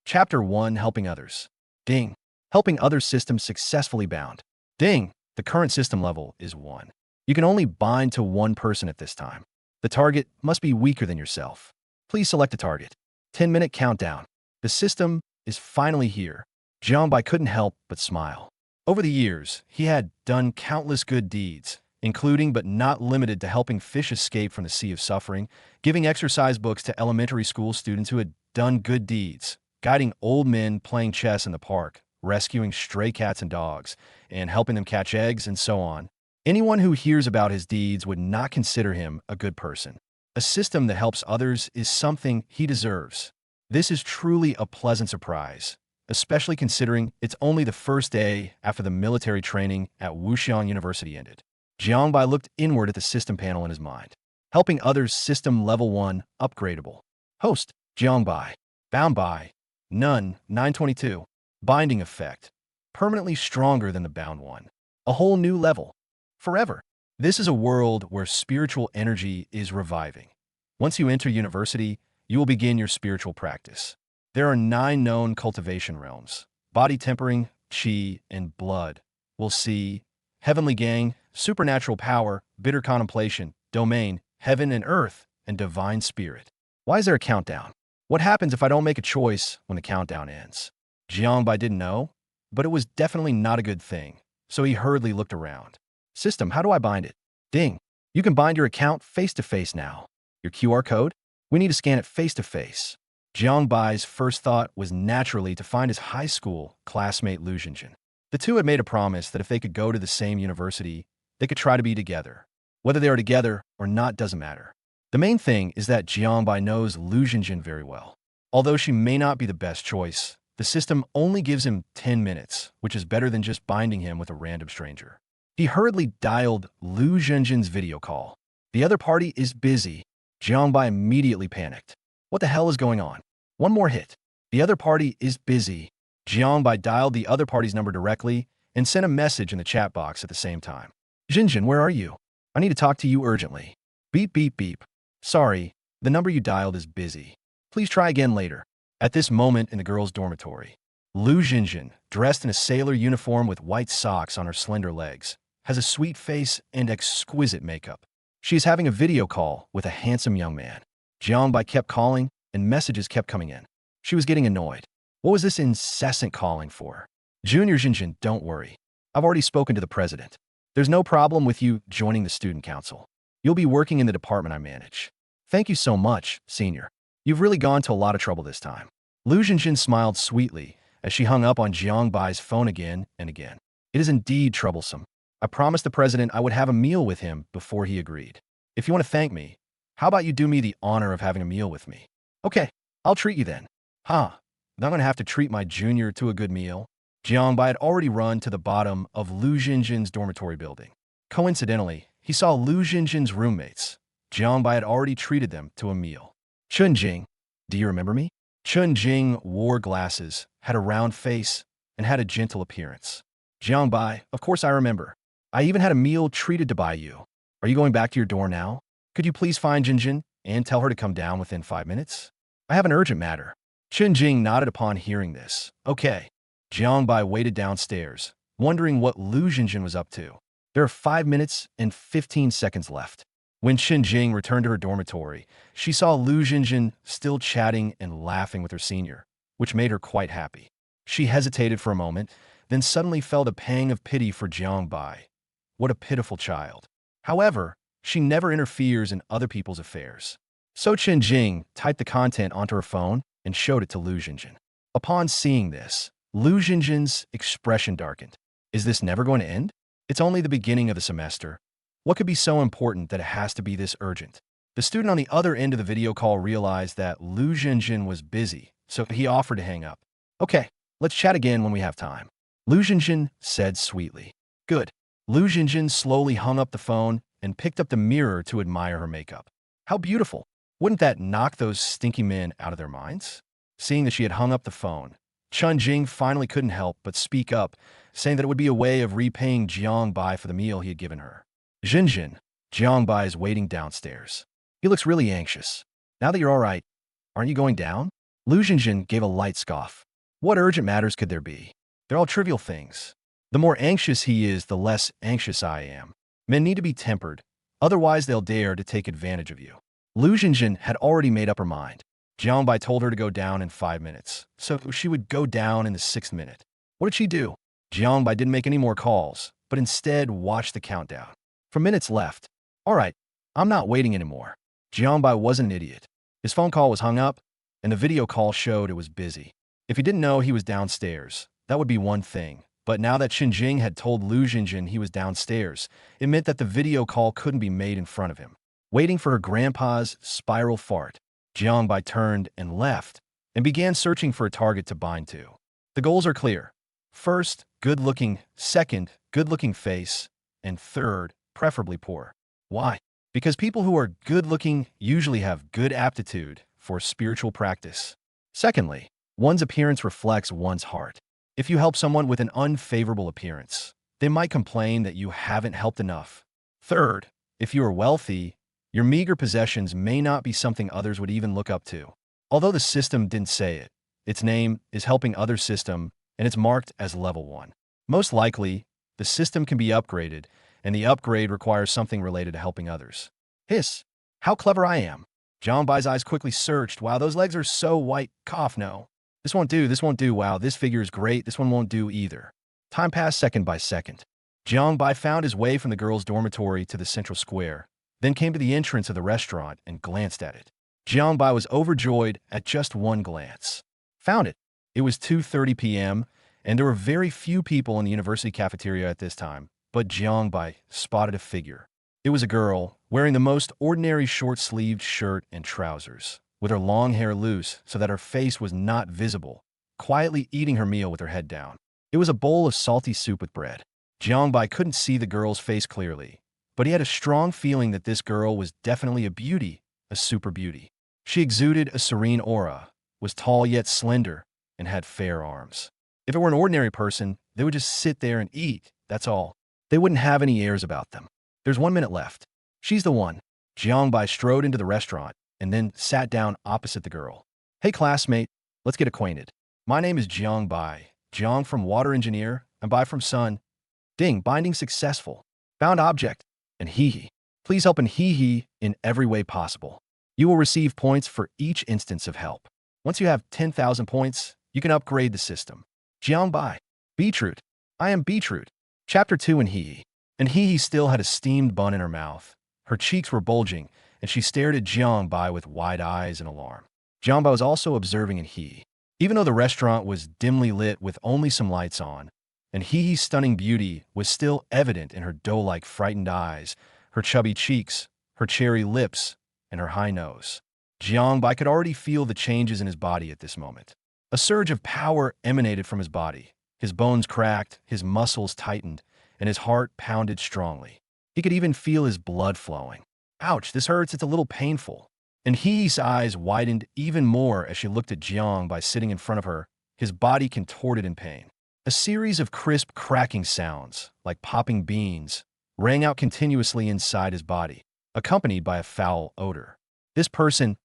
Chapter 1, Helping Others. Ding. Helping others system successfully bound. Ding. The current system level is 1. You can only bind to one person at this time. The target must be weaker than yourself. Please select a target. 10-minute countdown. The system is finally here. Jiangbai couldn't help but smile. Over the years, he had done countless good deeds, including but not limited to helping fish escape from the sea of suffering, giving exercise books to elementary school students who had done good deeds, guiding old men playing chess in the park, rescuing stray cats and dogs, and helping them catch eggs, and so on. Anyone who hears about his deeds would not consider him a good person. A system that helps others is something he deserves. This is truly a pleasant surprise, especially considering it's only the first day after the military training at Wuxiang University ended. Jiangbai looked inward at the system panel in his mind. Helping others system level 1, upgradable. Host, Jiangbai. Bound by. None, 922. Binding effect. Permanently stronger than the bound one. A whole new level. Forever. This is a world where spiritual energy is reviving. Once you enter university, you will begin your spiritual practice. There are 9 known cultivation realms: body tempering, qi, and blood. We'll see heavenly gang, supernatural power, bitter contemplation, domain, heaven and earth, and divine spirit. Why is there a countdown? What happens if I don't make a choice when the countdown ends? Jiangbai didn't know, but it was definitely not a good thing, so he hurriedly looked around. System, how do I bind it? Ding. You can bind your account face-to-face now. Your QR code? We need to scan it face-to-face. Jiangbai's first thought was naturally to find his high school classmate Lu Jinjin. The two had made a promise that if they could go to the same university, they could try to be together. Whether they are together or not doesn't matter. The main thing is that Jiangbai knows Lu Jinjin very well. Although she may not be the best choice, the system only gives him 10 minutes, which is better than just binding him with a random stranger. He hurriedly dialed Lu Jinjin's video call. The other party is busy. Jiangbai immediately panicked. What the hell is going on? One more hit. The other party is busy. Jiangbai dialed the other party's number directly and sent a message in the chat box at the same time. Jinjin, where are you? I need to talk to you urgently. Beep, beep, beep. Sorry, the number you dialed is busy. Please try again later. At this moment in the girls' dormitory, Lu Jinjin, dressed in a sailor uniform with white socks on her slender legs, has a sweet face and exquisite makeup. She is having a video call with a handsome young man. Jiangbai kept calling, and messages kept coming in. She was getting annoyed. What was this incessant calling for? Junior Jinjin, don't worry. I've already spoken to the president. There's no problem with you joining the student council. You'll be working in the department I manage. Thank you so much, senior. You've really gone to a lot of trouble this time. Lu Jinjin smiled sweetly as she hung up on Jiangbai's phone again and again. It is indeed troublesome. I promised the president I would have a meal with him before he agreed. If you want to thank me, how about you do me the honor of having a meal with me? Okay, I'll treat you then. Huh, then I'm going to have to treat my junior to a good meal. Jiangbai had already run to the bottom of Lu Jinjin's dormitory building. Coincidentally, he saw Lu Jinjin's roommates. Jiangbai had already treated them to a meal. Chunjing, do you remember me? Chunjing wore glasses, had a round face, and had a gentle appearance. Jiangbai, of course I remember. I even had a meal treated to buy you. Are you going back to your door now? Could you please find Jinjin and tell her to come down within 5 minutes? I have an urgent matter. Chunjing nodded upon hearing this. Okay. Jiangbai waited downstairs, wondering what Lu Jinjin was up to. There are 5 minutes and 15 seconds left. When Chunjing returned to her dormitory, she saw Lu Jinjin still chatting and laughing with her senior, which made her quite happy. She hesitated for a moment, then suddenly felt a pang of pity for Jiangbai. What a pitiful child. However, she never interferes in other people's affairs. So Chunjing typed the content onto her phone and showed it to Lu Jinjin. Upon seeing this, Lu Jinjin's expression darkened. Is this never going to end? It's only the beginning of the semester. What could be so important that it has to be this urgent? The student on the other end of the video call realized that Lu Jinjin was busy, so he offered to hang up. Okay, let's chat again when we have time. Lu Jinjin said sweetly. Good. Lu Jinjin slowly hung up the phone and picked up the mirror to admire her makeup. How beautiful. Wouldn't that knock those stinky men out of their minds? Seeing that she had hung up the phone, Chunjing finally couldn't help but speak up, saying that it would be a way of repaying Jiangbai for the meal he had given her. Jinjin, Jiangbai is waiting downstairs. He looks really anxious. Now that you're all right, aren't you going down? Lu Jinjin gave a light scoff. What urgent matters could there be? They're all trivial things. The more anxious he is, the less anxious I am. Men need to be tempered, otherwise they'll dare to take advantage of you. Lu Jinjin had already made up her mind. Jiang Bai told her to go down in 5 minutes, so she would go down in the 6th minute. What did she do? Jiang Bai didn't make any more calls, but instead watched the countdown. For minutes left. All right, I'm not waiting anymore. Jiang Bai wasn't an idiot. His phone call was hung up, and the video call showed it was busy. If he didn't know he was downstairs, that would be one thing. But now that Xinjing had told Lu Jinjin he was downstairs, it meant that the video call couldn't be made in front of him. Waiting for her grandpa's spiral fart, Jiang Bai turned and left, and began searching for a target to bind to. The goals are clear. First, good-looking. Second, good-looking face. And third, preferably poor. Why? Because people who are good-looking usually have good aptitude for spiritual practice. Secondly, one's appearance reflects one's heart. If you help someone with an unfavorable appearance, they might complain that you haven't helped enough. Third, if you are wealthy, your meager possessions may not be something others would even look up to. Although the system didn't say it, its name is Helping Others System, and it's marked as Level 1. Most likely, the system can be upgraded, and the upgrade requires something related to helping others. Hiss! How clever I am! Jiang Bai's eyes quickly searched. Wow, those legs are so white. Cough, no. This won't do, this won't do. Wow, this figure is great. This one won't do either. Time passed second by second. Jiang Bai found his way from the girls' dormitory to the central square, then came to the entrance of the restaurant and glanced at it. Jiang Bai was overjoyed at just one glance. Found it. It was 2:30 p.m., and there were very few people in the university cafeteria at this time, but Jiang Bai spotted a figure. It was a girl, wearing the most ordinary short-sleeved shirt and trousers, with her long hair loose so that her face was not visible, quietly eating her meal with her head down. It was a bowl of salty soup with bread. Jiang Bai couldn't see the girl's face clearly, but he had a strong feeling that this girl was definitely a beauty, a super beauty. She exuded a serene aura, was tall yet slender, and had fair arms. If it were an ordinary person, they would just sit there and eat, that's all. They wouldn't have any airs about them. There's 1 minute left. She's the one. Jiang Bai strode into the restaurant and then sat down opposite the girl. Hey classmate, let's get acquainted. My name is Jiang Bai. Jiang from Water Engineer, and Bai from Sun. Ding, binding successful. Found object. And hee. Please help in hee in every way possible. You will receive points for each instance of help. Once you have 10,000 points, you can upgrade the system. Jiang Bai. Beetroot. I am Beetroot. Chapter 2 in hee. And hee still had a steamed bun in her mouth. Her cheeks were bulging, and she stared at Jiang Bai with wide eyes in alarm. Jiang Bai was also observing in hee. Even though the restaurant was dimly lit with only some lights on, and hee stunning beauty was still evident in her doe-like frightened eyes, her chubby cheeks, her cherry lips, and her high nose. Jiang Bai could already feel the changes in his body at this moment. A surge of power emanated from his body. His bones cracked, his muscles tightened, and his heart pounded strongly. He could even feel his blood flowing. Ouch, this hurts, it's a little painful. And hee's eyes widened even more as she looked at Jiang Bai sitting in front of her, his body contorted in pain. A series of crisp cracking sounds, like popping beans, rang out continuously inside his body, accompanied by a foul odor. This person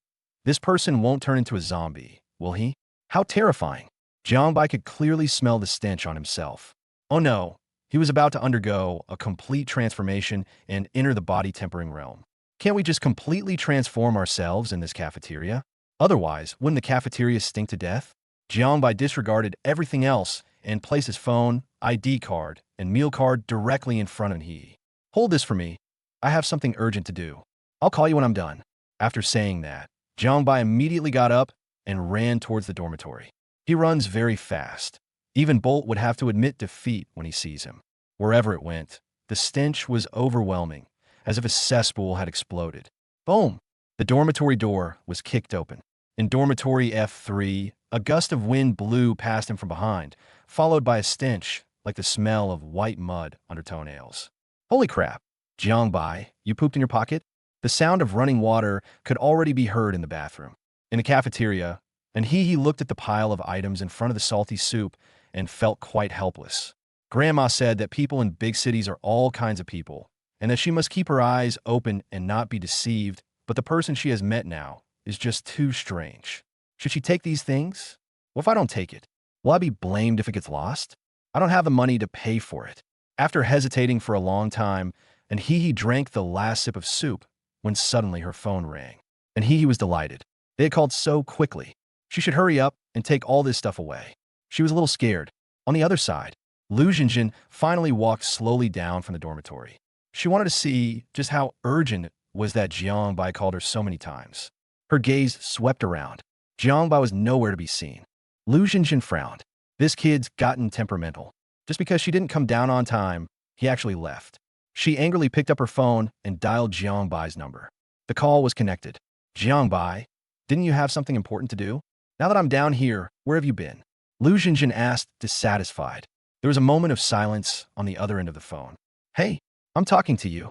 won't turn into a zombie, will he? How terrifying. Jiang Bai could clearly smell the stench on himself. Oh no, he was about to undergo a complete transformation and enter the body-tempering realm. Can't we just completely transform ourselves in this cafeteria? Otherwise, wouldn't the cafeteria stink to death? Jiang Bai disregarded everything else and placed his phone, ID card, and meal card directly in front of him. Hold this for me. I have something urgent to do. I'll call you when I'm done. After saying that, Jiang Bai immediately got up and ran towards the dormitory. He runs very fast. Even Bolt would have to admit defeat when he sees him. Wherever it went, the stench was overwhelming, as if a cesspool had exploded. Boom! The dormitory door was kicked open. In dormitory F3, a gust of wind blew past him from behind, followed by a stench like the smell of white mud under toenails. Holy crap! Jiang Bai, you pooped in your pocket? The sound of running water could already be heard in the bathroom. In the cafeteria, and he looked at the pile of items in front of the salty soup and felt quite helpless. Grandma said that people in big cities are all kinds of people, and that she must keep her eyes open and not be deceived, but the person she has met now is just too strange. Should she take these things? What if I don't take it? Will I be blamed if it gets lost? I don't have the money to pay for it. After hesitating for a long time, and Hee drank the last sip of soup when suddenly her phone rang. And Hee was delighted. They had called so quickly. She should hurry up and take all this stuff away. She was a little scared. On the other side, Lu Jinjin finally walked slowly down from the dormitory. She wanted to see just how urgent it was that Jiang Bai called her so many times. Her gaze swept around. Jiang Bai was nowhere to be seen. Lu Jinjin frowned. This kid's gotten temperamental. Just because she didn't come down on time, he actually left. She angrily picked up her phone and dialed Jiang Bai's number. The call was connected. Jiang Bai, didn't you have something important to do? Now that I'm down here, where have you been? Lu Jinjin asked, dissatisfied. There was a moment of silence on the other end of the phone. Hey, I'm talking to you.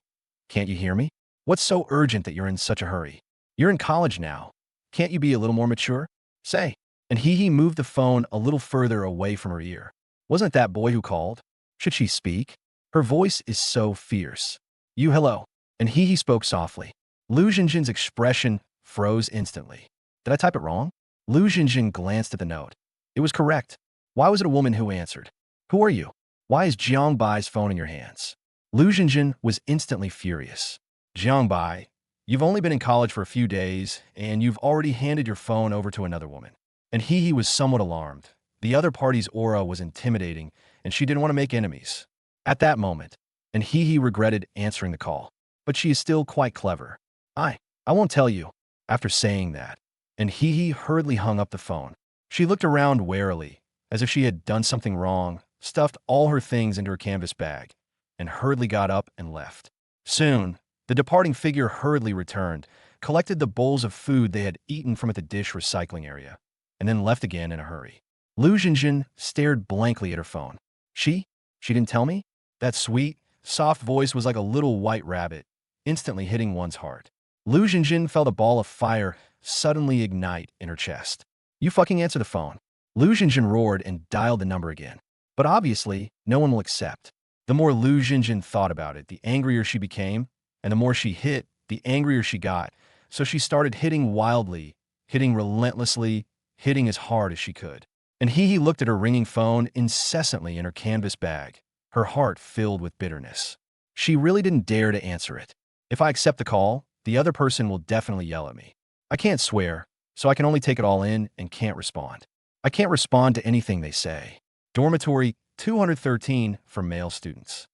Can't you hear me? What's so urgent that you're in such a hurry? You're in college now. Can't you be a little more mature? Say. And Hee moved the phone a little further away from her ear. Wasn't it that boy who called? Should she speak? Her voice is so fierce. You hello. And Hee spoke softly. Lu Jinjin's expression froze instantly. Did I type it wrong? Lu Jinjin glanced at the note. It was correct. Why was it a woman who answered? Who are you? Why is Jiang Bai's phone in your hands? Lu Jinjin was instantly furious. Jiang Bai, you've only been in college for a few days, and you've already handed your phone over to another woman. And Hee was somewhat alarmed. The other party's aura was intimidating, and she didn't want to make enemies. At that moment, and Hee regretted answering the call. But she is still quite clever. I won't tell you. After saying that, and Hee hurriedly hung up the phone. She looked around warily, as if she had done something wrong, stuffed all her things into her canvas bag, and hurriedly got up and left. Soon, the departing figure hurriedly returned, collected the bowls of food they had eaten from at the dish recycling area, and then left again in a hurry. Lu Jinjin stared blankly at her phone. She didn't tell me? That sweet, soft voice was like a little white rabbit, instantly hitting one's heart. Lu Jinjin felt a ball of fire suddenly ignite in her chest. You fucking answer the phone. Lu Jinjin roared and dialed the number again. But obviously, no one will accept. The more Lu Jinjin thought about it, the angrier she became, and the more she hit, the angrier she got. So she started hitting wildly, hitting relentlessly, hitting as hard as she could. And Hee looked at her ringing phone incessantly in her canvas bag, her heart filled with bitterness. She really didn't dare to answer it. If I accept the call, the other person will definitely yell at me. I can't swear, so I can only take it all in and can't respond. I can't respond to anything they say. Dormitory 213 for male students.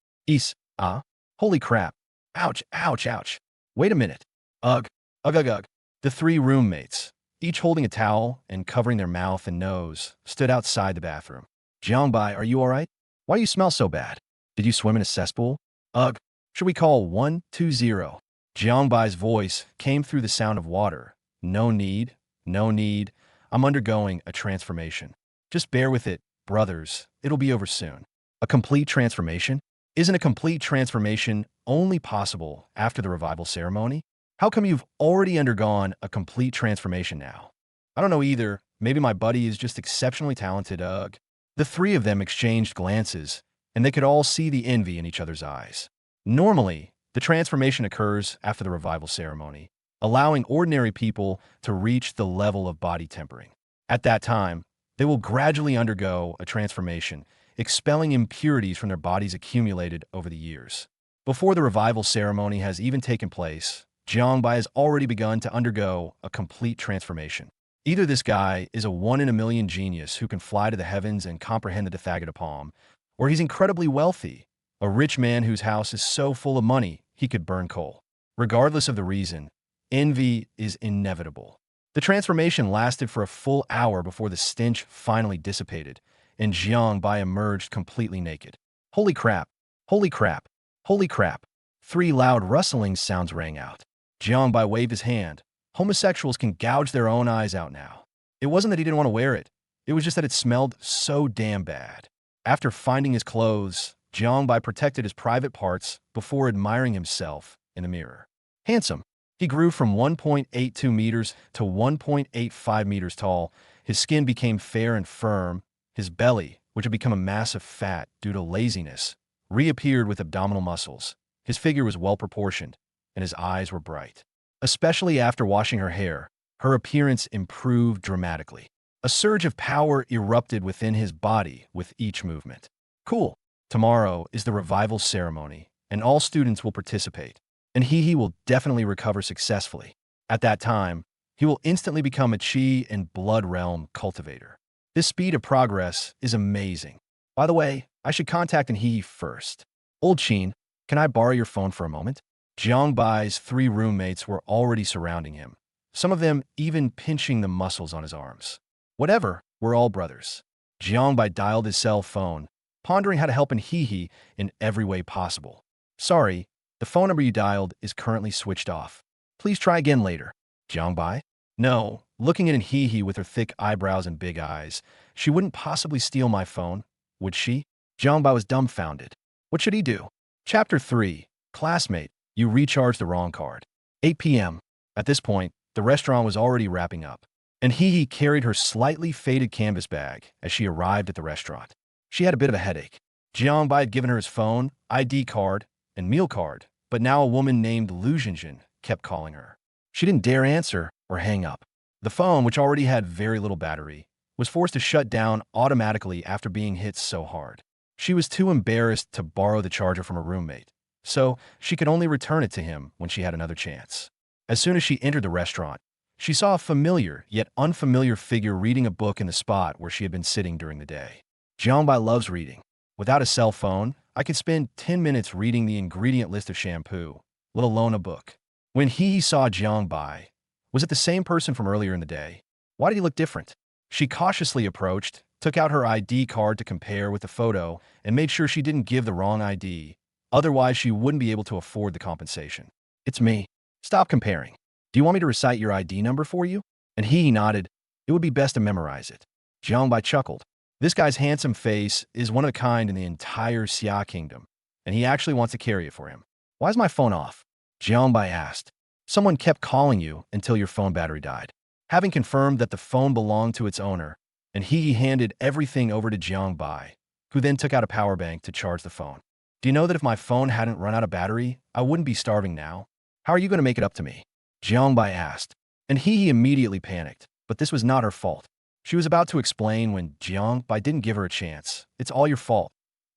Holy crap. Ouch, ouch, ouch. Wait a minute. Ugh. The three roommates, each holding a towel and covering their mouth and nose, stood outside the bathroom. Jiang Bai, are you all right? Why do you smell so bad? Did you swim in a cesspool? Ugh. Should we call 120? Jiang Bai's voice came through the sound of water. No need. I'm undergoing a transformation. Just bear with it, brothers. It'll be over soon. A complete transformation? Isn't a complete transformation only possible after the revival ceremony? How come you've already undergone a complete transformation now? I don't know either. Maybe my buddy is just exceptionally talented. Ugh. The three of them exchanged glances, and they could all see the envy in each other's eyes. Normally, the transformation occurs after the revival ceremony, allowing ordinary people to reach the level of body tempering. At that time, they will gradually undergo a transformation, expelling impurities from their bodies accumulated over the years. Before the revival ceremony has even taken place, Jiang Bai has already begun to undergo a complete transformation. Either this guy is a one-in-a-million genius who can fly to the heavens and comprehend the Dathagata, or he's incredibly wealthy, a rich man whose house is so full of money he could burn coal. Regardless of the reason, envy is inevitable. The transformation lasted for a full hour before the stench finally dissipated, and Jiang Bai emerged completely naked. Holy crap! Holy crap! Holy crap! 3 loud rustling sounds rang out. Jiang Bai waved his hand. Homosexuals can gouge their own eyes out now. It wasn't that he didn't want to wear it. It was just that it smelled so damn bad. After finding his clothes, Jiang Bai protected his private parts before admiring himself in the mirror. Handsome. He grew from 1.82 meters to 1.85 meters tall. His skin became fair and firm. His belly, which had become a mass of fat due to laziness, reappeared with abdominal muscles. His figure was well proportioned, and his eyes were bright. Especially after washing her hair, Her appearance improved dramatically. A surge of power erupted within his body with each movement. Cool. Tomorrow is the revival ceremony, and all students will participate. And he will definitely recover successfully. At that time, he will instantly become a chi and blood realm cultivator. This speed of progress is amazing. By the way, I should contact He first. Old Qin, can I borrow your phone for a moment? Jiangbai's 3 roommates were already surrounding him, some of them even pinching the muscles on his arms. Whatever, we're all brothers. Jiangbai dialed his cell phone, pondering how to help He in every way possible. Sorry, the phone number you dialed is currently switched off. Please try again later. Jiangbai? No, looking at He with her thick eyebrows and big eyes, she wouldn't possibly steal my phone, would she? Jiangbai was dumbfounded. What should he do? Chapter 3. Classmate, you recharged the wrong card. 8 p.m. At this point, the restaurant was already wrapping up, and He carried her slightly faded canvas bag as she arrived at the restaurant. She had a bit of a headache. Jiangbai had given her his phone, ID card, and meal card, but now a woman named Lu Jinjin kept calling her. She didn't dare answer or hang up. The phone, which already had very little battery, was forced to shut down automatically after being hit so hard. She was too embarrassed to borrow the charger from her roommate, so she could only return it to him when she had another chance. As soon as she entered the restaurant, she saw a familiar yet unfamiliar figure reading a book in the spot where she had been sitting during the day. Jiangbai loves reading. Without a cell phone, I could spend 10 minutes reading the ingredient list of shampoo, let alone a book. When He saw Jiangbai, was it the same person from earlier in the day? Why did he look different? She cautiously approached, took out her ID card to compare with the photo, and made sure she didn't give the wrong ID. Otherwise, she wouldn't be able to afford the compensation. It's me. Stop comparing. Do you want me to recite your ID number for you? And He nodded. It would be best to memorize it. Jiangbai chuckled. This guy's handsome face is one of a kind in the entire Xia kingdom, and he actually wants to carry it for him. Why is my phone off? Jiangbai asked. Someone kept calling you until your phone battery died. Having confirmed that the phone belonged to its owner, and He handed everything over to Jiangbai, who then took out a power bank to charge the phone. Do you know that if my phone hadn't run out of battery, I wouldn't be starving now? How are you going to make it up to me? Jiangbai asked, and He immediately panicked, but this was not her fault. She was about to explain when Jiangbai didn't give her a chance. It's all your fault.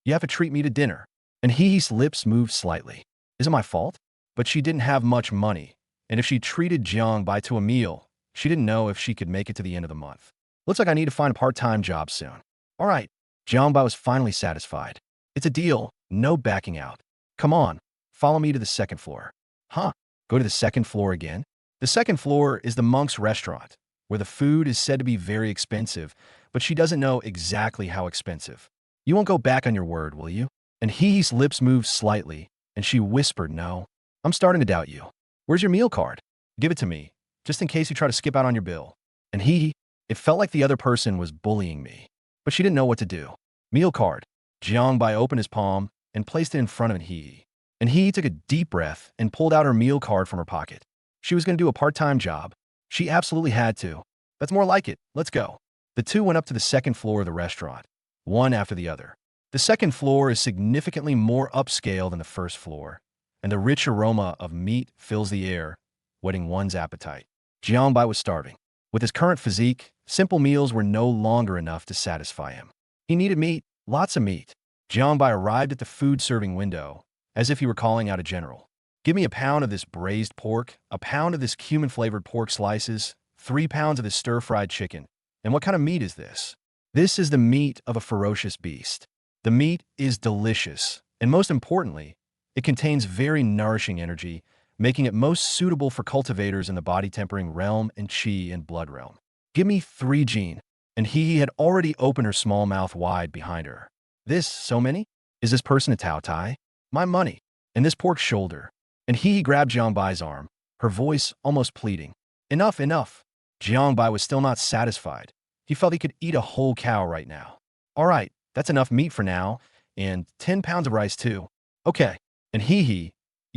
You have to treat me to dinner. And He's lips moved slightly. Is it my fault? But she didn't have much money, and if she treated Jiangbai to a meal, she didn't know if she could make it to the end of the month. Looks like I need to find a part-time job soon. All right. Jiangbai was finally satisfied. It's a deal. No backing out. Come on. Follow me to the second floor. Huh? Go to the second floor again? The second floor is the monk's restaurant, where the food is said to be very expensive, but she doesn't know exactly how expensive. You won't go back on your word, will you? And He's lips moved slightly, and she whispered, no. I'm starting to doubt you. Where's your meal card? Give it to me, just in case you try to skip out on your bill. And it felt like the other person was bullying me, but she didn't know what to do. Meal card. Jiangbai opened his palm and placed it in front of He. And He took a deep breath and pulled out her meal card from her pocket. She was going to do a part-time job. She absolutely had to. That's more like it. Let's go. The two went up to the second floor of the restaurant, one after the other. The second floor is significantly more upscale than the first floor, and the rich aroma of meat fills the air, whetting one's appetite. Jiangbai was starving. With his current physique, simple meals were no longer enough to satisfy him. He needed meat, lots of meat. Jiangbai arrived at the food-serving window, as if he were calling out a general. Give me a pound of this braised pork, a pound of this cumin-flavored pork slices, 3 pounds of this stir-fried chicken. And what kind of meat is this? This is the meat of a ferocious beast. The meat is delicious, and most importantly, it contains very nourishing energy, making it most suitable for cultivators in the body-tempering realm and chi and blood realm. Give me 3 Jin. And He had already opened her small mouth wide behind her. This, so many? Is this person a Tao Tai? My money. And this pork shoulder. And He grabbed Jiangbai's arm, her voice almost pleading. Enough, enough. Jiangbai was still not satisfied. He felt he could eat a whole cow right now. All right, that's enough meat for now, and 10 pounds of rice too. Okay. And you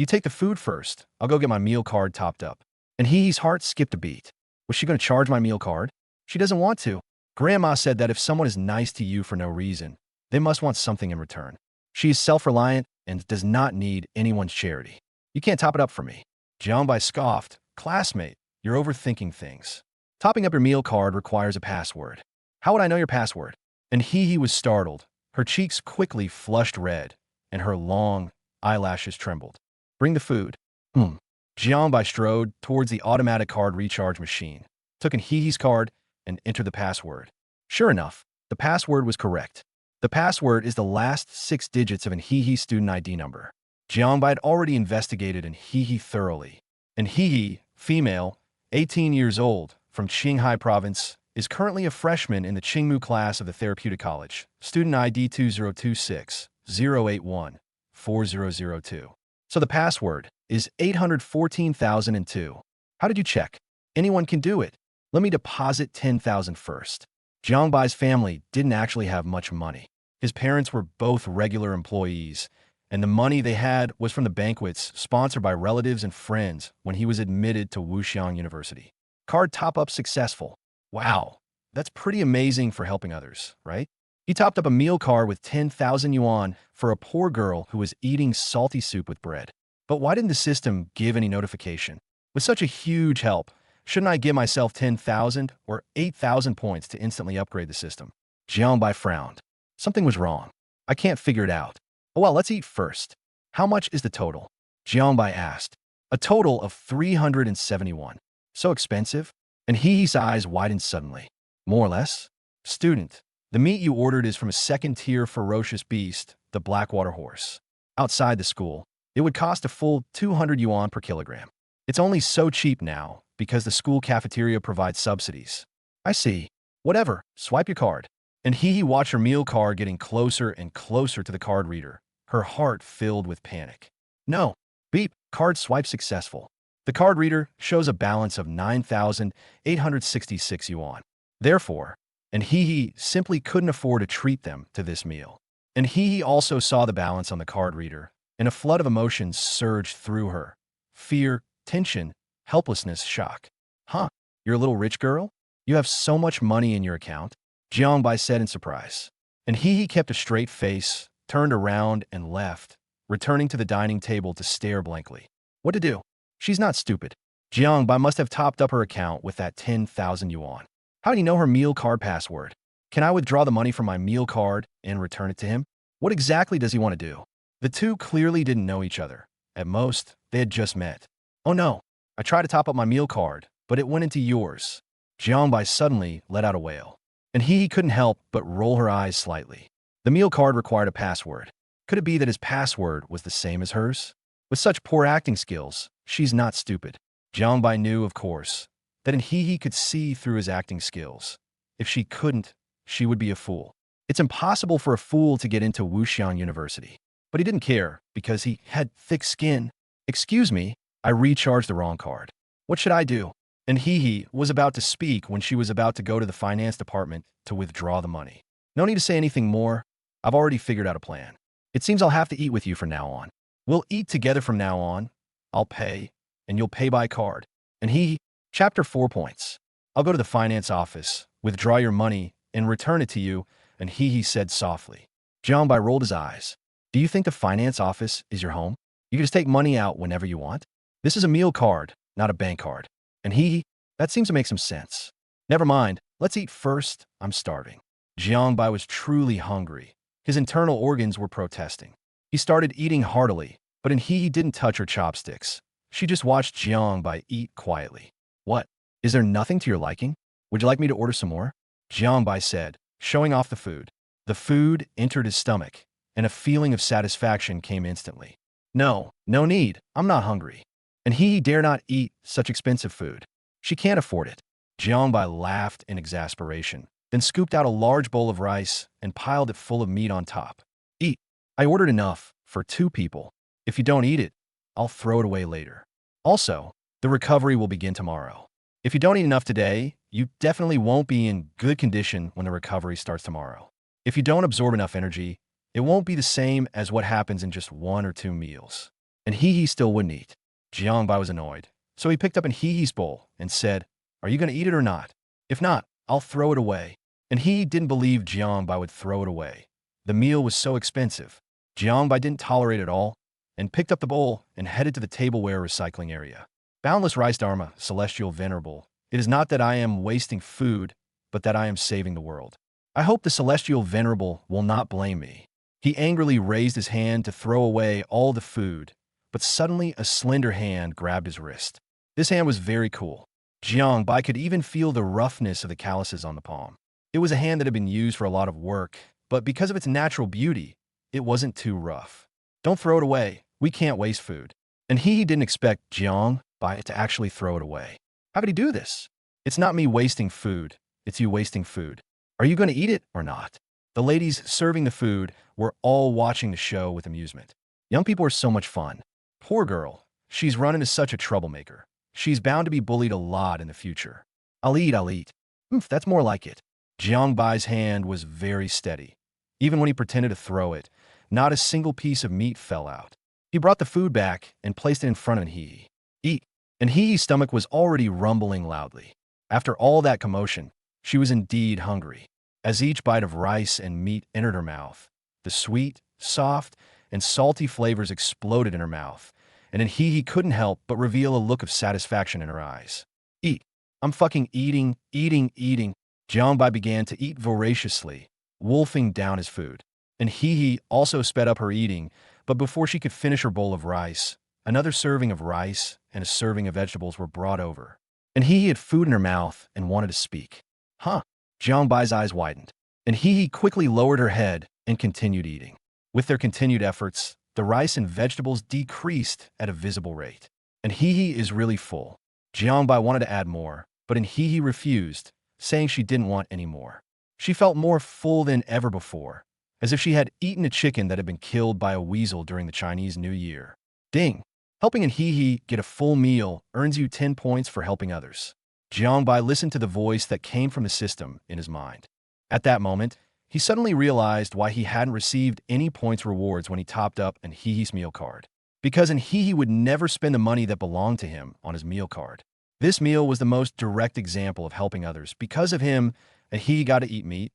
take the food first. I'll go get my meal card topped up. And He's heart skipped a beat. Was she going to charge my meal card? She doesn't want to. Grandma said that if someone is nice to you for no reason, they must want something in return. She is self-reliant and does not need anyone's charity. You can't top it up for me. Jiangbai scoffed. Classmate, you're overthinking things. Topping up your meal card requires a password. How would I know your password? And he was startled. Her cheeks quickly flushed red, and her long eyelashes trembled. Bring the food. Jiangbai strode towards the automatic card recharge machine, took in He's card, and entered the password. Sure enough, the password was correct. The password is the last 6 digits of an He student ID number. Jiangbai had already investigated an He thoroughly. And He, female, 18 years old, from Qinghai province, is currently a freshman in the Qingmu class of the Therapeutic College, student ID 2026-081-4002. So the password is 814,002. How did you check? Anyone can do it. Let me deposit 10,000 first. Jiangbai's family didn't actually have much money. His parents were both regular employees, and the money they had was from the banquets sponsored by relatives and friends when he was admitted to Wuxiang University. Card top-up successful. Wow, that's pretty amazing for helping others, right? He topped up a meal card with 10,000 yuan for a poor girl who was eating salty soup with bread. But why didn't the system give any notification? With such a huge help, shouldn't I give myself 10,000 or 8,000 points to instantly upgrade the system? Jiangbai frowned. Something was wrong. I can't figure it out. Oh well, let's eat first. How much is the total? Jiangbai asked. A total of 371. So expensive? And He's eyes widened suddenly. More or less? Student, the meat you ordered is from a second-tier ferocious beast, the Blackwater horse. Outside the school, it would cost a full 200 yuan per kilogram. It's only so cheap now because the school cafeteria provides subsidies. I see. Whatever, swipe your card. And He watched her meal card getting closer and closer to the card reader, her heart filled with panic. No. Beep, card swipe successful. The card reader shows a balance of 9,866 yuan. Therefore, and He simply couldn't afford to treat them to this meal. And He also saw the balance on the card reader, and a flood of emotions surged through her. Fear, tension, helplessness, shock. Huh, you're a little rich girl? You have so much money in your account? Jiangbai said in surprise. And He kept a straight face, turned around and left, returning to the dining table to stare blankly. What to do? She's not stupid. Jiangbai must have topped up her account with that 10,000 yuan. How do you know her meal card password? Can I withdraw the money from my meal card and return it to him? What exactly does he want to do? The two clearly didn't know each other. At most, they had just met. Oh no, I tried to top up my meal card, but it went into yours. Jiangbai suddenly let out a wail. And He couldn't help but roll her eyes slightly. The meal card required a password. Could it be that his password was the same as hers? With such poor acting skills, she's not stupid. Jiangbai knew, of course, that in He could see through his acting skills. If she couldn't, she would be a fool. It's impossible for a fool to get into Wuxiang University. But he didn't care because he had thick skin. Excuse me, I recharged the wrong card. What should I do? And He was about to speak when she was about to go to the finance department to withdraw the money. No need to say anything more. I've already figured out a plan. It seems I'll have to eat with you from now on. We'll eat together from now on. I'll pay, and you'll pay by card. And Chapter 4 points. I'll go to the finance office, withdraw your money, and return it to you, and He said softly. Jiangbai rolled his eyes. Do you think the finance office is your home? You can just take money out whenever you want? This is a meal card, not a bank card. And that seems to make some sense. Never mind, let's eat first. I'm starving. Jiangbai was truly hungry. His internal organs were protesting. He started eating heartily, but He didn't touch her chopsticks. She just watched Jiangbai eat quietly. What? Is there nothing to your liking? Would you like me to order some more? Jiangbai said, showing off the food. The food entered his stomach, and a feeling of satisfaction came instantly. No need. I'm not hungry. And He dare not eat such expensive food. She can't afford it. Jiangbai laughed in exasperation, then scooped out a large bowl of rice and piled it full of meat on top. Eat. I ordered enough for 2 people. If you don't eat it, I'll throw it away later. Also, the recovery will begin tomorrow. If you don't eat enough today, you definitely won't be in good condition when the recovery starts tomorrow. If you don't absorb enough energy, it won't be the same as what happens in just 1 or 2 meals. And He still wouldn't eat. Jiangbai was annoyed, so he picked up He's bowl and said, Are you going to eat it or not? If not, I'll throw it away. And He didn't believe Jiangbai would throw it away. The meal was so expensive. Jiangbai didn't tolerate it all and picked up the bowl and headed to the tableware recycling area. Boundless Rice Dharma, Celestial Venerable, it is not that I am wasting food, but that I am saving the world. I hope the Celestial Venerable will not blame me. He angrily raised his hand to throw away all the food, but suddenly a slender hand grabbed his wrist. This hand was very cool. Jiang Bai could even feel the roughness of the calluses on the palm. It was a hand that had been used for a lot of work, but because of its natural beauty, it wasn't too rough. Don't throw it away. We can't waste food. And he didn't expect Jiang Bai to actually throw it away. How could he do this? It's not me wasting food. It's you wasting food. Are you going to eat it or not? The ladies serving the food were all watching the show with amusement. Young people are so much fun. Poor girl. She's run into such a troublemaker. She's bound to be bullied a lot in the future. I'll eat, I'll eat. That's more like it. Jiang Bai's hand was very steady. Even when he pretended to throw it, not a single piece of meat fell out. He brought the food back and placed it in front of Hee. Eat. And Hee's stomach was already rumbling loudly. After all that commotion, she was indeed hungry. As each bite of rice and meat entered her mouth, the sweet, soft, and salty flavors exploded in her mouth, and then Hee couldn't help but reveal a look of satisfaction in her eyes. Eat. I'm fucking eating, eating, eating. Jiang Bai began to eat voraciously, wolfing down his food. And Hee also sped up her eating, but before she could finish her bowl of rice, another serving of rice and a serving of vegetables were brought over. And Hee had food in her mouth and wanted to speak. Huh? Jiang Bai's eyes widened, and Hee quickly lowered her head and continued eating. With their continued efforts, the rice and vegetables decreased at a visible rate. And Hee is really full. Jiang Bai wanted to add more, but Hee refused, saying she didn't want any more. She felt more full than ever before, as if she had eaten a chicken that had been killed by a weasel during the Chinese New Year. Ding! Helping Hee get a full meal earns you 10 points for helping others. Jiang Bai listened to the voice that came from the system in his mind. At that moment, he suddenly realized why he hadn't received any points rewards when he topped up Hee's meal card. Because Hee would never spend the money that belonged to him on his meal card. This meal was the most direct example of helping others. Because of him, Hee got to eat meat.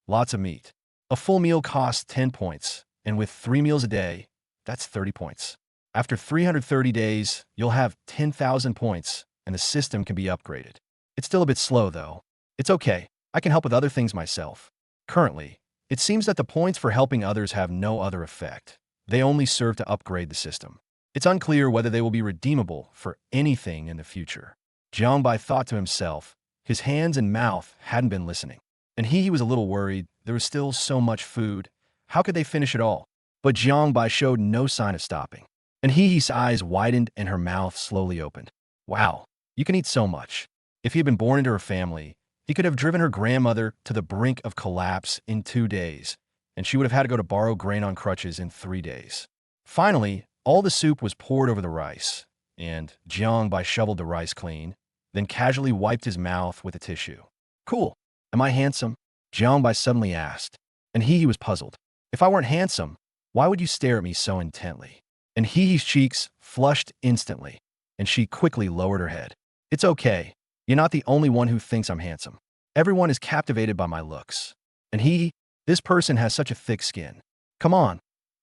Lots of meat. A full meal costs 10 points, and with 3 meals a day, that's 30 points. After 330 days, you'll have 10,000 points, and the system can be upgraded. It's still a bit slow, though. It's okay. I can help with other things myself. Currently, it seems that the points for helping others have no other effect. They only serve to upgrade the system. It's unclear whether they will be redeemable for anything in the future. Jiang Bai thought to himself. His hands and mouth hadn't been listening. And Hee was a little worried. There was still so much food. How could they finish it all? But Jiang Bai showed no sign of stopping. And Hee's eyes widened and her mouth slowly opened. Wow, you can eat so much. If he had been born into her family, he could have driven her grandmother to the brink of collapse in 2 days, and she would have had to go to borrow grain on crutches in 3 days. Finally, all the soup was poured over the rice, and Jiang Bai shoveled the rice clean, then casually wiped his mouth with a tissue. Cool. Am I handsome? Jiang Bai suddenly asked, and Hee was puzzled. If I weren't handsome, why would you stare at me so intently? And Hee's cheeks flushed instantly, and she quickly lowered her head. It's okay. You're not the only one who thinks I'm handsome. Everyone is captivated by my looks. And this person has such a thick skin. Come on,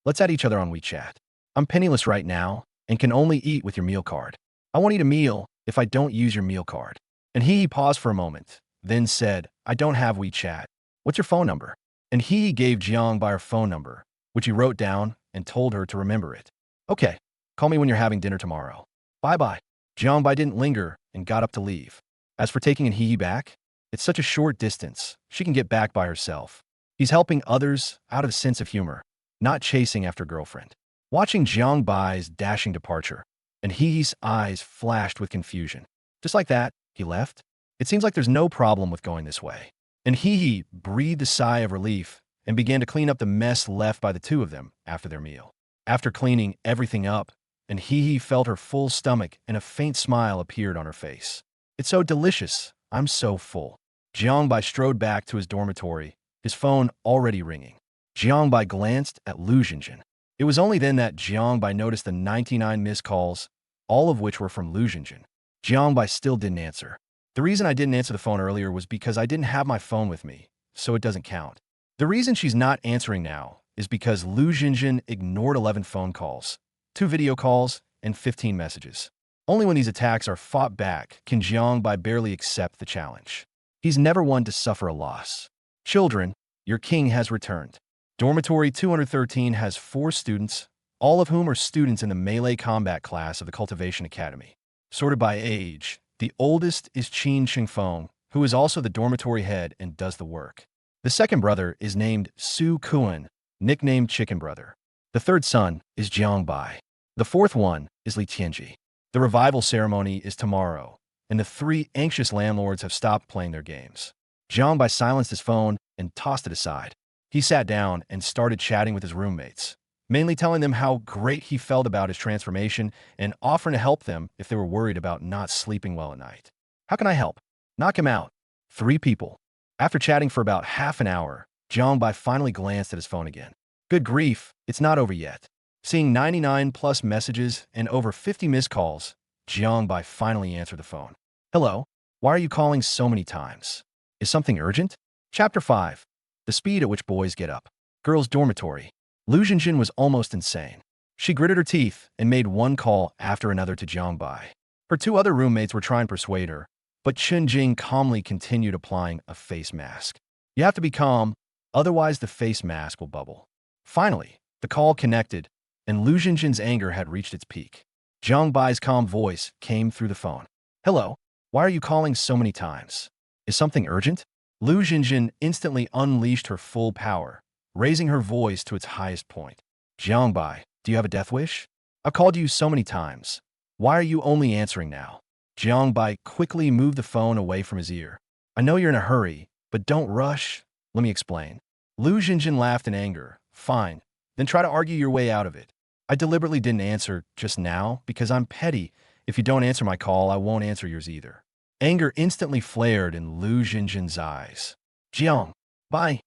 let's add each other on WeChat. I'm penniless right now and can only eat with your meal card. I won't eat a meal if I don't use your meal card. And Hee paused for a moment, then said, I don't have WeChat. What's your phone number? And Hee gave Jiang Bai her phone number, which he wrote down and told her to remember it. Okay, call me when you're having dinner tomorrow. Bye-bye. Jiang Bai didn't linger and got up to leave. As for taking Hee back, it's such a short distance. She can get back by herself. He's helping others out of a sense of humor, not chasing after girlfriend. Watching Jiang Bai's dashing departure, and Hee's eyes flashed with confusion. Just like that, he left. It seems like there's no problem with going this way. And Hee breathed a sigh of relief and began to clean up the mess left by the two of them after their meal. After cleaning everything up, and Hee felt her full stomach and a faint smile appeared on her face. It's so delicious. I'm so full. Jiang Bai strode back to his dormitory, his phone already ringing. Jiang Bai glanced at Lu Jinjin. It was only then that Jiang Bai noticed the 99 missed calls, all of which were from Lu Jinjin. Jiang Bai still didn't answer. The reason I didn't answer the phone earlier was because I didn't have my phone with me, so it doesn't count. The reason she's not answering now is because Lu Jinjin ignored 11 phone calls, 2 video calls, and 15 messages. Only when these attacks are fought back can Jiangbai barely accept the challenge. He's never one to suffer a loss. Children, your king has returned. Dormitory 213 has 4 students, all of whom are students in the melee combat class of the Cultivation Academy. Sorted by age, the oldest is Qin Xingfeng, who is also the dormitory head and does the work. The second brother is named Su Kuan, nicknamed Chicken Brother. The third son is Jiangbai. The fourth one is Li Tianji. The revival ceremony is tomorrow, and the 3 anxious landlords have stopped playing their games. Jiangbai silenced his phone and tossed it aside. He sat down and started chatting with his roommates, mainly telling them how great he felt about his transformation and offering to help them if they were worried about not sleeping well at night. How can I help? Knock him out. 3 people. After chatting for about half an hour, Jiangbai finally glanced at his phone again. Good grief, it's not over yet. Seeing 99 plus messages and over 50 missed calls, Jiangbai finally answered the phone. Hello, why are you calling so many times? Is something urgent? Chapter 5. The speed at which boys get up. Girls' dormitory. Lu Jinjin was almost insane. She gritted her teeth and made one call after another to Jiangbai. Her 2 other roommates were trying to persuade her, but Chen Jing calmly continued applying a face mask. You have to be calm, otherwise the face mask will bubble. Finally, the call connected, and Lu Jinjin's anger had reached its peak. Jiangbai's calm voice came through the phone. Hello, why are you calling so many times? Is something urgent? Lu Jinjin instantly unleashed her full power, raising her voice to its highest point. Jiangbai, do you have a death wish? I've called you so many times. Why are you only answering now? Jiangbai quickly moved the phone away from his ear. I know you're in a hurry, but don't rush. Let me explain. Lu Jinjin laughed in anger. Fine, then try to argue your way out of it. I deliberately didn't answer just now because I'm petty. If you don't answer my call, I won't answer yours either. Anger instantly flared in Lu Jinjin's eyes. Jiang, bye.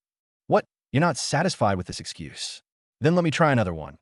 What? You're not satisfied with this excuse? Then let me try another one.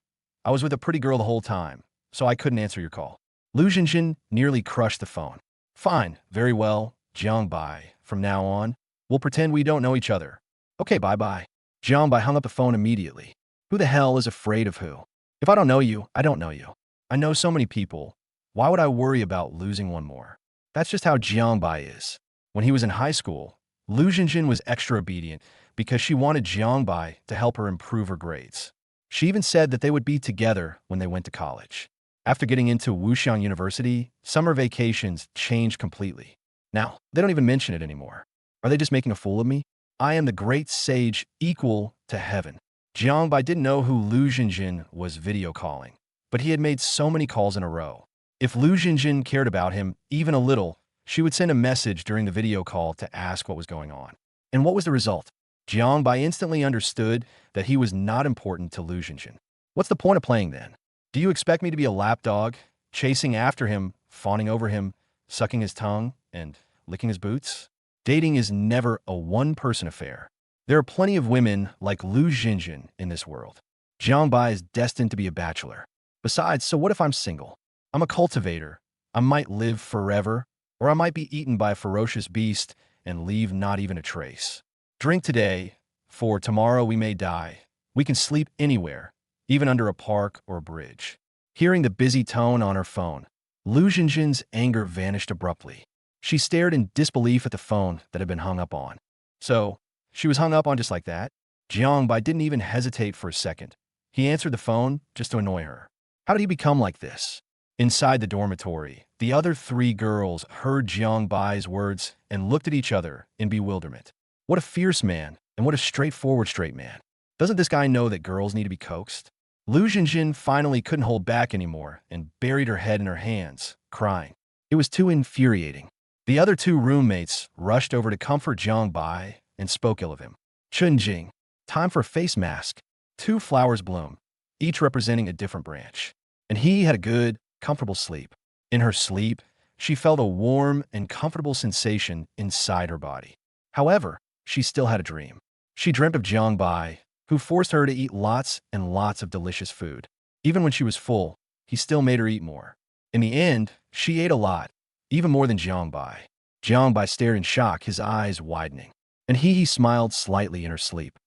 I was with a pretty girl the whole time, so I couldn't answer your call. Lu Jinjin nearly crushed the phone. Fine, very well, Jiangbai. From now on, we'll pretend we don't know each other. Okay, bye-bye. Jiangbai hung up the phone immediately. Who the hell is afraid of who? If I don't know you, I don't know you. I know so many people. Why would I worry about losing one more? That's just how Jiangbai is. When he was in high school, Lu Jinjin was extra obedient because she wanted Jiangbai to help her improve her grades. She even said that they would be together when they went to college. After getting into Wuxiang University, summer vacations changed completely. Now, they don't even mention it anymore. Are they just making a fool of me? I am the great sage equal to heaven. Jiangbai didn't know who Lu Jinjin was video calling, but he had made so many calls in a row. If Lu Jinjin cared about him even a little, she would send a message during the video call to ask what was going on. And what was the result? Jiangbai instantly understood that he was not important to Lu Jinjin. What's the point of playing then? Do you expect me to be a lapdog, chasing after him, fawning over him, sucking his tongue, and licking his boots? Dating is never a one-person affair. There are plenty of women like Lu Jinjin in this world. Jiangbai is destined to be a bachelor. Besides, so what if I'm single? I'm a cultivator. I might live forever, or I might be eaten by a ferocious beast and leave not even a trace. Drink today, for tomorrow we may die. We can sleep anywhere, even under a park or a bridge. Hearing the busy tone on her phone, Lu Jinjin's anger vanished abruptly. She stared in disbelief at the phone that had been hung up on. So, she was hung up on just like that? Jiangbai didn't even hesitate for a second. He answered the phone just to annoy her. How did he become like this? Inside the dormitory, the other 3 girls heard Jiangbai's words and looked at each other in bewilderment. What a fierce man, and what a straightforward straight man. Doesn't this guy know that girls need to be coaxed? Lu Jinjin finally couldn't hold back anymore and buried her head in her hands, crying. It was too infuriating. The other 2 roommates rushed over to comfort Jiangbai and spoke ill of him. Chunjing, time for a face mask. 2 flowers bloom, each representing a different branch. And he had a good, comfortable sleep. In her sleep, she felt a warm and comfortable sensation inside her body. However, she still had a dream. She dreamt of Jiangbai, who forced her to eat lots and lots of delicious food. Even when she was full, he still made her eat more. In the end, she ate a lot, even more than Jiangbai. Jiangbai stared in shock, his eyes widening. And he smiled slightly in her sleep.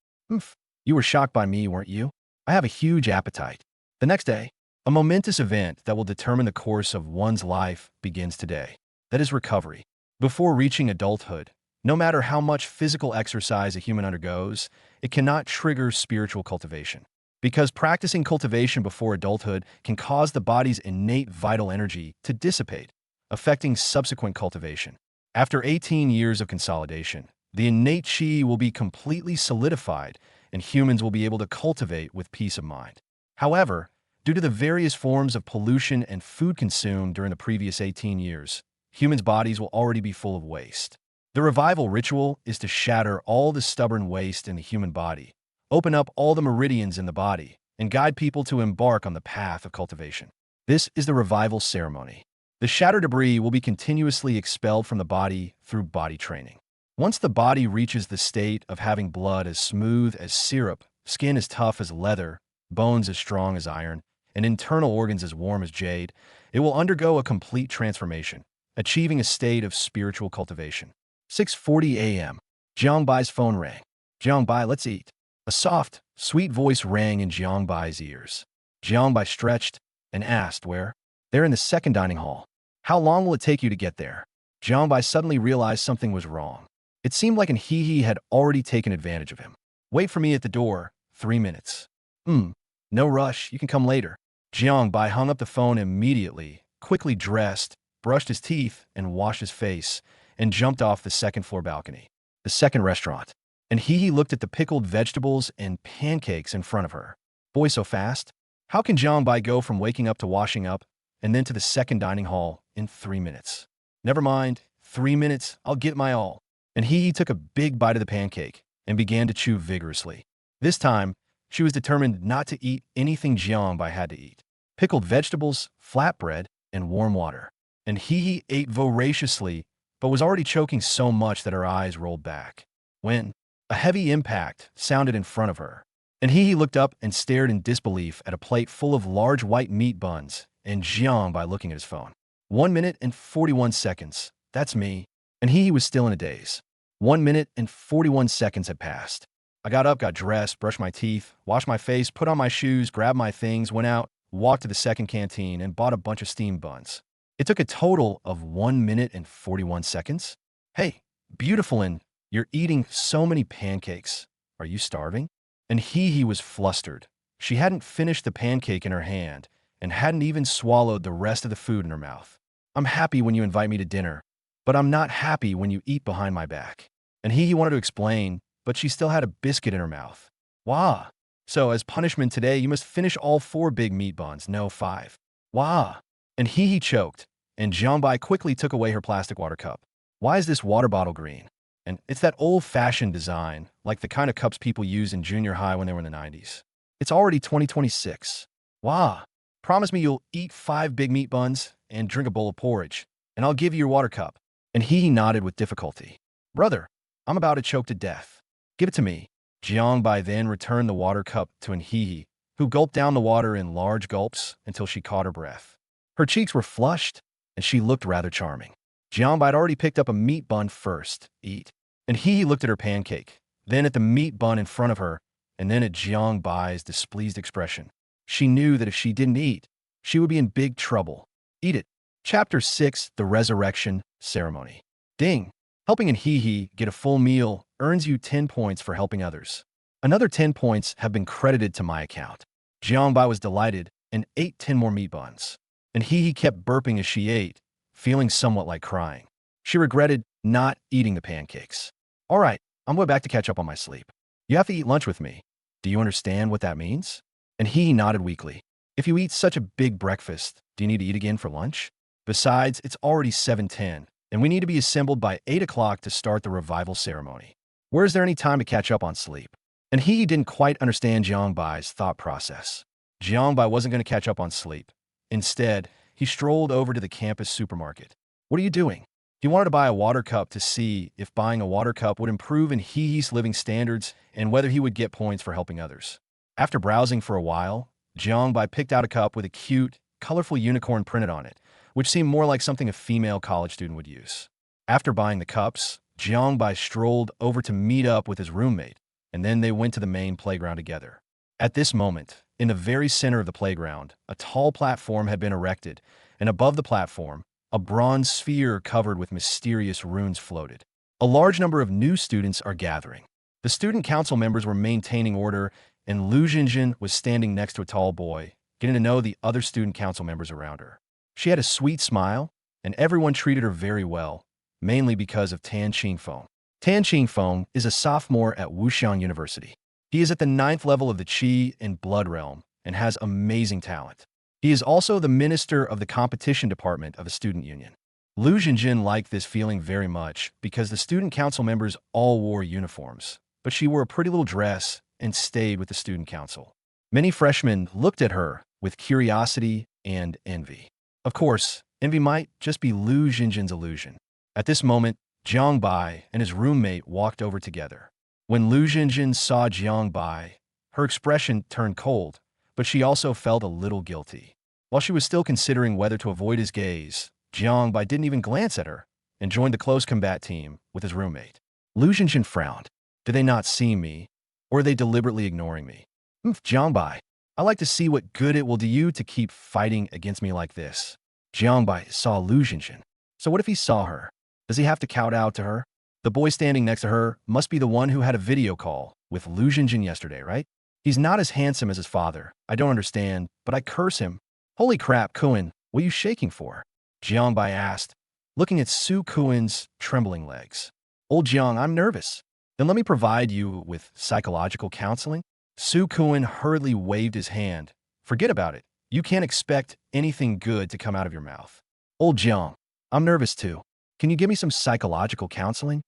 You were shocked by me, weren't you? I have a huge appetite. The next day, A momentous event that will determine the course of one's life begins today. That is recovery. Before reaching adulthood, no matter how much physical exercise a human undergoes, it cannot trigger spiritual cultivation. Because practicing cultivation before adulthood can cause the body's innate vital energy to dissipate, affecting subsequent cultivation. After 18 years of consolidation, the innate chi will be completely solidified and humans will be able to cultivate with peace of mind. However, due to the various forms of pollution and food consumed during the previous 18 years, humans' bodies will already be full of waste. The revival ritual is to shatter all the stubborn waste in the human body, open up all the meridians in the body, and guide people to embark on the path of cultivation. This is the revival ceremony. The shattered debris will be continuously expelled from the body through body training. Once the body reaches the state of having blood as smooth as syrup, skin as tough as leather, bones as strong as iron, and internal organs as warm as jade, it will undergo a complete transformation, achieving a state of spiritual cultivation. 6:40 a.m. Jiangbai's phone rang. "Jiangbai, let's eat." A soft, sweet voice rang in Jiangbai's ears. Jiangbai stretched and asked where. "They're in the second dining hall." "How long will it take you to get there?" Jiangbai suddenly realized something was wrong. It seemed like He had already taken advantage of him. "Wait for me at the door, 3 minutes. No rush, you can come later." Jiangbai hung up the phone immediately, quickly dressed, brushed his teeth, and washed his face, and jumped off the second-floor balcony. The second restaurant. And He looked at the pickled vegetables and pancakes in front of her. Boy, so fast? How can Jiangbai go from waking up to washing up, and then to the second dining hall in 3 minutes? Never mind, 3 minutes, I'll get my all. And He took a big bite of the pancake and began to chew vigorously. This time, she was determined not to eat anything Jiangbai had to eat. Pickled vegetables, flatbread, and warm water. And He ate voraciously, but was already choking so much that her eyes rolled back. When a heavy impact sounded in front of her, and He looked up and stared in disbelief at a plate full of large white meat buns, and Jiangbai looking at his phone. 1 minute and 41 seconds. That's me. And He was still in a daze. 1 minute and 41 seconds had passed. I got up, got dressed, brushed my teeth, washed my face, put on my shoes, grabbed my things, went out, walked to the second canteen, and bought a bunch of steamed buns. It took a total of 1 minute and 41 seconds. "Hey, beautiful, and you're eating so many pancakes. Are you starving?" And He was flustered. She hadn't finished the pancake in her hand and hadn't even swallowed the rest of the food in her mouth. "I'm happy when you invite me to dinner, but I'm not happy when you eat behind my back." And He wanted to explain, but she still had a biscuit in her mouth. "Wah. So as punishment today, you must finish all 4 big meat buns, no 5. Wah." And He choked, and Jiangbai quickly took away her plastic water cup. "Why is this water bottle green?" And it's that old-fashioned design, like the kind of cups people used in junior high when they were in the 90s. It's already 2026. "Wah. Promise me you'll eat 5 big meat buns and drink a bowl of porridge, and I'll give you your water cup." And He nodded with difficulty. "Brother, I'm about to choke to death. Give it to me." Jiangbai then returned the water cup to He, who gulped down the water in large gulps until she caught her breath. Her cheeks were flushed, and she looked rather charming. Jiangbai had already picked up a meat bun first. "Eat." And He looked at her pancake, then at the meat bun in front of her, and then at Jiangbai's displeased expression. She knew that if she didn't eat, she would be in big trouble. Eat it. Chapter 6, The Resurrection Ceremony. Ding! Helping He get a full meal earns you 10 points for helping others. Another 10 points have been credited to my account. Jiangbai was delighted and ate 10 more meat buns. And He kept burping as she ate, feeling somewhat like crying. She regretted not eating the pancakes. "All right, I'm going back to catch up on my sleep. You have to eat lunch with me. Do you understand what that means?" And He nodded weakly. "If you eat such a big breakfast, do you need to eat again for lunch? Besides, it's already 7:10, and we need to be assembled by 8 o'clock to start the revival ceremony. Where is there any time to catch up on sleep?" And He didn't quite understand Jiangbai's thought process. Jiangbai wasn't going to catch up on sleep. Instead, he strolled over to the campus supermarket. "What are you doing?" He wanted to buy a water cup to see if buying a water cup would improve in He's living standards and whether he would get points for helping others. After browsing for a while, Jiangbai picked out a cup with a cute, colorful unicorn printed on it, which seemed more like something a female college student would use. After buying the cups, Jiangbai strolled over to meet up with his roommate, and then they went to the main playground together. At this moment, In the very center of the playground, a tall platform had been erected, and above the platform, a bronze sphere covered with mysterious runes floated. A large number of new students are gathering. The student council members were maintaining order, and Lu Jinjin was standing next to a tall boy, getting to know the other student council members around her. She had a sweet smile, and everyone treated her very well, mainly because of Tan Qingfeng. Tan Qingfeng is a sophomore at Wuxiang University. He is at the 9th level of the Qi and Blood realm and has amazing talent. He is also the minister of the competition department of the student union. Lu Jinjin liked this feeling very much because the student council members all wore uniforms, but she wore a pretty little dress and stayed with the student council. Many freshmen looked at her with curiosity and envy. Of course, envy might just be Lu Jinjin's illusion. At this moment, Jiang Bai and his roommate walked over together. When Lu Jinjin saw Jiang Bai, her expression turned cold, but she also felt a little guilty. While she was still considering whether to avoid his gaze, Jiang Bai didn't even glance at her and joined the close combat team with his roommate. Lu Jinjin frowned. Did they not see me, or are they deliberately ignoring me? Jiang Bai, I like to see what good it will do you to keep fighting against me like this. Jiang Bai saw Lu Jinjin. So what if he saw her? Does he have to kowtow to her? The boy standing next to her must be the one who had a video call with Lu Jinjin yesterday, right? He's not as handsome as his father. I don't understand, but I curse him. Holy crap, Kuan, what are you shaking for? Jiang Bai asked, looking at Su Kuan's trembling legs. Old Jiang, I'm nervous. Then let me provide you with psychological counseling. Su Kuan hurriedly waved his hand. Forget about it. You can't expect anything good to come out of your mouth. Old Jiang, I'm nervous too. Can you give me some psychological counseling?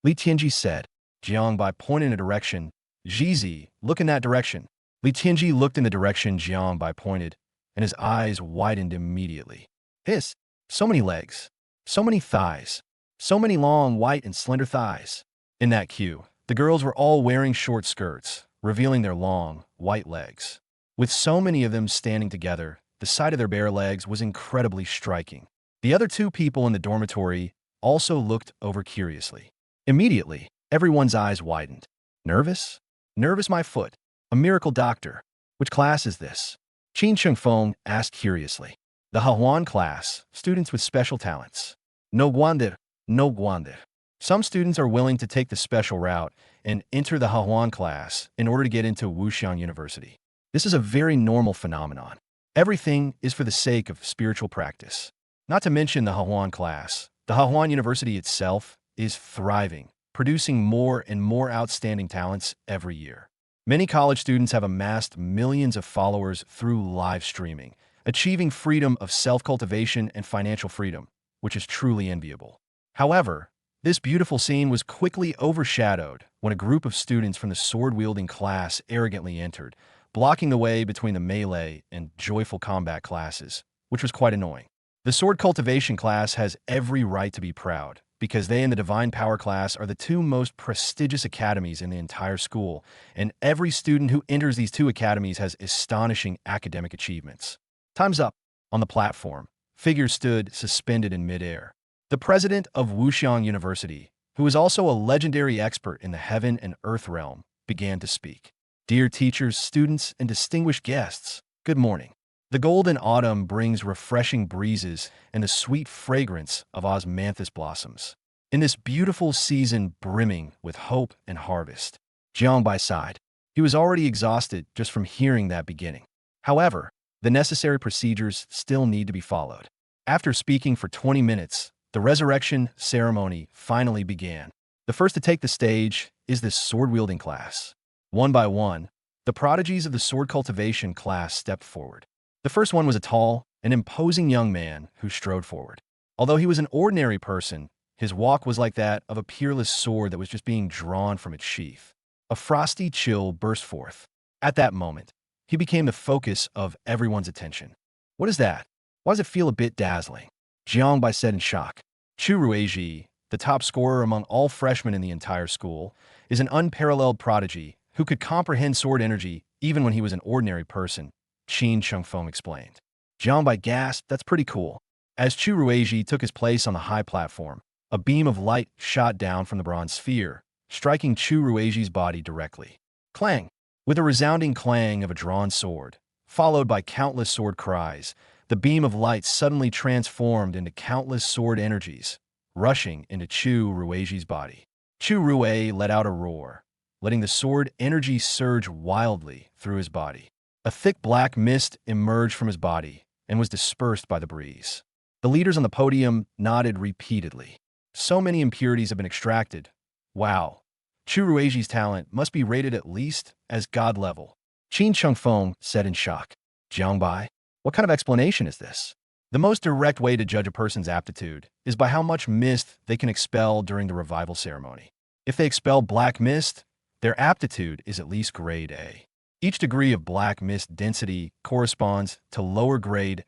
Li Tianji said. Jiang Bai pointed in a direction. Jizi, look in that direction. Li Tianji looked in the direction Jiang Bai pointed, and his eyes widened immediately. Hiss! So many legs. So many thighs. So many long, white, and slender thighs. In that queue, the girls were all wearing short skirts, revealing their long, white legs. With so many of them standing together, the sight of their bare legs was incredibly striking. The other two people in the dormitory also looked over curiously. Immediately, everyone's eyes widened. Nervous? Nervous my foot. A miracle doctor. Which class is this? Qin Chengfeng asked curiously. The Hahuan class, students with special talents. No guander, no guander. Some students are willing to take the special route and enter the Hahuan class in order to get into Wuxiang University. This is a very normal phenomenon. Everything is for the sake of spiritual practice. Not to mention the Hahuan class. The Hahuan University itself is thriving, producing more and more outstanding talents every year. Many college students have amassed millions of followers through live streaming, achieving freedom of self-cultivation and financial freedom, which is truly enviable. However, this beautiful scene was quickly overshadowed when a group of students from the sword-wielding class arrogantly entered, blocking the way between the melee and joyful combat classes, which was quite annoying. The sword cultivation class has every right to be proud, because they and the divine power class are the two most prestigious academies in the entire school, and every student who enters these two academies has astonishing academic achievements. Time's up. On the platform, figures stood suspended in midair. The president of Wuxiang University, who is also a legendary expert in the heaven and earth realm, began to speak. Dear teachers, students, and distinguished guests, good morning. The golden autumn brings refreshing breezes and the sweet fragrance of osmanthus blossoms. In this beautiful season brimming with hope and harvest, Jiang Bai sighed. He was already exhausted just from hearing that beginning. However, the necessary procedures still need to be followed. After speaking for 20 minutes, the resurrection ceremony finally began. The first to take the stage is this sword-wielding class. One by one, the prodigies of the sword cultivation class stepped forward. The first one was a tall and imposing young man who strode forward. Although he was an ordinary person, his walk was like that of a peerless sword that was just being drawn from its sheath. A frosty chill burst forth. At that moment, he became the focus of everyone's attention. What is that? Why does it feel a bit dazzling? Jiang Bai said in shock. Chu Ruizhi, the top scorer among all freshmen in the entire school, is an unparalleled prodigy who could comprehend sword energy even when he was an ordinary person, Qin Chengfeng explained. Jiang Bai gasped, that's pretty cool. As Chu Ruizhi took his place on the high platform, a beam of light shot down from the bronze sphere, striking Chu Ruizhi's body directly. Clang! With a resounding clang of a drawn sword, followed by countless sword cries. The beam of light suddenly transformed into countless sword energies, rushing into Chu Rueiji's body. Chu Ruei let out a roar, letting the sword energy surge wildly through his body. A thick black mist emerged from his body and was dispersed by the breeze. The leaders on the podium nodded repeatedly. So many impurities have been extracted. Wow. Chu Rueiji's talent must be rated at least as god level. Qin Chengfeng said in shock. Jiangbai, what kind of explanation is this? The most direct way to judge a person's aptitude is by how much mist they can expel during the revival ceremony. If they expel black mist, their aptitude is at least grade A. Each degree of black mist density corresponds to lower grade,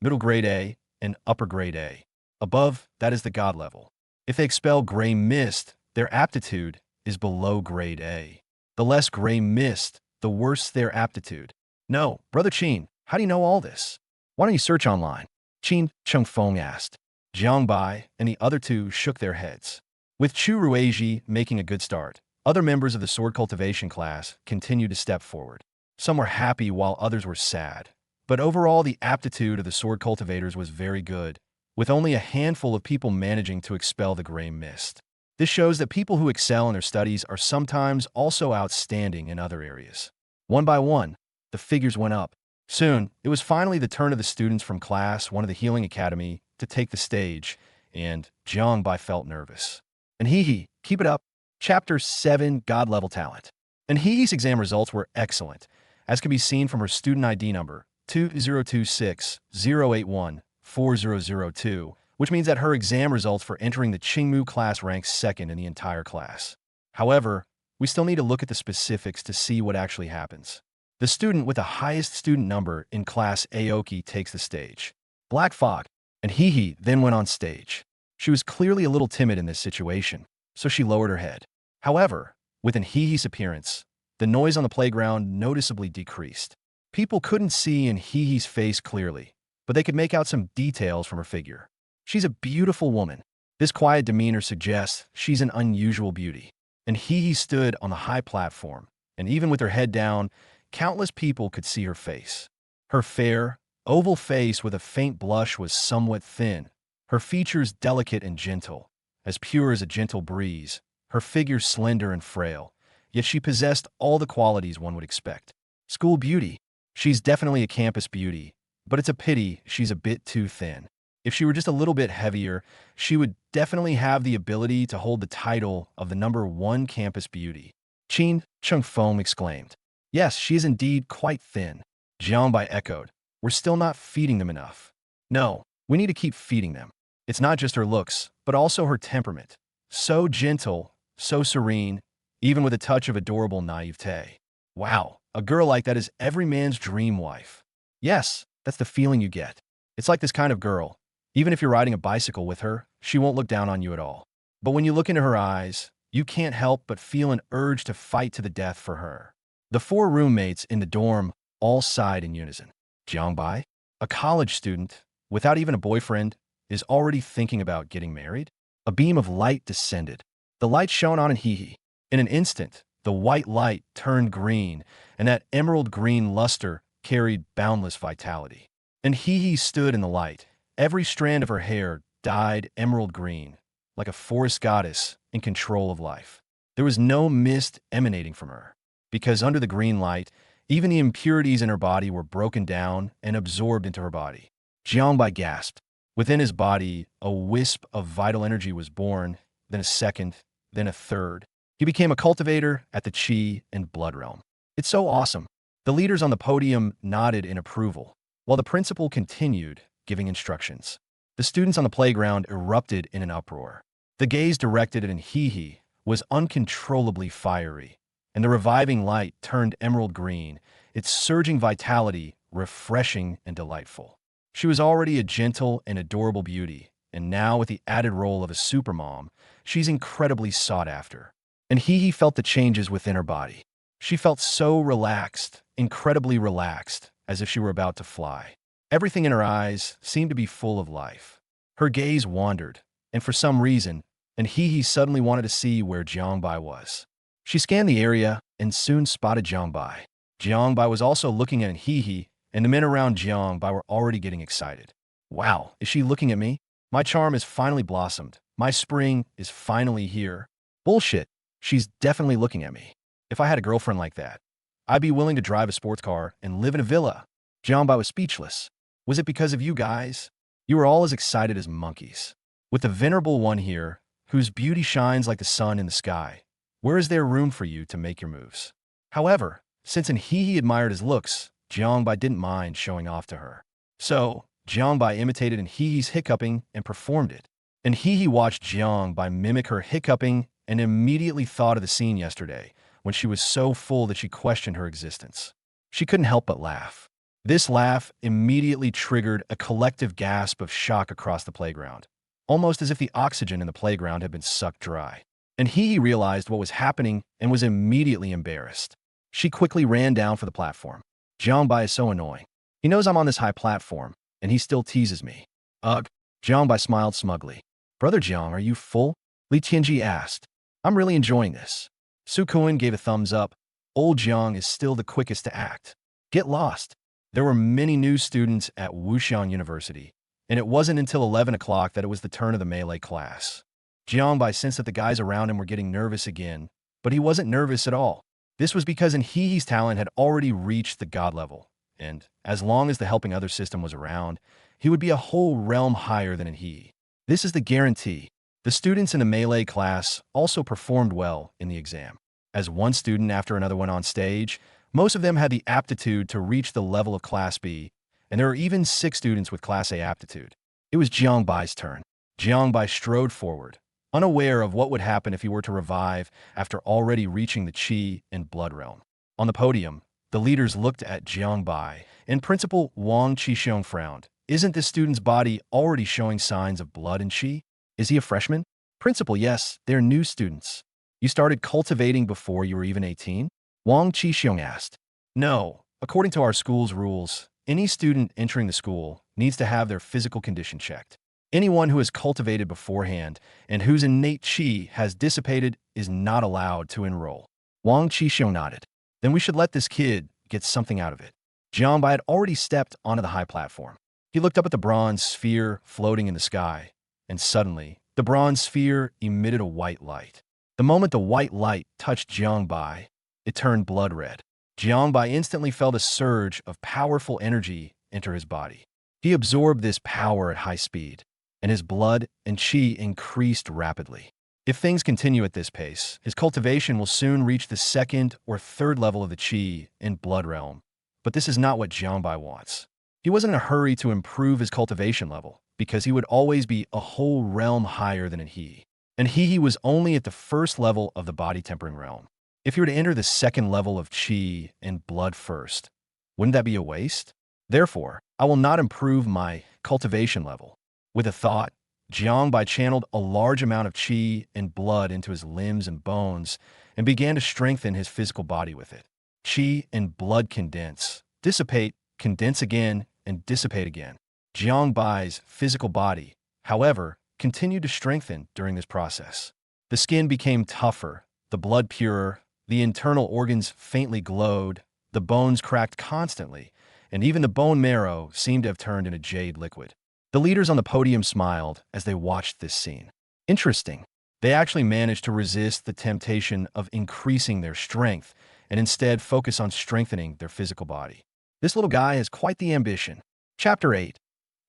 middle grade A, and upper grade A. Above, that is the god level. If they expel gray mist, their aptitude is below grade A. The less gray mist, the worse their aptitude. No, Brother Qin, how do you know all this? Why don't you search online? Qin Chengfeng asked. Jiangbai and the other two shook their heads. With Chu Rueiji making a good start, other members of the sword cultivation class continued to step forward. Some were happy while others were sad. But overall, the aptitude of the sword cultivators was very good, with only a handful of people managing to expel the gray mist. This shows that people who excel in their studies are sometimes also outstanding in other areas. One by one, the figures went up. Soon, it was finally the turn of the students from Class 1 of the Healing Academy to take the stage, and Jiangbai felt nervous. And keep it up. Chapter 7, God Level Talent. And exam results were excellent, as can be seen from her student ID number, 2026-081-4002, which means that her exam results for entering the Qingmu class ranks second in the entire class. However, we still need to look at the specifics to see what actually happens. The student with the highest student number in class Aoki takes the stage. Black Fog and then went on stage. She was clearly a little timid in this situation, so she lowered her head. However, with Hihi's appearance, the noise on the playground noticeably decreased. People couldn't see Hihi's face clearly, but they could make out some details from her figure. She's a beautiful woman. This quiet demeanor suggests she's an unusual beauty. And Hihi stood on the high platform, and even with her head down, countless people could see her face. Her fair, oval face with a faint blush was somewhat thin, her features delicate and gentle, as pure as a gentle breeze, her figure slender and frail, yet she possessed all the qualities one would expect. School beauty. She's definitely a campus beauty, but it's a pity she's a bit too thin. If she were just a little bit heavier, she would definitely have the ability to hold the title of the #1 campus beauty. Qin Chengfeng exclaimed. Yes, she is indeed quite thin. Jiangbai echoed. We're still not feeding them enough. No, we need to keep feeding them. It's not just her looks, but also her temperament. So gentle, so serene, even with a touch of adorable naivete. Wow, a girl like that is every man's dream wife. Yes, that's the feeling you get. It's like this kind of girl. Even if you're riding a bicycle with her, she won't look down on you at all. But when you look into her eyes, you can't help but feel an urge to fight to the death for her. The 4 roommates in the dorm all sighed in unison. Jiangbai, a college student, without even a boyfriend, is already thinking about getting married? A beam of light descended. The light shone on Hihi. In an instant, the white light turned green, and that emerald green luster carried boundless vitality. And Hihi stood in the light. Every strand of her hair dyed emerald green, like a forest goddess in control of life. There was no mist emanating from her, because under the green light, even the impurities in her body were broken down and absorbed into her body. Jiangbai gasped. Within his body, a wisp of vital energy was born, then a second, then a third. He became a cultivator at the Qi and Blood Realm. It's so awesome. The leaders on the podium nodded in approval, while the principal continued giving instructions. The students on the playground erupted in an uproar. The gaze directed at Hihi was uncontrollably fiery, and the reviving light turned emerald green, its surging vitality refreshing and delightful. She was already a gentle and adorable beauty, and now with the added role of a supermom, she's incredibly sought after. And Hihi felt the changes within her body. She felt so relaxed, incredibly relaxed, as if she were about to fly. Everything in her eyes seemed to be full of life. Her gaze wandered, and for some reason, Hihi suddenly wanted to see where Jiangbai was. She scanned the area and soon spotted Jiangbai. Jiangbai was also looking at Hihi, and the men around Jiangbai were already getting excited. Wow, is she looking at me? My charm has finally blossomed. My spring is finally here. Bullshit. She's definitely looking at me. If I had a girlfriend like that, I'd be willing to drive a sports car and live in a villa. Jiangbai was speechless. Was it because of you guys? You were all as excited as monkeys. With the venerable one here, whose beauty shines like the sun in the sky, where is there room for you to make your moves? However, since he admired his looks, Jiangbai didn't mind showing off to her. So, Jiangbai imitated He's hiccuping and performed it. And He watched Jiangbai mimic her hiccuping and immediately thought of the scene yesterday, when she was so full that she questioned her existence. She couldn't help but laugh. This laugh immediately triggered a collective gasp of shock across the playground, almost as if the oxygen in the playground had been sucked dry. And He realized what was happening and was immediately embarrassed. She quickly ran down for the platform. Jiangbai is so annoying. He knows I'm on this high platform, and he still teases me. Ugh. Jiangbai smiled smugly. Brother Jiang, are you full? Li Tianji asked. I'm really enjoying this. Su Kuan gave a thumbs up. Old Jiang is still the quickest to act. Get lost. There were many new students at Wuxian University, and it wasn't until 11 o'clock that it was the turn of the melee class. Jiangbai sensed that the guys around him were getting nervous again, but he wasn't nervous at all. This was because He's talent had already reached the god level, and as long as the helping other system was around, he would be a whole realm higher than He. This is the guarantee. The students in the melee class also performed well in the exam. As one student after another went on stage, most of them had the aptitude to reach the level of Class B, and there were even 6 students with Class A aptitude. It was Jiangbai's turn. Jiangbai strode forward, unaware of what would happen if he were to revive after already reaching the Qi and Blood realm. On the podium, the leaders looked at Jiangbai, and Principal Wang Qixiong frowned. Isn't this student's body already showing signs of blood and Qi? Is he a freshman? Principal, yes, they're new students. You started cultivating before you were even 18? Wang Qixiong asked. No, according to our school's rules, any student entering the school needs to have their physical condition checked. Anyone who has cultivated beforehand and whose innate Qi has dissipated is not allowed to enroll. Wang Qixiong nodded. Then we should let this kid get something out of it. Jiangbai had already stepped onto the high platform. He looked up at the bronze sphere floating in the sky, and suddenly, the bronze sphere emitted a white light. The moment the white light touched Jiangbai, it turned blood red. Jiangbai instantly felt a surge of powerful energy enter his body. He absorbed this power at high speed, and his blood and Qi increased rapidly. If things continue at this pace, his cultivation will soon reach the 2nd or 3rd level of the Qi and Blood realm. But this is not what Jiangbai wants. He wasn't in a hurry to improve his cultivation level, because he would always be a whole realm higher than He. And He was only at the 1st level of the body tempering realm. If he were to enter the 2nd level of Qi and Blood first, wouldn't that be a waste? Therefore, I will not improve my cultivation level. With a thought, Jiangbai channeled a large amount of Qi and Blood into his limbs and bones and began to strengthen his physical body with it. Qi and Blood condense, dissipate, condense again, and dissipate again. Jiangbai's physical body, however, continued to strengthen during this process. The skin became tougher, the blood purer, the internal organs faintly glowed, the bones cracked constantly, and even the bone marrow seemed to have turned into jade liquid. The leaders on the podium smiled as they watched this scene. Interesting. They actually managed to resist the temptation of increasing their strength and instead focus on strengthening their physical body. This little guy has quite the ambition. Chapter 8.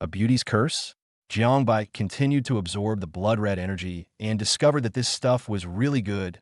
A Beauty's Curse? Jiangbai continued to absorb the blood-red energy and discovered that this stuff was really good,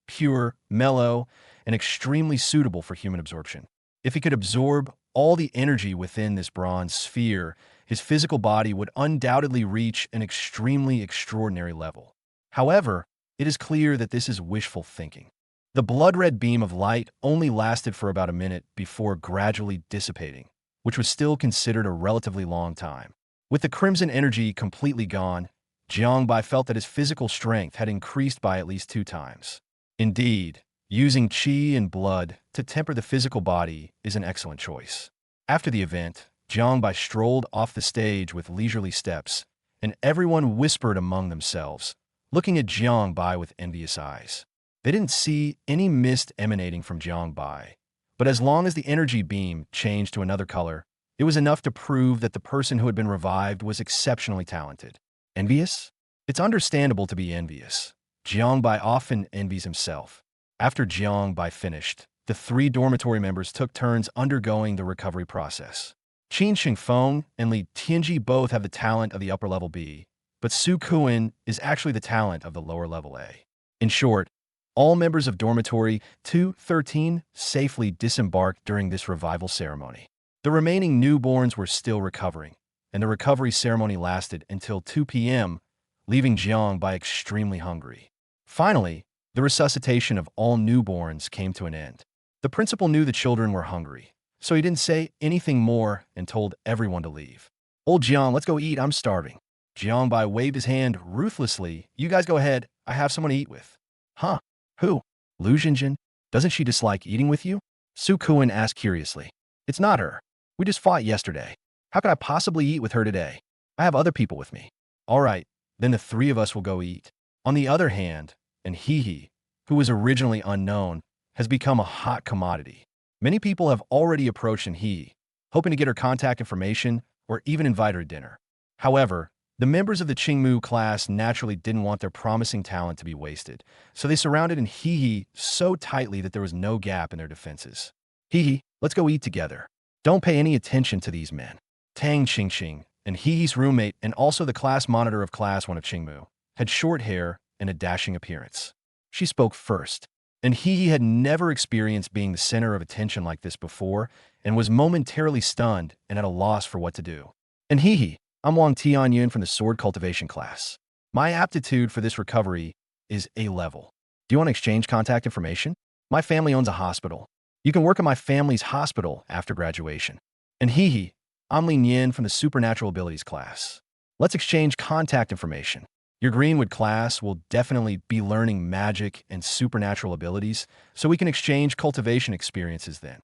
pure, mellow, and extremely suitable for human absorption. If he could absorb all the energy within this bronze sphere, his physical body would undoubtedly reach an extremely extraordinary level. However, it is clear that this is wishful thinking. The blood-red beam of light only lasted for about a minute before gradually dissipating, which was still considered a relatively long time. With the crimson energy completely gone, Jiangbai felt that his physical strength had increased by at least 2 times. Indeed, using Qi and Blood to temper the physical body is an excellent choice. After the event, Jiangbai strolled off the stage with leisurely steps, and everyone whispered among themselves, looking at Jiangbai with envious eyes. They didn't see any mist emanating from Jiangbai, but as long as the energy beam changed to another color, It was enough to prove that the person who had been revived was exceptionally talented. Envious? It's understandable to be envious. Jiangbai often envies himself. After Jiangbai finished, the three dormitory members took turns undergoing the recovery process. Qin Xingfeng and Li Tianji both have the talent of the upper level B, but Su Kuan is actually the talent of the lower level A. In short, all members of dormitory 213 safely disembarked during this revival ceremony. The remaining newborns were still recovering, and the recovery ceremony lasted until 2 p.m., leaving Jiangbai extremely hungry. Finally, the resuscitation of all newborns came to an end. The principal knew the children were hungry, so he didn't say anything more and told everyone to leave. "Old Jiang, let's go eat, I'm starving." Jiangbai waved his hand ruthlessly. "You guys go ahead, I have someone to eat with." "Huh? Who?" "Lu Jinjin. Doesn't she dislike eating with you?" Su Kuan asked curiously. "It's not her. We just fought yesterday. How could I possibly eat with her today? I have other people with me." "All right, then the three of us will go eat." On the other hand, and He, who was originally unknown, has become a hot commodity. Many people have already approached He, hoping to get her contact information or even invite her to dinner. However, the members of the Qingmu class naturally didn't want their promising talent to be wasted, so they surrounded He so tightly that there was no gap in their defenses. "He, let's go eat together. Don't pay any attention to these men." Tang Qingqing, and He's roommate and also the class monitor of Class 1 of Qingmu, had short hair and a dashing appearance. She spoke first, and He had never experienced being the center of attention like this before and was momentarily stunned and at a loss for what to do. "And He, I'm Wang Tianyun from the sword cultivation class. My aptitude for this recovery is A level. Do you want to exchange contact information? My family owns a hospital. You can work at my family's hospital after graduation." "And He, I'm Lin Yin from the supernatural abilities class. Let's exchange contact information. Your Greenwood class will definitely be learning magic and supernatural abilities, so we can exchange cultivation experiences then."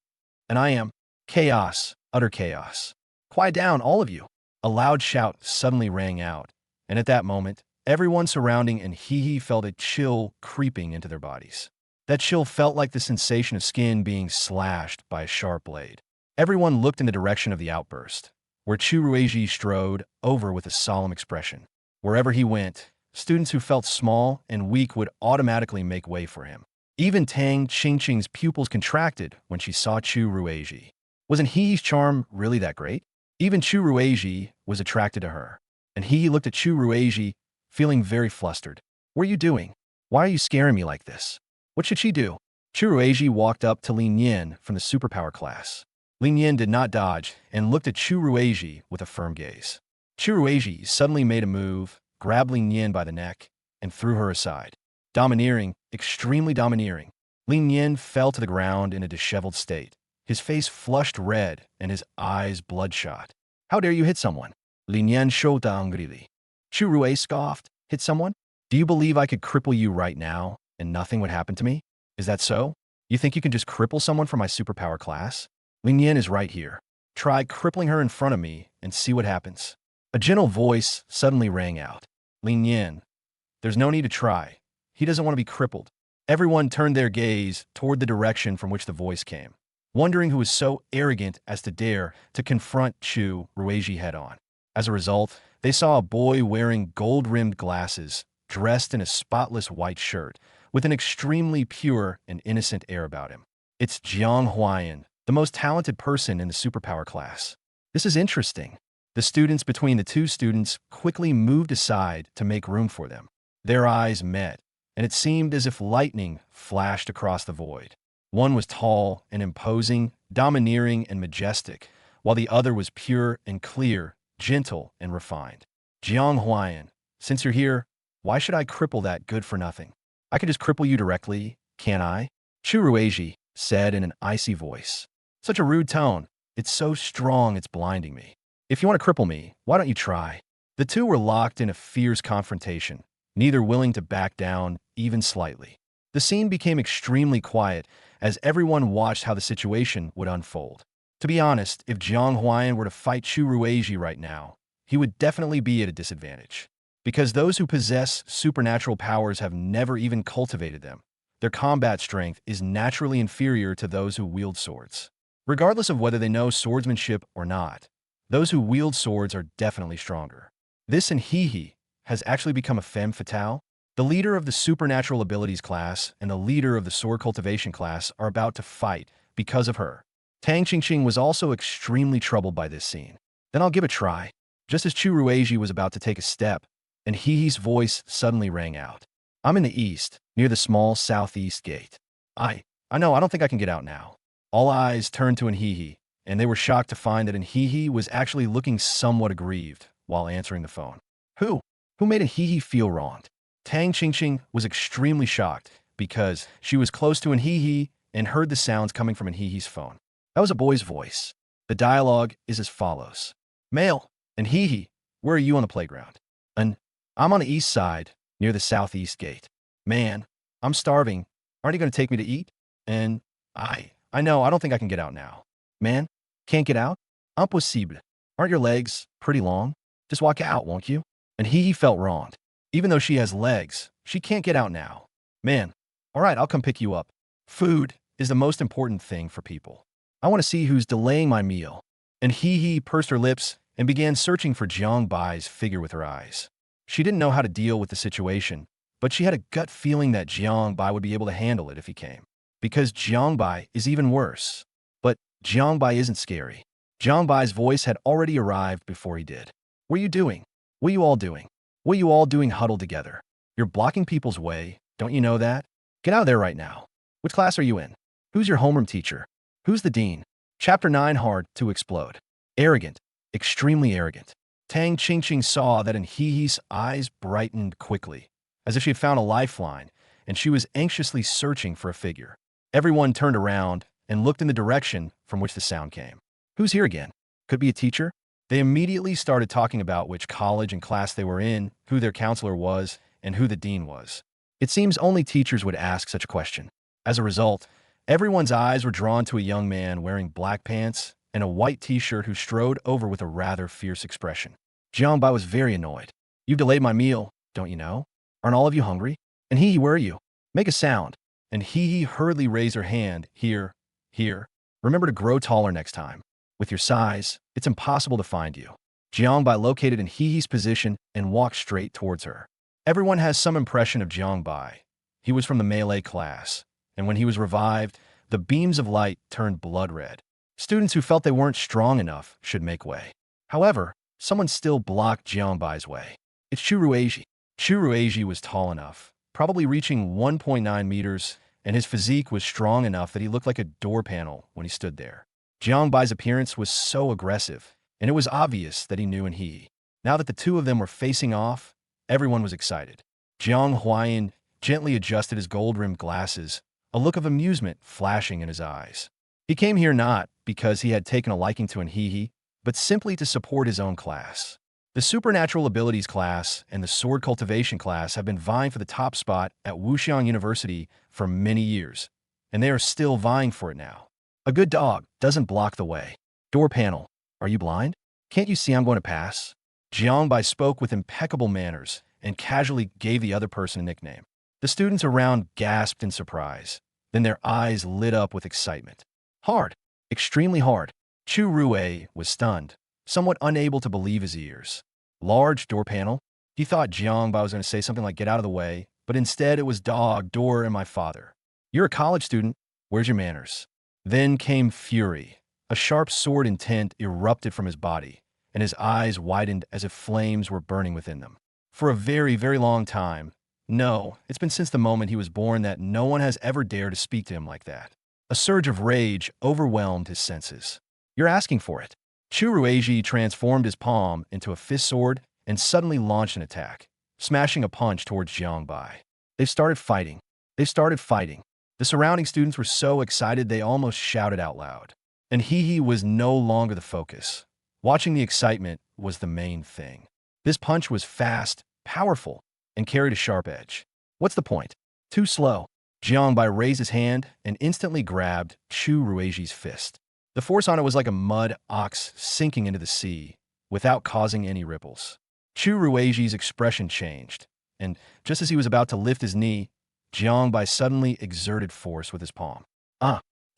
"And I am chaos, utter chaos. Quiet down, all of you." A loud shout suddenly rang out, and at that moment, everyone surrounding and He felt a chill creeping into their bodies. That chill felt like the sensation of skin being slashed by a sharp blade. Everyone looked in the direction of the outburst, where Chu Ruiji strode over with a solemn expression. Wherever he went, students who felt small and weak would automatically make way for him. Even Tang Qingqing's pupils contracted when she saw Chu Ruiji. Wasn't He's charm really that great? Even Chu Ruiji was attracted to her, and He looked at Chu Ruiji, feeling very flustered. "What are you doing? Why are you scaring me like this?" "What should she do?" Chu Ruiji walked up to Lin Yin from the superpower class. Lin Yin did not dodge and looked at Chu Ruiji with a firm gaze. Chu Ruiji suddenly made a move, grabbed Lin Yin by the neck, and threw her aside. Domineering, extremely domineering. Lin Yin fell to the ground in a disheveled state, his face flushed red and his eyes bloodshot. "How dare you hit someone?" Lin Yin showed angrily. Chu Ruiji scoffed. "Hit someone? Do you believe I could cripple you right now and nothing would happen to me? Is that so? You think you can just cripple someone from my superpower class? Lin Yin is right here. Try crippling her in front of me and see what happens." A gentle voice suddenly rang out. "Lin Yin, there's no need to try. He doesn't want to be crippled." Everyone turned their gaze toward the direction from which the voice came, wondering who was so arrogant as to dare to confront Chu Ruiji head-on. As a result, they saw a boy wearing gold-rimmed glasses, dressed in a spotless white shirt, with an extremely pure and innocent air about him. It's Jiang Huayan, the most talented person in the superpower class. This is interesting. The students between the two students quickly moved aside to make room for them. Their eyes met, and it seemed as if lightning flashed across the void. One was tall and imposing, domineering and majestic, while the other was pure and clear, gentle and refined. "Jiang Huayan, since you're here, why should I cripple that good-for-nothing? I could just cripple you directly, can't I?" Chu Ruiji said in an icy voice. "Such a rude tone. It's so strong it's blinding me. If you want to cripple me, why don't you try?" The two were locked in a fierce confrontation, neither willing to back down even slightly. The scene became extremely quiet as everyone watched how the situation would unfold. To be honest, if Jiang Huayan were to fight Chu Ruiji right now, he would definitely be at a disadvantage. Because those who possess supernatural powers have never even cultivated them, their combat strength is naturally inferior to those who wield swords. Regardless of whether they know swordsmanship or not, those who wield swords are definitely stronger. This and He has actually become a femme fatale. The leader of the supernatural abilities class and the leader of the sword cultivation class are about to fight because of her. Tang Qingqing was also extremely troubled by this scene. Then I'll give a try. Just as Chu Ruiji was about to take a step, and He's voice suddenly rang out. I'm in the east, near the small southeast gate. I know, I don't think I can get out now. All eyes turned to He, and they were shocked to find that He was actually looking somewhat aggrieved while answering the phone. Who? Who made He feel wronged? Tang Qingqing was extremely shocked because she was close to He and heard the sounds coming from He's phone. That was a boy's voice. The dialogue is as follows. Male, and where are you on the playground? And I'm on the east side, near the southeast gate. Man, I'm starving. Aren't you going to take me to eat? And I know, I don't think I can get out now. Man, can't get out? Impossible. Aren't your legs pretty long? Just walk out, won't you? And he felt wronged. Even though she has legs, she can't get out now. Man, all right, I'll come pick you up. Food is the most important thing for people. I want to see who's delaying my meal. And he pursed her lips and began searching for Jiang Bai's figure with her eyes. She didn't know how to deal with the situation, but she had a gut feeling that Jiang Bai would be able to handle it if he came. Because Jiang Bai is even worse. But Jiang Bai isn't scary. Jiang Bai's voice had already arrived before he did. What are you doing? What are you all doing? What are you all doing huddled together? You're blocking people's way. Don't you know that? Get out of there right now. Which class are you in? Who's your homeroom teacher? Who's the dean? Chapter 9 Hard to Explode. Arrogant. Extremely arrogant. Tang Qingqing saw that He's eyes brightened quickly, as if she had found a lifeline, and she was anxiously searching for a figure. Everyone turned around and looked in the direction from which the sound came. Who's here again? Could be a teacher? They immediately started talking about which college and class they were in, who their counselor was, and who the dean was. It seems only teachers would ask such a question. As a result, everyone's eyes were drawn to a young man wearing black pants and a white t-shirt who strode over with a rather fierce expression. Jiang Bai was very annoyed. You've delayed my meal, don't you know? Aren't all of you hungry? And where are you? Make a sound. And hurriedly raised her hand. Here. Remember to grow taller next time. With your size, it's impossible to find you. Jiang Bai located He's position and walked straight towards her. Everyone has some impression of Jiang Bai. He was from the melee class, and when he was revived, the beams of light turned blood red. Students who felt they weren't strong enough should make way. However, someone still blocked Jiang Bai's way. It's Chu Ruiji. Chu Ruiji was tall enough, probably reaching 1.9 meters, and his physique was strong enough that he looked like a door panel when he stood there. Jiang Bai's appearance was so aggressive, and it was obvious that he knew Now that the two of them were facing off, everyone was excited. Jiang Huayan gently adjusted his gold-rimmed glasses, a look of amusement flashing in his eyes. He came here not because he had taken a liking to He, but simply to support his own class. The Supernatural Abilities class and the Sword Cultivation class have been vying for the top spot at Wuxiang University for many years, and they are still vying for it now. A good dog doesn't block the way. Door panel, are you blind? Can't you see I'm going to pass? Jiang Bai spoke with impeccable manners and casually gave the other person a nickname. The students around gasped in surprise. Then their eyes lit up with excitement. Hard. Extremely hard. Chu Rui was stunned, somewhat unable to believe his ears. Large door panel? He thought Jiang Bai was going to say something like get out of the way, but instead it was dog, door, and my father. You're a college student. Where's your manners? Then came fury. A sharp sword intent erupted from his body, and his eyes widened as if flames were burning within them. For a very, very long time, no, it's been since the moment he was born that no one has ever dared to speak to him like that. A surge of rage overwhelmed his senses. You're asking for it. Chu Ruiji transformed his palm into a fist sword and suddenly launched an attack, smashing a punch towards Jiang Bai. They started fighting. The surrounding students were so excited they almost shouted out loud. And He was no longer the focus. Watching the excitement was the main thing. This punch was fast, powerful, and carried a sharp edge. What's the point? Too slow. Jiang Bai raised his hand and instantly grabbed Chu Ruiji's fist. The force on it was like a mud ox sinking into the sea, without causing any ripples. Chu Ruiji's expression changed, and just as he was about to lift his knee, Jiang Bai suddenly exerted force with his palm.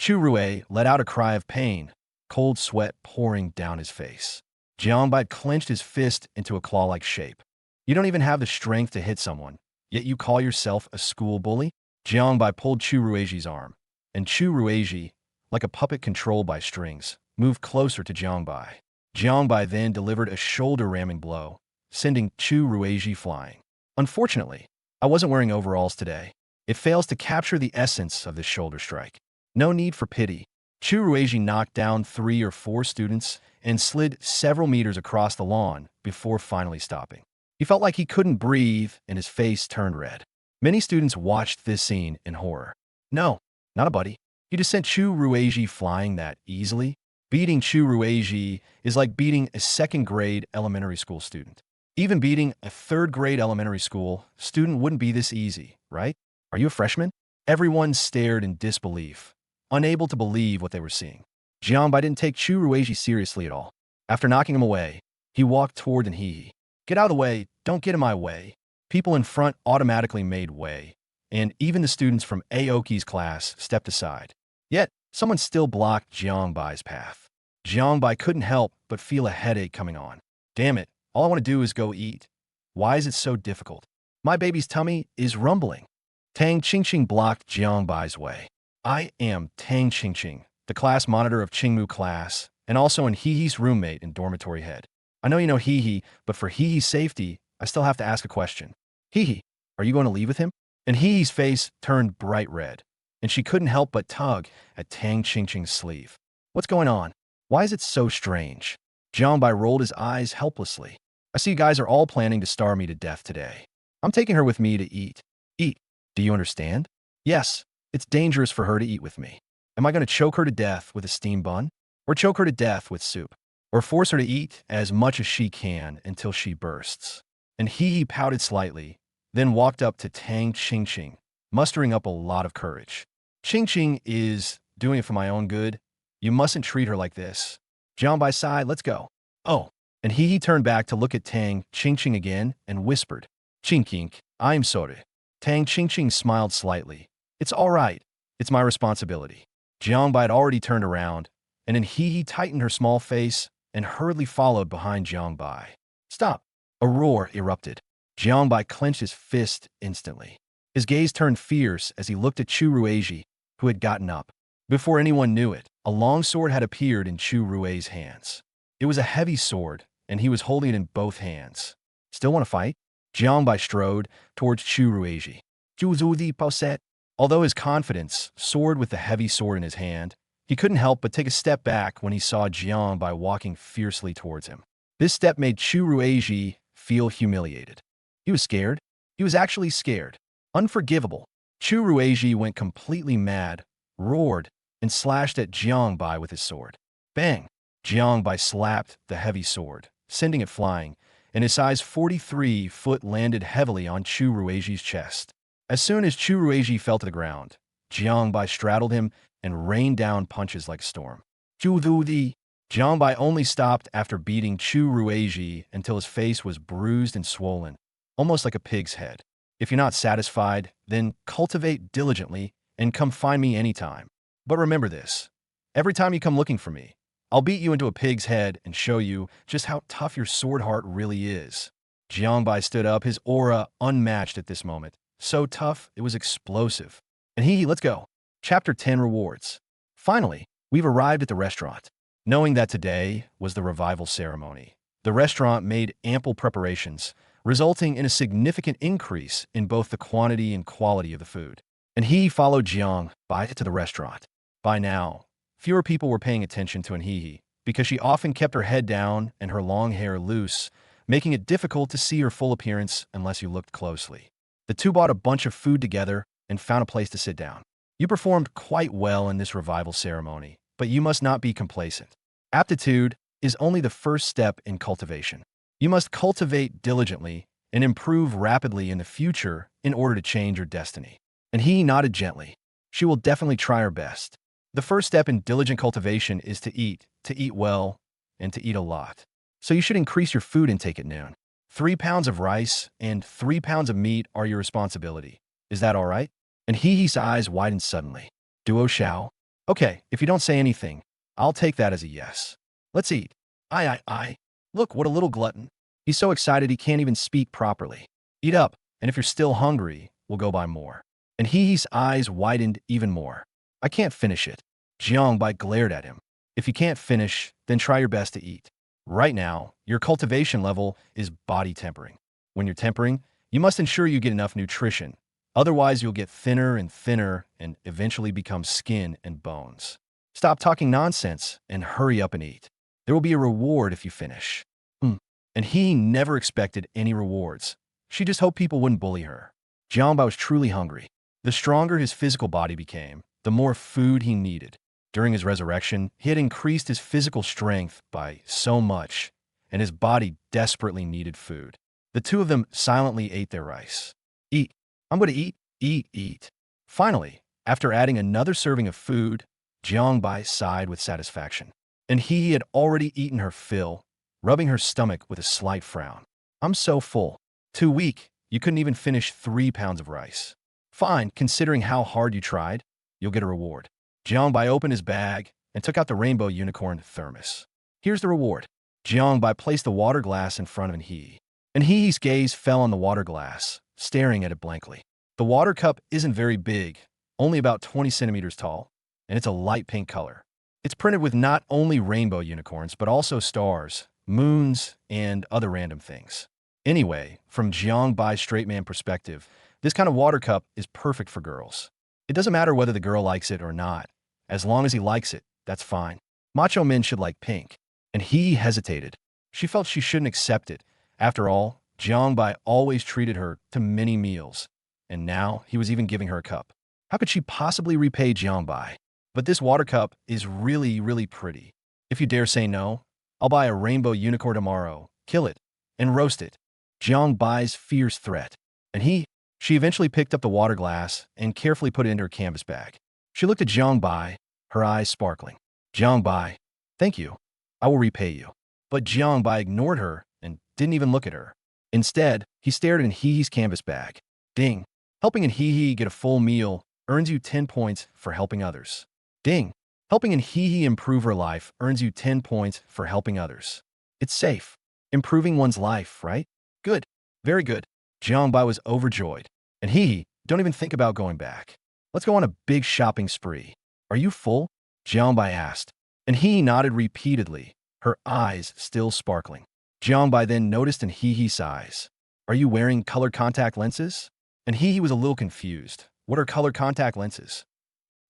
Chu Rui let out a cry of pain, cold sweat pouring down his face. Jiangbai clenched his fist into a claw-like shape. You don't even have the strength to hit someone, yet you call yourself a school bully? Jiangbai pulled Chu Ruiji's arm, and Chu Ruiji, like a puppet controlled by strings, moved closer to Jiangbai. Jiangbai then delivered a shoulder-ramming blow, sending Chu Ruiji flying. Unfortunately, I wasn't wearing overalls today. It fails to capture the essence of this shoulder strike. No need for pity. Chu Ruiji knocked down 3 or 4 students and slid several meters across the lawn before finally stopping. He felt like he couldn't breathe and his face turned red. Many students watched this scene in horror. No, not a buddy. You just sent Chu Ruiji flying that easily? Beating Chu Ruiji is like beating a second-grade elementary school student. Even beating a third-grade elementary school student wouldn't be this easy, right? Are you a freshman? Everyone stared in disbelief, unable to believe what they were seeing. Jiangbai didn't take Chu Ruiji seriously at all. After knocking him away, he walked toward Hihi. Get out of the way, don't get in my way. People in front automatically made way, and even the students from Aoki's class stepped aside. Yet, someone still blocked Jiangbai's path. Jiangbai couldn't help but feel a headache coming on. Damn it, all I want to do is go eat. Why is it so difficult? My baby's tummy is rumbling. Tang Qingqing blocked Jiangbai's way. I am Tang Qingqing, the class monitor of Qingmu class, and also an Hihi's roommate in dormitory head. I know you know Hihi, but for Hihi's safety, I still have to ask a question. Hihi, are you going to leave with him? And Hihi's face turned bright red, and she couldn't help but tug at Tang Qingqing's sleeve. What's going on? Why is it so strange? Jiangbai rolled his eyes helplessly. I see you guys are all planning to starve me to death today. I'm taking her with me to eat. Eat. Do you understand? Yes, it's dangerous for her to eat with me. Am I going to choke her to death with a steamed bun? Or choke her to death with soup? Or force her to eat as much as she can until she bursts? And Hihi pouted slightly, then walked up to Tang Qingqing, mustering up a lot of courage. Qingqing is doing it for my own good. You mustn't treat her like this. Jiangbai sighed, let's go. Oh, and Hihi turned back to look at Tang Qingqing again and whispered, Qingqing, I'm sorry. Tang Qingqing smiled slightly. It's all right. It's my responsibility. Jiangbai had already turned around, and then Hihi tightened her small face and hurriedly followed behind Jiangbai. Stop! A roar erupted. Jiangbai clenched his fist instantly. His gaze turned fierce as he looked at Chu Ruiji, who had gotten up. Before anyone knew it, a long sword had appeared in Chu Rui's hands. It was a heavy sword, and he was holding it in both hands. Still want to fight? Jiangbai strode towards Chu Ruiji. Zhuzi Pauset. Although his confidence soared with the heavy sword in his hand, he couldn't help but take a step back when he saw Jiangbai walking fiercely towards him. This step made Chu Ruiji feel humiliated. He was scared. He was actually scared. Unforgivable. Chu Ruiji went completely mad, roared, and slashed at Jiangbai with his sword. Bang! Jiangbai slapped the heavy sword, sending it flying, and his size 43 foot landed heavily on Chu Ruiji's chest. As soon as Chu Ruiji fell to the ground, Jiangbai straddled him and rained down punches like a storm. Jiangbai only stopped after beating Chu Ruiji until his face was bruised and swollen, almost like a pig's head. If you're not satisfied, then cultivate diligently and come find me anytime. But remember this, every time you come looking for me, I'll beat you into a pig's head and show you just how tough your sword heart really is. Jiangbai stood up, his aura unmatched at this moment. So tough, it was explosive. And Hihi, let's go. Chapter 10 Rewards. Finally, we've arrived at the restaurant. Knowing that today was the revival ceremony, the restaurant made ample preparations, resulting in a significant increase in both the quantity and quality of the food. And he followed Jiangbai to the restaurant. By now, fewer people were paying attention to Hihi because she often kept her head down and her long hair loose, making it difficult to see her full appearance unless you looked closely. The two bought a bunch of food together and found a place to sit down. You performed quite well in this revival ceremony, but you must not be complacent. Aptitude is only the first step in cultivation. You must cultivate diligently and improve rapidly in the future in order to change your destiny. And he nodded gently. She will definitely try her best. The first step in diligent cultivation is to eat well, and to eat a lot. So you should increase your food intake at noon. 3 pounds of rice and 3 pounds of meat are your responsibility. Is that all right? And Hihi's eyes widened suddenly. Duo Xiao? Okay, if you don't say anything, I'll take that as a yes. Let's eat. I. Look, what a little glutton. He's so excited he can't even speak properly. Eat up, and if you're still hungry, we'll go buy more. And He's eyes widened even more. I can't finish it. Jiangbai glared at him. If you can't finish, then try your best to eat. Right now, your cultivation level is body tempering. When you're tempering, you must ensure you get enough nutrition. Otherwise, you'll get thinner and eventually become skin and bones. Stop talking nonsense and hurry up and eat. There will be a reward if you finish. And he never expected any rewards. She just hoped people wouldn't bully her. Jiangbai was truly hungry. The stronger his physical body became, the more food he needed. During his resurrection, he had increased his physical strength by so much, and his body desperately needed food. The two of them silently ate their rice. Eat. I'm going to eat. Finally, after adding another serving of food, Jiangbai sighed with satisfaction. And he had already eaten her fill, rubbing her stomach with a slight frown. I'm so full. Too weak. You couldn't even finish 3 pounds of rice. Fine, considering how hard you tried, you'll get a reward. Jiangbai opened his bag and took out the rainbow unicorn thermos. Here's the reward. Jiangbai placed the water glass in front of He. And He's gaze fell on the water glass, staring at it blankly. The water cup isn't very big, only about 20 centimeters tall, and it's a light pink color. It's printed with not only rainbow unicorns, but also stars, moons, and other random things. Anyway, from Jiangbai's straight man perspective, this kind of water cup is perfect for girls. It doesn't matter whether the girl likes it or not. As long as he likes it, that's fine. Macho men should like pink. And he hesitated. She felt she shouldn't accept it. After all, Jiangbai always treated her to many meals. And now he was even giving her a cup. How could she possibly repay Jiangbai? But this water cup is really, really pretty. If you dare say no, I'll buy a rainbow unicorn tomorrow, kill it, and roast it. Jiangbai's fierce threat. And she eventually picked up the water glass and carefully put it into her canvas bag. She looked at Jiangbai, her eyes sparkling. Jiangbai, thank you. I will repay you. But Jiangbai ignored her and didn't even look at her. Instead, he stared at He's canvas bag. Ding. Helping He get a full meal earns you 10 points for helping others. Ding. Helping He improve her life earns you 10 points for helping others. It's safe. Improving one's life, right? Good. Very good. Jiangbai was overjoyed. And don't even think about going back. Let's go on a big shopping spree. Are you full? Jiangbai asked. And He nodded repeatedly, her eyes still sparkling. Jiangbai then noticed in He's eyes. Are you wearing color contact lenses? And He was a little confused. What are color contact lenses?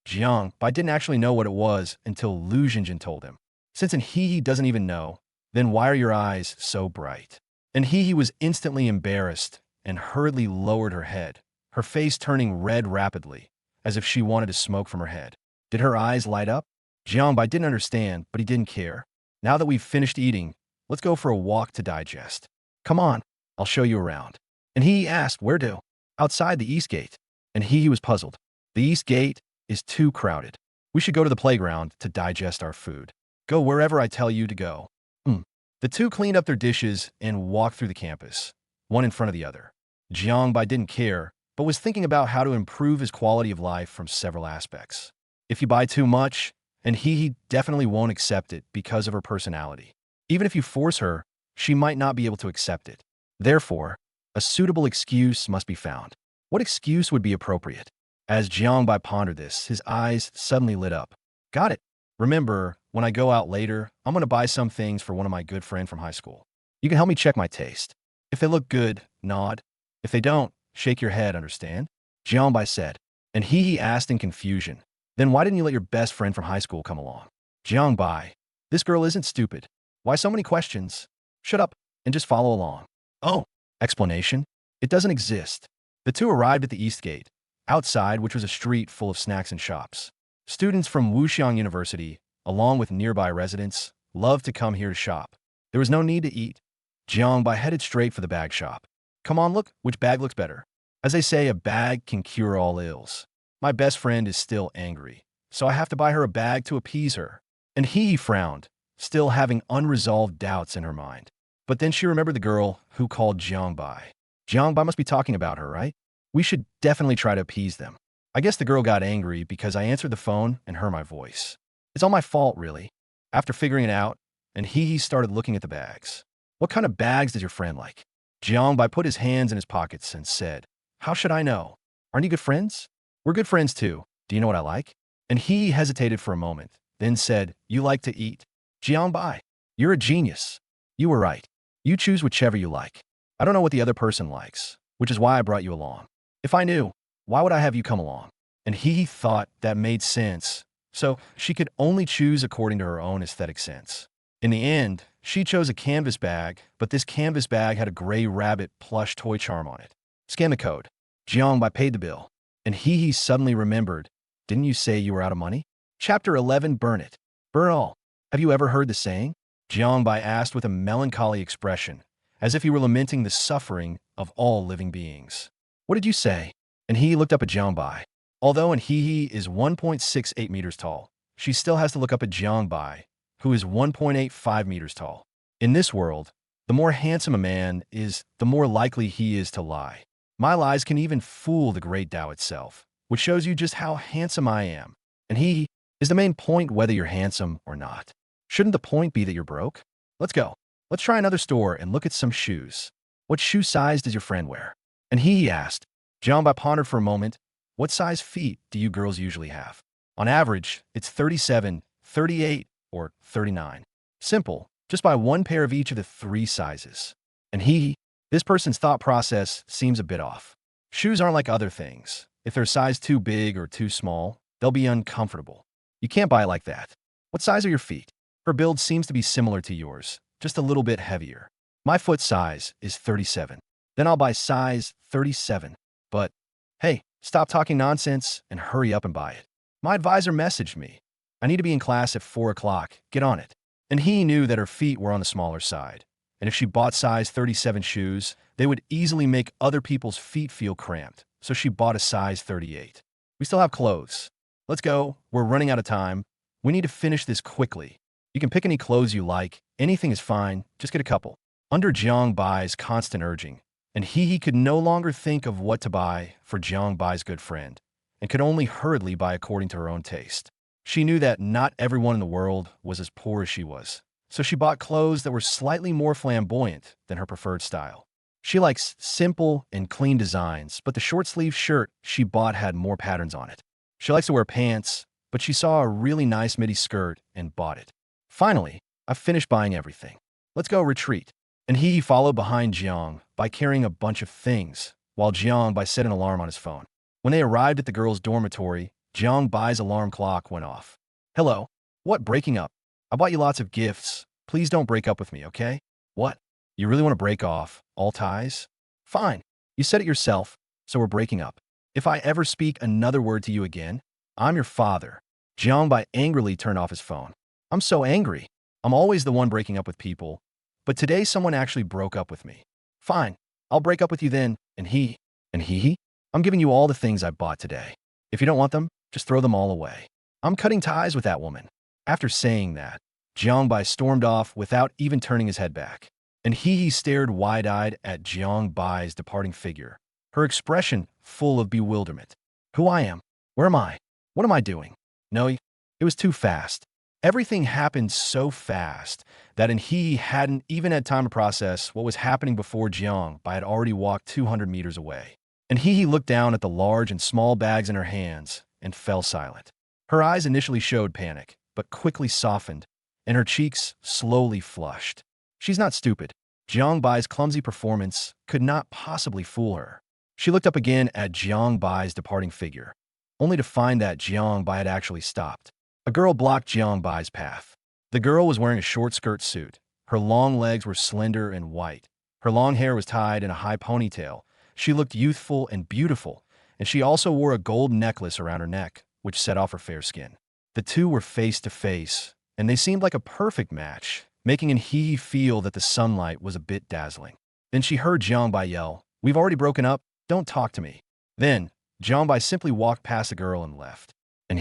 Jiangbai didn't actually know what it was until Lu Jinjin told him. Since He doesn't even know, then why are your eyes so bright? And He was instantly embarrassed and hurriedly lowered her head, her face turning red rapidly, as if she wanted to smoke from her head. Did her eyes light up? Jiangbai didn't understand, but he didn't care. Now that we've finished eating, let's go for a walk to digest. Come on, I'll show you around. And He asked, where to? Outside the East Gate. And He was puzzled. The East Gate is too crowded. We should go to the playground to digest our food. Go wherever I tell you to go. The two cleaned up their dishes and walked through the campus, one in front of the other. Jiangbai didn't care, but was thinking about how to improve his quality of life from several aspects. If you buy too much, and he definitely won't accept it because of her personality. Even if you force her, she might not be able to accept it. Therefore, a suitable excuse must be found. What excuse would be appropriate? As Jiangbai pondered this, his eyes suddenly lit up. Got it. Remember, when I go out later, I'm going to buy some things for one of my good friends from high school. You can help me check my taste. If they look good, nod. If they don't, shake your head, understand? Jiangbai said. And he asked in confusion. Then why didn't you let your best friend from high school come along? Jiangbai, this girl isn't stupid. Why so many questions? Shut up and just follow along. Oh, explanation? It doesn't exist. The two arrived at the East Gate, outside which was a street full of snacks and shops. Students from Wuxiang University, along with nearby residents, loved to come here to shop. There was no need to eat. Jiangbai headed straight for the bag shop. Come on, look, which bag looks better? As they say, a bag can cure all ills. My best friend is still angry, so I have to buy her a bag to appease her. And he frowned, still having unresolved doubts in her mind. But then she remembered the girl who called Jiangbai. Jiangbai must be talking about her, right? We should definitely try to appease them. I guess the girl got angry because I answered the phone and heard my voice. It's all my fault, really. After figuring it out, and he started looking at the bags. What kind of bags does your friend like? Jiangbai put his hands in his pockets and said, how should I know? Aren't you good friends? We're good friends too. Do you know what I like? And he hesitated for a moment, then said, you like to eat. Jiangbai, you're a genius. You were right. You choose whichever you like. I don't know what the other person likes, which is why I brought you along. If I knew, why would I have you come along? And he thought that made sense. So she could only choose according to her own aesthetic sense. In the end, she chose a canvas bag, but this canvas bag had a gray rabbit plush toy charm on it. Scan the code. Jiangbai paid the bill. And he suddenly remembered, didn't you say you were out of money? Chapter 11, Burn It. Burn all. Have you ever heard the saying? Jiangbai asked with a melancholy expression, as if he were lamenting the suffering of all living beings. What did you say? And he looked up at Jiangbai. Although he is 1.68 meters tall, she still has to look up at Jiangbai, who is 1.85 meters tall. In this world, the more handsome a man is, the more likely he is to lie. My lies can even fool the great Tao itself, which shows you just how handsome I am. And he is the main point whether you're handsome or not. Shouldn't the point be that you're broke? Let's go. Let's try another store and look at some shoes. What shoe size does your friend wear? And he asked. Jiangbai pondered for a moment. What size feet do you girls usually have? On average, it's 37, 38, or 39. Simple. Just buy one pair of each of the three sizes. And this person's thought process seems a bit off. Shoes aren't like other things. If they're size too big or too small, they'll be uncomfortable. You can't buy it like that. What size are your feet? Her build seems to be similar to yours, just a little bit heavier. My foot size is 37. Then I'll buy size 37. But, hey, stop talking nonsense and hurry up and buy it. My advisor messaged me. I need to be in class at 4 o'clock. Get on it. And he knew that her feet were on the smaller side. And if she bought size 37 shoes, they would easily make other people's feet feel cramped. So she bought a size 38. We still have clothes. Let's go. We're running out of time. We need to finish this quickly. You can pick any clothes you like. Anything is fine. Just get a couple. Under Jiangbai's constant urging, and he could no longer think of what to buy for Jiangbai's good friend, and could only hurriedly buy according to her own taste. She knew that not everyone in the world was as poor as she was, so she bought clothes that were slightly more flamboyant than her preferred style. She likes simple and clean designs, but the short-sleeve shirt she bought had more patterns on it. She likes to wear pants, but she saw a really nice midi skirt and bought it. Finally, I finished buying everything. Let's go retreat. And he followed behind Jiang by carrying a bunch of things, while Jiang set an alarm on his phone. When they arrived at the girls' dormitory, Jiangbai's alarm clock went off. Hello? What, breaking up? I bought you lots of gifts. Please don't break up with me, okay? What? You really want to break off all ties? Fine. You said it yourself, so we're breaking up. If I ever speak another word to you again, I'm your father. Jiangbai angrily turned off his phone. I'm so angry. I'm always the one breaking up with people, but today someone actually broke up with me. Fine. I'll break up with you then. And I'm giving you all the things I bought today. If you don't want them, just throw them all away. I'm cutting ties with that woman. After saying that, Jiangbai stormed off without even turning his head back. And he stared wide-eyed at Jiangbai's departing figure, her expression full of bewilderment. Who I am? Where am I? What am I doing? No, it was too fast. Everything happened so fast that he hadn't even had time to process what was happening before Jiangbai had already walked 200 meters away. And he looked down at the large and small bags in her hands and fell silent. Her eyes initially showed panic, but quickly softened, and her cheeks slowly flushed. She's not stupid. Jiangbai's clumsy performance could not possibly fool her. She looked up again at Jiangbai's departing figure, only to find that Jiangbai had actually stopped. A girl blocked Jiangbai's path. The girl was wearing a short skirt suit. Her long legs were slender and white. Her long hair was tied in a high ponytail. She looked youthful and beautiful, and she also wore a gold necklace around her neck, which set off her fair skin. The two were face to face, and they seemed like a perfect match, making he feel that the sunlight was a bit dazzling. Then she heard Jiangbai yell, "We've already broken up. Don't talk to me." Then, Jiangbai simply walked past the girl and left. And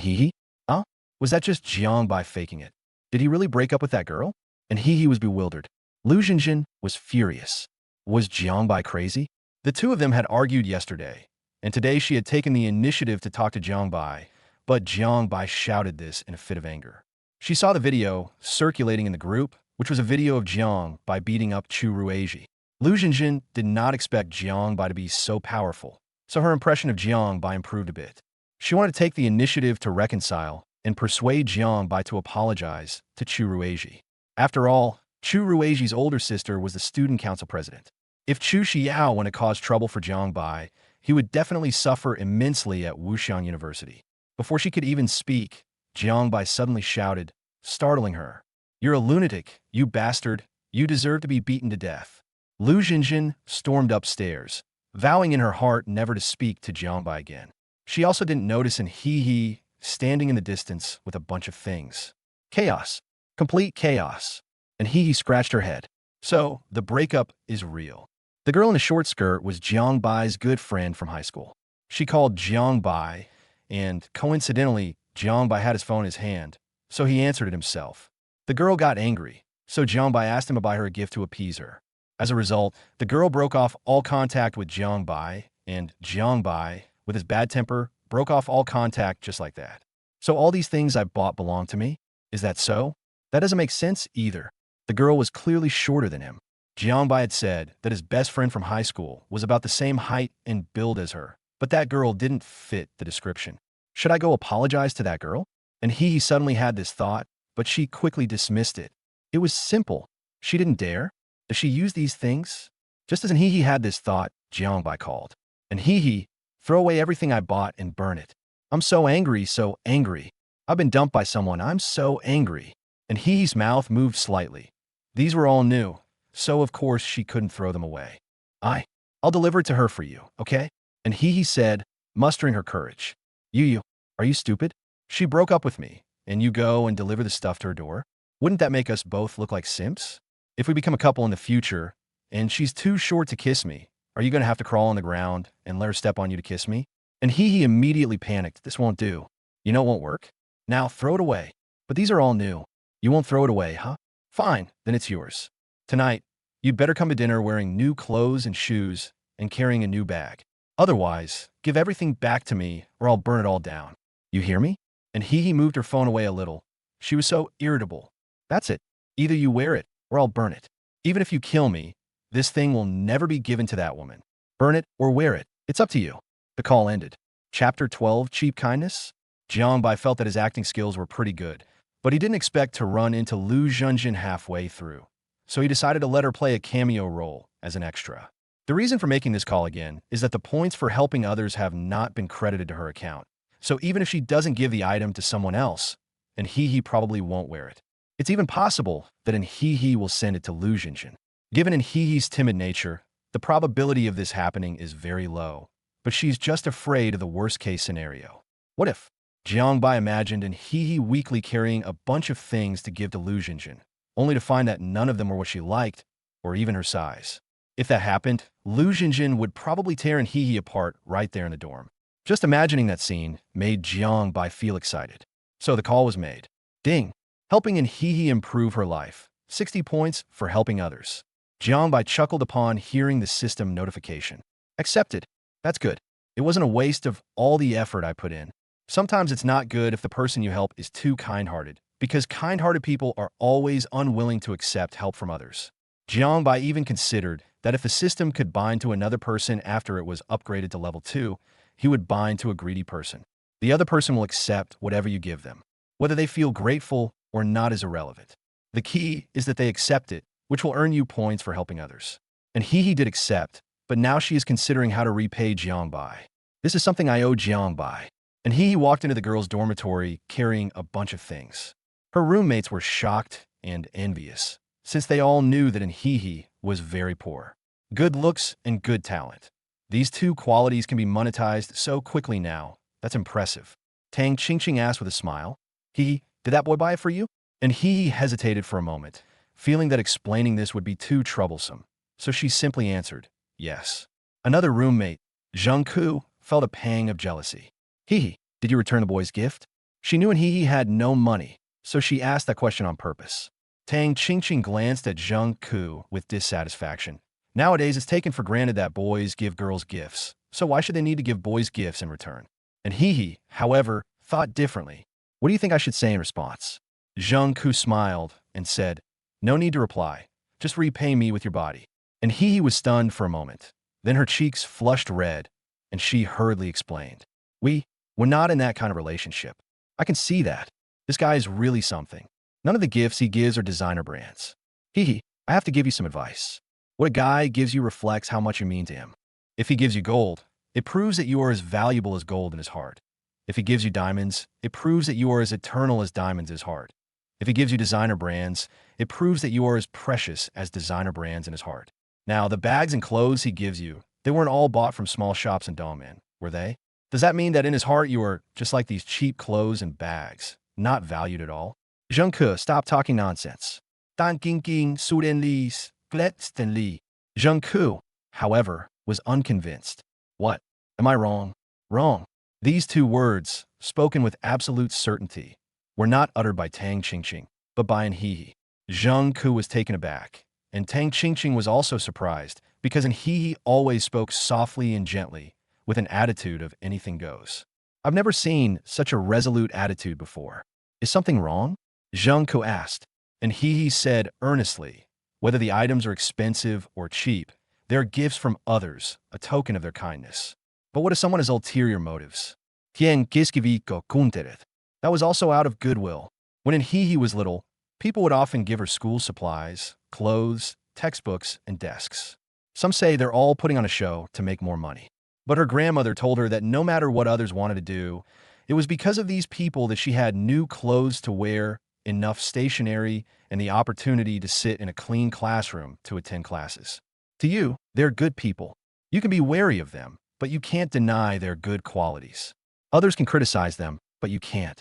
Huh? Was that just Jiangbai faking it? Did he really break up with that girl? And he was bewildered. Lu Jinjin was furious. Was Jiangbai crazy? The two of them had argued yesterday, and today she had taken the initiative to talk to Jiangbai, but Jiangbai shouted this in a fit of anger. She saw the video circulating in the group, which was a video of Jiangbai beating up Chu Ruizhi. Lu Jinjin did not expect Jiangbai to be so powerful, so her impression of Jiangbai improved a bit. She wanted to take the initiative to reconcile and persuade Jiangbai to apologize to Chu Ruizhi. After all, Chu Ruizhi's older sister was the student council president. If Chu Xiao wanted to cause trouble for Jiangbai, he would definitely suffer immensely at Wuxiang University. Before she could even speak, Jiangbai suddenly shouted, startling her. "You're a lunatic, you bastard. You deserve to be beaten to death." Lu Jinjin stormed upstairs, vowing in her heart never to speak to Jiangbai again. She also didn't notice an He standing in the distance with a bunch of things. Chaos. Complete chaos. And He scratched her head. So, the breakup is real. The girl in the short skirt was Jiangbai's good friend from high school. She called Jiangbai, and coincidentally, Jiangbai had his phone in his hand, so he answered it himself. The girl got angry, so Jiangbai asked him to buy her a gift to appease her. As a result, the girl broke off all contact with Jiangbai, and Jiangbai, with his bad temper, broke off all contact just like that. So all these things I bought belong to me? Is that so? That doesn't make sense either. The girl was clearly shorter than him. Jiangbai had said that his best friend from high school was about the same height and build as her, but that girl didn't fit the description. Should I go apologize to that girl? And he suddenly had this thought, but she quickly dismissed it. It was simple. She didn't dare. Does she use these things? Just as he had this thought, Jiangbai called. And he, throw away everything I bought and burn it. I'm so angry, so angry. I've been dumped by someone. I'm so angry. And he's mouth moved slightly. These were all new, so of course she couldn't throw them away. I'll deliver it to her for you, okay? And he said, mustering her courage. You, are you stupid? She broke up with me, and you go and deliver the stuff to her door? Wouldn't that make us both look like simps? If we become a couple in the future, and she's too short to kiss me, are you going to have to crawl on the ground and let her step on you to kiss me? And he immediately panicked. This won't do. You know it won't work? Now throw it away. But these are all new. You won't throw it away, huh? Fine, then it's yours. Tonight, you'd better come to dinner wearing new clothes and shoes and carrying a new bag. Otherwise, give everything back to me or I'll burn it all down. You hear me? And he moved her phone away a little. She was so irritable. That's it. Either you wear it or I'll burn it. Even if you kill me, this thing will never be given to that woman. Burn it or wear it. It's up to you. The call ended. Chapter 12, Cheap Kindness? Jiangbai felt that his acting skills were pretty good, but he didn't expect to run into Lu Junjin halfway through. So he decided to let her play a cameo role as an extra. The reason for making this call again is that the points for helping others have not been credited to her account. So even if she doesn't give the item to someone else, and he probably won't wear it. It's even possible that an he will send it to Lu Jinjin. Given an he's timid nature, the probability of this happening is very low, but she's just afraid of the worst-case scenario. What if? Jiangbai imagined an he weakly carrying a bunch of things to give to Lu Jinjin, only to find that none of them were what she liked, or even her size. If that happened, Lu Jinjin would probably tear an he apart right there in the dorm. Just imagining that scene made Jiangbai feel excited. So the call was made. Ding! Helping an he improve her life. 60 points for helping others. Jiangbai chuckled upon hearing the system notification. Accepted. That's good. It wasn't a waste of all the effort I put in. Sometimes it's not good if the person you help is too kind-hearted, because kind-hearted people are always unwilling to accept help from others. Jiangbai even considered that if the system could bind to another person after it was upgraded to level 2, he would bind to a greedy person. The other person will accept whatever you give them. Whether they feel grateful or not is irrelevant. The key is that they accept it, which will earn you points for helping others. And he did accept, but now she is considering how to repay Jiangbai. This is something I owe Jiangbai. And he walked into the girls' dormitory carrying a bunch of things. Her roommates were shocked and envious, since they all knew that an he was very poor. Good looks and good talent. These two qualities can be monetized so quickly now. That's impressive. Tang Qingqing asked with a smile. Did that boy buy it for you? And he hesitated for a moment, feeling that explaining this would be too troublesome. So she simply answered, yes. Another roommate, Zheng Ku, felt a pang of jealousy. Did you return the boy's gift? She knew he had no money, so she asked that question on purpose. Tang Qingqing glanced at Zheng Ku with dissatisfaction. Nowadays, it's taken for granted that boys give girls gifts, so why should they need to give boys gifts in return? And he, however, thought differently. What do you think I should say in response? Zheng Ku smiled and said, no need to reply. Just repay me with your body. And he was stunned for a moment. Then her cheeks flushed red, and she hurriedly explained. We're not in that kind of relationship. I can see that. This guy is really something. None of the gifts he gives are designer brands. I have to give you some advice. What a guy gives you reflects how much you mean to him. If he gives you gold, it proves that you are as valuable as gold in his heart. If he gives you diamonds, it proves that you are as eternal as diamonds in his heart. If he gives you designer brands, it proves that you are as precious as designer brands in his heart. Now, the bags and clothes he gives you, they weren't all bought from small shops in Dongmen, were they? Does that mean that in his heart you are just like these cheap clothes and bags, not valued at all? Zheng Ke, stop talking nonsense. Dan King Su Den Li's Gletsten Li. Zheng Ku, however, was unconvinced. What? Am I wrong? Wrong. These two words, spoken with absolute certainty, were not uttered by Tang Qingqing, but by an he. Zheng Ku was taken aback, and Tang Qingqing was also surprised, because an he always spoke softly and gently, with an attitude of anything goes. I've never seen such a resolute attitude before. Is something wrong? Zheng Ku asked, and he said earnestly, whether the items are expensive or cheap, they are gifts from others, a token of their kindness. But what if someone has ulterior motives? Tien Giskiviko Kunteret. That was also out of goodwill. When in he was little, people would often give her school supplies, clothes, textbooks, and desks. Some say they're all putting on a show to make more money. But her grandmother told her that no matter what others wanted to do, it was because of these people that she had new clothes to wear, enough stationery, and the opportunity to sit in a clean classroom to attend classes. To you, they're good people. You can be wary of them, but you can't deny their good qualities. Others can criticize them, but you can't.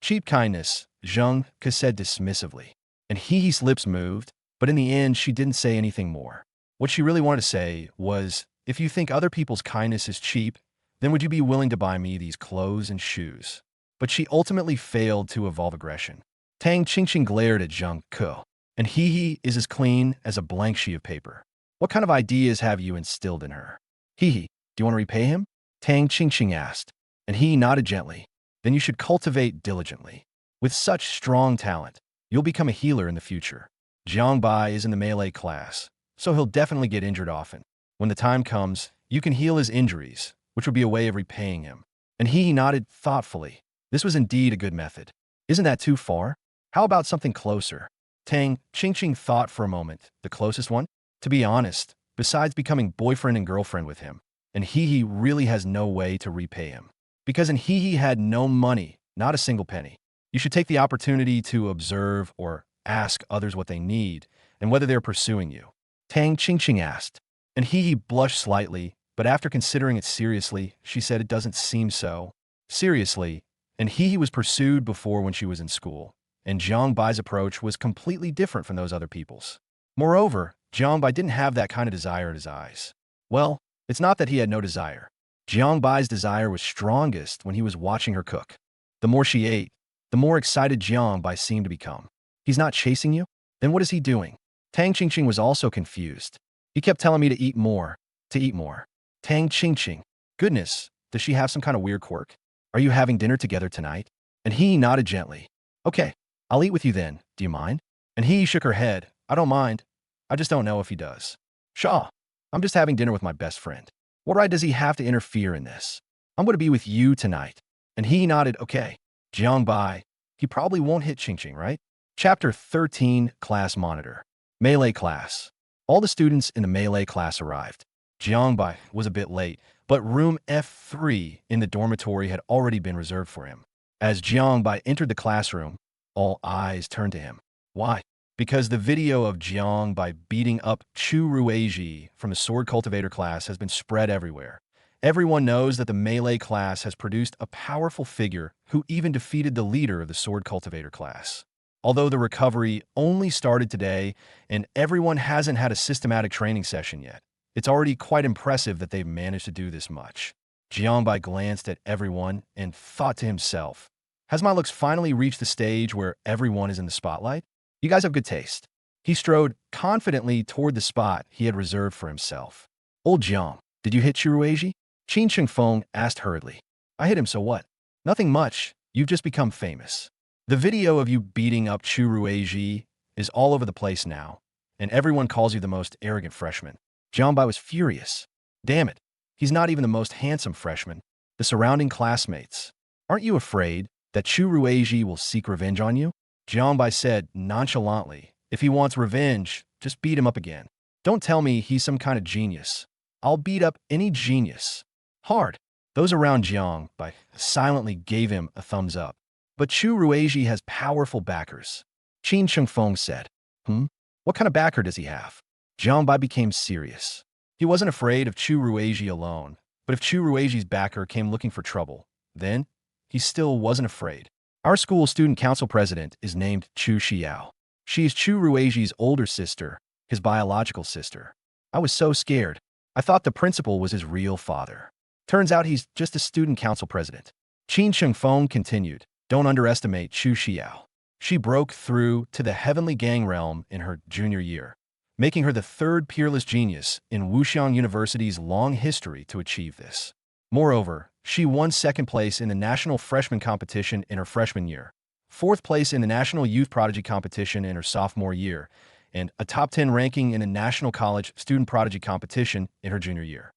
Cheap kindness, Zheng Ke said dismissively. And Hi's lips moved, but in the end she didn't say anything more. What she really wanted to say was, if you think other people's kindness is cheap, then would you be willing to buy me these clothes and shoes? But she ultimately failed to evolve aggression. Tang Qingqing glared at Zheng Ke, and he is as clean as a blank sheet of paper. What kind of ideas have you instilled in her? Do you want to repay him? Tang Qingqing asked, and he nodded gently. Then you should cultivate diligently. With such strong talent, you'll become a healer in the future. Jiang Bai is in the melee class, so he'll definitely get injured often. When the time comes, you can heal his injuries, which would be a way of repaying him. And he nodded thoughtfully. This was indeed a good method. Isn't that too far? How about something closer? Tang Qingqing thought for a moment. The closest one? To be honest, besides becoming boyfriend and girlfriend with him, and he really has no way to repay him. Because and he had no money, not a single penny. You should take the opportunity to observe or ask others what they need and whether they're pursuing you. Tang Qingqing asked, and he blushed slightly, but after considering it seriously, she said it doesn't seem so. Seriously, and he was pursued before when she was in school, and Jiang Bai's approach was completely different from those other people's. Moreover, Jiang Bai didn't have that kind of desire in his eyes. Well, it's not that he had no desire. Jiang Bai's desire was strongest when he was watching her cook. The more she ate, the more excited Jiang Bai seemed to become. He's not chasing you? Then what is he doing? Tang Qingqing was also confused. He kept telling me to eat more, to eat more. Tang Qingqing. Goodness, does she have some kind of weird quirk? Are you having dinner together tonight? And he nodded gently. Okay, I'll eat with you then. Do you mind? And he shook her head. I don't mind. I just don't know if he does. Shaw, I'm just having dinner with my best friend. What right does he have to interfere in this? I'm going to be with you tonight. And he nodded, okay. Jiang Bai. He probably won't hit Qingqing, right? Chapter 13, Class Monitor. Melee Class. All the students in the melee class arrived. Jiang Bai was a bit late, but room F3 in the dormitory had already been reserved for him. As Jiang Bai entered the classroom, all eyes turned to him. Why? Because the video of Jiang Bai beating up Chu Rueji from the Sword Cultivator class has been spread everywhere. Everyone knows that the melee class has produced a powerful figure who even defeated the leader of the Sword Cultivator class. Although the recovery only started today and everyone hasn't had a systematic training session yet, it's already quite impressive that they've managed to do this much. Jiang Bai glanced at everyone and thought to himself, has my looks finally reached the stage where everyone is in the spotlight? You guys have good taste. He strode confidently toward the spot he had reserved for himself. Old Jiang, Did you hit Churueji? Qin Shengfeng asked hurriedly. I hit him, so what? Nothing much. You've just become famous. The video of you beating up Churueji is all over the place now, and everyone calls you the most arrogant freshman. Jiangbai was furious. Damn it. He's not even the most handsome freshman. The surrounding classmates. Aren't you afraid that Churueji will seek revenge on you? Jiangbai said nonchalantly, if he wants revenge, just beat him up again. Don't tell me he's some kind of genius. I'll beat up any genius. Hard. Those around Jiangbai silently gave him a thumbs up. But Churueji has powerful backers. Qin Shengfeng said. What kind of backer does he have? Jiangbai became serious. He wasn't afraid of Churueji alone, but if Churueji's backer came looking for trouble, then he still wasn't afraid. Our school student council president is named Chu Xiao. She is Churueji's older sister, his biological sister. I was so scared. I thought the principal was his real father. Turns out he's just a student council president. Qin Shengfeng continued, don't underestimate Chu Xiao. She broke through to the heavenly gang realm in her junior year, making her the third peerless genius in Wuxiang University's long history to achieve this. Moreover, she won second place in the national freshman competition in her freshman year, fourth place in the national youth prodigy competition in her sophomore year, and a top 10 ranking in a national college student prodigy competition in her junior year.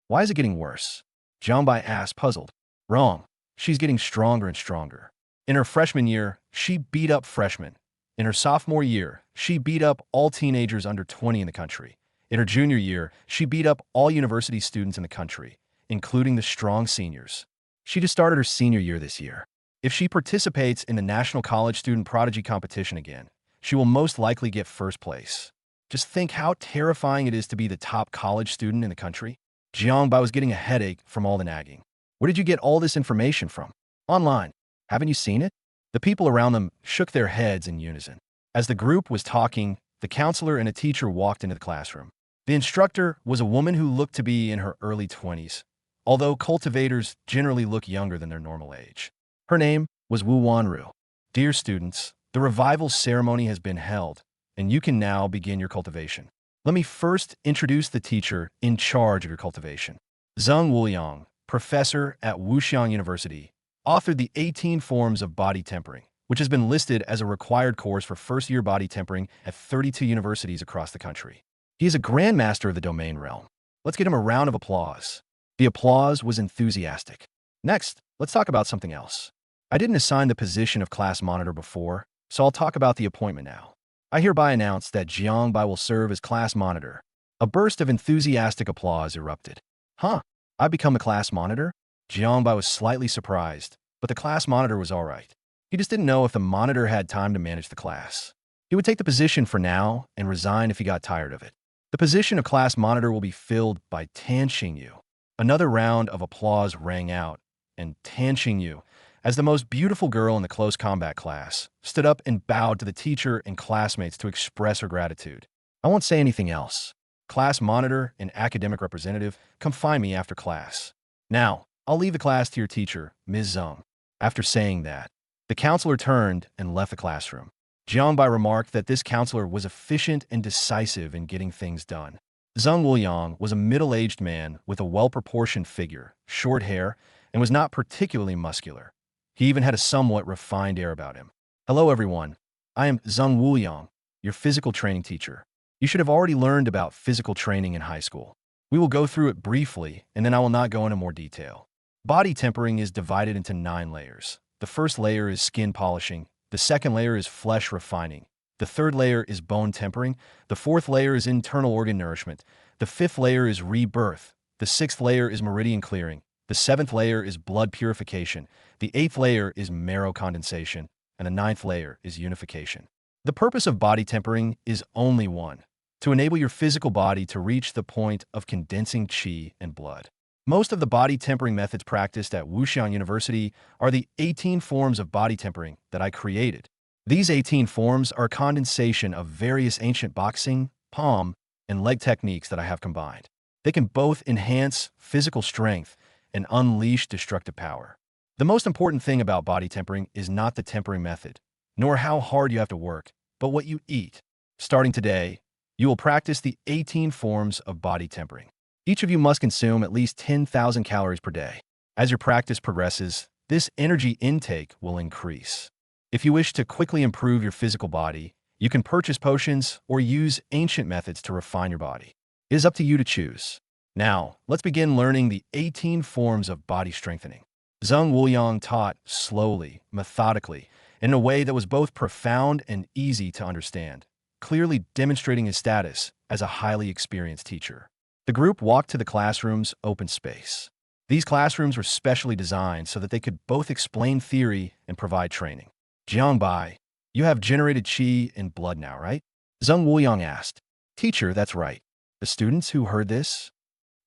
Why is it getting worse? Jiangbai asked, puzzled. Wrong. She's getting stronger and stronger. In her freshman year, she beat up freshmen. In her sophomore year, she beat up all teenagers under 20 in the country. In her junior year, she beat up all university students in the country, including the strong seniors. She just started her senior year this year. If she participates in the National College Student Prodigy competition again, she will most likely get first place. Just think how terrifying it is to be the top college student in the country. Jiangbai was getting a headache from all the nagging. Where did you get all this information from? Online. Haven't you seen it? The people around them shook their heads in unison. As the group was talking, the counselor and a teacher walked into the classroom. The instructor was a woman who looked to be in her early 20s, although cultivators generally look younger than their normal age. Her name was Wu Wanru. Dear students, the revival ceremony has been held, and you can now begin your cultivation. Let me first introduce the teacher in charge of your cultivation. Zheng Wuliang, professor at Wuxiang University, authored the 18 Forms of Body Tempering, which has been listed as a required course for first-year body tempering at 32 universities across the country. He is a grandmaster of the domain realm. Let's give him a round of applause. The applause was enthusiastic. Next, let's talk about something else. I didn't assign the position of class monitor before, so I'll talk about the appointment now. I hereby announce that Jiangbai will serve as class monitor. A burst of enthusiastic applause erupted. I become a class monitor? Jiangbai was slightly surprised, but the class monitor was all right. He just didn't know if the monitor had time to manage the class. He would take the position for now and resign if he got tired of it. The position of class monitor will be filled by Tan Xingyu. Another round of applause rang out, and Tan Xingyu, as the most beautiful girl in the close combat class, stood up and bowed to the teacher and classmates to express her gratitude. I won't say anything else. Class monitor and academic representative, come find me after class. Now, I'll leave the class to your teacher, Ms. Zheng. After saying that, the counselor turned and left the classroom. Jiangbai remarked that this counselor was efficient and decisive in getting things done. Zheng Wuliang was a middle-aged man with a well-proportioned figure, short hair, and was not particularly muscular. He even had a somewhat refined air about him. Hello, everyone. I am Zheng Wuliang, your physical training teacher. You should have already learned about physical training in high school. We will go through it briefly, and then I will not go into more detail. Body tempering is divided into 9 layers. The first layer is skin polishing. The second layer is flesh refining. The third layer is bone tempering. The fourth layer is internal organ nourishment. The fifth layer is rebirth. The sixth layer is meridian clearing. The seventh layer is blood purification. The eighth layer is marrow condensation. And the ninth layer is unification. The purpose of body tempering is only one: to enable your physical body to reach the point of condensing qi and blood. Most of the body tempering methods practiced at Wuxiang University are the 18 forms of body tempering that I created. These 18 forms are a condensation of various ancient boxing, palm, and leg techniques that I have combined. They can both enhance physical strength and unleash destructive power. The most important thing about body tempering is not the tempering method, nor how hard you have to work, but what you eat. Starting today, you will practice the 18 forms of body tempering. Each of you must consume at least 10,000 calories per day. As your practice progresses, this energy intake will increase. If you wish to quickly improve your physical body, you can purchase potions or use ancient methods to refine your body. It is up to you to choose. Now, let's begin learning the 18 forms of body strengthening. Zheng Wuyang taught slowly, methodically, in a way that was both profound and easy to understand, clearly demonstrating his status as a highly experienced teacher. The group walked to the classroom's open space. These classrooms were specially designed so that they could both explain theory and provide training. Jiangbai, you have generated qi in blood now, right? Zheng Wuyang asked. Teacher, that's right. The students who heard this?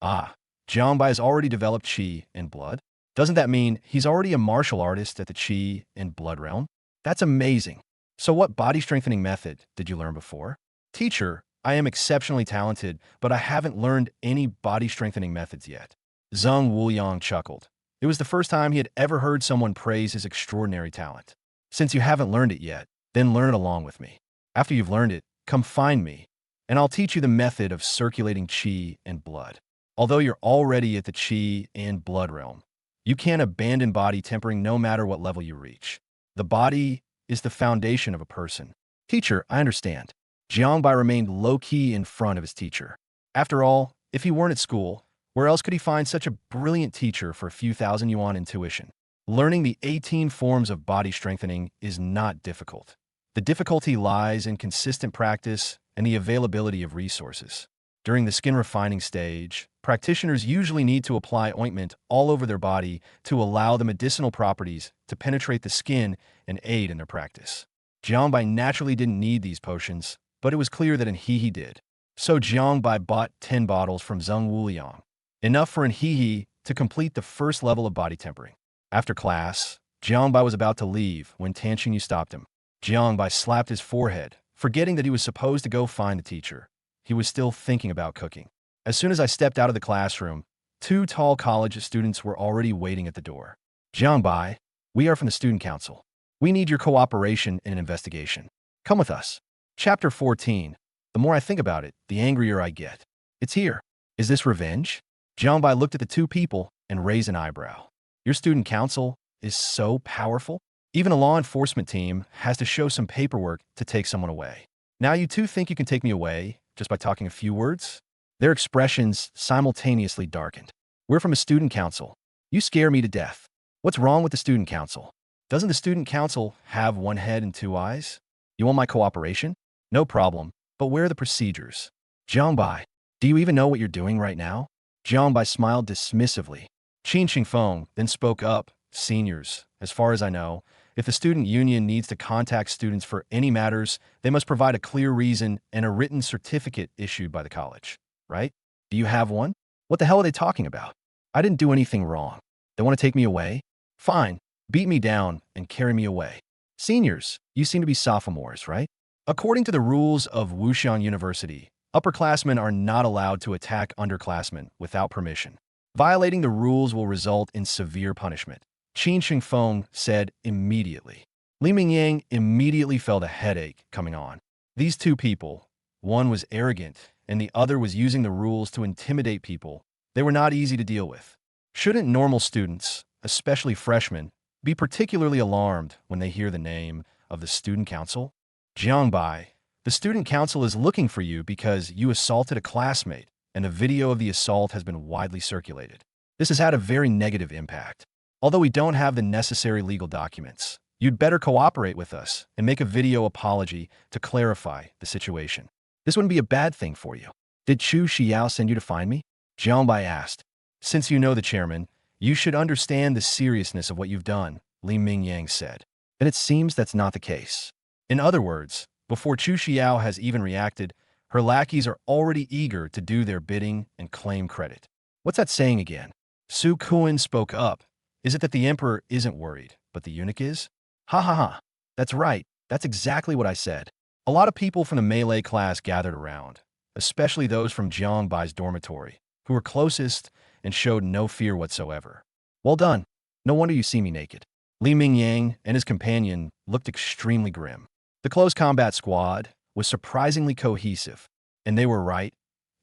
Jiangbai has already developed qi in blood. Doesn't that mean he's already a martial artist at the qi in blood realm? That's amazing. So what body strengthening method did you learn before? Teacher, I am exceptionally talented, but I haven't learned any body strengthening methods yet. Zheng Wuyang chuckled. It was the first time he had ever heard someone praise his extraordinary talent. Since you haven't learned it yet, then learn it along with me. After you've learned it, come find me, and I'll teach you the method of circulating qi and blood. Although you're already at the qi and blood realm, you can't abandon body tempering no matter what level you reach. The body is the foundation of a person. Teacher, I understand. Jiangbai remained low-key in front of his teacher. After all, if he weren't at school, where else could he find such a brilliant teacher for a few thousand yuan in tuition? Learning the 18 forms of body strengthening is not difficult. The difficulty lies in consistent practice and the availability of resources. During the skin refining stage, practitioners usually need to apply ointment all over their body to allow the medicinal properties to penetrate the skin and aid in their practice. Jiangbai naturally didn't need these potions, but it was clear that He did. So Jiangbai bought 10 bottles from Zheng Wuyang, enough for He to complete the first level of body tempering. After class, Jiangbai was about to leave when Tanxingyu stopped him. Jiangbai slapped his forehead, forgetting that he was supposed to go find the teacher. He was still thinking about cooking. As soon as I stepped out of the classroom, 2 tall college students were already waiting at the door. Jiangbai, we are from the student council. We need your cooperation in an investigation. Come with us. Chapter 14. The more I think about it, the angrier I get. It's here. Is this revenge? Jiangbai looked at the 2 people and raised an eyebrow. Your student council is so powerful? Even a law enforcement team has to show some paperwork to take someone away. Now you 2 think you can take me away just by talking a few words? Their expressions simultaneously darkened. We're from a student council. You scare me to death. What's wrong with the student council? Doesn't the student council have 1 head and 2 eyes? You want my cooperation? No problem, but where are the procedures? Jiangbai, do you even know what you're doing right now? Jiangbai smiled dismissively. Qin Xingfeng then spoke up. Seniors, as far as I know, if the student union needs to contact students for any matters, they must provide a clear reason and a written certificate issued by the college, right? Do you have one? What the hell are they talking about? I didn't do anything wrong. They want to take me away? Fine, beat me down and carry me away. Seniors, you seem to be sophomores, right? According to the rules of Wuxian University, upperclassmen are not allowed to attack underclassmen without permission. Violating the rules will result in severe punishment. Qin Xingfeng said immediately. Li Mingyang immediately felt a headache coming on. These 2 people, one was arrogant and the other was using the rules to intimidate people. They were not easy to deal with. Shouldn't normal students, especially freshmen, be particularly alarmed when they hear the name of the student council? Jiangbai, the student council is looking for you because you assaulted a classmate, and a video of the assault has been widely circulated. This has had a very negative impact. Although we don't have the necessary legal documents, you'd better cooperate with us and make a video apology to clarify the situation. This wouldn't be a bad thing for you. Did Chu Xiao send you to find me? Jiangbai asked. Since you know the chairman, you should understand the seriousness of what you've done, Li Mingyang said. And it seems that's not the case. In other words, before Chu Xiao has even reacted, her lackeys are already eager to do their bidding and claim credit. What's that saying again? Su Kuan spoke up. Is it that the emperor isn't worried, but the eunuch is? Ha ha ha. That's right. That's exactly what I said. A lot of people from the melee class gathered around, especially those from Jiangbai's dormitory, who were closest and showed no fear whatsoever. Well done. No wonder you see me naked. Li Mingyang and his companion looked extremely grim. The close combat squad was surprisingly cohesive, and they were right.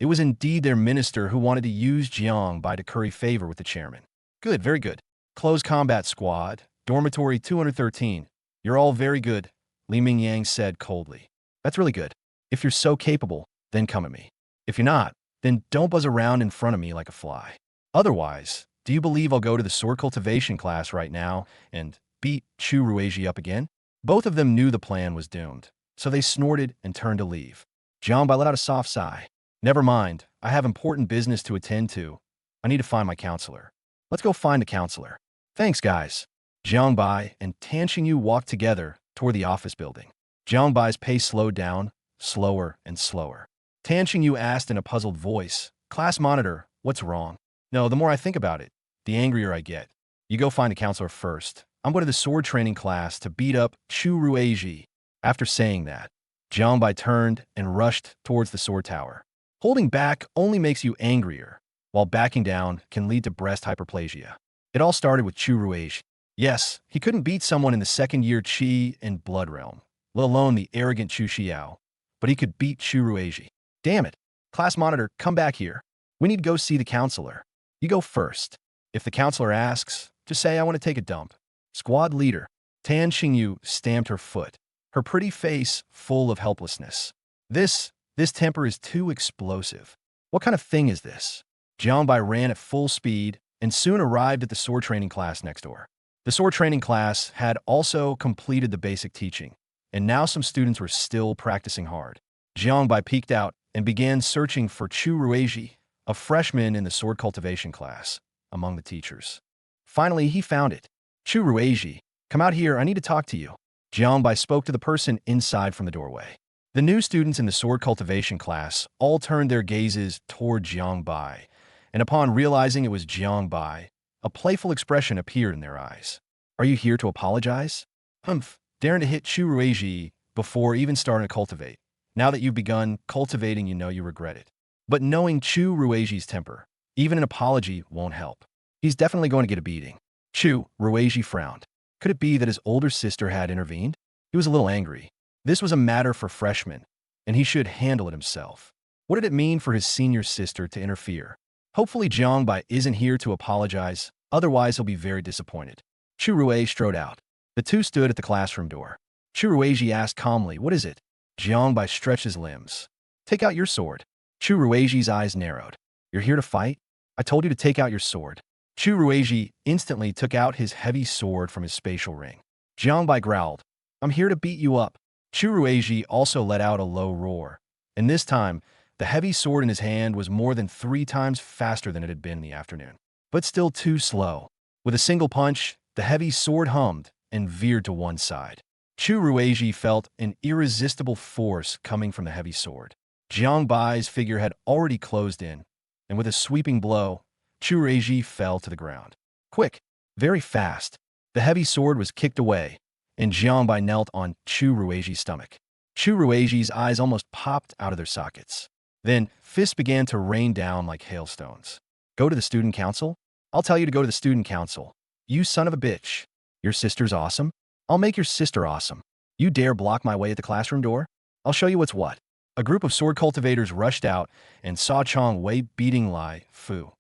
It was indeed their minister who wanted to use Jiang Bai to curry favor with the chairman. Good, very good. Close combat squad, dormitory 213. You're all very good, Li Mingyang said coldly. That's really good. If you're so capable, then come at me. If you're not, then don't buzz around in front of me like a fly. Otherwise, do you believe I'll go to the sword cultivation class right now and beat Chu Ruiji up again? Both of them knew the plan was doomed, so they snorted and turned to leave. Jiang Bai let out a soft sigh. Never mind, I have important business to attend to. I need to find my counselor. Let's go find the counselor. Thanks, guys. Jiang Bai and Tan Xingyu walked together toward the office building. Jiang Bai's pace slowed down, slower and slower. Tan Xingyu asked in a puzzled voice, Class monitor, what's wrong? No, the more I think about it, the angrier I get. You go find a counselor first. I'm going to the sword training class to beat up Chu Ruiji. After saying that, Jiang Bai turned and rushed towards the sword tower. Holding back only makes you angrier, while backing down can lead to breast hyperplasia. It all started with Chu Ruiji. Yes, he couldn't beat someone in the second-year Qi and Blood Realm, let alone the arrogant Chu Xiao, but he could beat Chu Ruiji. Damn it. Class monitor, come back here. We need to go see the counselor. You go first. If the counselor asks, just say I want to take a dump. Squad leader, Tan Xingyu stamped her foot, her pretty face full of helplessness. This temper is too explosive. What kind of thing is this? Jiang Bai ran at full speed and soon arrived at the sword training class next door. The sword training class had also completed the basic teaching, and now some students were still practicing hard. Jiang Bai peeked out and began searching for Chu Ruiji, a freshman in the sword cultivation class, among the teachers. Finally, he found it. Chu Ruiji, come out here, I need to talk to you. Jiang Bai spoke to the person inside from the doorway. The new students in the sword cultivation class all turned their gazes toward Jiang Bai, and upon realizing it was Jiang Bai, a playful expression appeared in their eyes. Are you here to apologize? Humph, daring to hit Chu Ruiji before even starting to cultivate. Now that you've begun cultivating, you know you regret it. But knowing Chu Ruiji's temper, even an apology won't help. He's definitely going to get a beating. Chu Ruiji frowned. Could it be that his older sister had intervened? He was a little angry. This was a matter for freshmen, and he should handle it himself. What did it mean for his senior sister to interfere? Hopefully Jiang Bai isn't here to apologize, otherwise he'll be very disappointed. Chu Ruiji strode out. The two stood at the classroom door. Chu Ruiji asked calmly, what is it? Jiang Bai stretched his limbs. Take out your sword. Chu Ruiji's eyes narrowed. You're here to fight? I told you to take out your sword. Chu Ruiji instantly took out his heavy sword from his spatial ring. Jiang Bai growled, I'm here to beat you up. Chu Ruiji also let out a low roar, and this time, the heavy sword in his hand was more than 3 times faster than it had been in the afternoon, but still too slow. With a single punch, the heavy sword hummed and veered to one side. Chu Ruiji felt an irresistible force coming from the heavy sword. Jiang Bai's figure had already closed in, and with a sweeping blow, Chu Ruiji fell to the ground. Quick, very fast, the heavy sword was kicked away, and Jiang Bai knelt on Chu Ruiji's stomach. Chu Ruiji's eyes almost popped out of their sockets. Then, fists began to rain down like hailstones. Go to the student council? I'll tell you to go to the student council. You son of a bitch. Your sister's awesome? I'll make your sister awesome. You dare block my way at the classroom door? I'll show you what's what. A group of sword cultivators rushed out and saw Chong Wei beating Lai Fu.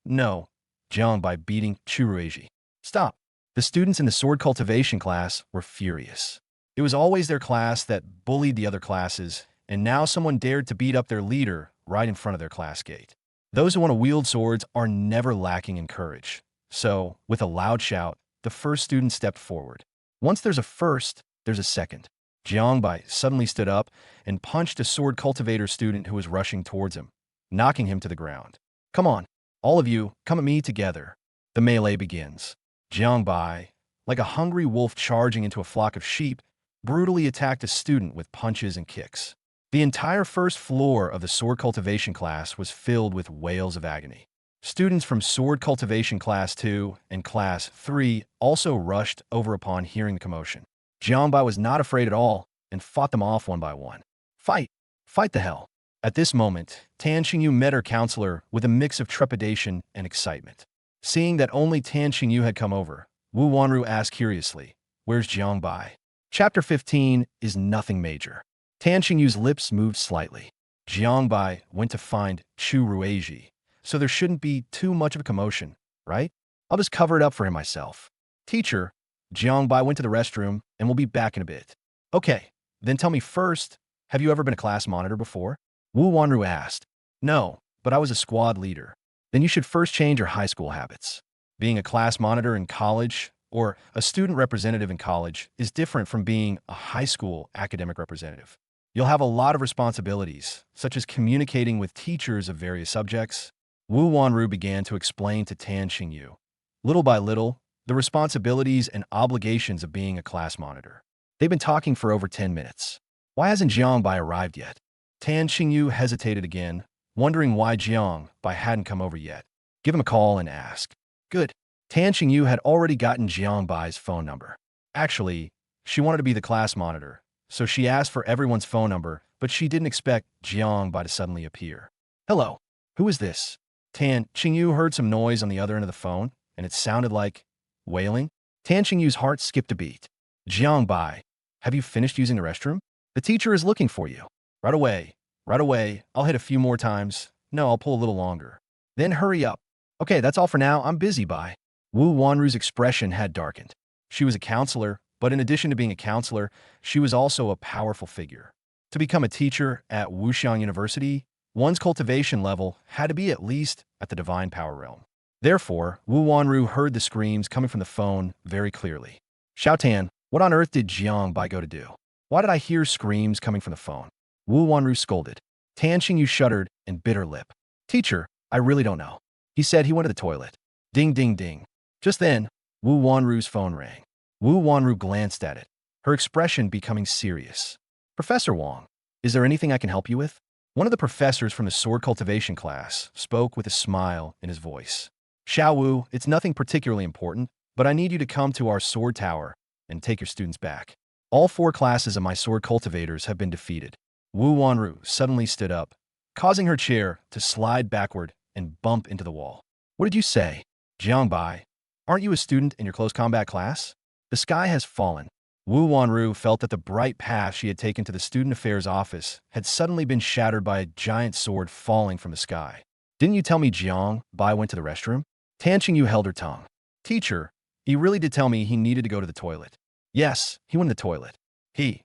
No, Jiang Bai beating Chu Ruiji. Stop. The students in the sword cultivation class were furious. It was always their class that bullied the other classes, and now someone dared to beat up their leader right in front of their class gate. Those who want to wield swords are never lacking in courage. So, with a loud shout, the first student stepped forward. Once there's a first, there's a second. Jiang Bai suddenly stood up and punched a sword cultivator student who was rushing towards him, knocking him to the ground. Come on, all of you, come at me together. The melee begins. Jiang Bai, like a hungry wolf charging into a flock of sheep, brutally attacked a student with punches and kicks. The entire first floor of the sword cultivation class was filled with wails of agony. Students from sword cultivation class 2 and class 3 also rushed over upon hearing the commotion. Jiang Bai was not afraid at all and fought them off one by one. Fight! Fight the hell! At this moment, Tan Xingyu met her counselor with a mix of trepidation and excitement. Seeing that only Tan Xingyu had come over, Wu Wanru asked curiously, Where's Jiang Bai? Chapter 15 is nothing major. Tan Xingyu's lips moved slightly. Jiangbai went to find Chu Rueji, so there shouldn't be too much of a commotion, right? I'll just cover it up for him myself. Teacher, Jiangbai went to the restroom and will be back in a bit. Okay, then tell me first, have you ever been a class monitor before? Wu Wanru asked. No, but I was a squad leader. Then you should first change your high school habits. Being a class monitor in college or a student representative in college is different from being a high school academic representative. You'll have a lot of responsibilities, such as communicating with teachers of various subjects. Wu Wanru began to explain to Tan Xingyu, little by little, the responsibilities and obligations of being a class monitor. They've been talking for over 10 minutes. Why hasn't Jiangbai arrived yet? Tan Xingyu hesitated again, wondering why Jiangbai hadn't come over yet. Give him a call and ask. Good. Tan Xingyu had already gotten Jiangbai's phone number. Actually, she wanted to be the class monitor, so she asked for everyone's phone number, but she didn't expect Jiangbai to suddenly appear. Hello, who is this? Tan Xingyu heard some noise on the other end of the phone, and it sounded like wailing. Tan Xingyu's heart skipped a beat. Jiangbai, have you finished using the restroom? The teacher is looking for you. Right away. Right away. I'll hit a few more times. No, I'll pull a little longer. Then hurry up. Okay, that's all for now. I'm busy, bye. Wu Wanru's expression had darkened. She was a counselor, but in addition to being a counselor, she was also a powerful figure. To become a teacher at Wuxiang University, one's cultivation level had to be at least at the divine power realm. Therefore, Wu Wanru heard the screams coming from the phone very clearly. Xiaotan, what on earth did Jiangbai go to do? Why did I hear screams coming from the phone? Wu Wanru scolded. Tan Xingyu shuddered and bit her lip. Teacher, I really don't know. He said he went to the toilet. Ding, ding, ding. Just then, Wu Wanru's phone rang. Wu Wanru glanced at it, her expression becoming serious. Professor Wang, is there anything I can help you with? One of the professors from the sword cultivation class spoke with a smile in his voice. Xiao Wu, it's nothing particularly important, but I need you to come to our sword tower and take your students back. All 4 classes of my sword cultivators have been defeated. Wu Wanru suddenly stood up, causing her chair to slide backward and bump into the wall. What did you say? Jiangbai, aren't you a student in your close combat class? The sky has fallen. Wu Wanru felt that the bright path she had taken to the student affairs office had suddenly been shattered by a giant sword falling from the sky. Didn't you tell me Jiangbai went to the restroom? Tan Xingyu held her tongue. Teacher, he really did tell me he needed to go to the toilet. Yes, he went to the toilet. He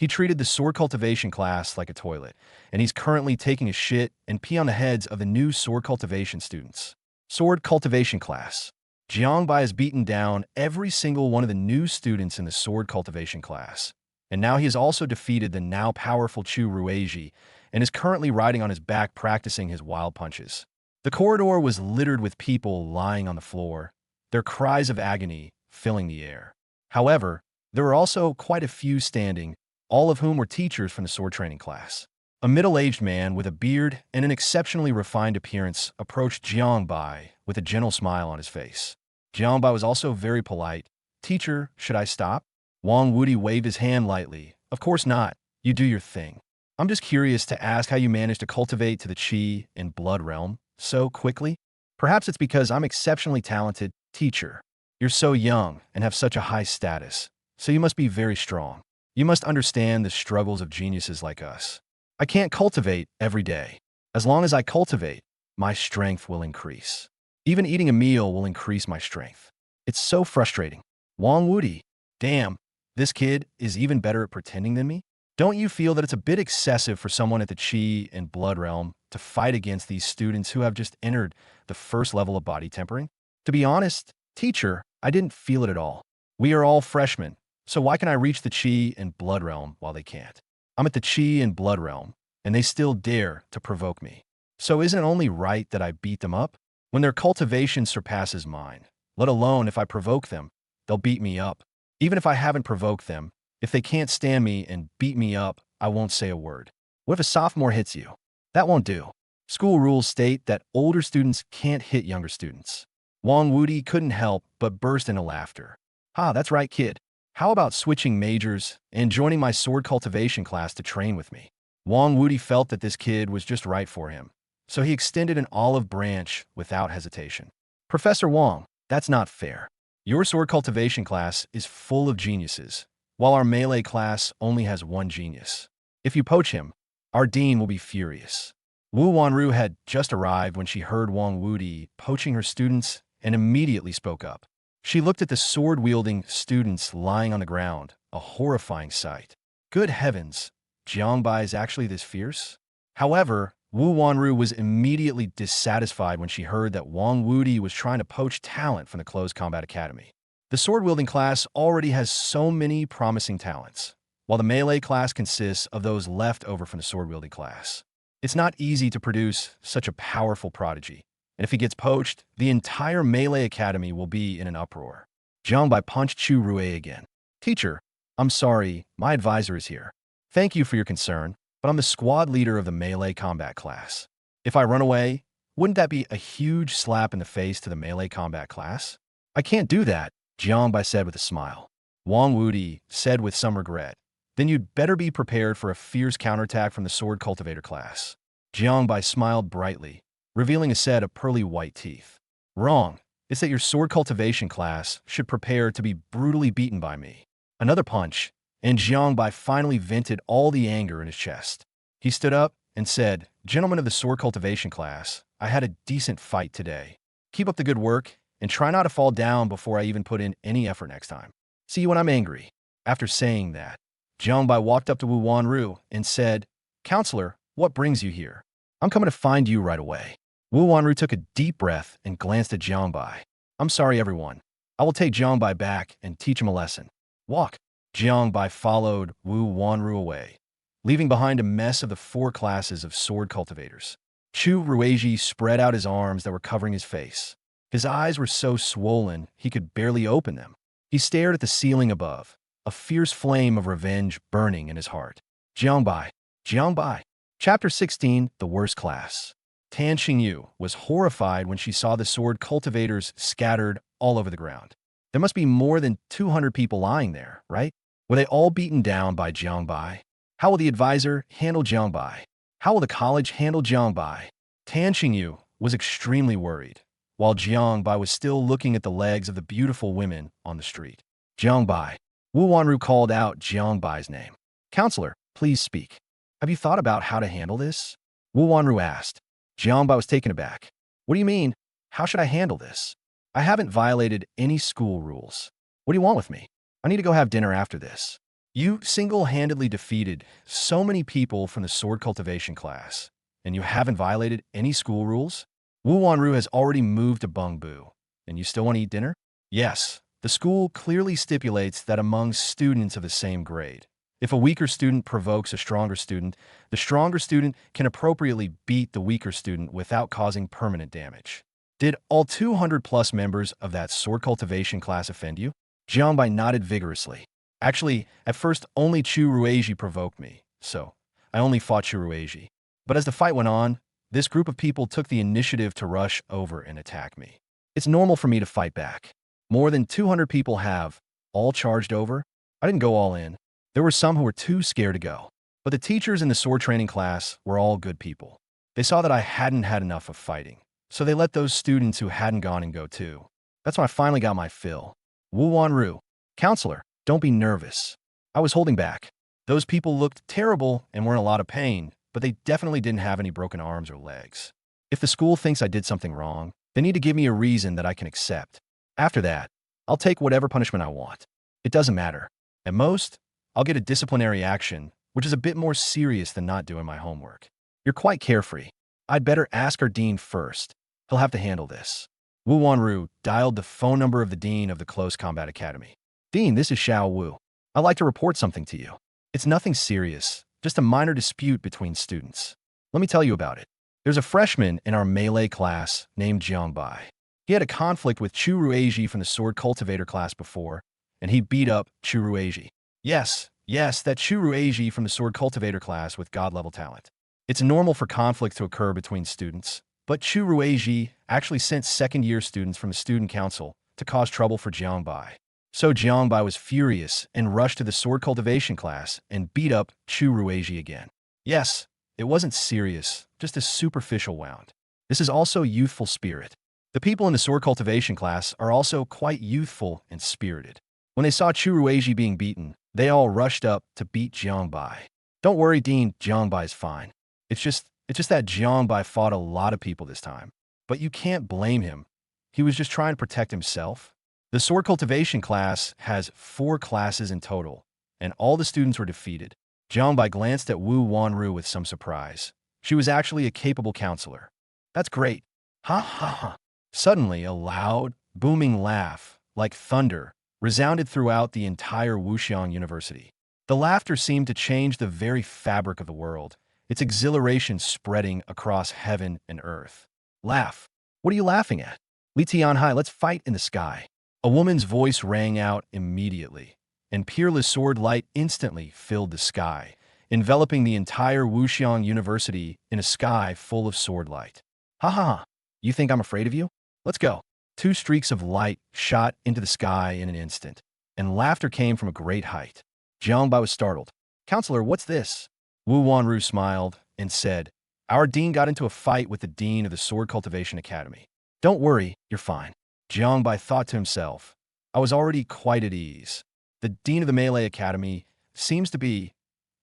treated the sword cultivation class like a toilet, and he's currently taking a shit and pee on the heads of the new sword cultivation students. Sword cultivation class. Jiangbai has beaten down every single one of the new students in the sword cultivation class, and now he has also defeated the now powerful Chu Rueji and is currently riding on his back practicing his wild punches. The corridor was littered with people lying on the floor, their cries of agony filling the air. However, there were also quite a few standing, all of whom were teachers from the sword training class. A middle-aged man with a beard and an exceptionally refined appearance approached Jiangbai with a gentle smile on his face. Jiangbai was also very polite. Teacher, should I stop? Wang Wudi waved his hand lightly. Of course not. You do your thing. I'm just curious to ask how you managed to cultivate to the Qi and Blood realm so quickly. Perhaps it's because I'm exceptionally talented. Teacher, you're so young and have such a high status, so you must be very strong. You must understand the struggles of geniuses like us. I can't cultivate every day. As long as I cultivate, my strength will increase. Even eating a meal will increase my strength. It's so frustrating. Wang Wudi, damn, this kid is even better at pretending than me? Don't you feel that it's a bit excessive for someone at the Qi and Blood realm to fight against these students who have just entered the first level of body tempering? To be honest, teacher, I didn't feel it at all. We are all freshmen, so why can I reach the Qi and Blood realm while they can't? I'm at the Qi and Blood realm, and they still dare to provoke me. So isn't it only right that I beat them up? When their cultivation surpasses mine, let alone if I provoke them, they'll beat me up. Even if I haven't provoked them, if they can't stand me and beat me up, I won't say a word. What if a sophomore hits you? That won't do. School rules state that older students can't hit younger students. Wang Wudi couldn't help but burst into laughter. That's right, kid. How about switching majors and joining my sword cultivation class to train with me? Wang Wudi felt that this kid was just right for him, so he extended an olive branch without hesitation. Professor Wang, that's not fair. Your sword cultivation class is full of geniuses, while our melee class only has one genius. If you poach him, Our dean will be furious. Wu Wanru had just arrived when she heard Wang Wudi poaching her students and immediately spoke up. She looked at the sword-wielding students lying on the ground, a horrifying sight. Good heavens, Jiangbai is actually this fierce? However, Wu Wanru was immediately dissatisfied when she heard that Wang Wudi was trying to poach talent from the Closed Combat Academy. The sword-wielding class already has so many promising talents, while the melee class consists of those left over from the sword-wielding class. It's not easy to produce such a powerful prodigy, and if he gets poached, the entire melee academy will be in an uproar. Jiangbai punched Chu Rue again. Teacher, I'm sorry, my advisor is here. Thank you for your concern, but I'm the squad leader of the melee combat class. If I run away, wouldn't that be a huge slap in the face to the melee combat class? I can't do that, Jiangbai said with a smile. Wang Wudi said with some regret. Then you'd better be prepared for a fierce counterattack from the sword cultivator class. Jiangbai smiled brightly, revealing a set of pearly white teeth. Wrong. It's that your sword cultivation class should prepare to be brutally beaten by me. Another punch, and Jiangbai finally vented all the anger in his chest. He stood up and said, Gentlemen of the sword cultivation class, I had a decent fight today. Keep up the good work, and try not to fall down before I even put in any effort next time. See you when I'm angry. After saying that, Jiangbai walked up to Wu Wanru and said, Counselor, what brings you here? I'm coming to find you right away. Wu Wanru took a deep breath and glanced at Jiangbai. I'm sorry, everyone. I will take Jiangbai back and teach him a lesson. Walk. Jiangbai followed Wu Wanru away, leaving behind a mess of the 4 classes of sword cultivators. Chu Rueji spread out his arms that were covering his face. His eyes were so swollen he could barely open them. He stared at the ceiling above, a fierce flame of revenge burning in his heart. Jiangbai. Jiangbai. Chapter 16, The Worst Class. Tan Xingyu was horrified when she saw the sword cultivators scattered all over the ground. There must be more than 200 people lying there, right? Were they all beaten down by Jiangbai? How will the advisor handle Jiangbai? How will the college handle Jiangbai? Tan Xingyu was extremely worried, while Jiangbai was still looking at the legs of the beautiful women on the street. Jiangbai. Wu Wanru called out Jiangbai's name. Counselor, please speak. Have you thought about how to handle this? Wu Wanru asked. Jiangbai was taken aback. What do you mean? How should I handle this? I haven't violated any school rules. What do you want with me? I need to go have dinner after this. You single-handedly defeated so many people from the sword cultivation class, and you haven't violated any school rules? Wu Wanru has already moved to Bengbu, and you still want to eat dinner? Yes, the school clearly stipulates that among students of the same grade, if a weaker student provokes a stronger student, the stronger student can appropriately beat the weaker student without causing permanent damage. Did all 200-plus members of that sword cultivation class offend you? Jiangbai nodded vigorously. Actually, at first only Chu Rueji provoked me, so I only fought Chu Rueji. But as the fight went on, this group of people took the initiative to rush over and attack me. It's normal for me to fight back. More than 200 people have, all charged over. I didn't go all in. There were some who were too scared to go. But the teachers in the sword training class were all good people. They saw that I hadn't had enough of fighting, so they let those students who hadn't gone and go too. That's when I finally got my fill. Wu Wanru. Counselor, don't be nervous. I was holding back. Those people looked terrible and were in a lot of pain, but they definitely didn't have any broken arms or legs. If the school thinks I did something wrong, they need to give me a reason that I can accept. After that, I'll take whatever punishment I want. It doesn't matter. At most, I'll get a disciplinary action, which is a bit more serious than not doing my homework. You're quite carefree. I'd better ask our dean first. He'll have to handle this. Wu Wanru dialed the phone number of the dean of the Close Combat Academy. Dean, this is Xiao Wu. I'd like to report something to you. It's nothing serious, just a minor dispute between students. Let me tell you about it. There's a freshman in our melee class named Jiangbai. He had a conflict with Chu Rueji from the sword cultivator class before, and he beat up Chu Rueji. Yes, that Chu Rueji from the sword cultivator class with god-level talent. It's normal for conflict to occur between students, but Chu Rueji actually sent second-year students from the student council to cause trouble for Jiangbai. So Jiangbai was furious and rushed to the sword cultivation class and beat up Chu Rueji again. Yes, it wasn't serious, just a superficial wound. This is also youthful spirit. The people in the sword cultivation class are also quite youthful and spirited. When they saw Chu Rueji being beaten, they all rushed up to beat Jiangbai. Don't worry, Dean, Jiangbai is fine. It's just that Jiangbai fought a lot of people this time. But you can't blame him. He was just trying to protect himself. The sword cultivation class has 4 classes in total, and all the students were defeated. Jiangbai glanced at Wu Wanru with some surprise. She was actually a capable counselor. That's great. Ha ha ha. Suddenly, a loud, booming laugh, like thunder, resounded throughout the entire Wuxiang University. The laughter seemed to change the very fabric of the world, its exhilaration spreading across heaven and earth. Laugh. What are you laughing at? Li Tianhai, let's fight in the sky. A woman's voice rang out immediately, and peerless sword light instantly filled the sky, enveloping the entire Wuxiang University in a sky full of sword light. Ha ha ha. You think I'm afraid of you? Let's go. 2 streaks of light shot into the sky in an instant, and laughter came from a great height. Jiangbai was startled. Counselor, what's this? Wu Wanru smiled and said, Our dean got into a fight with the dean of the Sword Cultivation Academy. Don't worry, you're fine. Jiangbai thought to himself, I was already quite at ease. The dean of the Melee Academy seems to be,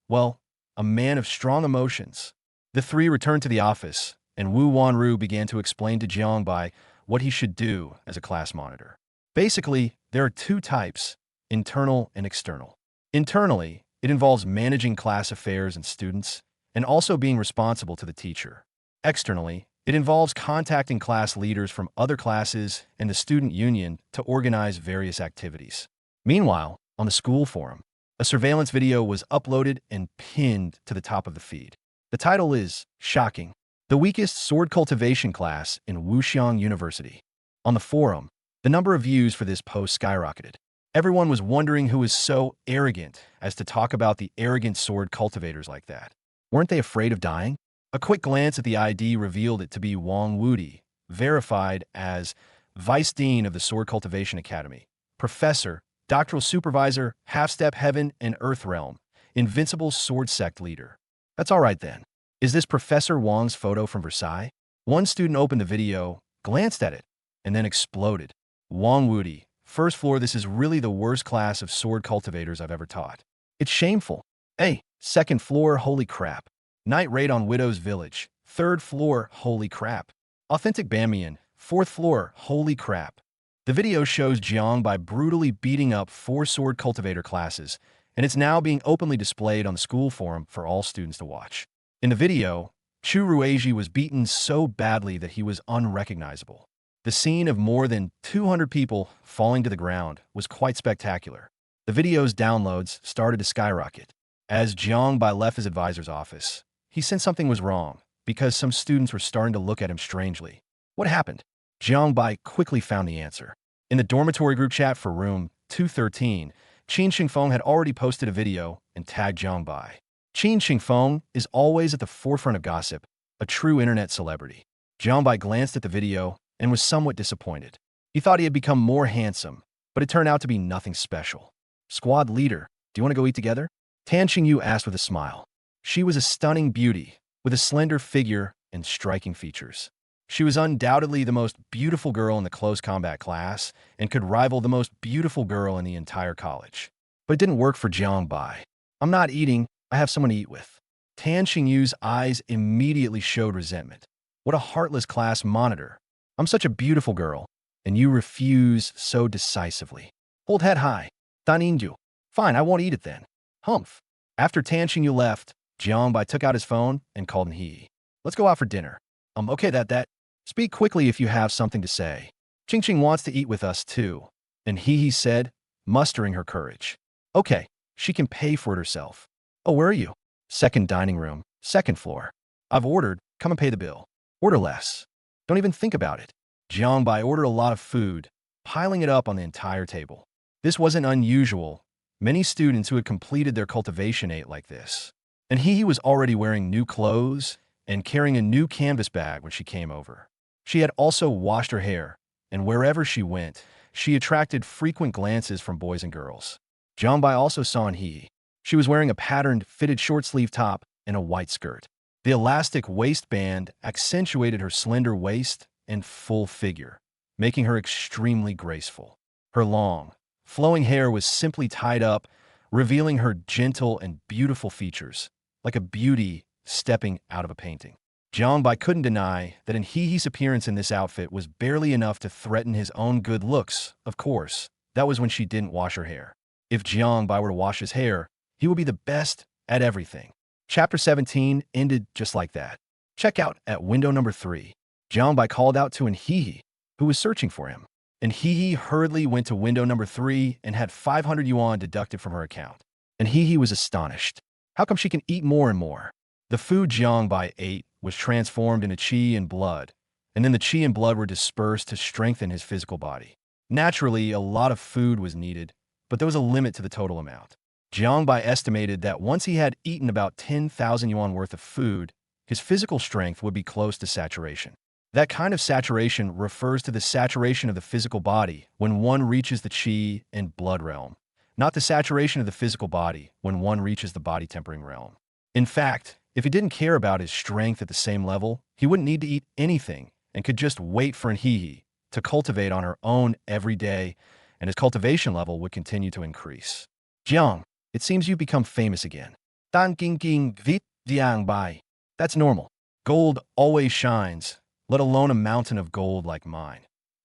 well, a man of strong emotions. The 3 returned to the office, and Wu Wanru began to explain to Jiangbai what he should do as a class monitor. Basically, there are 2 types, internal and external. Internally, it involves managing class affairs and students, and also being responsible to the teacher. Externally, it involves contacting class leaders from other classes and the student union to organize various activities. Meanwhile, on the school forum, a surveillance video was uploaded and pinned to the top of the feed. The title is Shocking, the weakest sword cultivation class in Wuxiang University. On the forum, the number of views for this post skyrocketed. Everyone was wondering who was so arrogant as to talk about the arrogant sword cultivators like that. Weren't they afraid of dying? A quick glance at the ID revealed it to be Wang Wudi, verified as Vice Dean of the Sword Cultivation Academy, Professor, Doctoral Supervisor, Half-Step Heaven and Earth Realm, Invincible Sword Sect Leader. That's all right then. Is this Professor Wang's photo from Versailles? One student opened the video, glanced at it, and then exploded. Wang Wudi, 1st floor, this is really the worst class of sword cultivators I've ever taught. It's shameful. Hey, 2nd floor, holy crap. Night raid on Widow's Village, 3rd floor, holy crap. Authentic Bamian, 4th floor, holy crap. The video shows Jiangbai brutally beating up 4 sword cultivator classes, and it's now being openly displayed on the school forum for all students to watch. In the video, Chu Rueji was beaten so badly that he was unrecognizable. The scene of more than 200 people falling to the ground was quite spectacular. The video's downloads started to skyrocket. As Jiangbai left his advisor's office, he sensed something was wrong because some students were starting to look at him strangely. What happened? Jiangbai quickly found the answer. In the dormitory group chat for room 213, Qin Xingfeng had already posted a video and tagged Jiangbai. Qin Xingfeng is always at the forefront of gossip, a true internet celebrity. Jiangbai glanced at the video and was somewhat disappointed. He thought he had become more handsome, but it turned out to be nothing special. Squad leader, do you want to go eat together? Tan Qingyu asked with a smile. She was a stunning beauty, with a slender figure and striking features. She was undoubtedly the most beautiful girl in the close combat class and could rival the most beautiful girl in the entire college. But it didn't work for Jiangbai. I'm not eating, I have someone to eat with. Tan Qingyu's eyes immediately showed resentment. What a heartless class monitor. I'm such a beautiful girl, and you refuse so decisively. Hold head high. Daninju. Fine, I won't eat it then. Humph. After Tan Qingyu left, Jiangbai took out his phone and called in He. Let's go out for dinner. Okay, that. Speak quickly if you have something to say. Qingqing wants to eat with us too. And he said, mustering her courage. Okay, she can pay for it herself. Oh, where are you? 2nd dining room, 2nd floor. I've ordered, come and pay the bill. Order less. Don't even think about it. Jiangbai ordered a lot of food, piling it up on the entire table. This wasn't unusual. Many students who had completed their cultivation ate like this. And he was already wearing new clothes and carrying a new canvas bag when she came over. She had also washed her hair, and wherever she went, she attracted frequent glances from boys and girls. Jiangbai also saw in He. She was wearing a patterned, fitted short-sleeve top and a white skirt. The elastic waistband accentuated her slender waist and full figure, making her extremely graceful. Her long, flowing hair was simply tied up, revealing her gentle and beautiful features. like a beauty stepping out of a painting. Jiangbai couldn't deny that Hi's appearance in this outfit was barely enough to threaten his own good looks. Of course, that was when she didn't wash her hair. If Jiangbai were to wash his hair, he would be the best at everything. Chapter 17 ended just like that. Check out at window number 3. Jiangbai called out to He, who was searching for him. He hurriedly went to window number 3 and had 500 yuan deducted from her account. He was astonished. How come she can eat more and more? The food Jiangbai ate was transformed into qi and blood, and then the qi and blood were dispersed to strengthen his physical body. Naturally, a lot of food was needed, but there was a limit to the total amount. Jiangbai estimated that once he had eaten about 10,000 yuan worth of food, his physical strength would be close to saturation. That kind of saturation refers to the saturation of the physical body when one reaches the qi and blood realm, not the saturation of the physical body when one reaches the body-tempering realm. In fact, if he didn't care about his strength at the same level, he wouldn't need to eat anything and could just wait for He to cultivate on her own every day, and his cultivation level would continue to increase. Jiang, it seems you've become famous again. Dan ging ging vit diang bai. That's normal. Gold always shines, let alone a mountain of gold like mine,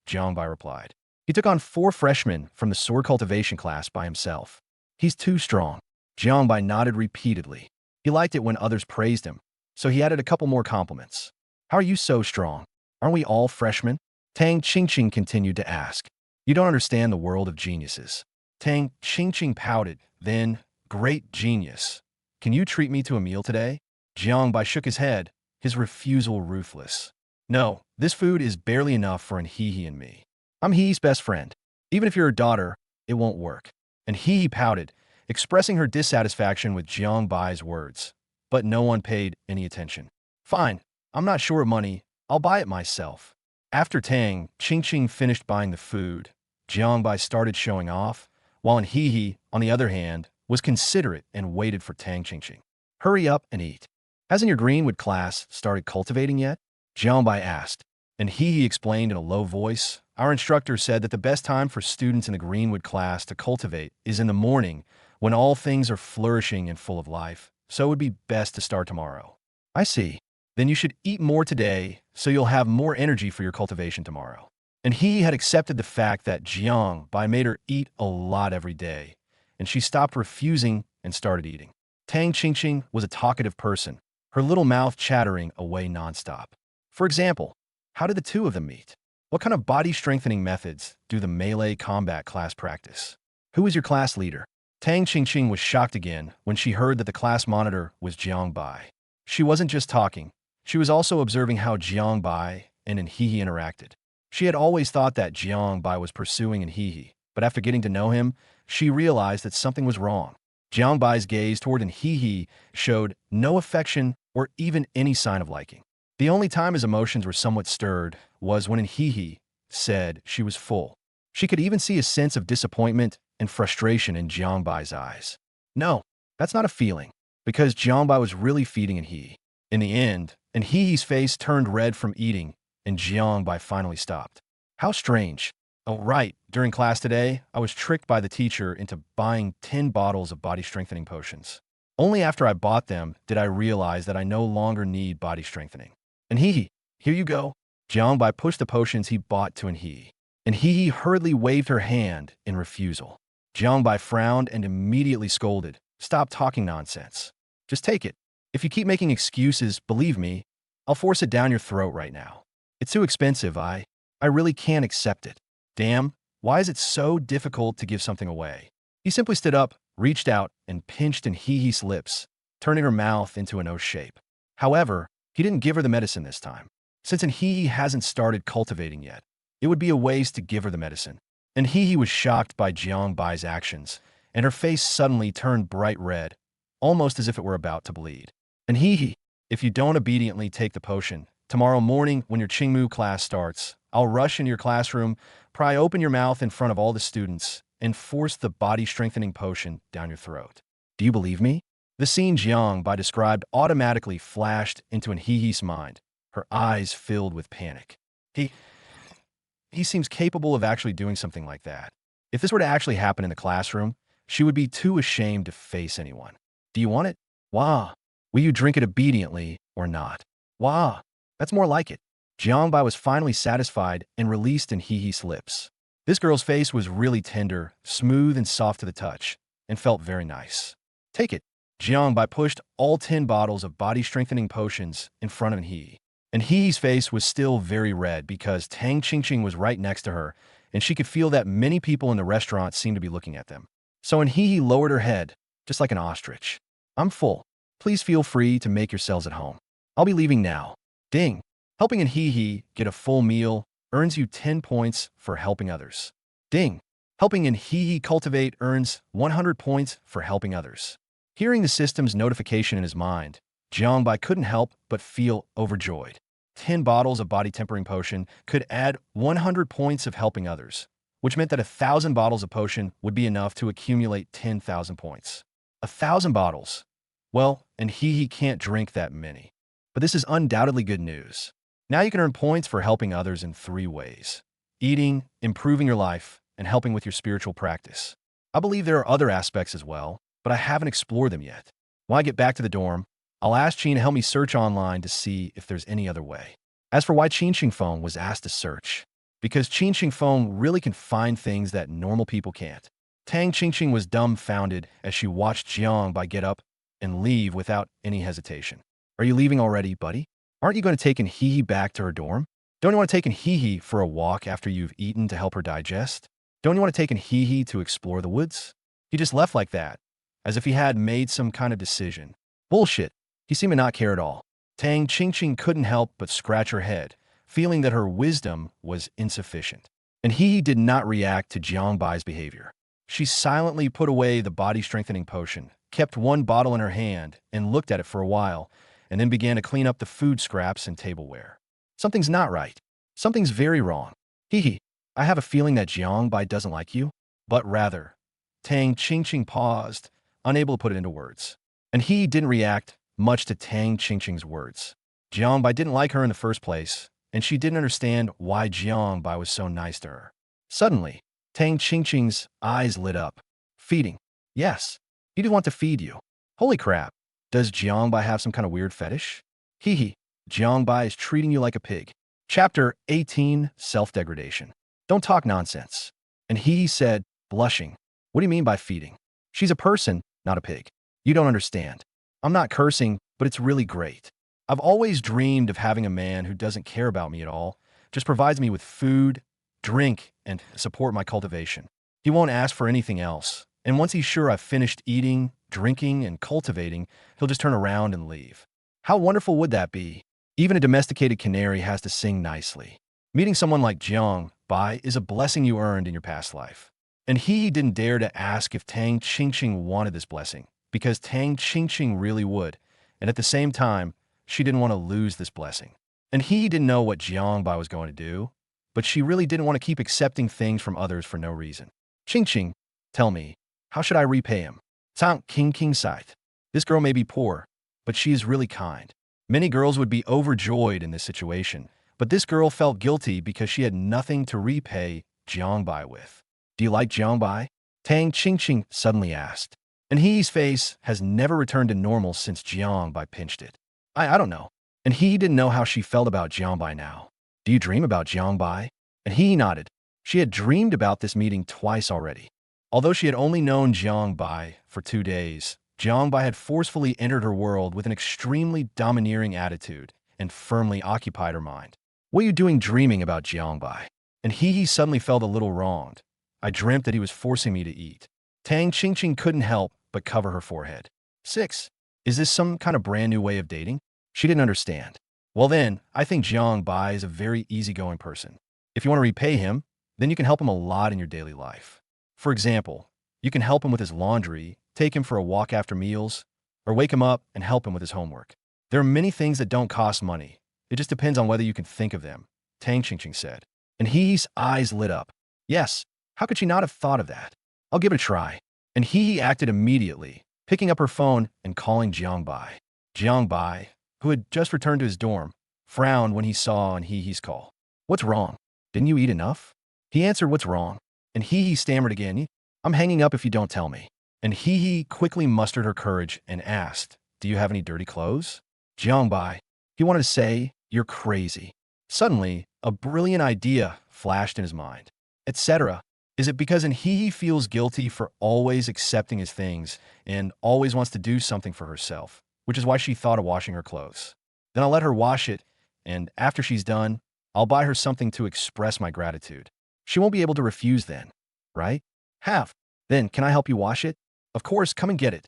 Jiangbai replied. He took on 4 freshmen from the sword cultivation class by himself. He's too strong. Jiangbai nodded repeatedly. He liked it when others praised him, so he added a couple more compliments. How are you so strong? Aren't we all freshmen? Tang Qingqing continued to ask. You don't understand the world of geniuses. Tang Qingqing pouted, then, great genius. Can you treat me to a meal today? Jiangbai shook his head, his refusal ruthless. No, this food is barely enough for He and me. I'm He's best friend. Even if you're a daughter, it won't work. He pouted, expressing her dissatisfaction with Jiangbai's words. But no one paid any attention. Fine, I'm not short of money. I'll buy it myself. After Tang Qingqing finished buying the food, Jiangbai started showing off, while He, on the other hand, was considerate and waited for Tang Qingqing. Hurry up and eat. Hasn't your Greenwood class started cultivating yet? Jiangbai asked. He explained in a low voice, our instructor said that the best time for students in the Greenwood class to cultivate is in the morning, when all things are flourishing and full of life, so it would be best to start tomorrow. I see. Then you should eat more today, so you'll have more energy for your cultivation tomorrow. He had accepted the fact that Jiangbai made her eat a lot every day, and she stopped refusing and started eating. Tang Qingqing was a talkative person, her little mouth chattering away nonstop. For example, how did the two of them meet? What kind of body-strengthening methods do the melee combat class practice? Who is your class leader? Tang Qingqing was shocked again when she heard that the class monitor was Jiangbai. She wasn't just talking, she was also observing how Jiangbai and He interacted. She had always thought that Jiangbai was pursuing He, but after getting to know him, she realized that something was wrong. Jiangbai's gaze toward He showed no affection or even any sign of liking. The only time his emotions were somewhat stirred was when He said she was full. She could even see a sense of disappointment and frustration in Jiangbai's eyes. No, that's not a feeling, because Jiangbai was really feeding He. In the end, He's face turned red from eating, and Jiangbai finally stopped. How strange. Oh, right, during class today, I was tricked by the teacher into buying 10 bottles of body-strengthening potions. Only after I bought them did I realize that I no longer need body strengthening. He, here you go. Jiangbai pushed the potions he bought to He. He hurriedly waved her hand in refusal. Jiangbai frowned and immediately scolded. Stop talking nonsense. Just take it. If you keep making excuses, believe me, I'll force it down your throat right now. It's too expensive. I really can't accept it. Damn, why is it so difficult to give something away? He simply stood up, reached out, and pinched He's lips, turning her mouth into an O shape. However, he didn't give her the medicine this time. Since He hasn't started cultivating yet, it would be a waste to give her the medicine. He was shocked by Jiangbai's actions, and her face suddenly turned bright red, almost as if it were about to bleed. He, if you don't obediently take the potion, tomorrow morning when your Qingmu class starts, I'll rush into your classroom, pry open your mouth in front of all the students, and force the body-strengthening potion down your throat. Do you believe me? The scene Jiangbai described automatically flashed into He's mind, her eyes filled with panic. He seems capable of actually doing something like that. If this were to actually happen in the classroom, she would be too ashamed to face anyone. Do you want it? Wow. Will you drink it obediently or not? Wow, that's more like it. Jiangbai was finally satisfied and released in Hehe's lips. This girl's face was really tender, smooth and soft to the touch, and felt very nice. Take it. Jiangbai pushed all 10 bottles of body-strengthening potions in front of Hehe. And Hehe's face was still very red because Tang Qingqing was right next to her, and she could feel that many people in the restaurant seemed to be looking at them. So Hehe lowered her head, just like an ostrich. I'm full. Please feel free to make yourselves at home. I'll be leaving now. Ding. Helping Hehe get a full meal earns you 10 points for helping others. Ding. Helping Hehe cultivate earns 100 points for helping others. Hearing the system's notification in his mind, Jiangbai couldn't help but feel overjoyed. 10 bottles of body tempering potion could add 100 points of helping others, which meant that 1,000 bottles of potion would be enough to accumulate 10,000 points. 1,000 bottles. Well, Hehe can't drink that many. But this is undoubtedly good news. Now you can earn points for helping others in 3 ways: eating, improving your life, and helping with your spiritual practice. I believe there are other aspects as well, but I haven't explored them yet. When I get back to the dorm, I'll ask Qin to help me search online to see if there's any other way. As for why Qin Shengfeng was asked to search, because Qin Shengfeng really can find things that normal people can't. Tang Qingqing was dumbfounded as she watched Jiangbai get up and leave without any hesitation. Are you leaving already, buddy? Aren't you going to take Hehe back to her dorm? Don't you want to take Hehe for a walk after you've eaten to help her digest? Don't you want to take Hehe to explore the woods? He just left like that, as if he had made some kind of decision. Bullshit. He seemed to not care at all. Tang Qingqing couldn't help but scratch her head, feeling that her wisdom was insufficient. And Hehe did not react to Jiangbai's behavior. She silently put away the body-strengthening potion, kept 1 bottle in her hand, and looked at it for a while, and then began to clean up the food scraps and tableware. Something's not right. Something's very wrong. Hehe, I have a feeling that Jiangbai doesn't like you, but rather. Tang Qingqing paused, unable to put it into words. And Hehe didn't react much to Tang Qingqing's words. Jiangbai didn't like her in the first place, and she didn't understand why Jiangbai was so nice to her. Suddenly, Tang Qingqing's eyes lit up. Feeding. Yes, he did want to feed you. Holy crap. Does Jiangbai have some kind of weird fetish? Hehe, Jiangbai is treating you like a pig. Chapter 18, Self-Degradation. Don't talk nonsense. And Hehe said, blushing, what do you mean by feeding? She's a person, not a pig. You don't understand. I'm not cursing, but it's really great. I've always dreamed of having a man who doesn't care about me at all, just provides me with food, drink, and support my cultivation. He won't ask for anything else, and once he's sure I've finished eating, drinking, and cultivating, he'll just turn around and leave. How wonderful would that be? Even a domesticated canary has to sing nicely. Meeting someone like Jiangbai is a blessing you earned in your past life. And Hehe didn't dare to ask if Tang Qingqing wanted this blessing, because Tang Qingqing really would, and at the same time, she didn't want to lose this blessing. And Hehe didn't know what Jiangbai was going to do, but she really didn't want to keep accepting things from others for no reason. Qingqing, tell me, how should I repay him? Tang Qingqing sighed. This girl may be poor, but she is really kind. Many girls would be overjoyed in this situation, but this girl felt guilty because she had nothing to repay Jiangbai with. Do you like Jiangbai? Tang Qingqing suddenly asked. And He's face has never returned to normal since Jiangbai pinched it. I don't know. And he didn't know how she felt about Jiangbai now. Do you dream about Jiangbai? And he nodded. She had dreamed about this meeting twice already. Although she had only known Jiangbai for 2 days, Jiangbai had forcefully entered her world with an extremely domineering attitude and firmly occupied her mind. What are you doing dreaming about Jiangbai? And he suddenly felt a little wronged. I dreamt that he was forcing me to eat. Tang Qingqing couldn't help but cover her forehead. 6. Is this some kind of brand new way of dating? She didn't understand. Well then, I think Jiangbai is a very easygoing person. If you want to repay him, then you can help him a lot in your daily life. For example, you can help him with his laundry, take him for a walk after meals, or wake him up and help him with his homework. There are many things that don't cost money. It just depends on whether you can think of them, Tang Qingqing said. And He's eyes lit up. Yes, how could she not have thought of that? I'll give it a try. And He acted immediately, picking up her phone and calling Jiangbai. Jiangbai, who had just returned to his dorm, frowned when he saw on He's call. What's wrong? Didn't you eat enough? He answered, what's wrong? And He stammered again, I'm hanging up if you don't tell me. And He quickly mustered her courage and asked, do you have any dirty clothes? Jiangbai, he wanted to say, you're crazy. Suddenly, a brilliant idea flashed in his mind. Etc. Is it because he feels guilty for always accepting his things and always wants to do something for herself, which is why she thought of washing her clothes. Then I'll let her wash it, and after she's done, I'll buy her something to express my gratitude. She won't be able to refuse then, right? Have. Then, can I help you wash it? Of course, come and get it.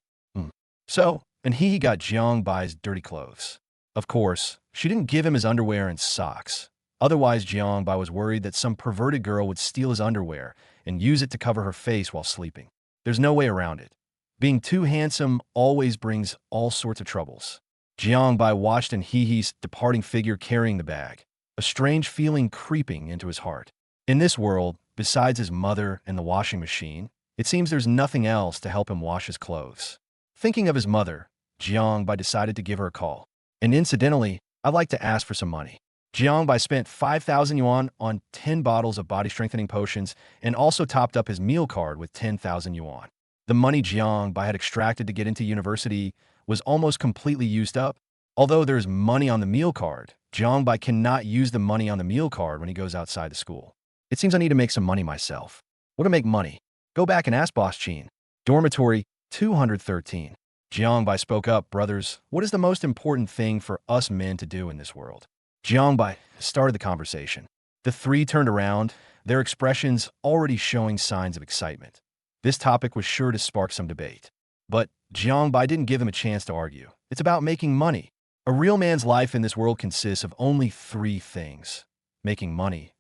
So, and he got Jiangbai's dirty clothes. Of course, she didn't give him his underwear and socks. Otherwise, Jiangbai was worried that some perverted girl would steal his underwear and use it to cover her face while sleeping. There's no way around it. Being too handsome always brings all sorts of troubles. Jiangbai watched He's departing figure carrying the bag, a strange feeling creeping into his heart. In this world, besides his mother and the washing machine, it seems there's nothing else to help him wash his clothes. Thinking of his mother, Jiangbai decided to give her a call. And incidentally, I'd like to ask for some money. Jiangbai spent 5,000 yuan on 10 bottles of body-strengthening potions and also topped up his meal card with 10,000 yuan. The money Jiangbai had extracted to get into university was almost completely used up. Although there's money on the meal card, Jiangbai cannot use the money on the meal card when he goes outside the school. It seems I need to make some money myself. What to make money? Go back and ask Boss Chin. Dormitory 213. Jiangbai spoke up, brothers, what is the most important thing for us men to do in this world? Jiangbai started the conversation. The three turned around, their expressions already showing signs of excitement. This topic was sure to spark some debate. But Jiangbai didn't give him a chance to argue. It's about making money. A real man's life in this world consists of only three things. Making money,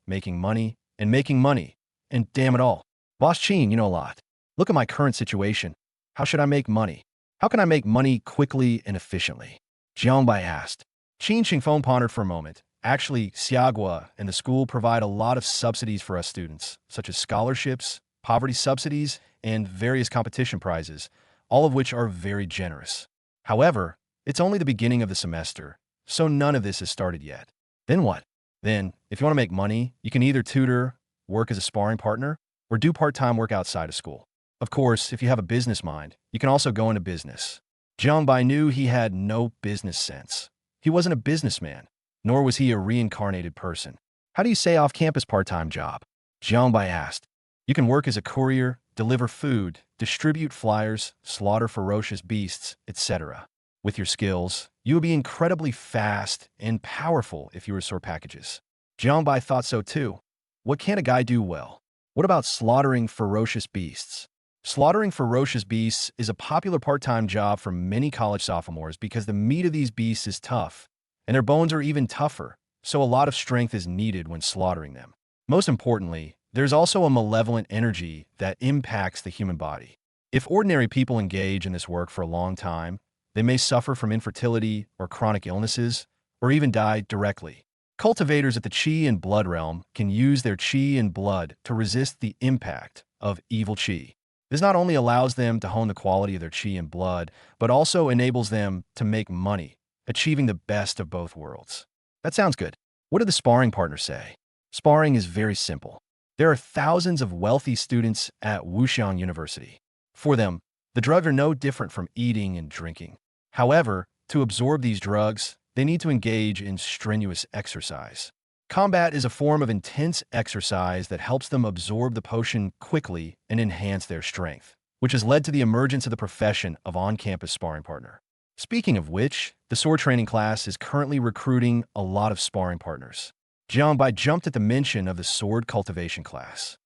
and making money. And damn it all. Boss Chin, you know a lot. Look at my current situation. How should I make money? How can I make money quickly and efficiently? Jiangbai asked. Qin Xingfeng pondered for a moment. Actually, Xiagua and the school provide a lot of subsidies for us students, such as scholarships, poverty subsidies, and various competition prizes, all of which are very generous. However, it's only the beginning of the semester, so none of this has started yet. Then what? Then, if you want to make money, you can either tutor, work as a sparring partner, or do part-time work outside of school. Of course, if you have a business mind, you can also go into business. Jiangbai knew he had no business sense. He wasn't a businessman, nor was he a reincarnated person. How do you say off-campus part-time job? Jiangbai asked. You can work as a courier, deliver food, distribute flyers, slaughter ferocious beasts, etc. With your skills, you would be incredibly fast and powerful if you were sort packages. Jiangbai thought so too. What can a guy do well? What about slaughtering ferocious beasts? Slaughtering ferocious beasts is a popular part-time job for many college sophomores because the meat of these beasts is tough, and their bones are even tougher, so a lot of strength is needed when slaughtering them. Most importantly, there's also a malevolent energy that impacts the human body. If ordinary people engage in this work for a long time, they may suffer from infertility or chronic illnesses, or even die directly. Cultivators at the Qi and Blood realm can use their Qi and Blood to resist the impact of evil Qi. This not only allows them to hone the quality of their Qi and Blood, but also enables them to make money, achieving the best of both worlds. That sounds good. What did the sparring partner say? Sparring is very simple. There are thousands of wealthy students at Wuxiang University. For them, the drugs are no different from eating and drinking. However, to absorb these drugs, they need to engage in strenuous exercise. Combat is a form of intense exercise that helps them absorb the potion quickly and enhance their strength, which has led to the emergence of the profession of on-campus sparring partner. Speaking of which, the sword training class is currently recruiting a lot of sparring partners. Jiangbai jumped at the mention of the sword cultivation class.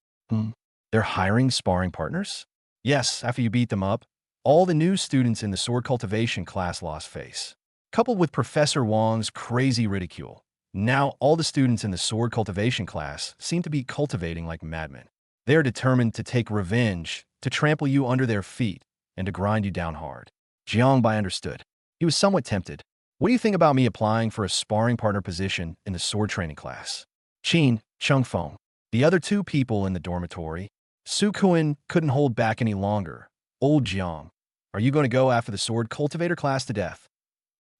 They're hiring sparring partners? Yes, after you beat them up, all the new students in the sword cultivation class lost face. Coupled with Professor Wang's crazy ridicule, now all the students in the sword cultivation class seem to be cultivating like madmen. They are determined to take revenge, to trample you under their feet, and to grind you down hard. Jiangbai understood. He was somewhat tempted. What do you think about me applying for a sparring partner position in the sword training class? Qin, Chengfeng, the other two people in the dormitory. Su Kuan couldn't hold back any longer. Old Jiang, are you going to go after the sword cultivator class to death?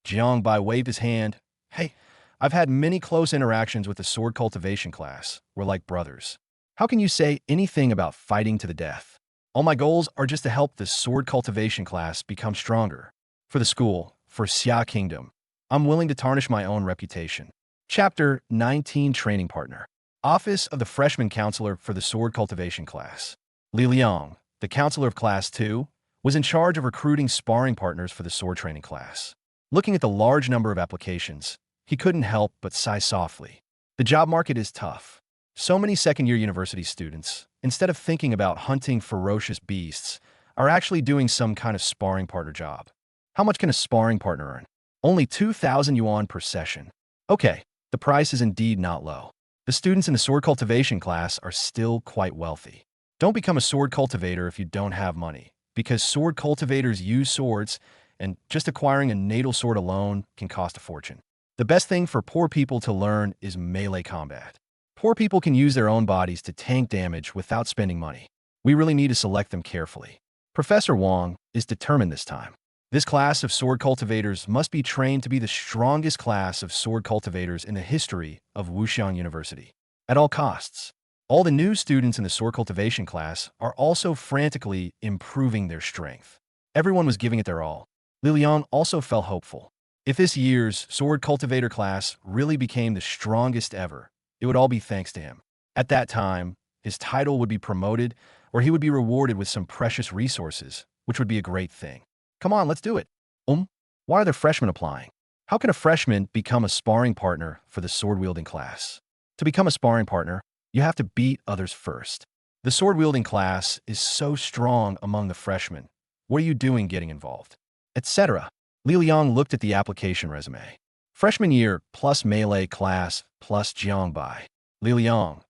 Jiangbai waved his hand. Hey, I've had many close interactions with the sword cultivation class. We're like brothers. How can you say anything about fighting to the death? All my goals are just to help the sword cultivation class become stronger. For the school, for Xia Kingdom, I'm willing to tarnish my own reputation. Chapter 19 Training Partner. Office of the Freshman Counselor for the Sword Cultivation Class. Li Liang, the counselor of Class 2, was in charge of recruiting sparring partners for the sword training class. Looking at the large number of applications, he couldn't help but sigh softly. The job market is tough. So many second-year university students, instead of thinking about hunting ferocious beasts, are actually doing some kind of sparring partner job. How much can a sparring partner earn? Only 2,000 yuan per session. Okay, the price is indeed not low. The students in the sword cultivation class are still quite wealthy. Don't become a sword cultivator if you don't have money, because sword cultivators use swords, and just acquiring a natal sword alone can cost a fortune. The best thing for poor people to learn is melee combat. Poor people can use their own bodies to tank damage without spending money. We really need to select them carefully. Professor Wang is determined this time. This class of sword cultivators must be trained to be the strongest class of sword cultivators in the history of Wuxiang University. At all costs, all the new students in the sword cultivation class are also frantically improving their strength. Everyone was giving it their all. Li Liang also felt hopeful. If this year's sword cultivator class really became the strongest ever, it would all be thanks to him. At that time, his title would be promoted, or he would be rewarded with some precious resources, which would be a great thing. Come on, let's do it. Why are the freshmen applying? How can a freshman become a sparring partner for the sword-wielding class? To become a sparring partner, you have to beat others first. The sword-wielding class is so strong among the freshmen. What are you doing getting involved? Etc. Li Liang looked at the application resume. Freshman year plus melee class plus Jiangbai. Li Liang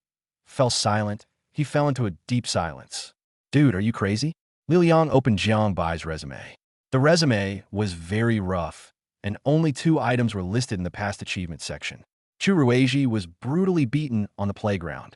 fell silent. He fell into a deep silence. Dude, are you crazy? Li Liang opened Jiangbai's resume. The resume was very rough, and only 2 items were listed in the past achievement section. Chu Ruiji was brutally beaten on the playground.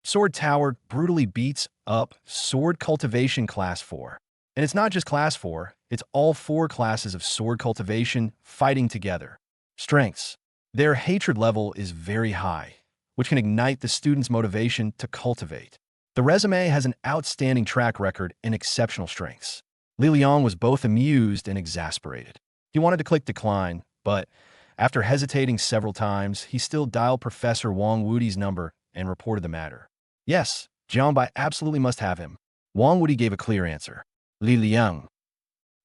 Sword Tower brutally beats up Sword Cultivation Class 4. And it's not just Class 4, it's all 4 classes of sword cultivation fighting together. Strengths. Their hatred level is very high, which can ignite the student's motivation to cultivate. The resume has an outstanding track record and exceptional strengths. Li Liang was both amused and exasperated. He wanted to click decline, but after hesitating several times, he still dialed Professor Wang Wudi's number and reported the matter. Yes, Jiangbai absolutely must have him. Wang Wudi gave a clear answer. Li Liang.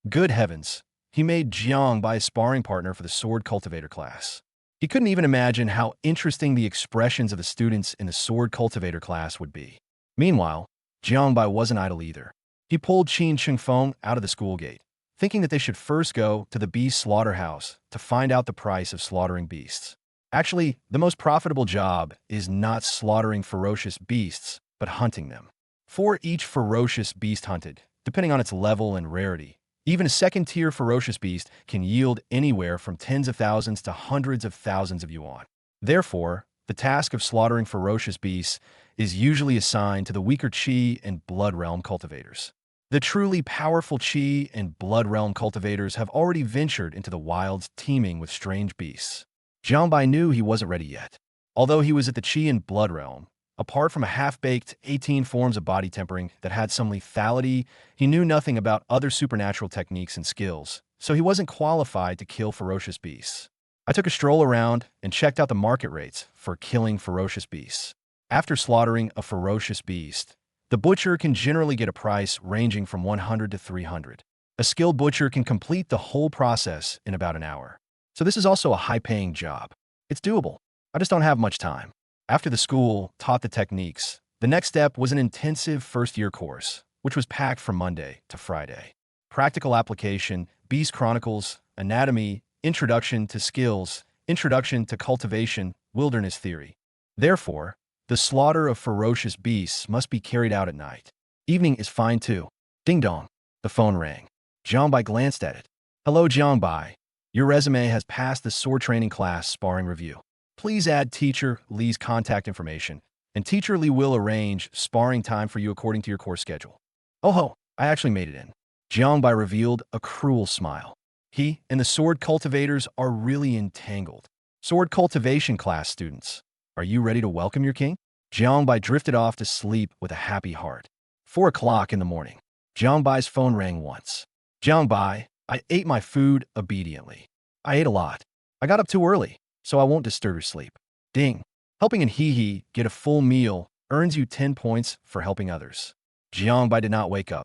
Good heavens, he made Jiangbai a sparring partner for the sword cultivator class. He couldn't even imagine how interesting the expressions of the students in the sword cultivator class would be. Meanwhile, Jiangbai wasn't idle either. He pulled Qin Chengfeng out of the school gate, thinking that they should first go to the beast slaughterhouse to find out the price of slaughtering beasts. Actually, the most profitable job is not slaughtering ferocious beasts, but hunting them. For each ferocious beast hunted, depending on its level and rarity, even a second-tier ferocious beast can yield anywhere from tens of thousands to hundreds of thousands of yuan. Therefore, the task of slaughtering ferocious beasts is usually assigned to the weaker Qi and Blood Realm cultivators. The truly powerful Qi and Blood Realm cultivators have already ventured into the wilds teeming with strange beasts. Jiangbai knew he wasn't ready yet. Although he was at the Qi and Blood Realm, apart from a half-baked 18 forms of body tempering that had some lethality, he knew nothing about other supernatural techniques and skills, so he wasn't qualified to kill ferocious beasts. I took a stroll around and checked out the market rates for killing ferocious beasts. After slaughtering a ferocious beast, the butcher can generally get a price ranging from 100 to 300. A skilled butcher can complete the whole process in about an hour. So this is also a high-paying job. It's doable. I just don't have much time. After the school taught the techniques, the next step was an intensive first-year course, which was packed from Monday to Friday. Practical application, Beast Chronicles, Anatomy, Introduction to Skills, Introduction to Cultivation, Wilderness Theory. Therefore, the slaughter of ferocious beasts must be carried out at night. Evening is fine too. Ding dong. The phone rang. Jiangbai glanced at it. Hello, Jiangbai. Your resume has passed the sword training class sparring review. Please add Teacher Li's contact information, and Teacher Li will arrange sparring time for you according to your course schedule. Oh ho, I actually made it in. Jiangbai revealed a cruel smile. He and the sword cultivators are really entangled. Sword cultivation class students, are you ready to welcome your king? Jiangbai drifted off to sleep with a happy heart. 4 o'clock in the morning. Jiangbai's phone rang once. Jiangbai, I ate my food obediently. I ate a lot. I got up too early, so I won't disturb your sleep. Ding. Helping an Hehe get a full meal earns you 10 points for helping others. Jiangbai did not wake up.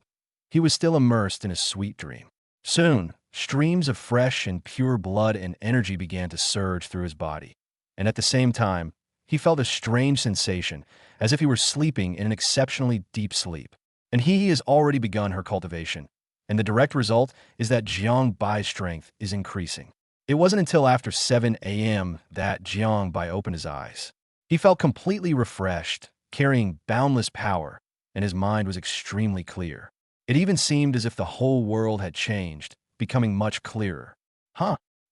He was still immersed in a sweet dream. Soon, streams of fresh and pure blood and energy began to surge through his body. And at the same time, he felt a strange sensation, as if he were sleeping in an exceptionally deep sleep. And Hehe has already begun her cultivation, and the direct result is that Jiangbai's strength is increasing. It wasn't until after 7 a.m. that Jiangbai opened his eyes. He felt completely refreshed, carrying boundless power, and his mind was extremely clear. It even seemed as if the whole world had changed, becoming much clearer.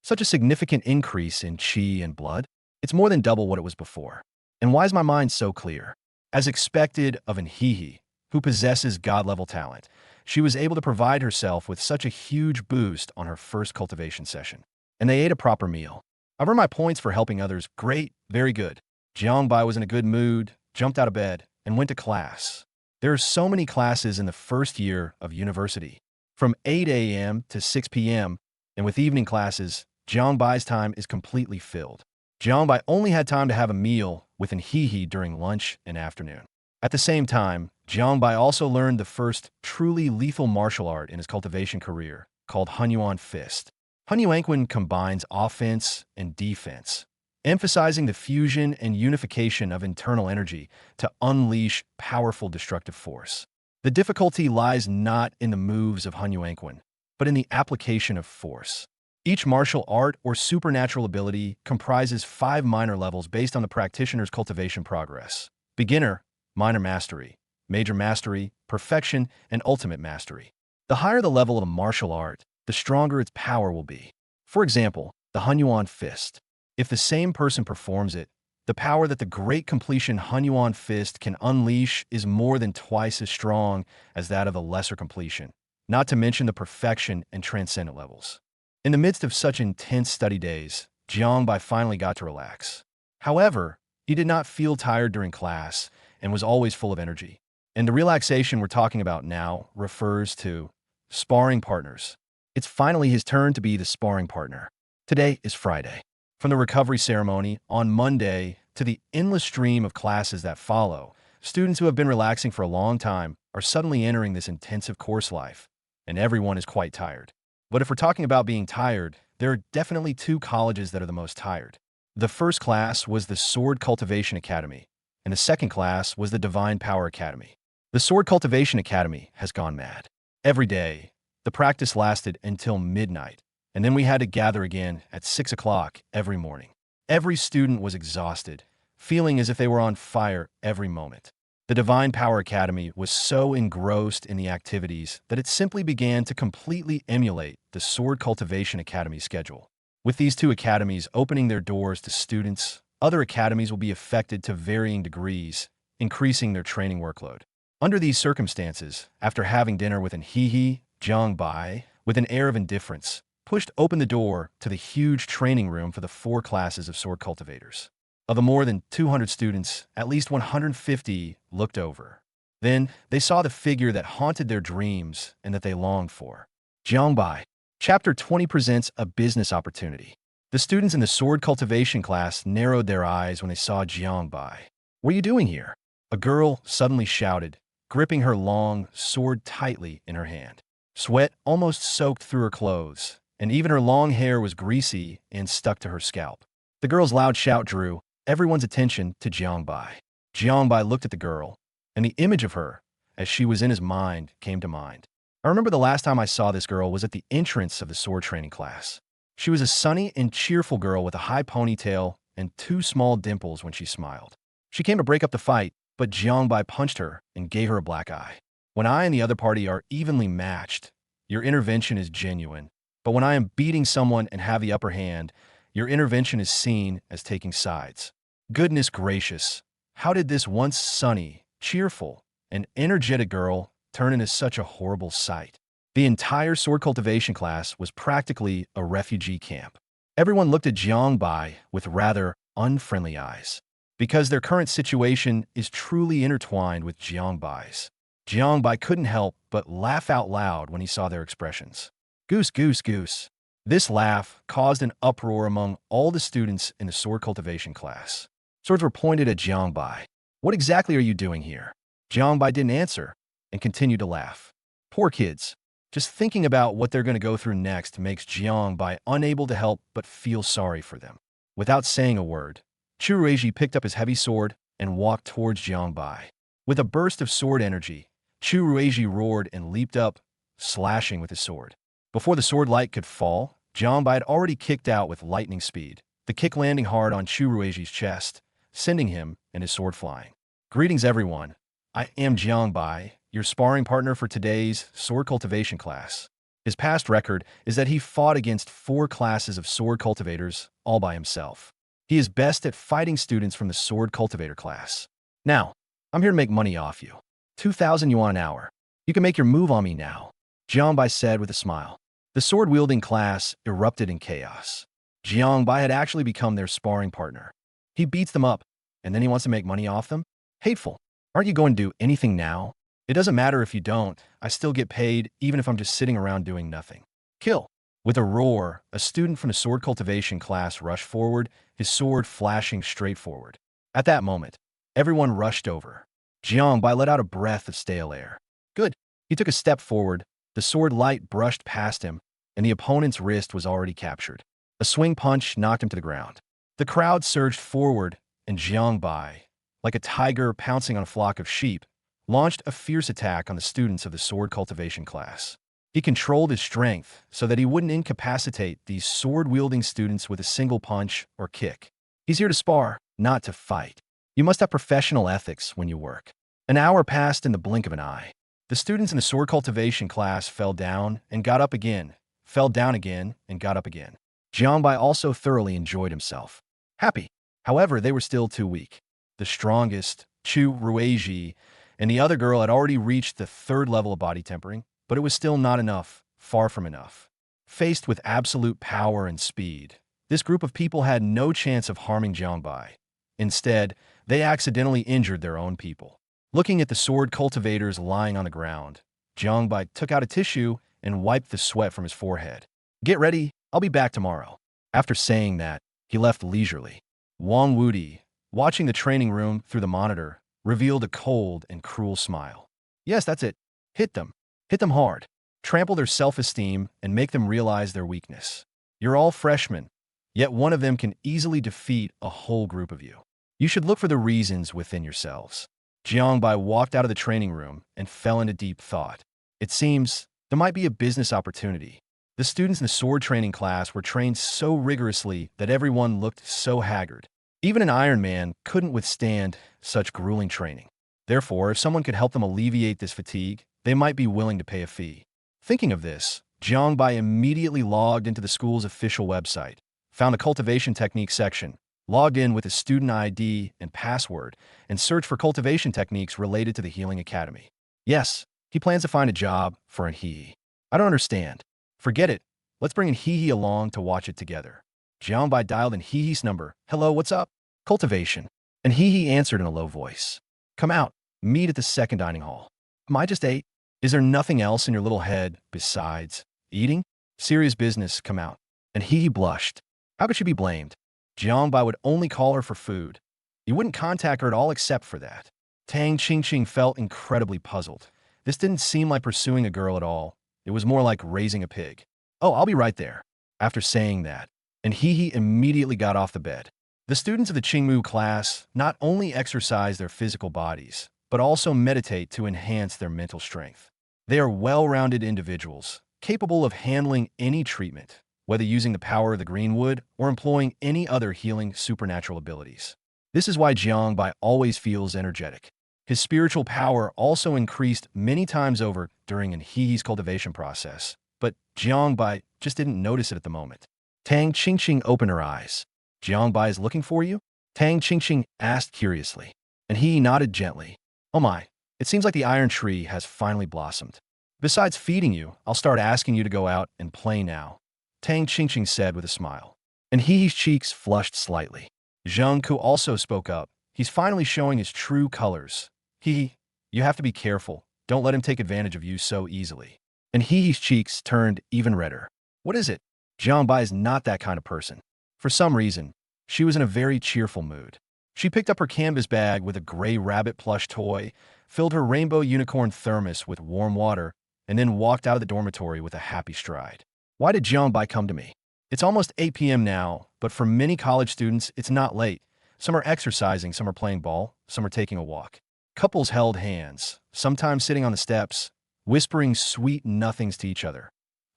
Such a significant increase in qi and blood? It's more than double what it was before. And why is my mind so clear? As expected of an Hehe, who possesses God-level talent, she was able to provide herself with such a huge boost on her first cultivation session. And they ate a proper meal. I've earned my points for helping others. Great, very good. Jiangbai was in a good mood, jumped out of bed, and went to class. There are so many classes in the first year of university, from 8 a.m. to 6 p.m., and with evening classes, Jiangbai's time is completely filled. Jiangbai only had time to have a meal with an Hehe during lunch and afternoon. At the same time, Jiangbai also learned the first truly lethal martial art in his cultivation career, called Hunyuan Fist. Hunyuan combines offense and defense, emphasizing the fusion and unification of internal energy to unleash powerful destructive force. The difficulty lies not in the moves of Hunyuan, but in the application of force. Each martial art or supernatural ability comprises 5 minor levels based on the practitioner's cultivation progress: beginner, minor mastery, major mastery, perfection, and ultimate mastery. The higher the level of a martial art, the stronger its power will be. For example, the Hunyuan Fist. If the same person performs it, the power that the great completion Hunyuan Fist can unleash is more than twice as strong as that of the lesser completion, not to mention the perfection and transcendent levels. In the midst of such intense study days, Jiangbai finally got to relax. However, he did not feel tired during class and was always full of energy. And the relaxation we're talking about now refers to sparring partners. It's finally his turn to be the sparring partner. Today is Friday. From the recovery ceremony on Monday to the endless stream of classes that follow, students who have been relaxing for a long time are suddenly entering this intensive course life, and everyone is quite tired. But if we're talking about being tired, there are definitely 2 colleges that are the most tired. The first class was the Sword Cultivation Academy, and the second class was the Divine Power Academy. The Sword Cultivation Academy has gone mad. Every day, the practice lasted until midnight, and then we had to gather again at 6 o'clock every morning. Every student was exhausted, feeling as if they were on fire every moment. The Divine Power Academy was so engrossed in the activities that it simply began to completely emulate the Sword Cultivation Academy schedule. With these 2 academies opening their doors to students, other academies will be affected to varying degrees, increasing their training workload. Under these circumstances, after having dinner with an Hehe, Jiangbai, with an air of indifference, pushed open the door to the huge training room for the 4 classes of sword cultivators. Of the more than 200 students, at least 150 looked over. Then they saw the figure that haunted their dreams and that they longed for. Jiangbai. Chapter 20 presents a business opportunity. The students in the sword cultivation class narrowed their eyes when they saw Jiangbai. "What are you doing here?" A girl suddenly shouted, gripping her long sword tightly in her hand. Sweat almost soaked through her clothes, and even her long hair was greasy and stuck to her scalp. The girl's loud shout drew everyone's attention to Jiangbai. Jiangbai looked at the girl, and the image of her, as she was in his mind, came to mind. I remember the last time I saw this girl was at the entrance of the sword training class. She was a sunny and cheerful girl with a high ponytail and 2 small dimples when she smiled. She came to break up the fight, but Jiangbai punched her and gave her a black eye. When I and the other party are evenly matched, your intervention is genuine. But when I am beating someone and have the upper hand, your intervention is seen as taking sides. Goodness gracious, how did this once sunny, cheerful, and energetic girl turn into such a horrible sight? The entire sword cultivation class was practically a refugee camp. Everyone looked at Jiangbai with rather unfriendly eyes, because their current situation is truly intertwined with Jiangbai's. Jiangbai couldn't help but laugh out loud when he saw their expressions. Goose, goose, goose. This laugh caused an uproar among all the students in the sword cultivation class. Swords were pointed at Jiangbai. What exactly are you doing here? Jiangbai didn't answer and continued to laugh. Poor kids. Just thinking about what they're going to go through next makes Jiangbai unable to help but feel sorry for them. Without saying a word, Chu Ruiji picked up his heavy sword and walked towards Jiangbai. With a burst of sword energy, Chu Ruiji roared and leaped up, slashing with his sword. Before the sword light could fall, Jiangbai had already kicked out with lightning speed, the kick landing hard on Chu Ruiji's chest, sending him and his sword flying. Greetings everyone, I am Jiangbai, your sparring partner for today's sword cultivation class. His past record is that he fought against 4 classes of sword cultivators all by himself. He is best at fighting students from the sword cultivator class. Now, I'm here to make money off you. 2,000 yuan an hour. You can make your move on me now, Jiangbai said with a smile. The sword-wielding class erupted in chaos. Jiangbai had actually become their sparring partner. He beats them up, and then he wants to make money off them? Hateful. Aren't you going to do anything now? It doesn't matter if you don't. I still get paid, even if I'm just sitting around doing nothing. Kill. With a roar, a student from the sword cultivation class rushed forward, his sword flashing straight forward. At that moment, everyone rushed over. Jiangbai let out a breath of stale air. Good. He took a step forward, the sword light brushed past him, and the opponent's wrist was already captured. A swing punch knocked him to the ground. The crowd surged forward, and Jiangbai, like a tiger pouncing on a flock of sheep, launched a fierce attack on the students of the sword cultivation class. He controlled his strength so that he wouldn't incapacitate these sword-wielding students with a single punch or kick. He's here to spar, not to fight. You must have professional ethics when you work. An hour passed in the blink of an eye. The students in the sword cultivation class fell down and got up again, fell down again and got up again. Jiangbai also thoroughly enjoyed himself. Happy. However, they were still too weak. The strongest, Chu Ruiji, and the other girl had already reached the 3rd level of body tempering, but it was still not enough, far from enough. Faced with absolute power and speed, this group of people had no chance of harming Jiangbai. Instead, they accidentally injured their own people. Looking at the sword cultivators lying on the ground, Jiangbai took out a tissue and wiped the sweat from his forehead. Get ready, I'll be back tomorrow. After saying that, he left leisurely. Wang Wudi, watching the training room through the monitor, revealed a cold and cruel smile. Yes, that's it. Hit them. Hit them hard. Trample their self-esteem and make them realize their weakness. You're all freshmen, yet one of them can easily defeat a whole group of you. You should look for the reasons within yourselves. Jiangbai walked out of the training room and fell into deep thought. It seems there might be a business opportunity. The students in the sword training class were trained so rigorously that everyone looked so haggard. Even an Iron Man couldn't withstand such grueling training. Therefore, if someone could help them alleviate this fatigue, they might be willing to pay a fee. Thinking of this, Jiangbai immediately logged into the school's official website, found the cultivation technique section, logged in with his student ID and password, and searched for cultivation techniques related to the Healing Academy. Yes, he plans to find a job for Hihi. I don't understand. Forget it. Let's bring Hihi along to watch it together. Jiangbai dialed in Hihi's number. Hello, what's up? Cultivation. And Hihi answered in a low voice. Come out. Meet at the 2nd dining hall. Am I just 8? Is there nothing else in your little head besides eating? Serious business, come out. And Hihi blushed. How could she be blamed? Jiangbai would only call her for food. He wouldn't contact her at all except for that. Tang Qingqing felt incredibly puzzled. This didn't seem like pursuing a girl at all. It was more like raising a pig. Oh, I'll be right there. After saying that, and Hihi immediately got off the bed. The students of the Qingmu class not only exercise their physical bodies, but also meditate to enhance their mental strength. They are well-rounded individuals, capable of handling any treatment, whether using the power of the greenwood or employing any other healing supernatural abilities. This is why Jiangbai always feels energetic. His spiritual power also increased many times over during Hihi's cultivation process, but Jiangbai just didn't notice it at the moment. Tang Qingqing opened her eyes. Jiangbai is looking for you? Tang Qingqing asked curiously, and he nodded gently. Oh my, it seems like the iron tree has finally blossomed. Besides feeding you, I'll start asking you to go out and play now, Tang Qingqing said with a smile. And Hihi's cheeks flushed slightly. Zheng Ku also spoke up. He's finally showing his true colors. Hihi, you have to be careful. Don't let him take advantage of you so easily. and Hee's cheeks turned even redder. What is it? Jiangbai is not that kind of person. For some reason, she was in a very cheerful mood. She picked up her canvas bag with a gray rabbit plush toy, filled her rainbow unicorn thermos with warm water, and then walked out of the dormitory with a happy stride. Why did Jiangbai come to me? It's almost 8 p.m. now, but for many college students, it's not late. Some are exercising, some are playing ball, some are taking a walk. Couples held hands, sometimes sitting on the steps, whispering sweet nothings to each other,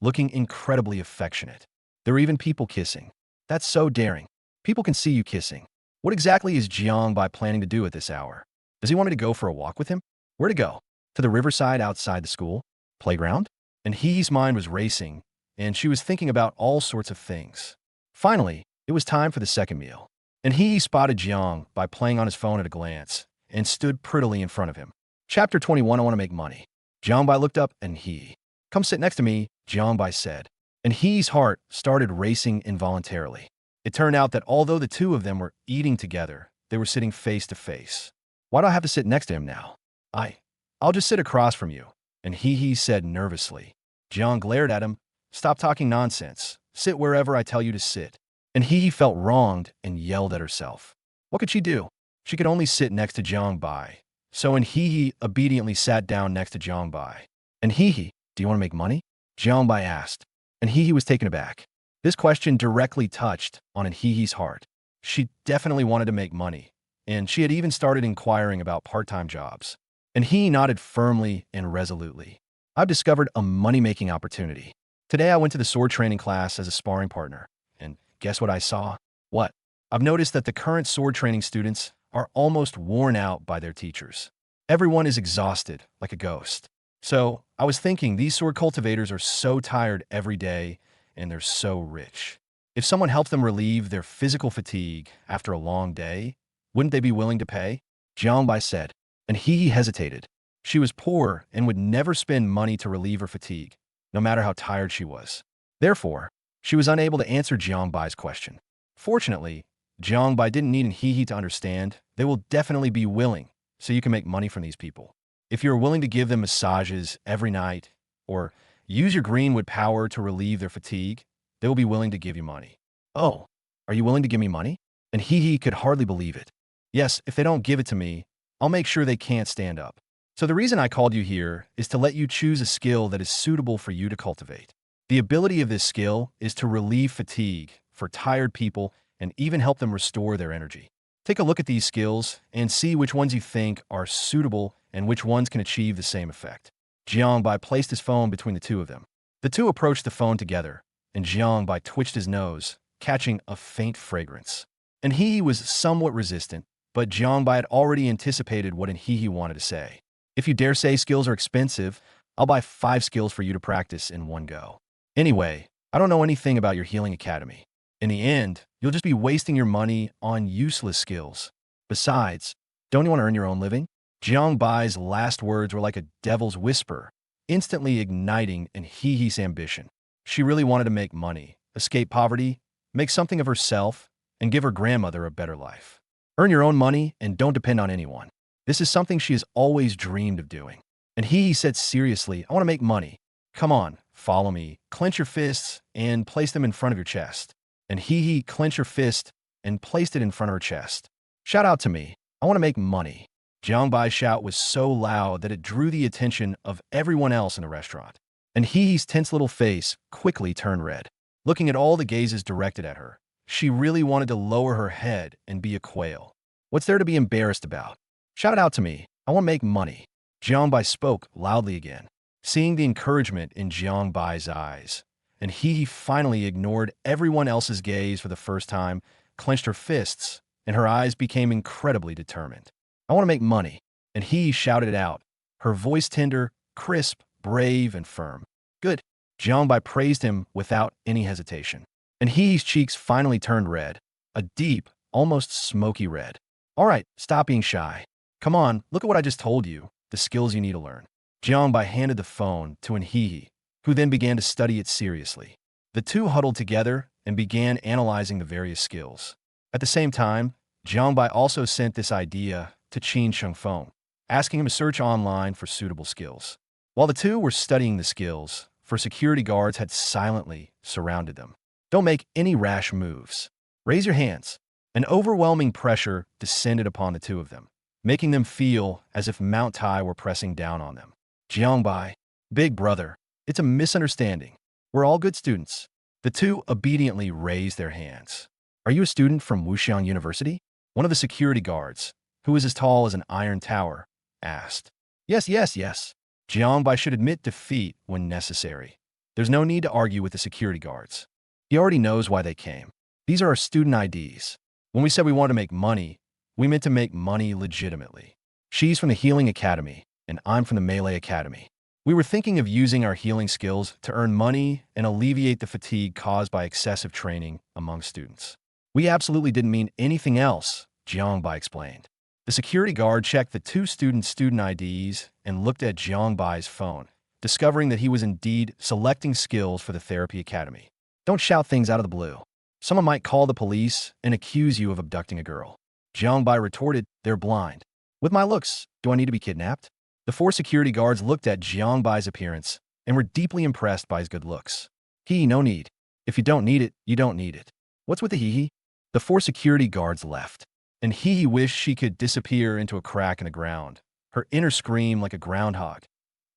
looking incredibly affectionate. There were even people kissing. That's so daring. People can see you kissing. What exactly is Jiangbai planning to do at this hour? Does he want me to go for a walk with him? Where to go? To the riverside outside the school? Playground? And Hee's mind was racing, and she was thinking about all sorts of things. Finally, it was time for the second meal. And Hee spotted Jiangbai playing on his phone at a glance and stood prettily in front of him. Chapter 21, I want to make money. Jiangbai looked up and Hee. Come sit next to me, Jiangbai said. And Hee's heart started racing involuntarily. It turned out that although the two of them were eating together, they were sitting face to face. Why do I have to sit next to him now? I'll just sit across from you. And Hee said nervously. Jiang glared at him. Stop talking nonsense. Sit wherever I tell you to sit. And Hee felt wronged and yelled at herself. What could she do? She could only sit next to Jiangbai. So Hee obediently sat down next to Jiangbai. And Hee, do you want to make money? Jiangbai asked. And Hee was taken aback. This question directly touched on Hee's heart. She definitely wanted to make money, and she had even started inquiring about part-time jobs. And Hee nodded firmly and resolutely. I've discovered a money-making opportunity. Today I went to the sword training class as a sparring partner, and guess what I saw? What? I've noticed that the current sword training students are almost worn out by their teachers. Everyone is exhausted, like a ghost. So I was thinking these sword cultivators are so tired every day, and they're so rich. If someone helped them relieve their physical fatigue after a long day, wouldn't they be willing to pay? Jiangbai said, and Hee hesitated. She was poor and would never spend money to relieve her fatigue, no matter how tired she was. Therefore, she was unable to answer Jiangbai's question. Fortunately, Jiangbai didn't need Hee to understand. They will definitely be willing, so you can make money from these people. If you're willing to give them massages every night, or use your greenwood power to relieve their fatigue, they will be willing to give you money. Oh, are you willing to give me money? And Hee could hardly believe it. Yes, if they don't give it to me, I'll make sure they can't stand up. So the reason I called you here is to let you choose a skill that is suitable for you to cultivate. The ability of this skill is to relieve fatigue for tired people and even help them restore their energy. Take a look at these skills and see which ones you think are suitable and which ones can achieve the same effect. Jiangbai placed his phone between the two of them. The two approached the phone together, and Jiangbai twitched his nose, catching a faint fragrance. And Hee was somewhat resistant, but Jiangbai had already anticipated what Hee wanted to say. If you dare say skills are expensive, I'll buy 5 skills for you to practice in one go. Anyway, I don't know anything about your healing academy. In the end, you'll just be wasting your money on useless skills. Besides, don't you want to earn your own living? Jiangbai's last words were like a devil's whisper, instantly igniting Hee's ambition. She really wanted to make money, escape poverty, make something of herself, and give her grandmother a better life. Earn your own money and don't depend on anyone. This is something she has always dreamed of doing. And Hee said seriously, I want to make money. Come on, follow me. Clench your fists and place them in front of your chest. And Hee clenched her fist and placed it in front of her chest. Shout out to me. I want to make money. Jiangbai's shout was so loud that it drew the attention of everyone else in the restaurant. And Hee's tense little face quickly turned red. Looking at all the gazes directed at her, she really wanted to lower her head and be a quail. What's there to be embarrassed about? Shout it out to me. I want to make money. Jiangbai spoke loudly again, seeing the encouragement in Jiangbai's eyes. And Hee finally ignored everyone else's gaze for the first time, clenched her fists, and her eyes became incredibly determined. I want to make money. And Hee shouted it out, her voice tender, crisp, brave, and firm. Good. Jiangbai praised him without any hesitation. And Hee's cheeks finally turned red, a deep, almost smoky red. All right, stop being shy. Come on, look at what I just told you, the skills you need to learn. Jiangbai handed the phone to Hee, who then began to study it seriously. The two huddled together and began analyzing the various skills. At the same time, Jiangbai also sent this idea to Qin Shengfeng, asking him to search online for suitable skills. While the two were studying the skills, for security guards had silently surrounded them. Don't make any rash moves. Raise your hands. An overwhelming pressure descended upon the two of them, making them feel as if Mount Tai were pressing down on them. Jiangbai, big brother, it's a misunderstanding. We're all good students. The two obediently raised their hands. Are you a student from Wuxiang University? One of the security guards, who was as tall as an iron tower, asked. Yes, yes, yes. Jiangbai should admit defeat when necessary. There's no need to argue with the security guards. He already knows why they came. These are our student IDs. When we said we want to make money, we meant to make money legitimately. She's from the Healing Academy, and I'm from the Melee Academy. We were thinking of using our healing skills to earn money and alleviate the fatigue caused by excessive training among students. We absolutely didn't mean anything else, Jiangbai explained. The security guard checked the two student IDs and looked at Jiangbai's phone, discovering that he was indeed selecting skills for the Therapy Academy. Don't shout things out of the blue. Someone might call the police and accuse you of abducting a girl. Jiangbai retorted, they're blind. With my looks, do I need to be kidnapped? The four security guards looked at Jiangbai's appearance and were deeply impressed by his good looks. No need. If you don't need it, you don't need it. What's with the hee? The four security guards left, and wished she could disappear into a crack in the ground, her inner scream like a groundhog.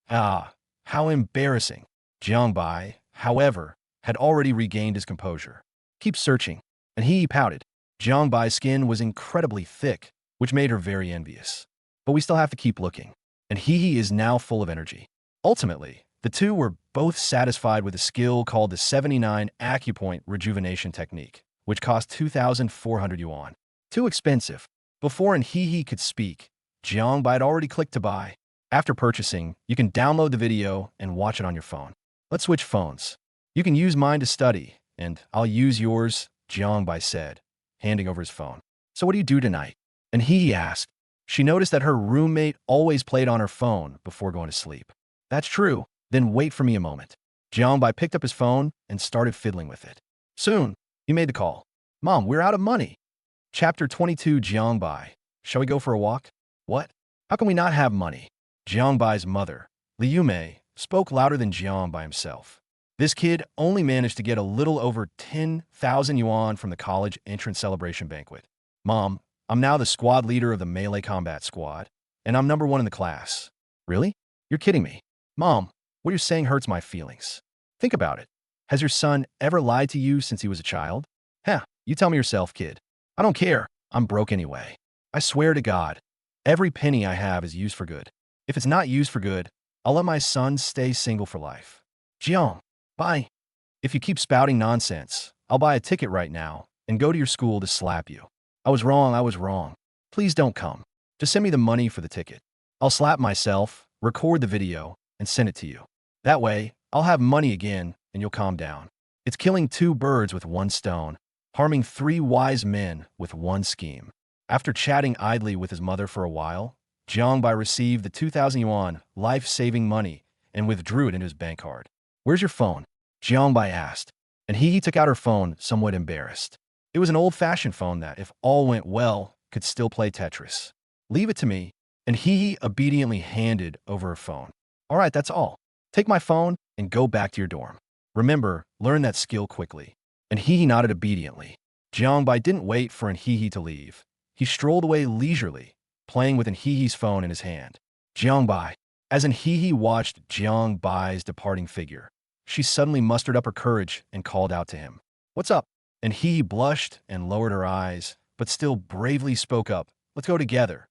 Ah, how embarrassing. Jiangbai, however, had already regained his composure. Keep searching, and he pouted. Jiangbai's skin was incredibly thick, which made her very envious. But we still have to keep looking, and he is now full of energy. Ultimately, the two were both satisfied with a skill called the 79 Acupoint Rejuvenation Technique, which cost 2,400 yuan. Too expensive. Before could speak, Jiangbai had already clicked to buy. After purchasing, you can download the video and watch it on your phone. Let's switch phones. You can use mine to study, and I'll use yours, Jiangbai said, handing over his phone. So what do you do tonight? And he asked. She noticed that her roommate always played on her phone before going to sleep. That's true. Then wait for me a moment. Jiangbai picked up his phone and started fiddling with it. Soon, he made the call. Mom, we're out of money. Chapter 22 Jiangbai. Shall we go for a walk? What? How can we not have money? Jiangbai's mother, Liu Mei, spoke louder than Jiangbai himself. This kid only managed to get a little over 10,000 yuan from the college entrance celebration banquet. Mom, I'm now the squad leader of the melee combat squad, and I'm number 1 in the class. Really? You're kidding me. Mom, what you're saying hurts my feelings. Think about it. Has your son ever lied to you since he was a child? You tell me yourself, kid. I don't care. I'm broke anyway. I swear to God, every penny I have is used for good. If it's not used for good, I'll let my son stay single for life. Jiang, bye. If you keep spouting nonsense, I'll buy a ticket right now and go to your school to slap you. I was wrong. Please don't come. Just send me the money for the ticket. I'll slap myself, record the video, and send it to you. That way, I'll have money again and you'll calm down. It's killing 2 birds with 1 stone, harming 3 wise men with 1 scheme. After chatting idly with his mother for a while, Jiangbai received the 2,000 yuan life-saving money and withdrew it into his bank card. Where's your phone? Jiangbai asked, and he took out her phone somewhat embarrassed. It was an old-fashioned phone that, if all went well, could still play Tetris. Leave it to me, and he obediently handed over her phone. All right, that's all. Take my phone and go back to your dorm. Remember, learn that skill quickly. And he nodded obediently. Jiangbai didn't wait for to leave. He strolled away leisurely, playing with Hi's phone in his hand. Jiangbai. As Hi watched Jiangbai's departing figure, she suddenly mustered up her courage and called out to him. What's up? And Hi blushed and lowered her eyes, but still bravely spoke up. Let's go together.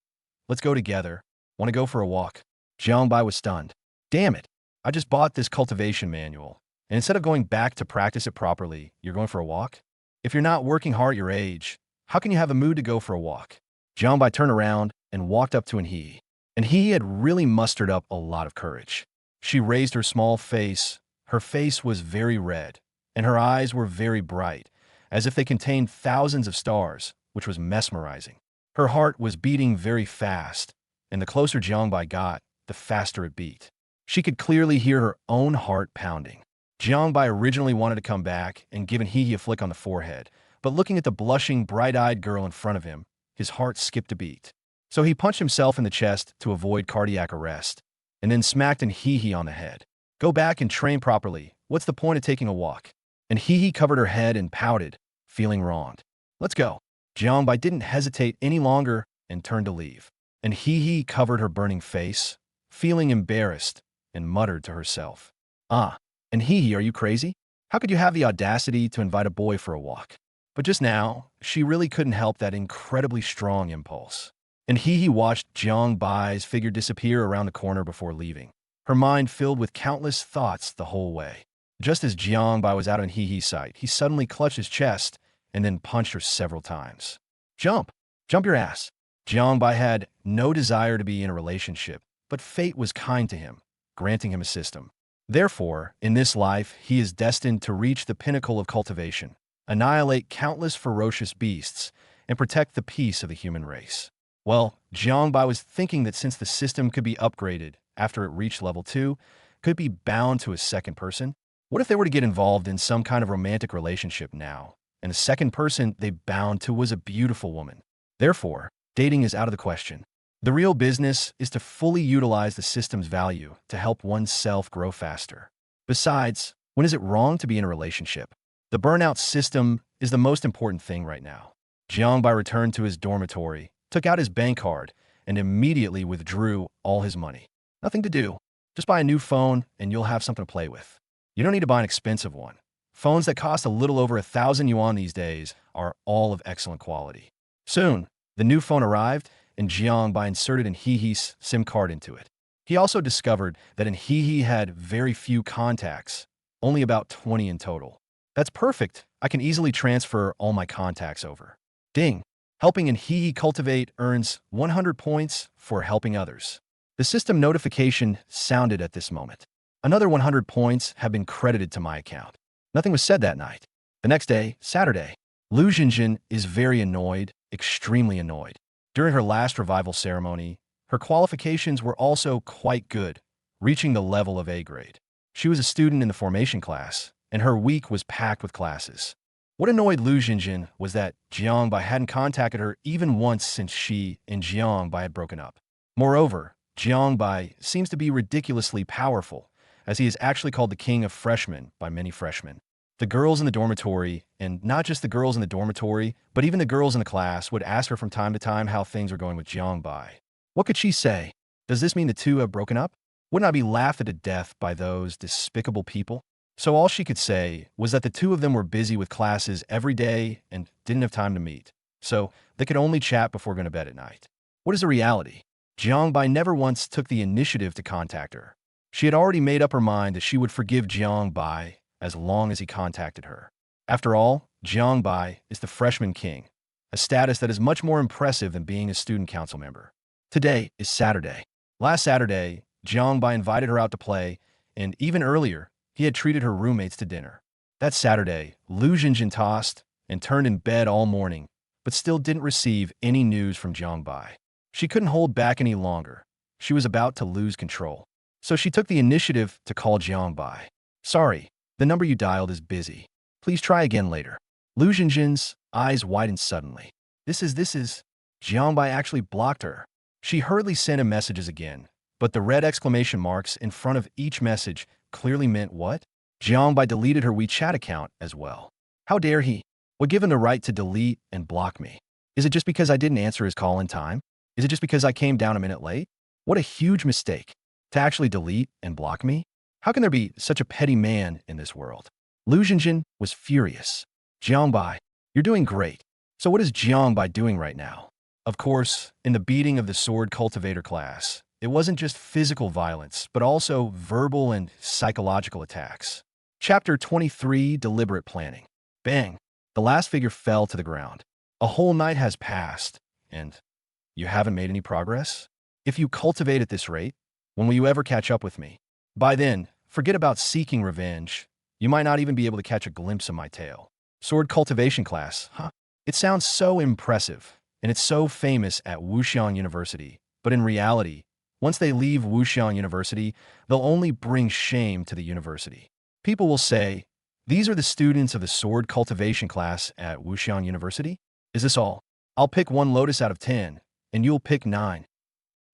Let's go together. Want to go for a walk? Jiangbai was stunned. Damn it. I just bought this cultivation manual, and instead of going back to practice it properly, you're going for a walk? If you're not working hard at your age, how can you have a mood to go for a walk? Jiangbai turned around and walked up to Hi. And he had really mustered up a lot of courage. She raised her small face. Her face was very red, and her eyes were very bright, as if they contained thousands of stars, which was mesmerizing. Her heart was beating very fast, and the closer Jiangbai got, the faster it beat. She could clearly hear her own heart pounding. Jiangbai originally wanted to come back and give Hi a flick on the forehead, but looking at the blushing, bright-eyed girl in front of him, his heart skipped a beat. So he punched himself in the chest to avoid cardiac arrest, and then smacked Hi on the head. Go back and train properly. What's the point of taking a walk? And He covered her head and pouted, feeling wronged. Let's go. Jiangbai didn't hesitate any longer and turned to leave. And He covered her burning face, feeling embarrassed, and muttered to herself, "Ah, and are you crazy? How could you have the audacity to invite a boy for a walk?" But just now, she really couldn't help that incredibly strong impulse. And he watched Jiang Bai's figure disappear around the corner before leaving, her mind filled with countless thoughts the whole way. Just as Jiang Bai was out of He's sight, he suddenly clutched his chest and then punched her several times. Jump! Jump your ass! Jiang Bai had no desire to be in a relationship, but fate was kind to him, granting him a system. Therefore, in this life, he is destined to reach the pinnacle of cultivation, annihilate countless ferocious beasts, and protect the peace of the human race. Well, Jiang Bai was thinking that since the system could be upgraded after it reached level 2, could it be bound to a second person? What if they were to get involved in some kind of romantic relationship now, and the second person they bound to was a beautiful woman? Therefore, dating is out of the question. The real business is to fully utilize the system's value to help oneself grow faster. Besides, when is it wrong to be in a relationship? The burnout system is the most important thing right now. Jiang Bai returned to his dormitory, took out his bank card, and immediately withdrew all his money. Nothing to do. Just buy a new phone and you'll have something to play with. You don't need to buy an expensive one. Phones that cost a little over 1,000 yuan these days are all of excellent quality. Soon, the new phone arrived and Jiang Bai inserted an He's SIM card into it. He also discovered that an He had very few contacts, only about 20 in total. That's perfect. I can easily transfer all my contacts over. Ding! Helping an He cultivate earns 100 points for helping others. The system notification sounded at this moment. Another 100 points have been credited to my account. Nothing was said that night. The next day, Saturday, Lu Jinjin is very annoyed, extremely annoyed. During her last revival ceremony, her qualifications were also quite good, reaching the level of A grade. She was a student in the formation class, and her week was packed with classes. What annoyed Lu Jinjin was that Jiang Bai hadn't contacted her even once since she and Jiang Bai had broken up. Moreover, Jiang Bai seems to be ridiculously powerful, as he is actually called the king of freshmen by many freshmen. The girls in the dormitory, and not just the girls in the dormitory, but even the girls in the class, would ask her from time to time how things were going with Jiang Bai. What could she say? Does this mean the two have broken up? Wouldn't I be laughed at to death by those despicable people? So all she could say was that the two of them were busy with classes every day and didn't have time to meet. So they could only chat before going to bed at night. What is the reality? Jiang Bai never once took the initiative to contact her. She had already made up her mind that she would forgive Jiang Bai as long as he contacted her. After all, Jiang Bai is the freshman king, a status that is much more impressive than being a student council member. Today is Saturday. Last Saturday, Jiang Bai invited her out to play, and even earlier, he had treated her roommates to dinner. That Saturday, Lu Jinjin tossed and turned in bed all morning, but still didn't receive any news from Jiang Bai. She couldn't hold back any longer. She was about to lose control. So she took the initiative to call Jiang Bai. "Sorry, the number you dialed is busy. Please try again later." Lu Jinjin's eyes widened suddenly. This is... Jiang Bai actually blocked her. She hurriedly sent him messages again, but the red exclamation marks in front of each message clearly meant what? Jiang Bai deleted her WeChat account as well. How dare he? What gave him the right to delete and block me? Is it just because I didn't answer his call in time? Is it just because I came down a minute late? What a huge mistake. To actually delete and block me? How can there be such a petty man in this world? Lu Jinjin was furious. Jiang Bai, you're doing great. So what is Jiang Bai doing right now? Of course, in the beating of the sword cultivator class, it wasn't just physical violence, but also verbal and psychological attacks. Chapter 23, Deliberate Planning. Bang! The last figure fell to the ground. A whole night has passed, and you haven't made any progress? If you cultivate at this rate, when will you ever catch up with me? By then, forget about seeking revenge. You might not even be able to catch a glimpse of my tail. Sword cultivation class, huh? It sounds so impressive, and it's so famous at Wuxiang University, but in reality, once they leave Wuxiang University, they'll only bring shame to the university. People will say, "These are the students of the sword cultivation class at Wuxiang University? Is this all? I'll pick one lotus out of 10, and you'll pick 9.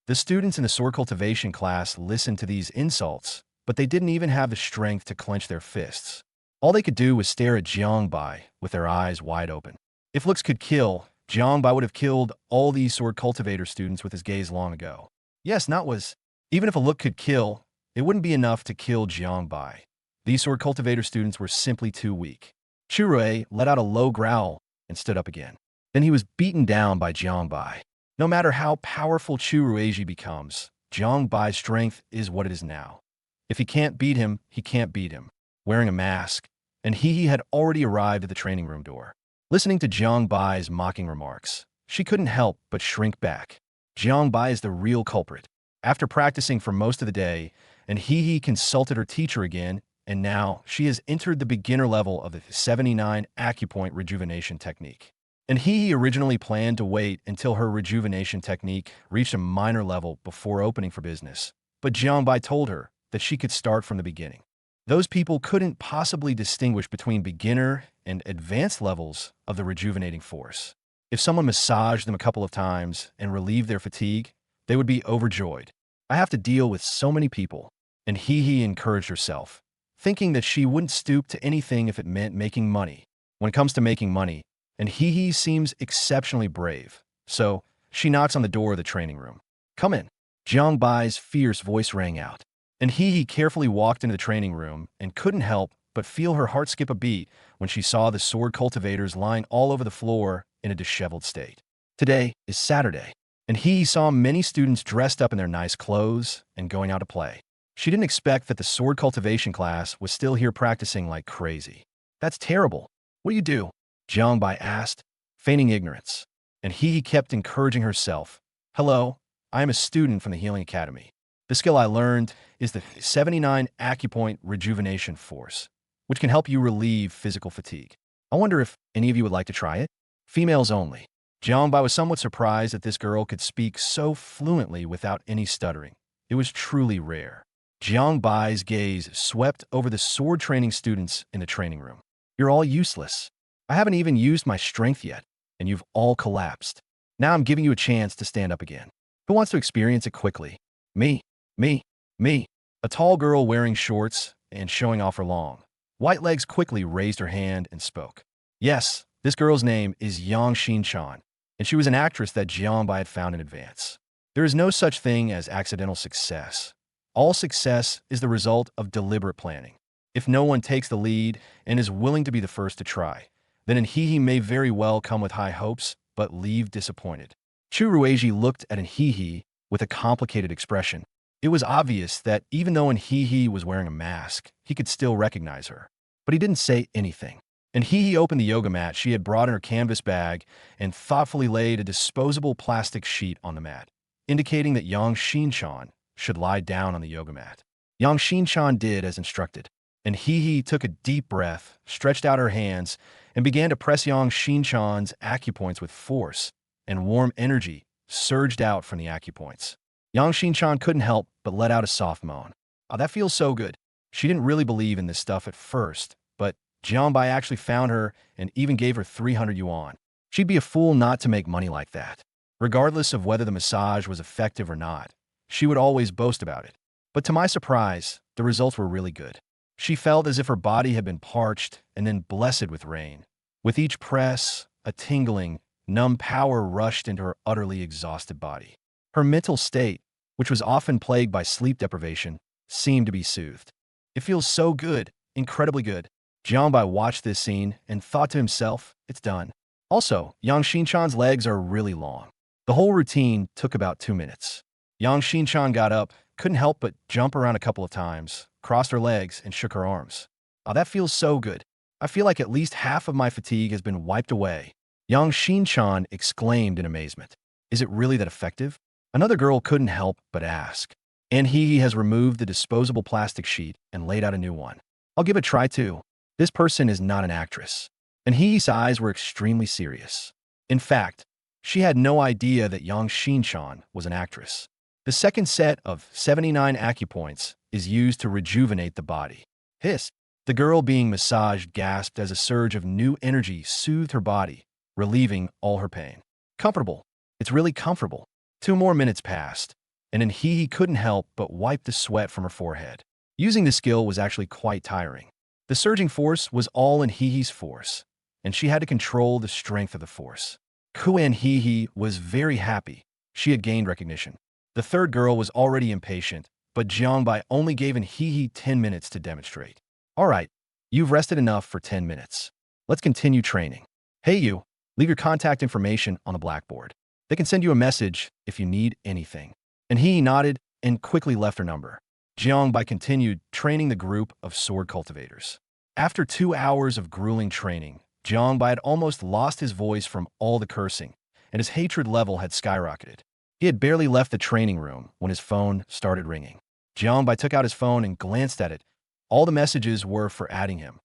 The students in the sword cultivation class listen to these insults, but they didn't even have the strength to clench their fists. All they could do was stare at Jiangbai with their eyes wide open. If looks could kill, Jiangbai would have killed all these sword cultivator students with his gaze long ago. Yes, not was. Even if a look could kill, it wouldn't be enough to kill Jiangbai. These sword cultivator students were simply too weak. Chirui let out a low growl and stood up again. Then he was beaten down by Jiangbai. No matter how powerful Churueji becomes, Jiangbai's strength is what it is now. If he can't beat him, he can't beat him. Wearing a mask, and he had already arrived at the training room door. Listening to Jiangbai's mocking remarks, she couldn't help but shrink back. Jiangbai is the real culprit. After practicing for most of the day, and he consulted her teacher again, and now she has entered the beginner level of the 79 acupoint rejuvenation technique. And he originally planned to wait until her rejuvenation technique reached a minor level before opening for business. But Jiangbai told her that she could start from the beginning. Those people couldn't possibly distinguish between beginner and advanced levels of the rejuvenating force. If someone massaged them a couple of times and relieved their fatigue, they would be overjoyed. I have to deal with so many people. And he encouraged herself, thinking that she wouldn't stoop to anything if it meant making money. When it comes to making money, and he seems exceptionally brave. So she knocks on the door of the training room. Come in. Jiangbai's fierce voice rang out. And he carefully walked into the training room and couldn't help but feel her heart skip a beat when she saw the sword cultivators lying all over the floor in a disheveled state. Today is Saturday, and he saw many students dressed up in their nice clothes and going out to play. She didn't expect that the sword cultivation class was still here practicing like crazy. That's terrible. What do you do? Jiangbai asked, feigning ignorance. And he kept encouraging herself. Hello, I am a student from the Healing Academy. The skill I learned is the 79 acupoint rejuvenation force, which can help you relieve physical fatigue. I wonder if any of you would like to try it? Females only. Jiangbai was somewhat surprised that this girl could speak so fluently without any stuttering. It was truly rare. Jiangbai's gaze swept over the sword training students in the training room. You're all useless. I haven't even used my strength yet, and you've all collapsed. Now I'm giving you a chance to stand up again. Who wants to experience it quickly? Me. A tall girl wearing shorts and showing off her long white legs quickly raised her hand and spoke. Yes, this girl's name is Yang Xinchan, and she was an actress that Jiangbai had found in advance. There is no such thing as accidental success. All success is the result of deliberate planning. If no one takes the lead and is willing to be the first to try, then he may very well come with high hopes, but leave disappointed. Churueji looked at he with a complicated expression. It was obvious that even though he was wearing a mask, he could still recognize her. But he didn't say anything. And he opened the yoga mat she had brought in her canvas bag and thoughtfully laid a disposable plastic sheet on the mat, indicating that Yang Xinchan should lie down on the yoga mat. Yang Xinchan did as instructed. And he took a deep breath, stretched out her hands, and began to press Yang Xinchan's acupoints with force, and warm energy surged out from the acupoints. Yang Xinchan couldn't help but let out a soft moan. Oh, that feels so good. She didn't really believe in this stuff at first, but Jiangbai actually found her and even gave her 300 yuan. She'd be a fool not to make money like that. Regardless of whether the massage was effective or not, she would always boast about it. But to my surprise, the results were really good. She felt as if her body had been parched and then blessed with rain. With each press, a tingling, numb power rushed into her utterly exhausted body. Her mental state, which was often plagued by sleep deprivation, seemed to be soothed. It feels so good, incredibly good. Jiangbai watched this scene and thought to himself, it's done. Also, Yang Xinchan's legs are really long. The whole routine took about 2 minutes. Yang Xinchan got up, couldn't help but jump around a couple of times, crossed her legs, and shook her arms. Oh, that feels so good. I feel like at least half of my fatigue has been wiped away. Yang Xinchan exclaimed in amazement. Is it really that effective? Another girl couldn't help but ask. And he has removed the disposable plastic sheet and laid out a new one. I'll give it a try too. This person is not an actress. And he's eyes were extremely serious. In fact, she had no idea that Yang Xinchan was an actress. The second set of 79 acupoints is used to rejuvenate the body. Hiss. The girl being massaged gasped as a surge of new energy soothed her body, relieving all her pain. Comfortable. It's really comfortable. 2 more minutes passed, and then he couldn't help but wipe the sweat from her forehead. Using the skill was actually quite tiring. The surging force was all in Hee's force, and she had to control the strength of the force. Kuan Hee was very happy. She had gained recognition. The third girl was already impatient, but Jiangbai only gave Hee 10 minutes to demonstrate. All right, you've rested enough for 10 minutes. Let's continue training. Hey you, leave your contact information on the blackboard. They can send you a message if you need anything. And Hee nodded and quickly left her number. Jiangbai continued training the group of sword cultivators. After 2 hours of grueling training, Jiangbai had almost lost his voice from all the cursing, and his hatred level had skyrocketed. He had barely left the training room when his phone started ringing. Jiangbai took out his phone and glanced at it. All the messages were for adding him.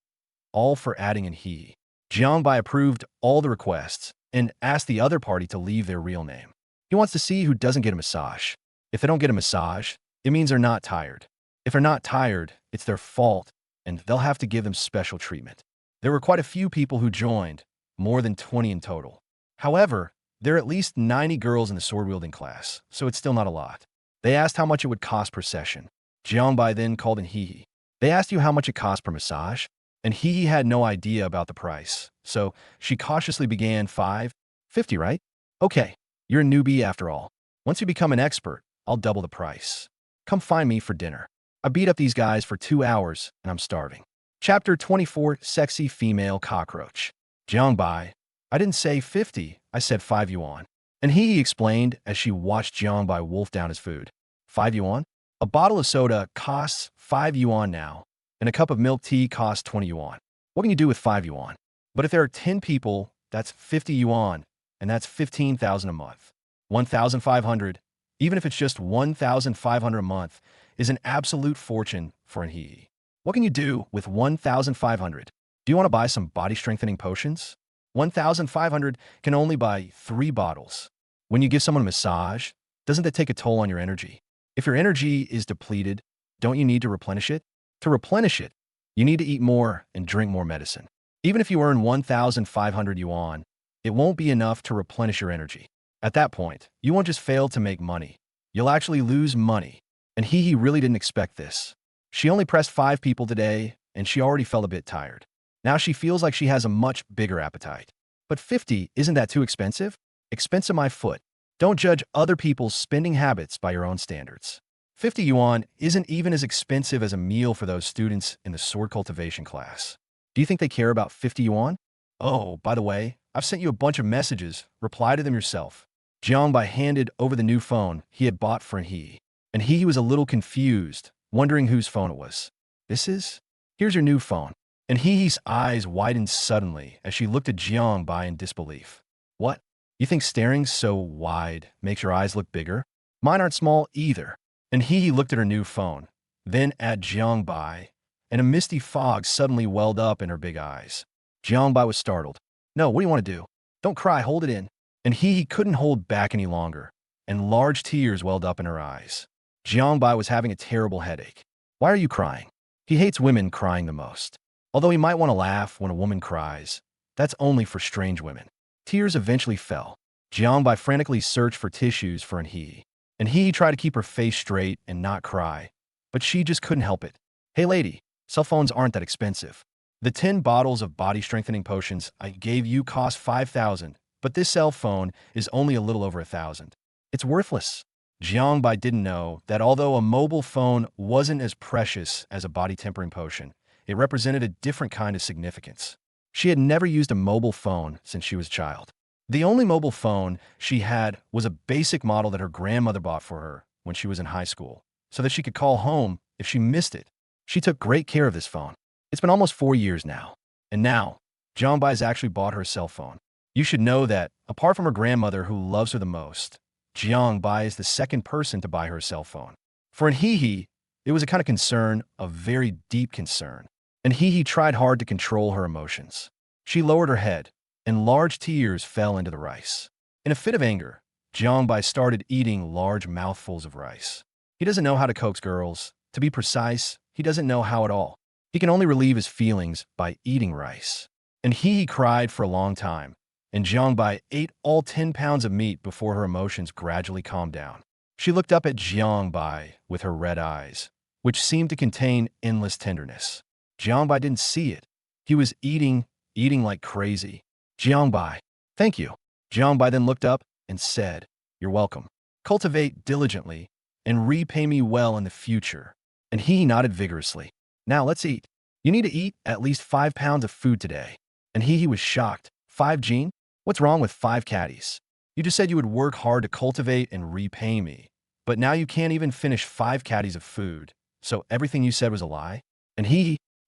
All for adding Hee. Jiangbai approved all the requests and asked the other party to leave their real name. He wants to see who doesn't get a massage. If they don't get a massage, it means they're not tired. If they're not tired, it's their fault, and they'll have to give them special treatment. There were quite a few people who joined, more than 20 in total. However, there are at least 90 girls in the sword-wielding class, so it's still not a lot. They asked how much it would cost per session. Jiangbai then called in Hee. They asked you how much it cost per massage, and Hee had no idea about the price, so she cautiously began 5.50, right? Okay, you're a newbie after all. Once you become an expert, I'll double the price. Come find me for dinner. I beat up these guys for 2 hours, and I'm starving. Chapter 24, Sexy Female Cockroach. Jiangbai, I didn't say 50, I said 5 yuan. And Hee explained as she watched Jiangbai wolf down his food. 5 yuan? A bottle of soda costs 5 yuan now, and a cup of milk tea costs 20 yuan. What can you do with 5 yuan? But if there are 10 people, that's 50 yuan, and that's 15,000 a month. 1,500, even if it's just 1,500 a month, is an absolute fortune for an Hee. What can you do with 1,500? Do you want to buy some body-strengthening potions? 1,500 can only buy 3 bottles. When you give someone a massage, doesn't that take a toll on your energy? If your energy is depleted, don't you need to replenish it? To replenish it, you need to eat more and drink more medicine. Even if you earn 1,500 yuan, it won't be enough to replenish your energy. At that point, you won't just fail to make money. You'll actually lose money. And Hee really didn't expect this. She only pressed 5 people today, and she already felt a bit tired. Now she feels like she has a much bigger appetite. But 50, isn't that too expensive? Expensive my foot. Don't judge other people's spending habits by your own standards. 50 yuan isn't even as expensive as a meal for those students in the sword cultivation class. Do you think they care about 50 yuan? Oh, by the way, I've sent you a bunch of messages. Reply to them yourself. Jiangbai handed over the new phone he had bought for Hee. And Hee was a little confused, wondering whose phone it was. This is? Here's your new phone. And Hee's eyes widened suddenly as she looked at Jiangbai in disbelief. What? You think staring so wide makes your eyes look bigger? Mine aren't small either. And Hee looked at her new phone, then at Jiangbai, and a misty fog suddenly welled up in her big eyes. Jiangbai was startled. No, what do you want to do? Don't cry, hold it in. And Hee couldn't hold back any longer, and large tears welled up in her eyes. Jiangbai was having a terrible headache. Why are you crying? He hates women crying the most. Although he might want to laugh when a woman cries, that's only for strange women. Tears eventually fell. Jiangbai frantically searched for tissues for Hee. And Hee tried to keep her face straight and not cry, but she just couldn't help it. Hey lady, cell phones aren't that expensive. The 10 bottles of body-strengthening potions I gave you cost 5,000, but this cell phone is only a little over 1,000. It's worthless. Jiangbai didn't know that although a mobile phone wasn't as precious as a body-tempering potion, it represented a different kind of significance. She had never used a mobile phone since she was a child. The only mobile phone she had was a basic model that her grandmother bought for her when she was in high school, so that she could call home if she missed it. She took great care of this phone. It's been almost 4 years now. And now, Jiangbai's actually bought her a cell phone. You should know that, apart from her grandmother who loves her the most, Jiangbai is the second person to buy her a cell phone. For Hee, it was a kind of concern, a very deep concern. And Hee tried hard to control her emotions. She lowered her head, and large tears fell into the rice. In a fit of anger, Jiangbai started eating large mouthfuls of rice. He doesn't know how to coax girls. To be precise, he doesn't know how at all. He can only relieve his feelings by eating rice. And Hee cried for a long time, and Jiangbai ate all 10 pounds of meat before her emotions gradually calmed down. She looked up at Jiangbai with her red eyes, which seemed to contain endless tenderness. Jiangbai didn't see it. He was eating like crazy. Jiangbai, thank you. Jiangbai then looked up and said, "You're welcome. Cultivate diligently and repay me well in the future." And he nodded vigorously. "Now let's eat. You need to eat at least 5 pounds of food today." And he was shocked. 5 Jean? What's wrong with 5 caddies? You just said you would work hard to cultivate and repay me. But now you can't even finish 5 caddies of food. So everything you said was a lie? And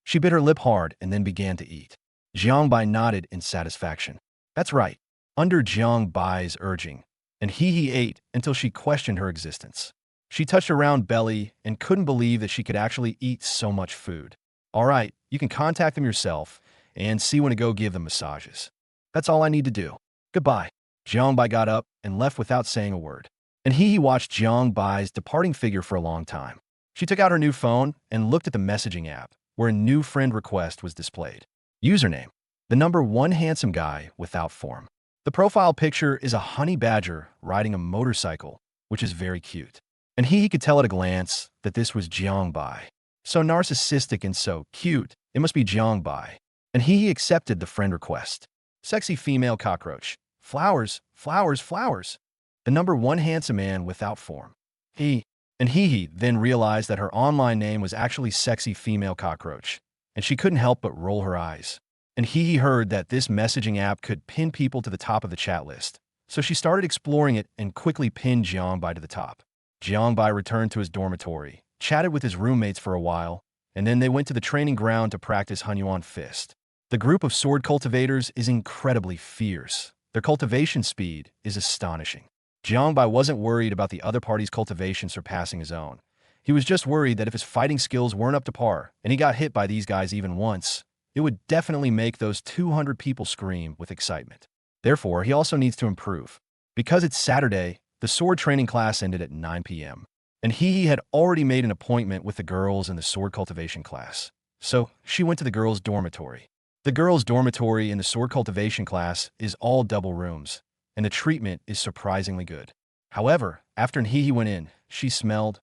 she bit her lip hard and then began to eat. Jiangbai nodded in satisfaction. That's right. Under Jiangbai's urging. And he ate until she questioned her existence. She touched her round belly and couldn't believe that she could actually eat so much food. All right, you can contact them yourself and see when to go give them massages. That's all I need to do. Goodbye. Jiangbai got up and left without saying a word. And he watched Jiangbai's departing figure for a long time. She took out her new phone and looked at the messaging app, where a new friend request was displayed. Username: the number 1 handsome guy without form. The profile picture is a honey badger riding a motorcycle, which is very cute. And he could tell at a glance that this was Jiangbai. So narcissistic and so cute, it must be Jiangbai. And he accepted the friend request. Sexy female cockroach. Flowers, flowers, flowers. The number 1 handsome man without form. He then realized that her online name was actually Sexy Female Cockroach, and she couldn't help but roll her eyes. And he heard that this messaging app could pin people to the top of the chat list. So she started exploring it and quickly pinned Jiangbai to the top. Jiangbai returned to his dormitory, chatted with his roommates for a while, and then they went to the training ground to practice Hunyuan Fist. The group of sword cultivators is incredibly fierce. Their cultivation speed is astonishing. Jiangbai wasn't worried about the other party's cultivation surpassing his own. He was just worried that if his fighting skills weren't up to par and he got hit by these guys even once, it would definitely make those 200 people scream with excitement. Therefore, he also needs to improve. Because it's Saturday, the sword training class ended at 9 p.m. And he had already made an appointment with the girls in the sword cultivation class. So she went to the girls' dormitory. The girls' dormitory in the sword cultivation class is all double rooms, and the treatment is surprisingly good. However, after he went in, she smelled,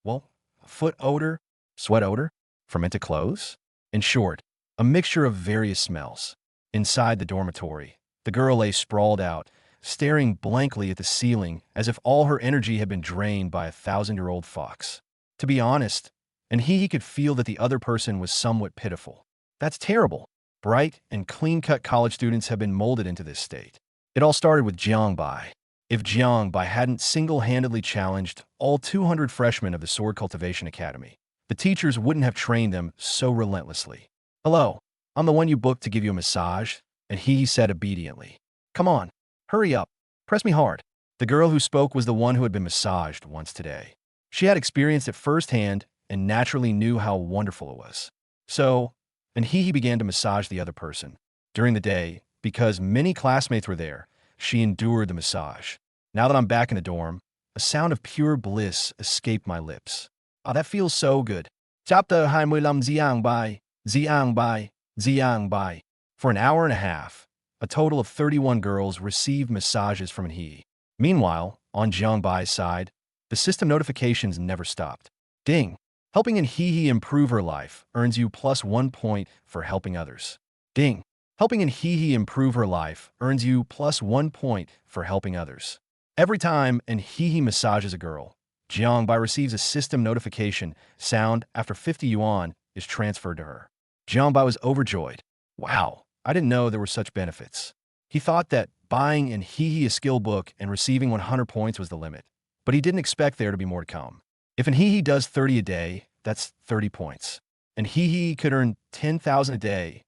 well, foot odor, sweat odor, fermented clothes. In short, a mixture of various smells. Inside the dormitory, the girl lay sprawled out, staring blankly at the ceiling as if all her energy had been drained by a 1,000-year-old fox. To be honest, and he could feel that the other person was somewhat pitiful. That's terrible. Bright and clean-cut college students have been molded into this state. It all started with Jiangbai. If Jiangbai hadn't single-handedly challenged all 200 freshmen of the Sword Cultivation Academy, the teachers wouldn't have trained them so relentlessly. "Hello, I'm the one you booked to give you a massage," and he said obediently. "Come on, hurry up, press me hard." The girl who spoke was the one who had been massaged once today. She had experienced it firsthand and naturally knew how wonderful it was. So, and he began to massage the other person. During the day, because many classmates were there, she endured the massage. Now that I'm back in the dorm, a sound of pure bliss escaped my lips. "Oh, that feels so good." Chapter 25 Jiangbai, Jiangbai, Jiangbai. For an hour and a half, a total of 31 girls received massages from he. Meanwhile, on Jiangbai's side, the system notifications never stopped. Ding! Helping in he improve her life earns you +1 point for helping others. Ding! Helping in he improve her life earns you +1 point for helping others. Every time an he massages a girl, Jiangbai receives a system notification sound after 50 yuan is transferred to her. Jiangbai was overjoyed. Wow, I didn't know there were such benefits. He thought that buying an he a skill book and receiving 100 points was the limit, but he didn't expect there to be more to come. If an he does 30 a day, that's 30 points. And he could earn 10,000 a day.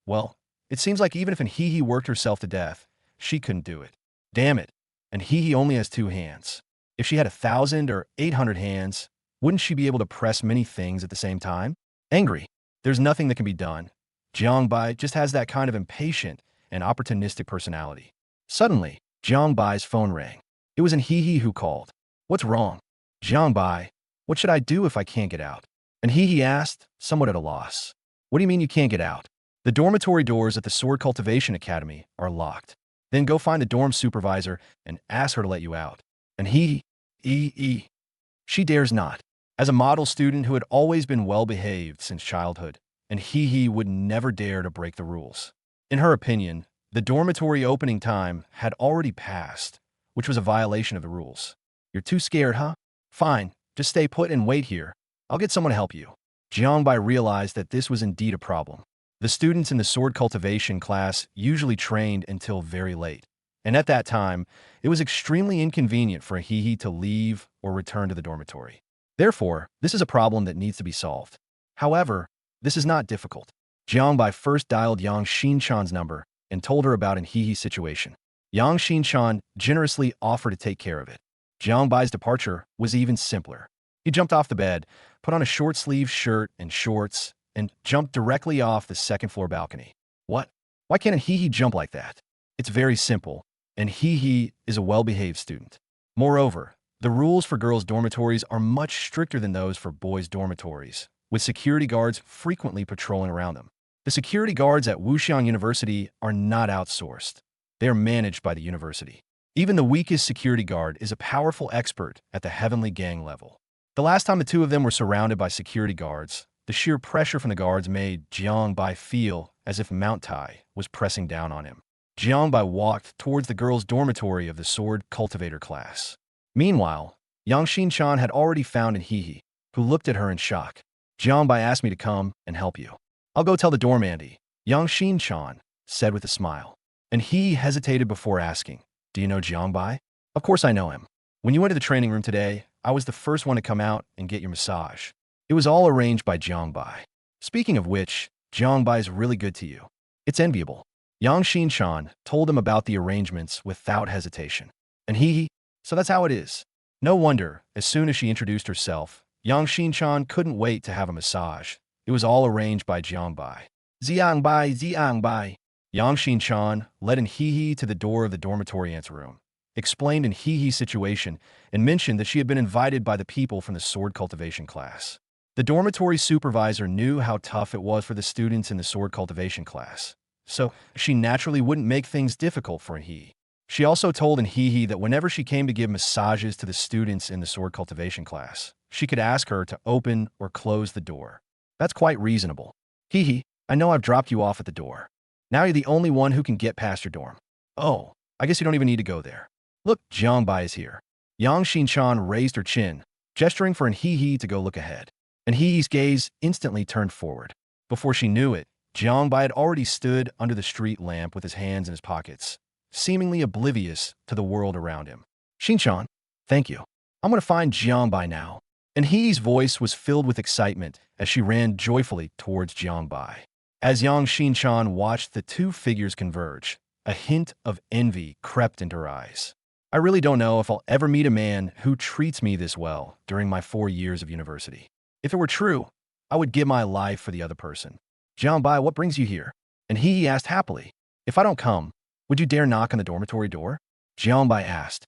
Well, it seems like even if an he worked herself to death, she couldn't do it. Damn it. And he only has 2 hands. If she had 1,000 or 800 hands, wouldn't she be able to press many things at the same time? Angry. There's nothing that can be done. Jiangbai just has that kind of impatient and opportunistic personality. Suddenly, Jiangbai's phone rang. It was an he who called. "What's wrong?" "Jiangbai, what should I do if I can't get out?" And he asked, somewhat at a loss. "What do you mean you can't get out?" "The dormitory doors at the Sword Cultivation Academy are locked." "Then go find the dorm supervisor and ask her to let you out." And she dares not. as a model student who had always been well-behaved since childhood, and he would never dare to break the rules. In her opinion, the dormitory opening time had already passed, which was a violation of the rules. You're too scared, huh? Fine, just stay put and wait here. I'll get someone to help you. Jiangbai realized that this was indeed a problem. The students in the sword cultivation class usually trained until very late, and at that time, it was extremely inconvenient for He to leave or return to the dormitory. Therefore, this is a problem that needs to be solved. However, this is not difficult. Jiangbai first dialed Yang Xinchan's number and told her about an He's situation. Yang Xinchan generously offered to take care of it. Jiangbai's departure was even simpler. He jumped off the bed, put on a short-sleeved shirt and shorts, and jumped directly off the second-floor balcony. What? Why can't He jump like that? It's very simple, and He is a well-behaved student. Moreover, the rules for girls' dormitories are much stricter than those for boys' dormitories, with security guards frequently patrolling around them. The security guards at Wuxiang University are not outsourced. They are managed by the university. Even the weakest security guard is a powerful expert at the Heavenly Gang level. The last time the two of them were surrounded by security guards, the sheer pressure from the guards made Jiangbai feel as if Mount Tai was pressing down on him. Jiangbai walked towards the girls' dormitory of the sword cultivator class. Meanwhile, Yang Xinchan had already found an He, who looked at her in shock. Jiangbai asked me to come and help you. I'll go tell the dorm Andy, Yang Xinchan said with a smile. And he hesitated before asking, do you know Jiangbai? Of course I know him. When you went to the training room today, I was the first one to come out and get your massage. It was all arranged by Jiangbai. Speaking of which, Jiangbai is really good to you. It's enviable. Yang Xinchan told him about the arrangements without hesitation. And so that's how it is. No wonder, as soon as she introduced herself, Yang Xinchan couldn't wait to have a massage. It was all arranged by Jiangbai. Jiangbai. Yang Xinchan led an He to the door of the dormitory anteroom, explained an He's situation, and mentioned that she had been invited by the people from the sword cultivation class. The dormitory supervisor knew how tough it was for the students in the sword cultivation class, so she naturally wouldn't make things difficult for an He. She also told an He that whenever she came to give massages to the students in the sword cultivation class, she could ask her to open or close the door. That's quite reasonable. I know I've dropped you off at the door. Now you're the only one who can get past your dorm. Oh, I guess you don't even need to go there. Look, Jiangbai is here. Yang Xinchan raised her chin, gesturing for an He to go look ahead. And He's gaze instantly turned forward. Before she knew it, Jiangbai had already stood under the street lamp with his hands in his pockets, seemingly oblivious to the world around him. Xinchan, thank you. I'm going to find Jiangbai now. And He's voice was filled with excitement as she ran joyfully towards Jiangbai. As Yang Xinchan watched the two figures converge, a hint of envy crept into her eyes. I really don't know if I'll ever meet a man who treats me this well during my 4 years of university. If it were true, I would give my life for the other person. Jiangbai, what brings you here? And He asked happily. If I don't come, would you dare knock on the dormitory door? Jiangbai asked.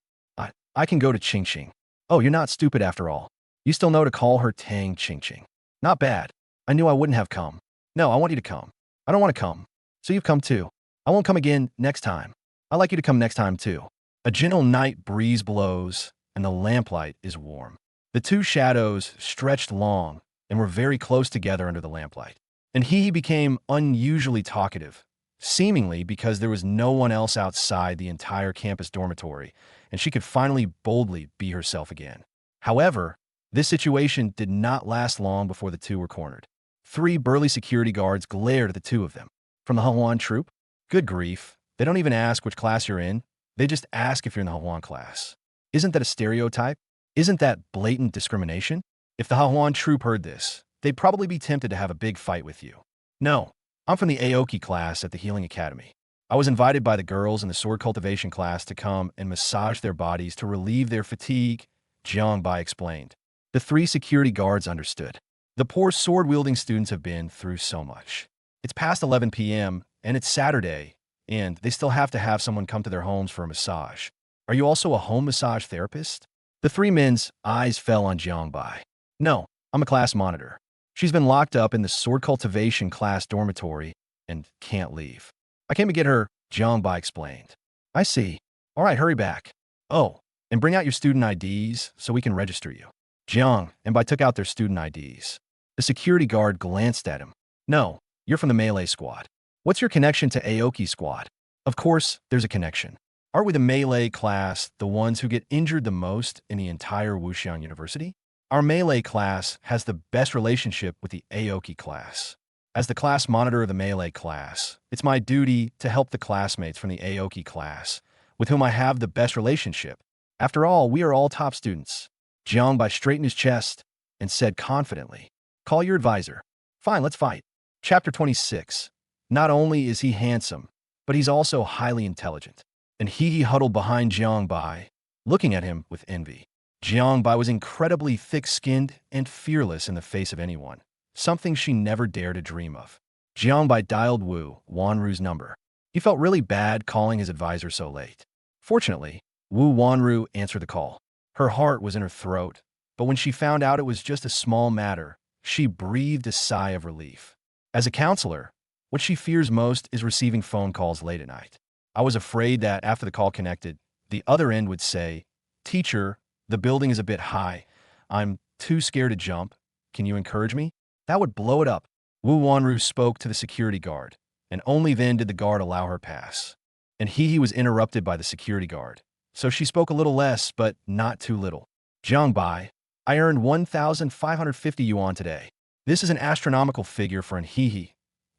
I can go to Qingqing. Oh, you're not stupid after all. You still know to call her Tang Qingqing. Not bad. I knew I wouldn't have come. No, I want you to come. I don't want to come. So you've come too. I won't come again next time. I'd like you to come next time too. A gentle night breeze blows, and the lamplight is warm. The two shadows stretched long and were very close together under the lamplight. And He became unusually talkative, seemingly because there was no one else outside the entire campus dormitory, and she could finally boldly be herself again. However, this situation did not last long before the two were cornered. 3 burly security guards glared at the two of them. From the Hahuan troop? Good grief. They don't even ask which class you're in. They just ask if you're in the Hahuan class. Isn't that a stereotype? Isn't that blatant discrimination? If the Hahuan troop heard this, they'd probably be tempted to have a big fight with you. No, I'm from the Aoki class at the Healing Academy. I was invited by the girls in the sword cultivation class to come and massage their bodies to relieve their fatigue, Jiangbai explained. The 3 security guards understood. The poor sword-wielding students have been through so much. It's past 11 p.m., and it's Saturday, and they still have to have someone come to their homes for a massage. Are you also a home massage therapist? The 3 men's eyes fell on Jiangbai. No, I'm a class monitor. She's been locked up in the sword cultivation class dormitory and can't leave. I came to get her, Jiangbai explained. I see. All right, hurry back. Oh, and bring out your student IDs so we can register you. Jiang and Bai took out their student IDs. The security guard glanced at him. No, you're from the Melee squad. What's your connection to Aoki squad? Of course, there's a connection. Aren't we the Melee class, the ones who get injured the most in the entire Wuxian University? Our Melee class has the best relationship with the Aoki class. As the class monitor of the Melee class, it's my duty to help the classmates from the Aoki class, with whom I have the best relationship. After all, we are all top students. Jiang Bai straightened his chest and said confidently, "Call your advisor." Fine, let's fight. Chapter 26. Not only is he handsome, but he's also highly intelligent. And he huddled behind Jiang Bai, looking at him with envy. Jiang Bai was incredibly thick-skinned and fearless in the face of anyone, something she never dared to dream of. Jiang Bai dialed Wu Wanru's number. He felt really bad calling his advisor so late. Fortunately, Wu Wanru answered the call. Her heart was in her throat, but when she found out it was just a small matter, she breathed a sigh of relief. As a counselor, what she fears most is receiving phone calls late at night. I was afraid that after the call connected, the other end would say, "Teacher, the building is a bit high. I'm too scared to jump. Can you encourage me?" That would blow it up. Wu Wanru spoke to the security guard, and only then did the guard allow her pass. And he was interrupted by the security guard, so she spoke a little less, but not too little. Jiang Bai, I earned 1,550 yuan today. This is an astronomical figure for an he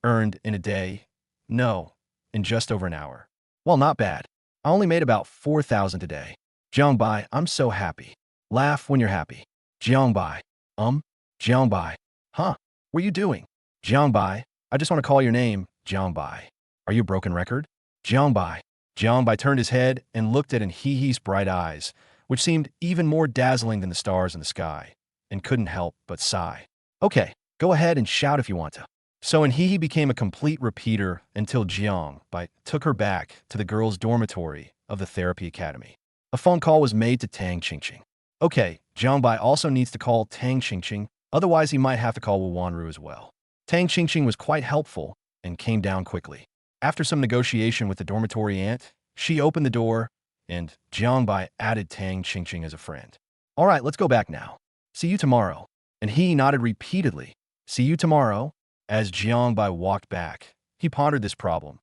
earned in a day. No, in just over an hour. Well, not bad. I only made about 4,000 today. Jiang Bai, I'm so happy. Laugh when you're happy. Jiang Bai, Jiang Bai, huh? What are you doing? Jiang Bai, I just want to call your name, Jiang Bai. Are you a broken record? Jiang Bai. Jiang Bai turned his head and looked at He's bright eyes, which seemed even more dazzling than the stars in the sky, and couldn't help but sigh. Okay, go ahead and shout if you want to. So He became a complete repeater until Jiang Bai took her back to the girls' dormitory of the therapy academy. A phone call was made to Tang Qingqing. Okay, Jiang Bai also needs to call Tang Qingqing, otherwise he might have to call Wu Wanru as well. Tang Qingqing was quite helpful and came down quickly. After some negotiation with the dormitory aunt, she opened the door, and Jiang Bai added Tang Qingqing as a friend. All right, let's go back now. See you tomorrow. And he nodded repeatedly. See you tomorrow. As Jiang Bai walked back, he pondered this problem.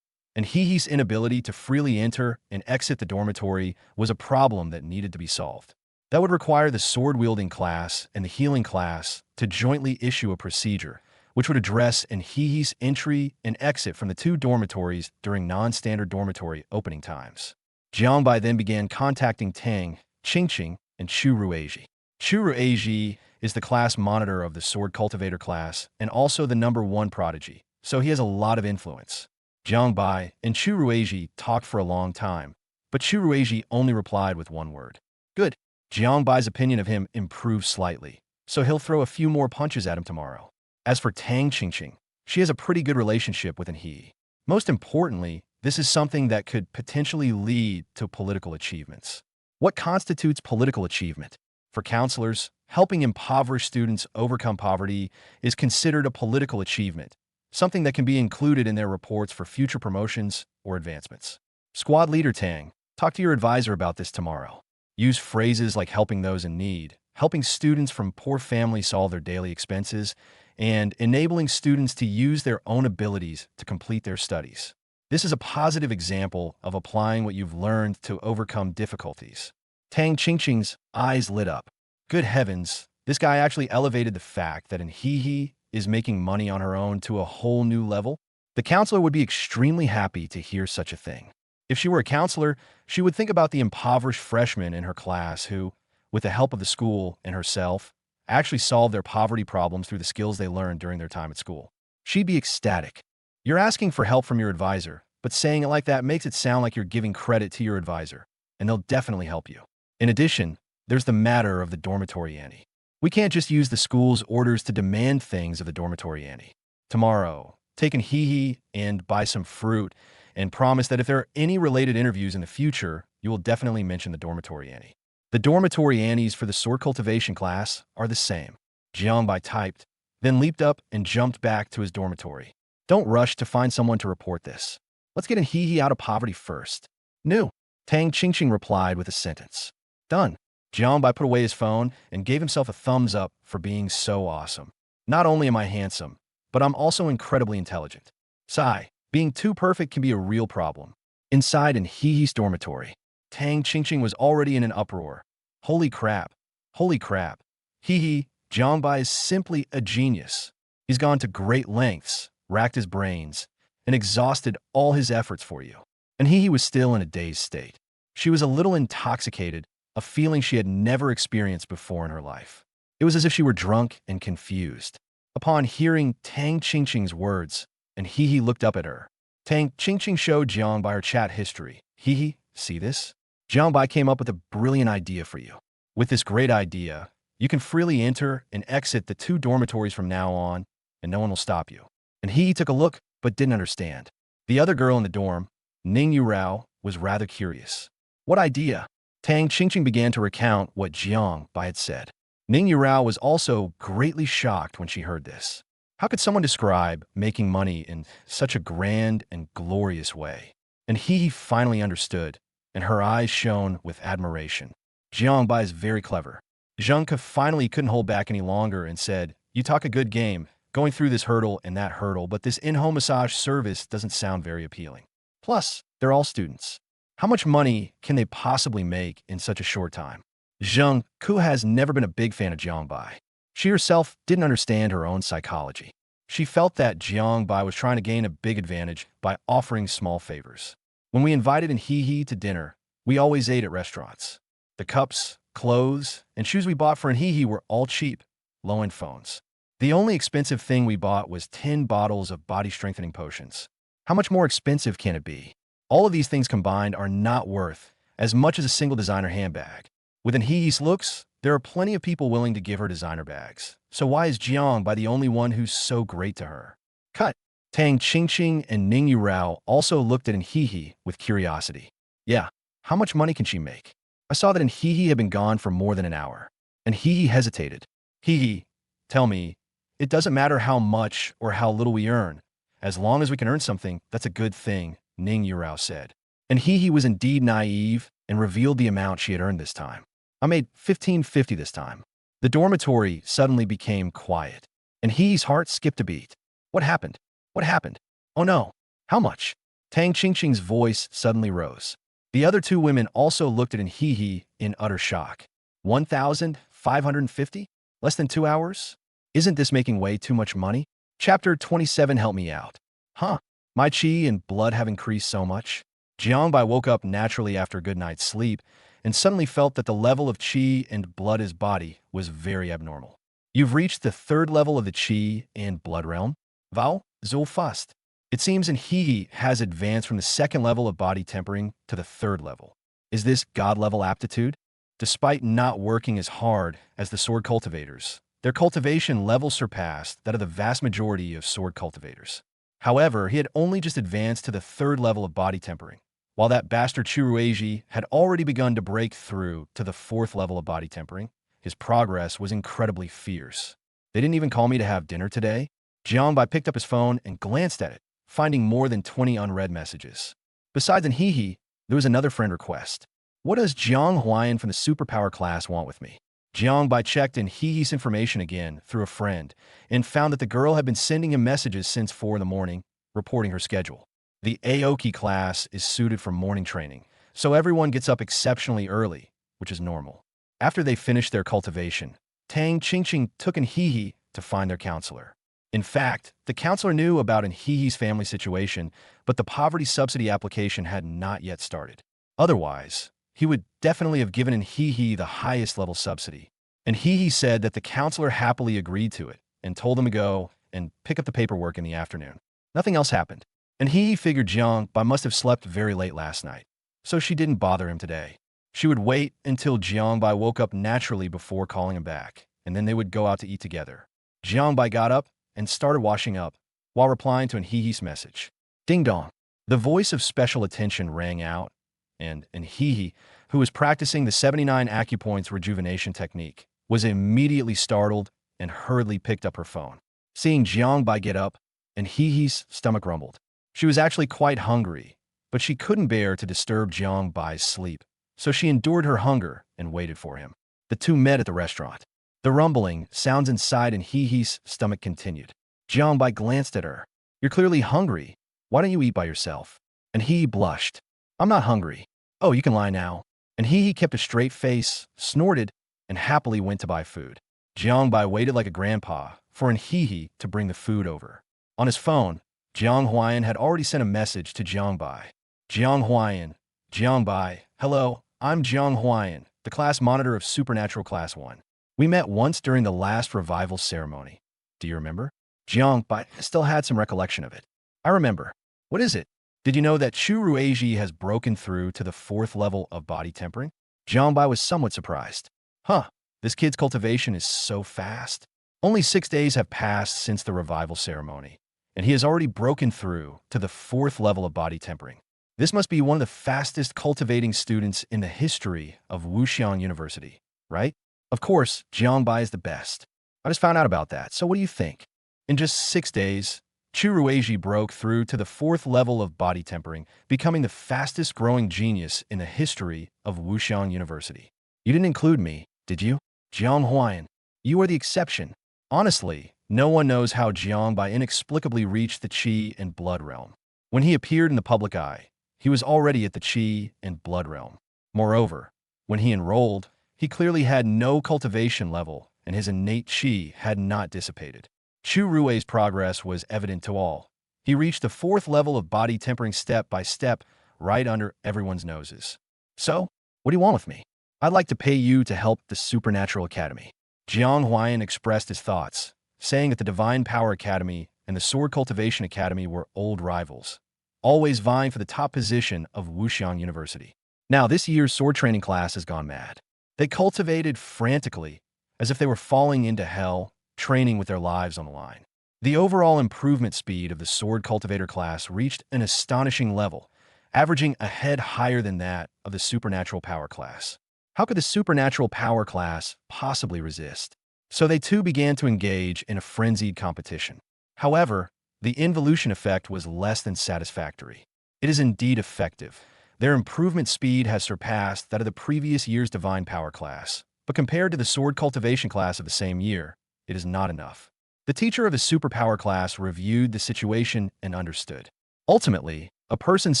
And He's inability to freely enter and exit the dormitory was a problem that needed to be solved. That would require the sword-wielding class and the healing class to jointly issue a procedure, which would address He's entry and exit from the two dormitories during non-standard dormitory opening times. Jiang Bai then began contacting Tang Qingqing and Chu Rueji. Chu Rueji is the class monitor of the sword cultivator class and also the #1 prodigy, so he has a lot of influence. Jiang Bai and Chu Rueji talked for a long time, but Chu Rueji only replied with one word. Good. Jiang Bai's opinion of him improved slightly, so he'll throw a few more punches at him tomorrow. As for Tang Qingqing, she has a pretty good relationship with He. Most importantly, this is something that could potentially lead to political achievements. What constitutes political achievement? For counselors, helping impoverished students overcome poverty is considered a political achievement, something that can be included in their reports for future promotions or advancements. Squad leader Tang, talk to your advisor about this tomorrow. Use phrases like helping those in need, helping students from poor families solve their daily expenses, and enabling students to use their own abilities to complete their studies. This is a positive example of applying what you've learned to overcome difficulties. Tang Qingqing's eyes lit up. Good heavens, this guy actually elevated the fact that He is making money on her own to a whole new level. The counselor would be extremely happy to hear such a thing. If she were a counselor, she would think about the impoverished freshmen in her class who, with the help of the school and herself, actually solved their poverty problems through the skills they learned during their time at school. She'd be ecstatic. You're asking for help from your advisor, but saying it like that makes it sound like you're giving credit to your advisor, and they'll definitely help you. In addition, there's the matter of the dormitory ante. We can't just use the school's orders to demand things of the dormitory ante. Tomorrow, take He and buy some fruit, and promise that if there are any related interviews in the future, you will definitely mention the dormitory ante. The dormitory antes for the sword cultivation class are the same. Jiang Bai typed, then leaped up and jumped back to his dormitory. Don't rush to find someone to report this. Let's get He out of poverty first. No. Tang Qingqing replied with a sentence. Done. Jiangbai put away his phone and gave himself a thumbs up for being so awesome. Not only am I handsome, but I'm also incredibly intelligent. Sigh, being too perfect can be a real problem. Inside in Hehe's dormitory, Tang Qingqing was already in an uproar. Holy crap. Holy crap. Hehe, Jiangbai is simply a genius. He's gone to great lengths, racked his brains, and exhausted all his efforts for you. And Hehe was still in a dazed state. She was a little intoxicated, a feeling she had never experienced before in her life. It was as if she were drunk and confused. Upon hearing Tang Qingqing's words, and Hehe looked up at her, Tang Qingqing showed Jiangbai her chat history. Hehe, see this? Jiangbai came up with a brilliant idea for you. With this great idea, you can freely enter and exit the 2 dormitories from now on, and no one will stop you. And Hehe took a look, but didn't understand. The other girl in the dorm, Ning Yurao, was rather curious. What idea? Tang Qingqing began to recount what Jiangbai had said. Ning Yurao was also greatly shocked when she heard this. How could someone describe making money in such a grand and glorious way? And Hehe finally understood, and her eyes shone with admiration. Jiangbai is very clever. Zhengke finally couldn't hold back any longer and said, "You talk a good game, going through this hurdle and that hurdle, but this in-home massage service doesn't sound very appealing. Plus, they're all students. How much money can they possibly make in such a short time?" Zhengke has never been a big fan of Jiangbai. She herself didn't understand her own psychology. She felt that Jiangbai was trying to gain a big advantage by offering small favors. When we invited in Hehe to dinner, we always ate at restaurants. The cups, clothes, and shoes we bought for in Hehe were all cheap, low-end phones. The only expensive thing we bought was 10 bottles of body-strengthening potions. How much more expensive can it be? All of these things combined are not worth as much as a single designer handbag. Within Hehe's looks, there are plenty of people willing to give her designer bags. So why is Jiangbai the only one who's so great to her? Cut. Tang Qingqing and Ning Yurao also looked at Hehe with curiosity. Yeah, how much money can she make? I saw that Hehe had been gone for more than an hour. And Hehe hesitated. Hehe, tell me, it doesn't matter how much or how little we earn. As long as we can earn something, that's a good thing, Ning Yurao said. And Hehe was indeed naive and revealed the amount she had earned this time. I made 1550 this time. The dormitory suddenly became quiet, and Hehe's heart skipped a beat. What happened? What happened? Oh no, how much? Tang Qingqing's voice suddenly rose. The other 2 women also looked at Hehe in utter shock. 1,550? Less than 2 hours? Isn't this making way too much money? Chapter 27, help me out. Huh? My chi and blood have increased so much. Jiangbai woke up naturally after a good night's sleep and suddenly felt that the level of chi and blood in his body was very abnormal. You've reached the 3rd level of the chi and blood realm? Wow, so fast. It seems Hehe has advanced from the 2nd level of body tempering to the 3rd level. Is this god-level aptitude? Despite not working as hard as the sword cultivators, their cultivation level surpassed that of the vast majority of sword cultivators. However, he had only just advanced to the 3rd level of body tempering, while that bastard Churueji had already begun to break through to the 4th level of body tempering. His progress was incredibly fierce. They didn't even call me to have dinner today? Jiangbai picked up his phone and glanced at it, finding more than 20 unread messages. Besides Hehe, there was another friend request. What does Jiang Huayan from the superpower class want with me? Jiangbai checked in Hehe's information again through a friend and found that the girl had been sending him messages since 4 in the morning, reporting her schedule. The Aoki class is suited for morning training, so everyone gets up exceptionally early, which is normal. After they finished their cultivation, Tang Qingqing took Hehe to find their counselor. In fact, the counselor knew about Hehe's family situation, but the poverty subsidy application had not yet started. Otherwise, he would definitely have given Hehe the highest level subsidy. And Hehe said that the counselor happily agreed to it and told him to go and pick up the paperwork in the afternoon. Nothing else happened. And Hehe figured Jiangbai must have slept very late last night, so she didn't bother him today. She would wait until Jiangbai woke up naturally before calling him back, and then they would go out to eat together. Jiangbai got up and started washing up while replying to Hehe's message. Ding dong. The voice of special attention rang out, and Hehe, who was practicing the 79 acupoints rejuvenation technique, was immediately startled and hurriedly picked up her phone. Seeing Jiangbai get up, and Hehe's stomach rumbled. She was actually quite hungry, but she couldn't bear to disturb Jiangbai's sleep, so she endured her hunger and waited for him. The two met at the restaurant. The rumbling sounds inside and He's stomach continued. Jiangbai glanced at her. You're clearly hungry. Why don't you eat by yourself? And He blushed. I'm not hungry. Oh, you can lie now. And He kept a straight face, snorted, and happily went to buy food. Jiangbai waited like a grandpa for an He to bring the food over. On his phone, Jiang Huayan had already sent a message to Jiangbai. Jiang Huayan, Jiangbai, hello, I'm Jiang Huayan, the class monitor of Supernatural Class 1. We met once during the last revival ceremony. Do you remember? Jiangbai still had some recollection of it. I remember. What is it? Did you know that Chu Rueji has broken through to the 4th level of body tempering? Jiangbai was somewhat surprised. Huh, this kid's cultivation is so fast. Only 6 days have passed since the revival ceremony, and he has already broken through to the 4th level of body tempering. This must be one of the fastest cultivating students in the history of Wuxiang University, right? Of course, Jiangbai is the best. I just found out about that, so what do you think? In just 6 days, Chu Rueji broke through to the 4th level of body tempering, becoming the fastest growing genius in the history of Wuxiang University. You didn't include me, did you? Jiang Huayan, you are the exception. Honestly, no one knows how Jiangbai inexplicably reached the Qi and Blood realm. When he appeared in the public eye, he was already at the Qi and Blood realm. Moreover, when he enrolled, he clearly had no cultivation level, and his innate Qi had not dissipated. Chu Rui's progress was evident to all. He reached the 4th level of body tempering step by step, right under everyone's noses. So, what do you want with me? I'd like to pay you to help the Supernatural Academy. Jiang Huayan expressed his thoughts, saying that the Divine Power Academy and the Sword Cultivation Academy were old rivals, always vying for the top position of Wuxiang University. Now, this year's sword training class has gone mad. They cultivated frantically, as if they were falling into hell, training with their lives on the line. The overall improvement speed of the sword cultivator class reached an astonishing level, averaging a head higher than that of the supernatural power class. How could the supernatural power class possibly resist? So they too began to engage in a frenzied competition. However, the involution effect was less than satisfactory. It is indeed effective. Their improvement speed has surpassed that of the previous year's divine power class, but compared to the sword cultivation class of the same year, it is not enough. The teacher of the superpower class reviewed the situation and understood. Ultimately, a person's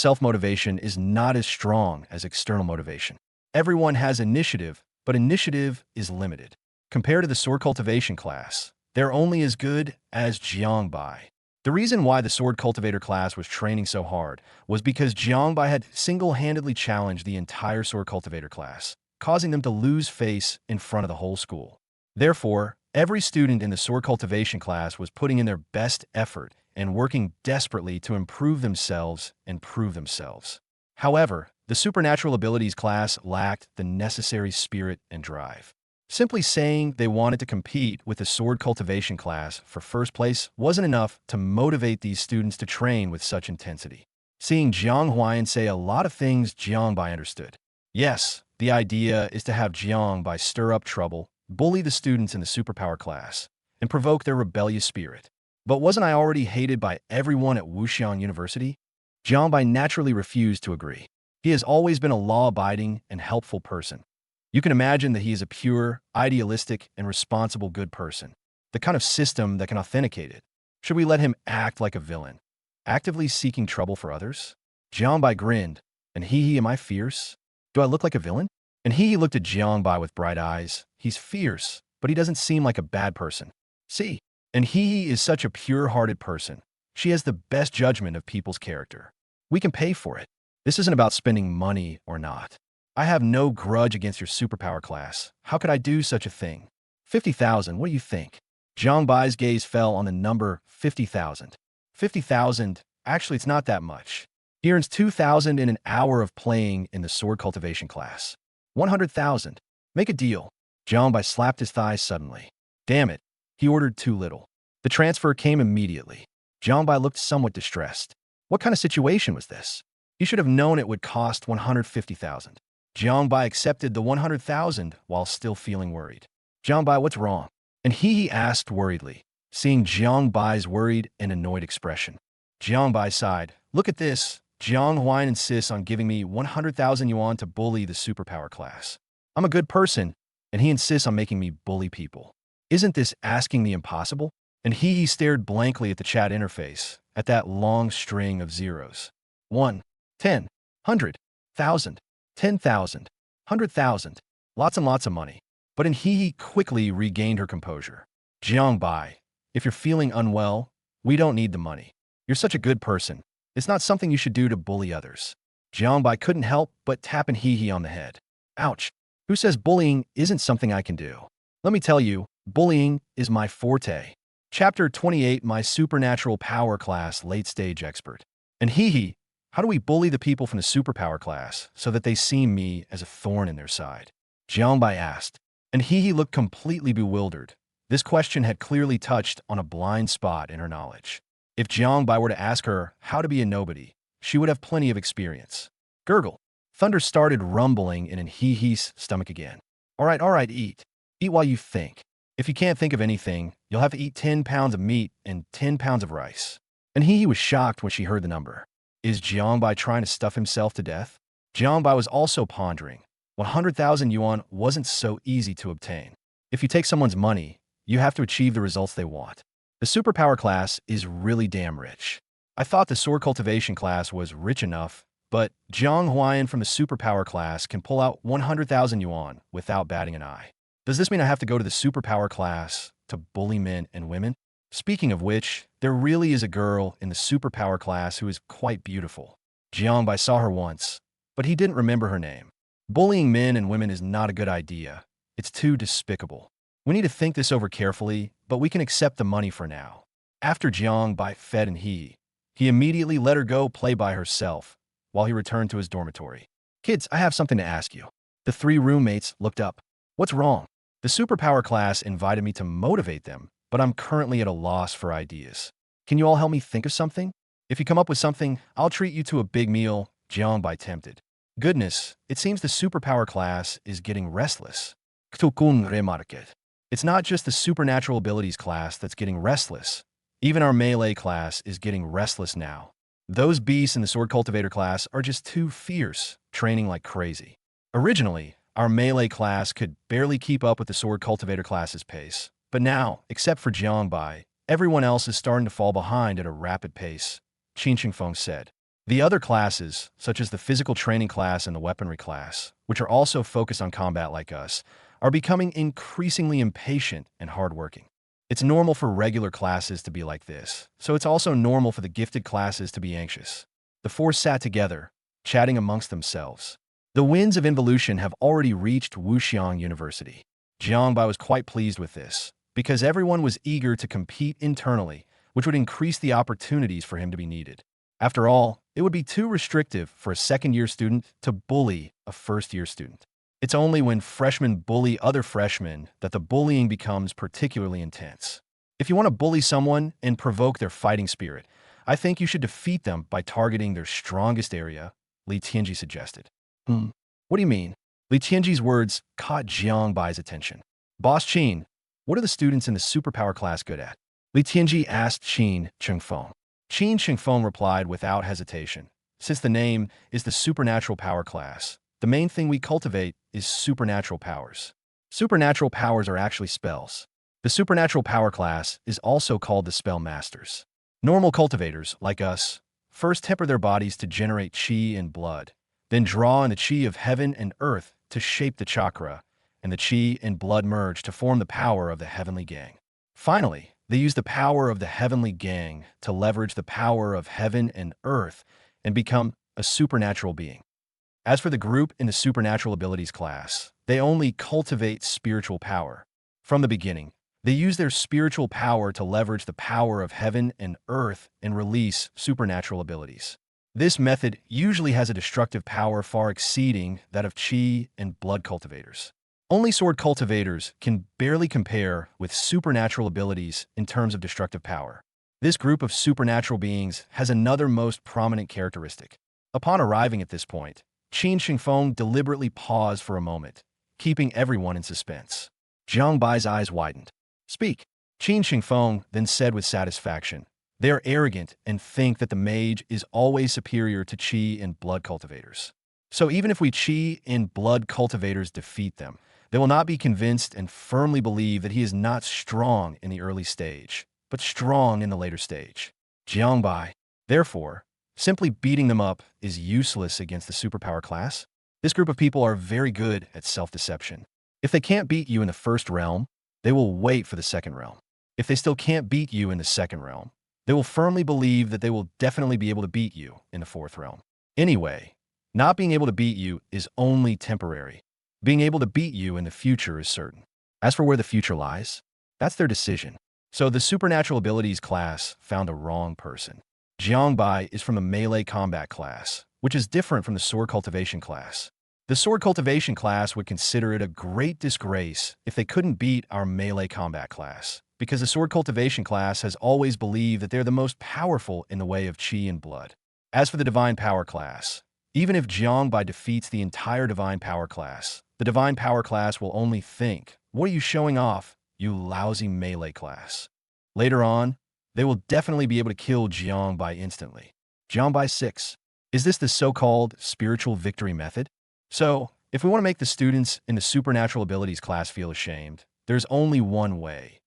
self-motivation is not as strong as external motivation. Everyone has initiative, but initiative is limited. Compared to the sword cultivation class, they're only as good as Jiangbai. The reason why the sword cultivator class was training so hard was because Jiangbai had single-handedly challenged the entire sword cultivator class, causing them to lose face in front of the whole school. Therefore, every student in the sword cultivation class was putting in their best effort and working desperately to improve themselves and prove themselves. However, the supernatural abilities class lacked the necessary spirit and drive. Simply saying they wanted to compete with the sword cultivation class for first place wasn't enough to motivate these students to train with such intensity. Seeing Jiang Huayan say a lot of things Jiangbai understood. Yes, the idea is to have Jiangbai stir up trouble, bully the students in the superpower class, and provoke their rebellious spirit. But wasn't I already hated by everyone at Wuxiang University? Jiangbai naturally refused to agree. He has always been a law-abiding and helpful person. You can imagine that he is a pure, idealistic, and responsible good person, the kind of system that can authenticate it. Should we let him act like a villain, actively seeking trouble for others? Jiangbai grinned, and am I fierce? Do I look like a villain? And he looked at Jiangbai with bright eyes. He's fierce, but he doesn't seem like a bad person. See, and he is such a pure-hearted person. She has the best judgment of people's character. We can pay for it. This isn't about spending money or not. I have no grudge against your superpower class. How could I do such a thing? 50,000, what do you think? Jiangbai's gaze fell on the number 50,000. 50,000, actually it's not that much. He earns 2,000 in an hour of playing in the sword cultivation class. 100,000. Make a deal. Jiangbai slapped his thighs suddenly. Damn it, he ordered too little. The transfer came immediately. Jiangbai looked somewhat distressed. What kind of situation was this? He should have known it would cost 150,000. Jiangbai accepted the 100,000 while still feeling worried. Jiangbai, what's wrong? And he asked worriedly, seeing Jiangbai's worried and annoyed expression. Jiangbai sighed. Look at this. Jiang Huayan insists on giving me 100,000 yuan to bully the superpower class. I'm a good person, and he insists on making me bully people. Isn't this asking the impossible? And he stared blankly at the chat interface, at that long string of zeros. 1, 10, 100, 1,000, 10,000, 100,000. Lots and lots of money. But he quickly regained her composure. Jiang Bai, if you're feeling unwell, we don't need the money. You're such a good person. It's not something you should do to bully others. Jiang Bai couldn't help but tap He on the head. Ouch. Who says bullying isn't something I can do? Let me tell you, bullying is my forte. Chapter 28, My Supernatural Power Class Late Stage Expert. And how do we bully the people from the superpower class so that they see me as a thorn in their side? Jiang Bai asked. And he looked completely bewildered. This question had clearly touched on a blind spot in her knowledge. If Jiang Bai were to ask her how to be a nobody, she would have plenty of experience. Gurgle. Thunder started rumbling in He's stomach again. All right, eat. Eat while you think. If you can't think of anything, you'll have to eat 10 pounds of meat and 10 pounds of rice. And he was shocked when she heard the number. Is Jiang Bai trying to stuff himself to death? Jiang Bai was also pondering. 100,000 yuan wasn't so easy to obtain. If you take someone's money, you have to achieve the results they want. The superpower class is really damn rich. I thought the sword cultivation class was rich enough, but Jiang Huayan from the superpower class can pull out 100,000 yuan without batting an eye. Does this mean I have to go to the superpower class to bully men and women? Speaking of which, there really is a girl in the superpower class who is quite beautiful. Jiang Bai saw her once, but he didn't remember her name. Bullying men and women is not a good idea. It's too despicable. We need to think this over carefully, but we can accept the money for now. After Jiang Bai fed he immediately let her go play by herself while he returned to his dormitory. Kids, I have something to ask you. The 3 roommates looked up. What's wrong? The superpower class invited me to motivate them, but I'm currently at a loss for ideas. Can you all help me think of something? If you come up with something, I'll treat you to a big meal, Jiang Bai tempted. Goodness, it seems the superpower class is getting restless. It's not just the supernatural abilities class that's getting restless. Even our melee class is getting restless now. Those beasts in the sword cultivator class are just too fierce, training like crazy. Originally, our melee class could barely keep up with the sword cultivator class's pace. But now, except for Jiang Bai, everyone else is starting to fall behind at a rapid pace, Qin Shengfeng said. The other classes, such as the physical training class and the weaponry class, which are also focused on combat like us, are becoming increasingly impatient and hardworking. It's normal for regular classes to be like this, so it's also normal for the gifted classes to be anxious. The 4 sat together, chatting amongst themselves. The winds of involution have already reached Wuxiang University. Jiang Bai was quite pleased with this, because everyone was eager to compete internally, which would increase the opportunities for him to be needed. After all, it would be too restrictive for a second-year student to bully a first-year student. It's only when freshmen bully other freshmen that the bullying becomes particularly intense. If you want to bully someone and provoke their fighting spirit, I think you should defeat them by targeting their strongest area, Li Tianji suggested. What do you mean? Li Tianji's words caught Jiang Bai's attention. Boss Qin, what are the students in the superpower class good at? Li Tianji asked Qin Shengfeng. Qin Shengfeng replied without hesitation. Since the name is the supernatural power class, the main thing we cultivate is supernatural powers. Supernatural powers are actually spells. The supernatural power class is also called the spell masters. Normal cultivators, like us, first temper their bodies to generate qi and blood, then draw in the qi of heaven and earth to shape the chakra, and the qi and blood merge to form the power of the heavenly gang. Finally, they use the power of the heavenly gang to leverage the power of heaven and earth and become a supernatural being. As for the group in the supernatural abilities class, they only cultivate spiritual power. From the beginning, they use their spiritual power to leverage the power of heaven and earth and release supernatural abilities. This method usually has a destructive power far exceeding that of qi and blood cultivators. Only sword cultivators can barely compare with supernatural abilities in terms of destructive power. This group of supernatural beings has another most prominent characteristic. Upon arriving at this point, Qin Shengfeng deliberately paused for a moment, keeping everyone in suspense. Jiang Bai's eyes widened. Speak. Qin Shengfeng then said with satisfaction. They are arrogant and think that the mage is always superior to qi and blood cultivators. So even if we qi and blood cultivators defeat them, They will not be convinced and firmly believe that he is not strong in the early stage, but strong in the later stage. Jiangbai. Therefore, simply beating them up is useless against the superpower class. This group of people are very good at self-deception. If they can't beat you in the first realm, they will wait for the second realm. If they still can't beat you in the second realm, they will firmly believe that they will definitely be able to beat you in the fourth realm. Anyway, not being able to beat you is only temporary. Being able to beat you in the future is certain. As for where the future lies, that's their decision. So the supernatural abilities class found a wrong person. Jiangbai is from the melee combat class, which is different from the sword cultivation class. The sword cultivation class would consider it a great disgrace if they couldn't beat our melee combat class, because the sword cultivation class has always believed that they're the most powerful in the way of chi and blood. As for the divine power class, even if Jiangbai defeats the entire divine power class, the divine power class will only think, "What are you showing off, you lousy melee class?" Later on, they will definitely be able to kill Jiangbai instantly. Jiangbai 6. Is this the so-called spiritual victory method? So, if we want to make the students in the supernatural abilities class feel ashamed, there's only one way.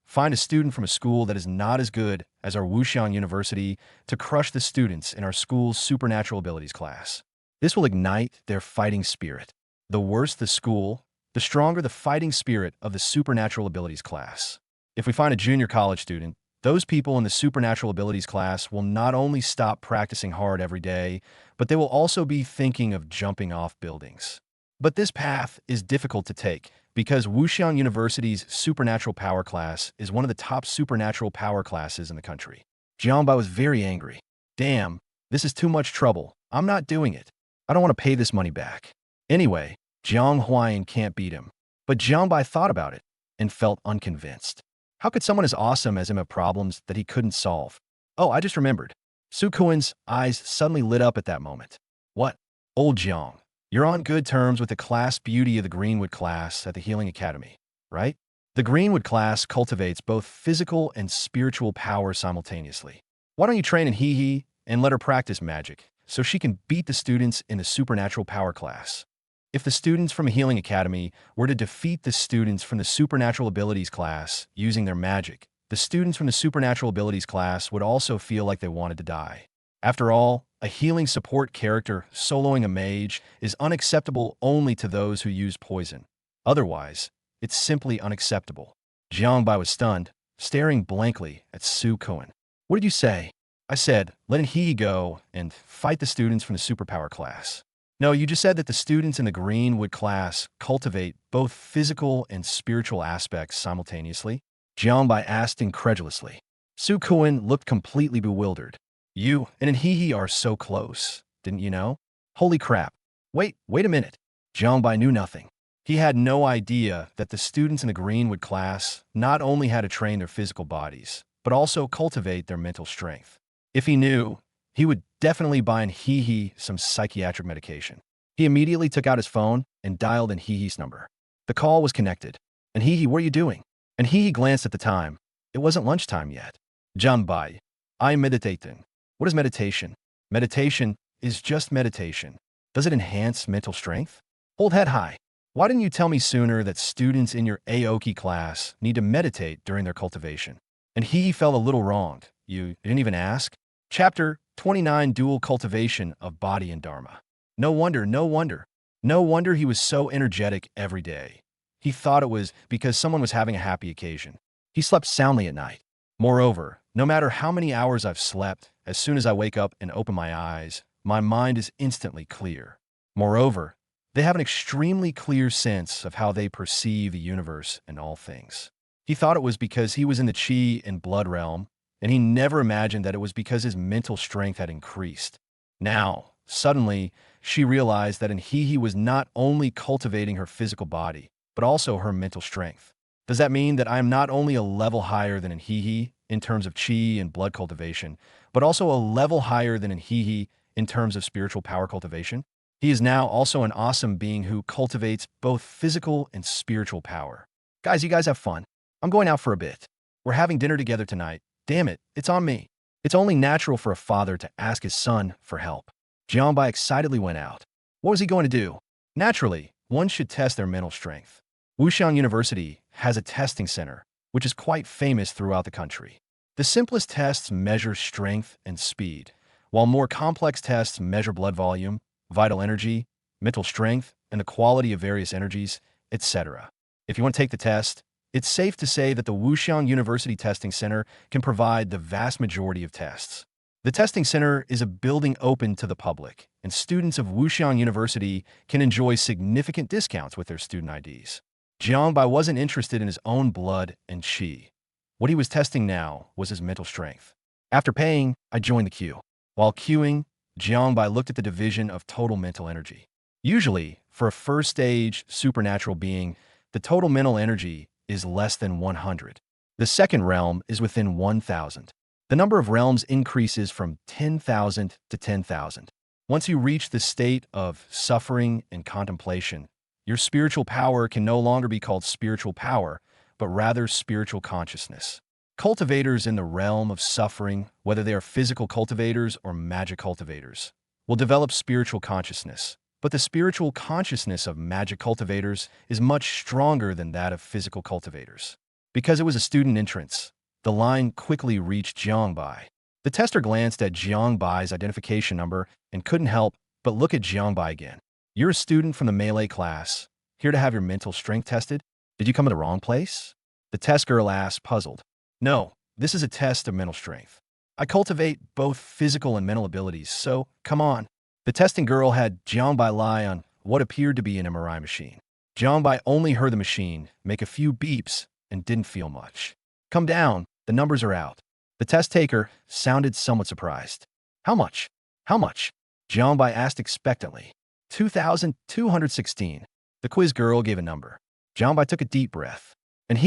Find a student from a school that is not as good as our Wuxian University to crush the students in our school's supernatural abilities class. This will ignite their fighting spirit. The worse the school, the stronger the fighting spirit of the supernatural abilities class. If we find a junior college student, those people in the supernatural abilities class will not only stop practicing hard every day, but they will also be thinking of jumping off buildings. But this path is difficult to take because Wuxian University's supernatural power class is one of the top supernatural power classes in the country. Jiangbai was very angry. Damn, this is too much trouble. I'm not doing it. I don't want to pay this money back. Anyway, Jiang Huayan can't beat him. But Jiangbai thought about it and felt unconvinced. How could someone as awesome as him have problems that he couldn't solve? Oh, I just remembered. Su Kuan's eyes suddenly lit up at that moment. What? Old Jiang, you're on good terms with the class beauty of the Greenwood class at the Healing Academy, right? The Greenwood class cultivates both physical and spiritual power simultaneously. Why don't you train in Hee and let her practice magic so she can beat the students in the supernatural power class? If the students from a Healing Academy were to defeat the students from the Supernatural Abilities class using their magic, the students from the Supernatural Abilities class would also feel like they wanted to die. After all, a healing support character soloing a mage is unacceptable only to those who use poison. Otherwise, it's simply unacceptable. Jiangbai was stunned, staring blankly at Su Kuan. What did you say? I said, let He go and fight the students from the superpower class. No, you just said that the students in the Greenwood class cultivate both physical and spiritual aspects simultaneously? Jiangbai asked incredulously. Su Kuan looked completely bewildered. You and He are so close, didn't you know? Holy crap. Wait a minute. Jiangbai knew nothing. He had no idea that the students in the Greenwood class not only had to train their physical bodies, but also cultivate their mental strength. If he knew, he would definitely buy in He some psychiatric medication. He immediately took out his phone and dialed in He's number. The call was connected. And He, what are you doing? And He glanced at the time. It wasn't lunchtime yet. Jiangbai, I'm meditating. What is meditation? Meditation is just meditation. Does it enhance mental strength? Hold head high. Why didn't you tell me sooner that students in your Aoki class need to meditate during their cultivation? And He felt a little wronged. You didn't even ask? Chapter 29 Dual Cultivation of Body and Dharma. No wonder he was so energetic every day. He thought it was because someone was having a happy occasion. He slept soundly at night. Moreover, no matter how many hours I've slept, as soon as I wake up and open my eyes, my mind is instantly clear. Moreover, they have an extremely clear sense of how they perceive the universe and all things. He thought it was because he was in the chi and blood realm, and he never imagined that it was because his mental strength had increased. Now, suddenly, she realized that in He was not only cultivating her physical body, but also her mental strength. Does that mean that I am not only a level higher than in He in terms of chi and blood cultivation, but also a level higher than in He in terms of spiritual power cultivation? He is now also an awesome being who cultivates both physical and spiritual power. Guys, you guys have fun. I'm going out for a bit. We're having dinner together tonight. Damn it, it's on me. It's only natural for a father to ask his son for help. Jiangbai excitedly went out. What was he going to do? Naturally, one should test their mental strength. Wuxiang University has a testing center, which is quite famous throughout the country. The simplest tests measure strength and speed, while more complex tests measure blood volume, vital energy, mental strength, and the quality of various energies, etc. If you want to take the test, it's safe to say that the Wuxiang University Testing Center can provide the vast majority of tests. The testing center is a building open to the public, and students of Wuxiang University can enjoy significant discounts with their student IDs. Jiangbai wasn't interested in his own blood and qi. What he was testing now was his mental strength. After paying, I joined the queue. While queuing, Jiangbai looked at the division of total mental energy. Usually, for a first-stage supernatural being, the total mental energy is less than 100. The second realm is within 1,000. The number of realms increases from 10,000 to 10,000. Once you reach the state of suffering and contemplation, your spiritual power can no longer be called spiritual power, but rather spiritual consciousness. Cultivators in the realm of suffering, whether they are physical cultivators or magic cultivators, will develop spiritual consciousness. But the spiritual consciousness of magic cultivators is much stronger than that of physical cultivators. Because it was a student entrance, the line quickly reached Jiangbai. The tester glanced at Jiangbai's identification number and couldn't help but look at Jiangbai again. You're a student from the melee class, here to have your mental strength tested? Did you come to the wrong place? The test girl asked, puzzled. No, this is a test of mental strength. I cultivate both physical and mental abilities, so come on. The testing girl had Jiangbai lie on what appeared to be an MRI machine. Jiangbai only heard the machine make a few beeps and didn't feel much. Come down, the numbers are out. The test taker sounded somewhat surprised. How much? How much? Jiangbai asked expectantly. 2,216. The quiz girl gave a number. Jiangbai took a deep breath. And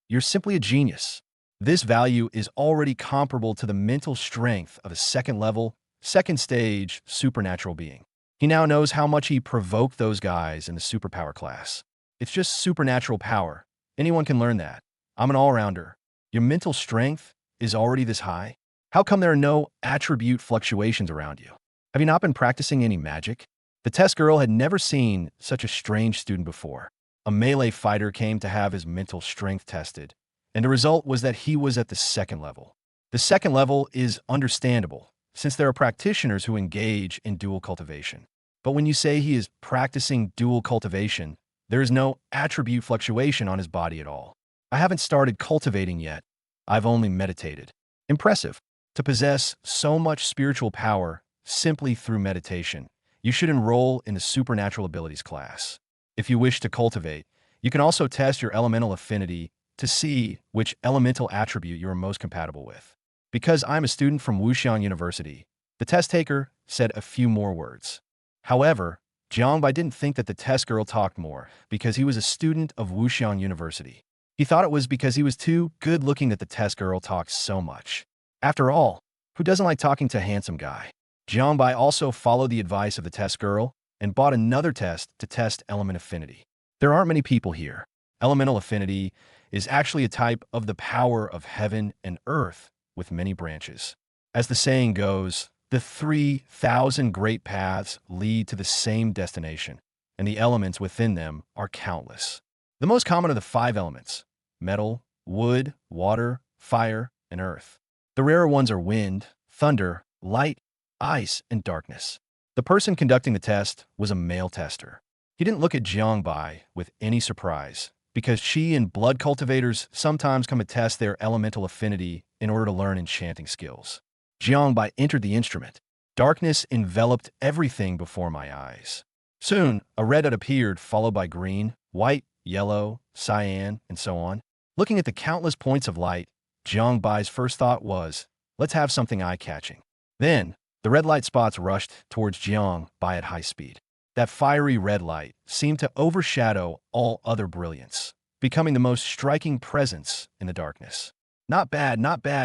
you're simply a genius. This value is already comparable to the mental strength of a second-level, second-stage supernatural being. He now knows how much he provoked those guys in the superpower class. It's just supernatural power. Anyone can learn that. I'm an all-rounder. Your mental strength is already this high? How come there are no attribute fluctuations around you? Have you not been practicing any magic? The test girl had never seen such a strange student before. A melee fighter came to have his mental strength tested, and the result was that he was at the second level. The second level is understandable, since there are practitioners who engage in dual cultivation. But when you say he is practicing dual cultivation, there is no attribute fluctuation on his body at all. I haven't started cultivating yet. I've only meditated. Impressive. To possess so much spiritual power simply through meditation, you should enroll in the supernatural abilities class. If you wish to cultivate, you can also test your elemental affinity to see which elemental attribute you are most compatible with. Because I'm a student from Wuxiang University, the test taker said a few more words. However, Jiangbai didn't think that the test girl talked more because he was a student of Wuxiang University. He thought it was because he was too good-looking that the test girl talked so much. After all, who doesn't like talking to a handsome guy? Jiangbai also followed the advice of the test girl and bought another test to test element affinity. There aren't many people here. Elemental affinity is actually a type of the power of heaven and earth with many branches. As the saying goes, the 3,000 great paths lead to the same destination, and the elements within them are countless. The most common are the 5 elements: metal, wood, water, fire, and earth. The rarer ones are wind, thunder, light, ice, and darkness. The person conducting the test was a male tester. He didn't look at Jiangbai with any surprise, because qi and blood cultivators sometimes come to test their elemental affinity in order to learn enchanting skills. Jiangbai entered the instrument. Darkness enveloped everything before my eyes. Soon, a red dot appeared, followed by green, white, yellow, cyan, and so on. Looking at the countless points of light, Jiangbai's first thought was, let's have something eye-catching. Then, the red light spots rushed towards Jiangbai at high speed. That fiery red light seemed to overshadow all other brilliance, becoming the most striking presence in the darkness. Not bad,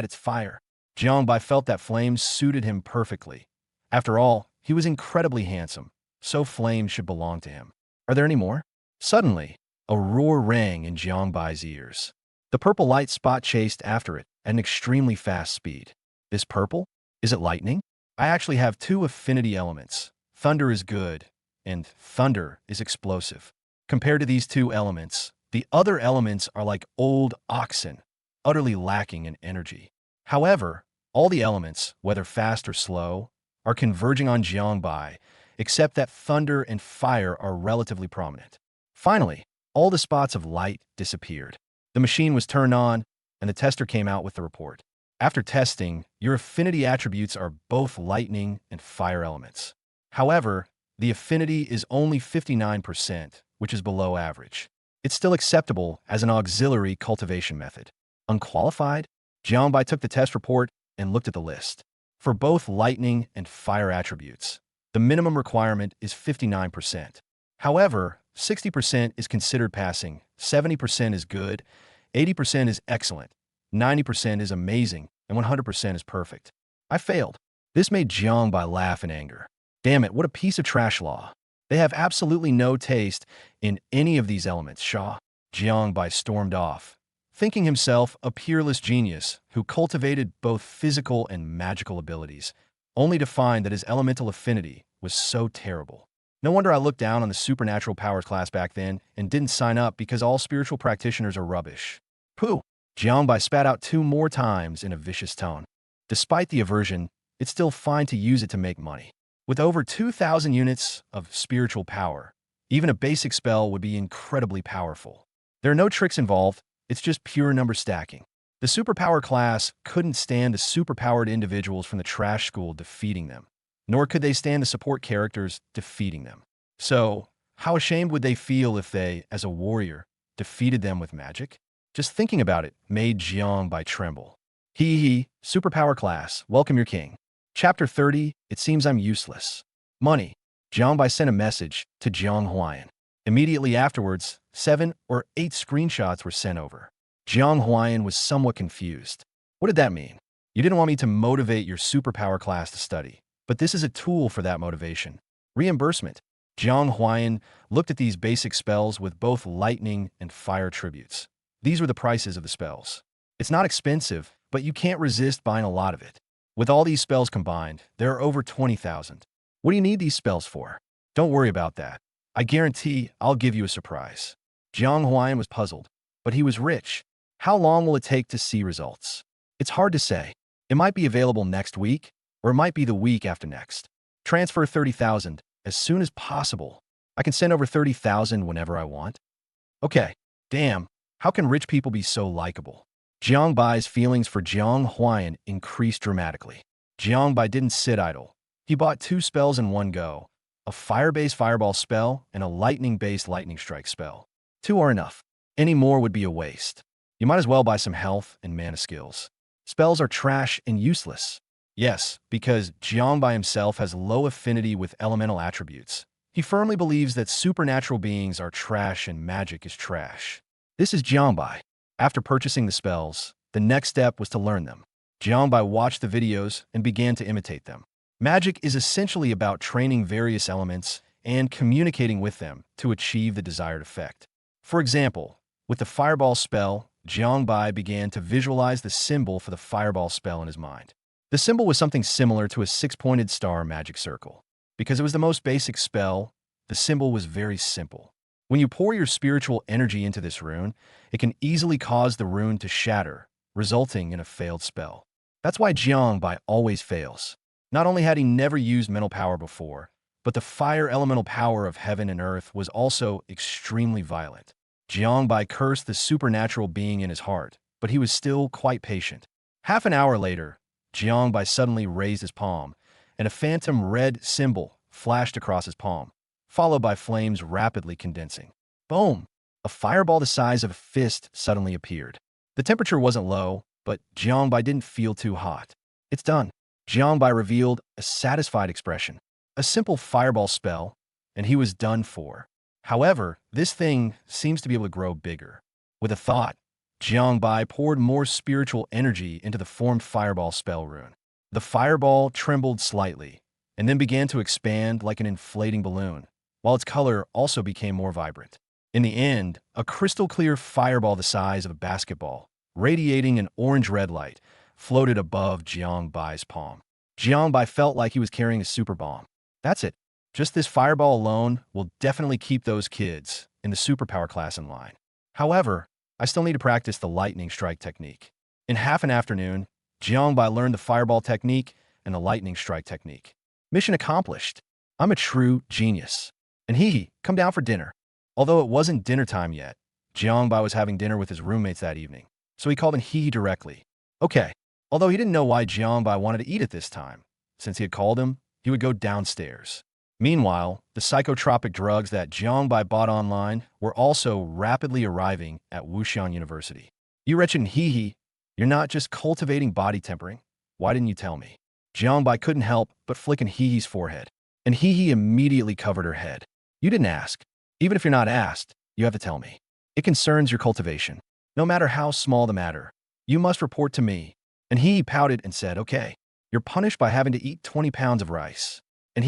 it's fire. Jiangbai felt that flames suited him perfectly. After all, he was incredibly handsome, so flames should belong to him. Are there any more? Suddenly, a roar rang in Jiangbai's ears. The purple light spot chased after it at an extremely fast speed. This purple? Is it lightning? I actually have 2 affinity elements. Thunder is good, and thunder is explosive. Compared to these 2 elements, The other elements are like old oxen, utterly lacking in energy. However, all the elements, whether fast or slow, are converging on Jiangbai, except that thunder and fire are relatively prominent. Finally, all the spots of light disappeared. The machine was turned on, and the tester came out with the report. After testing, your affinity attributes are both lightning and fire elements. However, the affinity is only 59%, which is below average. It's still acceptable as an auxiliary cultivation method. Unqualified? Jiangbai took the test report and looked at the list. For both lightning and fire attributes, the minimum requirement is 59%. However, 60% is considered passing, 70% is good, 80% is excellent, 90% is amazing, and 100% is perfect. I failed. This made Jiangbai laugh in anger. Damn it, what a piece of trash law. They have absolutely no taste in any of these elements, Shaw. Jiangbai stormed off, thinking himself a peerless genius who cultivated both physical and magical abilities, only to find that his elemental affinity was so terrible. No wonder I looked down on the supernatural powers class back then and didn't sign up because all spiritual practitioners are rubbish. Pooh! Jiangbai spat out 2 more times in a vicious tone. Despite the aversion, it's still fine to use it to make money. With over 2,000 units of spiritual power, even a basic spell would be incredibly powerful. There are no tricks involved, it's just pure number stacking. The superpower class couldn't stand the superpowered individuals from the trash school defeating them, nor could they stand the support characters defeating them. So, how ashamed would they feel if they, as a warrior, defeated them with magic? Just thinking about it made Jiangbai tremble. Hee, superpower class, welcome your king. Chapter 30, it seems I'm useless. Money. Jiangbai sent a message to Jiang Huayan. Immediately afterwards, 7 or 8 screenshots were sent over. Jiang Huayan was somewhat confused. What did that mean? You didn't want me to motivate your superpower class to study, but this is a tool for that motivation. Reimbursement. Jiang Huayan looked at these basic spells with both lightning and fire tributes. These were the prices of the spells. It's not expensive, but you can't resist buying a lot of it. With all these spells combined, there are over 20,000. What do you need these spells for? Don't worry about that. I guarantee I'll give you a surprise. Jiang Huayan was puzzled, but he was rich. How long will it take to see results? It's hard to say. It might be available next week, or it might be the week after next. Transfer 30,000 as soon as possible. I can send over 30,000 whenever I want. Okay, damn, how can rich people be so likable? Jiangbai's feelings for Jiang Huayan increased dramatically. Jiangbai didn't sit idle. He bought 2 spells in one go, a fire-based fireball spell and a lightning-based lightning strike spell. 2 are enough. Any more would be a waste. You might as well buy some health and mana skills. Spells are trash and useless. Yes, because Jiangbai himself has low affinity with elemental attributes. He firmly believes that supernatural beings are trash and magic is trash. This is Jiangbai. After purchasing the spells, the next step was to learn them. Jiangbai watched the videos and began to imitate them. Magic is essentially about training various elements and communicating with them to achieve the desired effect. For example, with the fireball spell, Jiangbai began to visualize the symbol for the fireball spell in his mind. The symbol was something similar to a 6-pointed star magic circle. Because it was the most basic spell, the symbol was very simple. When you pour your spiritual energy into this rune, it can easily cause the rune to shatter, resulting in a failed spell. That's why Jiangbai always fails. Not only had he never used mental power before, but the fire elemental power of heaven and earth was also extremely violent. Jiangbai cursed the supernatural being in his heart, but he was still quite patient. Half an hour later, Jiangbai suddenly raised his palm, and a phantom red symbol flashed across his palm, followed by flames rapidly condensing. Boom! A fireball the size of a fist suddenly appeared. The temperature wasn't low, but Jiangbai didn't feel too hot. It's done. Jiangbai revealed a satisfied expression. A simple fireball spell, and he was done for. However, this thing seems to be able to grow bigger. With a thought, Jiangbai poured more spiritual energy into the formed fireball spell rune. The fireball trembled slightly, and then began to expand like an inflating balloon, while its color also became more vibrant. In the end, a crystal-clear fireball the size of a basketball, radiating an orange-red light, floated above Jiangbai's palm. Jiangbai felt like he was carrying a super bomb. That's it. Just this fireball alone will definitely keep those kids in the superpower class in line. However, I still need to practice the lightning strike technique. In half an afternoon, Jiangbai learned the fireball technique and the lightning strike technique. Mission accomplished. I'm a true genius. And come down for dinner. Although it wasn't dinner time yet, Jiangbai was having dinner with his roommates that evening, so he called in directly. Okay. Although he didn't know why Jiangbai wanted to eat at this time. Since he had called him, he would go downstairs. Meanwhile, the psychotropic drugs that Jiangbai bought online were also rapidly arriving at Wuxian University. You wretched you're not just cultivating body tempering. Why didn't you tell me? Jiangbai couldn't help but flick in He's forehead, and He immediately covered her head. You didn't ask. Even if you're not asked, you have to tell me. It concerns your cultivation. No matter how small the matter, you must report to me. And he pouted and said, okay, you're punished by having to eat 20 pounds of rice. And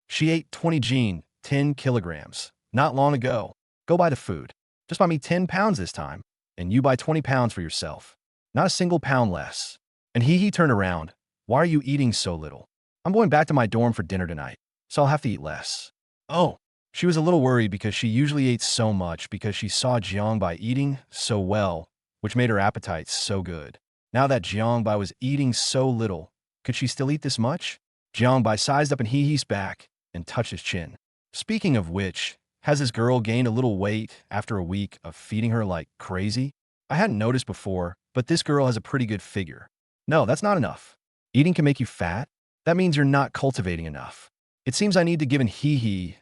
she ate 10 kilograms, not long ago. Go buy the food. Just buy me 10 pounds this time, and you buy 20 pounds for yourself. Not a single pound less. And he turned around. Why are you eating so little? I'm going back to my dorm for dinner tonight, so I'll have to eat less. Oh, she was a little worried because she usually ate so much because she saw Jiangbai eating so well, which made her appetite so good. Now that Jiangbai was eating so little, could she still eat this much? Jiangbai sized up in He's back and touched his chin. Speaking of which, has this girl gained a little weight after a week of feeding her like crazy? I hadn't noticed before, but this girl has a pretty good figure. No, that's not enough. Eating can make you fat? That means you're not cultivating enough. It seems I need to give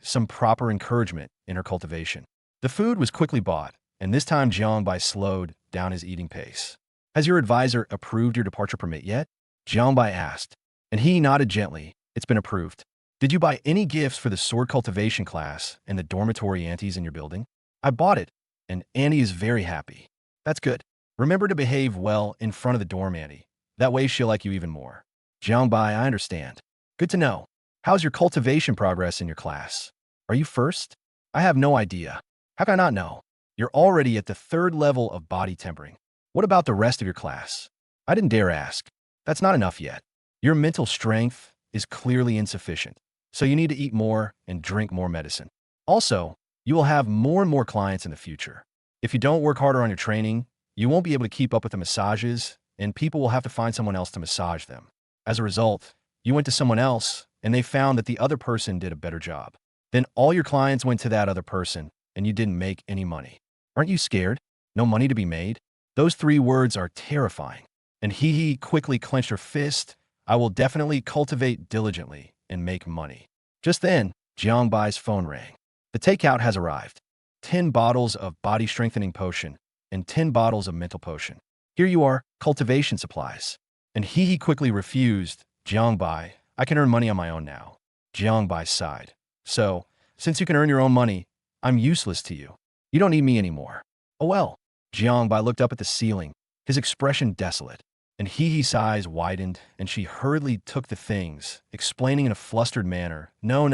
some proper encouragement in her cultivation. The food was quickly bought, and this time Jiangbai slowed down his eating pace. Has your advisor approved your departure permit yet? Jiangbai asked, and he nodded gently. It's been approved. Did you buy any gifts for the sword cultivation class and the dormitory aunties in your building? I bought it, and Annie is very happy. That's good. Remember to behave well in front of the dorm auntie. That way she'll like you even more. Jiangbai, I understand. Good to know. How's your cultivation progress in your class? Are you first? I have no idea. How can I not know? You're already at the 3rd level of body tempering. What about the rest of your class? I didn't dare ask. That's not enough yet. Your mental strength is clearly insufficient, so you need to eat more and drink more medicine. Also, you will have more and more clients in the future. If you don't work harder on your training, you won't be able to keep up with the massages, and people will have to find someone else to massage them. As a result, you went to someone else, and they found that the other person did a better job. Then all your clients went to that other person, and you didn't make any money. Aren't you scared? No money to be made? Those 3 words are terrifying. And he quickly clenched her fist. I will definitely cultivate diligently and make money. Just then, Jiangbai's phone rang. The takeout has arrived. 10 bottles of body strengthening potion and 10 bottles of mental potion. Here you are, cultivation supplies. And he quickly refused. Jiangbai, I can earn money on my own now. Jiangbai sighed. So, since you can earn your own money, I'm useless to you. You don't need me anymore. Oh well. Jiangbai looked up at the ceiling, his expression desolate. And He's eyes widened, and she hurriedly took the things, explaining in a flustered manner, no.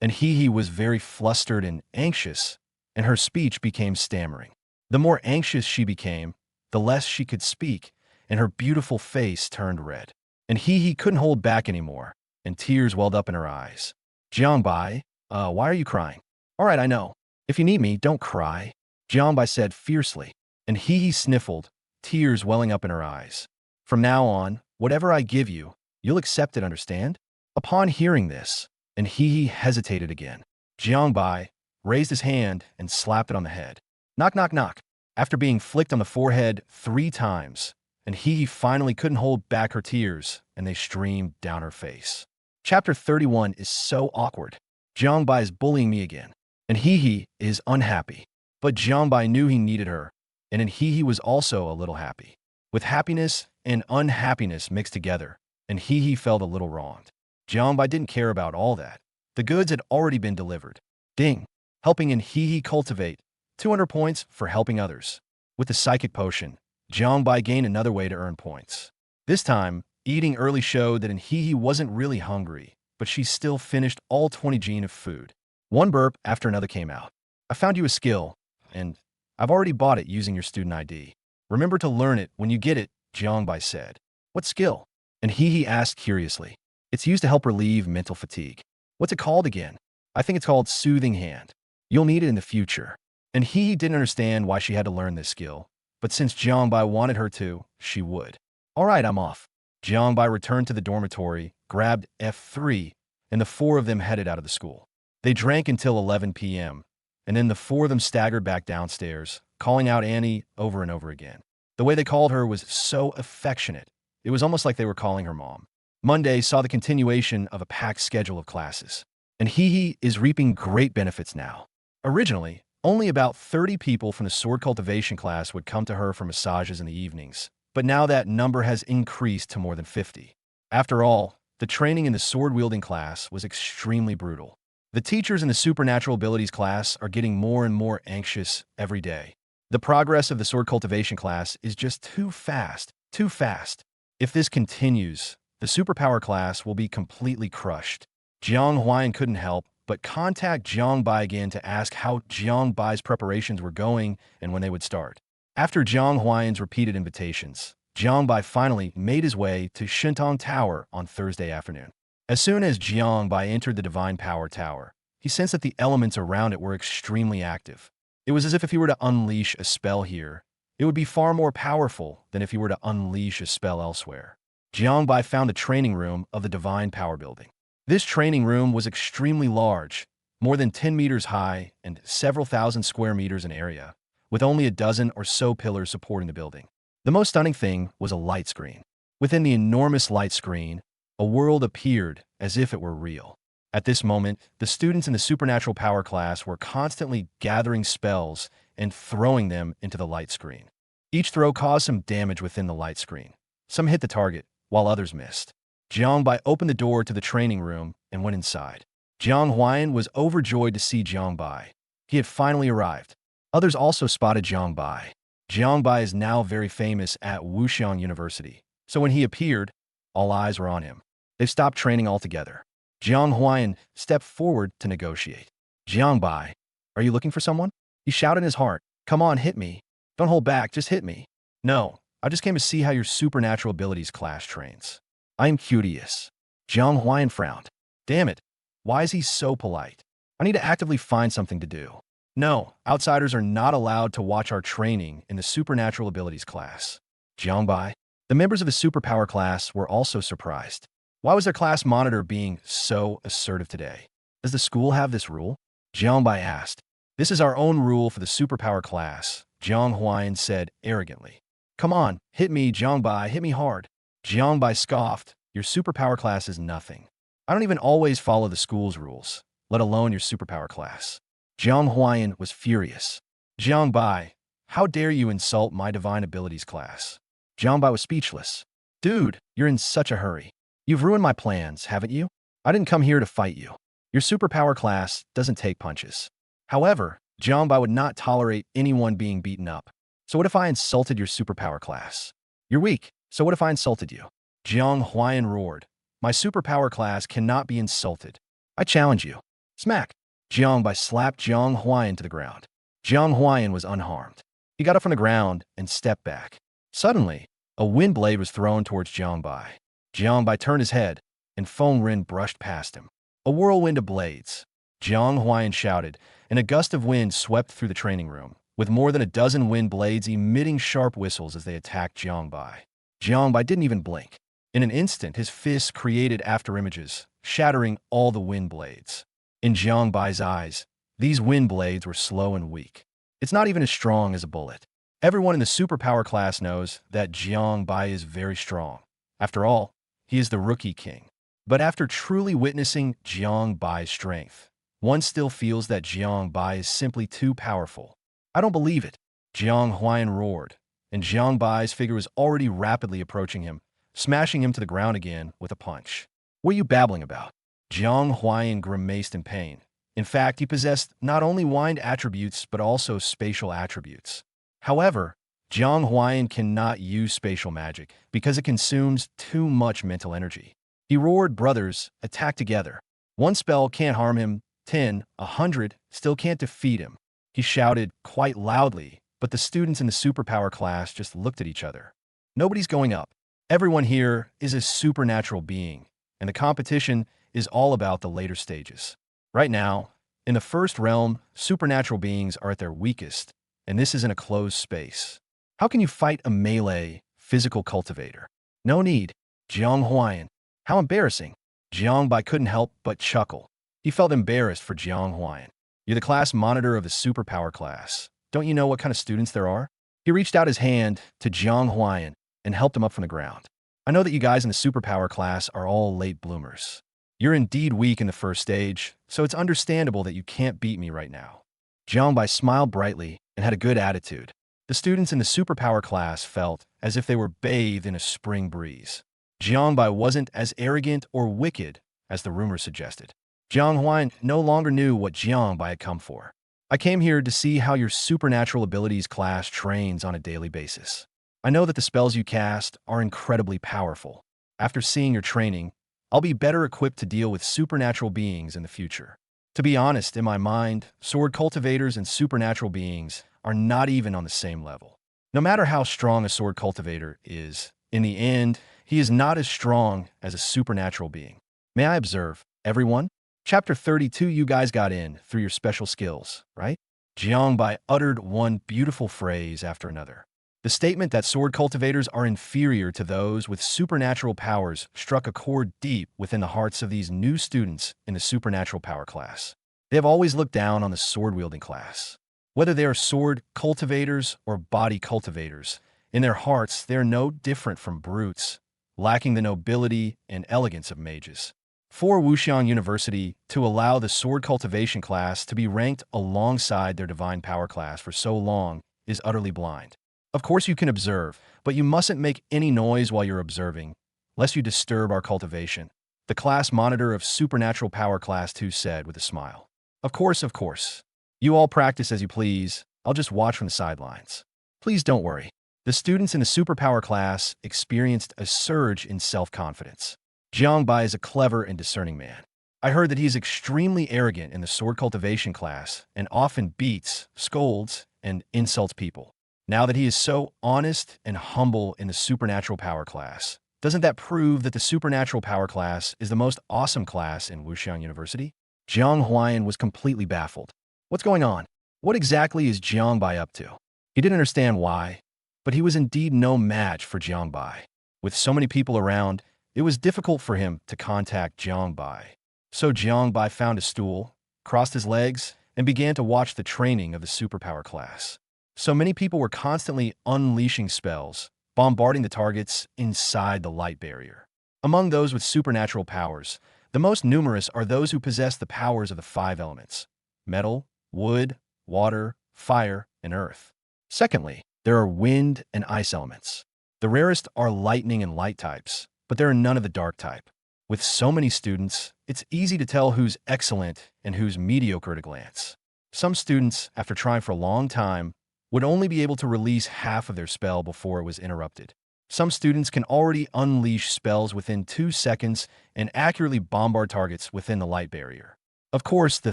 And he was very flustered and anxious, and her speech became stammering. The more anxious she became, the less she could speak, and her beautiful face turned red. And he couldn't hold back anymore, and tears welled up in her eyes. Jiangbai, why are you crying? All right, I know. If you need me, don't cry, Jiangbai said fiercely. And he sniffled, tears welling up in her eyes. From now on, whatever I give you, you'll accept it, understand? Upon hearing this, and he hesitated again. Jiangbai raised his hand and slapped it on the head. Knock, knock, knock. After being flicked on the forehead 3 times, and he finally couldn't hold back her tears, and they streamed down her face. Chapter 31 is so awkward. Jiangbai is bullying me again, and he is unhappy. But Jiangbai knew he needed her, and he was also a little happy. With happiness and unhappiness mixed together, and he felt a little wronged. Jiangbai didn't care about all that. The goods had already been delivered. Ding! Helping in he cultivate. 200 points for helping others. With the psychic potion, Jiangbai gained another way to earn points. This time, eating early showed that he wasn't really hungry, but she still finished all 20 gene of food. One burp after another came out. I found you a skill, and I've already bought it using your student ID. Remember to learn it when you get it, Jiangbai said. What skill? And he asked curiously. It's used to help relieve mental fatigue. What's it called again? I think it's called Soothing Hand. You'll need it in the future. And he didn't understand why she had to learn this skill. But since Jiangbai wanted her to, she would. All right, I'm off. Jiangbai returned to the dormitory, grabbed F3, and the four of them headed out of the school. They drank until 11 p.m., and then the four of them staggered back downstairs, calling out Annie over and over again. The way they called her was so affectionate. It was almost like they were calling her mom. Monday saw the continuation of a packed schedule of classes, and Hee is reaping great benefits now. Originally, only about 30 people from the sword cultivation class would come to her for massages in the evenings, but now that number has increased to more than 50. After all, the training in the sword-wielding class was extremely brutal. The teachers in the supernatural abilities class are getting more and more anxious every day. The progress of the sword cultivation class is just too fast, too fast. If this continues, the superpower class will be completely crushed. Jiang Huayan couldn't help but contact Jiang Bai again to ask how Jiang Bai's preparations were going and when they would start. After Jiang Huayan's repeated invitations, Jiang Bai finally made his way to Shintong Tower on Thursday afternoon. As soon as Jiang Bai entered the Divine Power Tower, he sensed that the elements around it were extremely active. It was as if he were to unleash a spell here, it would be far more powerful than if he were to unleash a spell elsewhere. Jiang Bai found the training room of the Divine Power Building. This training room was extremely large, more than 10 meters high and several thousand square meters in area, with only a dozen or so pillars supporting the building. The most stunning thing was a light screen. Within the enormous light screen, a world appeared as if it were real. At this moment, the students in the supernatural power class were constantly gathering spells and throwing them into the light screen. Each throw caused some damage within the light screen. Some hit the target, while others missed. Jiang Bai opened the door to the training room and went inside. Jiang Huayan was overjoyed to see Jiang Bai. He had finally arrived. Others also spotted Jiang Bai. Jiang Bai is now very famous at Wuxiang University, so when he appeared, all eyes were on him. They stopped training altogether. Jiang Huayan stepped forward to negotiate. Jiang Bai, are you looking for someone? He shouted in his heart. Come on, hit me. Don't hold back, just hit me. No, I just came to see how your supernatural abilities class trains. I am curious. Jiang Huayan frowned. Damn it, why is he so polite? I need to actively find something to do. No, outsiders are not allowed to watch our training in the supernatural abilities class. Jiang Bai, the members of the superpower class were also surprised. Why was their class monitor being so assertive today? Does the school have this rule? Jiang Bai asked. This is our own rule for the superpower class, Jiang Huayan said arrogantly. Come on, hit me, Jiang Bai, hit me hard. Jiang Bai scoffed. Your superpower class is nothing. I don't even always follow the school's rules, let alone your superpower class. Jiang Huayan was furious. Jiang Bai, how dare you insult my divine abilities class? Jiang Bai was speechless. Dude, you're in such a hurry. You've ruined my plans, haven't you? I didn't come here to fight you. Your superpower class doesn't take punches. However, Jiang Bai would not tolerate anyone being beaten up. So what if I insulted your superpower class? You're weak, so what if I insulted you? Jiang Huayan roared. My superpower class cannot be insulted. I challenge you. Smack. Jiang Bai slapped Jiang Huayan to the ground. Jiang Huayan was unharmed. He got up from the ground and stepped back. Suddenly, a wind blade was thrown towards Jiang Bai. Jiang Bai turned his head, and Feng Rin brushed past him. A whirlwind of blades. Jiang Huayan shouted, and a gust of wind swept through the training room, with more than a dozen wind blades emitting sharp whistles as they attacked Jiang Bai. Jiang Bai didn't even blink. In an instant, his fists created afterimages, shattering all the wind blades. In Jiang Bai's eyes, these wind blades were slow and weak. It's not even as strong as a bullet. Everyone in the superpower class knows that Jiang Bai is very strong. After all, he is the rookie king. But after truly witnessing Jiang Bai's strength, one still feels that Jiang Bai is simply too powerful. I don't believe it. Jiang Huayan roared, and Jiang Bai's figure was already rapidly approaching him, smashing him to the ground again with a punch. What are you babbling about? Jiang Huayan grimaced in pain. In fact, he possessed not only wind attributes but also spatial attributes. However, Jiang Huayan cannot use spatial magic because it consumes too much mental energy. He roared, brothers, attack together. One spell can't harm him, 10, 100 still can't defeat him. He shouted quite loudly, but the students in the superpower class just looked at each other. Nobody's going up. Everyone here is a supernatural being, and the competition is all about the later stages. Right now, In the first realm, supernatural beings are at their weakest, and this is in a closed space. How can you fight a melee physical cultivator? No need. Jiang Huayan. How embarrassing. Jiang Bai couldn't help but chuckle. He felt embarrassed for Jiang Huayan. You're the class monitor of the superpower class. Don't you know what kind of students there are? He reached out his hand to Jiang Huayan and helped him up from the ground. I know that you guys in the superpower class are all late bloomers. You're indeed weak in the first stage, so it's understandable that you can't beat me right now. Jiang Bai smiled brightly and had a good attitude. The students in the superpower class felt as if they were bathed in a spring breeze. Jiang Bai wasn't as arrogant or wicked as the rumors suggested. Jiang Huayan no longer knew what Jiang Bai had come for. I came here to see how your supernatural abilities class trains on a daily basis. I know that the spells you cast are incredibly powerful. After seeing your training, I'll be better equipped to deal with supernatural beings in the future. To be honest, in my mind, sword cultivators and supernatural beings are not even on the same level. No matter how strong a sword cultivator is, in the end, he is not as strong as a supernatural being. May I observe, everyone? Chapter 32, you guys got in through your special skills, right? Jiang Bai uttered one beautiful phrase after another. The statement that sword cultivators are inferior to those with supernatural powers struck a chord deep within the hearts of these new students in the supernatural power class. They have always looked down on the sword-wielding class. Whether they are sword cultivators or body cultivators, in their hearts they are no different from brutes, lacking the nobility and elegance of mages. For Wuxian University to allow the sword cultivation class to be ranked alongside their divine power class for so long is utterly blind. Of course you can observe, but you mustn't make any noise while you're observing, lest you disturb our cultivation, the class monitor of Supernatural Power Class 2 said with a smile. Of course, of course. You all practice as you please. I'll just watch from the sidelines. Please don't worry. The students in the superpower class experienced a surge in self-confidence. Jiang Bai is a clever and discerning man. I heard that he is extremely arrogant in the sword cultivation class and often beats, scolds, and insults people. Now that he is so honest and humble in the supernatural power class, doesn't that prove that the supernatural power class is the most awesome class in Wuxian University? Jiang Huayan was completely baffled. What's going on? What exactly is Jiang Bai up to? He didn't understand why, but he was indeed no match for Jiang Bai. With so many people around, it was difficult for him to contact Jiang Bai. So Jiang Bai found a stool, crossed his legs, and began to watch the training of the superpower class. So many people were constantly unleashing spells, bombarding the targets inside the light barrier. Among those with supernatural powers, the most numerous are those who possess the powers of the 5 elements: metal, wood, water, fire, and earth. Secondly, there are wind and ice elements. The rarest are lightning and light types, but there are none of the dark type. With so many students, it's easy to tell who's excellent and who's mediocre at a glance. Some students, after trying for a long time, would only be able to release half of their spell before it was interrupted. Some students can already unleash spells within 2 seconds and accurately bombard targets within the light barrier. Of course, the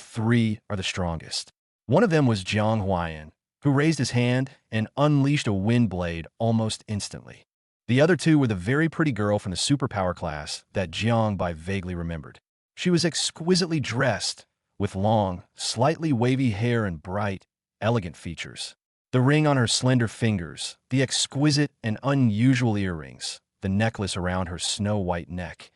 3 are the strongest. One of them was Jiang Huayan, who raised his hand and unleashed a wind blade almost instantly. The other 2 were the very pretty girl from the superpower class that Jiang Bai vaguely remembered. She was exquisitely dressed, with long, slightly wavy hair and bright, elegant features. The ring on her slender fingers, the exquisite and unusual earrings, the necklace around her snow-white neck.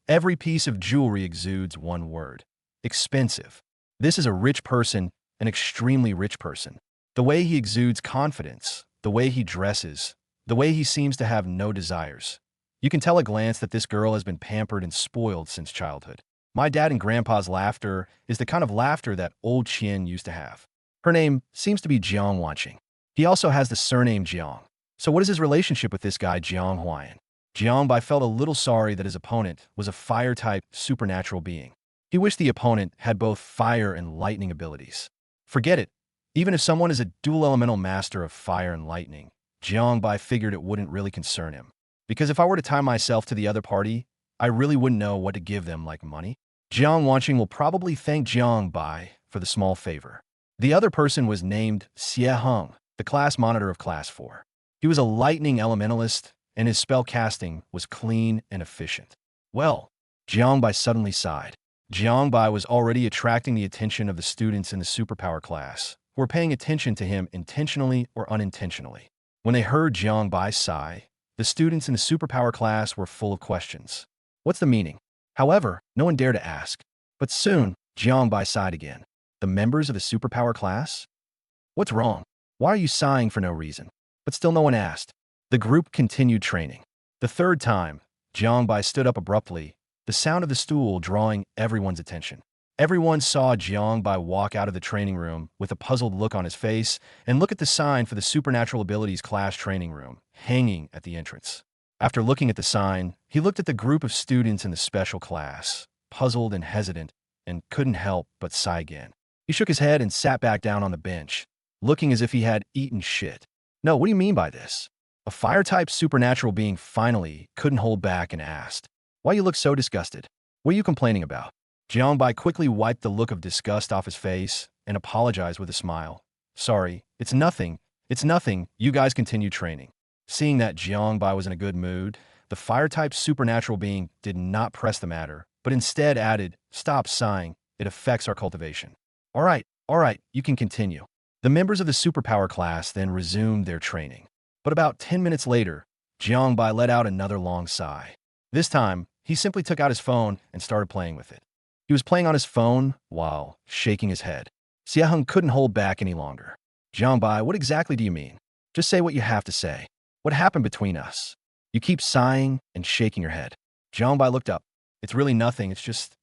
Every piece of jewelry exudes one word: expensive. This is a rich person, an extremely rich person. The way he exudes confidence, the way he dresses, the way he seems to have no desires. You can tell at a glance that this girl has been pampered and spoiled since childhood. My dad and grandpa's laughter is the kind of laughter that old Qian used to have. Her name seems to be Jiang Wanqing. He also has the surname Jiang. So what is his relationship with this guy Jiang Huayan? Jiang Bai felt a little sorry that his opponent was a fire-type supernatural being. He wished the opponent had both fire and lightning abilities. Forget it. Even if someone is a dual-elemental master of fire and lightning, Jiang Bai figured it wouldn't really concern him. Because if I were to tie myself to the other party, I really wouldn't know what to give them like money. Jiang Wanqing will probably thank Jiang Bai for the small favor. The other person was named Xie Heng, the class monitor of Class 4. He was a lightning elementalist, and his spell casting was clean and efficient. Well, Jiang Bai suddenly sighed. Jiangbai was already attracting the attention of the students in the superpower class, who were paying attention to him intentionally or unintentionally. When they heard Jiangbai sigh, the students in the superpower class were full of questions. What's the meaning? However, no one dared to ask. But soon, Jiangbai sighed again. The members of the superpower class? What's wrong? Why are you sighing for no reason? But still no one asked. The group continued training. The third time, Jiangbai stood up abruptly, the sound of the stool drawing everyone's attention. Everyone saw Jiangbai walk out of the training room with a puzzled look on his face and look at the sign for the Supernatural Abilities class training room, hanging at the entrance. After looking at the sign, he looked at the group of students in the special class, puzzled and hesitant, and couldn't help but sigh again. He shook his head and sat back down on the bench, looking as if he had eaten shit. No, what do you mean by this? A fire-type supernatural being finally couldn't hold back and asked, "Why you look so disgusted? What are you complaining about?" Jiangbai quickly wiped the look of disgust off his face and apologized with a smile. "Sorry, it's nothing. It's nothing. You guys continue training." Seeing that Jiangbai was in a good mood, the fire-type supernatural being did not press the matter, but instead added, "Stop sighing. It affects our cultivation." All right, you can continue." The members of the superpower class then resumed their training. But about 10 minutes later, Jiangbai let out another long sigh. This time, he simply took out his phone and started playing with it. He was playing on his phone while shaking his head. Xiaheng couldn't hold back any longer. "Jiangbai, what exactly do you mean? Just say what you have to say. What happened between us? You keep sighing and shaking your head." Jiangbai looked up. "It's really nothing. It's just...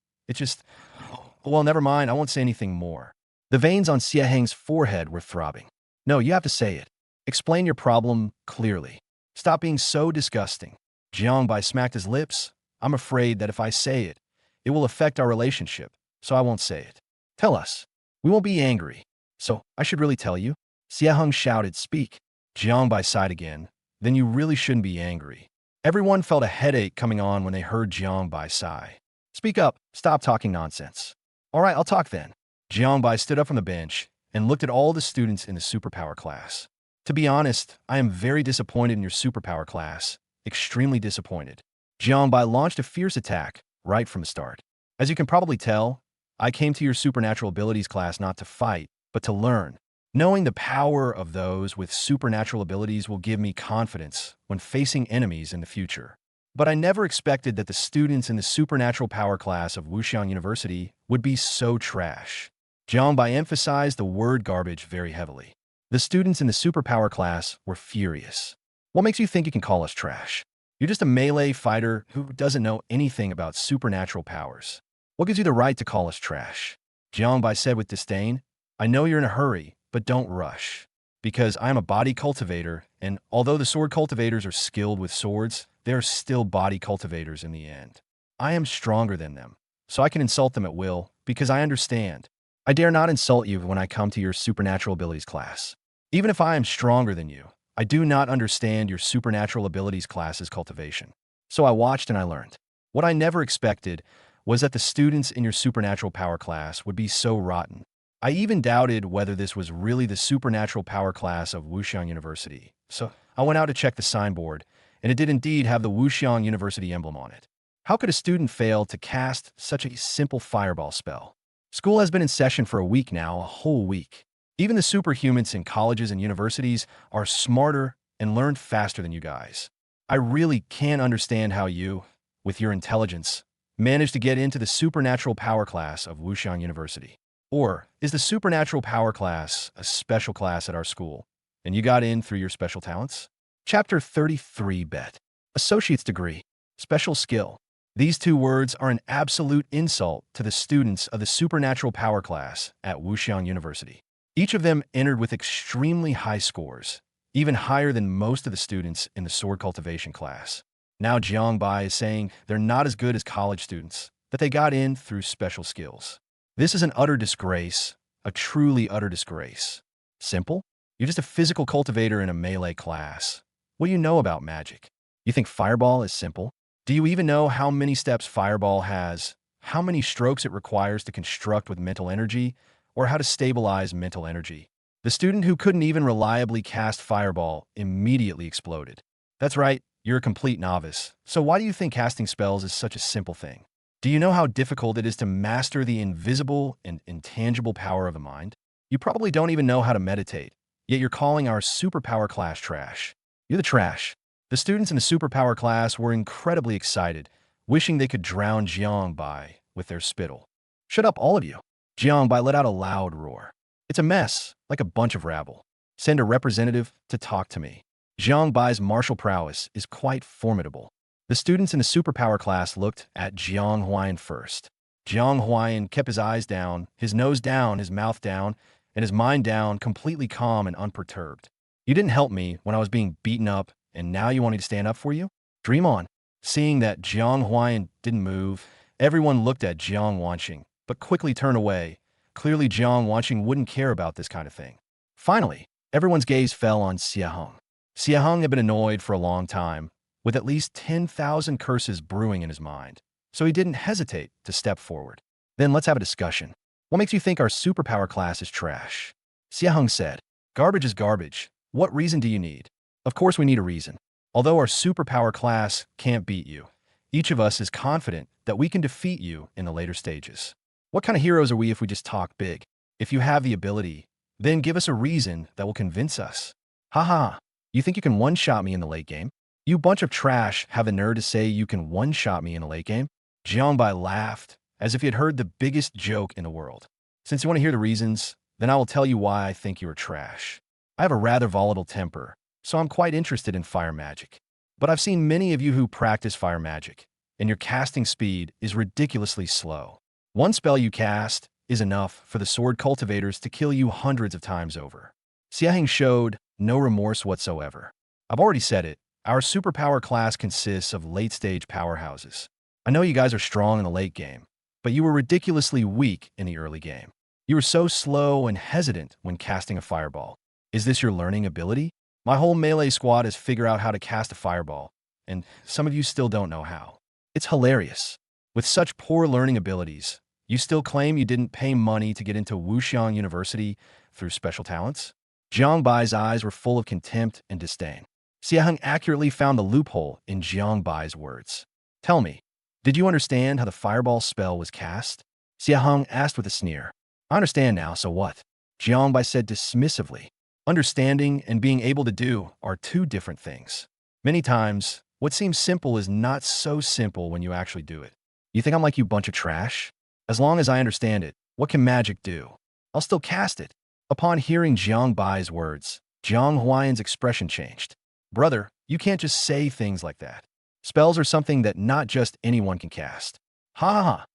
Well, never mind. I won't say anything more." The veins on Xiaheng's forehead were throbbing. "No, you have to say it. Explain your problem clearly. Stop being so disgusting." Jiangbai smacked his lips. "I'm afraid that if I say it, it will affect our relationship, so I won't say it." "Tell us. We won't be angry." "So, I should really tell you?" Xiaheng shouted, "Speak." Jiangbai sighed again. "Then you really shouldn't be angry." Everyone felt a headache coming on when they heard Jiangbai sigh. "Speak up. Stop talking nonsense." "All right, I'll talk then." Jiangbai stood up from the bench and looked at all the students in the superpower class. "To be honest, I am very disappointed in your superpower class. Extremely disappointed." Jiangbai launched a fierce attack right from the start. "As you can probably tell, I came to your supernatural abilities class not to fight, but to learn. Knowing the power of those with supernatural abilities will give me confidence when facing enemies in the future. But I never expected that the students in the supernatural power class of Wuxiang University would be so trash." Jiangbai emphasized the word garbage very heavily. The students in the superpower class were furious. "What makes you think you can call us trash? You're just a melee fighter who doesn't know anything about supernatural powers. What gives you the right to call us trash?" Jiangbai said with disdain, "I know you're in a hurry, but don't rush. Because I am a body cultivator, and although the sword cultivators are skilled with swords, they are still body cultivators in the end. I am stronger than them, so I can insult them at will, because I understand. I dare not insult you when I come to your supernatural abilities class. Even if I am stronger than you, I do not understand your supernatural abilities class's cultivation. So I watched and I learned. What I never expected was that the students in your supernatural power class would be so rotten. I even doubted whether this was really the supernatural power class of Wuxiang University. So I went out to check the signboard, and it did indeed have the Wuxiang University emblem on it. How could a student fail to cast such a simple fireball spell? School has been in session for a week now, a whole week. Even the superhumans in colleges and universities are smarter and learn faster than you guys. I really can't understand how you, with your intelligence, managed to get into the supernatural power class of Wuxiang University. Or is the supernatural power class a special class at our school, and you got in through your special talents? Chapter 33 Bet. Associate's degree. Special skill. These two words are an absolute insult to the students of the supernatural power class at Wuxiang University. Each of them entered with extremely high scores, even higher than most of the students in the sword cultivation class. Now Jiangbai is saying they're not as good as college students, that they got in through special skills. This is an utter disgrace, a truly utter disgrace. Simple? You're just a physical cultivator in a melee class. What do you know about magic? You think fireball is simple? Do you even know how many steps fireball has, how many strokes it requires to construct with mental energy, or how to stabilize mental energy? The student who couldn't even reliably cast fireball immediately exploded. That's right, you're a complete novice. So why do you think casting spells is such a simple thing? Do you know how difficult it is to master the invisible and intangible power of the mind? You probably don't even know how to meditate, yet you're calling our superpower class trash. You're the trash. The students in the superpower class were incredibly excited, wishing they could drown Jiangbai with their spittle. Shut up, all of you. Jiangbai let out a loud roar. It's a mess, like a bunch of rabble. Send a representative to talk to me. Jiangbai's martial prowess is quite formidable. The students in the superpower class looked at Jiang Huayan first. Jiang Huayan kept his eyes down, his nose down, his mouth down, and his mind down, completely calm and unperturbed. You didn't help me when I was being beaten up, and now you want me to stand up for you? Dream on. Seeing that Jiang Huayan didn't move, everyone looked at Jiang Wanqing, but quickly turned away. Clearly, Jiang Wanqing wouldn't care about this kind of thing. Finally, everyone's gaze fell on Xie Heng. Xie Heng had been annoyed for a long time, with at least 10,000 curses brewing in his mind, so he didn't hesitate to step forward. Then let's have a discussion. What makes you think our superpower class is trash? Xie Heng said, garbage is garbage. What reason do you need? Of course we need a reason. Although our superpower class can't beat you, each of us is confident that we can defeat you in the later stages. What kind of heroes are we if we just talk big? If you have the ability, then give us a reason that will convince us. Haha, you think you can one-shot me in the late game? You bunch of trash have the nerve to say you can one-shot me in a late game? Jiangbai laughed, as if he had heard the biggest joke in the world. Since you want to hear the reasons, then I will tell you why I think you are trash. I have a rather volatile temper, so I'm quite interested in fire magic. But I've seen many of you who practice fire magic, and your casting speed is ridiculously slow. One spell you cast is enough for the sword cultivators to kill you hundreds of times over. Xie Heng showed no remorse whatsoever. I've already said it. Our superpower class consists of late-stage powerhouses. I know you guys are strong in the late game, but you were ridiculously weak in the early game. You were so slow and hesitant when casting a fireball. Is this your learning ability? My whole melee squad has figured out how to cast a fireball, and some of you still don't know how. It's hilarious. With such poor learning abilities, you still claim you didn't pay money to get into Wuxiang University through special talents? Jiangbai's eyes were full of contempt and disdain. Xie Heng accurately found the loophole in Jiangbai's words. Tell me, did you understand how the fireball spell was cast? Xie Heng asked with a sneer. I understand now, so what? Jiangbai said dismissively. Understanding and being able to do are two different things. Many times, what seems simple is not so simple when you actually do it. You think I'm like you bunch of trash? As long as I understand it, what can magic do? I'll still cast it. Upon hearing Jiangbai's words, Jiang Huayan's expression changed. Brother, you can't just say things like that. Spells are something that not just anyone can cast. Ha ha ha.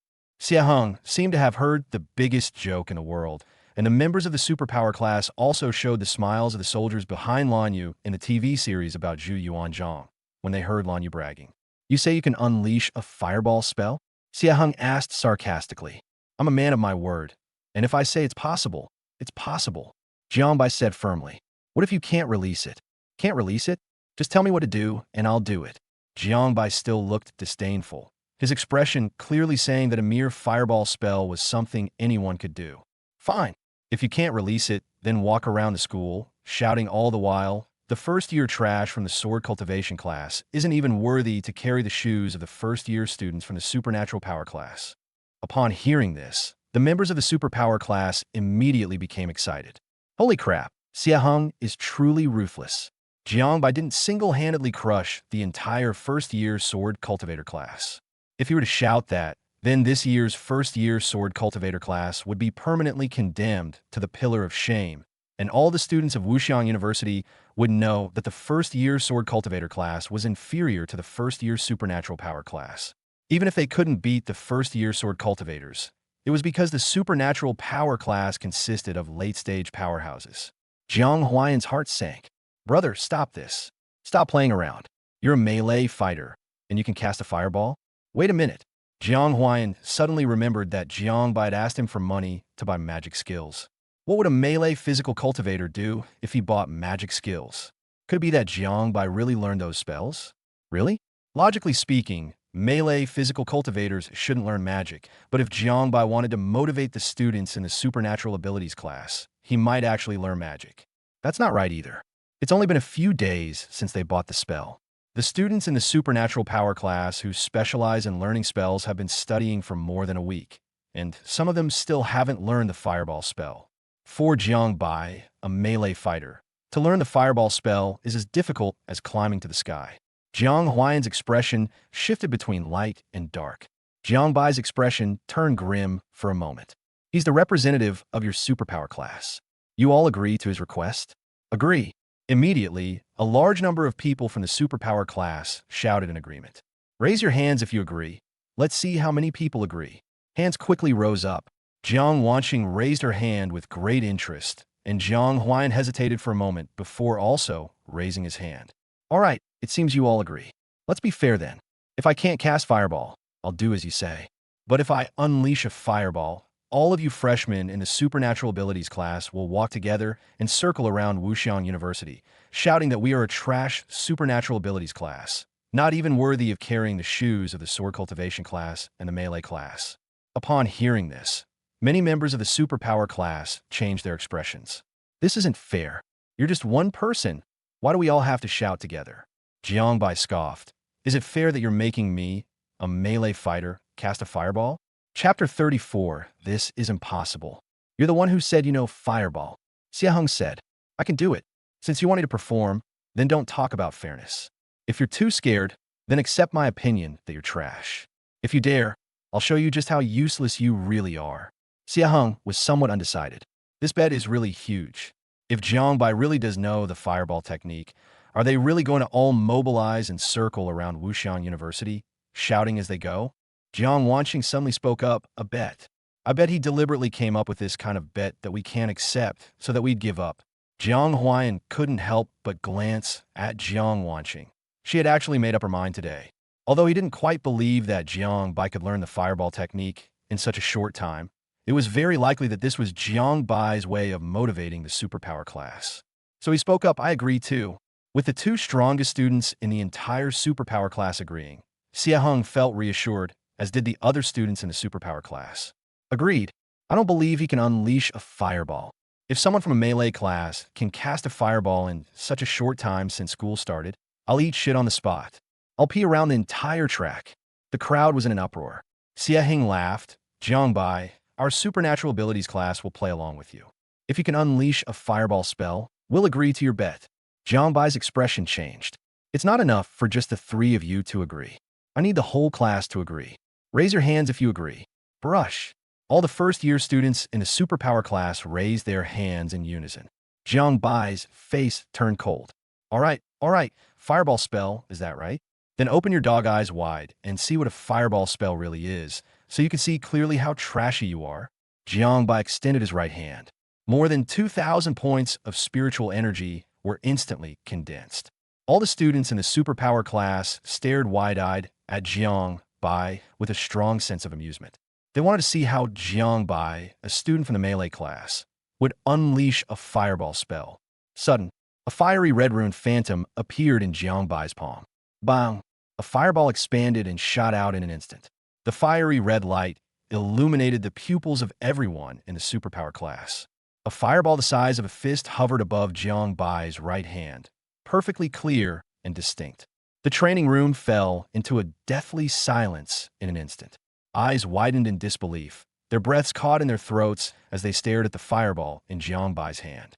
Xie Heng seemed to have heard the biggest joke in the world, and the members of the superpower class also showed the smiles of the soldiers behind Lan Yu in the TV series about Zhu Yuanzhang when they heard Lan Yu bragging. You say you can unleash a fireball spell? Xie Heng asked sarcastically. I'm a man of my word, and if I say it's possible, it's possible. Jiangbai said firmly. What if you can't release it? Can't release it? Just tell me what to do, and I'll do it. Jiangbai still looked disdainful, his expression clearly saying that a mere fireball spell was something anyone could do. Fine. If you can't release it, then walk around the school, shouting all the while, the first-year trash from the sword cultivation class isn't even worthy to carry the shoes of the first-year students from the supernatural power class. Upon hearing this, the members of the superpower class immediately became excited. Holy crap, Xie Heng is truly ruthless. Jiangbai didn't single-handedly crush the entire first-year sword cultivator class. If you were to shout that, then this year's first-year sword cultivator class would be permanently condemned to the pillar of shame, and all the students of Wuxiang University would know that the first-year sword cultivator class was inferior to the first-year supernatural power class. Even if they couldn't beat the first-year sword cultivators, it was because the supernatural power class consisted of late-stage powerhouses. Jiang Huayan's heart sank. Brother, stop this. Stop playing around. You're a melee fighter, and you can cast a fireball? Wait a minute. Jiang Huayan suddenly remembered that Jiangbai had asked him for money to buy magic skills. What would a melee physical cultivator do if he bought magic skills? Could it be that Jiangbai really learned those spells? Really? Logically speaking, melee physical cultivators shouldn't learn magic, but if Jiangbai wanted to motivate the students in the supernatural abilities class, he might actually learn magic. That's not right either. It's only been a few days since they bought the spell. The students in the supernatural power class who specialize in learning spells have been studying for more than a week, and some of them still haven't learned the fireball spell. For Jiang Bai, a melee fighter, to learn the fireball spell is as difficult as climbing to the sky. Jiang Huayan's expression shifted between light and dark. Jiang Bai's expression turned grim for a moment. He's the representative of your superpower class. You all agree to his request? Agree. Immediately, a large number of people from the superpower class shouted in agreement. Raise your hands if you agree. Let's see how many people agree. Hands quickly rose up. Jiang Wanqing raised her hand with great interest, and Jiang Huayan hesitated for a moment before also raising his hand. All right, it seems you all agree. Let's be fair then. If I can't cast fireball, I'll do as you say. But if I unleash a fireball, all of you freshmen in the supernatural abilities class will walk together and circle around Wuxiang University, shouting that we are a trash supernatural abilities class, not even worthy of carrying the shoes of the sword cultivation class and the melee class. Upon hearing this, many members of the superpower class changed their expressions. This isn't fair. You're just one person. Why do we all have to shout together? Jiang Bai scoffed. Is it fair that you're making me, a melee fighter, cast a fireball? Chapter 34. This is impossible. You're the one who said you know fireball. Xie Heng said, I can do it. Since you want me to perform, then don't talk about fairness. If you're too scared, then accept my opinion that you're trash. If you dare, I'll show you just how useless you really are. Xie Heng was somewhat undecided. This bet is really huge. If Jiang Bai really does know the fireball technique, are they really going to all mobilize and circle around Wuxiang University, shouting as they go? Jiang Wanqing suddenly spoke up, a bet. I bet he deliberately came up with this kind of bet that we can't accept so that we'd give up. Jiang Huayan couldn't help but glance at Jiang Wanqing. She had actually made up her mind today. Although he didn't quite believe that Jiang Bai could learn the fireball technique in such a short time, it was very likely that this was Jiang Bai's way of motivating the superpower class. So he spoke up, I agree too. With the two strongest students in the entire superpower class agreeing, Xie Heng felt reassured, as did the other students in the superpower class. Agreed. I don't believe he can unleash a fireball. If someone from a melee class can cast a fireball in such a short time since school started, I'll eat shit on the spot. I'll pee around the entire track. The crowd was in an uproar. Xie Heng laughed. Jiang Bai, our supernatural abilities class will play along with you. If you can unleash a fireball spell, we'll agree to your bet. Jiang Bai's expression changed. It's not enough for just the three of you to agree. I need the whole class to agree. Raise your hands if you agree. Brush. All the first-year students in the superpower class raised their hands in unison. Jiang Bai's face turned cold. All right, fireball spell, is that right? Then open your dog eyes wide and see what a fireball spell really is, so you can see clearly how trashy you are. Jiang Bai extended his right hand. More than 2,000 points of spiritual energy were instantly condensed. All the students in the superpower class stared wide-eyed at Jiang Bai with a strong sense of amusement. They wanted to see how Jiang Bai, a student from the melee class, would unleash a fireball spell. Sudden, a fiery red rune phantom appeared in Jiang Bai's palm. Bang! A fireball expanded and shot out in an instant. The fiery red light illuminated the pupils of everyone in the superpower class. A fireball the size of a fist hovered above Jiang Bai's right hand, perfectly clear and distinct. The training room fell into a deathly silence in an instant. Eyes widened in disbelief, their breaths caught in their throats as they stared at the fireball in Jiang Bai's hand.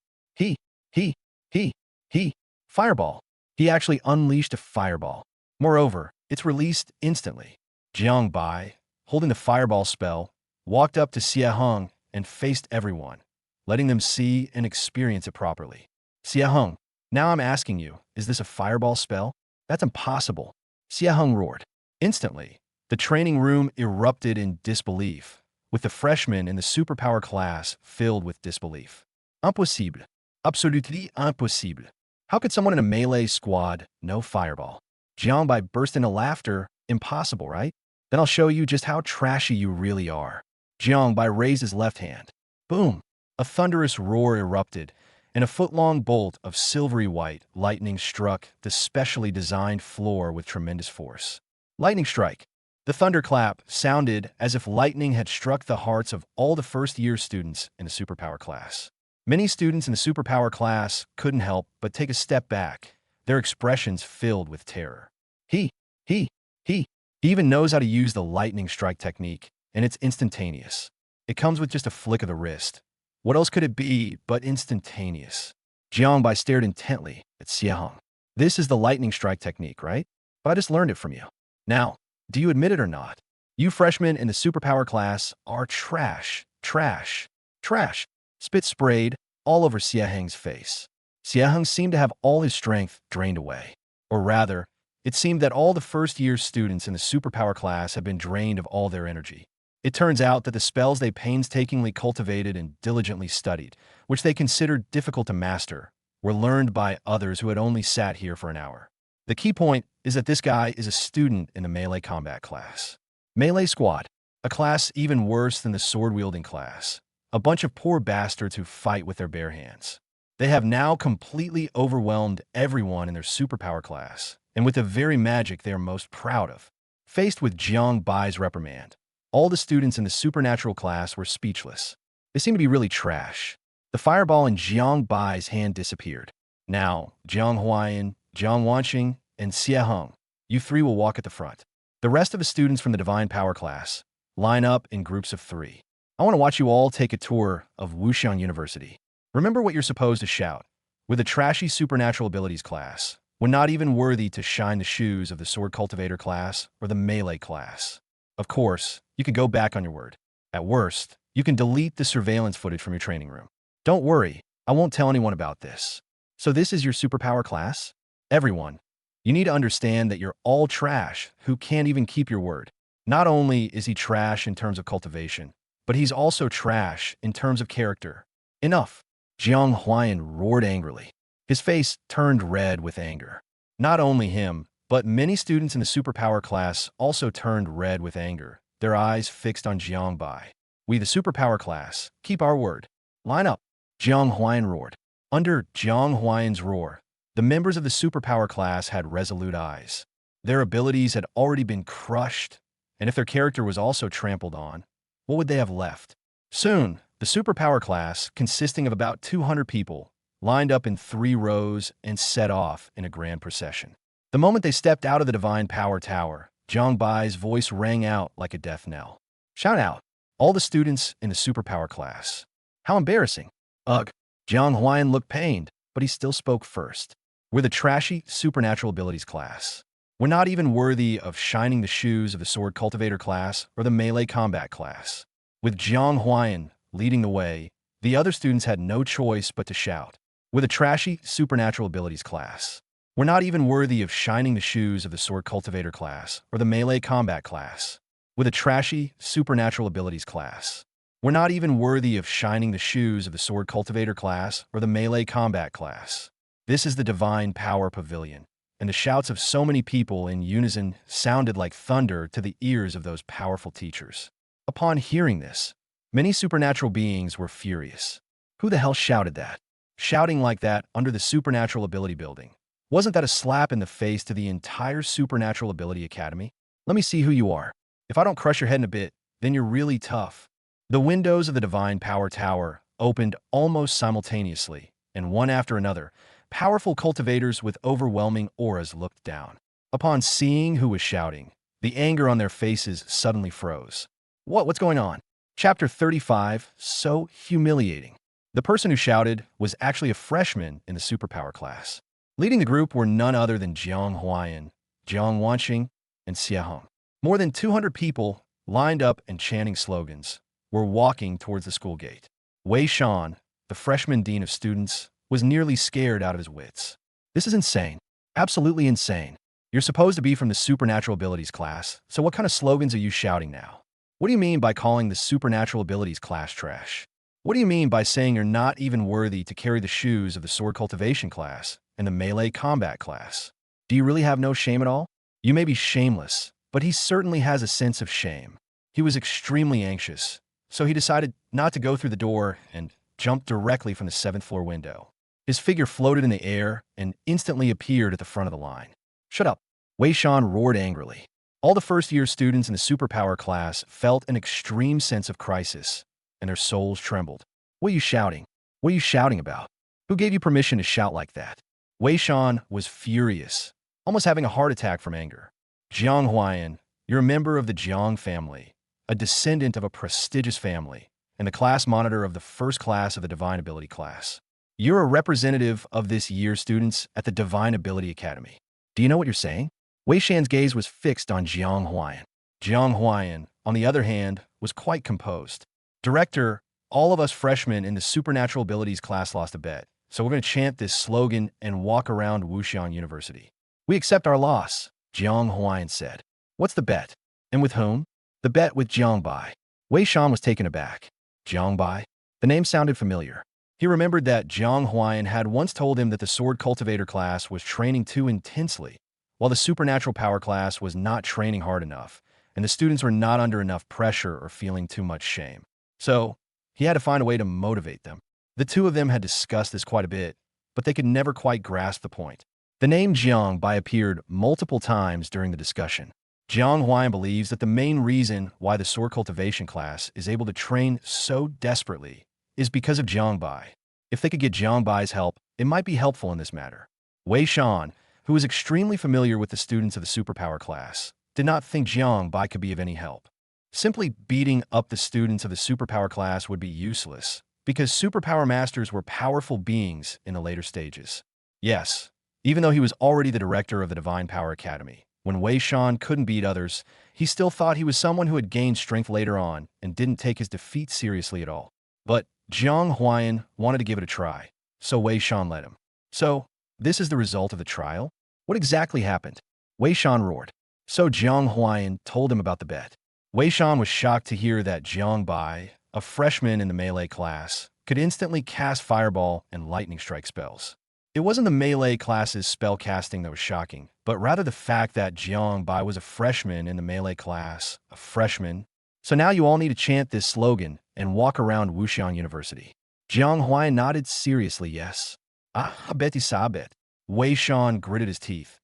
Fireball. He actually unleashed a fireball. Moreover, it's released instantly. Jiang Bai, holding the fireball spell, walked up to Xie Heng and faced everyone, letting them see and experience it properly. Xie Heng, now I'm asking you, is this a fireball spell? That's impossible. Xie Heng roared. Instantly, the training room erupted in disbelief, with the freshmen in the superpower class filled with disbelief. Impossible. Absolutely impossible. How could someone in a melee squad know fireball? Jiang Bai burst into laughter. Impossible, right? Then I'll show you just how trashy you really are. Jiang Bai raised his left hand. Boom! A thunderous roar erupted, and a foot-long bolt of silvery white lightning struck the specially designed floor with tremendous force. Lightning strike. The thunderclap sounded as if lightning had struck the hearts of all the first-year students in the superpower class. Many students in the superpower class couldn't help but take a step back, their expressions filled with terror. He, he, he even knows how to use the lightning strike technique, and it's instantaneous. It comes with just a flick of the wrist. What else could it be but instantaneous? Jiangbai stared intently at Xiahong. This is the lightning strike technique, right? But I just learned it from you. Now, do you admit it or not? You freshmen in the superpower class are trash, trash, trash. Spit sprayed all over Xiahong's face. Xiahong seemed to have all his strength drained away. Or rather, it seemed that all the first-year students in the superpower class had been drained of all their energy. It turns out that the spells they painstakingly cultivated and diligently studied, which they considered difficult to master, were learned by others who had only sat here for an hour. The key point is that this guy is a student in the melee combat class. Melee Squad, a class even worse than the sword-wielding class. A bunch of poor bastards who fight with their bare hands. They have now completely overwhelmed everyone in their superpower class, and with the very magic they are most proud of. Faced with Jiang Bai's reprimand, all the students in the supernatural class were speechless. They seemed to be really trash. The fireball in Jiang Bai's hand disappeared. Now, Jiang Huayan, Jiang Wanqing, and Xiahong, you three will walk at the front. The rest of the students from the Divine Power class line up in groups of 3. I want to watch you all take a tour of Wuxian University. Remember what you're supposed to shout. With a trashy supernatural abilities class, when not even worthy to shine the shoes of the sword cultivator class or the melee class. Of course, you can go back on your word. At worst, you can delete the surveillance footage from your training room. Don't worry, I won't tell anyone about this. So this is your superpower class? Everyone, you need to understand that you're all trash who can't even keep your word. Not only is he trash in terms of cultivation, but he's also trash in terms of character. Enough. Jiang Huayan roared angrily. His face turned red with anger. Not only him, but many students in the superpower class also turned red with anger, their eyes fixed on Jiang Bai. We, the superpower class, keep our word. Line up. Jiang Huayan roared. Under Jiang Huayan's roar, the members of the superpower class had resolute eyes. Their abilities had already been crushed, and if their character was also trampled on, what would they have left? Soon, the superpower class, consisting of about 200 people, lined up in 3 rows and set off in a grand procession. The moment they stepped out of the Divine Power Tower, Jiang Bai's voice rang out like a death knell. Shout out, all the students in the superpower class. How embarrassing. Ugh. Jiang Huayan looked pained, but he still spoke first. We're the trashy supernatural abilities class. We're not even worthy of shining the shoes of the sword cultivator class or the melee combat class. With Jiang Huayan leading the way, the other students had no choice but to shout. We're the trashy supernatural abilities class. We're not even worthy of shining the shoes of the sword cultivator class or the melee combat class. With a trashy supernatural abilities class. We're not even worthy of shining the shoes of the sword cultivator class or the melee combat class. This is the Divine Power Pavilion, and the shouts of so many people in unison sounded like thunder to the ears of those powerful teachers. Upon hearing this, many supernatural beings were furious. Who the hell shouted that? Shouting like that under the supernatural ability building. Wasn't that a slap in the face to the entire Supernatural Ability Academy? Let me see who you are. If I don't crush your head in a bit, then you're really tough. The windows of the Divine Power Tower opened almost simultaneously, and one after another, powerful cultivators with overwhelming auras looked down. Upon seeing who was shouting, the anger on their faces suddenly froze. What's going on? Chapter 35, so humiliating. The person who shouted was actually a freshman in the superpower class. Leading the group were none other than Jiang Huayan, Jiang Wanqing, and Xiahong. More than 200 people, lined up and chanting slogans, were walking towards the school gate. Wei Shan, the freshman dean of students, was nearly scared out of his wits. This is insane. Absolutely insane. You're supposed to be from the Supernatural Abilities class, so what kind of slogans are you shouting now? What do you mean by calling the Supernatural Abilities class trash? What do you mean by saying you're not even worthy to carry the shoes of the Sword Cultivation class and the Melee Combat class? Do you really have no shame at all? You may be shameless, but he certainly has a sense of shame. He was extremely anxious, so he decided not to go through the door and jumped directly from the 7th floor window. His figure floated in the air and instantly appeared at the front of the line. Shut up, Wei Shan roared angrily. All the first-year students in the superpower class felt an extreme sense of crisis, and their souls trembled. What are you shouting? What are you shouting about? Who gave you permission to shout like that? Wei Shan was furious, almost having a heart attack from anger. Jiang Huayan, you're a member of the Jiang family, a descendant of a prestigious family, and the class monitor of the first class of the Divine Ability class. You're a representative of this year's students at the Divine Ability Academy. Do you know what you're saying? Wei Shan's gaze was fixed on Jiang Huayan. Jiang Huayan, on the other hand, was quite composed. Director, all of us freshmen in the Supernatural Abilities class lost a bet, so we're going to chant this slogan and walk around Wuxian University. We accept our loss, Jiang Huayan said. What's the bet? And with whom? The bet with Jiang Bai. Wei Shan was taken aback. Jiang Bai? The name sounded familiar. He remembered that Jiang Huayan had once told him that the Sword Cultivator class was training too intensely, while the Supernatural Power class was not training hard enough, and the students were not under enough pressure or feeling too much shame. So, he had to find a way to motivate them. The two of them had discussed this quite a bit, but they could never quite grasp the point. The name Jiang Bai appeared multiple times during the discussion. Jiang Huayan believes that the main reason why the Sword Cultivation class is able to train so desperately is because of Jiang Bai. If they could get Jiang Bai's help, it might be helpful in this matter. Wei Shan, who was extremely familiar with the students of the superpower class, did not think Jiang Bai could be of any help. Simply beating up the students of the superpower class would be useless, because superpower masters were powerful beings in the later stages. Yes, even though he was already the director of the Divine Power Academy, when Wei Shan couldn't beat others, he still thought he was someone who had gained strength later on and didn't take his defeat seriously at all. But Jiang Huayan wanted to give it a try, so Wei Shan let him. So, this is the result of the trial? What exactly happened? Wei Shan roared. So Jiang Huayan told him about the bet. Wei Shan was shocked to hear that Jiang Bai, a freshman in the melee class, could instantly cast fireball and lightning strike spells. It wasn't the melee class's spell casting that was shocking, but rather the fact that Jiang Bai was a freshman in the melee class, a freshman. So now you all need to chant this slogan and walk around Wuxian University. Jiang Huayan nodded seriously yes. I bet you sabet. Wei Shan gritted his teeth.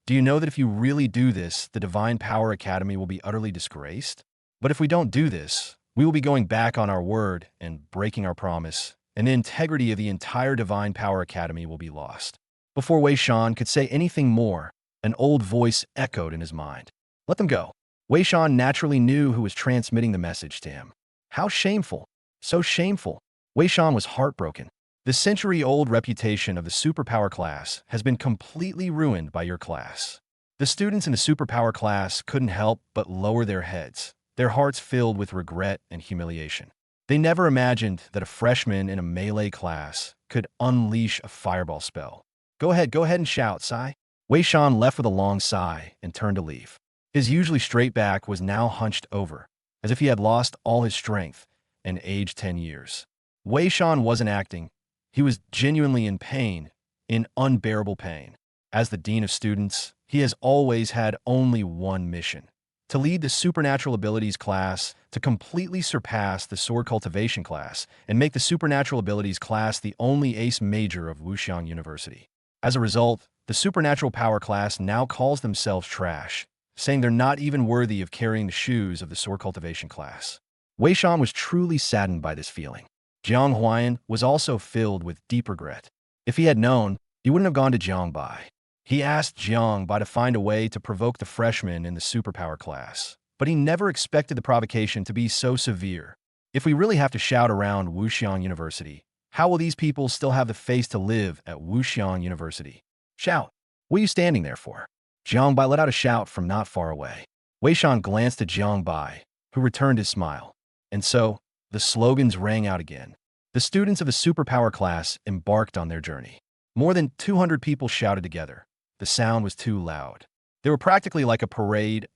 Do you know that if you really do this, the Divine Power Academy will be utterly disgraced? But if we don't do this, we will be going back on our word and breaking our promise, and the integrity of the entire Divine Power Academy will be lost. Before Wei Shan could say anything more, an old voice echoed in his mind. Let them go. Wei Shan naturally knew who was transmitting the message to him. How shameful. So shameful. Wei Shan was heartbroken. The century-old reputation of the superpower class has been completely ruined by your class. The students in the superpower class couldn't help but lower their heads, their hearts filled with regret and humiliation. They never imagined that a freshman in a melee class could unleash a fireball spell. Go ahead and shout, Sai. Wei Shan left with a long sigh and turned to leave. His usually straight back was now hunched over, as if he had lost all his strength and aged 10 years. Wei Shan wasn't acting. He was genuinely in pain, in unbearable pain. As the dean of students, he has always had only one mission: to lead the supernatural abilities class to completely surpass the sword cultivation class and make the supernatural abilities class the only ace major of Wuxian University. As a result, the supernatural power class now calls themselves trash, saying they're not even worthy of carrying the shoes of the sword cultivation class. Wei Shan was truly saddened by this feeling. Jiang Huayan was also filled with deep regret. If he had known, he wouldn't have gone to Jiang Bai. He asked Jiang Bai to find a way to provoke the freshmen in the superpower class, but he never expected the provocation to be so severe. If we really have to shout around Wuxian University, how will these people still have the face to live at Wuxian University? Shout! What are you standing there for? Jiang Bai let out a shout from not far away. Wei Shan glanced at Jiang Bai, who returned his smile. And so, the slogans rang out again. The students of the superpower class embarked on their journey. More than 200 people shouted together. The sound was too loud. They were practically like a parade,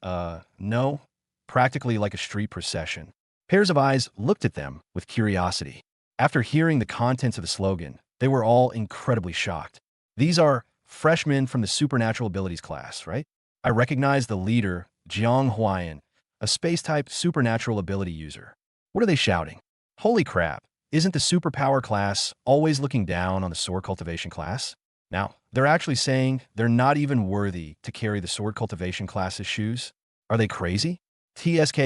practically like a street procession. Pairs of eyes looked at them with curiosity. After hearing the contents of the slogan, they were all incredibly shocked. These are freshmen from the supernatural abilities class, right? I recognize the leader, Jiang Huayan, a space-type supernatural ability user. What are they shouting? Holy crap, isn't the superpower class always looking down on the sword cultivation class? Now, they're actually saying they're not even worthy to carry the sword cultivation class's shoes? Are they crazy? TSK.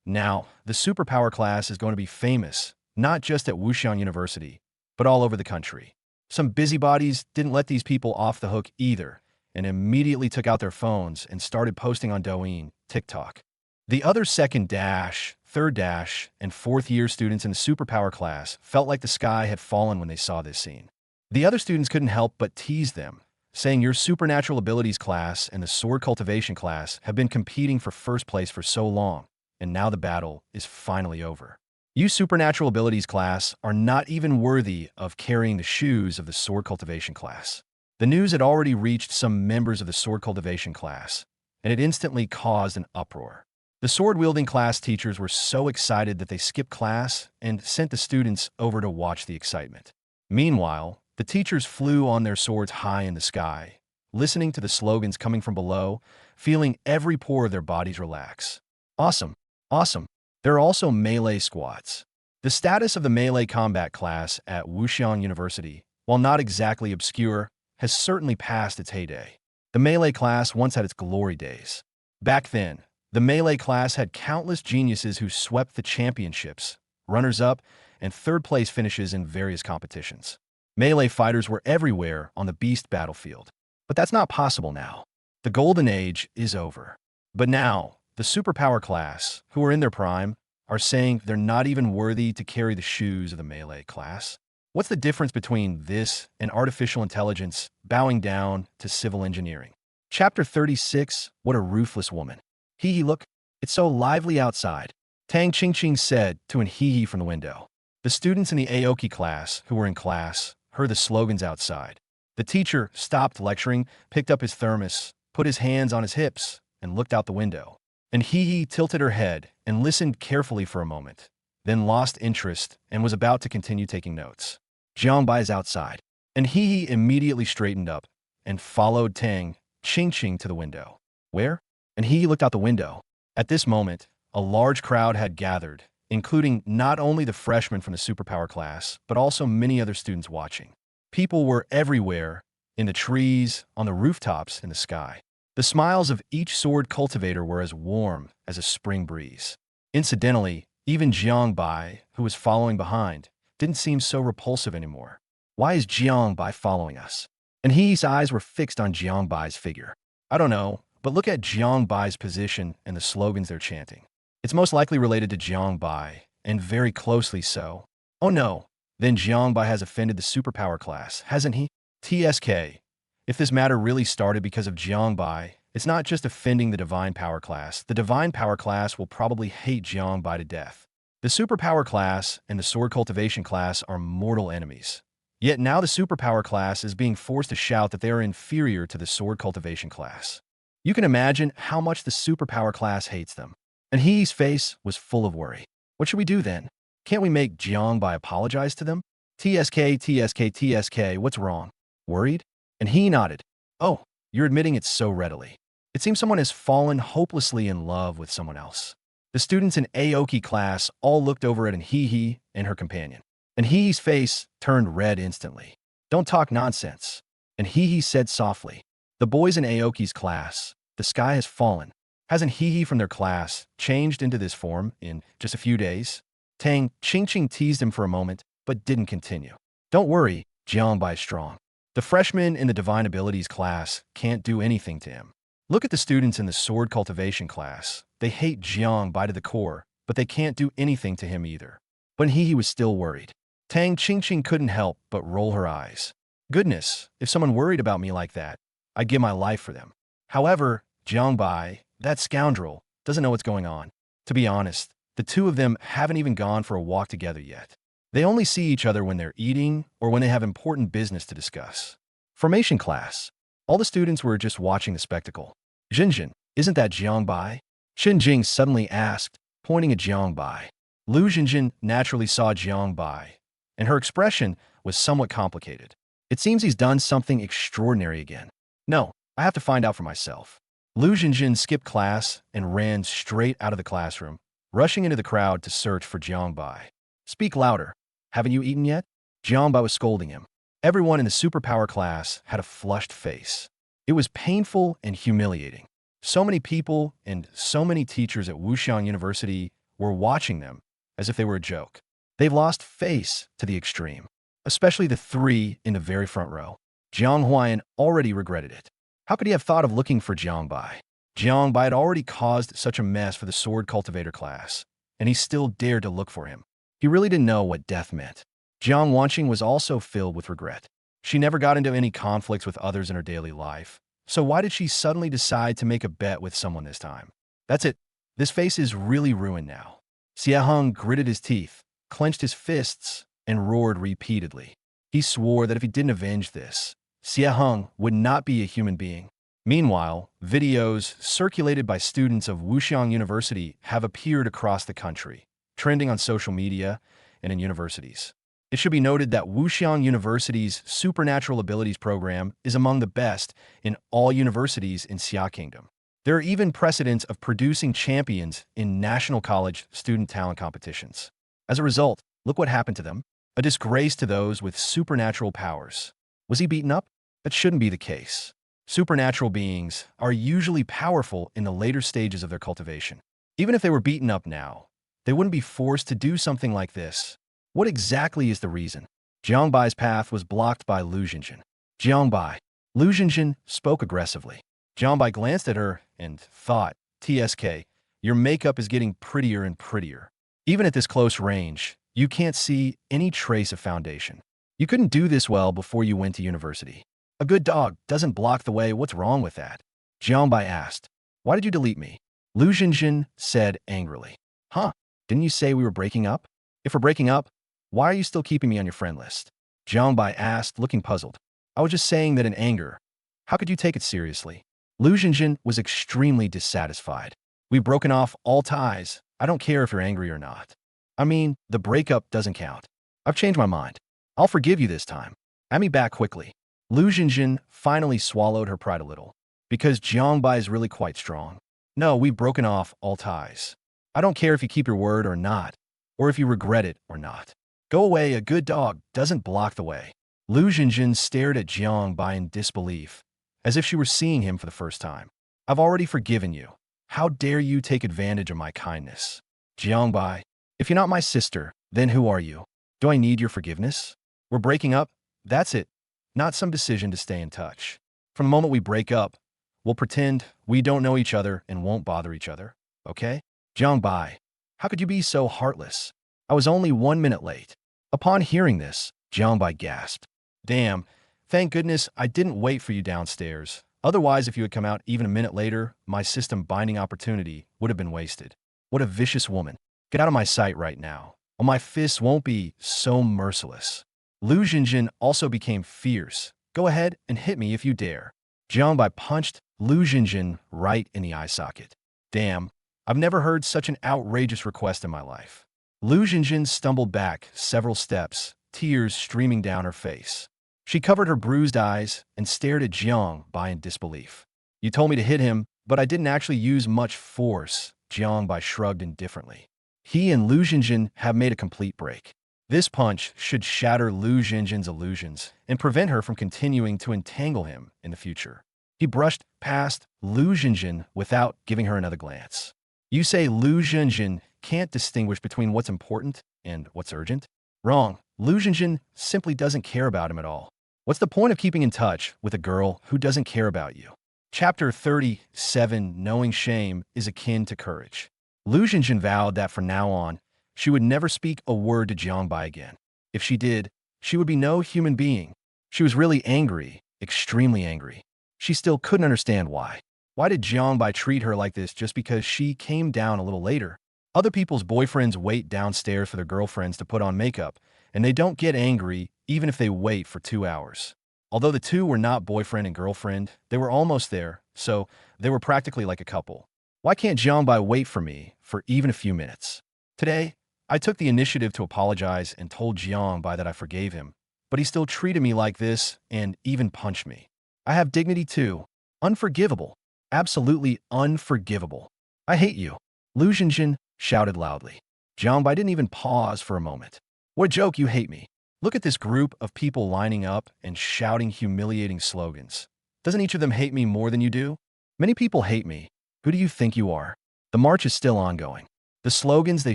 Now, the superpower class is going to be famous, not just at Wuxian University, but all over the country. Some busybodies didn't let these people off the hook either, and immediately took out their phones and started posting on Douyin, TikTok. The other second dash, third dash, and fourth year students in the superpower class felt like the sky had fallen when they saw this scene. The other students couldn't help but tease them, saying your supernatural abilities class and the sword cultivation class have been competing for first place for so long, and now the battle is finally over. You supernatural abilities class are not even worthy of carrying the shoes of the sword cultivation class. The news had already reached some members of the sword cultivation class, and it instantly caused an uproar. The sword-wielding class teachers were so excited that they skipped class and sent the students over to watch the excitement. Meanwhile, the teachers flew on their swords high in the sky, listening to the slogans coming from below, feeling every pore of their bodies relax. Awesome! Awesome! There are also melee squads. The status of the melee combat class at Wuxian University, while not exactly obscure, has certainly passed its heyday. The melee class once had its glory days. Back then, the melee class had countless geniuses who swept the championships, runners-up, and third-place finishes in various competitions. Melee fighters were everywhere on the beast battlefield. But that's not possible now. The golden age is over. But now, the superpower class, who are in their prime, are saying they're not even worthy to carry the shoes of the melee class. What's the difference between this and artificial intelligence bowing down to civil engineering? Chapter 36, What a Ruthless Woman. Hee look, it's so lively outside, Tang Qingqing said to an hee from the window. The students in the Aoki class, who were in class, heard the slogans outside. The teacher stopped lecturing, picked up his thermos, put his hands on his hips, and looked out the window. And Hee tilted her head and listened carefully for a moment, then lost interest and was about to continue taking notes. Jiangbai is outside, and Hee immediately straightened up and followed Tang Qingqing to the window. Where? And Hee looked out the window. At this moment, a large crowd had gathered, including not only the freshmen from the superpower class, but also many other students watching. People were everywhere, in the trees, on the rooftops, in the sky. The smiles of each sword cultivator were as warm as a spring breeze. Incidentally, even Jiangbai, who was following behind, didn't seem so repulsive anymore. Why is Jiangbai following us? And Hee's eyes were fixed on Jiangbai's figure. I don't know, but look at Jiangbai's position and the slogans they're chanting. It's most likely related to Jiangbai, and very closely so. Oh no, then Jiangbai has offended the superpower class, hasn't he? TSK. If this matter really started because of Jiangbai, it's not just offending the divine power class. The divine power class will probably hate Jiangbai to death. The superpower class and the sword cultivation class are mortal enemies. Yet now the superpower class is being forced to shout that they are inferior to the sword cultivation class. You can imagine how much the superpower class hates them. And Hee's face was full of worry. What should we do then? Can't we make Jiangbai apologize to them? TSK, what's wrong? Worried? And Hee nodded. Oh, you're admitting it so readily. It seems someone has fallen hopelessly in love with someone else. The students in Aoki class all looked over at Hee and her companion. And Hee's face turned red instantly. Don't talk nonsense. And Hee said softly. The boys in Aoki's class, the sky has fallen. Hasn't Hee from their class changed into this form in just a few days? Tang Qingqing teased him for a moment, but didn't continue. Don't worry, Jiangbai is strong. The freshmen in the Divine Abilities class can't do anything to him. Look at the students in the Sword Cultivation class. They hate Jiangbai to the core, but they can't do anything to him either. But Hee was still worried. Tang Qingqing couldn't help but roll her eyes. Goodness, if someone worried about me like that, I'd give my life for them. However, Jiangbai, that scoundrel, doesn't know what's going on. To be honest, the two of them haven't even gone for a walk together yet. They only see each other when they're eating or when they have important business to discuss. Formation class. All the students were just watching the spectacle. Jinjin, isn't that Jiangbai? Xinjing suddenly asked, pointing at Jiangbai. Lu Jinjin naturally saw Jiangbai, and her expression was somewhat complicated. It seems he's done something extraordinary again. No, I have to find out for myself. Lu Jinjin skipped class and ran straight out of the classroom, rushing into the crowd to search for Jiangbai. Speak louder. Haven't you eaten yet? Jiangbai was scolding him. Everyone in the superpower class had a flushed face. It was painful and humiliating. So many people and so many teachers at Wuxian University were watching them as if they were a joke. They've lost face to the extreme. especially the three in the very front row. Jiang Huayan already regretted it. How could he have thought of looking for Jiang Bai? Jiang Bai had already caused such a mess for the sword cultivator class, and he still dared to look for him. He really didn't know what death meant. Jiang Wanqing was also filled with regret. She never got into any conflicts with others in her daily life, so why did she suddenly decide to make a bet with someone this time? That's it. This face is really ruined now. Xie Heng gritted his teeth, clenched his fists, and roared repeatedly. He swore that if he didn't avenge this, Xie Heng would not be a human being. Meanwhile, videos circulated by students of Wuxiang University have appeared across the country, trending on social media and in universities. It should be noted that Wuxiang University's Supernatural Abilities program is among the best in all universities in Xia Kingdom. There are even precedents of producing champions in national college student talent competitions. As a result, look what happened to them. A disgrace to those with supernatural powers. Was he beaten up? That shouldn't be the case. Supernatural beings are usually powerful in the later stages of their cultivation. Even if they were beaten up now, they wouldn't be forced to do something like this. What exactly is the reason? Jiang Bai's path was blocked by Lu Jinjin. Jiang Bai. Lu Jinjin spoke aggressively. Jiang Bai glanced at her and thought, TSK, your makeup is getting prettier and prettier. Even at this close range, you can't see any trace of foundation. You couldn't do this well before you went to university. A good dog doesn't block the way. What's wrong with that? Jiang Bai asked. Why did you delete me? Lu Jinjin said angrily. Huh? Didn't you say we were breaking up? If we're breaking up, why are you still keeping me on your friend list? Jiang Bai asked, looking puzzled. I was just saying that in anger. How could you take it seriously? Lu Jinjin was extremely dissatisfied. We've broken off all ties. I don't care if you're angry or not. I mean, the breakup doesn't count. I've changed my mind. I'll forgive you this time. Add me back quickly. Lu Jinjin finally swallowed her pride a little, because Jiang Bai is really quite strong. No, we've broken off all ties. I don't care if you keep your word or not, or if you regret it or not. Go away, a good dog doesn't block the way. Lu Jinjin stared at Jiang Bai in disbelief, as if she were seeing him for the first time. I've already forgiven you. How dare you take advantage of my kindness? Jiang Bai, if you're not my sister, then who are you? Do I need your forgiveness? We're breaking up, that's it. Not some decision to stay in touch. From the moment we break up, we'll pretend we don't know each other and won't bother each other, okay? Jiang Bai, how could you be so heartless? I was only 1 minute late. Upon hearing this, Jiang Bai gasped. Damn, thank goodness I didn't wait for you downstairs. Otherwise, if you had come out even a minute later, my system binding opportunity would have been wasted. What a vicious woman. Get out of my sight right now, or my fists won't be so merciless. Lu Jinjin also became fierce. Go ahead and hit me if you dare. Jiang Bai punched Lu Jinjin right in the eye socket. Damn, I've never heard such an outrageous request in my life. Lu Jinjin stumbled back several steps, tears streaming down her face. She covered her bruised eyes and stared at Jiang Bai in disbelief. You told me to hit him, but I didn't actually use much force. Jiang Bai shrugged indifferently. He and Lu Jinjin have made a complete break. This punch should shatter Lu Jinjin's illusions and prevent her from continuing to entangle him in the future. He brushed past Lu Jinjin without giving her another glance. You say Lu Jinjin can't distinguish between what's important and what's urgent? Wrong. Lu Jinjin simply doesn't care about him at all. What's the point of keeping in touch with a girl who doesn't care about you? Chapter 37, Knowing Shame is Akin to Courage. Lu Jinjin vowed that from now on, she would never speak a word to Jiang Bai again. If she did, she would be no human being. She was really angry, extremely angry. She still couldn't understand why. Why did Jiang Bai treat her like this just because she came down a little later? Other people's boyfriends wait downstairs for their girlfriends to put on makeup, and they don't get angry even if they wait for 2 hours. Although the two were not boyfriend and girlfriend, they were almost there, so they were practically like a couple. Why can't Jiang Bai wait for me for even a few minutes? Today, I took the initiative to apologize and told Jiang Bai that I forgave him, but he still treated me like this and even punched me. I have dignity too. Unforgivable. Absolutely unforgivable. I hate you. Lu Jinjin shouted loudly. Jiang Bai didn't even pause for a moment. What a joke, you hate me. Look at this group of people lining up and shouting humiliating slogans. Doesn't each of them hate me more than you do? Many people hate me. Who do you think you are? The march is still ongoing. The slogans they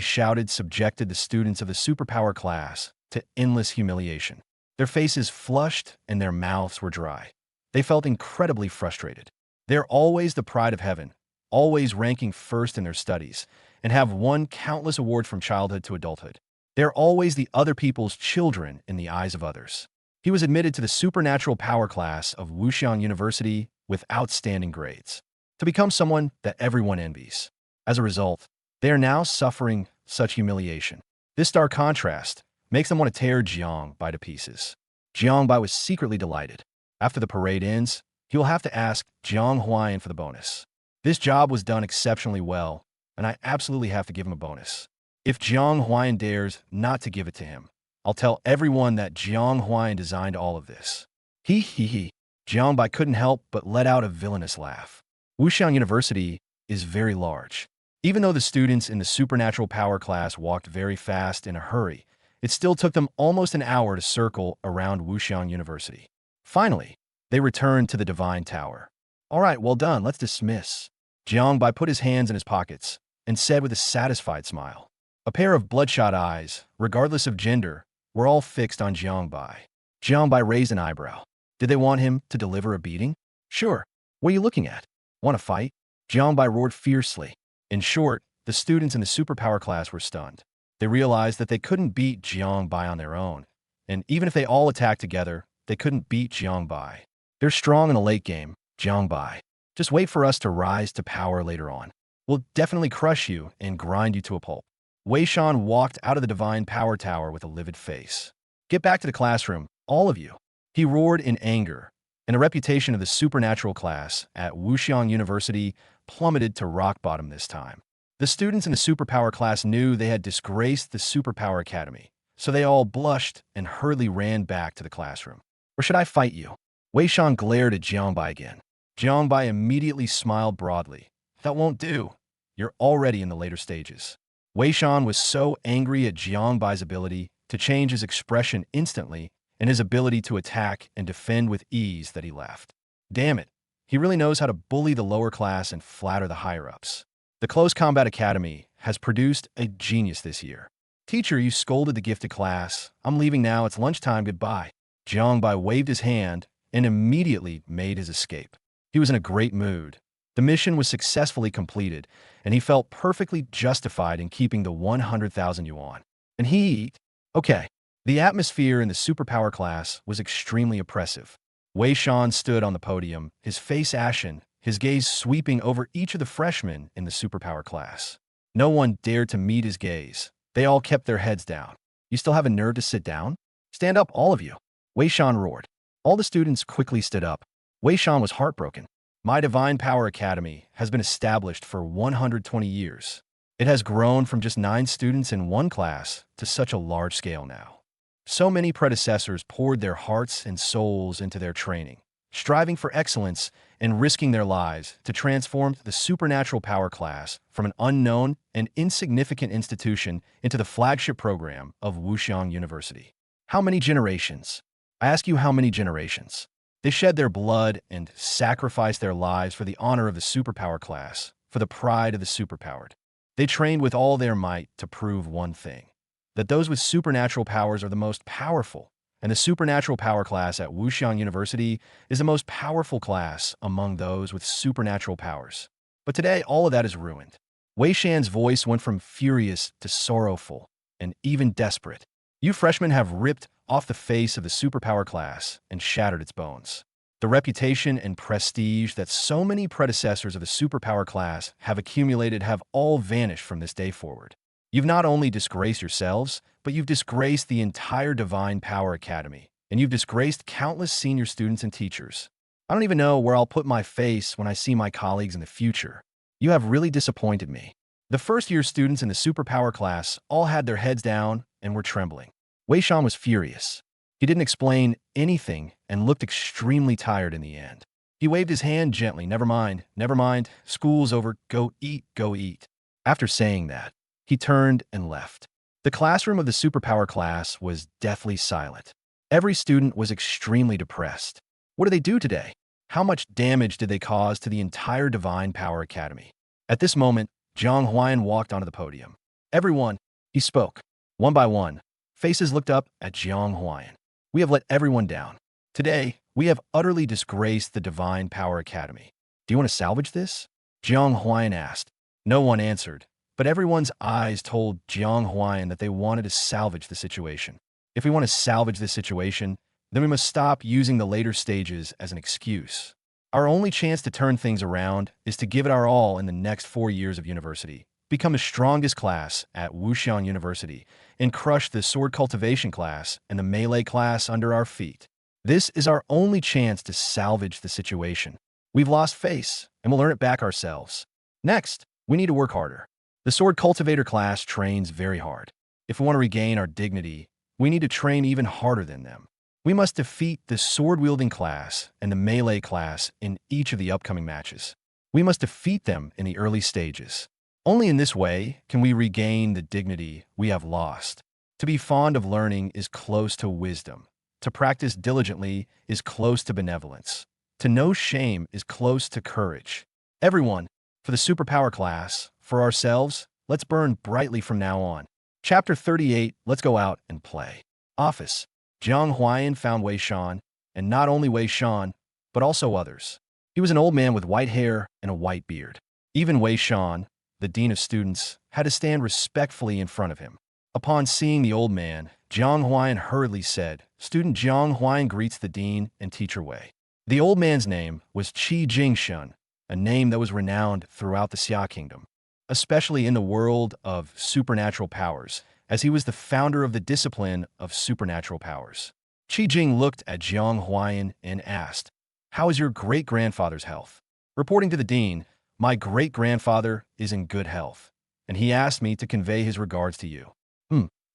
shouted subjected the students of the superpower class to endless humiliation. Their faces flushed and their mouths were dry. They felt incredibly frustrated. They're always the pride of heaven, always ranking first in their studies, and have won countless awards from childhood to adulthood. They're always the other people's children in the eyes of others. He was admitted to the supernatural power class of Wuxiang University with outstanding grades, to become someone that everyone envies. As a result, they are now suffering such humiliation. This stark contrast makes them want to tear Jiang Bai to pieces. Jiang Bai was secretly delighted. After the parade ends, he will have to ask Jiang Huayan for the bonus. This job was done exceptionally well, and I absolutely have to give him a bonus. If Jiang Huayan dares not to give it to him, I'll tell everyone that Jiang Huayan designed all of this. He. Jiang Bai couldn't help but let out a villainous laugh. Wuxiang University is very large. Even though the students in the supernatural power class walked very fast in a hurry, it still took them almost an hour to circle around Wuxiang University. Finally, they returned to the Divine Tower. All right, well done, let's dismiss. Jiang Bai put his hands in his pockets and said with a satisfied smile. A pair of bloodshot eyes, regardless of gender, were all fixed on Jiang Bai. Jiang Bai raised an eyebrow. Did they want him to deliver a beating? Sure. What are you looking at? Want to fight? Jiang Bai roared fiercely. In short, the students in the superpower class were stunned. They realized that they couldn't beat Jiang Bai on their own, and even if they all attacked together, they couldn't beat Jiang Bai. They're strong in the late game, Jiang Bai. Just wait for us to rise to power later on. We'll definitely crush you and grind you to a pulp. Wei Shan walked out of the Divine Power Tower with a livid face. Get back to the classroom, all of you. He roared in anger, and the reputation of the supernatural class at Wuxiang University plummeted to rock bottom this time. The students in the superpower class knew they had disgraced the Superpower Academy, so they all blushed and hurriedly ran back to the classroom. Or should I fight you? Wei Shan glared at Jiang Bai again. Jiang Bai immediately smiled broadly. That won't do. You're already in the later stages. Wei Shan was so angry at Jiang Bai's ability to change his expression instantly and his ability to attack and defend with ease that he laughed. Damn it, he really knows how to bully the lower class and flatter the higher-ups. The Close Combat Academy has produced a genius this year. Teacher, you scolded the gifted class. I'm leaving now, it's lunchtime, goodbye. Jiang Bai waved his hand and immediately made his escape. He was in a great mood. The mission was successfully completed, and he felt perfectly justified in keeping the 100,000 yuan. And okay. The atmosphere in the superpower class was extremely oppressive. Wei Shan stood on the podium, his face ashen, his gaze sweeping over each of the freshmen in the superpower class. No one dared to meet his gaze. They all kept their heads down. You still have a nerve to sit down? Stand up, all of you. Wei Shan roared. All the students quickly stood up. Wei Shan was heartbroken. My Divine Power Academy has been established for 120 years. It has grown from just 9 students in one class to such a large scale now. So many predecessors poured their hearts and souls into their training, striving for excellence and risking their lives to transform the supernatural power class from an unknown and insignificant institution into the flagship program of Wuxiang University. How many generations? I ask you, how many generations? They shed their blood and sacrificed their lives for the honor of the superpower class, for the pride of the superpowered. They trained with all their might to prove one thing, that those with supernatural powers are the most powerful, and the supernatural power class at Wuxiang University is the most powerful class among those with supernatural powers. But today, all of that is ruined. Wei Shan's voice went from furious to sorrowful and even desperate. You freshmen have ripped off the face of the superpower class and shattered its bones. The reputation and prestige that so many predecessors of the superpower class have accumulated have all vanished from this day forward. You've not only disgraced yourselves, but you've disgraced the entire Divine Power Academy, and you've disgraced countless senior students and teachers. I don't even know where I'll put my face when I see my colleagues in the future. You have really disappointed me. The first-year students in the superpower class all had their heads down and were trembling. Wei Shan was furious. He didn't explain anything and looked extremely tired in the end. He waved his hand gently. Never mind, school's over, go eat. After saying that, he turned and left. The classroom of the superpower class was deathly silent. Every student was extremely depressed. What did they do today? How much damage did they cause to the entire Divine Power Academy? At this moment, Jiang Huayan walked onto the podium. Everyone, he spoke. One by one, faces looked up at Jiang Huayan. We have let everyone down. Today, we have utterly disgraced the Divine Power Academy. Do you want to salvage this? Jiang Huayan asked. No one answered, but everyone's eyes told Jiang Huayan that they wanted to salvage the situation. If we want to salvage this situation, then we must stop using the later stages as an excuse. Our only chance to turn things around is to give it our all in the next 4 years of university, become the strongest class at Wuxian University, and crush the sword cultivation class and the melee class under our feet. This is our only chance to salvage the situation. We've lost face, and we'll earn it back ourselves. Next, we need to work harder. The sword cultivator class trains very hard. If we want to regain our dignity, we need to train even harder than them. We must defeat the sword-wielding class and the melee class in each of the upcoming matches. We must defeat them in the early stages. Only in this way can we regain the dignity we have lost. To be fond of learning is close to wisdom. To practice diligently is close to benevolence. To know shame is close to courage. Everyone, for the superpower class, for ourselves, let's burn brightly from now on. Chapter 38, let's go out and play. Office. Jiang Huayan found Wei Shan, and not only Wei Shan, but also others. He was an old man with white hair and a white beard. Even Wei Shan, the dean of students, had to stand respectfully in front of him. Upon seeing the old man, Jiang Huayan hurriedly said, "Student Jiang Huayan greets the dean and teacher Wei." The old man's name was Qi Jingshan, a name that was renowned throughout the Xia Kingdom, especially in the world of supernatural powers, as he was the founder of the discipline of supernatural powers. Qi Jing looked at Jiang Huayan and asked, "How is your great-grandfather's health?" Reporting to the dean, "My great-grandfather is in good health, and he asked me to convey his regards to you."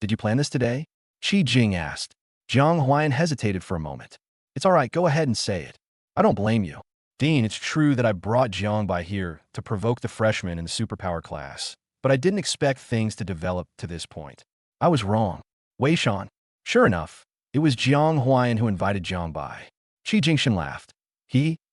Did you plan this today? Qi Jing asked. Jiang Huayan hesitated for a moment. "It's all right, go ahead and say it. I don't blame you." "Dean, it's true that I brought Jiang by here to provoke the freshmen in the superpower class, but I didn't expect things to develop to this point. I was wrong." Wei Shan. "Sure enough, it was Jiang Huayan who invited Jiang by." Qi Jingshan laughed.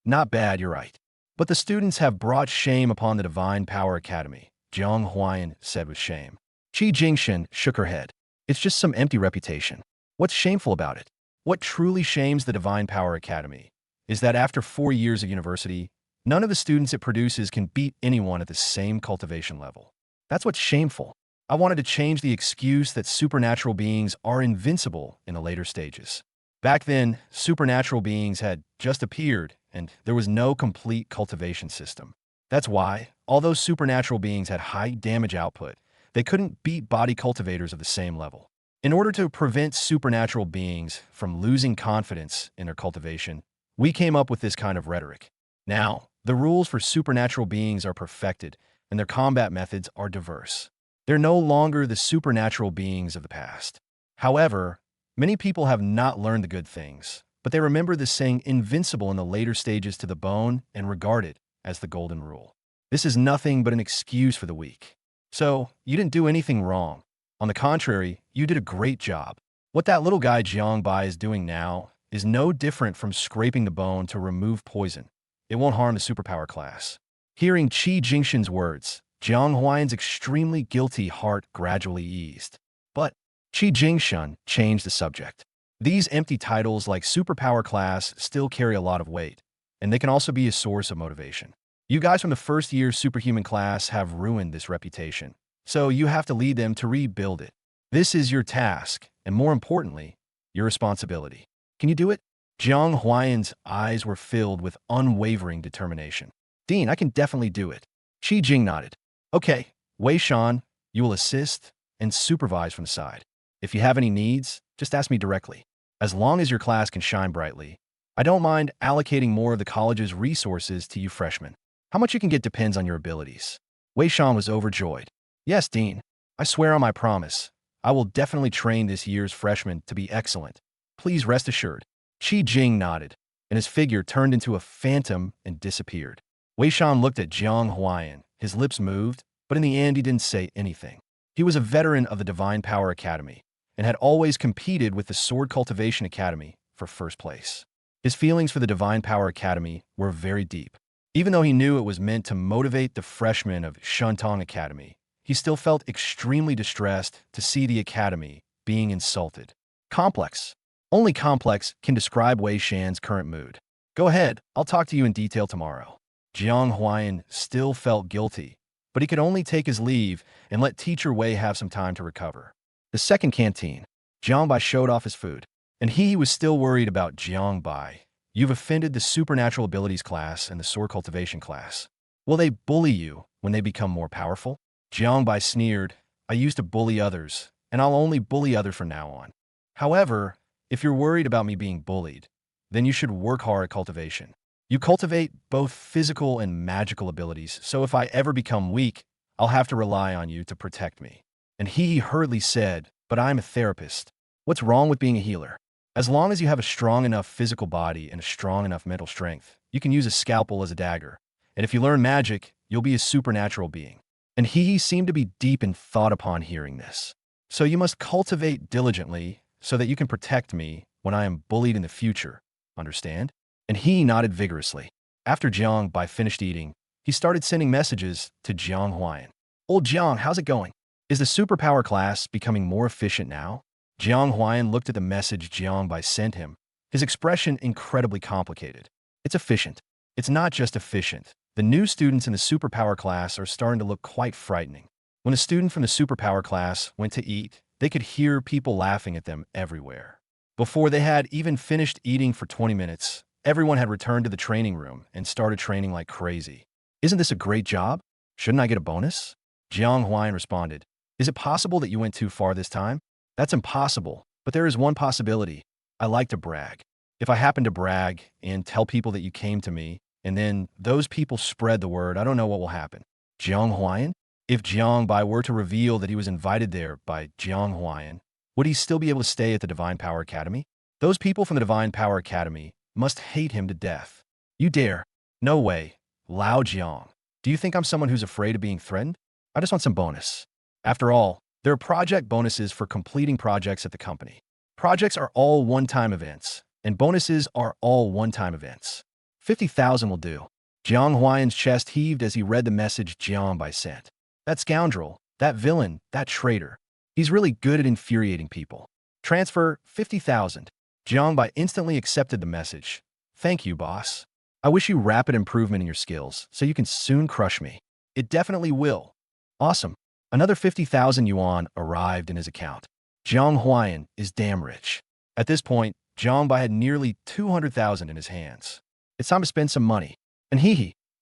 Not bad, you're right. But the students have brought shame upon the Divine Power Academy," Jiang Huayan said with shame. Qi Jingshan shook her head. "It's just some empty reputation. What's shameful about it? What truly shames the Divine Power Academy is that after 4 years of university, none of the students it produces can beat anyone at the same cultivation level. That's what's shameful. I wanted to change the excuse that supernatural beings are invincible in the later stages. Back then, supernatural beings had just appeared, and there was no complete cultivation system. That's why, although supernatural beings had high damage output, they couldn't beat body cultivators of the same level. In order to prevent supernatural beings from losing confidence in their cultivation, we came up with this kind of rhetoric. Now, the rules for supernatural beings are perfected, and their combat methods are diverse. They're no longer the supernatural beings of the past. However, many people have not learned the good things, but they remember the saying invincible in the later stages to the bone and regard it as the golden rule. This is nothing but an excuse for the weak. So, you didn't do anything wrong. On the contrary, you did a great job. What that little guy Jiang Bai is doing now is no different from scraping the bone to remove poison. It won't harm the superpower class." Hearing Qi Jingshan's words, Jiang Huayan's extremely guilty heart gradually eased. But Qi Jingshan changed the subject. These empty titles like superpower class still carry a lot of weight, and they can also be a source of motivation. You guys from the first year superhuman class have ruined this reputation, so you have to lead them to rebuild it. This is your task, and more importantly, your responsibility. Can you do it? Jiang Huayan's eyes were filled with unwavering determination. "Dean, I can definitely do it." Qi Jing nodded. "Okay, Wei Shan, you will assist and supervise from the side. If you have any needs, just ask me directly. As long as your class can shine brightly, I don't mind allocating more of the college's resources to you freshmen. How much you can get depends on your abilities." Wei Shan was overjoyed. "Yes, Dean. I swear on my promise. I will definitely train this year's freshmen to be excellent. Please rest assured." Qi Jing nodded, and his figure turned into a phantom and disappeared. Wei Shan looked at Jiang Huayan. His lips moved, but in the end he didn't say anything. He was a veteran of the Divine Power Academy and had always competed with the Sword Cultivation Academy for first place. His feelings for the Divine Power Academy were very deep. Even though he knew it was meant to motivate the freshmen of Shuntong Academy, he still felt extremely distressed to see the academy being insulted. Complex. Only complex can describe Wei Shan's current mood. Go ahead, I'll talk to you in detail tomorrow. Jiang Huayan still felt guilty, but he could only take his leave and let teacher Wei have some time to recover. The second canteen, Jiang Bai showed off his food, and he was still worried about Jiang Bai. You've offended the supernatural abilities class and the sword cultivation class. Will they bully you when they become more powerful? Jiang Bai sneered, I used to bully others, and I'll only bully others from now on. However, if you're worried about me being bullied, then you should work hard at cultivation. You cultivate both physical and magical abilities, so if I ever become weak, I'll have to rely on you to protect me. And he hurriedly said, but I'm a therapist. What's wrong with being a healer? As long as you have a strong enough physical body and a strong enough mental strength, you can use a scalpel as a dagger. And if you learn magic, you'll be a supernatural being. And he seemed to be deep in thought upon hearing this. So you must cultivate diligently so that you can protect me when I am bullied in the future. Understand? And he nodded vigorously. After Jiang Bai finished eating, he started sending messages to Jiang Huayan. Old Jiang, how's it going? Is the superpower class becoming more efficient now? Jiang Huayan looked at the message Jiang Bai sent him, his expression incredibly complicated. It's efficient. It's not just efficient. The new students in the superpower class are starting to look quite frightening. When a student from the superpower class went to eat, they could hear people laughing at them everywhere. Before they had even finished eating for 20 minutes, everyone had returned to the training room and started training like crazy. Isn't this a great job? Shouldn't I get a bonus? Jiang Huayan responded, is it possible that you went too far this time? That's impossible, but there is one possibility. I like to brag. If I happen to brag and tell people that you came to me, and then those people spread the word, I don't know what will happen. Jiang Huayan? If Jiang Bai were to reveal that he was invited there by Jiang Huayan, would he still be able to stay at the Divine Power Academy? Those people from the Divine Power Academy must hate him to death. You dare? No way. Lao Jiang. Do you think I'm someone who's afraid of being threatened? I just want some bonus. After all, there are project bonuses for completing projects at the company. Projects are all one-time events, and bonuses are all one-time events. 50,000 will do. Jiang Huayan's chest heaved as he read the message Jiang Bai sent. That scoundrel, that villain, that traitor. He's really good at infuriating people. Transfer 50,000. Jiang Bai instantly accepted the message. Thank you, boss. I wish you rapid improvement in your skills so you can soon crush me. It definitely will. Awesome. Another 50,000 yuan arrived in his account. Jiang Huayan is damn rich. At this point, Jiang Bai had nearly 200,000 in his hands. It's time to spend some money. And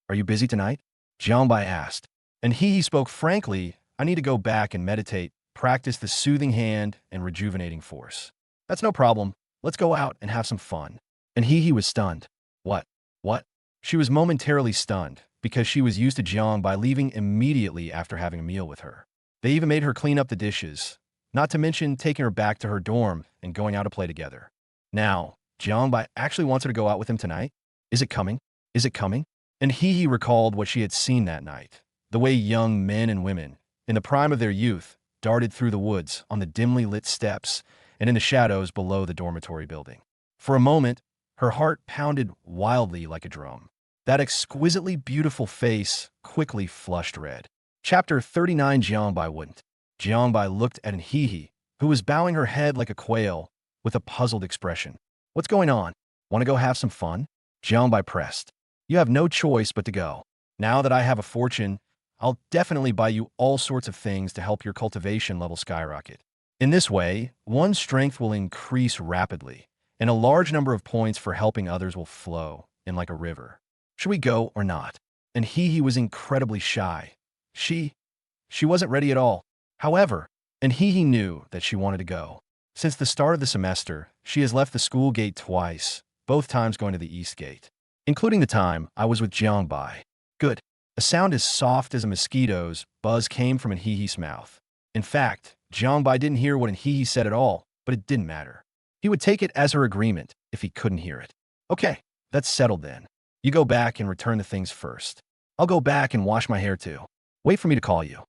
are you busy tonight? Jiang Bai asked. And spoke frankly, I need to go back and meditate, practice the soothing hand and rejuvenating force. That's no problem. Let's go out and have some fun. And he was stunned. What? She was momentarily stunned because she was used to Jiang Bai leaving immediately after having a meal with her. They even made her clean up the dishes, not to mention taking her back to her dorm and going out to play together. Now, Jiang Bai actually wants her to go out with him tonight? Is it coming? And he recalled what she had seen that night. The way young men and women, in the prime of their youth, darted through the woods on the dimly lit steps and in the shadows below the dormitory building. For a moment, her heart pounded wildly like a drum. That exquisitely beautiful face quickly flushed red. Chapter 39. Jiang Bai wouldn't. Jiang Bai looked at He, who was bowing her head like a quail with a puzzled expression. What's going on? Want to go have some fun? Jiang Bai pressed. You have no choice but to go. Now that I have a fortune, I'll definitely buy you all sorts of things to help your cultivation level skyrocket. In this way, one's strength will increase rapidly, and a large number of points for helping others will flow in like a river. Should we go or not? And he was incredibly shy. She wasn't ready at all. However, and he knew that she wanted to go. Since the start of the semester, she has left the school gate twice, both times going to the east gate, including the time I was with Jiang Bai. Good. A sound as soft as a mosquito's buzz came from He's mouth. In fact, Jiang Bai didn't hear what He said at all, but it didn't matter. He would take it as her agreement if he couldn't hear it. Okay, that's settled then. You go back and return the things first. I'll go back and wash my hair too. Wait for me to call you.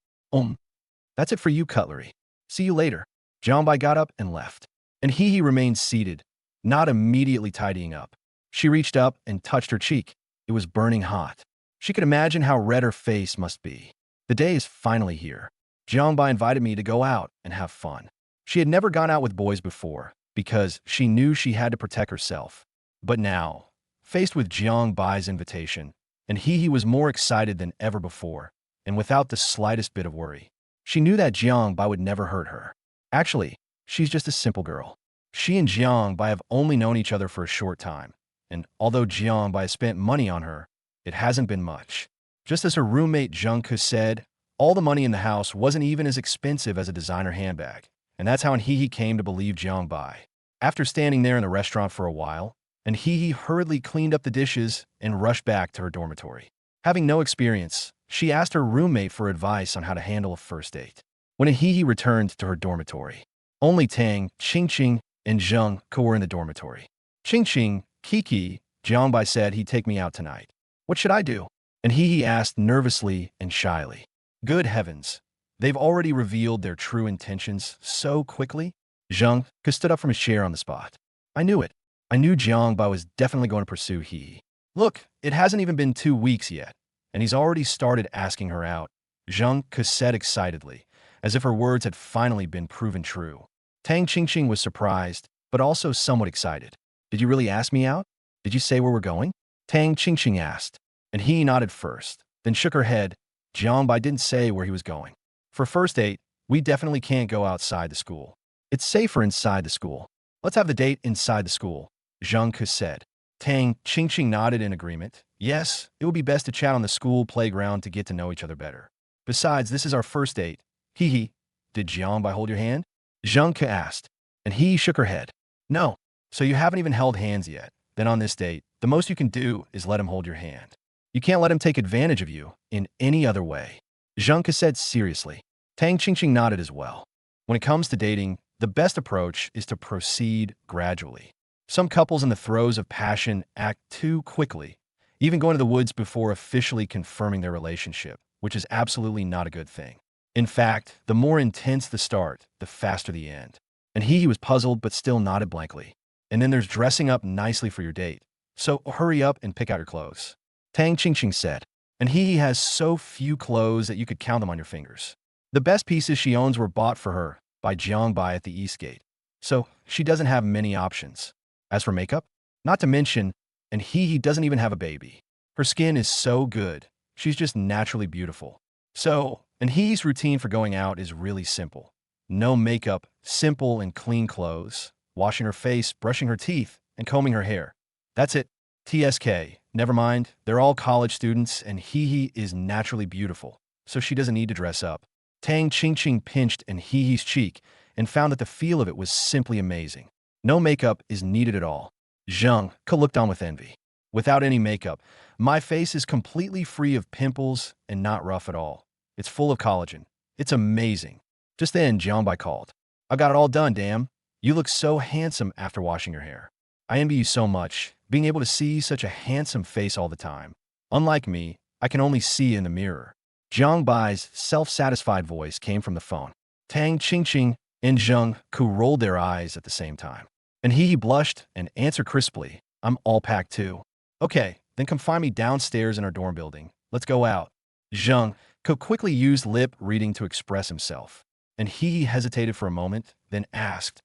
That's it for you, cutlery. See you later. Jiang Bai got up and left. And he remained seated, not immediately tidying up. She reached up and touched her cheek. It was burning hot. She could imagine how red her face must be. The day is finally here. Jiang Bai invited me to go out and have fun. She had never gone out with boys before, because she knew she had to protect herself. But now, faced with Jiang Bai's invitation, and he was more excited than ever before, and without the slightest bit of worry. She knew that Jiang Bai would never hurt her. Actually, she's just a simple girl. She and Jiang Bai have only known each other for a short time, and although Jiang Bai spent money on her, it hasn't been much. Just as her roommate Zheng Ke said, all the money in the house wasn't even as expensive as a designer handbag, and that's how he came to believe Jiang Bai. After standing there in the restaurant for a while, and he hurriedly cleaned up the dishes and rushed back to her dormitory. Having no experience, she asked her roommate for advice on how to handle a first date. When he returned to her dormitory, only Tang, Qingqing, and Zheng Ke were in the dormitory. Qingqing, Kiki, Jiang Bai said he'd take me out tonight. What should I do? And he asked nervously and shyly. Good heavens, they've already revealed their true intentions so quickly? Zheng Ke stood up from his chair on the spot. I knew it. I knew Jiang Bai was definitely going to pursue he. Look, it hasn't even been 2 weeks yet, and he's already started asking her out, Zheng Ke said excitedly, as if her words had finally been proven true. Tang Qingqing was surprised, but also somewhat excited. Did you really ask me out? Did you say where we're going? Tang Qingqing asked, and he nodded first, then shook her head. Jiang Bai didn't say where he was going. For first date, we definitely can't go outside the school. It's safer inside the school. Let's have the date inside the school, Zheng Ke said. Tang Qingqing nodded in agreement. Yes, it would be best to chat on the school playground to get to know each other better. Besides, this is our first date. Hee. Did Jiang Bai hold your hand? Zheng Ke asked, and he shook her head. No, so you haven't even held hands yet. Then on this date, the most you can do is let him hold your hand. You can't let him take advantage of you in any other way, Zheng Ke said seriously. Tang Qingqing nodded as well. When it comes to dating, the best approach is to proceed gradually. Some couples in the throes of passion act too quickly, even going to the woods before officially confirming their relationship, which is absolutely not a good thing. In fact, the more intense the start, the faster the end. And he was puzzled but still nodded blankly. And then there's dressing up nicely for your date. So hurry up and pick out your clothes, Tang Qingqing said. And he has so few clothes that you could count them on your fingers. The best pieces she owns were bought for her by Jiang Bai at the East Gate. So she doesn't have many options. As for makeup, not to mention, and he doesn't even have a baby. Her skin is so good. She's just naturally beautiful. So, and he's routine for going out is really simple. No makeup, simple and clean clothes, washing her face, brushing her teeth, and combing her hair. That's it. TSK. Never mind, they're all college students, and he is naturally beautiful, so she doesn't need to dress up. Tang Qingqing pinched and he's cheek and found that the feel of it was simply amazing. No makeup is needed at all. Zheng Ke looked on with envy. Without any makeup, my face is completely free of pimples and not rough at all. It's full of collagen. It's amazing. Just then, Jiang Bai called. I got it all done, damn. You look so handsome after washing your hair. I envy you so much, being able to see such a handsome face all the time. Unlike me, I can only see in the mirror. Jiang Bai's self-satisfied voice came from the phone. Tang Qingqing and Zheng Ke rolled their eyes at the same time. And he blushed and answered crisply, I'm all packed too. Okay, then come find me downstairs in our dorm building. Let's go out. Zheng Ke quickly used lip reading to express himself. And he hesitated for a moment, then asked,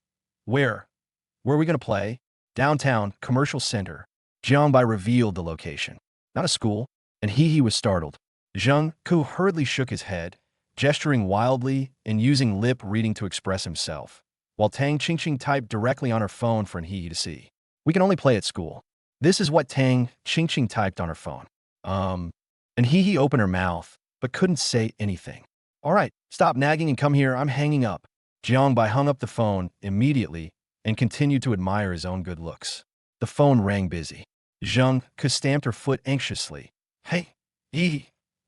Where? Where are we going to play? Downtown, Commercial Center. Jiang Bai revealed the location. Not a school. And he was startled. Zheng Ke hurriedly shook his head, gesturing wildly and using lip reading to express himself, while Tang Qingqing typed directly on her phone for he to see. We can only play at school. This is what Tang Qingqing typed on her phone. And he opened her mouth, but couldn't say anything. All right, stop nagging and come here, I'm hanging up. Jiang Bai hung up the phone immediately and continued to admire his own good looks. The phone rang busy. Zheng Ke stamped her foot anxiously. Hey,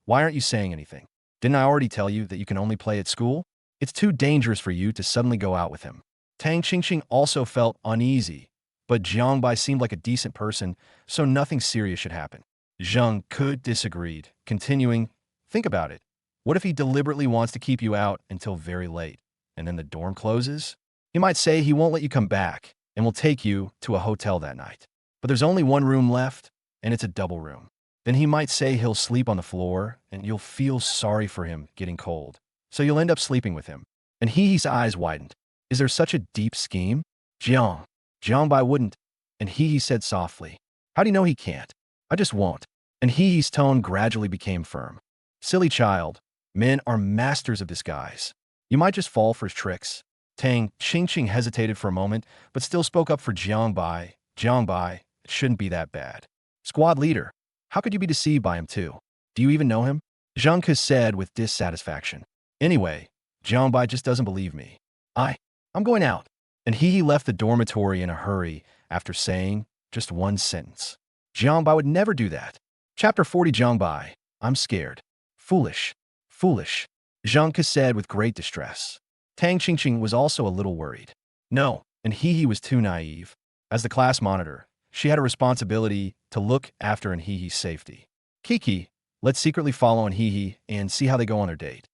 why aren't you saying anything? Didn't I already tell you that you can only play at school? It's too dangerous for you to suddenly go out with him. Tang Qingqing also felt uneasy, but Jiang Bai seemed like a decent person, so nothing serious should happen. Zheng Ke disagreed, continuing, Think about it. What if he deliberately wants to keep you out until very late, and then the dorm closes? He might say he won't let you come back, and will take you to a hotel that night. But there's only one room left, and it's a double room. Then he might say he'll sleep on the floor, and you'll feel sorry for him getting cold. So you'll end up sleeping with him. And his eyes widened. Is there such a deep scheme? Jiang. Jiangbai wouldn't. And he said softly, how do you know he can't? I just won't. And he's tone gradually became firm. Silly child. Men are masters of disguise. You might just fall for his tricks. Tang Qingqing hesitated for a moment, but still spoke up for Jiangbai. Jiangbai, it shouldn't be that bad. Squad leader. How could you be deceived by him too? Do you even know him? Zhang Ke said with dissatisfaction. Anyway, Jiangbai just doesn't believe me. I'm going out. And he left the dormitory in a hurry after saying just one sentence. Jiangbai would never do that. Chapter 40 Jiangbai. I'm scared. Foolish. Foolish. Zhang Ke said with great distress. Tang Qingqing was also a little worried. No, and he was too naive. As the class monitor, she had a responsibility to look after Anhihi's safety. Kiki, let's secretly follow Anhihi and see how they go on their date.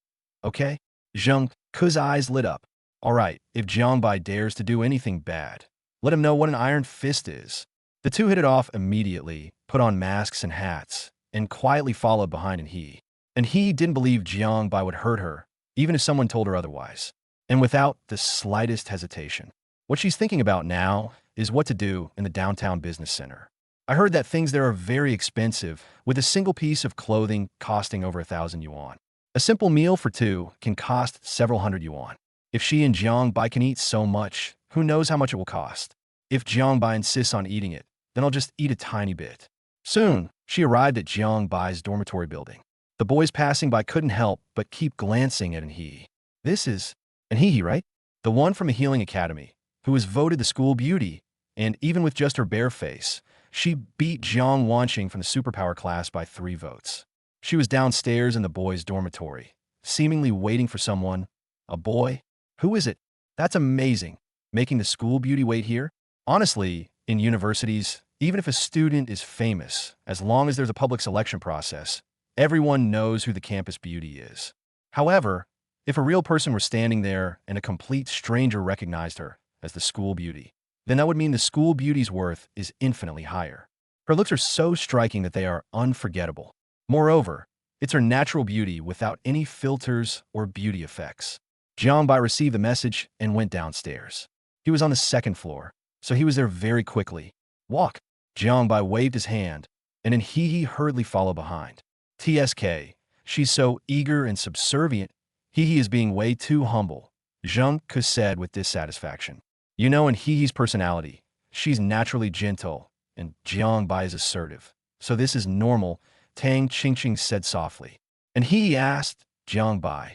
Okay? Zhang Ke's eyes lit up. All right, if Jiangbai dares to do anything bad, let him know what an iron fist is. The two hit it off immediately, put on masks and hats, and quietly followed behind Anhihi. Anhihi didn't believe Jiangbai would hurt her, even if someone told her otherwise. And without the slightest hesitation. What she's thinking about now is what to do in the downtown business center. I heard that things there are very expensive, with a single piece of clothing costing over 1,000 yuan. A simple meal for two can cost several hundred yuan. If she and Jiangbai can eat so much, who knows how much it will cost? If Jiangbai insists on eating it, then I'll just eat a tiny bit. Soon, she arrived at Jiangbai's dormitory building. The boys passing by couldn't help but keep glancing at Anhihi. This is Anhihi, right? The one from a healing academy, who was voted the school beauty, and even with just her bare face, she beat Jiang Wanqing from the superpower class by 3 votes. She was downstairs in the boys' dormitory, seemingly waiting for someone. A boy? Who is it? That's amazing. Making the school beauty wait here? Honestly, in universities, even if a student is famous, as long as there's a public selection process, everyone knows who the campus beauty is. However, if a real person were standing there and a complete stranger recognized her as the school beauty, then that would mean the school beauty's worth is infinitely higher. Her looks are so striking that they are unforgettable. Moreover, it's her natural beauty without any filters or beauty effects. Jiangbai received the message and went downstairs. He was on the 2nd floor, so he was there very quickly. Walk. Jiangbai waved his hand, and Anhihi hurriedly followed behind. TSK, she's so eager and subservient. He is being way too humble, Zhang Ke said with dissatisfaction. You know Anhihi's personality. She's naturally gentle, and Jiangbai is assertive. So this is normal, Tang Qingqing said softly. Anhihi asked Jiangbai,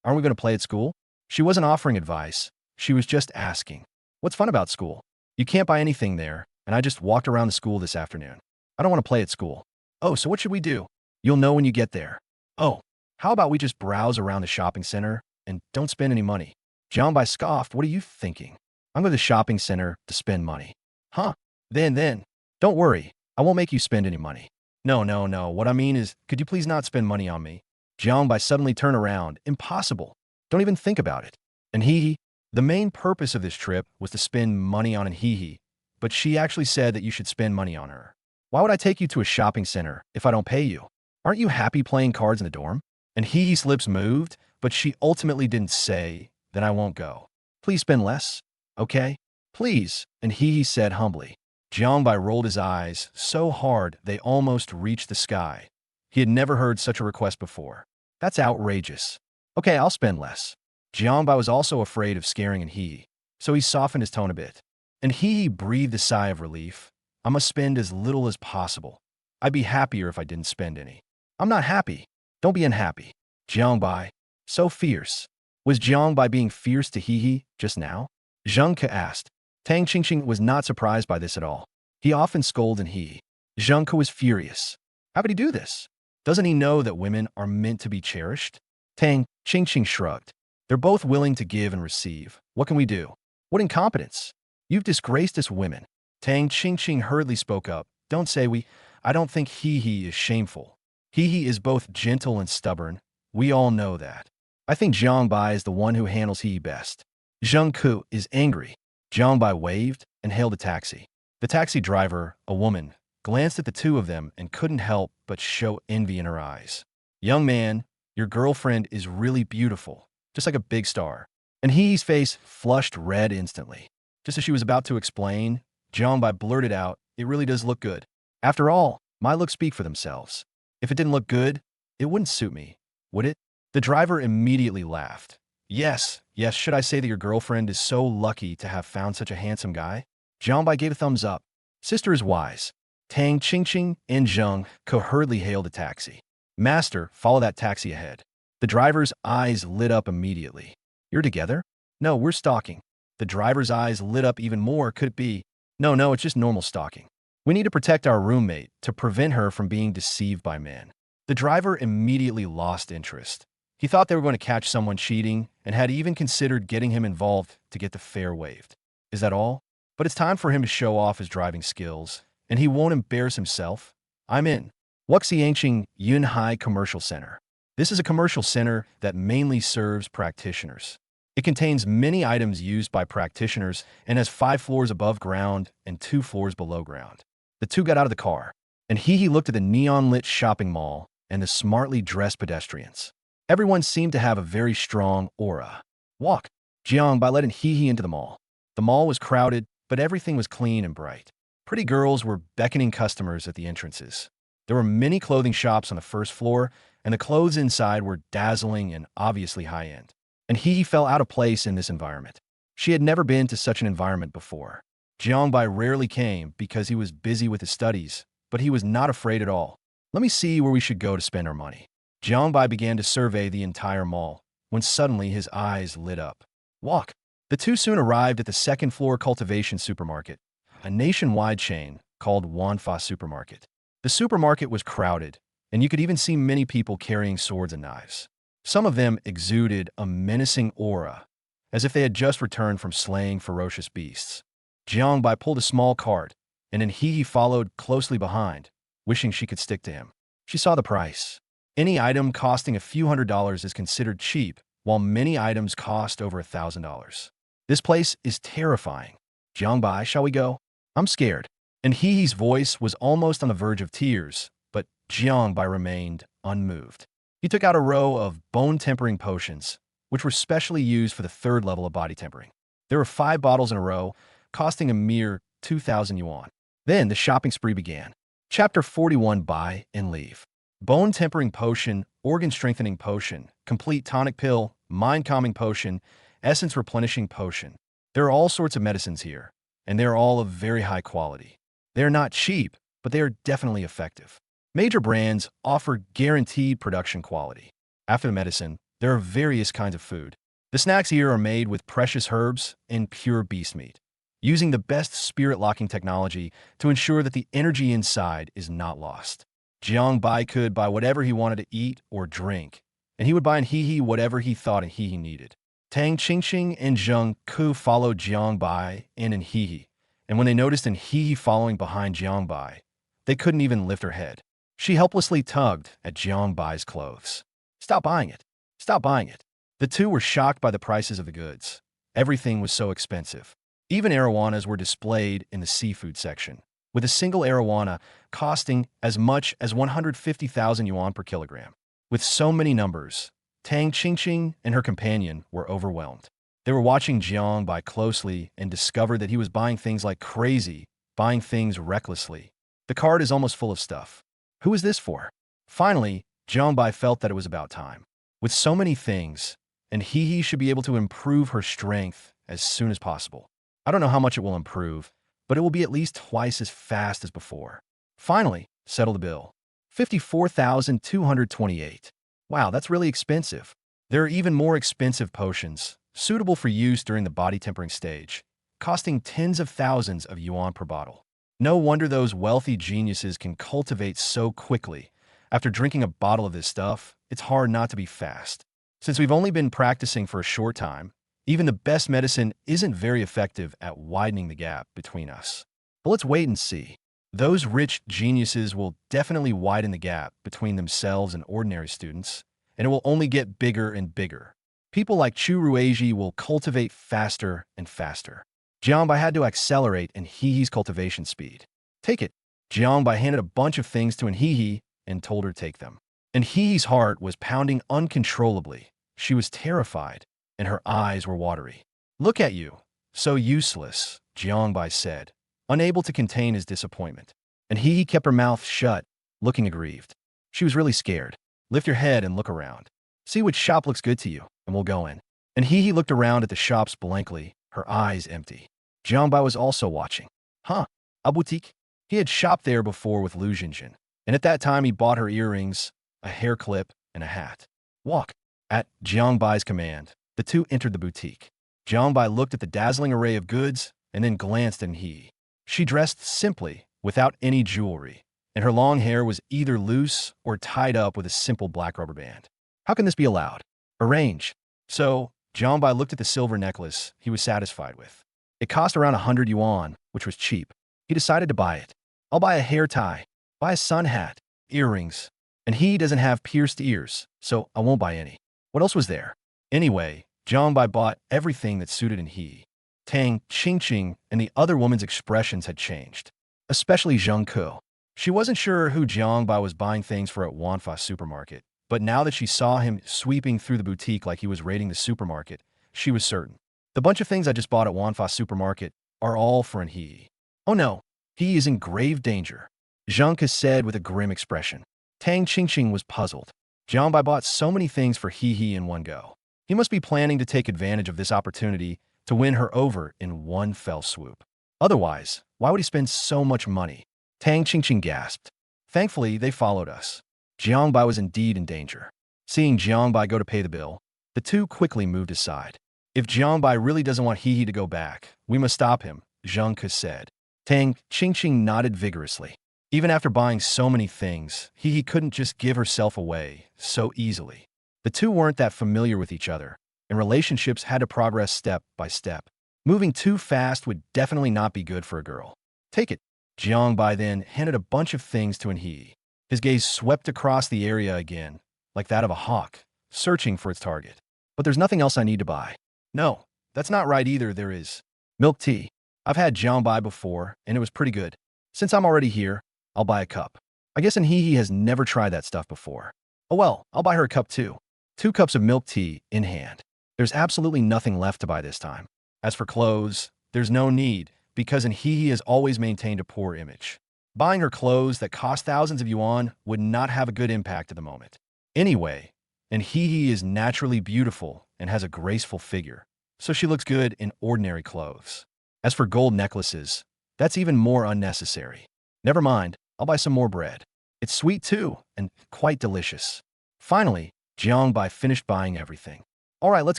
aren't we going to play at school? She wasn't offering advice. She was just asking. What's fun about school? You can't buy anything there, and I just walked around the school this afternoon. I don't want to play at school. Oh, so what should we do? You'll know when you get there. Oh, how about we just browse around the shopping center and don't spend any money? Jiangbai scoffed. What are you thinking? I'm going to the shopping center to spend money. Huh? Then. Don't worry. I won't make you spend any money. No. What I mean is, could you please not spend money on me? Jiangbai suddenly turned around. Impossible. Don't even think about it. Anhihi, the main purpose of this trip was to spend money on Anhihi, but she actually said that you should spend money on her. Why would I take you to a shopping center if I don't pay you? Aren't you happy playing cards in the dorm? Anhihi's lips moved, but she ultimately didn't say, then I won't go. Please spend less, okay? Please, Anhihi said humbly. Jiangbai rolled his eyes so hard they almost reached the sky. He had never heard such a request before. That's outrageous. Okay, I'll spend less. Jiangbai was also afraid of scaring Anhihi, so he softened his tone a bit. Anhihi breathed a sigh of relief. I must spend as little as possible. I'd be happier if I didn't spend any. I'm not happy. Don't be unhappy. Jiangbai, so fierce. Was Jiangbai being fierce to Hihi just now? Zhang Ke asked. Tang Qingqing was not surprised by this at all. He often scolded Hihi. Zhang Ke was furious. How could he do this? Doesn't he know that women are meant to be cherished? Tang Qingqing shrugged. They're both willing to give and receive. What can we do? What incompetence? You've disgraced us women. Tang Qingqing hurriedly spoke up. Don't say we. I don't think Hihi is shameful. Hihi is both gentle and stubborn. We all know that. I think Jiangbai is the one who handles Hihi best. Zhang Ke is angry. Jiangbai waved and hailed a taxi. The taxi driver, a woman, glanced at the two of them and couldn't help but show envy in her eyes. Young man, your girlfriend is really beautiful, just like a big star. And Hihi's face flushed red instantly. Just as she was about to explain, Jiangbai blurted out, "It really does look good. After all, my looks speak for themselves. If it didn't look good, it wouldn't suit me, would it?" The driver immediately laughed. Yes, yes, should I say that your girlfriend is so lucky to have found such a handsome guy? Jiangbai gave a thumbs up. Sister is wise. Tang, Qingqing, and Zheng coherently hailed a taxi. Master, follow that taxi ahead. The driver's eyes lit up immediately. You're together? No, we're stalking. The driver's eyes lit up even more. Could it be? No, it's just normal stalking. We need to protect our roommate to prevent her from being deceived by men. The driver immediately lost interest. He thought they were going to catch someone cheating and had even considered getting him involved to get the fare waived. Is that all? But it's time for him to show off his driving skills, and he won't embarrass himself. I'm in. Wuxiangqing Yunhai Commercial Center. This is a commercial center that mainly serves practitioners. It contains many items used by practitioners and has 5 floors above ground and 2 floors below ground. The two got out of the car, and he looked at the neon-lit shopping mall and the smartly dressed pedestrians. Everyone seemed to have a very strong aura. Walk. Jiangbai led He into the mall. The mall was crowded, but everything was clean and bright. Pretty girls were beckoning customers at the entrances. There were many clothing shops on the first floor, and the clothes inside were dazzling and obviously high-end. And he fell out of place in this environment. She had never been to such an environment before. Jiangbai rarely came because he was busy with his studies, but he was not afraid at all. Let me see where we should go to spend our money. Jiangbai began to survey the entire mall, when suddenly his eyes lit up. Walk. The two soon arrived at the second-floor cultivation supermarket, a nationwide chain called Wanfa Supermarket. The supermarket was crowded, and you could even see many people carrying swords and knives. Some of them exuded a menacing aura, as if they had just returned from slaying ferocious beasts. Jiangbai pulled a small cart, and then he followed closely behind, wishing she could stick to him. She saw the price. Any item costing a few $100s is considered cheap, while many items cost over $1,000. This place is terrifying. Jiangbai, shall we go? I'm scared. And He's voice was almost on the verge of tears, but Jiangbai remained unmoved. He took out a row of bone-tempering potions, which were specially used for the 3rd level of body tempering. There were 5 bottles in a row, costing a mere 2,000 yuan. Then the shopping spree began. Chapter 41, Buy and Leave. Bone-tempering potion, organ-strengthening potion, complete tonic pill, mind-calming potion, essence-replenishing potion. There are all sorts of medicines here, and they are all of very high quality. They are not cheap, but they are definitely effective. Major brands offer guaranteed production quality. After the medicine, there are various kinds of food. The snacks here are made with precious herbs and pure beast meat, using the best spirit-locking technology to ensure that the energy inside is not lost. Jiangbai could buy whatever he wanted to eat or drink, and he would buy in He whatever he thought He needed. Tang, Qingqing, and Zheng Ku followed Jiangbai in He, and when they noticed He following behind Jiangbai, they couldn't even lift her head. She helplessly tugged at Jiangbai's clothes. Stop buying it. Stop buying it. The two were shocked by the prices of the goods. Everything was so expensive. Even arowanas were displayed in the seafood section, with a single arowana costing as much as 150,000 yuan per kilogram. With so many numbers, Tang Qingqing and her companion were overwhelmed. They were watching Jiangbai closely and discovered that he was buying things like crazy, buying things recklessly. The cart is almost full of stuff. Who is this for? Finally, Jiangbai felt that it was about time. With so many things, and He should be able to improve her strength as soon as possible. I don't know how much it will improve, but it will be at least twice as fast as before. Finally, settle the bill. 54,228. Wow, that's really expensive. There are even more expensive potions, suitable for use during the body tempering stage, costing tens of thousands of yuan per bottle. No wonder those wealthy geniuses can cultivate so quickly. After drinking a bottle of this stuff, it's hard not to be fast. Since we've only been practicing for a short time, even the best medicine isn't very effective at widening the gap between us. But let's wait and see. Those rich geniuses will definitely widen the gap between themselves and ordinary students, and it will only get bigger and bigger. People like Chu Ruiji will cultivate faster and faster. Jiangbai had to accelerate in He's cultivation speed. Take it. Jiangbai handed a bunch of things to He and told her to take them. And He's heart was pounding uncontrollably. She was terrified, and her eyes were watery. Look at you. So useless, Jiangbai said, unable to contain his disappointment. And he kept her mouth shut, looking aggrieved. She was really scared. Lift your head and look around. See which shop looks good to you, and we'll go in. And he looked around at the shops blankly, her eyes empty. Jiangbai was also watching. Huh, a boutique? He had shopped there before with Lu Jinjin, and at that time he bought her earrings, a hair clip, and a hat. Walk. At Jiangbai's command, the two entered the boutique. Jiangbai looked at the dazzling array of goods and then glanced at he. She dressed simply, without any jewelry, and her long hair was either loose or tied up with a simple black rubber band. How can this be allowed? Arrange. So, Jiangbai looked at the silver necklace he was satisfied with. It cost around 100 yuan, which was cheap. He decided to buy it. I'll buy a hair tie, buy a sun hat, earrings, and he doesn't have pierced ears, so I won't buy any. What else was there? Anyway, Jiangbai bought everything that suited he. Tang, Qingqing, and the other woman's expressions had changed, especially Zheng Ke. She wasn't sure who Jiangbai was buying things for at Wanfa supermarket, but now that she saw him sweeping through the boutique like he was raiding the supermarket, she was certain. The bunch of things I just bought at Wanfa supermarket are all for he. Oh no, he is in grave danger, Zheng Ke said with a grim expression. Tang Qingqing was puzzled. Jiangbai bought so many things for he in one go. He must be planning to take advantage of this opportunity to win her over in one fell swoop. Otherwise, why would he spend so much money? Tang Qingqing gasped. Thankfully, they followed us. Jiangbai was indeed in danger. Seeing Jiangbai go to pay the bill, the two quickly moved aside. If Jiangbai really doesn't want he to go back, we must stop him, Zheng Ke said. Tang Qingqing nodded vigorously. Even after buying so many things, he couldn't just give herself away so easily. The two weren't that familiar with each other, and relationships had to progress step by step. Moving too fast would definitely not be good for a girl. Take it. Jiangbai then handed a bunch of things to he. His gaze swept across the area again, like that of a hawk, searching for its target. But there's nothing else I need to buy. No, that's not right either. There is milk tea. I've had Jiangbai before, and it was pretty good. Since I'm already here, I'll buy a cup. I guess he has never tried that stuff before. Oh well, I'll buy her a cup too. 2 cups of milk tea in hand. There's absolutely nothing left to buy this time. As for clothes, there's no need, because he has always maintained a poor image. Buying her clothes that cost thousands of yuan would not have a good impact at the moment. Anyway, and he is naturally beautiful and has a graceful figure, so she looks good in ordinary clothes. As for gold necklaces, that's even more unnecessary. Never mind, I'll buy some more bread. It's sweet too, and quite delicious. Finally, Jiangbai finished buying everything. All right, let's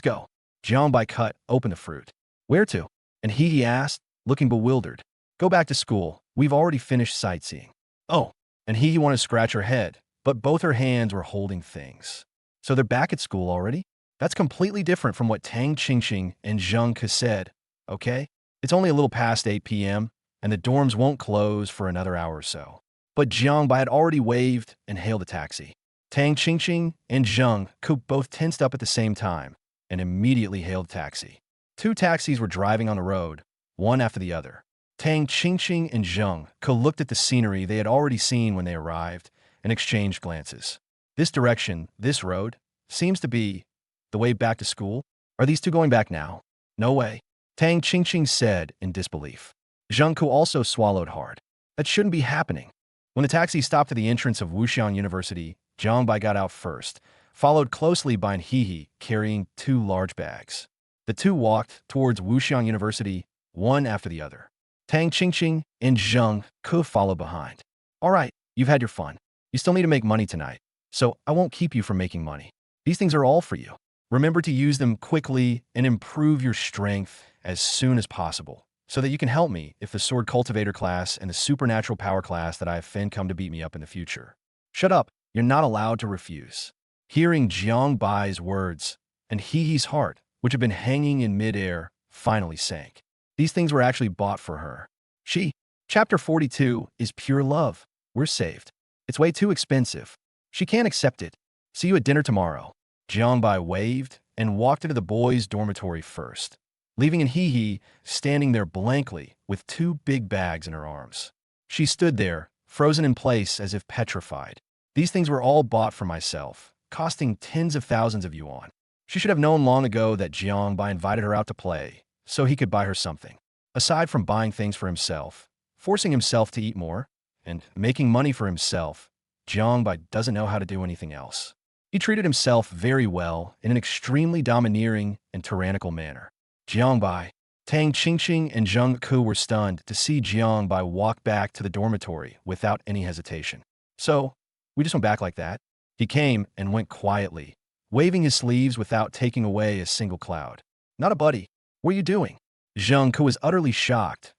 go. Jiangbai cut open the fruit. Where to? And he asked, looking bewildered. Go back to school. We've already finished sightseeing. Oh, and he wanted to scratch her head, but both her hands were holding things. So they're back at school already? That's completely different from what Tang Qingqing and Zheng Ke said, okay? It's only a little past 8 p.m., and the dorms won't close for another hour or so. But Jiangbai had already waved and hailed a taxi. Tang Qingqing and Zheng Ke both tensed up at the same time and immediately hailed a taxi. 2 taxis were driving on the road, one after the other. Tang Qingqing and Zheng Ke looked at the scenery they had already seen when they arrived and exchanged glances. This direction, this road, seems to be the way back to school. Are these two going back now? No way. Tang Qingqing said in disbelief. Zheng Ke also swallowed hard. That shouldn't be happening. When the taxi stopped at the entrance of Wuxian University, Jiangbai got out first, followed closely by he carrying 2 large bags. The two walked towards Wuxian University, one after the other. Tang Qingqing and Zheng Ke followed behind. All right, you've had your fun. You still need to make money tonight, so I won't keep you from making money. These things are all for you. Remember to use them quickly and improve your strength as soon as possible, so that you can help me if the Sword Cultivator class and the Supernatural Power class that I offend come to beat me up in the future. Shut up, you're not allowed to refuse. Hearing Jiangbai's words, and he's heart, which had been hanging in midair, finally sank. These things were actually bought for her. Chapter 42 is pure love. We're saved. It's way too expensive. She can't accept it. See you at dinner tomorrow. Jiangbai waved and walked into the boys' dormitory first, leaving he standing there blankly with 2 big bags in her arms. She stood there, frozen in place as if petrified. These things were all bought for myself, costing tens of thousands of yuan. She should have known long ago that Jiangbai invited her out to play, so he could buy her something. Aside from buying things for himself, forcing himself to eat more, and making money for himself, Jiangbai doesn't know how to do anything else. He treated himself very well in an extremely domineering and tyrannical manner. Jiangbai, Tang Qingqing and Zheng Ke were stunned to see Jiangbai walk back to the dormitory without any hesitation. So, we just went back like that? He came and went quietly, waving his sleeves without taking away a single cloud. Not a buddy. What are you doing? Zheng Ke was utterly shocked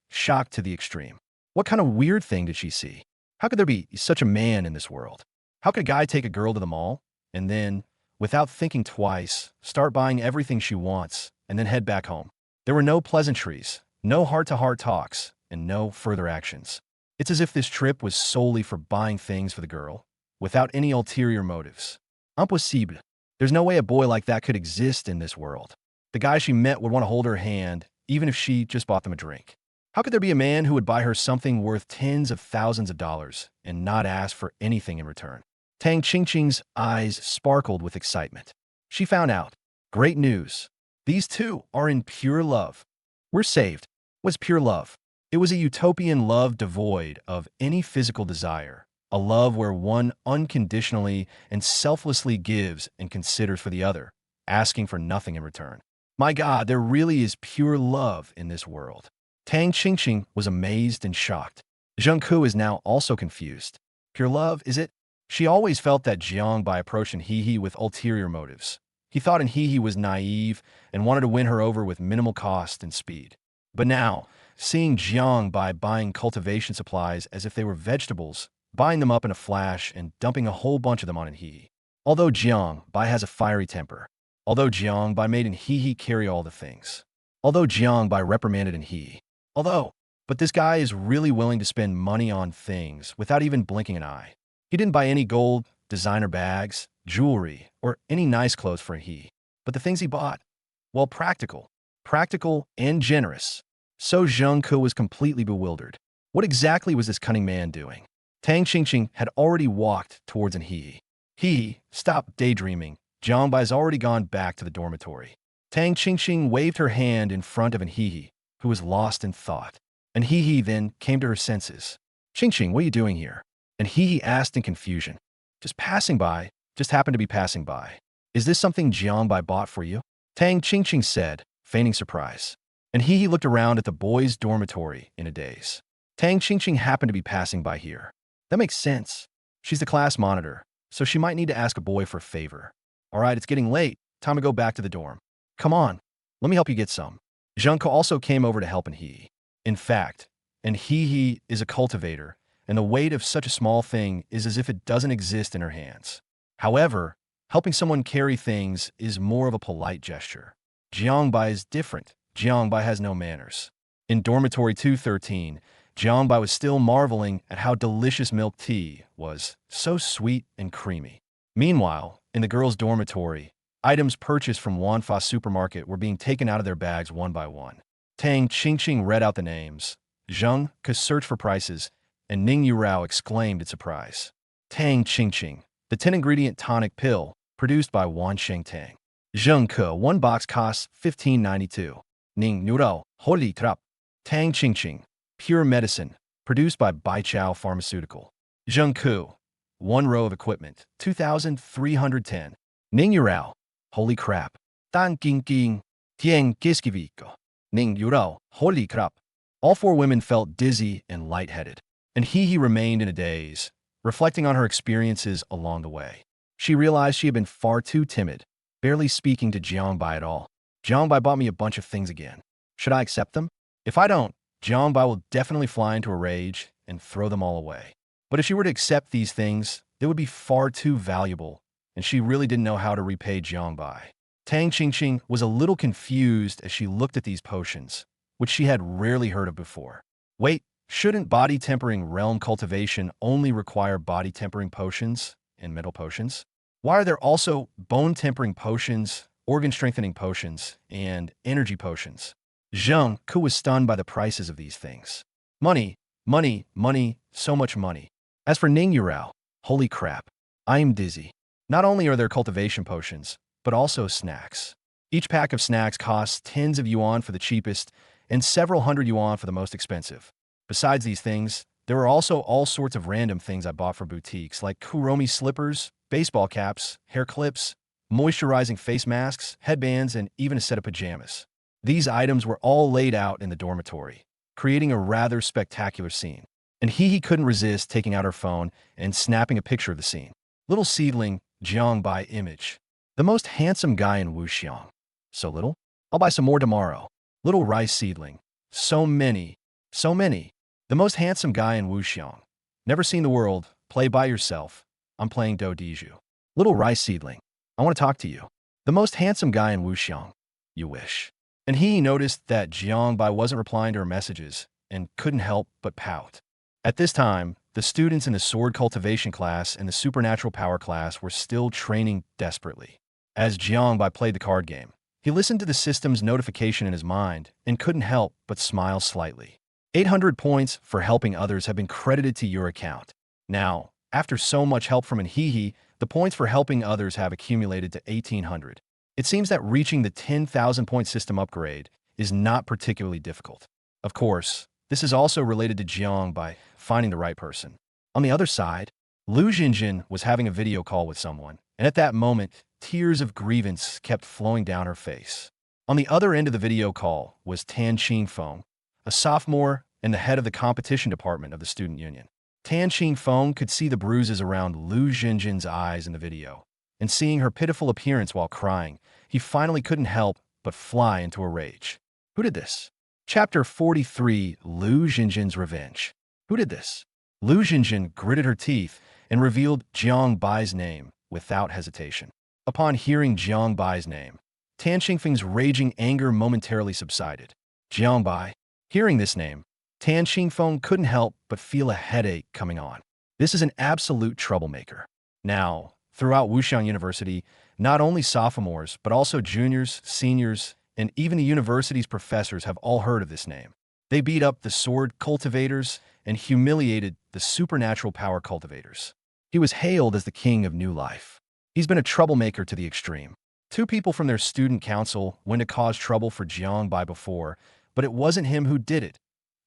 to the extreme. What kind of weird thing did she see? How could there be such a man in this world? How could a guy take a girl to the mall and then, without thinking twice, start buying everything she wants and then head back home? There were no pleasantries, no heart-to-heart talks, and no further actions. It's as if this trip was solely for buying things for the girl, without any ulterior motives. Impossible. There's no way a boy like that could exist in this world. The guy she met would want to hold her hand, even if she just bought them a drink. How could there be a man who would buy her something worth tens of thousands of dollars and not ask for anything in return? Tang Qingqing's eyes sparkled with excitement. She found out. Great news. These two are in pure love. We're saved. Was pure love. It was a utopian love devoid of any physical desire, a love where one unconditionally and selflessly gives and considers for the other, asking for nothing in return. My God, there really is pure love in this world. Tang Qingqing was amazed and shocked. Zheng Ke is now also confused. Pure love, is it? She always felt that Jiangbai approached He with ulterior motives. He thought He was naive and wanted to win her over with minimal cost and speed. But now, seeing Jiangbai buying cultivation supplies as if they were vegetables, buying them up in a flash and dumping a whole bunch of them on He. Although Jiangbai has a fiery temper, although Jiangbai made He carry all the things, although Jiangbai reprimanded He, but this guy is really willing to spend money on things without even blinking an eye. He didn't buy any gold, designer bags, jewelry, or any nice clothes for He. But the things he bought, well, practical and generous. So Zheng Ke was completely bewildered. What exactly was this cunning man doing? Tang Qingqing had already walked towards He. Stop daydreaming. Jiangbai's already gone back to the dormitory. Tang Qingqing waved her hand in front of He, who was lost in thought. And He then came to her senses. Qingqing, what are you doing here? And He asked in confusion. Just passing by, just happened to be passing by. Is this something Jiangbai bought for you? Tang Qingqing said, feigning surprise. And He looked around at the boys' dormitory in a daze. Tang Qingqing happened to be passing by here. That makes sense. She's the class monitor, so she might need to ask a boy for a favor. All right, it's getting late. Time to go back to the dorm. Come on, let me help you get some. Zheng Ke also came over to help He. In fact, He is a cultivator, and the weight of such a small thing is as if it doesn't exist in her hands. However, helping someone carry things is more of a polite gesture. Jiangbai is different. Jiangbai has no manners. In dormitory 213, Jiangbai was still marveling at how delicious milk tea was, so sweet and creamy. Meanwhile, in the girls' dormitory, items purchased from Wanfa supermarket were being taken out of their bags one by one. Tang Qingqing read out the names. Zheng Ke searched for prices, and Ning Yurao exclaimed in surprise. Tang Qingqing, the 10-ingredient tonic pill, produced by Wan Shengtang. Zheng Ke, one box costs $15.92. Ning Yurao, holy crap. Tang Qingqing, pure medicine, produced by Baichao Pharmaceutical. Zheng Ke, one row of equipment, $2,310. Ning Yurao, holy crap. Dan Qingqing, Tian Giskiviko. Ning Yurao, holy crap. All four women felt dizzy and lightheaded, and He remained in a daze, reflecting on her experiences along the way. She realized she had been far too timid, barely speaking to Jiangbai at all. Jiangbai bought me a bunch of things again. Should I accept them? If I don't, Jiangbai will definitely fly into a rage and throw them all away. But if she were to accept these things, they would be far too valuable, and she really didn't know how to repay Jiangbai. Tang Qingqing was a little confused as she looked at these potions, which she had rarely heard of before. Wait, shouldn't body-tempering realm cultivation only require body-tempering potions and mental potions? Why are there also bone-tempering potions, organ-strengthening potions, and energy potions? Zheng Ke was stunned by the prices of these things. Money, money, money, so much money. As for Ning Yurao, holy crap, I am dizzy. Not only are there cultivation potions, but also snacks. Each pack of snacks costs tens of yuan for the cheapest and several hundred yuan for the most expensive. Besides these things, there were also all sorts of random things I bought from boutiques like Kuromi slippers, baseball caps, hair clips, moisturizing face masks, headbands, and even a set of pajamas. These items were all laid out in the dormitory, creating a rather spectacular scene. And he couldn't resist taking out her phone and snapping a picture of the scene. Little seedling, Jiangbai image. The most handsome guy in Wuxiang. So little? I'll buy some more tomorrow. Little rice seedling. So many. So many. The most handsome guy in Wuxiang. Never seen the world. Play by yourself. I'm playing Do Diju. Little rice seedling. I want to talk to you. The most handsome guy in Wuxiang. You wish. And he noticed that Jiangbai wasn't replying to her messages and couldn't help but pout. At this time, the students in the sword cultivation class and the supernatural power class were still training desperately. As Jiangbai played the card game, he listened to the system's notification in his mind and couldn't help but smile slightly. 800 points for helping others have been credited to your account. Now, after so much help from Anhihi, the points for helping others have accumulated to 1,800. It seems that reaching the 10,000 point system upgrade is not particularly difficult. Of course, this is also related to Jiang by finding the right person. On the other side, Lu Jinjin was having a video call with someone, and at that moment, tears of grievance kept flowing down her face. On the other end of the video call was Tan Qingfeng, a sophomore and the head of the competition department of the student union. Tan Qingfeng could see the bruises around Lu Jinjin's eyes in the video, and seeing her pitiful appearance while crying, he finally couldn't help but fly into a rage. Who did this? Chapter 43, Lu Jinjin's Revenge. Who did this? Lu Jinjin gritted her teeth and revealed Jiang Bai's name without hesitation. Upon hearing Jiang Bai's name, Tan Qingfeng's raging anger momentarily subsided. Jiang Bai. Hearing this name, Tan Qingfeng couldn't help but feel a headache coming on. This is an absolute troublemaker. Now, throughout Wuxiang University, not only sophomores, but also juniors, seniors, and even the university's professors have all heard of this name. They beat up the sword cultivators and humiliated the supernatural power cultivators. He was hailed as the king of new life. He's been a troublemaker to the extreme. Two people from their student council went to cause trouble for Jiang Bai before, but it wasn't him who did it.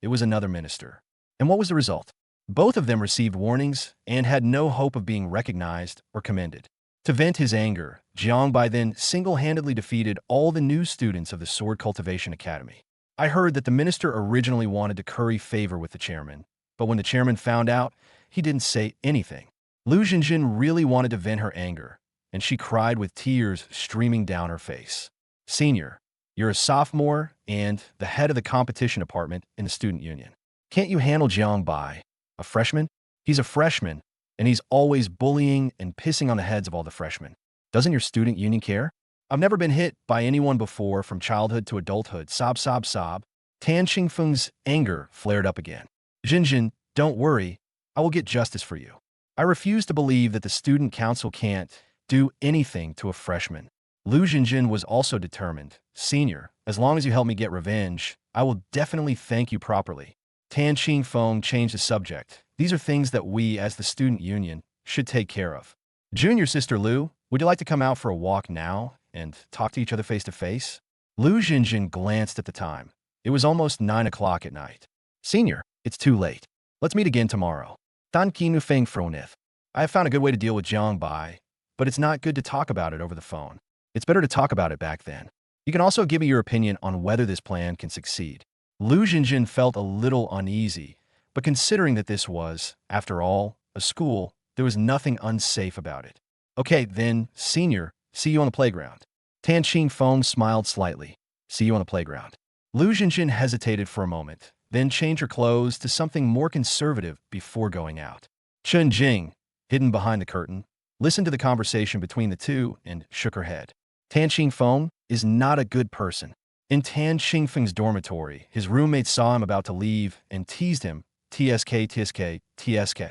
It was another minister. And what was the result? Both of them received warnings and had no hope of being recognized or commended. To vent his anger, Jiang Bai then single-handedly defeated all the new students of the Sword Cultivation Academy. I heard that the minister originally wanted to curry favor with the chairman, but when the chairman found out, he didn't say anything. Lu Jinjin really wanted to vent her anger, and she cried with tears streaming down her face. Senior, you're a sophomore and the head of the competition department in the student union. Can't you handle Jiang Bai? A freshman? He's a freshman, and he's always bullying and pissing on the heads of all the freshmen. Doesn't your student union care? I've never been hit by anyone before from childhood to adulthood. Sob, sob, sob. Tan Qingfeng's anger flared up again. Jinjin, don't worry. I will get justice for you. I refuse to believe that the student council can't do anything to a freshman. Lu Jinjin was also determined. Senior, as long as you help me get revenge, I will definitely thank you properly. Tan Qingfeng changed the subject. These are things that we, as the student union, should take care of. Junior sister Lu, would you like to come out for a walk now and talk to each other face to face? Lu Jinjin glanced at the time. It was almost 9 o'clock at night. Senior, it's too late. Let's meet again tomorrow. Dan Kinu Feng Fronith. I have found a good way to deal with Jiang Bai, but it's not good to talk about it over the phone. It's better to talk about it back then. You can also give me your opinion on whether this plan can succeed. Lu Jinjin felt a little uneasy, but considering that this was, after all, a school, there was nothing unsafe about it. Okay, then, senior, see you on the playground. Tan Qingfeng smiled slightly. See you on the playground. Lu Jinjin hesitated for a moment, then changed her clothes to something more conservative before going out. Chen Jing, hidden behind the curtain, listened to the conversation between the two and shook her head. Tan Qingfeng is not a good person. In Tan Qingfeng's dormitory, his roommate saw him about to leave and teased him. TSK, TSK, TSK.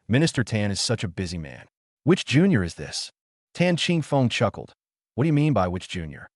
Minister Tan is such a busy man. Which junior is this? Tan Qingfeng chuckled. What do you mean by which junior?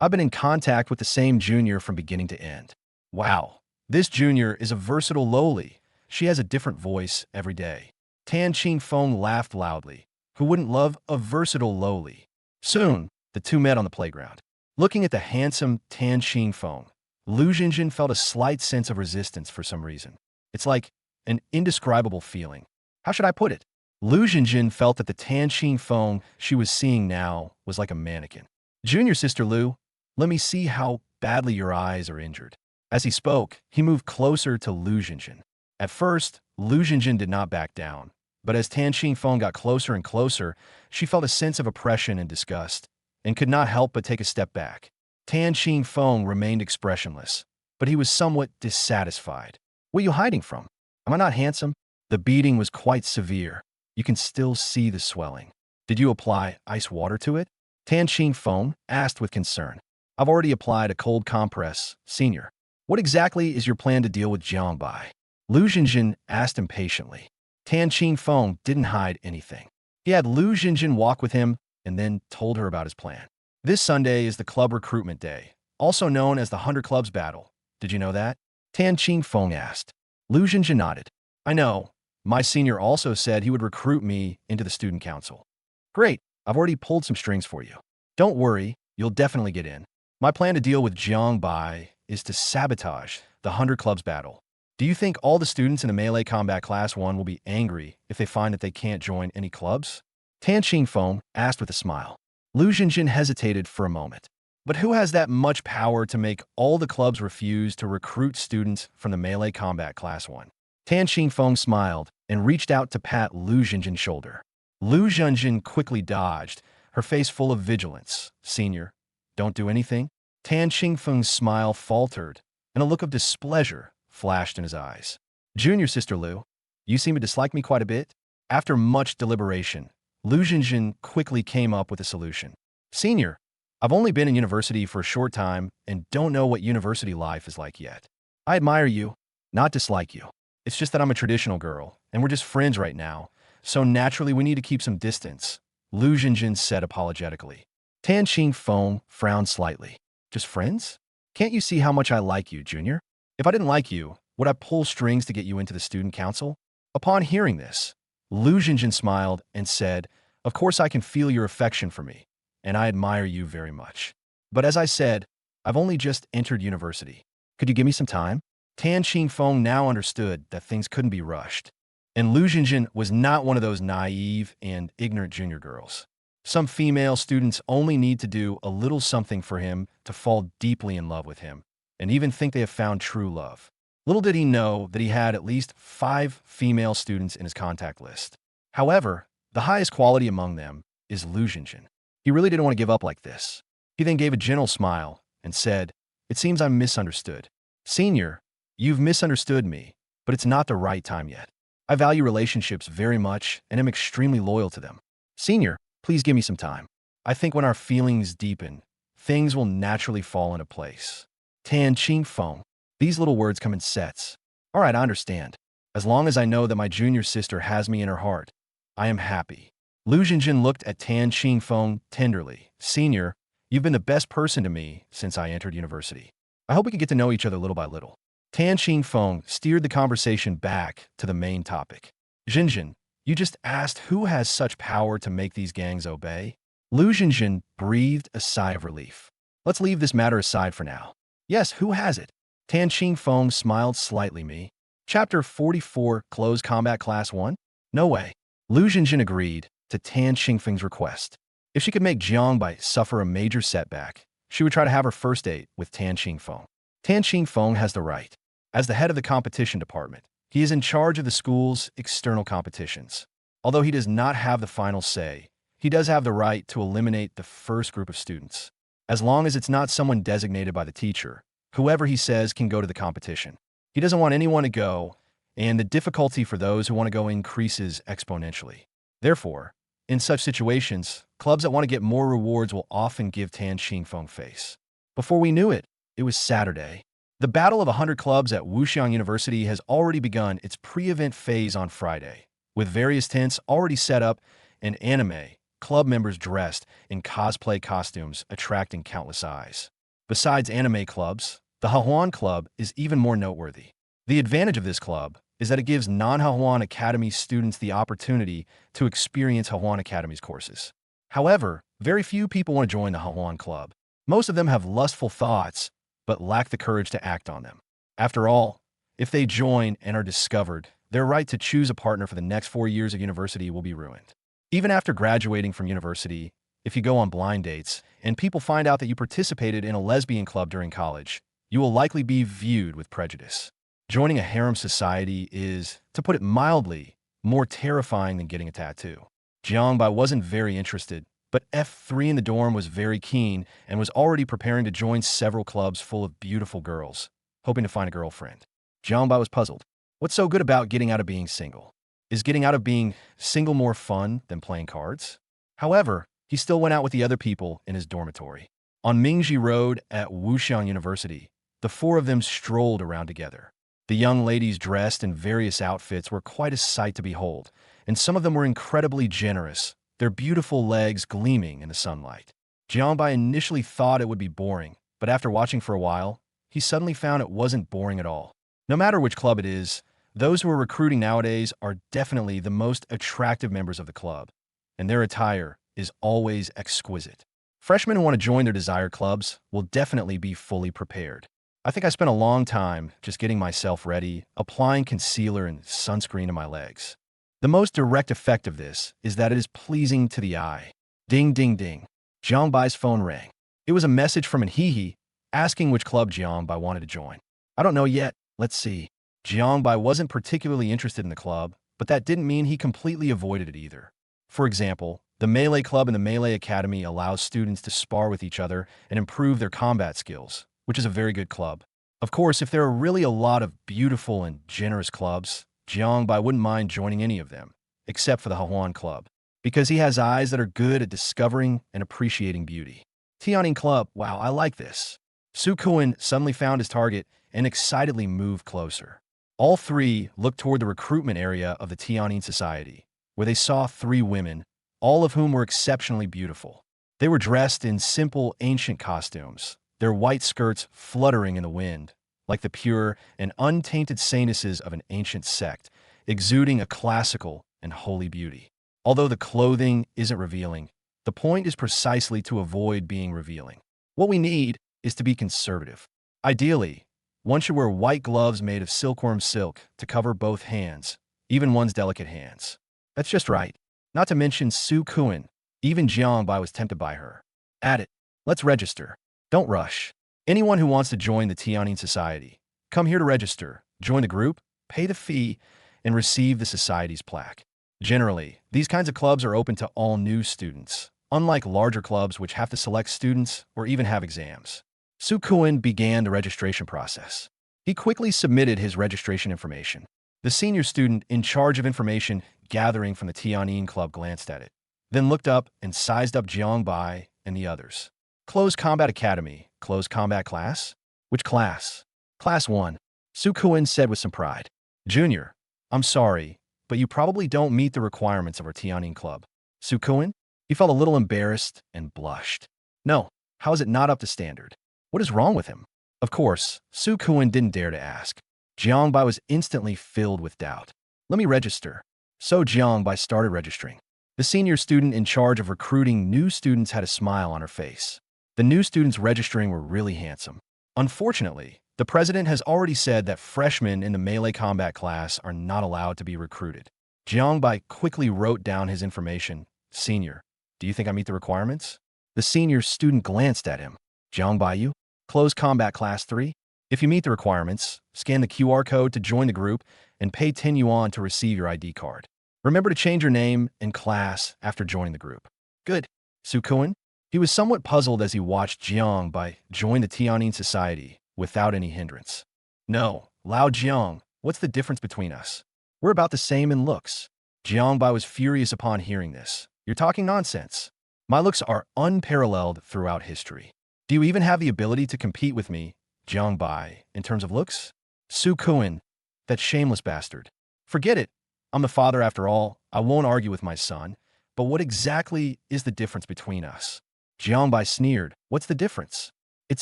I've been in contact with the same junior from beginning to end. Wow, this junior is a versatile lowly. She has a different voice every day. Tan Qingfeng laughed loudly. Who wouldn't love a versatile lowly? Soon, the two met on the playground. Looking at the handsome Tan Xingfeng, Lu Jinjin felt a slight sense of resistance for some reason. It's like an indescribable feeling. How should I put it? Lu Jinjin felt that the Tan Xingfeng she was seeing now was like a mannequin. Junior sister Lu, let me see how badly your eyes are injured. As he spoke, he moved closer to Lu Jinjin. At first, Lu Jinjin did not back down, but as Tan Xingfeng got closer and closer, she felt a sense of oppression and disgust, and could not help but take a step back. Tan Xingfeng remained expressionless, but he was somewhat dissatisfied. What are you hiding from? Am I not handsome? The beating was quite severe. You can still see the swelling. Did you apply ice water to it? Tan Xingfeng asked with concern. I've already applied a cold compress, senior. What exactly is your plan to deal with Jiangbai? Lu Jinjin asked impatiently. Tan Xingfeng didn't hide anything. He had Lu Jinjin walk with him and then told her about his plan. This Sunday is the club recruitment day, also known as the 100 Clubs Battle. Did you know that? Tan Xingfeng asked. Lu Jinjin nodded. I know. My senior also said he would recruit me into the student council. Great. I've already pulled some strings for you. Don't worry. You'll definitely get in. My plan to deal with Jiangbai is to sabotage the 100 Clubs Battle. Do you think all the students in the Melee Combat Class 1 will be angry if they find that they can't join any clubs? Tan Xingfeng asked with a smile. Lu Jinjin hesitated for a moment. But who has that much power to make all the clubs refuse to recruit students from the Melee Combat Class 1? Tan Xingfeng smiled and reached out to pat Lu Jinjin's shoulder. Lu Jinjin quickly dodged, her face full of vigilance. Senior, don't do anything? Tan Xingfeng's smile faltered, and a look of displeasure flashed in his eyes. Junior sister Lu, you seem to dislike me quite a bit. After much deliberation, Lu Jinjin quickly came up with a solution. Senior, I've only been in university for a short time and don't know what university life is like yet. I admire you, not dislike you. It's just that I'm a traditional girl, and we're just friends right now, so naturally we need to keep some distance, Lu Jinjin said apologetically. Tan Xingfeng frowned slightly. Just friends? Can't you see how much I like you, Junior? If I didn't like you, would I pull strings to get you into the student council? Upon hearing this, Lu Jinjin smiled and said, Of course I can feel your affection for me, and I admire you very much. But as I said, I've only just entered university. Could you give me some time? Tan Xingfeng now understood that things couldn't be rushed, and Lu Jinjin was not one of those naive and ignorant junior girls. Some female students only need to do a little something for him to fall deeply in love with him, and even think they have found true love. Little did he know that he had at least 5 female students in his contact list. However, the highest quality among them is Lu Jinjin. He really didn't want to give up like this. He then gave a gentle smile and said, It seems I'm misunderstood. Senior, you've misunderstood me, but it's not the right time yet. I value relationships very much and am extremely loyal to them. Senior, please give me some time. I think when our feelings deepen, things will naturally fall into place. Tan Xingfeng. These little words come in sets. All right, I understand. As long as I know that my junior sister has me in her heart, I am happy. Lu Jinjin looked at Tan Xingfeng tenderly. Senior, you've been the best person to me since I entered university. I hope we can get to know each other little by little. Tan Xingfeng steered the conversation back to the main topic. Jinjin, you just asked who has such power to make these gangs obey? Lu Jinjin breathed a sigh of relief. Let's leave this matter aside for now. Yes, who has it? Tan Xingfeng smiled slightly. Me. Chapter 44, Close Combat Class 1? No way. Lu Jinjin agreed to Tan Xingfeng's request. If she could make Jiangbai suffer a major setback, she would try to have her first date with Tan Xingfeng. Tan Xingfeng has the right. As the head of the competition department, he is in charge of the school's external competitions. Although he does not have the final say, he does have the right to eliminate the first group of students. As long as it's not someone designated by the teacher, whoever he says can go to the competition. He doesn't want anyone to go, and the difficulty for those who want to go increases exponentially. Therefore, in such situations, clubs that want to get more rewards will often give Tan Xingfeng face. Before we knew it, it was Saturday. The Battle of 100 Clubs at Wuxiang University has already begun its pre-event phase on Friday, with various tents already set up and anime club members dressed in cosplay costumes attracting countless eyes. Besides anime clubs, the Hahuan Club is even more noteworthy. The advantage of this club is that it gives non-Hahuan Academy students the opportunity to experience Hahuan Academy's courses. However, very few people want to join the Hahuan Club. Most of them have lustful thoughts, but lack the courage to act on them. After all, if they join and are discovered, their right to choose a partner for the next 4 years of university will be ruined. Even after graduating from university, if you go on blind dates and people find out that you participated in a lesbian club during college, you will likely be viewed with prejudice. Joining a harem society is, to put it mildly, more terrifying than getting a tattoo. Jiangbai wasn't very interested, but F3 in the dorm was very keen and was already preparing to join several clubs full of beautiful girls, hoping to find a girlfriend. Jiangbai was puzzled. What's so good about getting out of being single? Is getting out of being single more fun than playing cards? However, he still went out with the other people in his dormitory. On Mingji Road at Wuxiang University, the four of them strolled around together. The young ladies dressed in various outfits were quite a sight to behold, and some of them were incredibly generous, their beautiful legs gleaming in the sunlight. Jiangbai initially thought it would be boring, but after watching for a while, he suddenly found it wasn't boring at all. No matter which club it is, those who are recruiting nowadays are definitely the most attractive members of the club, and their attire is always exquisite. Freshmen who want to join their desired clubs will definitely be fully prepared. I think I spent a long time just getting myself ready, applying concealer and sunscreen to my legs. The most direct effect of this is that it is pleasing to the eye. Ding, ding, ding. Jiangbai's phone rang. It was a message from an Hehe asking which club Jiangbai wanted to join. I don't know yet. Let's see. Jiangbai wasn't particularly interested in the club, but that didn't mean he completely avoided it either. For example, the Melee Club and the Melee Academy allows students to spar with each other and improve their combat skills, which is a very good club. Of course, if there are really a lot of beautiful and generous clubs, Jiangbai wouldn't mind joining any of them, except for the Hahuan Club, because he has eyes that are good at discovering and appreciating beauty. Tianjin Club, wow, I like this. Su Kuan suddenly found his target and excitedly moved closer. All three looked toward the recruitment area of the Tianjin Society, where they saw three women, all of whom were exceptionally beautiful. They were dressed in simple, ancient costumes, their white skirts fluttering in the wind, like the pure and untainted saintesses of an ancient sect, exuding a classical and holy beauty. Although the clothing isn't revealing, the point is precisely to avoid being revealing. What we need is to be conservative. Ideally, one should wear white gloves made of silkworm silk to cover both hands, even one's delicate hands. That's just right. Not to mention Su Kuan. Even Jiangbai was tempted by her. At it. Let's register. Don't rush. Anyone who wants to join the Tianjin Society, come here to register, join the group, pay the fee, and receive the society's plaque. Generally, these kinds of clubs are open to all new students, unlike larger clubs which have to select students or even have exams. Su Kuan began the registration process. He quickly submitted his registration information. The senior student in charge of information gathering from the Tianjin Club glanced at it, then looked up and sized up Jiangbai and the others. Closed Combat Academy, closed combat class? Which class? Class 1. Su Kuan said with some pride. Junior, I'm sorry, but you probably don't meet the requirements of our Tianjin Club. Su Kuan? He felt a little embarrassed and blushed. No, how is it not up to standard? What is wrong with him? Of course, Su Kuan didn't dare to ask. Jiangbai was instantly filled with doubt. Let me register. So Jiangbai started registering. The senior student in charge of recruiting new students had a smile on her face. The new students registering were really handsome. Unfortunately, the president has already said that freshmen in the melee combat class are not allowed to be recruited. Jiangbai quickly wrote down his information. Senior, do you think I meet the requirements? The senior student glanced at him. Jiangbai, you? Close combat class 3? If you meet the requirements, scan the QR code to join the group and pay 10 yuan to receive your ID card. Remember to change your name and class after joining the group. Good. Su Kuan? He was somewhat puzzled as he watched Jiangbai join the Tianjin Society without any hindrance. No, Lao Jiang, what's the difference between us? We're about the same in looks. Jiangbai was furious upon hearing this. You're talking nonsense. My looks are unparalleled throughout history. Do you even have the ability to compete with me, Jiangbai, in terms of looks? Su Kuan, that shameless bastard. Forget it. I'm the father after all. I won't argue with my son. But what exactly is the difference between us? Jiangbai sneered. What's the difference? It's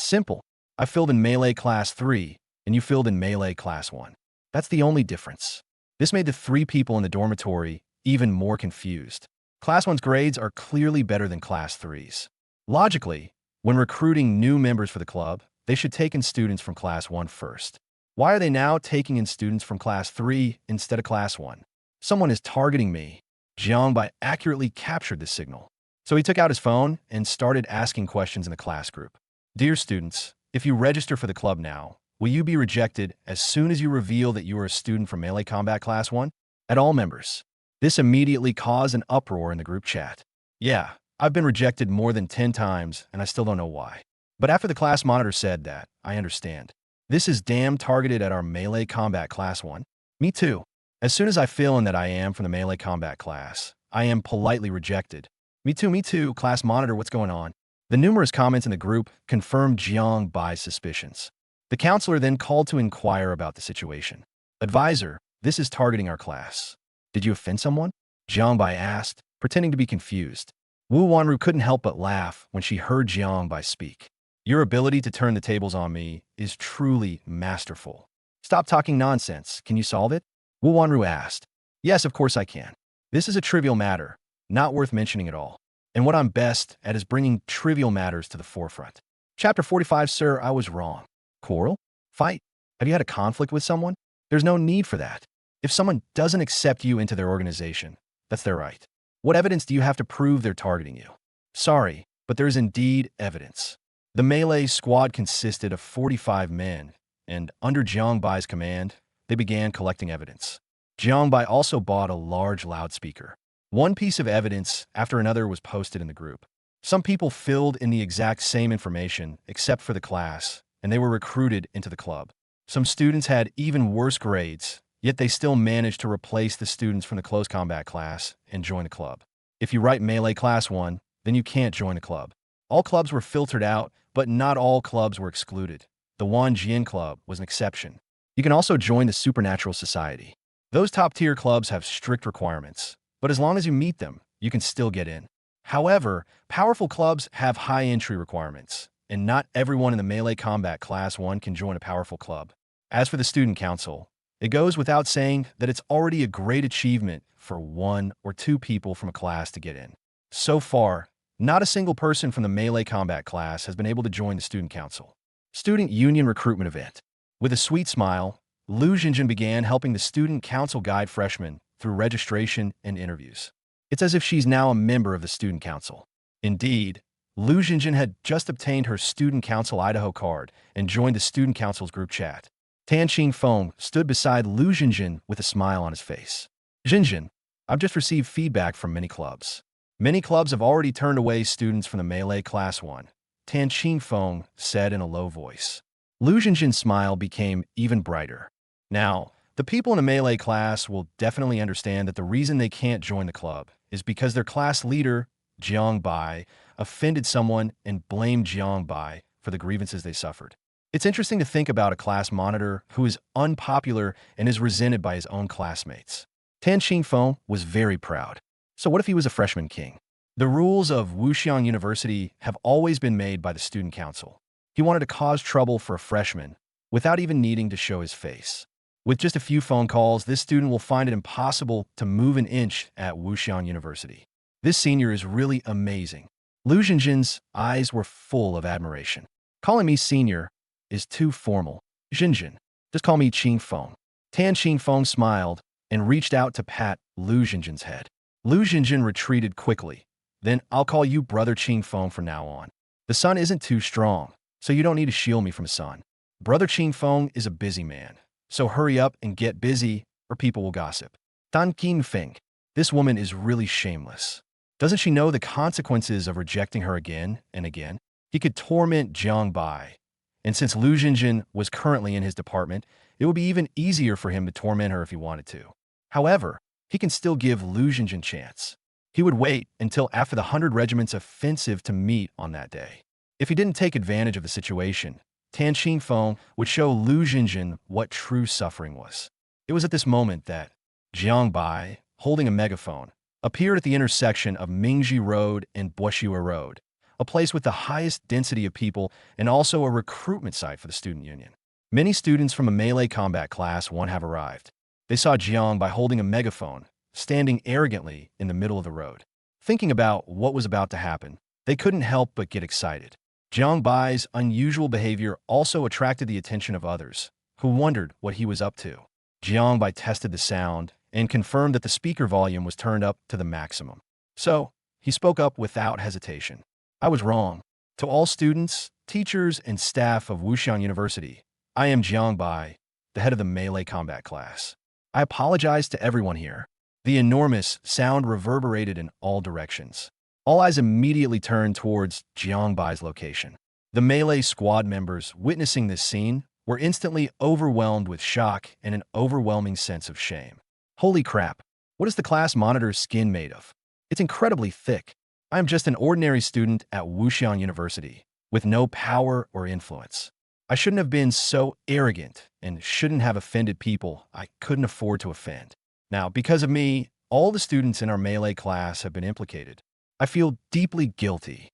simple. I filled in Melee Class 3, and you filled in Melee Class 1. That's the only difference. This made the three people in the dormitory even more confused. Class 1's grades are clearly better than Class 3's. Logically, When recruiting new members for the club, they should take in students from Class 1 first. Why are they now taking in students from Class 3 instead of Class 1? Someone is targeting me. Jiangbai accurately captured this signal. So he took out his phone and started asking questions in the class group. Dear students, if you register for the club now, will you be rejected as soon as you reveal that you are a student from Melee Combat Class 1? At all members. This immediately caused an uproar in the group chat. Yeah, I've been rejected more than 10 times, and I still don't know why. But after the class monitor said that, I understand. This is damn targeted at our Melee Combat Class 1. Me too. As soon as I feel in that I am from the Melee Combat class, I am politely rejected. Me too, class monitor, what's going on? The numerous comments in the group confirmed Jiang Bai's suspicions. The counselor then called to inquire about the situation. Advisor, this is targeting our class. Did you offend someone? Jiang Bai asked, pretending to be confused. Wu Wanru couldn't help but laugh when she heard Jiang Bai speak. Your ability to turn the tables on me is truly masterful. Stop talking nonsense. Can you solve it? Wu Wanru asked. Yes, of course I can. This is a trivial matter, not worth mentioning at all. And what I'm best at is bringing trivial matters to the forefront. Chapter 45, sir, I was wrong. Quarrel? Fight? Have you had a conflict with someone? There's no need for that. If someone doesn't accept you into their organization, that's their right. What evidence do you have to prove they're targeting you? Sorry, but there is indeed evidence. The melee squad consisted of 45 men, and under Jiang Bai's command, they began collecting evidence. Jiang Bai also bought a large loudspeaker. One piece of evidence after another was posted in the group. Some people filled in the exact same information except for the class, and they were recruited into the club. Some students had even worse grades, yet they still managed to replace the students from the close combat class and join the club. If you write Melee Class 1, then you can't join the club. All clubs were filtered out, but not all clubs were excluded. The Wanjian Club was an exception. You can also join the Supernatural Society. Those top-tier clubs have strict requirements, but as long as you meet them, you can still get in. However, powerful clubs have high entry requirements, and not everyone in the Melee Combat Class 1 can join a powerful club. As for the Student Council, it goes without saying that it's already a great achievement for 1 or 2 people from a class to get in. So far, not a single person from the Melee Combat class has been able to join the Student Council. Student Union Recruitment Event. With a sweet smile, Lu Jinjin began helping the Student Council guide freshmen through registration and interviews. It's as if she's now a member of the Student Council. Indeed, Lu Jinjin had just obtained her Student Council Idaho card and joined the Student Council's group chat. Tan Qingfeng stood beside Lu Jinjin with a smile on his face. Jinjin, I've just received feedback from many clubs. Many clubs have already turned away students from the Melee Class 1, Tan Qingfeng said in a low voice. Lu Jinjin's smile became even brighter. Now, the people in the Melee class will definitely understand that the reason they can't join the club is because their class leader, Jiang Bai, offended someone and blamed Jiang Bai for the grievances they suffered. It's interesting to think about a class monitor who is unpopular and is resented by his own classmates. Tan Qingfeng was very proud. So what if he was a freshman king? The rules of Wuxiang University have always been made by the Student Council. He wanted to cause trouble for a freshman without even needing to show his face. With just a few phone calls, this student will find it impossible to move an inch at Wuxiang University. This senior is really amazing. Lu Jinjin's eyes were full of admiration. Calling me senior is too formal. Jinjin, just call me Qingfeng. Tan Qingfeng smiled and reached out to pat Lu Jinjin's head. Lu Jinjin retreated quickly. Then I'll call you Brother Qingfeng from now on. The sun isn't too strong, so you don't need to shield me from the sun. Brother Qingfeng is a busy man, so hurry up and get busy or people will gossip. Tan Qingfeng, this woman is really shameless. Doesn't she know the consequences of rejecting her again and again? He could torment Jiang Bai, and since Lu Jinjin was currently in his department, it would be even easier for him to torment her if he wanted to. However, he can still give Lu Jinjin a chance. He would wait until after the 100 Regiment's offensive to meet on that day. If he didn't take advantage of the situation, Tan Qingfeng would show Lu Jinjin what true suffering was. It was at this moment that Jiang Bai, holding a megaphone, appeared at the intersection of Mingji Road and Boishua Road, a place with the highest density of people and also a recruitment site for the student union. Many students from a Melee Combat Class 1 have arrived. They saw Jiang Bai holding a megaphone, standing arrogantly in the middle of the road. Thinking about what was about to happen, they couldn't help but get excited. Jiang Bai's unusual behavior also attracted the attention of others, who wondered what he was up to. Jiang Bai tested the sound and confirmed that the speaker volume was turned up to the maximum. So, he spoke up without hesitation. I was wrong. To all students, teachers, and staff of Wuxian University, I am Jiang Bai, the head of the melee combat class. I apologize to everyone here. The enormous sound reverberated in all directions. All eyes immediately turned towards Jiang Bai's location. The melee squad members witnessing this scene were instantly overwhelmed with shock and an overwhelming sense of shame. Holy crap! What is the class monitor's skin made of? It's incredibly thick. I am just an ordinary student at Wuxian University, with no power or influence. I shouldn't have been so arrogant and shouldn't have offended people I couldn't afford to offend. Now, because of me, all the students in our melee class have been implicated. I feel deeply guilty.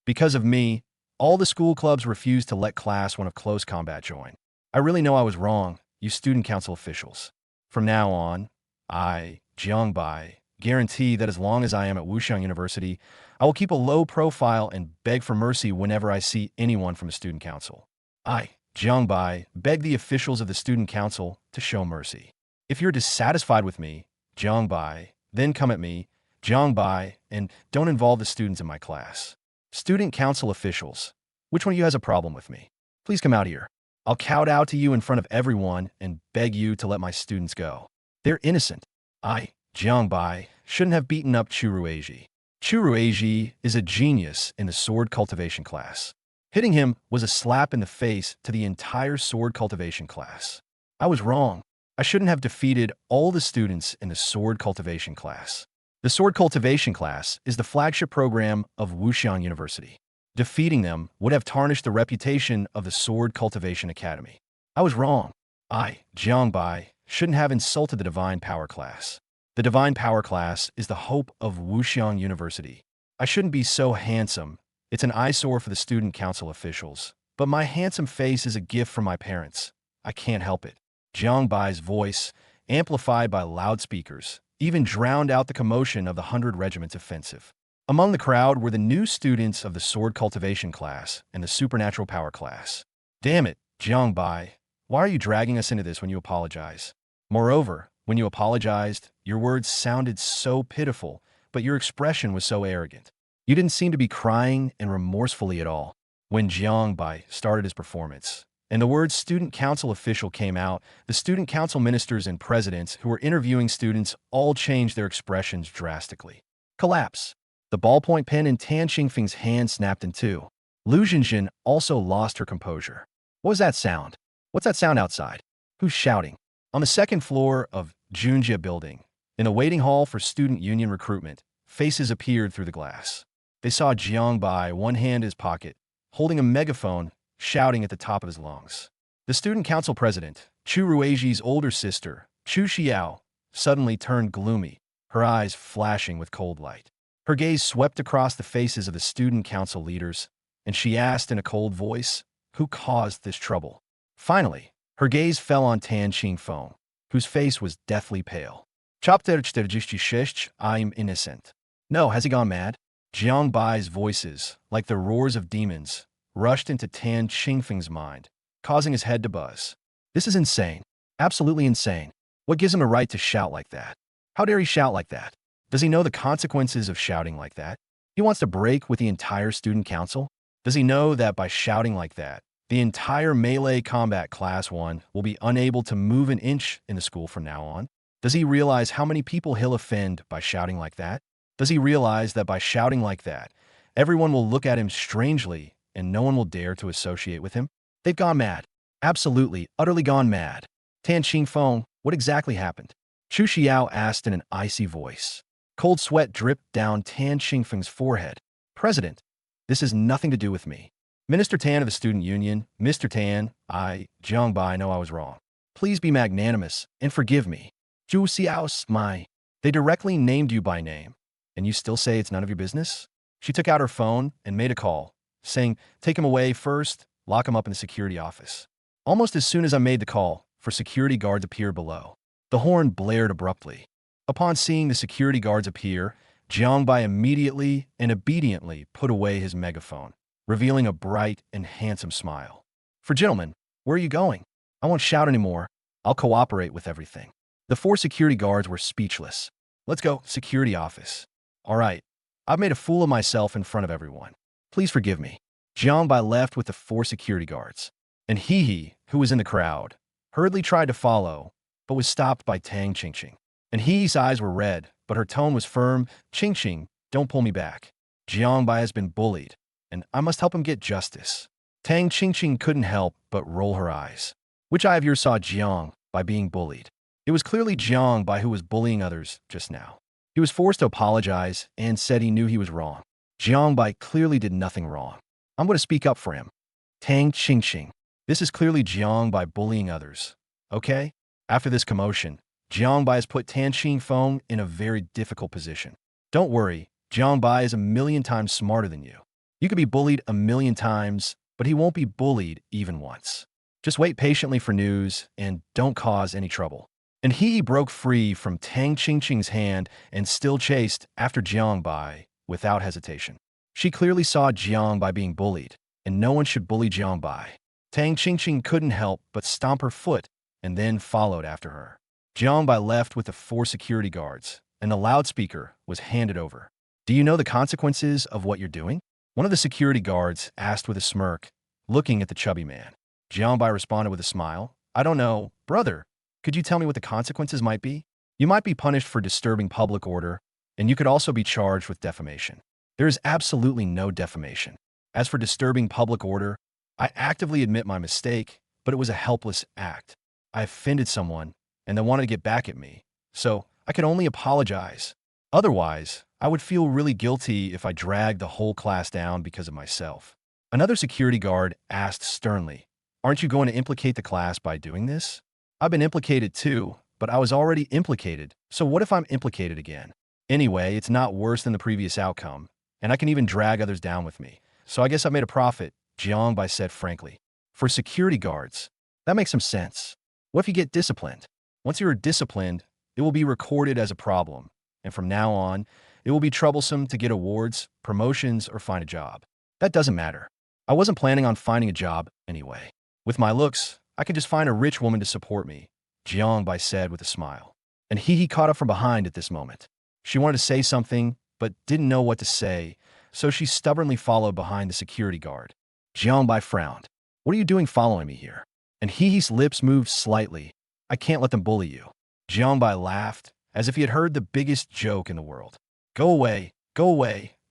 Because of me, all the school clubs refused to let Class 1 of Close Combat join. I really know I was wrong, you student council officials. From now on, I, Jiang Bai, guarantee that as long as I am at Wuxian University, I will keep a low profile and beg for mercy whenever I see anyone from a student council. I, Jiang Bai, beg the officials of the student council to show mercy. If you're dissatisfied with me, Jiang Bai, then come at me, Jiang Bai, and don't involve the students in my class. Student council officials, which one of you has a problem with me? Please come out here. I'll kowtow to you in front of everyone and beg you to let my students go. They're innocent. I, Jiang Bai, shouldn't have beaten up Chu Rueji. Chu Rueji is a genius in the sword cultivation class. Hitting him was a slap in the face to the entire sword cultivation class. I was wrong. I shouldn't have defeated all the students in the sword cultivation class. The sword cultivation class is the flagship program of Wuxian University. Defeating them would have tarnished the reputation of the Sword Cultivation Academy. I was wrong. I, Jiang Bai, shouldn't have insulted the Divine Power class. The Divine Power class is the hope of Wuxian University. I shouldn't be so handsome. It's an eyesore for the student council officials. But my handsome face is a gift from my parents. I can't help it. Jiang Bai's voice, amplified by loudspeakers, even drowned out the commotion of the 100 Regiment's offensive. Among the crowd were the new students of the Sword Cultivation class and the Supernatural Power class. Damn it, Jiang Bai, why are you dragging us into this when you apologize? Moreover, when you apologized, your words sounded so pitiful, but your expression was so arrogant. You didn't seem to be crying and remorsefully at all. When Jiang Bai started his performance, and the words student council official came out, the student council ministers and presidents who were interviewing students all changed their expressions drastically. Collapse. The ballpoint pen in Tan Xingfeng's hand snapped in two. Lu Jinjin also lost her composure. What was that sound? What's that sound outside? Who's shouting? On the second floor of Junjia building, in the waiting hall for student union recruitment, faces appeared through the glass. They saw Jiang Bai, one hand in his pocket, holding a megaphone, shouting at the top of his lungs. The student council president, Chu Rueji's older sister, Chu Xiao, suddenly turned gloomy, her eyes flashing with cold light. Her gaze swept across the faces of the student council leaders, and she asked in a cold voice, who caused this trouble? Finally, her gaze fell on Tan Xingfeng, whose face was deathly pale. Chapter 46, I'm innocent. No, has he gone mad? Jiang Bai's voices, like the roars of demons, rushed into Tan Xingfeng's mind, causing his head to buzz. This is insane. Absolutely insane. What gives him a right to shout like that? How dare he shout like that? Does he know the consequences of shouting like that? He wants to break with the entire student council? Does he know that by shouting like that, the entire melee combat class 1 will be unable to move an inch in the school from now on? Does he realize how many people he'll offend by shouting like that? Does he realize that by shouting like that, everyone will look at him strangely and no one will dare to associate with him? They've gone mad. Absolutely, utterly gone mad. Tan Xingfeng, what exactly happened? Chu Xiao asked in an icy voice. Cold sweat dripped down Tan Xingfeng's forehead. President, this has nothing to do with me. Minister Tan of the Student Union, Mr. Tan, I, Jiang Bai, know I was wrong. Please be magnanimous and forgive me. Zhu Xiao's my. They directly named you by name, and you still say it's none of your business? She took out her phone and made a call, saying, take him away first, lock him up in the security office. Almost as soon as I made the call, security guards appeared below. The horn blared abruptly. Upon seeing the security guards appear, Jiang Bai immediately and obediently put away his megaphone revealing a bright and handsome smile. For gentlemen, where are you going? I won't shout anymore. I'll cooperate with everything. The 4 security guards were speechless. Let's go, security office. All right, I've made a fool of myself in front of everyone. Please forgive me. Jiangbai left with the 4 security guards, and He, who was in the crowd, hurriedly tried to follow, but was stopped by Tang Qingqing. And He's eyes were red, but her tone was firm. Qingqing, don't pull me back. Jiangbai has been bullied, and I must help him get justice. Tang Qingqing couldn't help but roll her eyes. Which eye of yours saw Jiang by being bullied? It was clearly Jiangbai who was bullying others just now. He was forced to apologize and said he knew he was wrong. Jiangbai clearly did nothing wrong. I'm going to speak up for him. Tang Qingqing. This is clearly Jiangbai bullying others. Okay? After this commotion, Jiangbai has put Tan Qingfeng in a very difficult position. Don't worry, Jiangbai is a million times smarter than you. You could be bullied a million times, but he won't be bullied even once. Just wait patiently for news and don't cause any trouble. And He broke free from Tang Qingqing's hand and still chased after Jiangbai without hesitation. She clearly saw Jiangbai being bullied, and no one should bully Jiangbai. Tang Qingqing couldn't help but stomp her foot and then followed after her. Jiangbai left with the 4 security guards, and the loudspeaker was handed over. Do you know the consequences of what you're doing? One of the security guards asked with a smirk, looking at the chubby man. Jiangbai responded with a smile. I don't know, brother. Could you tell me what the consequences might be? You might be punished for disturbing public order, and you could also be charged with defamation. There is absolutely no defamation. As for disturbing public order, I actively admit my mistake, but it was a helpless act. I offended someone, and they wanted to get back at me, so I could only apologize. Otherwise, I would feel really guilty if I dragged the whole class down because of myself. Another security guard asked sternly, Aren't you going to implicate the class by doing this? I've been implicated too, but I was already implicated, so what if I'm implicated again? Anyway, it's not worse than the previous outcome, and I can even drag others down with me. So I guess I made a profit, Jiangbai said frankly. For security guards, that makes some sense. What if you get disciplined? Once you are disciplined, it will be recorded as a problem, and from now on, it will be troublesome to get awards, promotions, or find a job. That doesn't matter. I wasn't planning on finding a job anyway. With my looks, I could just find a rich woman to support me, Jiangbai said with a smile. And He caught up from behind at this moment. She wanted to say something, but didn't know what to say, so she stubbornly followed behind the security guard. Jiangbai frowned. What are you doing following me here? And He's lips moved slightly. I can't let them bully you. Jiangbai laughed, as if he had heard the biggest joke in the world. Go away, go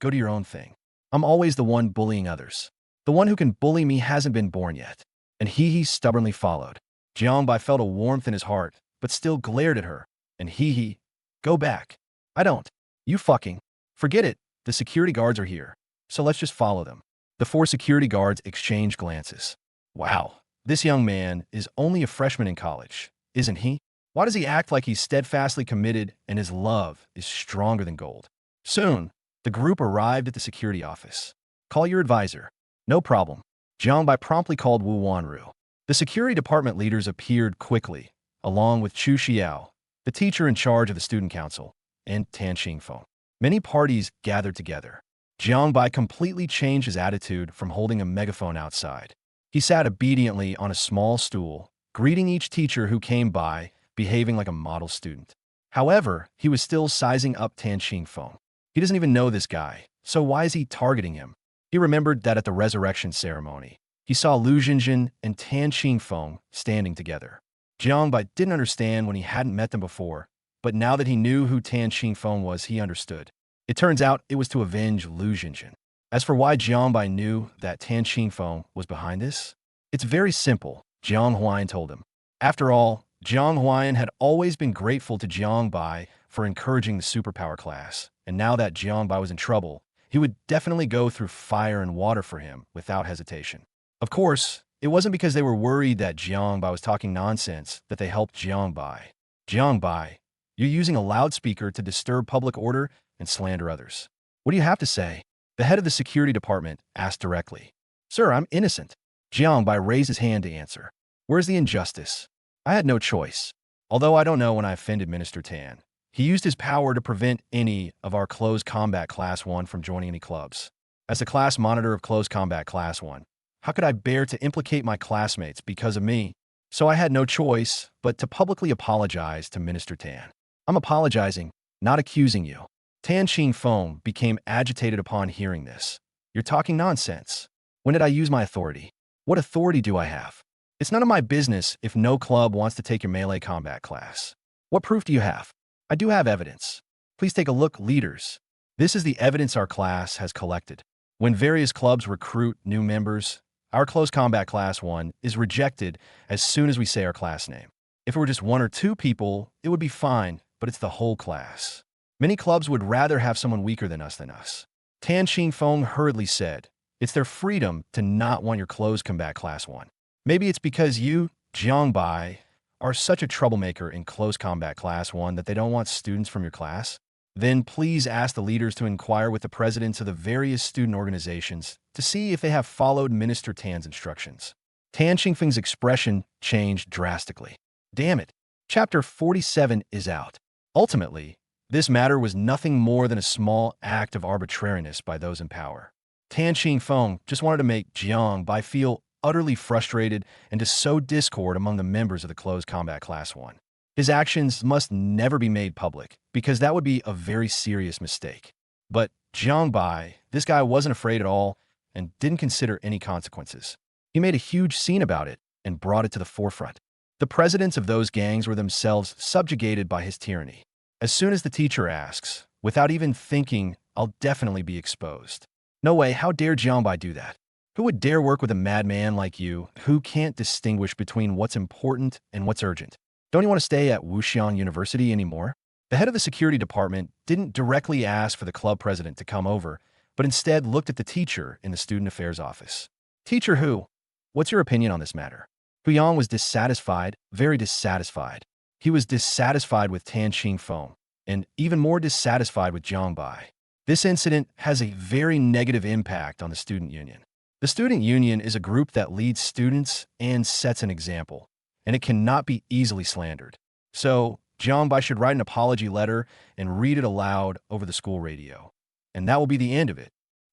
do your own thing. I'm always the one bullying others. The one who can bully me hasn't been born yet. And He stubbornly followed. Jiangbai felt a warmth in his heart, but still glared at her. And He, go back. I don't. You fucking. Forget it. The security guards are here. So let's just follow them. The 4 security guards exchanged glances. Wow, this young man is only a freshman in college, isn't he? Why does he act like he's steadfastly committed and his love is stronger than gold? Soon, the group arrived at the security office. Call your advisor. No problem. Jiangbai promptly called Wu Wanru. The security department leaders appeared quickly, along with Chu Xiao, the teacher in charge of the student council, and Tan Qingfeng. Many parties gathered together. Jiangbai completely changed his attitude from holding a megaphone outside. He sat obediently on a small stool, greeting each teacher who came by, behaving like a model student. However, he was still sizing up Tan Qingfeng. He doesn't even know this guy, so why is he targeting him? He remembered that at the resurrection ceremony, he saw Lu Jinjin and Tan Qingfeng standing together. Jiangbai didn't understand when he hadn't met them before, but now that he knew who Tan Qingfeng was, he understood. It turns out it was to avenge Lu Jinjin. As for why Jiangbai knew that Tan Qingfeng was behind this, it's very simple, Jiang Huayan told him. After all, Jiang Huayan had always been grateful to Jiangbai for encouraging the superpower class, and now that Jiangbai was in trouble, he would definitely go through fire and water for him without hesitation. Of course, it wasn't because they were worried that Jiangbai was talking nonsense that they helped Jiangbai. Jiangbai, you're using a loudspeaker to disturb public order and slander others. What do you have to say? The head of the security department asked directly. Sir, I'm innocent. Jiangbai raised his hand to answer. Where's the injustice? I had no choice. Although I don't know when I offended Minister Tan. He used his power to prevent any of our closed combat class 1 from joining any clubs. As the class monitor of Close Combat Class 1, how could I bear to implicate my classmates because of me? So I had no choice but to publicly apologize to Minister Tan. I'm apologizing, not accusing you. Tan Ching Feng became agitated upon hearing this. You're talking nonsense. When did I use my authority? What authority do I have? It's none of my business if no club wants to take your melee combat class. What proof do you have? I do have evidence. Please take a look, leaders. This is the evidence our class has collected. When various clubs recruit new members, our Close Combat Class 1 is rejected as soon as we say our class name. If it were just one or two people, it would be fine, but it's the whole class. Many clubs would rather have someone weaker than us. Tan Ching Feng hurriedly said, it's their freedom to not want your Close Combat Class 1. Maybe it's because you, Jiang Bai, are such a troublemaker in Close Combat Class 1 that they don't want students from your class? Then please ask the leaders to inquire with the presidents of the various student organizations to see if they have followed Minister Tan's instructions. Tan Qingfeng's expression changed drastically. Damn it, Chapter 47 is out. Ultimately, this matter was nothing more than a small act of arbitrariness by those in power. Tan Qingfeng just wanted to make Jiang Bai feel utterly frustrated and to sow discord among the members of the Close Combat Class 1. His actions must never be made public, because that would be a very serious mistake. But Jiang Bai, this guy wasn't afraid at all and didn't consider any consequences. He made a huge scene about it and brought it to the forefront. The presidents of those gangs were themselves subjugated by his tyranny. As soon as the teacher asks, without even thinking, I'll definitely be exposed. No way, how dare Jiang Bai do that? Who would dare work with a madman like you who can't distinguish between what's important and what's urgent? Don't you want to stay at Wuxian University anymore? The head of the security department didn't directly ask for the club president to come over, but instead looked at the teacher in the student affairs office. Teacher Hu, what's your opinion on this matter? Hu Yang was dissatisfied, very dissatisfied. He was dissatisfied with Tan Qingfeng, and even more dissatisfied with Jiang Bai. This incident has a very negative impact on the student union. The student union is a group that leads students and sets an example, and it cannot be easily slandered. So, Jiang Bai should write an apology letter and read it aloud over the school radio. And that will be the end of it.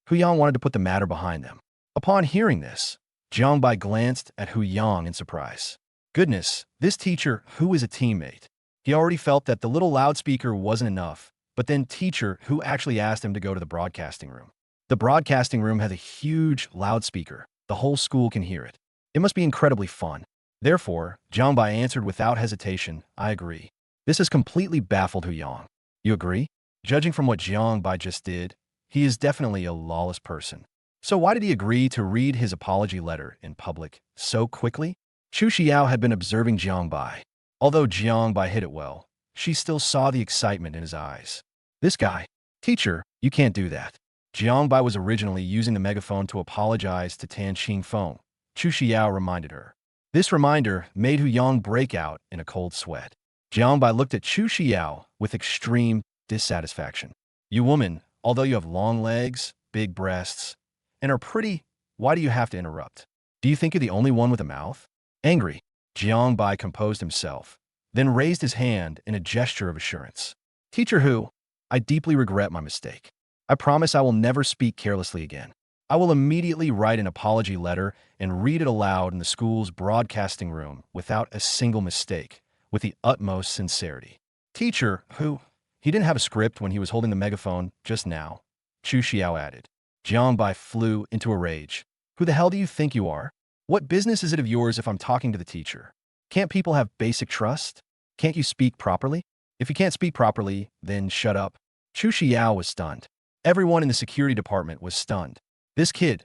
Hu Yang wanted to put the matter behind them. Upon hearing this, Jiang Bai glanced at Hu Yang in surprise. Goodness, this teacher, who is a teammate. He already felt that the little loudspeaker wasn't enough, but then teacher, who actually asked him to go to the broadcasting room. The broadcasting room has a huge loudspeaker. The whole school can hear it. It must be incredibly fun. Therefore, Jiang Bai answered without hesitation, I agree. This has completely baffled Hu Yang. You agree? Judging from what Jiang Bai just did, he is definitely a lawless person. So why did he agree to read his apology letter in public so quickly? Chu Xiao had been observing Jiang Bai. Although Jiang Bai hid it well, she still saw the excitement in his eyes. This guy, teacher, you can't do that. Jiang Bai was originally using the megaphone to apologize to Tan Qingfeng. Chu Xiao reminded her. This reminder made Hu Yang break out in a cold sweat. Jiang Bai looked at Chu Xiao with extreme dissatisfaction. You woman, although you have long legs, big breasts, and are pretty, why do you have to interrupt? Do you think you're the only one with a mouth? Angry, Jiang Bai composed himself, then raised his hand in a gesture of assurance. Teacher Hu, I deeply regret my mistake. I promise I will never speak carelessly again. I will immediately write an apology letter and read it aloud in the school's broadcasting room without a single mistake, with the utmost sincerity. Teacher Hu, he didn't have a script when he was holding the megaphone just now, Chu Xiao added. Jiang Bai flew into a rage. Who the hell do you think you are? What business is it of yours if I'm talking to the teacher? Can't people have basic trust? Can't you speak properly? If you can't speak properly, then shut up. Chu Xiao was stunned. Everyone in the security department was stunned. This kid,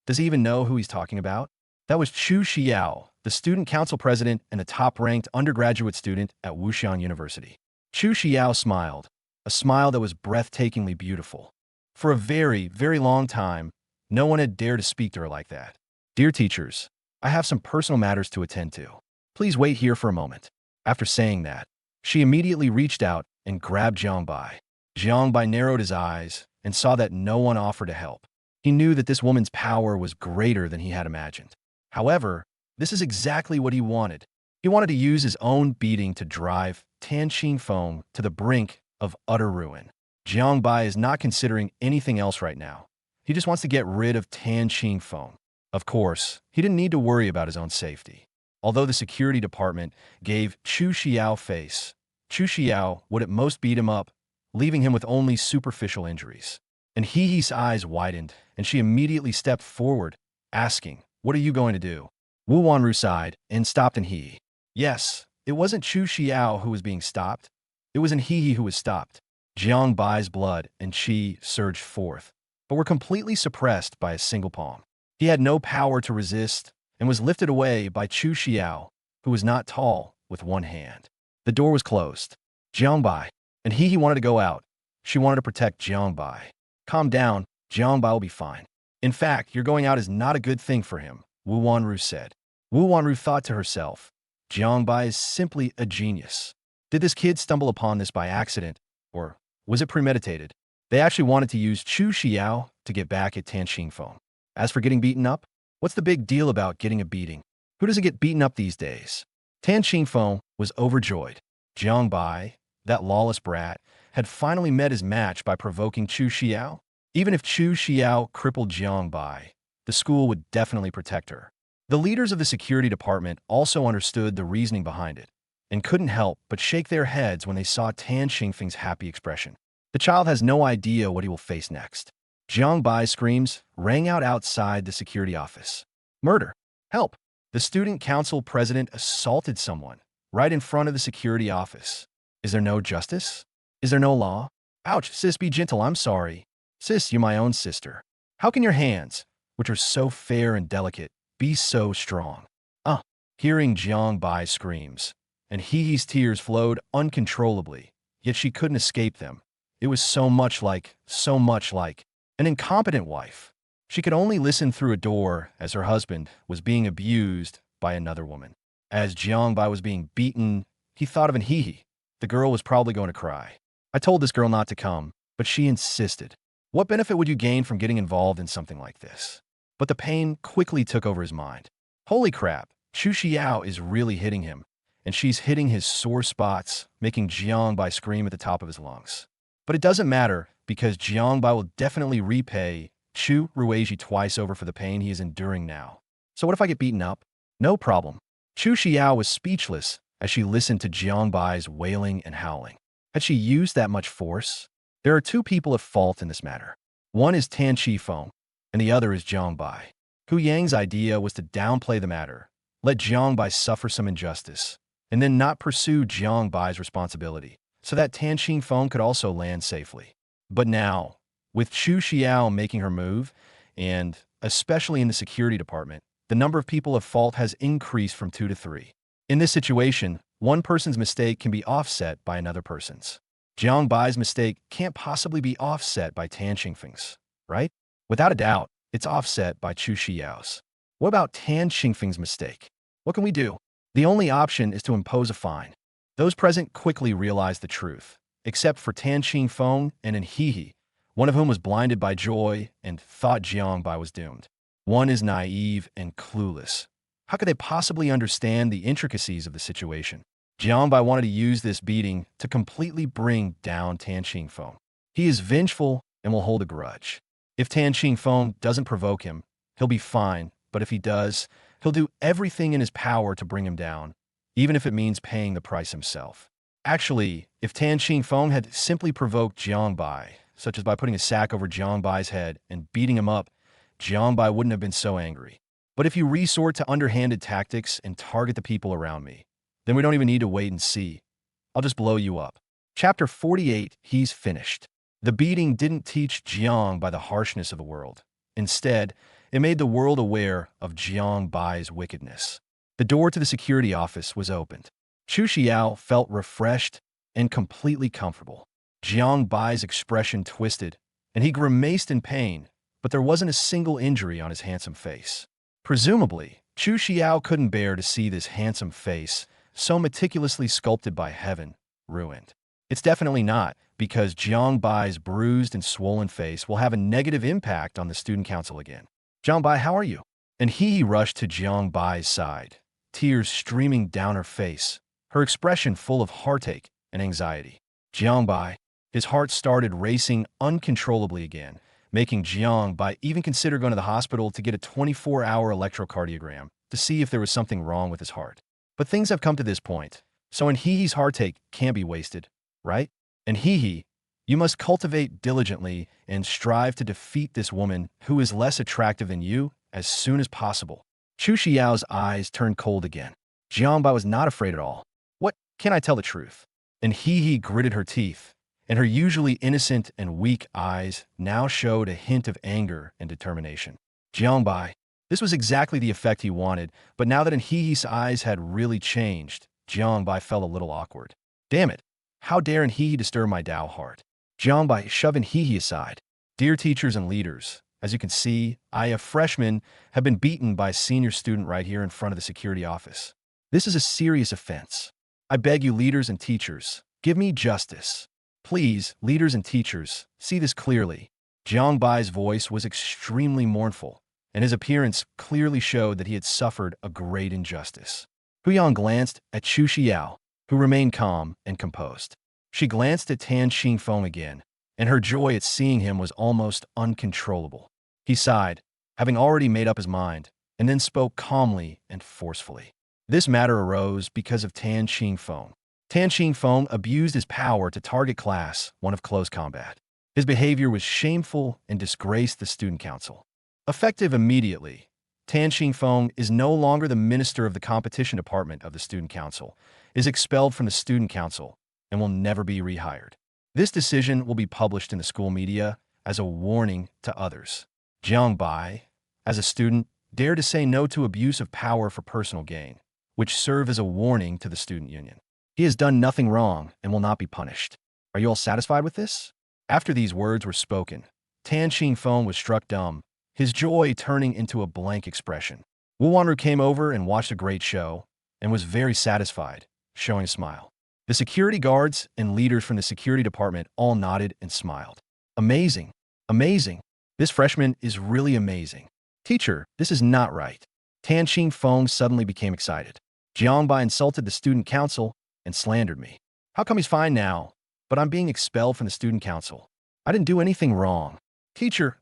does he even know who he's talking about? That was Chu Xiao, the student council president and the top-ranked undergraduate student at Wuxian University. Chu Xiao smiled, a smile that was breathtakingly beautiful. For a very, very long time, no one had dared to speak to her like that. Dear teachers, I have some personal matters to attend to. Please wait here for a moment. After saying that, she immediately reached out and grabbed Jiang Bai. Jiang Bai narrowed his eyes and saw that no one offered to help. He knew that this woman's power was greater than he had imagined. However, this is exactly what he wanted. He wanted to use his own beating to drive Tan Qingfeng to the brink of utter ruin. Jiang Bai is not considering anything else right now, He just wants to get rid of Tan Qingfeng. Of course, he didn't need to worry about his own safety. Although the security department gave Chu Xiao face, Chu Xiao would at most beat him up, leaving him with only superficial injuries. And He's eyes widened, and she immediately stepped forward, asking, "What are you going to do?" Wu Wanru sighed and stopped in He. Yes, it wasn't Chu Xiao who was being stopped. It was in He who was stopped. Jiang Bai's blood and qi surged forth, but were completely suppressed by a single palm. He had no power to resist and was lifted away by Chu Xiao, who was not tall, with one hand. The door was closed. Jiang Bai and He wanted to go out. She wanted to protect Jiang Bai. Calm down, Jiang Bai will be fine. In fact, your going out is not a good thing for him, Wu Wanru said. Wu Wanru thought to herself, Jiang Bai is simply a genius. Did this kid stumble upon this by accident, or was it premeditated? They actually wanted to use Chu Xiao to get back at Tan Qingfeng. As for getting beaten up, what's the big deal about getting a beating? Who doesn't get beaten up these days? Tan Qingfeng was overjoyed. Jiang Bai, that lawless brat, had finally met his match by provoking Chu Xiao. Even if Chu Xiao crippled Jiang Bai, the school would definitely protect her. The leaders of the security department also understood the reasoning behind it, and couldn't help but shake their heads when they saw Tan Qingfeng's happy expression. The child has no idea what he will face next. Jiang Bai's screams rang out outside the security office. Murder! Help! The student council president assaulted someone right in front of the security office. Is there no justice? Is there no law? Ouch, sis, be gentle, I'm sorry. Sis, you're my own sister. How can your hands, which are so fair and delicate, be so strong? Hearing Jiang Bai's screams, and He's tears flowed uncontrollably, yet she couldn't escape them. It was so much like an incompetent wife. She could only listen through a door as her husband was being abused by another woman. As Jiang Bai was being beaten, he thought of an He. The girl was probably going to cry. I told this girl not to come, but she insisted. What benefit would you gain from getting involved in something like this? But the pain quickly took over his mind. Holy crap, Chu Xiao is really hitting him, and she's hitting his sore spots, making Jiang Bai scream at the top of his lungs. But it doesn't matter, because Jiang Bai will definitely repay Chu Ruiji twice over for the pain he is enduring now. So what if I get beaten up? No problem. Chu Xiao was speechless as she listened to Jiang Bai's wailing and howling. Had she used that much force? There are two people at fault in this matter. One is Tan Qingfeng, and the other is Jiang Bai. Hu Yang's idea was to downplay the matter, let Jiang Bai suffer some injustice, and then not pursue Jiang Bai's responsibility, so that Tan Qingfeng could also land safely. But now, with Chu Xiao making her move, and especially in the security department, the number of people at fault has increased from 2 to 3. In this situation, one person's mistake can be offset by another person's. Jiang Bai's mistake can't possibly be offset by Tan Qingfeng's, right? Without a doubt, it's offset by Chu Xiao's. What about Tan Qingfeng's mistake? What can we do? The only option is to impose a fine. Those present quickly realized the truth, except for Tan Qingfeng and an He, one of whom was blinded by joy and thought Jiang Bai was doomed. One is naive and clueless. How could they possibly understand the intricacies of the situation? Jiang Bai wanted to use this beating to completely bring down Tan Qingfeng. He is vengeful and will hold a grudge. If Tan Qingfeng doesn't provoke him, he'll be fine, but if he does, he'll do everything in his power to bring him down, even if it means paying the price himself. Actually, if Tan Qingfeng had simply provoked Jiang Bai, such as by putting a sack over Jiang Bai's head and beating him up, Jiang Bai wouldn't have been so angry. But if you resort to underhanded tactics and target the people around me, then we don't even need to wait and see. I'll just blow you up. Chapter 48, He's finished. The beating didn't teach Jiang Bai the harshness of the world. Instead, it made the world aware of Jiang Bai's wickedness. The door to the security office was opened. Chu Xiao felt refreshed and completely comfortable. Jiang Bai's expression twisted, and he grimaced in pain, but there wasn't a single injury on his handsome face. Presumably, Chu Xiao couldn't bear to see this handsome face, so meticulously sculpted by heaven, ruined. It's definitely not, because Jiang Bai's bruised and swollen face will have a negative impact on the student council again. Jiang Bai, how are you? And He rushed to Jiang Bai's side, tears streaming down her face, her expression full of heartache and anxiety. Jiang Bai, his heart started racing uncontrollably again, making Jiang Bai even consider going to the hospital to get a 24-hour electrocardiogram to see if there was something wrong with his heart. But things have come to this point, so in Hee's heartache can't be wasted, right? And Hee, you must cultivate diligently and strive to defeat this woman who is less attractive than you as soon as possible. Chu Xiao's eyes turned cold again. Jiang Bai was not afraid at all. What can I tell the truth? And Hee gritted her teeth, and her usually innocent and weak eyes now showed a hint of anger and determination. Jiang Bai, this was exactly the effect he wanted, but now that Hee's eyes had really changed, Jiang Bai felt a little awkward. Damn it, how dare Hee disturb my Dao heart? Jiang Bai shoving Hee aside. Dear teachers and leaders, as you can see, a freshman, have been beaten by a senior student right here in front of the security office. This is a serious offense. I beg you, leaders and teachers, give me justice. Please, leaders and teachers, see this clearly. Jiang Bai's voice was extremely mournful, and his appearance clearly showed that he had suffered a great injustice. Huyang glanced at Chu Xiao, who remained calm and composed. She glanced at Tan Xingfeng again, and her joy at seeing him was almost uncontrollable. He sighed, having already made up his mind, and then spoke calmly and forcefully. This matter arose because of Tan Xingfeng. Tan Xingfeng abused his power to target Class 1 of close combat. His behavior was shameful and disgraced the student council. Effective immediately, Tan Xingfeng is no longer the minister of the competition department of the student council, is expelled from the student council, and will never be rehired. This decision will be published in the school media as a warning to others. Jiang Bai, as a student, dared to say no to abuse of power for personal gain, which serve as a warning to the student union. He has done nothing wrong and will not be punished. Are you all satisfied with this? After these words were spoken, Tan Xingfeng was struck dumb, his joy turning into a blank expression. Wu Wanru came over and watched a great show and was very satisfied, showing a smile. The security guards and leaders from the security department all nodded and smiled. Amazing, amazing. This freshman is really amazing. Teacher, this is not right. Tan Xingfeng suddenly became excited. Jiang Bai insulted the student council and slandered me. How come he's fine now, but I'm being expelled from the student council? I didn't do anything wrong. Teacher,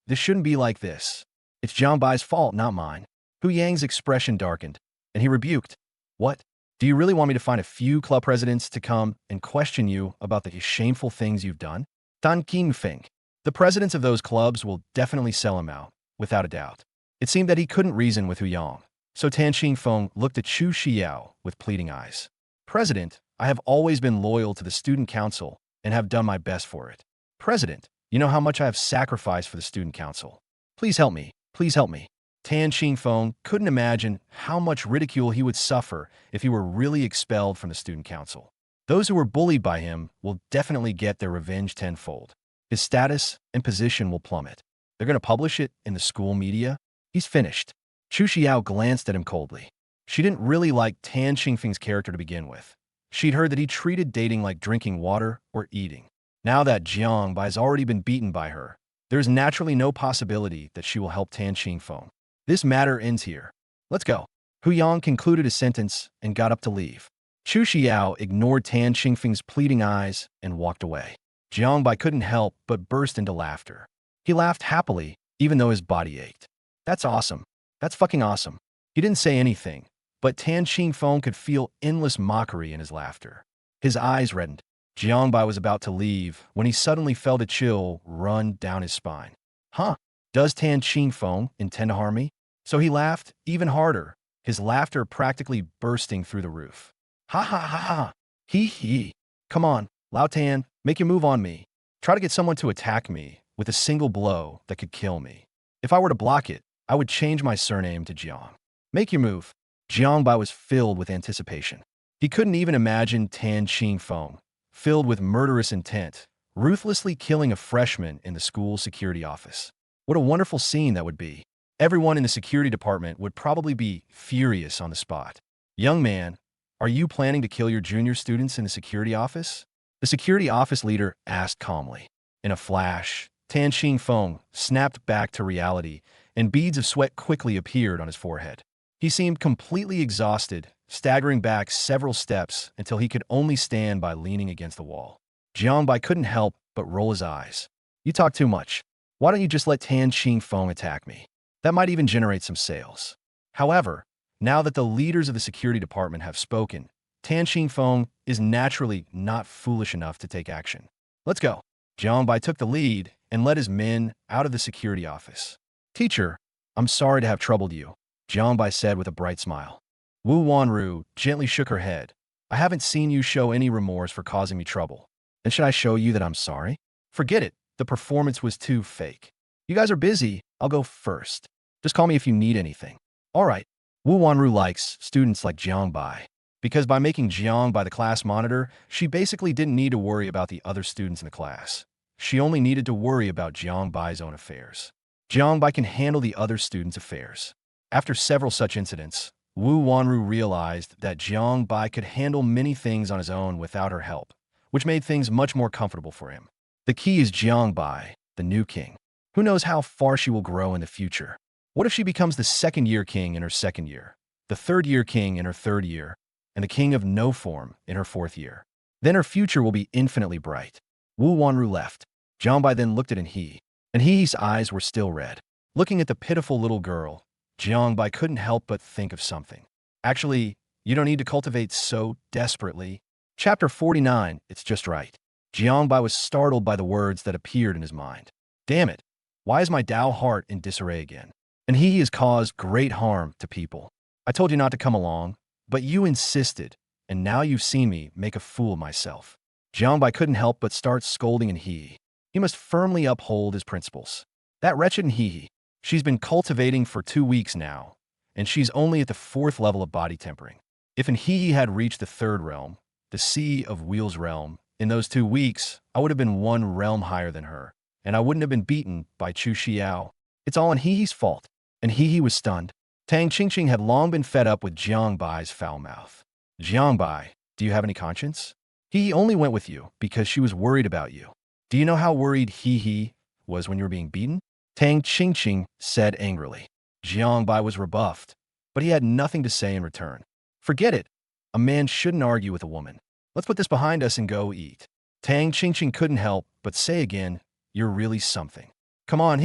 this shouldn't be like this. It's Jiang Bai's fault, not mine. Hu Yang's expression darkened, and he rebuked. What? Do you really want me to find a few club presidents to come and question you about the shameful things you've done? Dan Qingfeng. The presidents of those clubs will definitely sell him out, without a doubt. It seemed that he couldn't reason with Hu Yang, so Tan Xingfeng looked at Chu Xiao with pleading eyes. President, I have always been loyal to the student council and have done my best for it. President, you know how much I have sacrificed for the student council. Please help me. Please help me. Tan Xingfeng couldn't imagine how much ridicule he would suffer if he were really expelled from the student council. Those who were bullied by him will definitely get their revenge tenfold. His status and position will plummet. They're going to publish it in the school media. He's finished. Chu Xiao glanced at him coldly. She didn't really like Tan Xingfeng's character to begin with. She'd heard that he treated dating like drinking water or eating. Now that Jiang Bai has already been beaten by her, there's naturally no possibility that she will help Tan Xingfeng. This matter ends here. Let's go. Hu Yang concluded his sentence and got up to leave. Chu Xiao ignored Tan Xingfeng's pleading eyes and walked away. Jiang Bai couldn't help but burst into laughter. He laughed happily, even though his body ached. That's awesome. That's fucking awesome. He didn't say anything, but Tan Xingfeng could feel endless mockery in his laughter. His eyes reddened. Jiang Bai was about to leave when he suddenly felt a chill run down his spine. Huh? Does Tan Xingfeng intend to harm me? So he laughed even harder, his laughter practically bursting through the roof. Ha ha ha ha! Hee. Come on, Lao Tan, make your move on me. Try to get someone to attack me with a single blow that could kill me. If I were to block it, I would change my surname to Jiang. Make your move. Jiang Bai was filled with anticipation. He couldn't even imagine Tan Xingfeng, filled with murderous intent, ruthlessly killing a freshman in the school security office. What a wonderful scene that would be. Everyone in the security department would probably be furious on the spot. Young man, are you planning to kill your junior students in the security office? The security office leader asked calmly. In a flash, Tan Xingfeng snapped back to reality, and beads of sweat quickly appeared on his forehead. He seemed completely exhausted, staggering back several steps until he could only stand by leaning against the wall. Jiang Bai couldn't help but roll his eyes. You talk too much. Why don't you just let Tan Qingfeng attack me? That might even generate some sales. However, now that the leaders of the security department have spoken, Tan Qingfeng is naturally not foolish enough to take action. Let's go. Jiang Bai took the lead and led his men out of the security office. Teacher, I'm sorry to have troubled you, Jiang Bai said with a bright smile. Wu Wanru gently shook her head. I haven't seen you show any remorse for causing me trouble. And should I show you that I'm sorry? Forget it. The performance was too fake. You guys are busy. I'll go first. Just call me if you need anything. All right. Wu Wanru likes students like Jiang Bai, because by making Jiang Bai the class monitor, she basically didn't need to worry about the other students in the class. She only needed to worry about Jiang Bai's own affairs. Jiang Bai can handle the other students' affairs. After several such incidents, Wu Wanru realized that Jiang Bai could handle many things on his own without her help, which made things much more comfortable for him. The key is Jiang Bai, the new king. Who knows how far she will grow in the future? What if she becomes the second-year king in her second year, the third-year king in her third year, and the king of no form in her fourth year? Then her future will be infinitely bright. Wu Wanru left. Jiang Bai then looked at He, and He's eyes were still red. Looking at the pitiful little girl, Jiang Bai couldn't help but think of something. Actually, you don't need to cultivate so desperately. Chapter 49, It's Just Right. Jiang Bai was startled by the words that appeared in his mind. Damn it, why is my Tao heart in disarray again? And he has caused great harm to people. I told you not to come along, but you insisted, and now you've seen me make a fool of myself. Jiang Bai couldn't help but start scolding He. He must firmly uphold his principles. That wretched He, she's been cultivating for 2 weeks now, and she's only at the 4th level of body tempering. If He had reached the 3rd realm, the Sea of Wheels realm, in those 2 weeks, I would have been 1 realm higher than her, and I wouldn't have been beaten by Chu Xiao. It's all He's fault. And He was stunned. Tang Qingqing had long been fed up with Jiang Bai's foul mouth. Jiang Bai, do you have any conscience? He only went with you because she was worried about you. Do you know how worried He was when you were being beaten? Tang Qingqing said angrily. Jiang Bai was rebuffed, but he had nothing to say in return. Forget it. A man shouldn't argue with a woman. Let's put this behind us and go eat. Tang Qingqing couldn't help but say again, you're really something. Come on,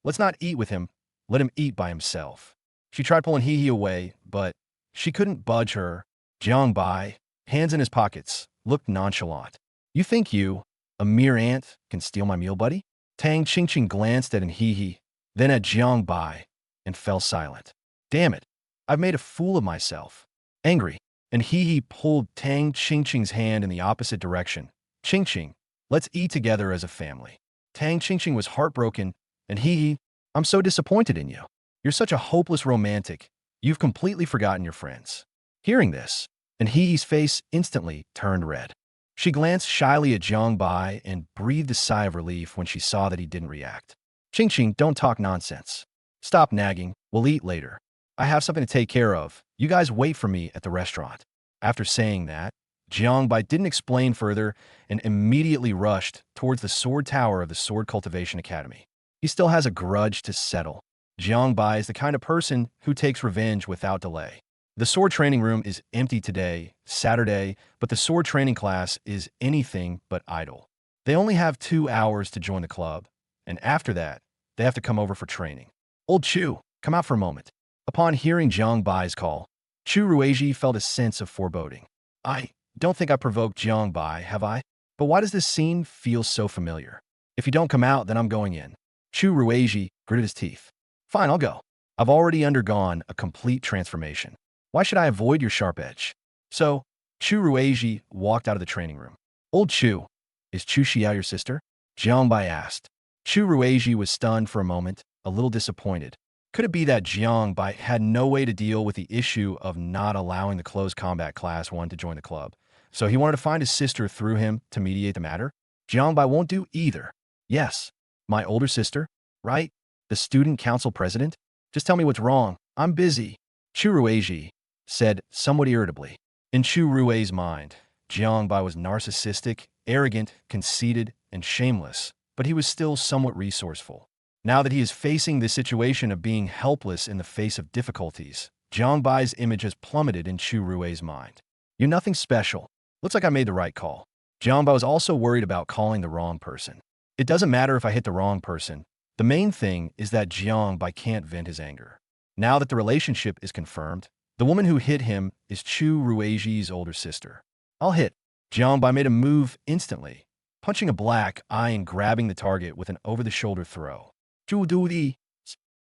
let's not eat with him. Let him eat by himself. She tried pulling He away, but she couldn't budge her. Jiang Bai, hands in his pockets, looked nonchalant. You think you, a mere ant, can steal my meal, buddy? Tang Qingqing glanced at He, then at Jiang Bai, and fell silent. Damn it, I've made a fool of myself. Angry, and He pulled Tang Qingqing's hand in the opposite direction. Qingqing, let's eat together as a family. Tang Qingqing was heartbroken, and He, I'm so disappointed in you. You're such a hopeless romantic. You've completely forgotten your friends. Hearing this, and He's face instantly turned red. She glanced shyly at Jiang Bai and breathed a sigh of relief when she saw that he didn't react. Qingqing, don't talk nonsense. Stop nagging. We'll eat later. I have something to take care of. You guys wait for me at the restaurant. After saying that, Jiang Bai didn't explain further and immediately rushed towards the sword tower of the Sword Cultivation Academy. He still has a grudge to settle. Jiang Bai is the kind of person who takes revenge without delay. The sword training room is empty today, Saturday, but the sword training class is anything but idle. They only have 2 hours to join the club, and after that, they have to come over for training. Old Chu, come out for a moment. Upon hearing Jiang Bai's call, Chu Ruizhi felt a sense of foreboding. I don't think I provoked Jiang Bai, have I? But why does this scene feel so familiar? If you don't come out, then I'm going in. Chu Ruizhi gritted his teeth. Fine, I'll go. I've already undergone a complete transformation. Why should I avoid your sharp edge? So, Chu Ruizhi walked out of the training room. Old Chu, is Chu Xiao your sister? Jiang Bai asked. Chu Ruizhi was stunned for a moment, a little disappointed. Could it be that Jiang Bai had no way to deal with the issue of not allowing the closed combat class 1 to join the club? So he wanted to find his sister through him to mediate the matter? Jiang Bai won't do either. Yes, my older sister, right? The student council president? Just tell me what's wrong. I'm busy. Chu Ruizhi said somewhat irritably. In Chu Rui's mind, Jiang Bai was narcissistic, arrogant, conceited, and shameless, but he was still somewhat resourceful. Now that he is facing the situation of being helpless in the face of difficulties, Jiang Bai's image has plummeted in Chu Rui's mind. You're nothing special. Looks like I made the right call. Jiang Bai was also worried about calling the wrong person. It doesn't matter if I hit the wrong person. The main thing is that Jiangbai can't vent his anger. Now that the relationship is confirmed, the woman who hit him is Chu Ruiji's older sister. I'll hit. Jiangbai made a move instantly, punching a black eye and grabbing the target with an over-the-shoulder throw. Zhu Dudi.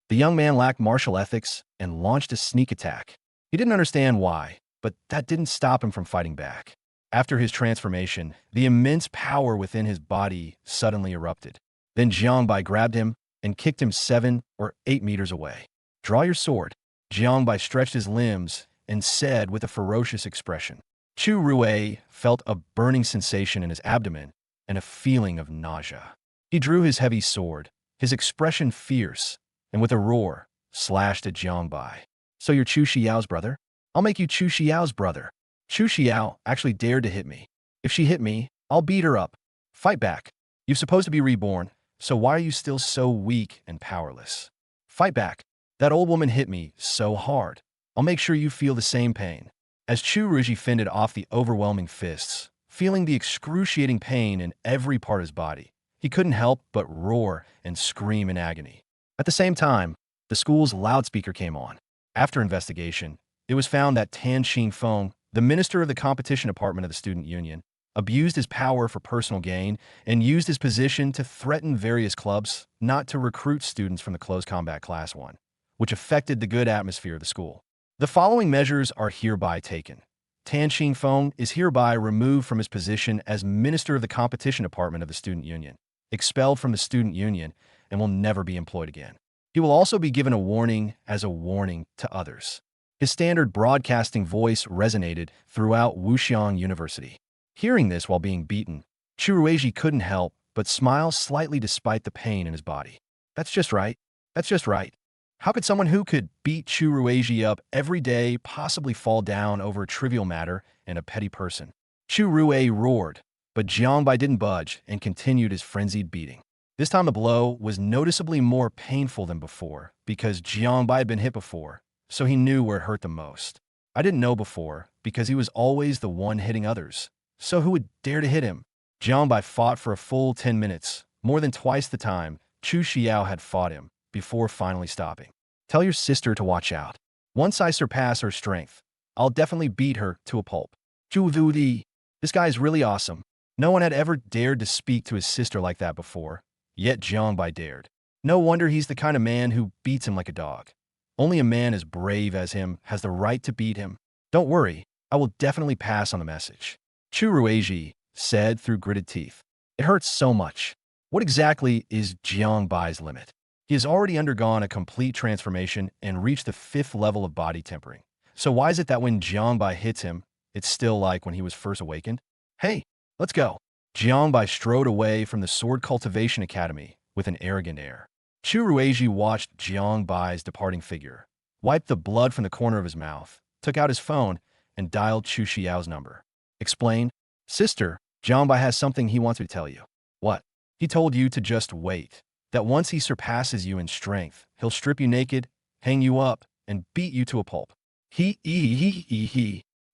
The young man lacked martial ethics and launched a sneak attack. He didn't understand why, but that didn't stop him from fighting back. After his transformation, the immense power within his body suddenly erupted. Then Jiangbai grabbed him and kicked him 7 or 8 meters away. Draw your sword. Jiangbai stretched his limbs and said with a ferocious expression. Chu Rui felt a burning sensation in his abdomen and a feeling of nausea. He drew his heavy sword, his expression fierce, and with a roar, slashed at Jiangbai. So you're Chu Xiao's brother? I'll make you Chu Xiao's brother. Chu Xiao actually dared to hit me. If she hit me, I'll beat her up. Fight back. You're supposed to be reborn, so why are you still so weak and powerless? Fight back. That old woman hit me so hard. I'll make sure you feel the same pain. As Chu Ruiji fended off the overwhelming fists, feeling the excruciating pain in every part of his body, he couldn't help but roar and scream in agony. At the same time, the school's loudspeaker came on. After investigation, it was found that Tan Xingfeng, the minister of the competition department of the student union, abused his power for personal gain and used his position to threaten various clubs not to recruit students from the close combat class 1, which affected the good atmosphere of the school. The following measures are hereby taken. Tan Xingfeng is hereby removed from his position as minister of the competition department of the student union, expelled from the student union, and will never be employed again. He will also be given a warning as a warning to others. His standard broadcasting voice resonated throughout Wuxiang University. Hearing this while being beaten, Chu Ruiji couldn't help but smile slightly despite the pain in his body. That's just right. That's just right. How could someone who could beat Chu Ruiji up every day possibly fall down over a trivial matter and a petty person? Chu Rui roared, but Jiangbai didn't budge and continued his frenzied beating. This time the blow was noticeably more painful than before because Jiangbai had been hit before, so he knew where it hurt the most. I didn't know before because he was always the one hitting others. So who would dare to hit him? Jiangbai fought for a full 10 minutes, more than twice the time Chu Xiao had fought him, before finally stopping. Tell your sister to watch out. Once I surpass her strength, I'll definitely beat her to a pulp. Zhu Dudi. This guy is really awesome. No one had ever dared to speak to his sister like that before, yet Jiangbai dared. No wonder he's the kind of man who beats him like a dog. Only a man as brave as him has the right to beat him. Don't worry, I will definitely pass on the message. Chu Ruiji said through gritted teeth. It hurts so much. What exactly is Jiangbai's limit? He has already undergone a complete transformation and reached the 5th level of body tempering. So why is it that when Jiangbai hits him, it's still like when he was first awakened? Hey, let's go. Jiangbai strode away from the Sword Cultivation Academy with an arrogant air. Chu Ruiji watched Jiangbai's departing figure, wiped the blood from the corner of his mouth, took out his phone, and dialed Chu Xiao's number. Explained, Sister, Jiangbai has something he wants me to tell you. What? He told you to just wait. That once he surpasses you in strength, he'll strip you naked, hang you up, and beat you to a pulp. He.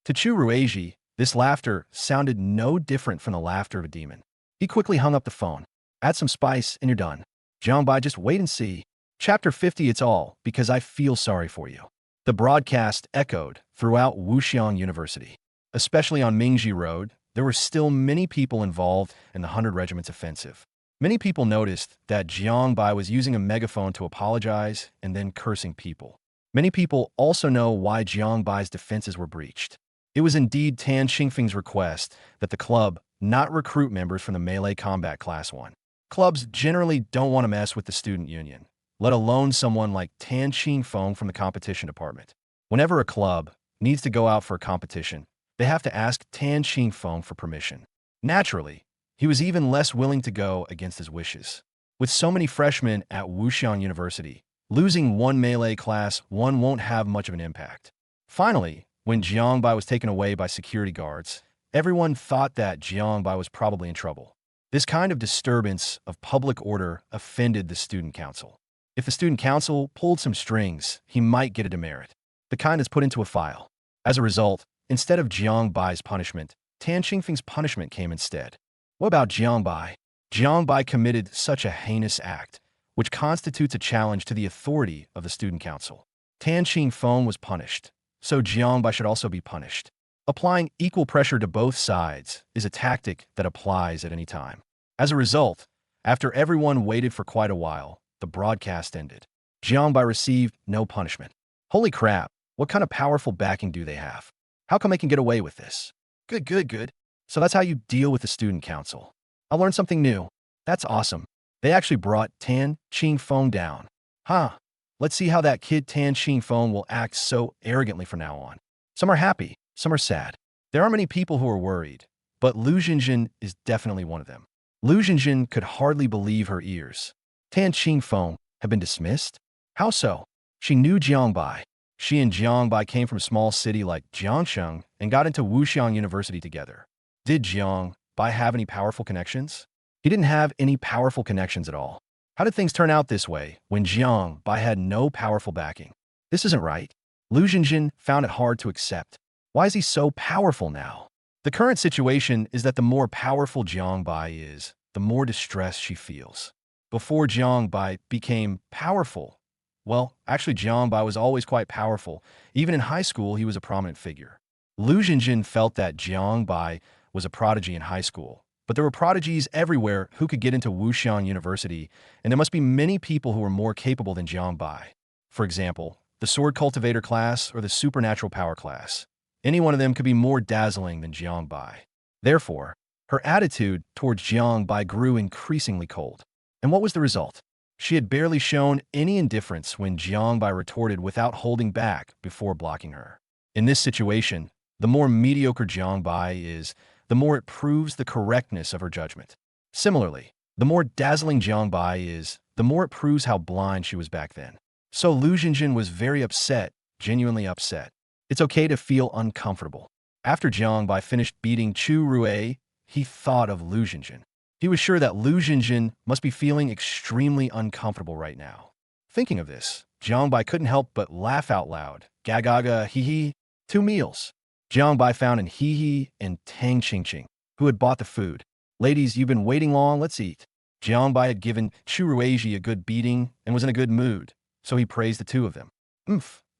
To Chu Ruiji, this laughter sounded no different from the laughter of a demon. He quickly hung up the phone. Add some spice and you're done. Jiangbai, just wait and see. Chapter 50, it's all because I feel sorry for you. The broadcast echoed throughout Wuxiang University. Especially on Mingji Road, there were still many people involved in the 100 Regiment's offensive. Many people noticed that Jiangbai was using a megaphone to apologize and then cursing people. Many people also know why Jiangbai's defenses were breached. It was indeed Tan Xingfeng's request that the club not recruit members from the melee combat class 1. Clubs generally don't want to mess with the student union, let alone someone like Tan Xingfeng from the competition department. Whenever a club needs to go out for a competition, they have to ask Tan Xingfeng for permission. Naturally, he was even less willing to go against his wishes. With so many freshmen at Wuxiang University, losing one melee class 1 won't have much of an impact. Finally, when Jiangbai was taken away by security guards, everyone thought that Jiangbai was probably in trouble. This kind of disturbance of public order offended the student council. If the student council pulled some strings, he might get a demerit, the kind that's put into a file. As a result, instead of Jiangbai's punishment, Tan Xingfeng's punishment came instead. What about Jiangbai? Jiangbai committed such a heinous act, which constitutes a challenge to the authority of the student council. Tan Qingfeng was punished, so Jiangbai should also be punished. Applying equal pressure to both sides is a tactic that applies at any time. As a result, after everyone waited for quite a while, the broadcast ended. Jiangbai received no punishment. Holy crap, what kind of powerful backing do they have? How come they can get away with this? Good. So that's how you deal with the student council. I learned something new. That's awesome. They actually brought Tan Qingfeng down. Huh. Let's see how that kid Tan Qingfeng will act so arrogantly from now on. Some are happy, some are sad. There are many people who are worried, but Lu Jinjin is definitely one of them. Lu Jinjin could hardly believe her ears. Tan Qingfeng had been dismissed? How so? She knew Jiangbai. She and Jiangbai came from a small city like Jiangsheng and got into Wuxiang University together. Did Jiangbai have any powerful connections? He didn't have any powerful connections at all. How did things turn out this way when Jiangbai had no powerful backing? This isn't right. Lu Jinjin found it hard to accept. Why is he so powerful now? The current situation is that the more powerful Jiangbai is, the more distress she feels. Before Jiangbai became powerful, well, actually Jiangbai was always quite powerful. Even in high school, he was a prominent figure. Lu Jinjin felt that Jiangbai was a prodigy in high school, but there were prodigies everywhere who could get into Wuxiang University, and there must be many people who were more capable than Jiangbai. For example, the sword cultivator class or the supernatural power class. Any one of them could be more dazzling than Jiangbai. Therefore, her attitude towards Jiangbai grew increasingly cold. And what was the result? She had barely shown any indifference when Jiangbai retorted without holding back before blocking her. In this situation, the more mediocre Jiangbai is, the more it proves the correctness of her judgment. Similarly, the more dazzling Jiangbai is, the more it proves how blind she was back then. So Lu Jinjin was very upset, genuinely upset. It's okay to feel uncomfortable. After Jiangbai finished beating Chu Rui, he thought of Lu Jinjin. He was sure that Lu Jinjin must be feeling extremely uncomfortable right now. Thinking of this, Jiangbai couldn't help but laugh out loud. Gagaga, hee-hee. 2 meals. Jiangbai found an hee-hee and Tang Qingqing, who had bought the food. Ladies, you've been waiting long, let's eat. Jiangbai had given Chu Ruiji a good beating and was in a good mood, so he praised the two of them.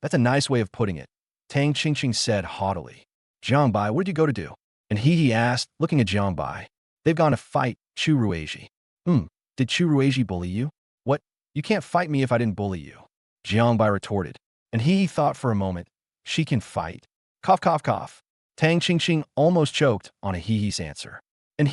That's a nice way of putting it, Tang Qingqing said haughtily. Jiangbai, what did you go to do? And he asked, looking at Jiangbai. They've gone to fight Chu Ruiji. Did Chu Ruiji bully you? What? You can't fight me if I didn't bully you. Jiangbai retorted. And he thought for a moment, she can fight. Cough. Tang Qingqing almost choked on a hee-hee's answer. And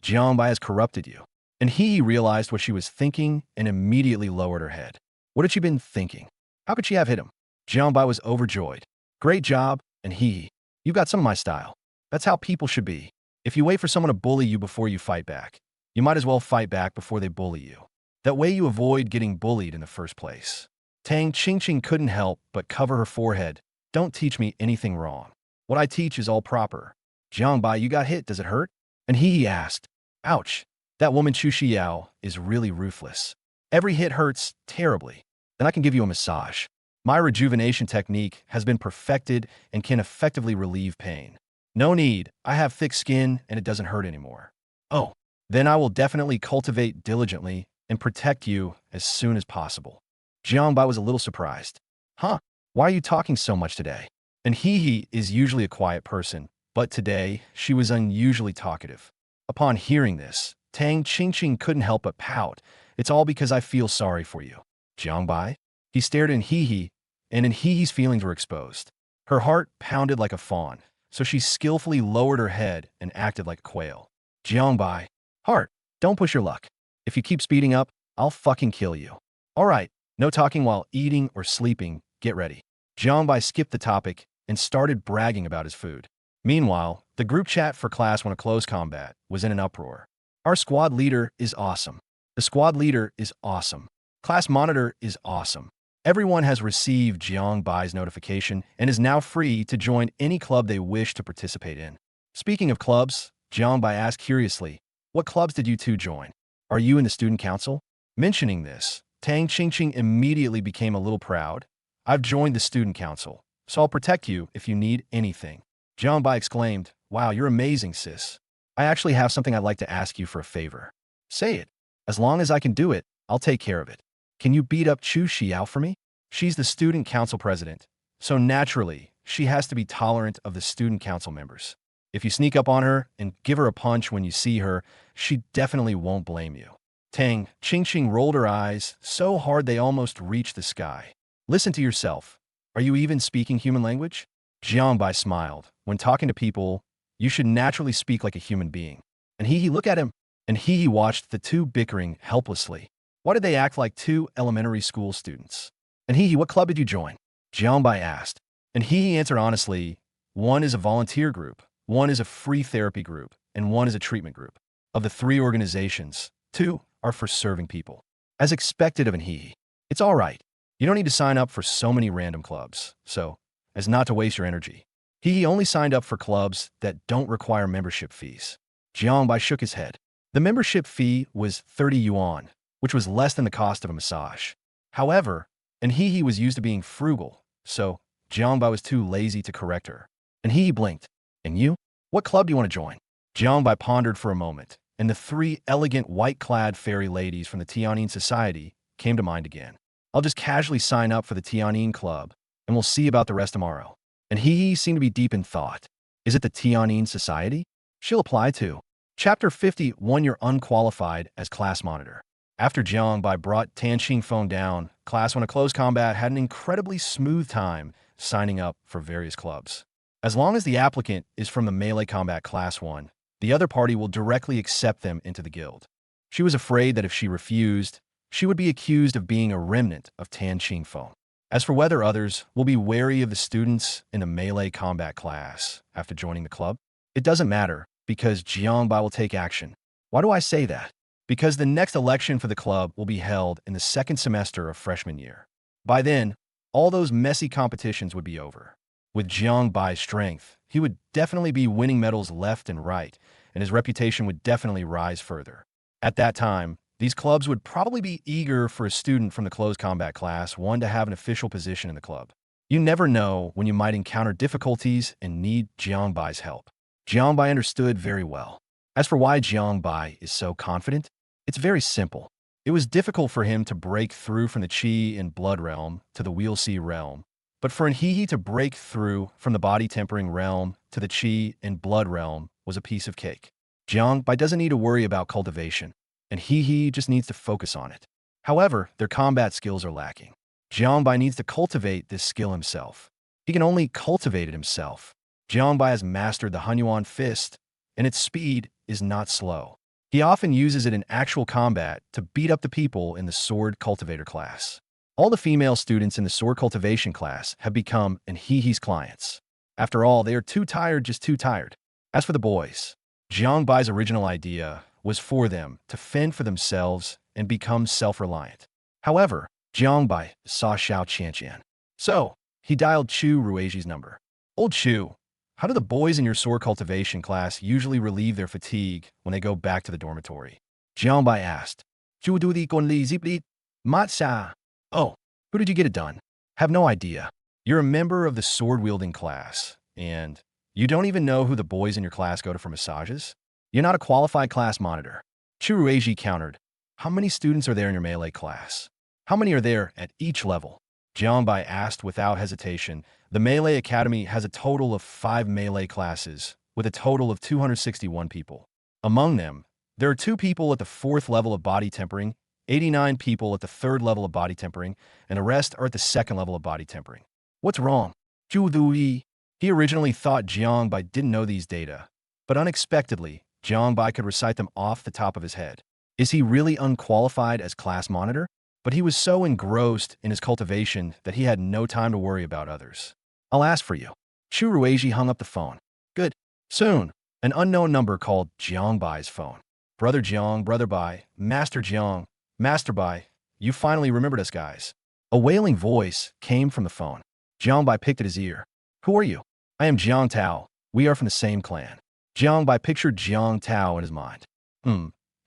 Jiangbai has corrupted you. And he realized what she was thinking and immediately lowered her head. What had she been thinking? How could she have hit him? Jiangbai was overjoyed. Great job, and you've got some of my style. That's how people should be. If you wait for someone to bully you before you fight back, you might as well fight back before they bully you. That way you avoid getting bullied in the first place. Tang Qingqing couldn't help but cover her forehead. Don't teach me anything wrong. What I teach is all proper. Jiangbai, you got hit. Does it hurt? And he asked. Ouch. That woman Chu Xiao is really ruthless. Every hit hurts terribly. Then I can give you a massage. My rejuvenation technique has been perfected and can effectively relieve pain. No need. I have thick skin and it doesn't hurt anymore. Oh, then I will definitely cultivate diligently and protect you as soon as possible. Jiangbai was a little surprised. Huh? Why are you talking so much today? And he is usually a quiet person, but today she was unusually talkative. Upon hearing this, Tang Qingqing couldn't help but pout. It's all because I feel sorry for you. Jiangbai? He stared at He, and in He's feelings were exposed. Her heart pounded like a fawn, so she skillfully lowered her head and acted like a quail. Jiangbai, heart, don't push your luck. If you keep speeding up, I'll fucking kill you. All right, no talking while eating or sleeping. Get ready. Jiangbai skipped the topic and started bragging about his food. Meanwhile, the group chat for class 1 close combat was in an uproar. Our squad leader is awesome. The squad leader is awesome. Class monitor is awesome. Everyone has received Jiangbai's notification and is now free to join any club they wish to participate in. Speaking of clubs, Jiangbai asked curiously, what clubs did you two join? Are you in the student council? Mentioning this, Tang Qingqing immediately became a little proud. I've joined the student council, so I'll protect you if you need anything. Jiangbai exclaimed, wow, you're amazing, sis. I actually have something I'd like to ask you for a favor. Say it. As long as I can do it, I'll take care of it. Can you beat up Chu Xiao for me? She's the student council president, so naturally, she has to be tolerant of the student council members. If you sneak up on her and give her a punch when you see her, she definitely won't blame you. Tang Qingqing rolled her eyes so hard they almost reached the sky. Listen to yourself. Are you even speaking human language? Jiangbai smiled. When talking to people, you should naturally speak like a human being. And he looked at him, and he watched the two bickering helplessly. Why did they act like two elementary school students? And what club did you join? Jiangbai asked. And he answered honestly, one is a volunteer group, one is a free therapy group, and one is a treatment group. Of the three organizations, two are for serving people. As expected of an he. It's all right. You don't need to sign up for so many random clubs, so as not to waste your energy. He only signed up for clubs that don't require membership fees. Jiangbai shook his head. The membership fee was 30 yuan, which was less than the cost of a massage. However, and he was used to being frugal, so Jiangbai was too lazy to correct her. And he blinked. And you? What club do you want to join? Jiangbai pondered for a moment, and the three elegant white-clad fairy ladies from the Tianyin Society came to mind again. I'll just casually sign up for the Tianyin Club, and we'll see about the rest tomorrow. And he seemed to be deep in thought. Is it the Tianyin Society? She'll apply to. Chapter 51. You're unqualified as class monitor. After Jiangbai brought Tan Xingfeng down, class 1 of close combat had an incredibly smooth time signing up for various clubs. As long as the applicant is from the melee combat class 1, the other party will directly accept them into the guild. She was afraid that if she refused, she would be accused of being a remnant of Tan Xingfeng. As for whether others will be wary of the students in the melee combat class after joining the club, it doesn't matter because Jiangbai will take action. Why do I say that? Because the next election for the club will be held in the second semester of freshman year. By then, all those messy competitions would be over. With Jiangbai's strength, he would definitely be winning medals left and right, and his reputation would definitely rise further. At that time, these clubs would probably be eager for a student from the close combat class 1 to have an official position in the club. You never know when you might encounter difficulties and need Jiangbai's help. Jiangbai understood very well. As for why Jiangbai is so confident, it's very simple. It was difficult for him to break through from the Qi and Blood realm to the Wheel Sea realm, but for an He to break through from the Body Tempering realm to the Qi and Blood realm was a piece of cake. Jiangbai doesn't need to worry about cultivation, and he just needs to focus on it. However, their combat skills are lacking. Jiangbai needs to cultivate this skill himself. He can only cultivate it himself. Jiangbai has mastered the Hunyuan Fist, and its speed is not slow. He often uses it in actual combat to beat up the people in the Sword Cultivator class. All the female students in the Sword Cultivation class have become an he's clients. After all, they are too tired, just too tired. As for the boys, Jiangbai's original idea was for them to fend for themselves and become self-reliant. However, Jiangbai saw Xiao Qianqian. So, he dialed Chu Ruiji's number. Old Chu, how do the boys in your sword cultivation class usually relieve their fatigue when they go back to the dormitory? Jiangbai asked. Oh, who did you get it done? Have no idea. You're a member of the sword-wielding class, and you don't even know who the boys in your class go to for massages? You're not a qualified class monitor. Chu Ruiji countered. How many students are there in your melee class? How many are there at each level? Jiangbai asked without hesitation. The Melee Academy has a total of 5 melee classes, with a total of 261 people. Among them, there are 2 people at the 4th level of body tempering, 89 people at the 3rd level of body tempering, and the rest are at the 2nd level of body tempering. What's wrong? Zhu Dui. He originally thought Jiangbai didn't know these data, but unexpectedly, Jiangbai could recite them off the top of his head. Is he really unqualified as class monitor? But he was so engrossed in his cultivation that he had no time to worry about others. I'll ask for you. Chu Ruiji hung up the phone. Good. Soon, an unknown number called Jiangbai's phone. Brother Jiang, Brother Bai, Master Jiang, Master Bai, you finally remembered us, guys. A wailing voice came from the phone. Jiangbai picked at his ear. Who are you? I am Jiang Tao. We are from the same clan. Jiangbai pictured Jiang Tao in his mind.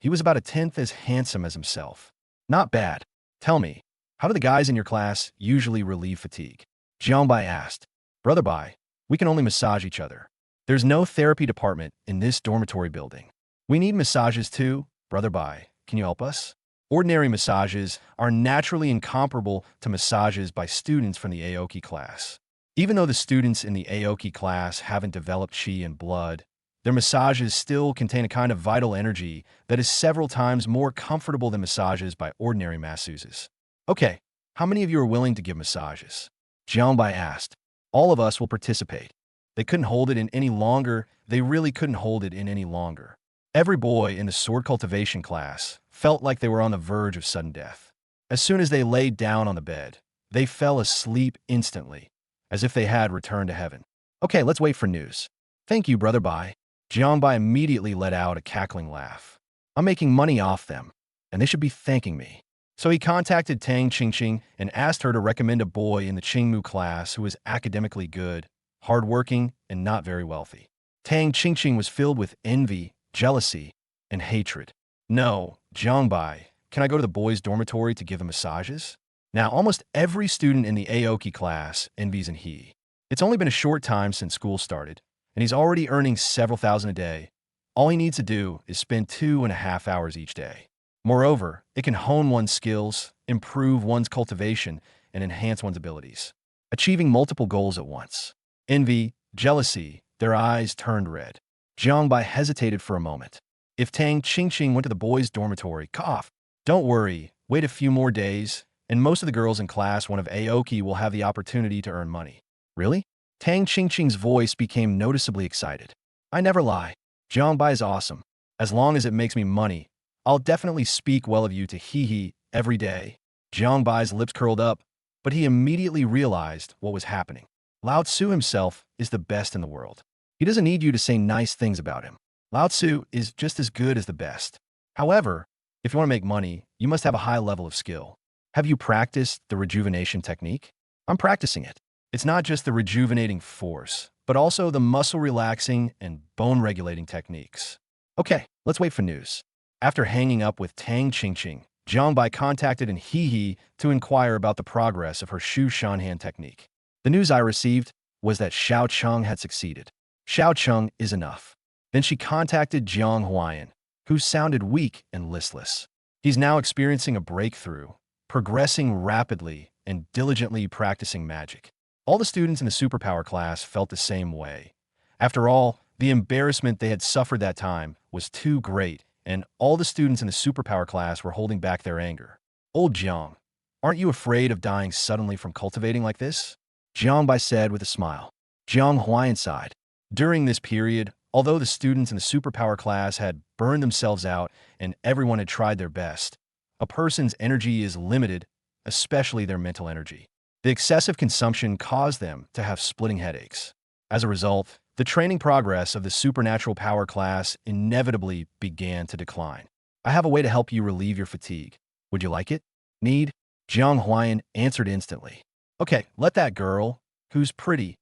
He was about a 10th as handsome as himself. Not bad. Tell me, how do the guys in your class usually relieve fatigue? Jiangbai asked. Brother Bai, we can only massage each other. There's no therapy department in this dormitory building. We need massages too. Brother Bai, can you help us? Ordinary massages are naturally incomparable to massages by students from the Aoki class. Even though the students in the Aoki class haven't developed chi and blood, their massages still contain a kind of vital energy that is several times more comfortable than massages by ordinary masseuses. Okay, how many of you are willing to give massages? Jiangbai asked. All of us will participate. They couldn't hold it in any longer. They really couldn't hold it in any longer. Every boy in the sword cultivation class felt like they were on the verge of sudden death. As soon as they laid down on the bed, they fell asleep instantly, as if they had returned to heaven. Okay, let's wait for news. Thank you, Brother Bai. Jiangbai immediately let out a cackling laugh. I'm making money off them, and they should be thanking me. So he contacted Tang Qingqing and asked her to recommend a boy in the Qingmu class who was academically good, hardworking, and not very wealthy. Tang Qingqing was filled with envy, jealousy, and hatred. No, Jiangbai, can I go to the boys' dormitory to give them massages? Now, almost every student in the Aoki class envies and he. It's only been a short time since school started, and he's already earning several thousand a day. All he needs to do is spend 2.5 hours each day. Moreover, it can hone one's skills, improve one's cultivation, and enhance one's abilities, achieving multiple goals at once. Envy, jealousy, their eyes turned red. Jiangbai hesitated for a moment. If Tang Qingqing went to the boys' dormitory, cough. Don't worry, wait a few more days, and most of the girls in class 1 of Aoki will have the opportunity to earn money. Really? Tang Qingqing's voice became noticeably excited. I never lie. Jiangbai is awesome. As long as it makes me money, I'll definitely speak well of you to He every day. Jiangbai's lips curled up, but he immediately realized what was happening. Lao Tzu himself is the best in the world. He doesn't need you to say nice things about him. Lao Tzu is just as good as the best. However, if you want to make money, you must have a high level of skill. Have you practiced the rejuvenation technique? I'm practicing it. It's not just the rejuvenating force, but also the muscle relaxing and bone regulating techniques. Okay, let's wait for news. After hanging up with Tang Qingqing, Jiangbai contacted an He to inquire about the progress of her Shu Shanhan technique. The news I received was that Xiao Cheng had succeeded. Xiao Cheng is enough. Then she contacted Jiang Huayan, who sounded weak and listless. He's now experiencing a breakthrough, progressing rapidly and diligently practicing magic. All the students in the superpower class felt the same way. After all, the embarrassment they had suffered that time was too great, and all the students in the superpower class were holding back their anger. Old Jiang, aren't you afraid of dying suddenly from cultivating like this? Jiangbai said with a smile. Jiang Huayan sighed. During this period, although the students in the superpower class had burned themselves out and everyone had tried their best, a person's energy is limited, especially their mental energy. The excessive consumption caused them to have splitting headaches. As a result, the training progress of the supernatural power class inevitably began to decline. I have a way to help you relieve your fatigue. Would you like it? Need? Jiang Huayan answered instantly. Okay, let that girl, who's pretty.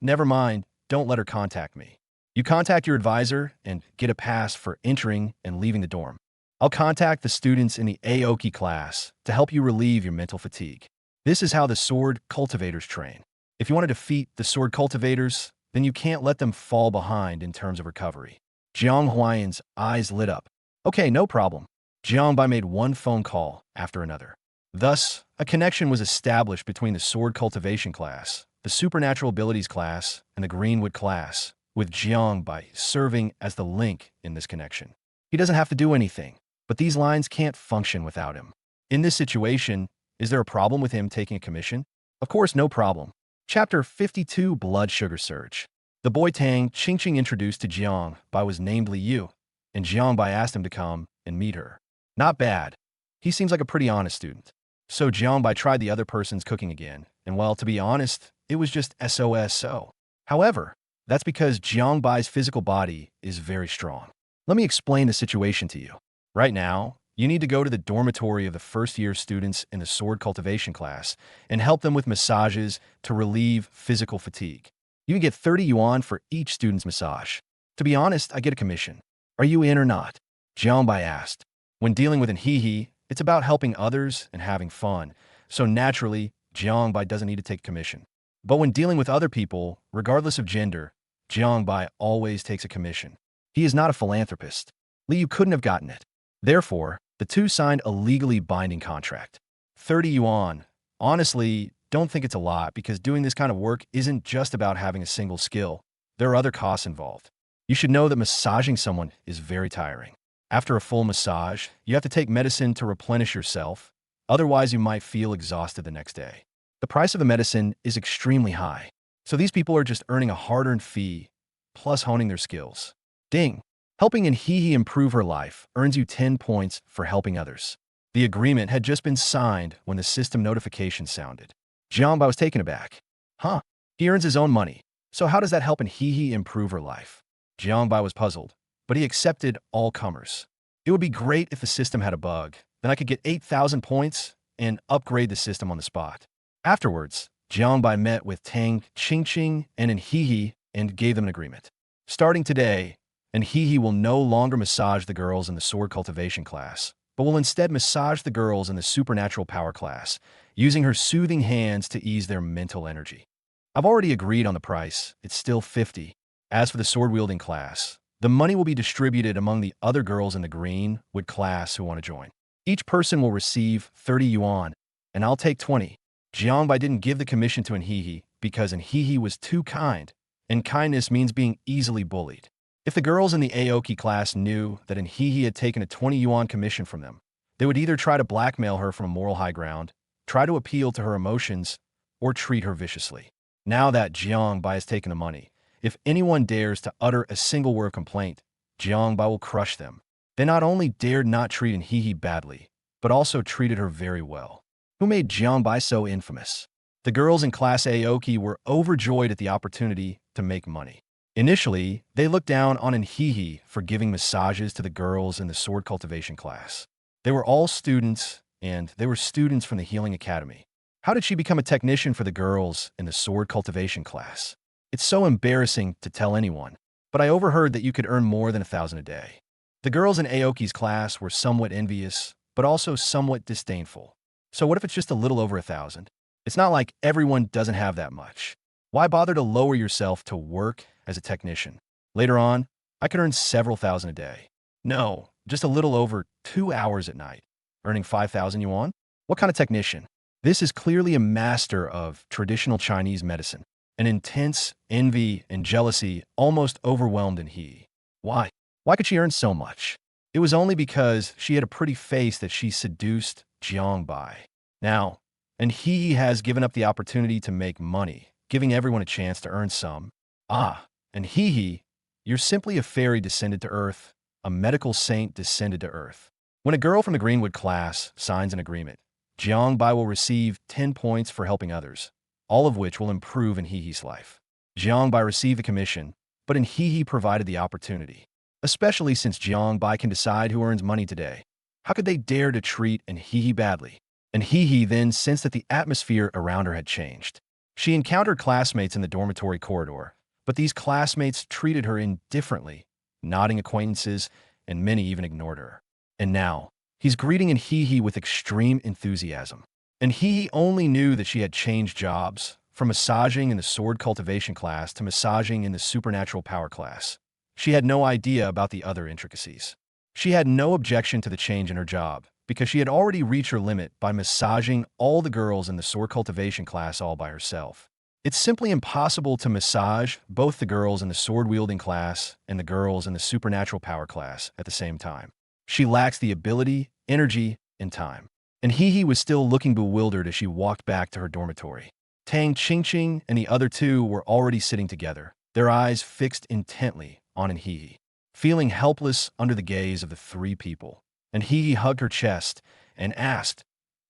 Never mind, don't let her contact me. You contact your advisor and get a pass for entering and leaving the dorm. I'll contact the students in the Aoki class to help you relieve your mental fatigue. This is how the sword cultivators train. If you want to defeat the sword cultivators, then you can't let them fall behind in terms of recovery. Jiang Huayan's eyes lit up. Okay, no problem. Jiangbai made one phone call after another. Thus, a connection was established between the sword cultivation class, the supernatural abilities class, and the Greenwood class, with Jiangbai serving as the link in this connection. He doesn't have to do anything, but these lines can't function without him. In this situation, is there a problem with him taking a commission? Of course, no problem. Chapter 52, Blood Sugar Surge. The boy Tang Qingqing introduced to Jiangbai was named Li Yu, and Jiangbai asked him to come and meet her. Not bad. He seems like a pretty honest student. So Jiangbai tried the other person's cooking again, and well, to be honest, it was just so. However, that's because Jiangbai's physical body is very strong. Let me explain the situation to you. Right now, you need to go to the dormitory of the first-year students in the sword cultivation class and help them with massages to relieve physical fatigue. You can get 30 yuan for each student's massage. To be honest, I get a commission. Are you in or not? Jiangbai asked. When dealing with an he, it's about helping others and having fun, so naturally, Jiangbai doesn't need to take commission. But when dealing with other people, regardless of gender, Jiangbai always takes a commission. He is not a philanthropist. Liu couldn't have gotten it. Therefore, The two signed a legally binding contract. 30 yuan. Honestly, don't think it's a lot because doing this kind of work isn't just about having a single skill. There are other costs involved. You should know that massaging someone is very tiring. After a full massage, you have to take medicine to replenish yourself. Otherwise, you might feel exhausted the next day. The price of the medicine is extremely high. So these people are just earning a hard-earned fee, plus honing their skills. Ding! Helping an Hihi improve her life earns you 10 points for helping others. The agreement had just been signed when the system notification sounded. Jiangbai was taken aback. Huh? He earns his own money. So how does that help an Hihi improve her life? Jiangbai was puzzled, but he accepted all comers. It would be great if the system had a bug. Then I could get 8,000 points and upgrade the system on the spot. Afterwards, Jiangbai met with Tang Qingqing and an Hihi and gave them an agreement. Starting today, an Hihi will no longer massage the girls in the sword cultivation class, but will instead massage the girls in the supernatural power class, using her soothing hands to ease their mental energy. I've already agreed on the price. It's still 50. As for the sword-wielding class, the money will be distributed among the other girls in the green wood class who want to join. Each person will receive 30 yuan, and I'll take 20. Jiangbai didn't give the commission to an Hihi because an Hihi was too kind, and kindness means being easily bullied. If the girls in the Aoki class knew that an Hihi had taken a 20 yuan commission from them, they would either try to blackmail her from a moral high ground, try to appeal to her emotions, or treat her viciously. Now that Jiangbai has taken the money, if anyone dares to utter a single word of complaint, Jiangbai will crush them. They not only dared not treat an Hihi badly, but also treated her very well. Who made Jiangbai so infamous? The girls in Class Aoki were overjoyed at the opportunity to make money. Initially, they looked down on an Hihi for giving massages to the girls in the sword cultivation class. They were all students, and they were students from the Healing Academy. How did she become a technician for the girls in the sword cultivation class? It's so embarrassing to tell anyone, but I overheard that you could earn more than 1,000 a day. The girls in Aoki's class were somewhat envious, but also somewhat disdainful. So what if it's just a little over 1,000? It's not like everyone doesn't have that much. Why bother to lower yourself to work as a technician? Later on, I could earn several thousand a day. No, just a little over 2 hours at night. Earning 5,000 yuan? What kind of technician? This is clearly a master of traditional Chinese medicine. An intense envy and jealousy almost overwhelmed in he. Why? Why could she earn so much? It was only because she had a pretty face that she seduced Jiangbai. Now, and he has given up the opportunity to make money, giving everyone a chance to earn some. Ah, and you're simply a fairy descended to Earth, a medical saint descended to Earth. When a girl from the Greenwood class signs an agreement, Jiangbai will receive 10 points for helping others, all of which will improve in Hihi's life. Jiangbai received the commission, but in Hihi provided the opportunity. Especially since Jiangbai can decide who earns money today. How could they dare to treat an Hihi badly? And Hihi then sensed that the atmosphere around her had changed. She encountered classmates in the dormitory corridor, but these classmates treated her indifferently, nodding acquaintances, and many even ignored her. And now, he's greeting an Hihi with extreme enthusiasm. And Hihi only knew that she had changed jobs, from massaging in the sword cultivation class to massaging in the supernatural power class. She had no idea about the other intricacies. She had no objection to the change in her job, because she had already reached her limit by massaging all the girls in the sword cultivation class all by herself. It's simply impossible to massage both the girls in the sword-wielding class and the girls in the supernatural power class at the same time. She lacks the ability, energy, and time. And Hihi was still looking bewildered as she walked back to her dormitory. Tang Qingqing and the other two were already sitting together, their eyes fixed intently on Hihi, feeling helpless under the gaze of the three people. And Hihi hugged her chest and asked,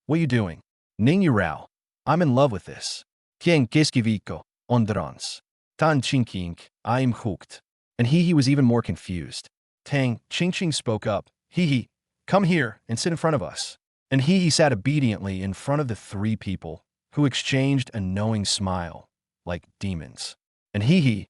"What are you doing?" "Ning Yurao, I'm in love with this." "Quien Kiskiviko, Ondrons. Tan Qingqing, I am hooked." And Hihi was even more confused. Tang Qingqing spoke up, "Hihi, come here and sit in front of us." And Hihi sat obediently in front of the three people, who exchanged a knowing smile, like demons. And Hihi,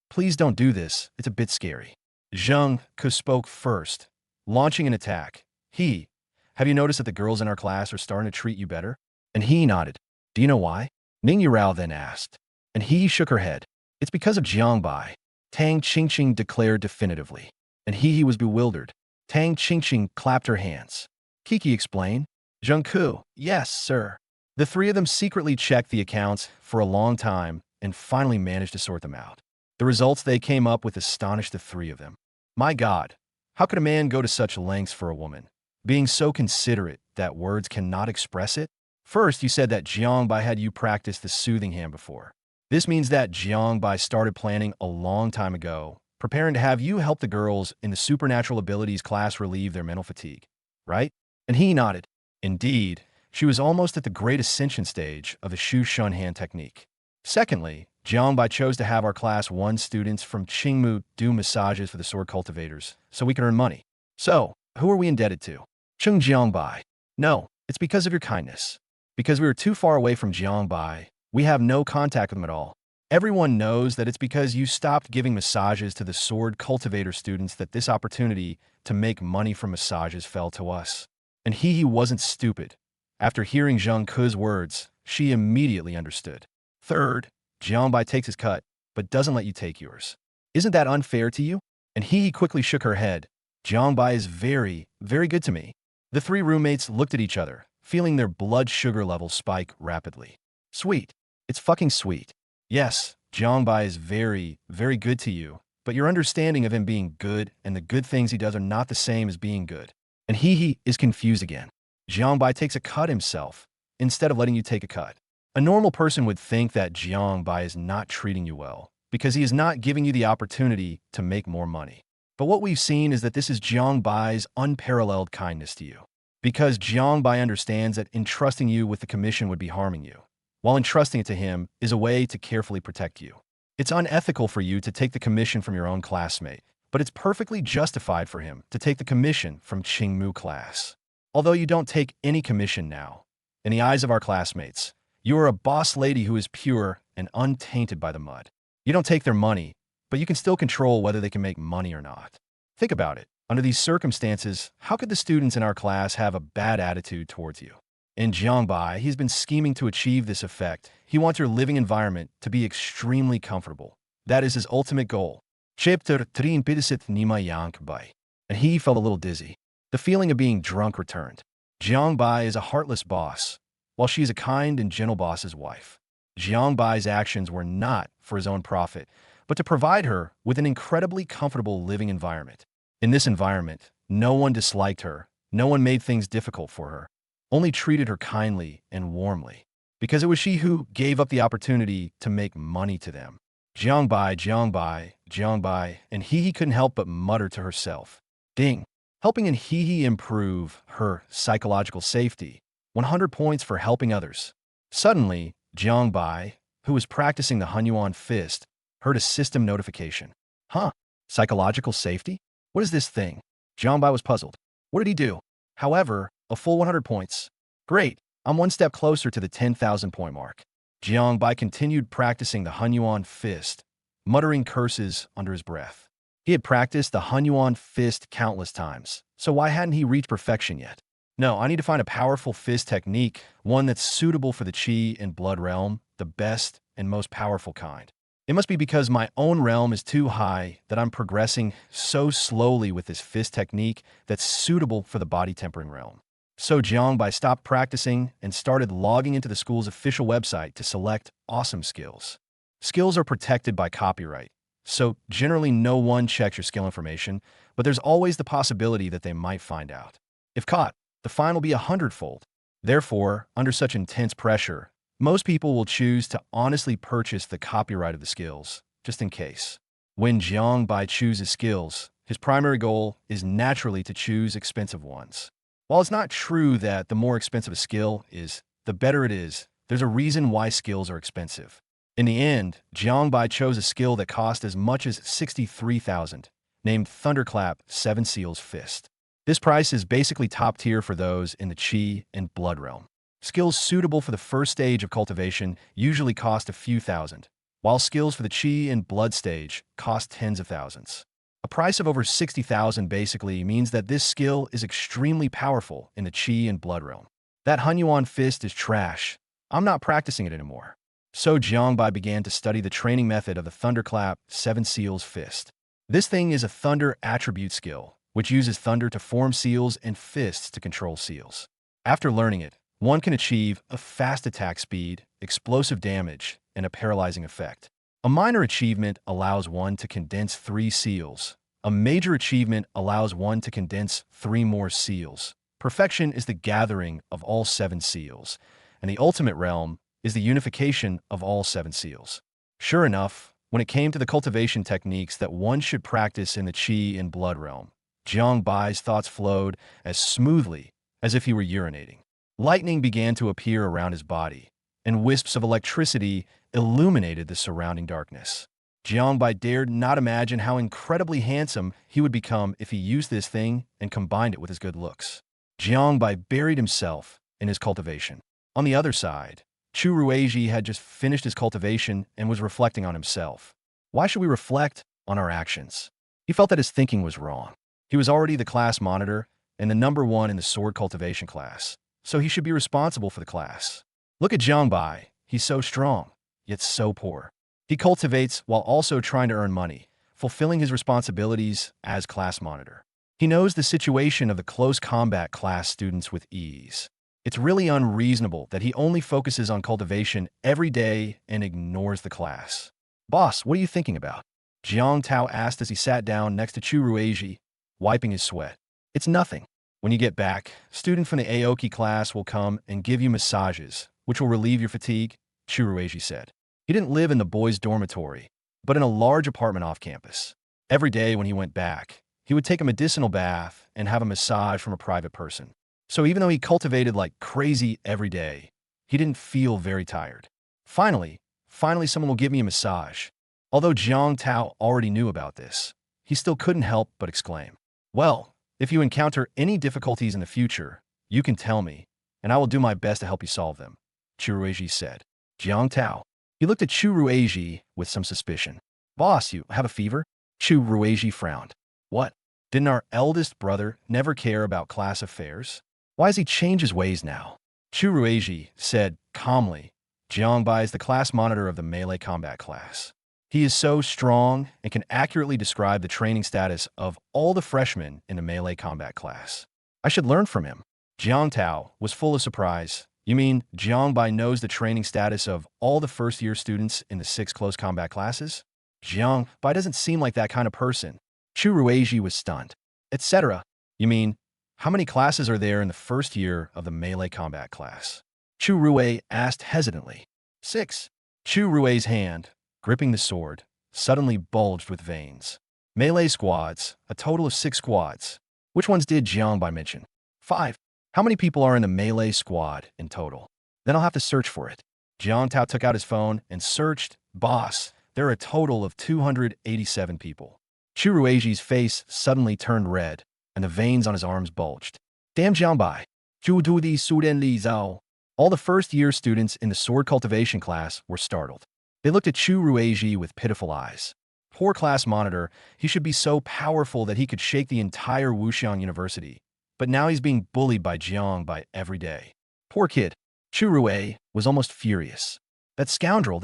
"Please don't do this, it's a bit scary." Zheng Ke spoke first, launching an attack. "Hihi, have you noticed that the girls in our class are starting to treat you better?" And Hihi nodded. "Do you know why?" Ning Yurao then asked. And Hihi shook her head. "It's because of Jiangbai," Tang Qingqing declared definitively. And Hihi was bewildered. Tang Qingqing clapped her hands. Kiki explained. Jungkook, yes, sir. The three of them secretly checked the accounts for a long time and finally managed to sort them out. The results they came up with astonished the three of them. My God, how could a man go to such lengths for a woman? Being so considerate that words cannot express it? First, you said that Jeongbai had you practice the soothing hand before. This means that Jeongbai started planning a long time ago, preparing to have you help the girls in the supernatural abilities class relieve their mental fatigue, right? And he nodded. Indeed, she was almost at the great ascension stage of the Shu Shun hand technique. Secondly, Jeongbai chose to have our class 1 students from Qingmu do massages for the sword cultivators so we can earn money. So, who are we indebted to? Chung Jeongbai. No, it's because of your kindness. Because we were too far away from Jeongbai, we have no contact with him at all. Everyone knows that it's because you stopped giving massages to the sword cultivator students that this opportunity to make money from massages fell to us. And he wasn't stupid. After hearing Jungkook's words, she immediately understood. Third, Jeongbai takes his cut, but doesn't let you take yours. Isn't that unfair to you? And he quickly shook her head. Jeongbai is very, very good to me. The three roommates looked at each other, feeling their blood sugar levels spike rapidly. Sweet. It's fucking sweet. Yes, Jeongbai is very, very good to you, but your understanding of him being good and the good things he does are not the same as being good. And he is confused again. Jeongbai takes a cut himself, instead of letting you take a cut. A normal person would think that Jeongbai is not treating you well, because he is not giving you the opportunity to make more money. But what we've seen is that this is Jeongbai's unparalleled kindness to you. Because Jeongbai understands that entrusting you with the commission would be harming you, while entrusting it to him is a way to carefully protect you. It's unethical for you to take the commission from your own classmate, but it's perfectly justified for him to take the commission from Qingmu class. Although you don't take any commission now, in the eyes of our classmates, you are a boss lady who is pure and untainted by the mud. You don't take their money, but you can still control whether they can make money or not. Think about it. Under these circumstances, how could the students in our class have a bad attitude towards you? In Jeongbai, he's been scheming to achieve this effect. He wants your living environment to be extremely comfortable. That is his ultimate goal. Chapter 3 and he felt a little dizzy. The feeling of being drunk returned. Jeongbai is a heartless boss, while she is a kind and gentle boss's wife. Jeongbai's actions were not for his own profit, but to provide her with an incredibly comfortable living environment. In this environment, no one disliked her, no one made things difficult for her, only treated her kindly and warmly, because it was she who gave up the opportunity to make money to them. Jeongbai, and he couldn't help but mutter to herself. Ding. Helping in he improve her psychological safety. 100 points for helping others. Suddenly, Jeongbai, who was practicing the Hunyuan fist, heard a system notification. Huh? Psychological safety? What is this thing? Jeongbai was puzzled. What did he do? However, a full 100 points. Great, I'm one step closer to the 10,000 point mark. Jeongbai continued practicing the Hunyuan fist, muttering curses under his breath. He had practiced the Hunyuan fist countless times, so why hadn't he reached perfection yet? No, I need to find a powerful fist technique, one that's suitable for the Qi and Blood realm, the best and most powerful kind. It must be because my own realm is too high that I'm progressing so slowly with this fist technique that's suitable for the body tempering realm. So Jeongbai stopped practicing and started logging into the school's official website to select awesome skills. Skills are protected by copyright, so generally no one checks your skill information, but there's always the possibility that they might find out. If caught, the fine will be 100-fold. Therefore, under such intense pressure, most people will choose to honestly purchase the copyright of the skills, just in case. When Jeongbai chooses skills, his primary goal is naturally to choose expensive ones. While it's not true that the more expensive a skill is, the better it is, there's a reason why skills are expensive. In the end, Jeongbai chose a skill that cost as much as 63,000, named Thunderclap 7 Seals Fist. This price is basically top tier for those in the Qi and Blood realm. Skills suitable for the first stage of cultivation usually cost a few thousand, while skills for the Qi and Blood stage cost tens of thousands. A price of over 60,000 basically means that this skill is extremely powerful in the Qi and Blood realm. That Hunyuan fist is trash. I'm not practicing it anymore. So Jeongbai began to study the training method of the Thunderclap 7 Seals Fist. This thing is a thunder attribute skill, which uses thunder to form seals and fists to control seals. After learning it, one can achieve a fast attack speed, explosive damage, and a paralyzing effect. A minor achievement allows one to condense 3 seals. A major achievement allows one to condense 3 more seals. Perfection is the gathering of all 7 seals, and the ultimate realm is the unification of all 7 seals. Sure enough, when it came to the cultivation techniques that one should practice in the Qi and Blood realm, Jiang Bai's thoughts flowed as smoothly as if he were urinating. Lightning began to appear around his body, and wisps of electricity illuminated the surrounding darkness. Jiang Bai dared not imagine how incredibly handsome he would become if he used this thing and combined it with his good looks. Jiang Bai buried himself in his cultivation. On the other side, Chu Ruizhi had just finished his cultivation and was reflecting on himself. Why should we reflect on our actions? He felt that his thinking was wrong. He was already the class monitor and the #1 in the sword cultivation class, so he should be responsible for the class. Look at Jiang Bai. He's so strong, yet so poor. He cultivates while also trying to earn money, fulfilling his responsibilities as class monitor. He knows the situation of the close combat class students with ease. It's really unreasonable that he only focuses on cultivation every day and ignores the class. Boss, what are you thinking about? Jiang Tao asked as he sat down next to Chu Ruizhi, wiping his sweat. It's nothing. When you get back, students from the Aoki class will come and give you massages, which will relieve your fatigue, Chu Ruizhi said. He didn't live in the boys' dormitory, but in a large apartment off campus. Every day when he went back, he would take a medicinal bath and have a massage from a private person. So even though he cultivated like crazy every day, he didn't feel very tired. Finally someone will give me a massage. Although Jiang Tao already knew about this, he still couldn't help but exclaim, well, if you encounter any difficulties in the future, you can tell me, and I will do my best to help you solve them, Chu Ruizhi said. Jiang Tao. He looked at Chu Ruizhi with some suspicion. Boss, you have a fever? Chu Ruizhi frowned. What? Didn't our eldest brother never care about class affairs? Why has he changed his ways now? Chu Ruizhi said calmly, Jiang Bai is the class monitor of the melee combat class. He is so strong and can accurately describe the training status of all the freshmen in the melee combat class. I should learn from him. Jiang Tao was full of surprise. You mean Jiang Bai knows the training status of all the first-year students in the 6 close combat classes? Jiang Bai doesn't seem like that kind of person. Chu Ruizhi was stunned. Etc. You mean, how many classes are there in the first year of the melee combat class? Chu Rui asked hesitantly. 6. Chu Rui's hand, gripping the sword, suddenly bulged with veins. Melee squads, a total of 6 squads. Which ones did Jiang Bai mention? 5. How many people are in the melee squad in total? Then I'll have to search for it. Jiang Tao took out his phone and searched. Boss, there are a total of 287 people. Chu Ruizhi's face suddenly turned red, and the veins on his arms bulged. Damn Jiang Bai. Zhu du di su den li zao. All the first-year students in the sword cultivation class were startled. They looked at Chu Ruizhi with pitiful eyes. Poor class monitor, he should be so powerful that he could shake the entire Wuxiang University. But now he's being bullied by Jiang Bai every day. Poor kid. Chu Rui was almost furious. That scoundrel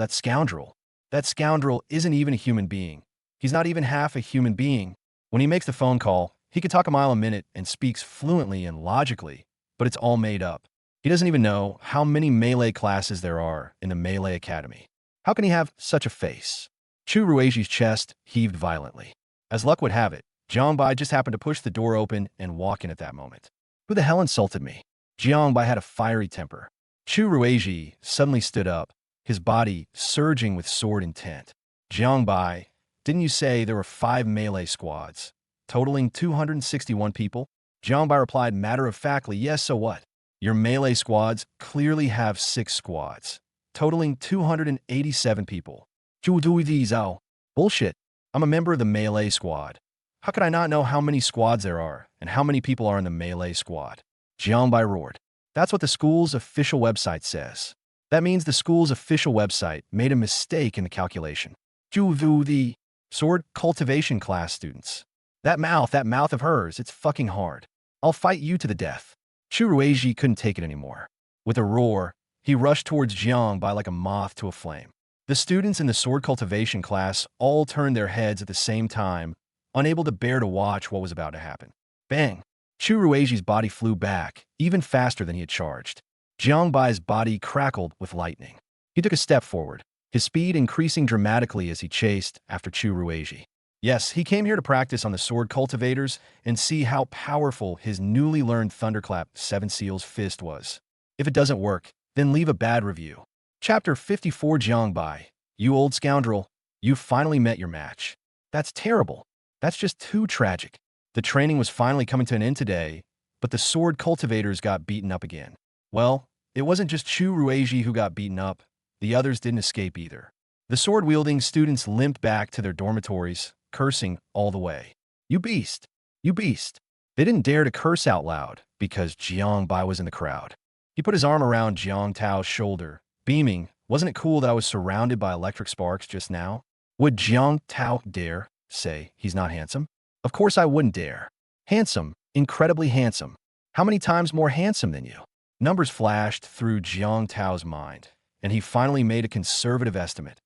isn't even a human being. He's not even half a human being. When he makes the phone call, he can talk a mile a minute and speaks fluently and logically, but it's all made up. He doesn't even know how many melee classes there are in the Melee Academy. How can he have such a face? Chu Ruizhi's chest heaved violently. As luck would have it, Jiang Bai just happened to push the door open and walk in at that moment. Who the hell insulted me? Jiang Bai had a fiery temper. Chu Ruizhi suddenly stood up, his body surging with sword intent. Jiang Bai, didn't you say there were 5 melee squads, totaling 261 people? Jiang Bai replied matter-of-factly, yes, so what? Your melee squads clearly have 6 squads, totaling 287 people. Zhu du di zao. Bullshit. I'm a member of the melee squad. How could I not know how many squads there are and how many people are in the melee squad? Jiang Bai roared. That's what the school's official website says. That means the school's official website made a mistake in the calculation. Zhu du the sword cultivation class students. That mouth of hers, it's fucking hard. I'll fight you to the death. Chu Ruizhi couldn't take it anymore. With a roar, he rushed towards Jiang Bai like a moth to a flame. The students in the sword cultivation class all turned their heads at the same time, unable to bear to watch what was about to happen. Bang! Chu Ruiji's body flew back, even faster than he had charged. Jiang Bai's body crackled with lightning. He took a step forward, his speed increasing dramatically as he chased after Chu Ruiji. Yes, he came here to practice on the sword cultivators and see how powerful his newly learned Thunderclap 7 Seals fist was. If it doesn't work, then leave a bad review. Chapter 54 Jiang Bai. You old scoundrel, you finally met your match. That's terrible. That's just too tragic. The training was finally coming to an end today, but the sword cultivators got beaten up again. Well, it wasn't just Chu Ruiji who got beaten up. The others didn't escape either. The sword-wielding students limped back to their dormitories, cursing all the way. You beast! You beast! They didn't dare to curse out loud because Jiang Bai was in the crowd. He put his arm around Jiang Tao's shoulder, beaming. Wasn't it cool that I was surrounded by electric sparks just now? Would Jiang Tao dare say he's not handsome? Of course I wouldn't dare. Handsome, incredibly handsome. How many times more handsome than you? Numbers flashed through Jiang Tao's mind, and he finally made a conservative estimate.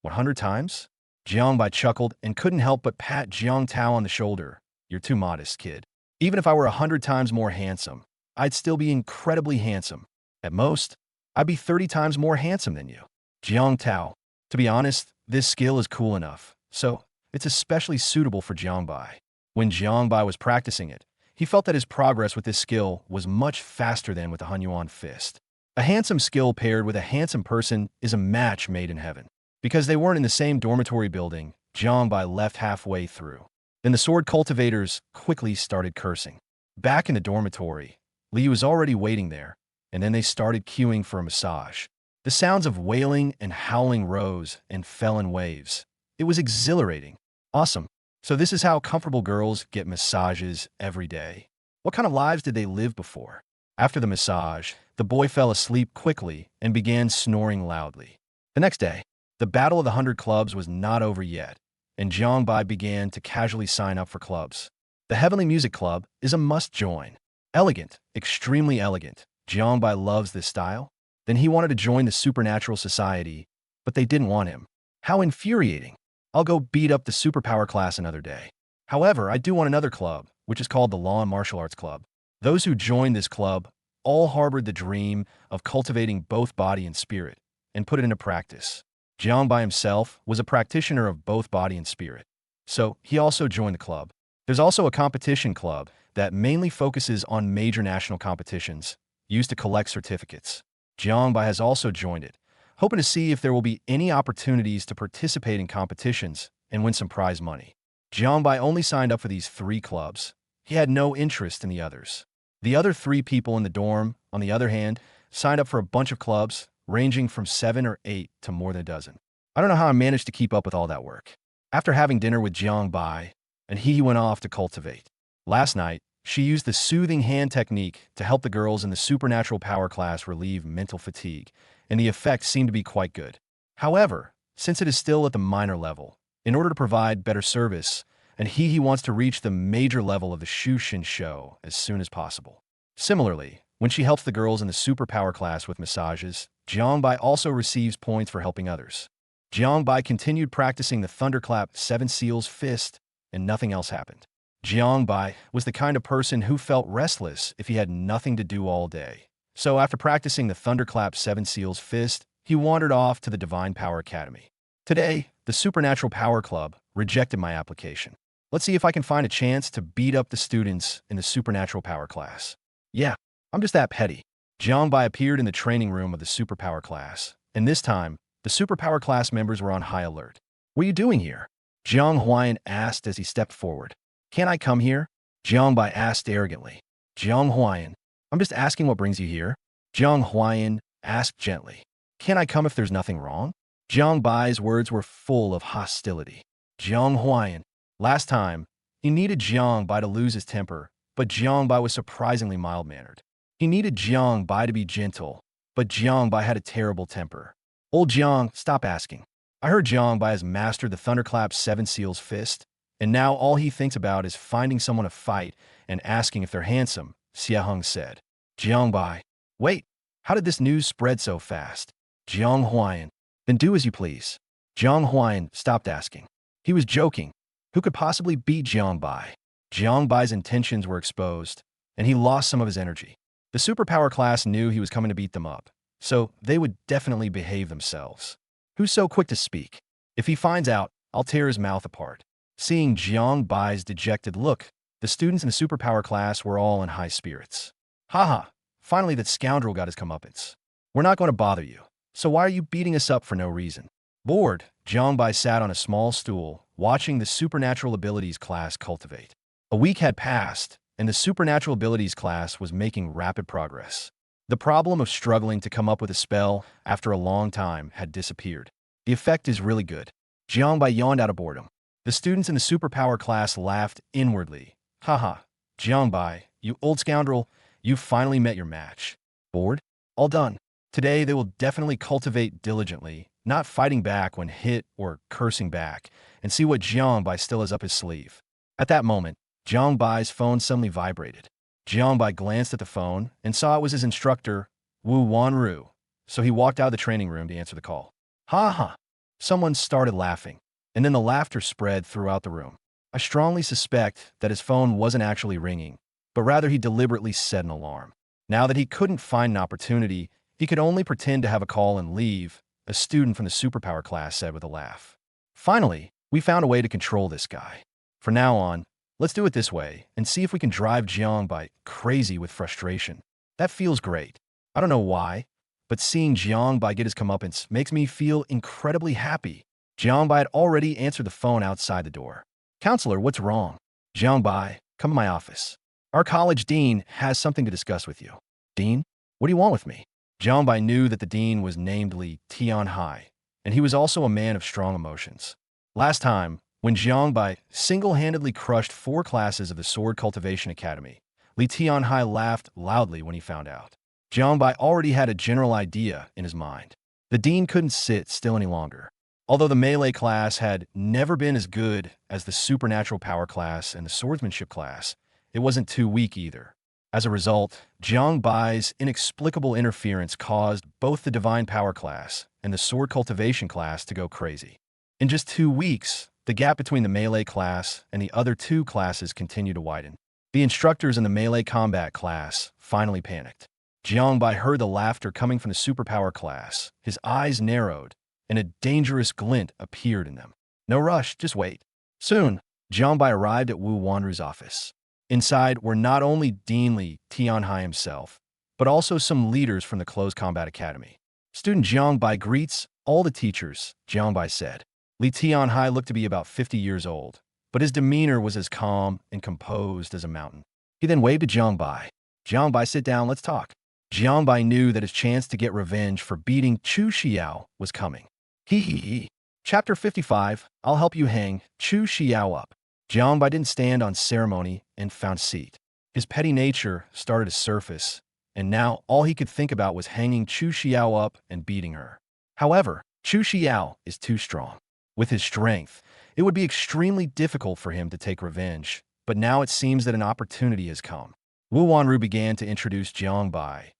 100 times? Jiang Bai chuckled and couldn't help but pat Jiang Tao on the shoulder. You're too modest, kid. Even if I were 100 times more handsome, I'd still be incredibly handsome. At most, I'd be 30 times more handsome than you. Jiang Tao. To be honest, this skill is cool enough, so it's especially suitable for Jiang Bai. When Jiang Bai was practicing it, he felt that his progress with this skill was much faster than with the Hunyuan fist. A handsome skill paired with a handsome person is a match made in heaven. Because they weren't in the same dormitory building, Jiang Bai left halfway through. Then the sword cultivators quickly started cursing. Back in the dormitory, Li was already waiting there, and then they started queuing for a massage. The sounds of wailing and howling rose and fell in waves. It was exhilarating. Awesome. So this is how comfortable girls get massages every day. What kind of lives did they live before? After the massage, the boy fell asleep quickly and began snoring loudly. The next day, the Battle of the 100 Clubs was not over yet, and Jiang Bai began to casually sign up for clubs. The Heavenly Music Club is a must-join. Elegant, extremely elegant. Jiang Bai loves this style. Then he wanted to join the Supernatural Society, but they didn't want him. How infuriating. I'll go beat up the superpower class another day. However, I do want another club, which is called the Law and Martial Arts Club. Those who joined this club all harbored the dream of cultivating both body and spirit, and put it into practice. Jiang Bai himself was a practitioner of both body and spirit, so he also joined the club. There's also a competition club that mainly focuses on major national competitions, used to collect certificates. Jiang Bai has also joined it, hoping to see if there will be any opportunities to participate in competitions and win some prize money. Jiang Bai only signed up for these 3 clubs. He had no interest in the others. The other 3 people in the dorm, on the other hand, signed up for a bunch of clubs, ranging from 7 or 8 to more than a dozen. I don't know how I managed to keep up with all that work. After having dinner with Jiang Bai, and he went off to cultivate. Last night, she used the soothing hand technique to help the girls in the supernatural power class relieve mental fatigue, and the effect seemed to be quite good. However, since it is still at the minor level, in order to provide better service, and he wants to reach the major level of the Shushin show as soon as possible. Similarly, when she helps the girls in the superpower class with massages, Jiang Bai also receives points for helping others. Jiang Bai continued practicing the Thunderclap 7 Seals fist, and nothing else happened. Jiang Bai was the kind of person who felt restless if he had nothing to do all day. So after practicing the Thunderclap 7 Seals fist, he wandered off to the Divine Power Academy. Today, the Supernatural Power Club rejected my application. Let's see if I can find a chance to beat up the students in the Supernatural Power class. Yeah, I'm just that petty. Jiang Bai appeared in the training room of the Superpower class, and this time, the Superpower class members were on high alert. What are you doing here? Jiang Huayan asked as he stepped forward. Can't I come here? Jiang Bai asked arrogantly. Jiang Huayan, I'm just asking what brings you here. Jiang Huayan asked gently. Can't I come if there's nothing wrong? Jiang Bai's words were full of hostility. Jiang Huayan. Last time, he needed Jiang Bai to lose his temper, but Jiang Bai was surprisingly mild-mannered. He needed Jiang Bai to be gentle, but Jiang Bai had a terrible temper. Old Jiang, stop asking. I heard Jiang Bai has mastered the Thunderclap 7 Seals fist, and now all he thinks about is finding someone to fight and asking if they're handsome, Xia Heng said. Jiang Bai. Wait, how did this news spread so fast? Jiang Huayan. Then do as you please. Jiang Huayan stopped asking. He was joking. Who could possibly beat Jiang Bai? Jiangbai's intentions were exposed, and he lost some of his energy. The superpower class knew he was coming to beat them up, so they would definitely behave themselves. Who's so quick to speak? If he finds out, I'll tear his mouth apart. Seeing Jiangbai's dejected look, the students in the superpower class were all in high spirits. Haha, finally that scoundrel got his comeuppance. We're not going to bother you, so why are you beating us up for no reason? Bored, Jiangbai sat on a small stool, watching the supernatural abilities class cultivate. A week had passed, and the supernatural abilities class was making rapid progress. The problem of struggling to come up with a spell after a long time had disappeared. The effect is really good. Jiangbai yawned out of boredom. The students in the superpower class laughed inwardly. Haha, Jiangbai, you old scoundrel, you've finally met your match. Bored? All done. Today they will definitely cultivate diligently, not fighting back when hit or cursing back, and see what Jiangbai still has up his sleeve. At that moment, Jiangbai's phone suddenly vibrated. Jiangbai glanced at the phone and saw it was his instructor, Wu Wanru, so he walked out of the training room to answer the call. Ha ha! Someone started laughing, and then the laughter spread throughout the room. I strongly suspect that his phone wasn't actually ringing, but rather he deliberately set an alarm. Now that he couldn't find an opportunity, he could only pretend to have a call and leave, a student from the superpower class said with a laugh. Finally, we found a way to control this guy. From now on, let's do it this way and see if we can drive Jiangbai crazy with frustration. That feels great. I don't know why, but seeing Jiangbai get his comeuppance makes me feel incredibly happy. Jiangbai had already answered the phone outside the door. Counselor, what's wrong? Jiangbai, come to my office. Our college dean has something to discuss with you. Dean? What do you want with me? Jiangbai knew that the dean was named Li Tianhai, and he was also a man of strong emotions. Last time, when Jiangbai single-handedly crushed 4 classes of the Sword Cultivation Academy, Li Tianhai laughed loudly when he found out. Jiangbai already had a general idea in his mind. The dean couldn't sit still any longer. Although the melee class had never been as good as the supernatural power class and the swordsmanship class, it wasn't too weak either. As a result, Jiangbai's inexplicable interference caused both the divine power class and the sword cultivation class to go crazy. In just 2 weeks, the gap between the melee class and the other 2 classes continued to widen. The instructors in the melee combat class finally panicked. Jiangbai heard the laughter coming from the superpower class. His eyes narrowed, and a dangerous glint appeared in them. No rush, just wait. Soon, Jiangbai arrived at Wu Wanru's office. Inside were not only Dean Li Tianhai himself, but also some leaders from the Closed Combat Academy. Student Jiangbai greets all the teachers, Jiangbai said. Li Tianhai looked to be about 50 years old, but his demeanor was as calm and composed as a mountain. He then waved to Jiangbai. Jiangbai, sit down, let's talk. Jiangbai knew that his chance to get revenge for beating Chu Xiao was coming. Hee. Chapter 55, I'll help you hang Chu Xiao up. Jiangbai didn't stand on ceremony and found seat. His petty nature started to surface, and now all he could think about was hanging Chu Xiao up and beating her. However, Chu Xiao is too strong. With his strength, it would be extremely difficult for him to take revenge, but now it seems that an opportunity has come. Wu Wanru began to introduce Jiangbai.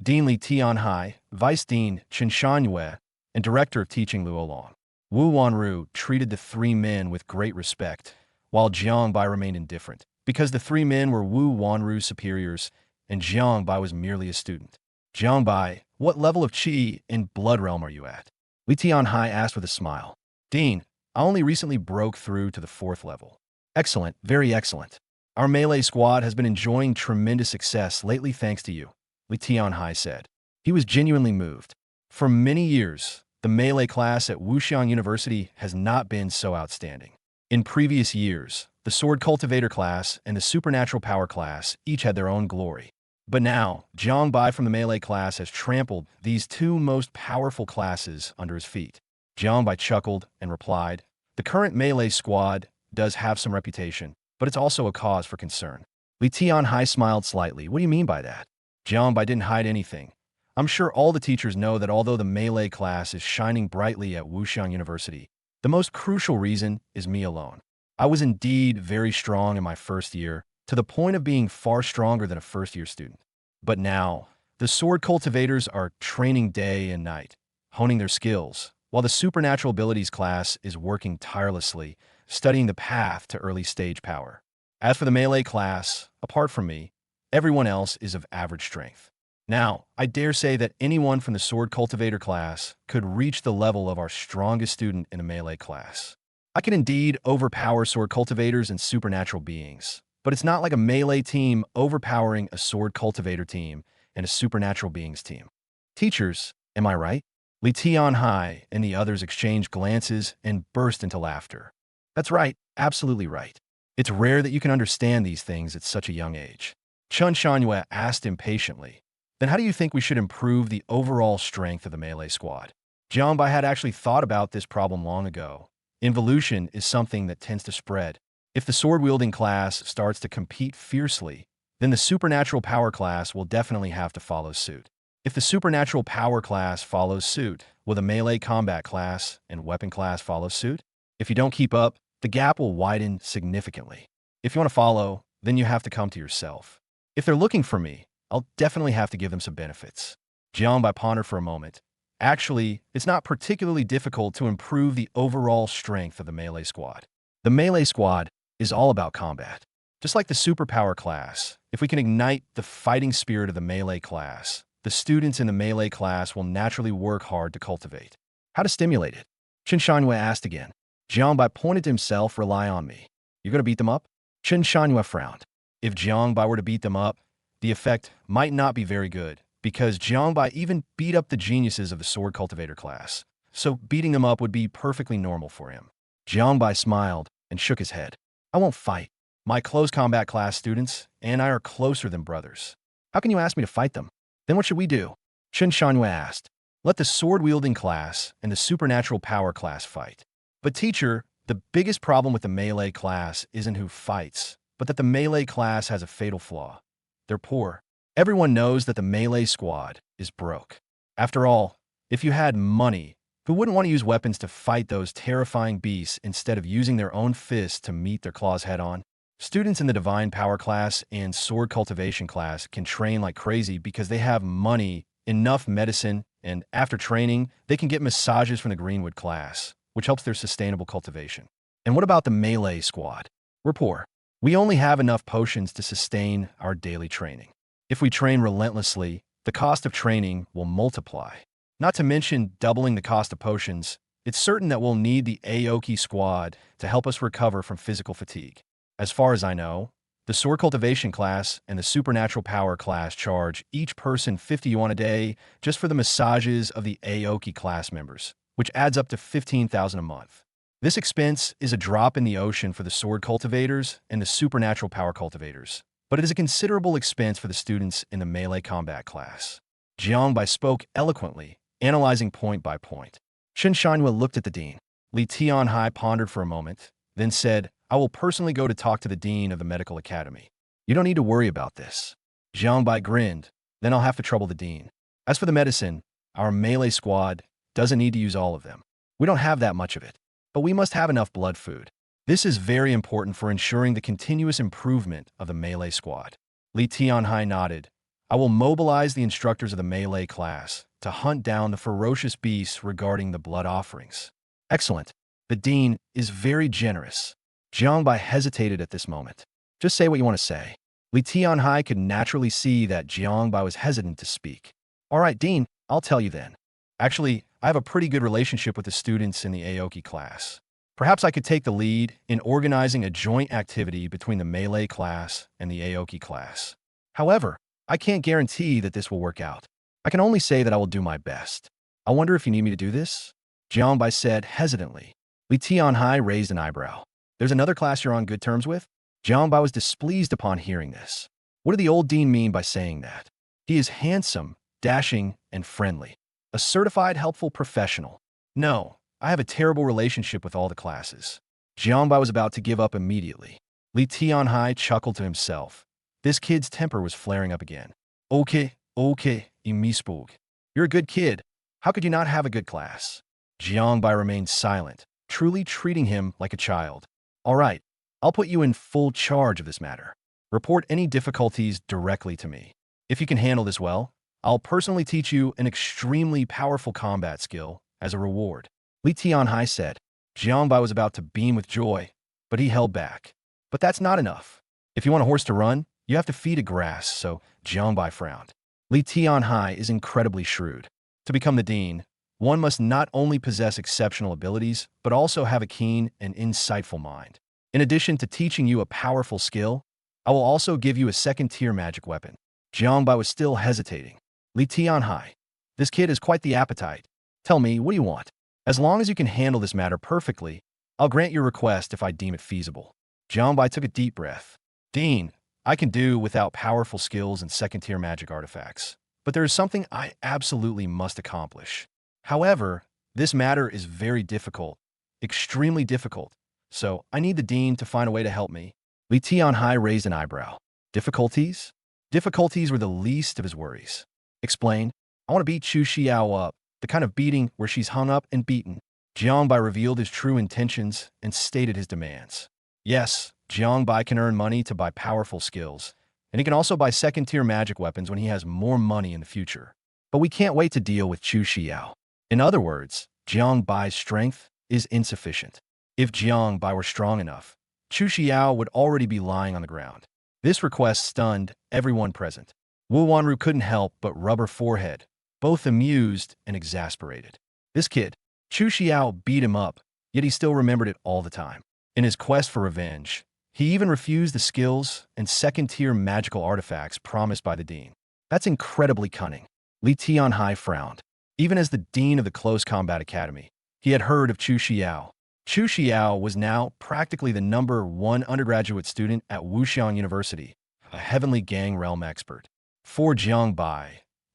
Dean Li Tianhai, Vice Dean Chen Shangyue, and Director of Teaching Luolong. Wu Wanru treated the 3 men with great respect, while Jiangbai remained indifferent, because the 3 men were Wu Wanru's superiors, and Jiangbai was merely a student. Jiangbai, what level of Qi in Blood Realm are you at? Li Tianhai asked with a smile. Dean, I only recently broke through to the 4th level. Excellent, very excellent. Our melee squad has been enjoying tremendous success lately thanks to you, Li Tianhai said. He was genuinely moved. For many years, the melee class at Wuxiang University has not been so outstanding. In previous years, the Sword Cultivator class and the Supernatural Power class each had their own glory. But now, Jiangbai from the melee class has trampled these 2 most powerful classes under his feet. Jiangbai chuckled and replied, the current melee squad does have some reputation, but it's also a cause for concern. Li Tianhai smiled slightly. What do you mean by that? Jiangbai didn't hide anything. I'm sure all the teachers know that although the melee class is shining brightly at Wuxiang University, the most crucial reason is me alone. I was indeed very strong in my first year, to the point of being far stronger than a first-year student. But now, the sword cultivators are training day and night, honing their skills, while the supernatural abilities class is working tirelessly, studying the path to early stage power. As for the melee class, apart from me, everyone else is of average strength. Now, I dare say that anyone from the sword cultivator class could reach the level of our strongest student in the melee class. I can indeed overpower sword cultivators and supernatural beings, but it's not like a melee team overpowering a sword cultivator team and a supernatural beings team. Teachers, am I right? Li Tianhai and the others exchanged glances and burst into laughter. That's right, absolutely right. It's rare that you can understand these things at such a young age. Chun Shanhua asked impatiently, then how do you think we should improve the overall strength of the melee squad? Jiangbai had actually thought about this problem long ago. Involution is something that tends to spread. If the sword-wielding class starts to compete fiercely, then the supernatural power class will definitely have to follow suit. If the supernatural power class follows suit, will the melee combat class and weapon class follow suit? If you don't keep up, the gap will widen significantly. If you want to follow, then you have to come to yourself. If they're looking for me, I'll definitely have to give them some benefits. Jiangbai pondered for a moment. Actually, it's not particularly difficult to improve the overall strength of the melee squad. The melee squad is all about combat. Just like the superpower class, if we can ignite the fighting spirit of the melee class, the students in the melee class will naturally work hard to cultivate. How to stimulate it? Chen Shanhua asked again. Jiangbai pointed to himself, rely on me. You're going to beat them up? Chen Shanhua frowned. If Jiangbai were to beat them up, the effect might not be very good, because Jiangbai even beat up the geniuses of the sword cultivator class, so beating them up would be perfectly normal for him. Jiangbai smiled and shook his head. I won't fight. My close combat class students and I are closer than brothers. How can you ask me to fight them? Then what should we do? Chen Shanhua asked. Let the sword-wielding class and the supernatural power class fight. But teacher, the biggest problem with the melee class isn't who fights, but that the melee class has a fatal flaw. They're poor. Everyone knows that the melee squad is broke. After all, if you had money, who wouldn't want to use weapons to fight those terrifying beasts instead of using their own fists to meet their claws head-on? Students in the divine power class and sword cultivation class can train like crazy because they have money, enough medicine, and after training, they can get massages from the Greenwood class, which helps their sustainable cultivation. And what about the melee squad? We're poor. We only have enough potions to sustain our daily training. If we train relentlessly, the cost of training will multiply. Not to mention doubling the cost of potions, it's certain that we'll need the Aoki squad to help us recover from physical fatigue. As far as I know, the sword cultivation class and the supernatural power class charge each person 50 yuan a day just for the massages of the Aoki class members, which adds up to 15,000 a month. This expense is a drop in the ocean for the sword cultivators and the supernatural power cultivators, but it is a considerable expense for the students in the melee combat class. Jiangbai spoke eloquently, analyzing point by point. Chen Shanhua looked at the dean. Li Tianhai pondered for a moment, then said, I will personally go to talk to the dean of the medical academy. You don't need to worry about this. Jiangbai grinned, then I'll have to trouble the dean. As for the medicine, our melee squad doesn't need to use all of them. We don't have that much of it, but we must have enough blood food. This is very important for ensuring the continuous improvement of the melee squad. Li Tianhai nodded. I will mobilize the instructors of the melee class to hunt down the ferocious beasts regarding the blood offerings. Excellent. The dean is very generous. Jiangbai hesitated at this moment. Just say what you want to say. Li Tianhai could naturally see that Jiangbai was hesitant to speak. All right, dean, I'll tell you then. Actually, I have a pretty good relationship with the students in the Aoki class. Perhaps I could take the lead in organizing a joint activity between the melee class and the Aoki class. However, I can't guarantee that this will work out. I can only say that I will do my best. I wonder if you need me to do this? Jiangbai said hesitantly. Li Tianhai raised an eyebrow. There's another class you're on good terms with? Jiangbai was displeased upon hearing this. What did the old dean mean by saying that? He is handsome, dashing, and friendly. A certified helpful professional. No, I have a terrible relationship with all the classes. Jiangbai was about to give up immediately. Li Tianhai chuckled to himself. This kid's temper was flaring up again. Okay, Imisbug. You're a good kid. How could you not have a good class? Jiangbai remained silent, truly treating him like a child. All right, I'll put you in full charge of this matter. Report any difficulties directly to me. If you can handle this well, I'll personally teach you an extremely powerful combat skill as a reward. Li Tianhai said. Jiangbai was about to beam with joy, but he held back. But that's not enough. If you want a horse to run, you have to feed it grass, so Jiangbai frowned. Li Tianhai is incredibly shrewd. To become the dean, one must not only possess exceptional abilities, but also have a keen and insightful mind. In addition to teaching you a powerful skill, I will also give you a second-tier magic weapon. Jiangbai was still hesitating. Li Tianhai, this kid has quite the appetite. Tell me, what do you want? As long as you can handle this matter perfectly, I'll grant your request if I deem it feasible. Jiangbai took a deep breath. Dean, I can do without powerful skills and second-tier magic artifacts, but there is something I absolutely must accomplish. However, this matter is very difficult, extremely difficult, so I need the dean to find a way to help me. Li Tianhai raised an eyebrow. Difficulties? Difficulties were the least of his worries. Explain. I want to beat Chu Xiao up, the kind of beating where she's hung up and beaten. Jiangbai revealed his true intentions and stated his demands. Yes, Jiangbai can earn money to buy powerful skills, and he can also buy second-tier magic weapons when he has more money in the future. But we can't wait to deal with Chu Xiao. In other words, Jiangbai's strength is insufficient. If Jiangbai were strong enough, Chu Xiao would already be lying on the ground. This request stunned everyone present. Wu Wanru couldn't help but rub her forehead, both amused and exasperated. This kid, Chu Xiao, beat him up, yet he still remembered it all the time. In his quest for revenge, he even refused the skills and second-tier magical artifacts promised by the dean. That's incredibly cunning. Li Tianhai frowned. Even as the dean of the Close Combat Academy, he had heard of Chu Xiao. Chu Xiao was now practically the #1 undergraduate student at Wuxian University, a Heavenly Gang realm expert. For Jiangbai,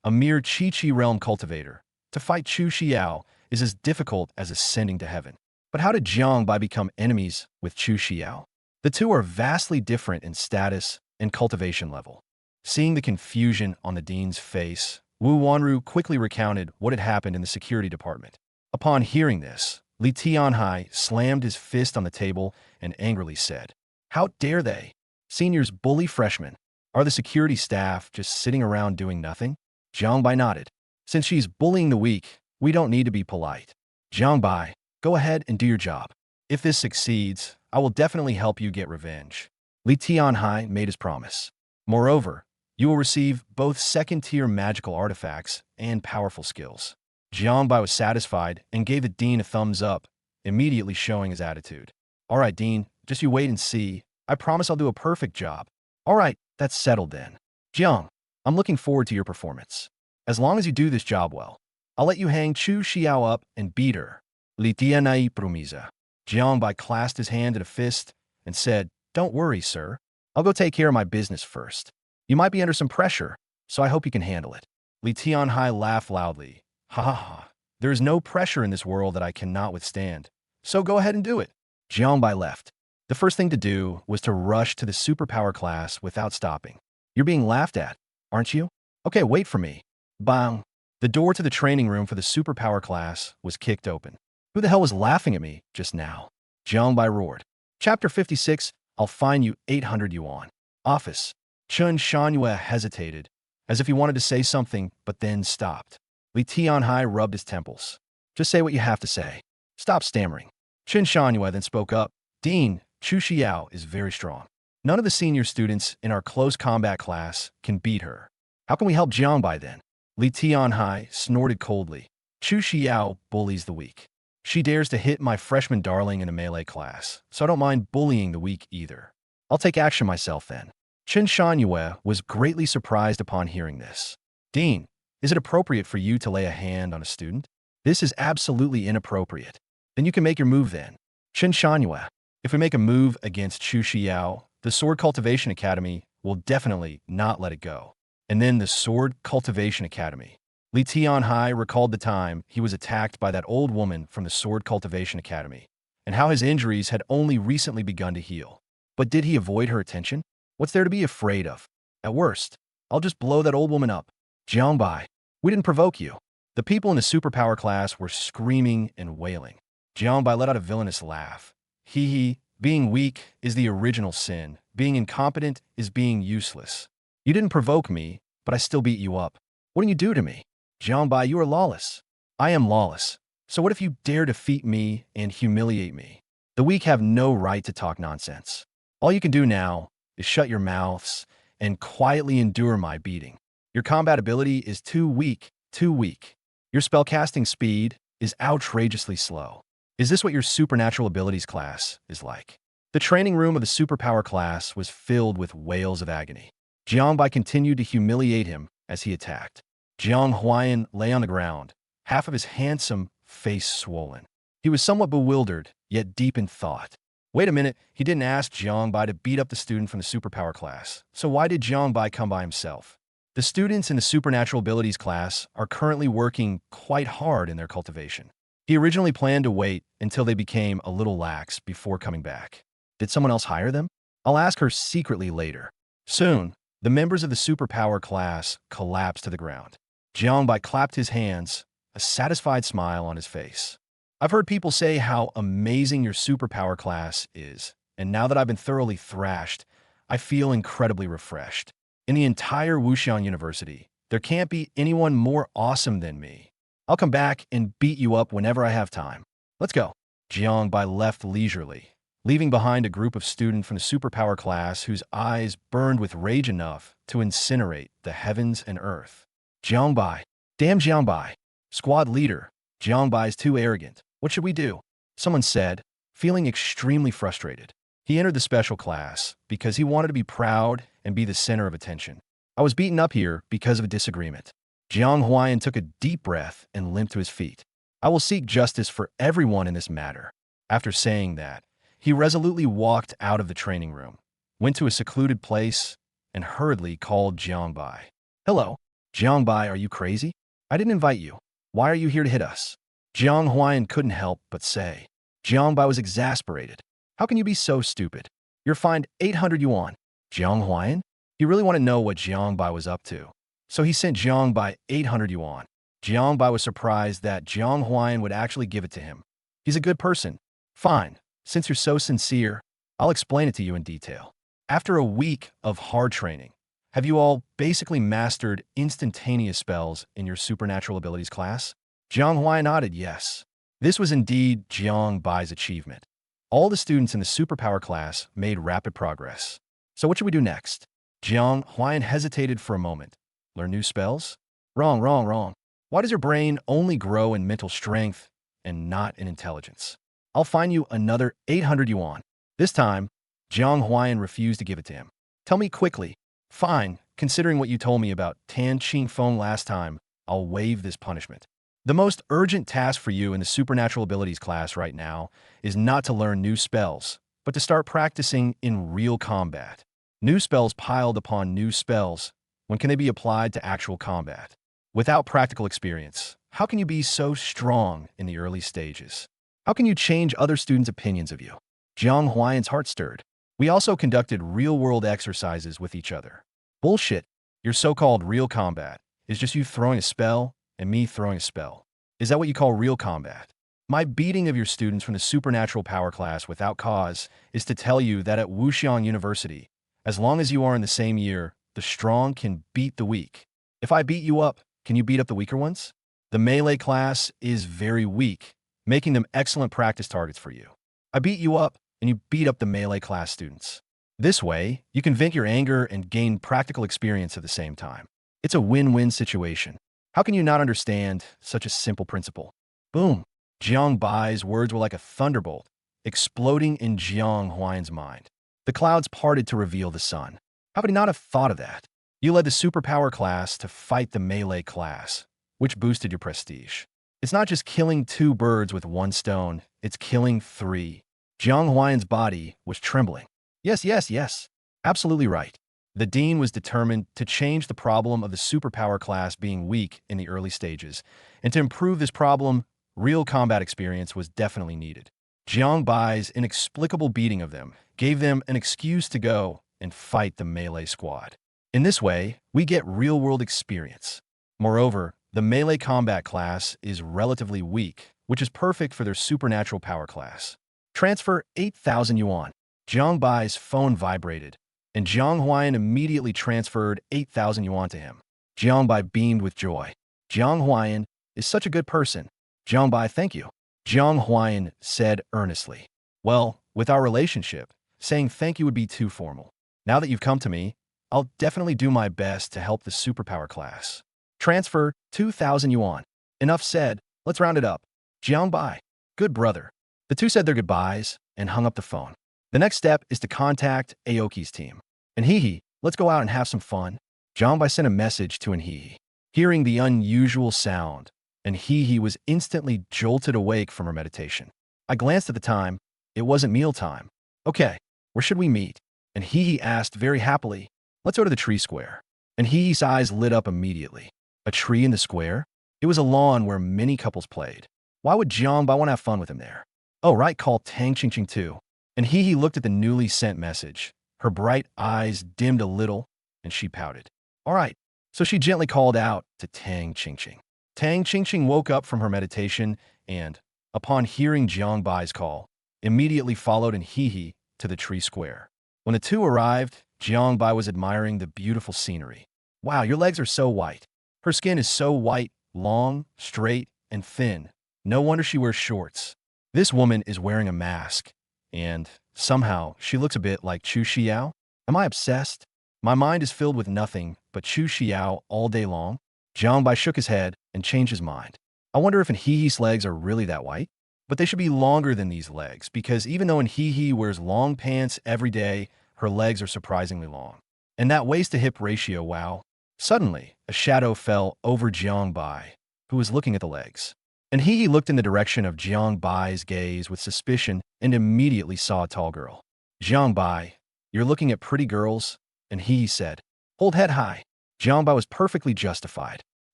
a mere Qi realm cultivator, to fight Chu Xiao is as difficult as ascending to heaven. But how did Jiangbai become enemies with Chu Xiao? The two are vastly different in status and cultivation level. Seeing the confusion on the dean's face, Wu Wanru quickly recounted what had happened in the security department. Upon hearing this, Li Tianhai slammed his fist on the table and angrily said, "How dare they? Seniors bully freshmen. Are the security staff just sitting around doing nothing?" Jiangbai nodded. "Since she's bullying the weak, we don't need to be polite. Jiangbai, go ahead and do your job. If this succeeds, I will definitely help you get revenge." Li Tianhai made his promise. Moreover, you will receive both second-tier magical artifacts and powerful skills. Jiangbai was satisfied and gave the dean a thumbs up, immediately showing his attitude. "All right, dean, just you wait and see. I promise I'll do a perfect job." "All right, that's settled then. Jiang, I'm looking forward to your performance. As long as you do this job well, I'll let you hang Chu Xiao up and beat her." Li Tianhai promisa. Jiangbai clasped his hand in a fist and said, "Don't worry, sir. I'll go take care of my business first. You might be under some pressure, so I hope you can handle it." Li Tianhai laughed loudly. "Ha ha ha. There is no pressure in this world that I cannot withstand, so go ahead and do it." Jiangbai left. The first thing to do was to rush to the superpower class without stopping. "You're being laughed at, aren't you? Okay, wait for me." Bang! The door to the training room for the superpower class was kicked open. "Who the hell was laughing at me just now?" Jiangbai roared. Chapter 56, I'll fine you 800 yuan. Office. Chun Shanyue hesitated, as if he wanted to say something, but then stopped. Li Tianhai rubbed his temples. "Just say what you have to say. Stop stammering." Chun Shanyue then spoke up. "Dean, Chu Xiao is very strong. None of the senior students in our close combat class can beat her. How can we help Jiangbai then?" Li Tianhai snorted coldly. "Chu Xiao bullies the weak. She dares to hit my freshman darling in a melee class, so I don't mind bullying the weak either. I'll take action myself then." Chen Shanyue was greatly surprised upon hearing this. "Dean, is it appropriate for you to lay a hand on a student?" "This is absolutely inappropriate." "Then you can make your move then." Chen Shanyue, "If we make a move against Chu Xiao, the Sword Cultivation Academy will definitely not let it go." And then the Sword Cultivation Academy. Li Tianhai recalled the time he was attacked by that old woman from the Sword Cultivation Academy, and how his injuries had only recently begun to heal. But did he avoid her attention? What's there to be afraid of? At worst, I'll just blow that old woman up. "Jiangbai, we didn't provoke you." The people in the superpower class were screaming and wailing. Jiangbai let out a villainous laugh. "Hee, being weak is the original sin. Being incompetent is being useless. You didn't provoke me, but I still beat you up. What did you do to me? Jiangbai, you are lawless." "I am lawless. So what if you dare defeat me and humiliate me? The weak have no right to talk nonsense. All you can do now is shut your mouths and quietly endure my beating. Your combat ability is too weak, too weak. Your spellcasting speed is outrageously slow. Is this what your supernatural abilities class is like? The training room of the superpower class was filled with wails of agony. Jiangbai continued to humiliate him as he attacked. Jiang Huayan lay on the ground, half of his handsome face swollen. He was somewhat bewildered, yet deep in thought. Wait a minute, he didn't ask Jiangbai to beat up the student from the superpower class. So why did Jiangbai come by himself? The students in the supernatural abilities class are currently working quite hard in their cultivation. He originally planned to wait until they became a little lax before coming back. Did someone else hire them? I'll ask her secretly later. Soon, the members of the superpower class collapsed to the ground. Jiangbai clapped his hands, a satisfied smile on his face. I've heard people say how amazing your superpower class is, and now that I've been thoroughly thrashed, I feel incredibly refreshed. In the entire Wuxian University, there can't be anyone more awesome than me. I'll come back and beat you up whenever I have time. Let's go. Jiangbai left leisurely, leaving behind a group of students from the superpower class whose eyes burned with rage enough to incinerate the heavens and earth. Jiangbai. Damn Jiangbai. Squad leader. Jiangbai is too arrogant. What should we do? Someone said, feeling extremely frustrated. He entered the special class because he wanted to be proud and be the center of attention. I was beaten up here because of a disagreement. Jiang Huayan took a deep breath and limped to his feet. I will seek justice for everyone in this matter. After saying that, he resolutely walked out of the training room, went to a secluded place, and hurriedly called Jiangbai. Hello. Jiangbai, are you crazy? I didn't invite you. Why are you here to hit us? Jiang Huayan couldn't help but say. Jiangbai was exasperated. How can you be so stupid? You're fined 800 yuan. Jiang Huayan? He really wanted to know what Jiangbai was up to. So he sent Jiangbai 800 yuan. Jiangbai was surprised that Jiang Huayan would actually give it to him. He's a good person. Fine. Since you're so sincere, I'll explain it to you in detail. After a week of hard training, have you all basically mastered instantaneous spells in your supernatural abilities class? Jiang Huayan nodded yes. This was indeed Jiangbai's achievement. All the students in the superpower class made rapid progress. So what should we do next? Jiang Huayan hesitated for a moment. Learn new spells? Wrong. Why does your brain only grow in mental strength and not in intelligence? I'll fine you another 800 yuan. This time, Jiang Huayan refused to give it to him. Tell me quickly. Fine, considering what you told me about Tan Qingfeng last time, I'll waive this punishment. The most urgent task for you in the supernatural abilities class right now is not to learn new spells, but to start practicing in real combat. New spells piled upon new spells. When can they be applied to actual combat? Without practical experience, how can you be so strong in the early stages? How can you change other students' opinions of you? Jiang Huayan's heart stirred. We also conducted real-world exercises with each other. Bullshit. Your so-called real combat is just you throwing a spell and me throwing a spell. Is that what you call real combat? My beating of your students from the supernatural power class without cause is to tell you that at Wuxian University, as long as you are in the same year, the strong can beat the weak. If I beat you up, can you beat up the weaker ones? The melee class is very weak, making them excellent practice targets for you. I beat you up, and you beat up the melee class students. This way, you can vent your anger and gain practical experience at the same time. It's a win-win situation. How can you not understand such a simple principle? Boom! Jiang Bai's words were like a thunderbolt, exploding in Jiang Huayan's mind. The clouds parted to reveal the sun. How could he not have thought of that? You led the superpower class to fight the melee class, which boosted your prestige. It's not just killing 2 birds with 1 stone, it's killing 3. Jiang Huayan's body was trembling. Yes. Absolutely right. The dean was determined to change the problem of the superpower class being weak in the early stages, and to improve this problem, real combat experience was definitely needed. Jiang Bai's inexplicable beating of them gave them an excuse to go and fight the melee squad. In this way, we get real-world experience. Moreover, the melee combat class is relatively weak, which is perfect for their supernatural power class. Transfer 8,000 yuan. Jiang Bai's phone vibrated, and Jiang Huayan immediately transferred 8,000 yuan to him. Jiang Bai beamed with joy. Jiang Huayan is such a good person. Jiang Bai, thank you. Jiang Huayan said earnestly. Well, with our relationship, saying thank you would be too formal. Now that you've come to me, I'll definitely do my best to help the superpower class. Transfer 2,000 yuan. Enough said. Let's round it up. Jiangbai. Good brother. The two said their goodbyes and hung up the phone. The next step is to contact Aoki's team. And let's go out and have some fun. Jiangbai sent a message to Anhihi. Hearing the unusual sound, Anhihi was instantly jolted awake from her meditation. I glanced at the time. It wasn't mealtime. Okay, where should we meet? Anhihi asked very happily. Let's go to the tree square. Anhihi's eyes lit up immediately. A tree in the square? It was a lawn where many couples played. Why would Jiangbai want to have fun with him there? Oh, right, call Tang Qingqing too. Anhihi looked at the newly sent message. Her bright eyes dimmed a little, and she pouted. All right, so she gently called out to Tang Qingqing. Tang Qingqing woke up from her meditation and, upon hearing Jiangbai's call, immediately followed Anhihi to the tree square. When the two arrived, Jiangbai was admiring the beautiful scenery. Wow, your legs are so white. Her skin is so white, long, straight, and thin. No wonder she wears shorts. This woman is wearing a mask, and somehow she looks a bit like Chu Xiao. Am I obsessed? My mind is filled with nothing but Chu Xiao all day long. Jiangbai shook his head and changed his mind. I wonder if Anhihi's legs are really that white? But they should be longer than these legs, because even though Anhihi wears long pants every day, her legs are surprisingly long. And that waist-to-hip ratio, wow. Suddenly, a shadow fell over Jiangbai, who was looking at the legs. Anhihi looked in the direction of Jiangbai's gaze with suspicion and immediately saw a tall girl. Jiangbai, you're looking at pretty girls? Anhihi said. Hold head high. Jiangbai was perfectly justified.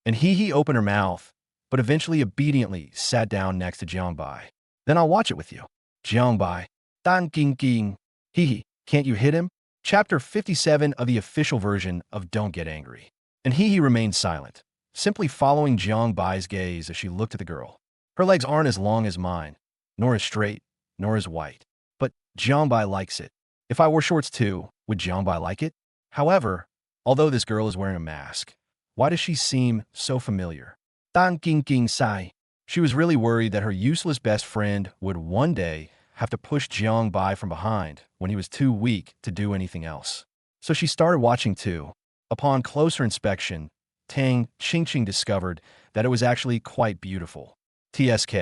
Anhihi opened her mouth, but eventually obediently sat down next to Jiangbai. Then I'll watch it with you. Jiangbai. Dan ging ging. Can't you hit him? Chapter 57 of the official version of Don't Get Angry. Anhihi remained silent, simply following Jiangbai's gaze as she looked at the girl. Her legs aren't as long as mine, nor as straight, nor as white. But Jiangbai likes it. If I wore shorts too, would Jiangbai like it? However, although this girl is wearing a mask, why does she seem so familiar? Dan ging ging sai. She was really worried that her useless best friend would one day have to push Jiangbai from behind when he was too weak to do anything else. So she started watching too. Upon closer inspection, Tang Qingqing discovered that it was actually quite beautiful. TSK.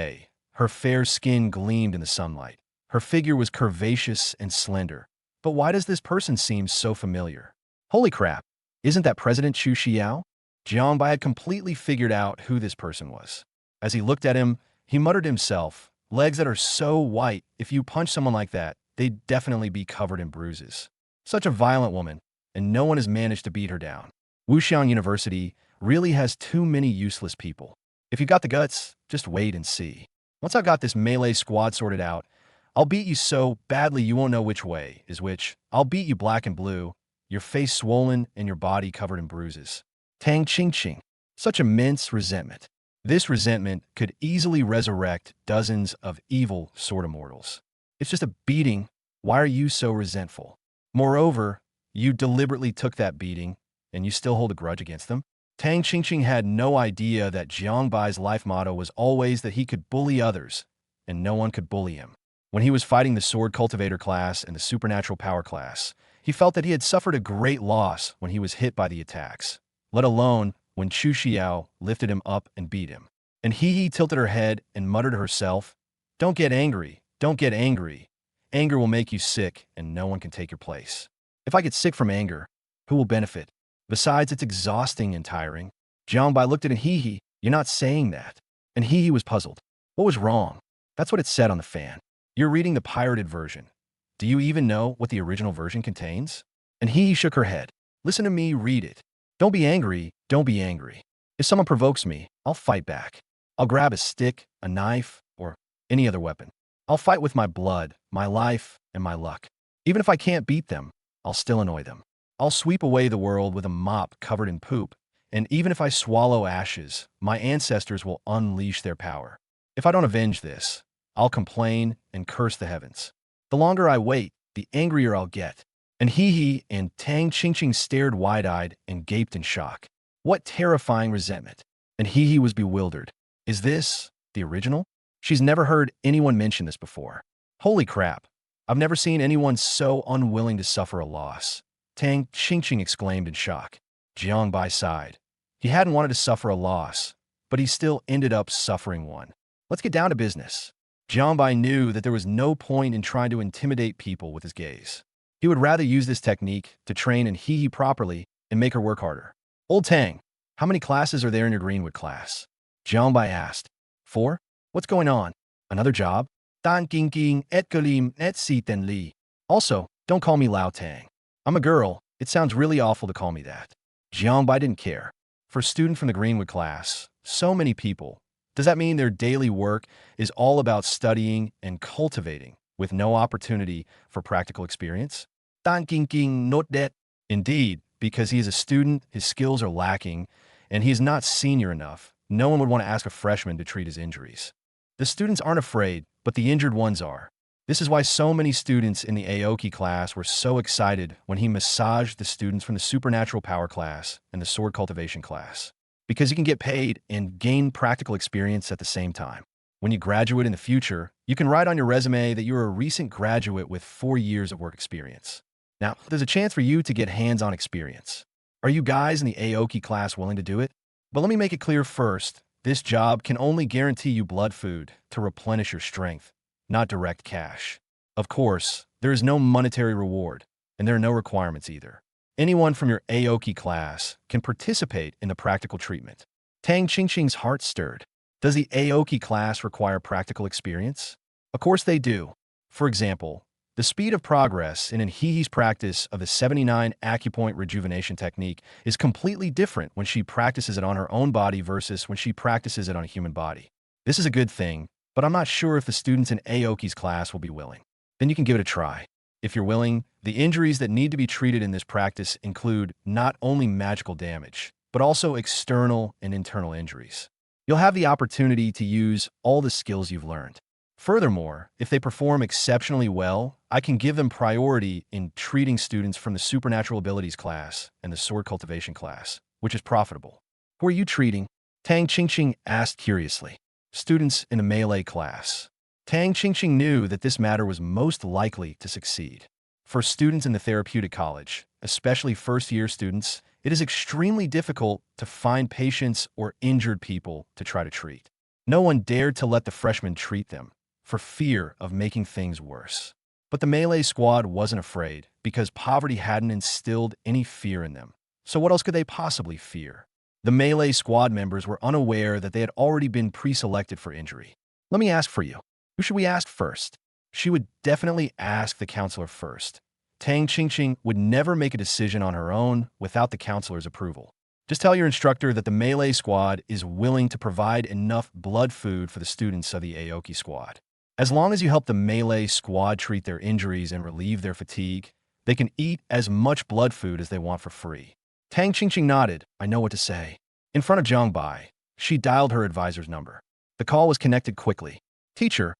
Her fair skin gleamed in the sunlight. Her figure was curvaceous and slender. But why does this person seem so familiar? Holy crap, isn't that President Chu Xiao? Jiangbai had completely figured out who this person was. As he looked at him, he muttered to himself, legs that are so white, if you punch someone like that, they'd definitely be covered in bruises. Such a violent woman, and no one has managed to beat her down. Wuxian University really has too many useless people. If you got the guts, just wait and see. Once I've got this melee squad sorted out, I'll beat you so badly you won't know which way is which. I'll beat you black and blue, your face swollen and your body covered in bruises. Tang Qingqing. Such immense resentment. This resentment could easily resurrect dozens of evil sort of mortals. It's just a beating. Why are you so resentful? Moreover, you deliberately took that beating, and you still hold a grudge against them? Tang Qingqing had no idea that Jiangbai's life motto was always that he could bully others, and no one could bully him. When he was fighting the Sword Cultivator class and the Supernatural Power class, he felt that he had suffered a great loss when he was hit by the attacks, let alone when Chu Xiao lifted him up and beat him. And he tilted her head and muttered to herself, Don't get angry, don't get angry. Anger will make you sick, and no one can take your place. If I get sick from anger, who will benefit? Besides, it's exhausting and tiring. Jiangbai looked at Anhihi. You're not saying that. Anhihi was puzzled. What was wrong? That's what it said on the fan. You're reading the pirated version. Do you even know what the original version contains? Anhihi shook her head. Listen to me read it. Don't be angry, don't be angry. If someone provokes me, I'll fight back. I'll grab a stick, a knife, or any other weapon. I'll fight with my blood, my life, and my luck. Even if I can't beat them, I'll still annoy them. I'll sweep away the world with a mop covered in poop, and even if I swallow ashes, my ancestors will unleash their power. If I don't avenge this, I'll complain and curse the heavens. The longer I wait, the angrier I'll get. And and Tang Qingqing stared wide-eyed and gaped in shock. What terrifying resentment. And was bewildered. Is this the original? She's never heard anyone mention this before. Holy crap. I've never seen anyone so unwilling to suffer a loss. Tang Qingqing exclaimed in shock. Jiangbai sighed. He hadn't wanted to suffer a loss, but he still ended up suffering one. Let's get down to business. Jiangbai knew that there was no point in trying to intimidate people with his gaze. He would rather use this technique to train and He properly and make her work harder. Old Tang, how many classes are there in your Greenwood class? Jiangbai asked. 4? What's going on? Another job? Dan King et Galim et Si Ten Li. Also, don't call me Lao Tang. I'm a girl. It sounds really awful to call me that. Jiangbai didn't care. For a student from the Greenwood class, so many people, does that mean their daily work is all about studying and cultivating with no opportunity for practical experience? Dan King not that. Indeed, because he is a student, his skills are lacking, and he is not senior enough, no one would want to ask a freshman to treat his injuries. The students aren't afraid, but the injured ones are. This is why so many students in the Aoki class were so excited when he massaged the students from the supernatural power class and the sword cultivation class. Because you can get paid and gain practical experience at the same time. When you graduate in the future, you can write on your resume that you're a recent graduate with 4 years of work experience. Now, there's a chance for you to get hands-on experience. Are you guys in the Aoki class willing to do it? But let me make it clear first, this job can only guarantee you blood food to replenish your strength, not direct cash. Of course, there is no monetary reward, and there are no requirements either. Anyone from your Aoki class can participate in the practical treatment. Tang Qingqing's heart stirred. Does the Aoki class require practical experience? Of course they do. For example, the speed of progress in Hihi's practice of the 79 acupoint rejuvenation technique is completely different when she practices it on her own body versus when she practices it on a human body. This is a good thing, but I'm not sure if the students in Aoki's class will be willing. Then you can give it a try. If you're willing, the injuries that need to be treated in this practice include not only magical damage, but also external and internal injuries. You'll have the opportunity to use all the skills you've learned. Furthermore, if they perform exceptionally well, I can give them priority in treating students from the supernatural abilities class and the sword cultivation class, which is profitable. Who are you treating? Tang Qingqing asked curiously. Students in the melee class. Tang Qingqing knew that this matter was most likely to succeed. For students in the therapeutic college, especially first-year students, it is extremely difficult to find patients or injured people to try to treat. No one dared to let the freshmen treat them, for fear of making things worse. But the melee squad wasn't afraid, because poverty hadn't instilled any fear in them. So what else could they possibly fear? The melee squad members were unaware that they had already been pre-selected for injury. Let me ask for you. Who should we ask first? She would definitely ask the counselor first. Tang Qingqing would never make a decision on her own without the counselor's approval. Just tell your instructor that the melee squad is willing to provide enough blood food for the students of the Aoki squad. As long as you help the melee squad treat their injuries and relieve their fatigue, they can eat as much blood food as they want for free. Tang Qingqing nodded. I know what to say. In front of Jiangbai, she dialed her advisor's number. The call was connected quickly. Teacher,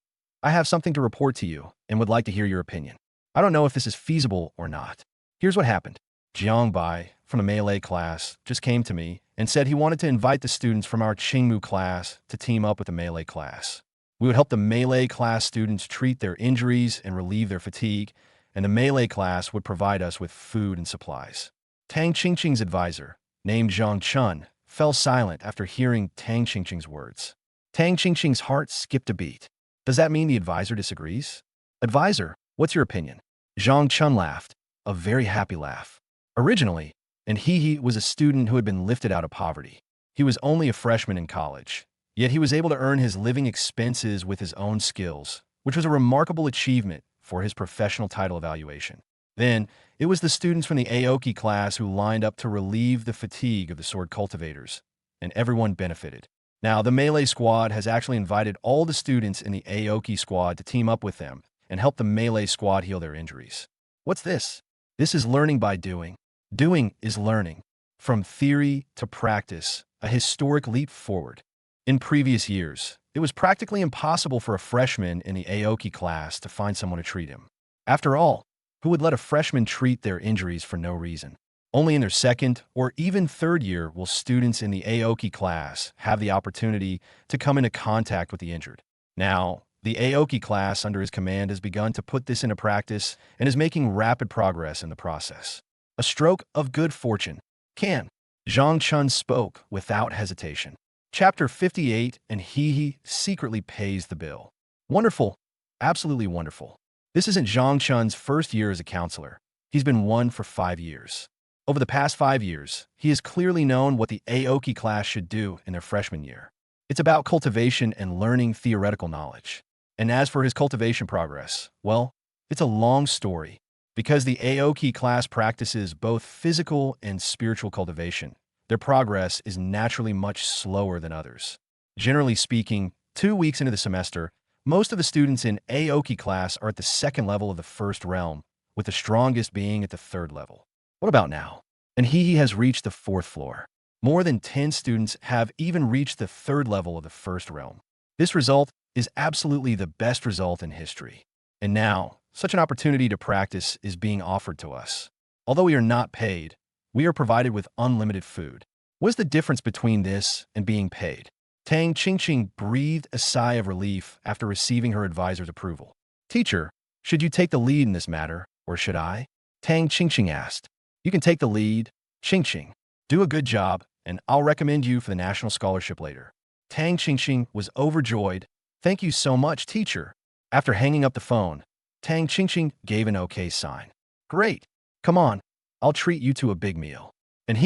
I have something to report to you and would like to hear your opinion. I don't know if this is feasible or not. Here's what happened. Jiangbai, from the melee class, just came to me and said he wanted to invite the students from our Qingmu class to team up with the melee class. We would help the melee class students treat their injuries and relieve their fatigue, and the melee class would provide us with food and supplies. Tang Qingqing's advisor, named Zhang Chun, fell silent after hearing Tang Qingqing's words. Tang Qingqing's heart skipped a beat. Does that mean the advisor disagrees? Advisor, what's your opinion? Zhang Chun laughed, a very happy laugh. Originally, and He was a student who had been lifted out of poverty. He was only a freshman in college, yet he was able to earn his living expenses with his own skills, which was a remarkable achievement for his professional title evaluation. Then, it was the students from the Aoki class who lined up to relieve the fatigue of the sword cultivators, and everyone benefited. Now, the melee squad has actually invited all the students in the Aoki squad to team up with them and help the melee squad heal their injuries. What's this? This is learning by doing. Doing is learning. From theory to practice, a historic leap forward. In previous years, it was practically impossible for a freshman in the Aoki class to find someone to treat him. After all, who would let a freshman treat their injuries for no reason? Only in their second or even third year will students in the Aoki class have the opportunity to come into contact with the injured. Now, the Aoki class under his command has begun to put this into practice and is making rapid progress in the process. A stroke of good fortune. Can. Zhang Chun spoke without hesitation. Chapter 58, and he secretly pays the bill. Wonderful. Absolutely wonderful. This isn't Zhang Chun's first year as a counselor. He's been one for 5 years. Over the past 5 years, he has clearly known what the Aoki class should do in their freshman year. It's about cultivation and learning theoretical knowledge. And as for his cultivation progress, well, it's a long story. Because the Aoki class practices both physical and spiritual cultivation, their progress is naturally much slower than others. Generally speaking, 2 weeks into the semester, most of the students in Aoki class are at the second level of the first realm, with the strongest being at the third level. What about now? And he has reached the fourth floor. More than 10 students have even reached the third level of the first realm. This result is absolutely the best result in history. And now, such an opportunity to practice is being offered to us. Although we are not paid, we are provided with unlimited food. What is the difference between this and being paid? Tang Qingqing breathed a sigh of relief after receiving her advisor's approval. Teacher, should you take the lead in this matter, or should I? Tang Qingqing asked. You can take the lead, Qingqing. Do a good job, and I'll recommend you for the national scholarship later. Tang Qingqing was overjoyed. Thank you so much, teacher. After hanging up the phone, Tang Qingqing gave an okay sign. Great. Come on. I'll treat you to a big meal. And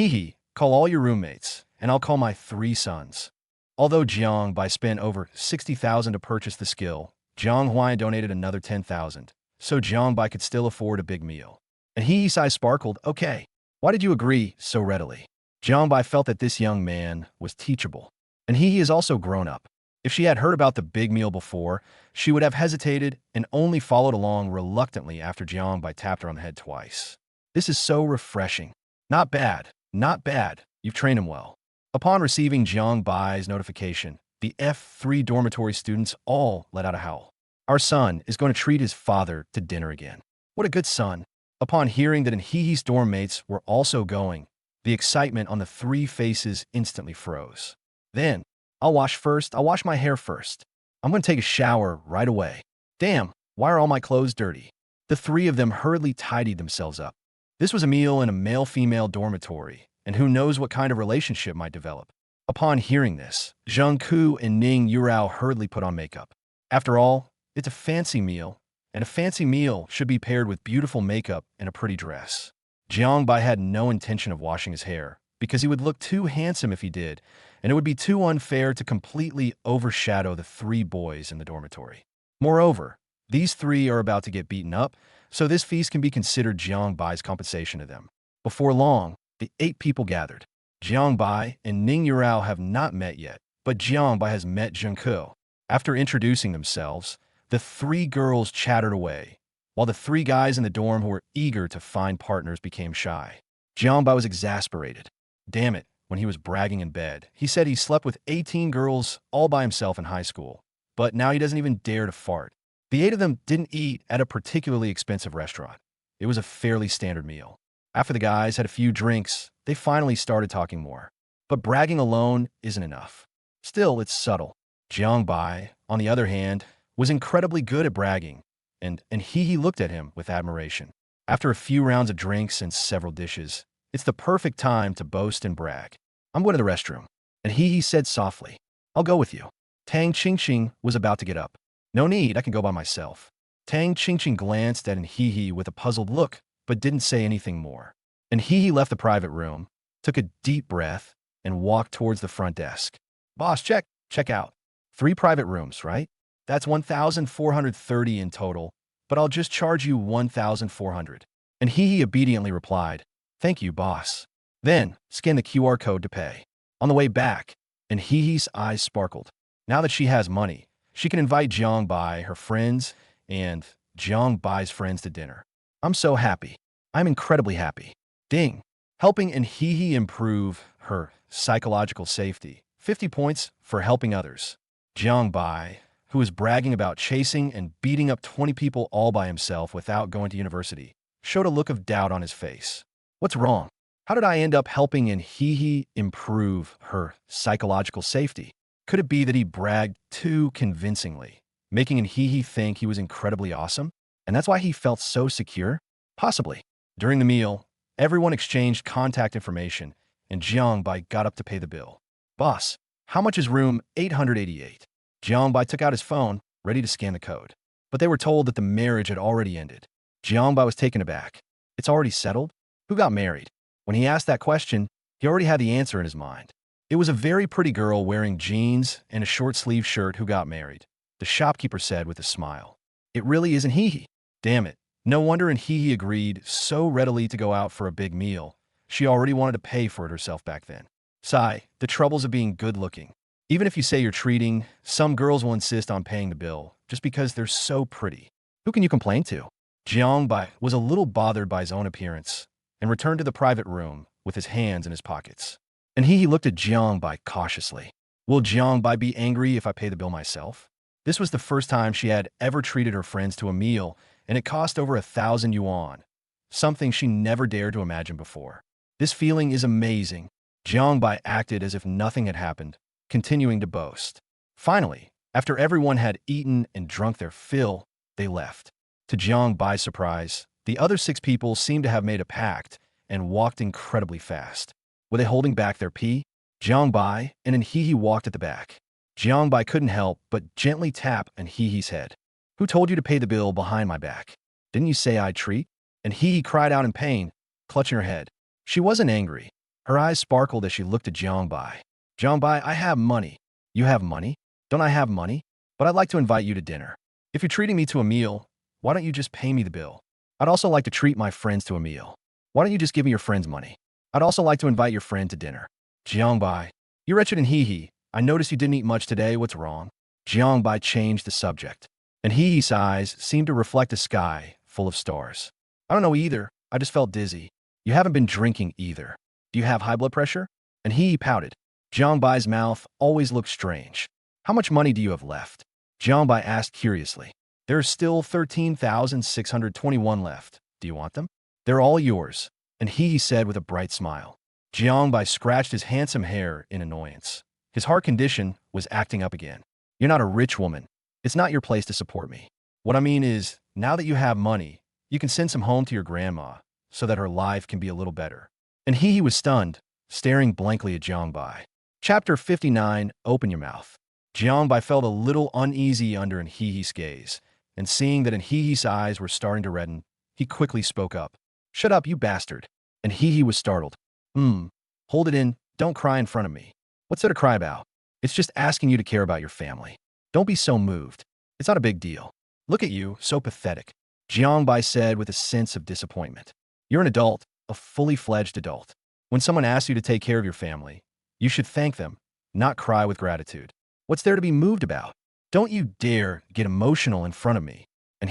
call all your roommates, and I'll call my 3 sons. Although Jiang Bai spent over 60,000 to purchase the skill, Jiang Huai donated another 10,000, so Jiang Bai could still afford a big meal. And Hihi's eyes sparkled. Okay. Why did you agree so readily? Jiang Bai felt that this young man was teachable. And Hihi is also grown up. If she had heard about the big meal before, she would have hesitated and only followed along reluctantly after Jiang Bai tapped her on the head twice. This is so refreshing. Not bad. Not bad. You've trained him well. Upon receiving Jiang Bai's notification, the F3 dormitory students all let out a howl. Our son is going to treat his father to dinner again. What a good son. Upon hearing that Hihi's dorm mates were also going, the excitement on the 3 faces instantly froze. Then, I'll wash my hair first. I'm going to take a shower right away. Damn, why are all my clothes dirty? The 3 of them hurriedly tidied themselves up. This was a meal in a male-female dormitory, and who knows what kind of relationship might develop. Upon hearing this, Zheng Ku and Ning Yurao hurriedly put on makeup. After all, it's a fancy meal, and a fancy meal should be paired with beautiful makeup and a pretty dress. Jiang Bai had no intention of washing his hair, because he would look too handsome if he did, and it would be too unfair to completely overshadow the 3 boys in the dormitory. Moreover, these 3 are about to get beaten up, so this feast can be considered Jiang Bai's compensation to them. Before long, the 8 people gathered. Jiang Bai and Ning Yurao have not met yet, but Jiang Bai has met Zheng Ku. After introducing themselves, the 3 girls chattered away, while the 3 guys in the dorm who were eager to find partners became shy. Jiang Bai was exasperated. Damn it, when he was bragging in bed, he said he slept with 18 girls all by himself in high school, but now he doesn't even dare to fart. The 8 of them didn't eat at a particularly expensive restaurant. It was a fairly standard meal. After the guys had a few drinks, they finally started talking more. But bragging alone isn't enough. Still, it's subtle. Jiang Bai, on the other hand, was incredibly good at bragging, and he looked at him with admiration. After a few rounds of drinks and several dishes, it's the perfect time to boast and brag. I'm going to the restroom. And he said softly, I'll go with you. Tang Qingqing was about to get up. No need, I can go by myself. Tang Qingqing glanced at Hihi with a puzzled look, but didn't say anything more. And Hihi left the private room, took a deep breath, and walked towards the front desk. Boss, check out. 3 private rooms, right? That's 1,430 in total, but I'll just charge you 1,400. And Hihi obediently replied, Thank you, boss. Then, scan the QR code to pay. On the way back, and Hihi's eyes sparkled. Now that she has money, she can invite Jiang Bai, her friends, and Jiang Bai's friends to dinner. I'm so happy. I'm incredibly happy. Ding. Helping Hihi improve her psychological safety. 50 points for helping others. Jiang Bai, who was bragging about chasing and beating up 20 people all by himself without going to university, showed a look of doubt on his face. What's wrong? How did I end up helping Hihi improve her psychological safety? Could it be that he bragged too convincingly, making Hihi think he was incredibly awesome? And that's why he felt so secure? Possibly. During the meal, Everyone exchanged contact information, and Jiangbai got up to pay the bill. Boss, how much is room 888? Jiangbai took out his phone, ready to scan the code. But they were told that the marriage had already ended. Jiangbai was taken aback. It's already settled? Who got married? When he asked that question, he already had the answer in his mind. It was a very pretty girl wearing jeans and a short-sleeved shirt who got married, the shopkeeper said with a smile. It really isn't Hee. Damn it. No wonder and Hee agreed so readily to go out for a big meal. She already wanted to pay for it herself back then. Sigh, the troubles of being good-looking. Even if you say you're treating, some girls will insist on paying the bill just because they're so pretty. Who can you complain to? Jiangbai was a little bothered by his own appearance and returned to the private room with his hands in his pockets. And Hee looked at Jiangbai cautiously. Will Jiangbai be angry if I pay the bill myself? This was the first time she had ever treated her friends to a meal, and it cost over 1,000 yuan, something she never dared to imagine before. This feeling is amazing. Jiangbai acted as if nothing had happened, continuing to boast. Finally, after everyone had eaten and drunk their fill, they left. To Jiangbai's surprise, the other 6 people seemed to have made a pact and walked incredibly fast. Were they holding back their pee? Jiangbai and Hee walked at the back. Jiangbai couldn't help but gently tap Hee's head. Who told you to pay the bill behind my back? Didn't you say I'd treat? And Hee cried out in pain, clutching her head. She wasn't angry. Her eyes sparkled as she looked at Jiangbai. Jiangbai, I have money. You have money? Don't I have money? But I'd like to invite you to dinner. If you're treating me to a meal, why don't you just pay me the bill? I'd also like to treat my friends to a meal. Why don't you just give me your friend's money? I'd also like to invite your friend to dinner. Jiangbai, you're wretched and Hee. I noticed you didn't eat much today. What's wrong? Jiangbai changed the subject, and Hee's eyes seemed to reflect a sky full of stars. I don't know either. I just felt dizzy. You haven't been drinking either. Do you have high blood pressure? And Hee pouted. Jiangbai's mouth always looked strange. How much money do you have left? Jiangbai asked curiously. There's still 13,621 left. Do you want them? They're all yours. And Hee said with a bright smile. Jiangbai scratched his handsome hair in annoyance. His heart condition was acting up again. You're not a rich woman. It's not your place to support me. What I mean is, now that you have money, you can send some home to your grandma so that her life can be a little better. And Hee was stunned, staring blankly at Jiangbai. Chapter 59, Open Your Mouth. Jiangbai felt a little uneasy under Hee's gaze, and seeing that Hee's eyes were starting to redden, he quickly spoke up. Shut up, you bastard. And Hee was startled. Hold it in, don't cry in front of me. What's there to cry about? It's just asking you to care about your family. Don't be so moved. It's not a big deal. Look at you, so pathetic. Jiangbai said with a sense of disappointment. You're an adult, a fully fledged adult. When someone asks you to take care of your family, you should thank them, not cry with gratitude. What's there to be moved about? Don't you dare get emotional in front of me. And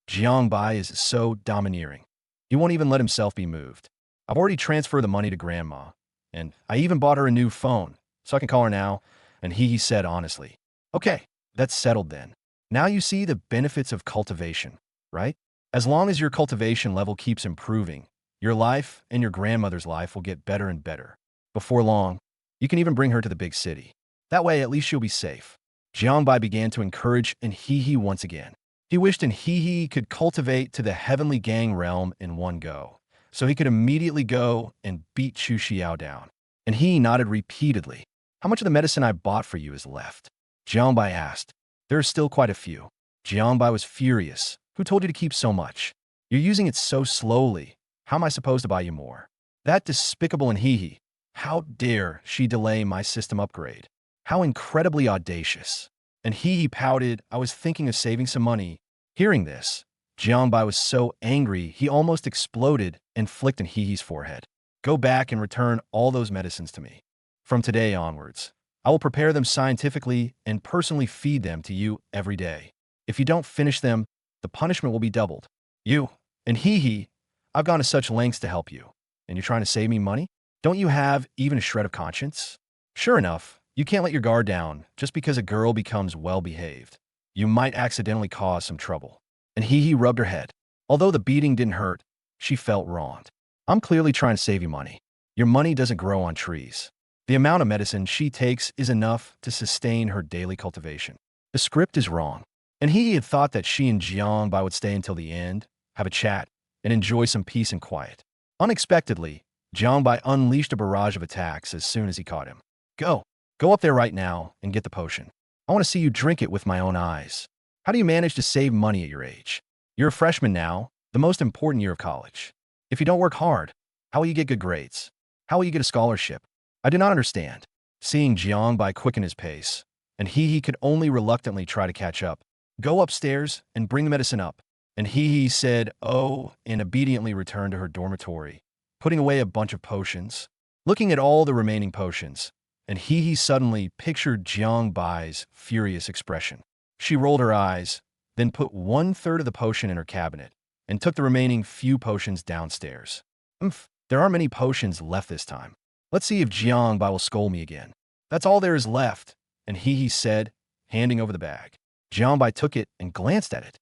Jiangbai is so domineering. He won't even let himself be moved. I've already transferred the money to grandma, and I even bought her a new phone, so I can call her now. And Hee said honestly. Okay, that's settled then. Now you see the benefits of cultivation, right? As long as your cultivation level keeps improving, your life and your grandmother's life will get better and better. Before long, you can even bring her to the big city. That way, at least she'll be safe. Jiangbai began to encourage Hee once again. He wished Hee could cultivate to the heavenly gang realm in one go, so he could immediately go and beat Chu Xiao down. And Hee nodded repeatedly. How much of the medicine I bought for you is left? Jiangbai asked. There are still quite a few. Jiangbai was furious. Who told you to keep so much? You're using it so slowly. How am I supposed to buy you more? That despicable Hee. How dare she delay my system upgrade? How incredibly audacious. And Hee pouted, I was thinking of saving some money. Hearing this, Jiangbai was so angry he almost exploded and flicked Hee's forehead. Go back and return all those medicines to me. From today onwards, I will prepare them scientifically and personally feed them to you every day. If you don't finish them, the punishment will be doubled. You and Hee, I've gone to such lengths to help you, and you're trying to save me money? Don't you have even a shred of conscience? Sure enough, you can't let your guard down just because a girl becomes well-behaved. You might accidentally cause some trouble. And Hee rubbed her head. Although the beating didn't hurt, she felt wronged. I'm clearly trying to save you money. Your money doesn't grow on trees. The amount of medicine she takes is enough to sustain her daily cultivation. The script is wrong. And Hee had thought that she and Jiangbai would stay until the end, have a chat, and enjoy some peace and quiet. Unexpectedly, Jiangbai unleashed a barrage of attacks as soon as he caught him. Go. Go up there right now and get the potion. I want to see you drink it with my own eyes. How do you manage to save money at your age? You're a freshman now, the most important year of college. If you don't work hard, how will you get good grades? How will you get a scholarship? I do not understand. Seeing Jiangbai quicken his pace, and he could only reluctantly try to catch up. Go upstairs and bring the medicine up. And he said, oh, and obediently returned to her dormitory, putting away a bunch of potions. Looking at all the remaining potions, and he suddenly pictured Jiangbai's furious expression. She rolled her eyes, then put 1/3 of the potion in her cabinet, and took the remaining few potions downstairs. There aren't many potions left this time. Let's see if Jiangbai will scold me again. That's all there is left, and he said, handing over the bag. Jiangbai took it and glanced at it.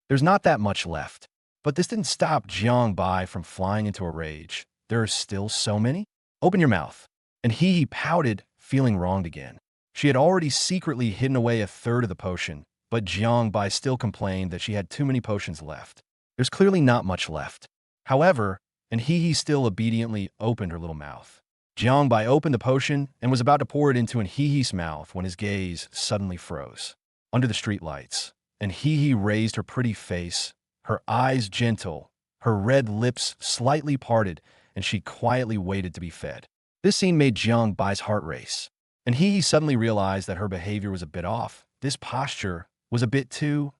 There's not that much left. But this didn't stop Jiangbai from flying into a rage. There are still so many? Open your mouth. And he pouted, feeling wronged again. She had already secretly hidden away 1/3 of the potion, but Jiangbai still complained that she had too many potions left. There's clearly not much left. However, and he still obediently opened her little mouth. Jiangbai opened the potion and was about to pour it into Hi's mouth when his gaze suddenly froze. Under the streetlights, and Hi raised her pretty face, her eyes gentle, her red lips slightly parted, and she quietly waited to be fed. This scene made Jiangbai's heart race, and Hi suddenly realized that her behavior was a bit off. This posture was a bit too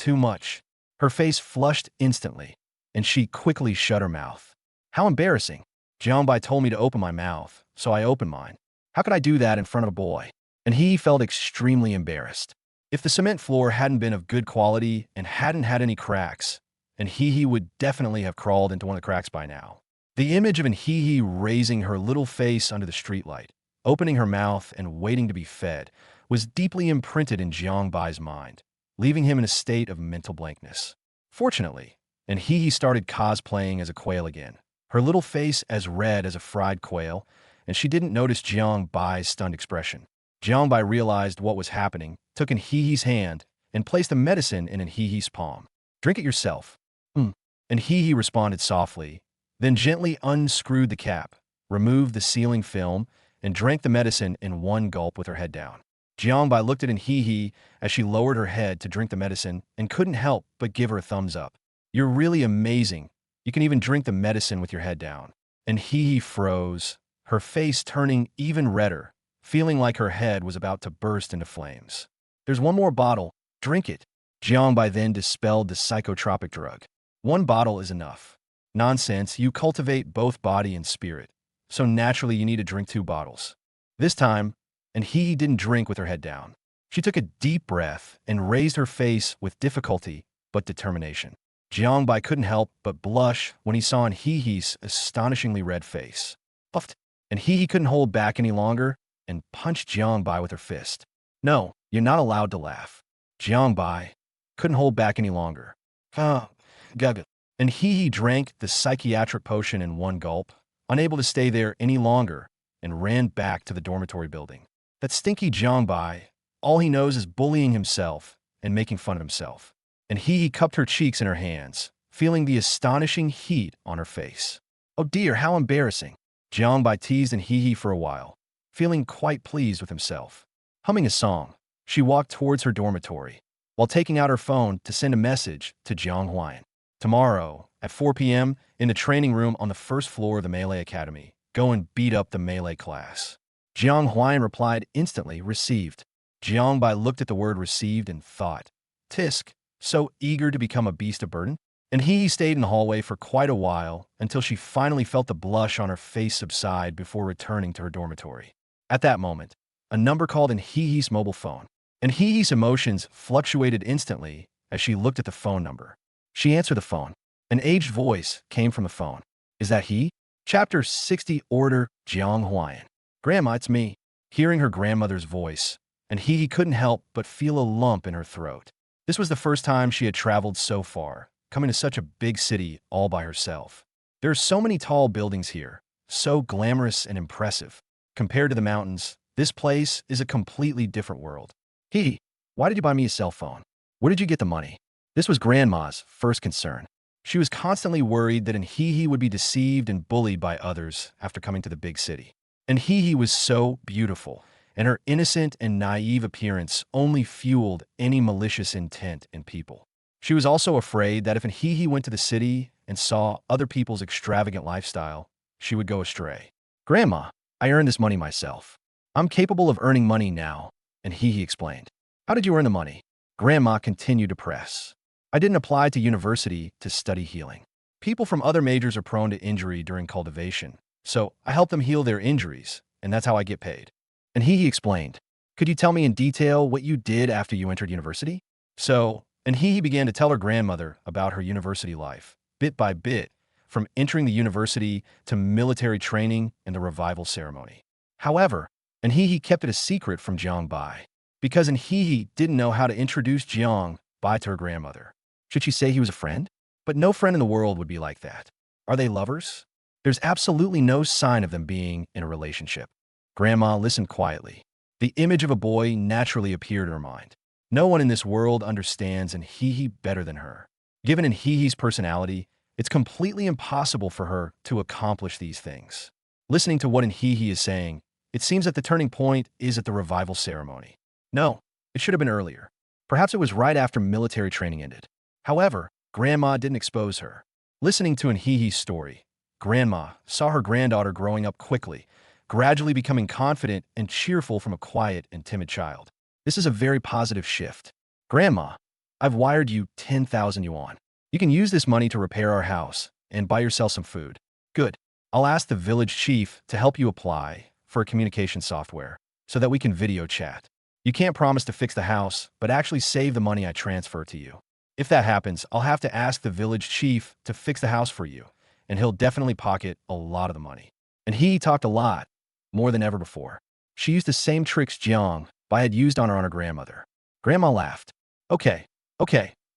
much. Her face flushed instantly, and she quickly shut her mouth. How embarrassing. Jiangbai told me to open my mouth, so I opened mine. How could I do that in front of a boy? And he felt extremely embarrassed. If the cement floor hadn't been of good quality and hadn't had any cracks, and Hi would definitely have crawled into one of the cracks by now. The image of Hi raising her little face under the streetlight, opening her mouth and waiting to be fed, was deeply imprinted in Jiangbai's mind, leaving him in a state of mental blankness. Fortunately, and Hi started cosplaying as a quail again, her little face as red as a fried quail, and she didn't notice Jiangbai's stunned expression. Jiangbai realized what was happening, took in Hi's hand, and placed the medicine in Hi's palm. Drink it yourself. And Hi responded softly, then gently unscrewed the cap, removed the sealing film, and drank the medicine in one gulp with her head down. Jiangbai looked at Hi as she lowered her head to drink the medicine and couldn't help but give her a thumbs up. You're really amazing. You can even drink the medicine with your head down. And Hi froze, her face turning even redder, feeling like her head was about to burst into flames. There's one more bottle. Drink it. Jiangbai then dispelled the psychotropic drug. One bottle is enough. Nonsense, you cultivate both body and spirit, so naturally you need to drink 2 bottles. This time, and Hi didn't drink with her head down. She took a deep breath and raised her face with difficulty but determination. Jiangbai couldn't help but blush when he saw Hi's astonishingly red face. Puffed, and Hi couldn't hold back any longer and punched Jiangbai with her fist. No, you're not allowed to laugh. Jiangbai couldn't hold back any longer. Gaga. And Hi drank the psychiatric potion in one gulp, unable to stay there any longer, and ran back to the dormitory building. That stinky Jiangbai, all he knows is bullying himself and making fun of himself. And Hi cupped her cheeks in her hands, feeling the astonishing heat on her face. Oh dear, how embarrassing. Jiangbai teased Hi for a while, feeling quite pleased with himself. Humming a song, she walked towards her dormitory, while taking out her phone to send a message to Jiang Huayan. Tomorrow, at 4 p.m., in the training room on the first floor of the Melee Academy, go and beat up the Melee class. Jiang Huayan replied instantly, received. Jiangbai looked at the word received and thought, Tisk, so eager to become a beast of burden? And Hi stayed in the hallway for quite a while until she finally felt the blush on her face subside before returning to her dormitory. At that moment, a number called in Hi's mobile phone, and Hi's emotions fluctuated instantly as she looked at the phone number. She answered the phone. An aged voice came from the phone. Is that he? Chapter 60 Order Jiang Huayan. Grandma, it's me. Hearing her grandmother's voice, and Hi couldn't help but feel a lump in her throat. This was the first time she had traveled so far, coming to such a big city all by herself. There are so many tall buildings here, so glamorous and impressive. Compared to the mountains, this place is a completely different world. Hi, why did you buy me a cell phone? Where did you get the money? This was Grandma's first concern. She was constantly worried that He would be deceived and bullied by others after coming to the big city. And He was so beautiful, and her innocent and naive appearance only fueled any malicious intent in people. She was also afraid that if He went to the city and saw other people's extravagant lifestyle, she would go astray. Grandma, I earned this money myself. I'm capable of earning money now, and he explained. How did you earn the money? Grandma continued to press. I didn't apply to university to study healing. People from other majors are prone to injury during cultivation, so I help them heal their injuries, and that's how I get paid. And he explained. Could you tell me in detail what you did after you entered university? And he began to tell her grandmother about her university life, bit by bit, from entering the university to military training and the revival ceremony. However, and he kept it a secret from Jiang Bai, because he didn't know how to introduce Jiang Bai to her grandmother. Should she say he was a friend? But no friend in the world would be like that. Are they lovers? There's absolutely no sign of them being in a relationship. Grandma listened quietly. The image of a boy naturally appeared in her mind. No one in this world understands he better than her. Given he's personality, it's completely impossible for her to accomplish these things. Listening to what he is saying, it seems that the turning point is at the revival ceremony. No, it should have been earlier. Perhaps it was right after military training ended. However, Grandma didn't expose her. Listening to he's story, Grandma saw her granddaughter growing up quickly, gradually becoming confident and cheerful from a quiet and timid child. This is a very positive shift. Grandma, I've wired you 10,000 yuan. You can use this money to repair our house and buy yourself some food. Good. I'll ask the village chief to help you apply for a communication software so that we can video chat. You can't promise to fix the house, but actually save the money I transfer to you. If that happens, I'll have to ask the village chief to fix the house for you, and he'll definitely pocket a lot of the money. And he talked a lot, more than ever before. She used the same tricks Jiang Bai had used on her grandmother. Grandma laughed. Okay,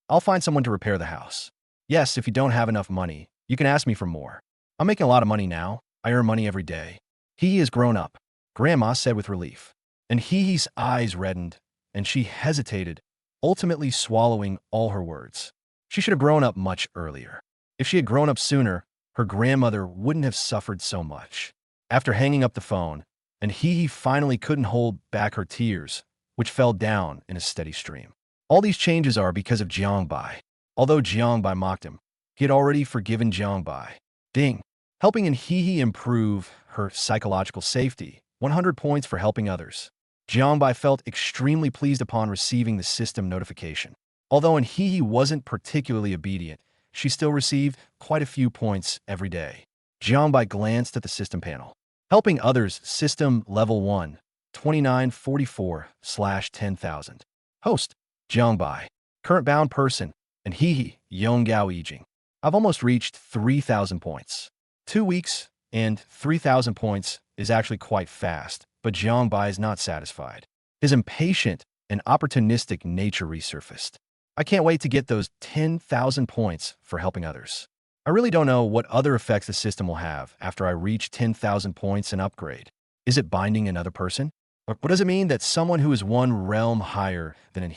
I'll find someone to repair the house. Yes, if you don't have enough money, you can ask me for more. I'm making a lot of money now. I earn money every day. He is grown up, Grandma said with relief. And he's eyes reddened, and she hesitated, ultimately swallowing all her words. She should have grown up much earlier. If she had grown up sooner, her grandmother wouldn't have suffered so much. After hanging up the phone, and he finally couldn't hold back her tears, which fell down in a steady stream. All these changes are because of Jiang Bai. Although Jiang Bai mocked him, he had already forgiven Jiang Bai. Ding. Helping he improve her psychological safety, 100 points for helping others. Jiang Bai felt extremely pleased upon receiving the system notification. Although he wasn't particularly obedient, she still received quite a few points every day. Jiang Bai glanced at the system panel. Helping others, system level 1, 2944/10,000. Host, Jiang Bai. Current bound person, and Yong Gao Yijing. I've almost reached 3,000 points. 2 weeks and 3,000 points is actually quite fast, but Jiang Bai is not satisfied. His impatient and opportunistic nature resurfaced. I can't wait to get those 10,000 points for helping others. I really don't know what other effects the system will have after I reach 10,000 points and upgrade. Is it binding another person? Or what does it mean that someone who is 1 realm higher than an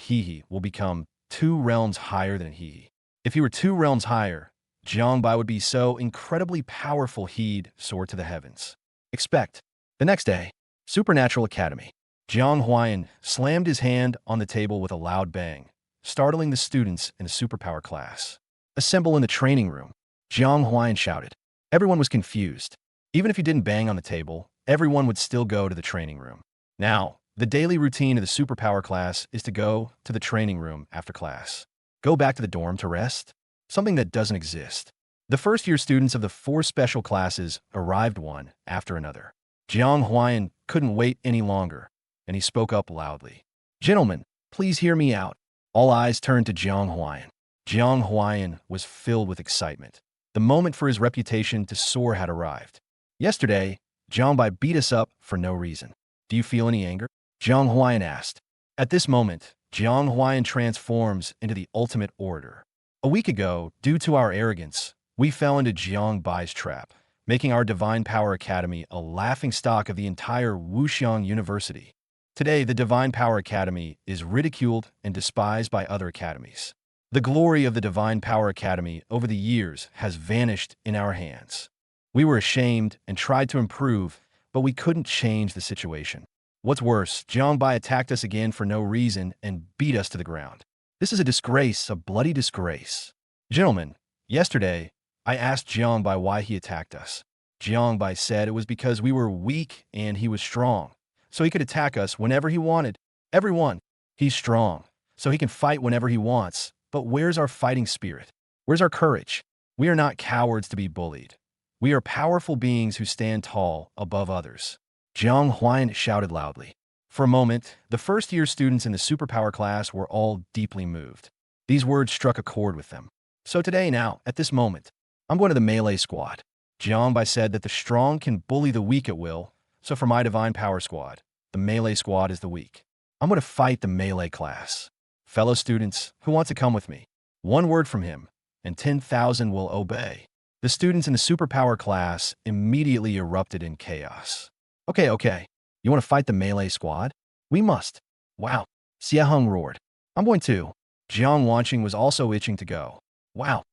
will become 2 realms higher than an If he were 2 realms higher, Jiang Bai would be so incredibly powerful he'd soar to the heavens. Expect. The next day, Supernatural Academy. Jiang Huayan slammed his hand on the table with a loud bang, startling the students in the superpower class. Assemble in the training room. Jiang Huayan shouted. Everyone was confused. Even if you didn't bang on the table, everyone would still go to the training room. Now, the daily routine of the superpower class is to go to the training room after class. Go back to the dorm to rest? Something that doesn't exist. The first-year students of the 4 special classes arrived one after another. Jiang Huayan couldn't wait any longer, and he spoke up loudly. Gentlemen, please hear me out. All eyes turned to Jiang Huayan. Jiang Huayan was filled with excitement. The moment for his reputation to soar had arrived. Yesterday, Jiang Bai beat us up for no reason. Do you feel any anger? Jiang Huayan asked. At this moment, Jiang Huayan transforms into the ultimate orator. A week ago, due to our arrogance, we fell into Jiang Bai's trap, making our Divine Power Academy a laughingstock of the entire Wuxiang University. Today, the Divine Power Academy is ridiculed and despised by other academies. The glory of the Divine Power Academy over the years has vanished in our hands. We were ashamed and tried to improve, but we couldn't change the situation. What's worse, Jiangbai attacked us again for no reason and beat us to the ground. This is a disgrace, a bloody disgrace. Gentlemen, yesterday, I asked Jiangbai why he attacked us. Jiangbai said it was because we were weak and he was strong, so he could attack us whenever he wanted. Everyone, he's strong, so he can fight whenever he wants. But where's our fighting spirit? Where's our courage? We are not cowards to be bullied. We are powerful beings who stand tall above others. Jiang Huan shouted loudly. For a moment, the first-year students in the superpower class were all deeply moved. These words struck a chord with them. So today now, at this moment, I'm going to the melee squad. Jiangbai said that the strong can bully the weak at will, so for my divine power squad, the melee squad is the weak. I'm going to fight the melee class. Fellow students, who want to come with me? One word from him, and 10,000 will obey. The students in the superpower class immediately erupted in chaos. Okay. You want to fight the melee squad? We must. Wow. Xie Heng roared. I'm going too. Jiang Wanqing was also itching to go. Wow.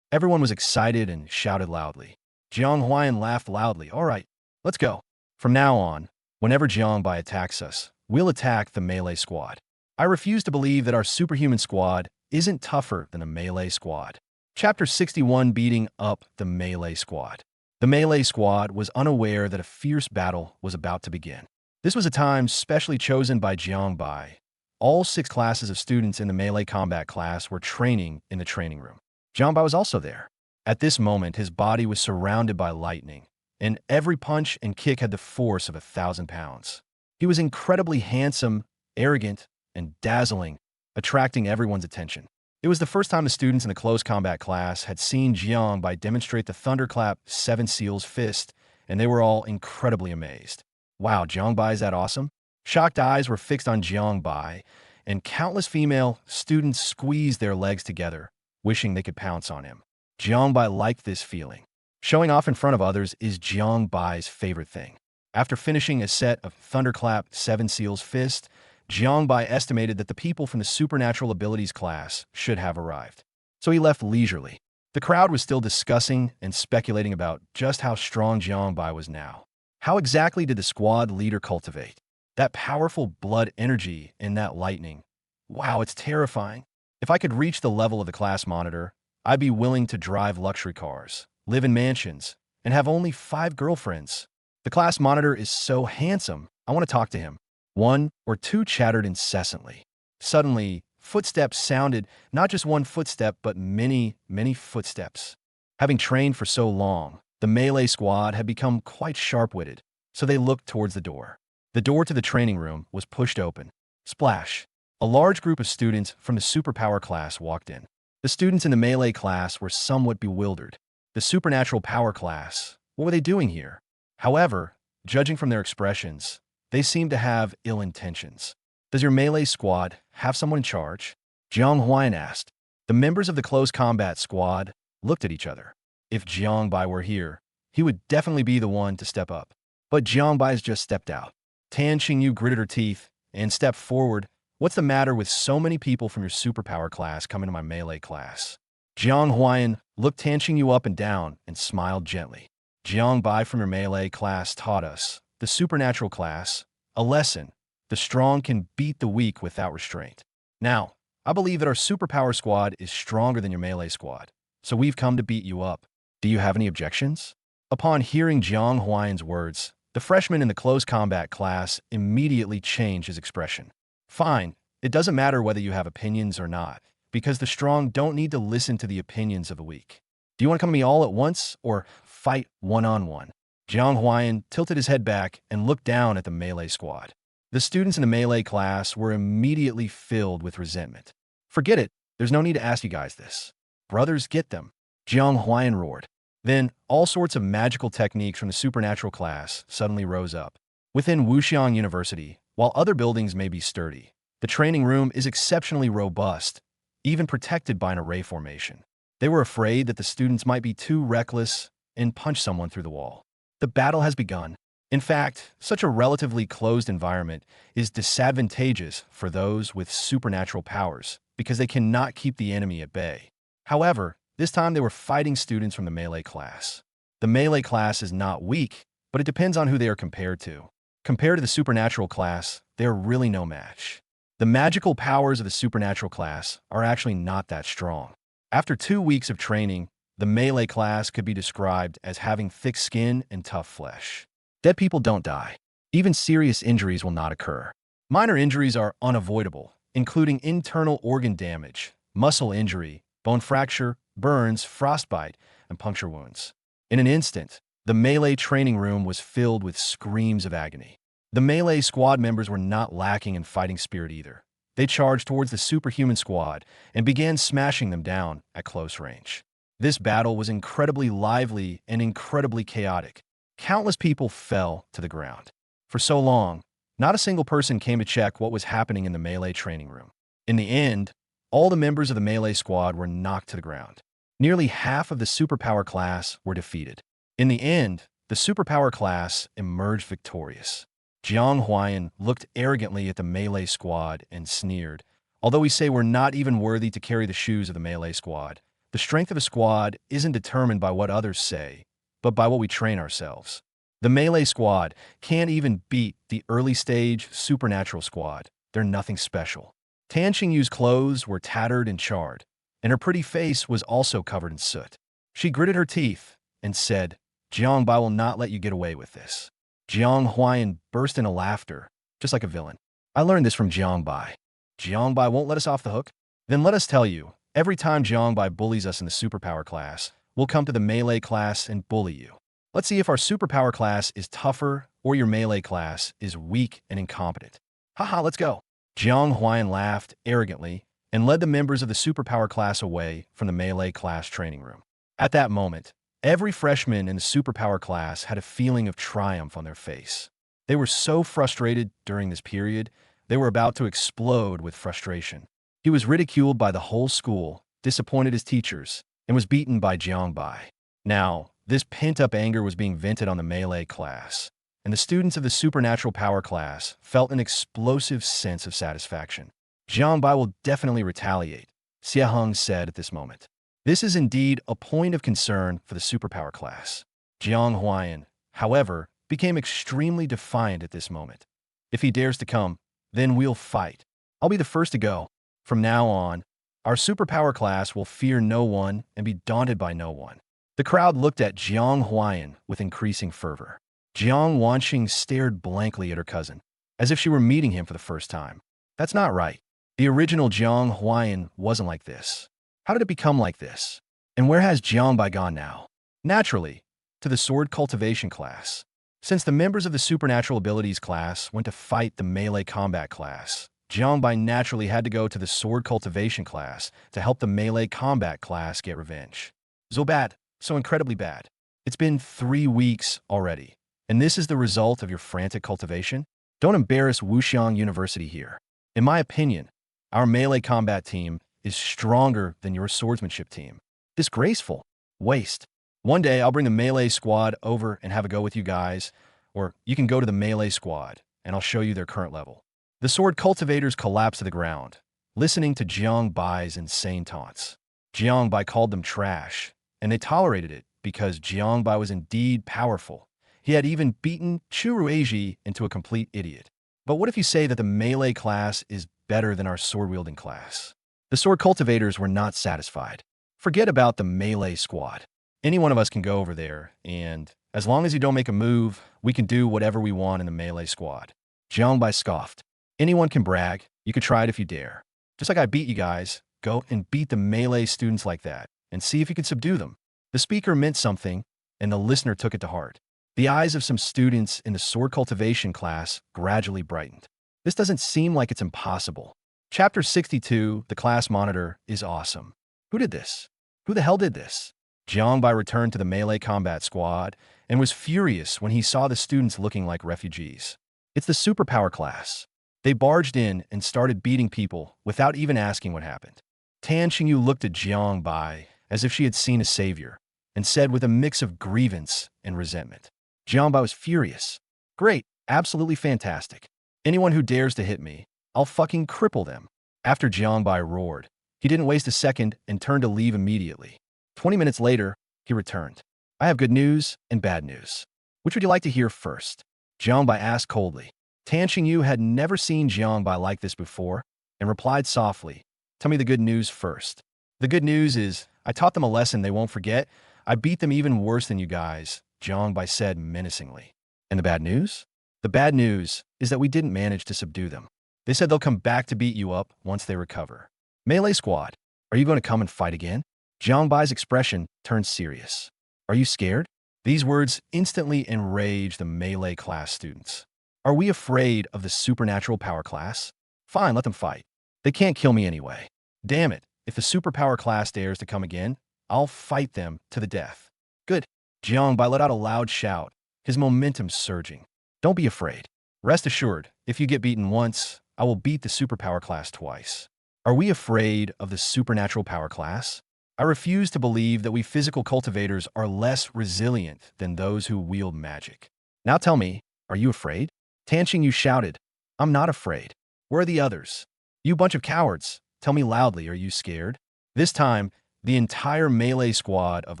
Everyone was excited and shouted loudly. Jiang Huan laughed loudly. All right, let's go. From now on, whenever Jiangbai attacks us, we'll attack the melee squad. I refuse to believe that our superhuman squad isn't tougher than a melee squad. Chapter 61, Beating Up the Melee Squad. The melee squad was unaware that a fierce battle was about to begin. This was a time specially chosen by Jiangbai. All 6 classes of students in the melee combat class were training in the training room. Jiangbai was also there. At this moment, his body was surrounded by lightning, and every punch and kick had the force of 1,000 pounds. He was incredibly handsome, arrogant, and dazzling, attracting everyone's attention. It was the first time the students in the close combat class had seen Jiangbai demonstrate the Thunderclap 7 Seals fist, and they were all incredibly amazed. Wow, Jiangbai, is that awesome? Shocked eyes were fixed on Jiangbai, and countless female students squeezed their legs together, wishing they could pounce on him. Jiangbai liked this feeling. Showing off in front of others is Jiangbai's favorite thing. After finishing a set of Thunderclap 7 Seals fist, Jiangbai estimated that the people from the Supernatural Abilities class should have arrived. So he left leisurely. The crowd was still discussing and speculating about just how strong Jiangbai was now. How exactly did the squad leader cultivate that powerful blood energy and that lightning? Wow, it's terrifying. If I could reach the level of the class monitor, I'd be willing to drive luxury cars, live in mansions, and have only 5 girlfriends. The class monitor is so handsome, I want to talk to him. 1 or 2 chattered incessantly. Suddenly, footsteps sounded, not just one footstep, but many footsteps. Having trained for so long, the melee squad had become quite sharp-witted, so they looked towards the door. The door to the training room was pushed open. Splash! A large group of students from the superpower class walked in. The students in the melee class were somewhat bewildered. The supernatural power class, what were they doing here? However, judging from their expressions, they seemed to have ill intentions. Does your melee squad have someone in charge? Jiang Huan asked. The members of the close combat squad looked at each other. If Jiangbai were here, he would definitely be the one to step up. But Jiangbai's just stepped out. Tan Qingyu gritted her teeth and stepped forward. What's the matter with so many people from your superpower class coming to my melee class? Jiang Huan looked Tan Qingyu up and down and smiled gently. Jiangbai from your melee class taught us, the supernatural class, a lesson. The strong can beat the weak without restraint. Now, I believe that our superpower squad is stronger than your melee squad, so we've come to beat you up. Do you have any objections? Upon hearing Jiang Huan's words, the freshman in the close combat class immediately changed his expression. Fine, it doesn't matter whether you have opinions or not, because the strong don't need to listen to the opinions of the weak. Do you want to come to me all at once, or fight one-on-one? Jiang Huan tilted his head back and looked down at the melee squad. The students in the melee class were immediately filled with resentment. Forget it, there's no need to ask you guys this. Brothers, get them. Jiang Huan roared. Then, all sorts of magical techniques from the supernatural class suddenly rose up. Within Wuxiang University, while other buildings may be sturdy, the training room is exceptionally robust, even protected by an array formation. They were afraid that the students might be too reckless and punch someone through the wall. The battle has begun. In fact, such a relatively closed environment is disadvantageous for those with supernatural powers because they cannot keep the enemy at bay. However, this time they were fighting students from the melee class. The melee class is not weak, but it depends on who they are compared to. Compared to the supernatural class, they are really no match. The magical powers of the supernatural class are actually not that strong. After 2 weeks of training, the melee class could be described as having thick skin and tough flesh. Dead people don't die. Even serious injuries will not occur. Minor injuries are unavoidable, including internal organ damage, muscle injury, bone fracture, burns, frostbite, and puncture wounds. In an instant, the melee training room was filled with screams of agony. The melee squad members were not lacking in fighting spirit either. They charged towards the superhuman squad and began smashing them down at close range. This battle was incredibly lively and incredibly chaotic. Countless people fell to the ground. For so long, not a single person came to check what was happening in the melee training room. In the end, all the members of the melee squad were knocked to the ground. Nearly half of the superpower class were defeated. In the end, the superpower class emerged victorious. Jiang Huayan looked arrogantly at the melee squad and sneered. Although we say we're not even worthy to carry the shoes of the melee squad, the strength of a squad isn't determined by what others say, but by what we train ourselves. The melee squad can't even beat the early-stage supernatural squad. They're nothing special. Tan Xingyu's clothes were tattered and charred, and her pretty face was also covered in soot. She gritted her teeth and said, "Jiang Bai will not let you get away with this." Jiang Huayan burst into laughter, just like a villain. "I learned this from Jiang Bai. Jiang Bai won't let us off the hook? Then let us tell you, every time Jiang Bai bullies us in the superpower class, we'll come to the melee class and bully you. Let's see if our superpower class is tougher or your melee class is weak and incompetent. Haha, let's go." Jiang Huayan laughed arrogantly and led the members of the superpower class away from the melee class training room. At that moment, every freshman in the superpower class had a feeling of triumph on their face. They were so frustrated during this period, they were about to explode with frustration. He was ridiculed by the whole school, disappointed his teachers, and was beaten by Jiang Bai. Now, this pent-up anger was being vented on the melee class, and the students of the supernatural power class felt an explosive sense of satisfaction. Jiang Bai will definitely retaliate, Xie Heng said at this moment. This is indeed a point of concern for the superpower class. Jiang Huayan, however, became extremely defiant at this moment. "If he dares to come, then we'll fight. I'll be the first to go. From now on, our superpower class will fear no one and be daunted by no one." The crowd looked at Jiang Huayan with increasing fervor. Jiang Wanxing stared blankly at her cousin, as if she were meeting him for the first time. That's not right. The original Jiang Huayan wasn't like this. How did it become like this? And where has Jiang Bai gone now? Naturally, to the sword cultivation class. Since the members of the supernatural abilities class went to fight the melee combat class, Jiang Bai naturally had to go to the sword cultivation class to help the melee combat class get revenge. So bad, so incredibly bad. It's been 3 weeks already, and this is the result of your frantic cultivation? Don't embarrass Wuxiang University here. In my opinion, our melee combat team is stronger than your swordsmanship team. Disgraceful. Waste. One day I'll bring the melee squad over and have a go with you guys, or you can go to the melee squad, and I'll show you their current level. The sword cultivators collapsed to the ground, listening to Jiang Bai's insane taunts. Jiang Bai called them trash, and they tolerated it because Jiang Bai was indeed powerful. He had even beaten Chu Ruiji into a complete idiot. But what if you say that the melee class is better than our sword-wielding class? The sword cultivators were not satisfied. Forget about the melee squad. Any one of us can go over there, and as long as you don't make a move, we can do whatever we want in the melee squad. Jiang Bai scoffed. Anyone can brag. You can try it if you dare. Just like I beat you guys, go and beat the melee students like that, and see if you can subdue them. The speaker meant something, and the listener took it to heart. The eyes of some students in the sword cultivation class gradually brightened. This doesn't seem like it's impossible. Chapter 62, the class monitor, is awesome. Who did this? Who the hell did this? Jiang Bai returned to the melee combat squad and was furious when he saw the students looking like refugees. It's the superpower class. They barged in and started beating people without even asking what happened. Tan Xingyu looked at Jiang Bai as if she had seen a savior and said with a mix of grievance and resentment. Jiang Bai was furious. Great. Absolutely fantastic. Anyone who dares to hit me, I'll fucking cripple them. After Jiangbai roared, he didn't waste a second and turned to leave immediately. 20 minutes later, he returned. I have good news and bad news. Which would you like to hear first? Jiangbai asked coldly. Tan Xingyu had never seen Jiangbai like this before and replied softly, Tell me the good news first. The good news is, I taught them a lesson they won't forget. I beat them even worse than you guys, Jiangbai said menacingly. And the bad news? The bad news is that we didn't manage to subdue them. They said they'll come back to beat you up once they recover. Melee squad, are you going to come and fight again? Jiangbai's expression turned serious. Are you scared? These words instantly enraged the melee class students. Are we afraid of the supernatural power class? Fine, let them fight. They can't kill me anyway. Damn it, if the superpower class dares to come again, I'll fight them to the death. Good. Jiangbai let out a loud shout, his momentum surging. Don't be afraid. Rest assured, if you get beaten once, I will beat the superpower class twice. Are we afraid of the supernatural power class? I refuse to believe that we physical cultivators are less resilient than those who wield magic. Now tell me, are you afraid? Tan Xingyu shouted. I'm not afraid. Where are the others? You bunch of cowards. Tell me loudly, are you scared? This time, the entire melee squad of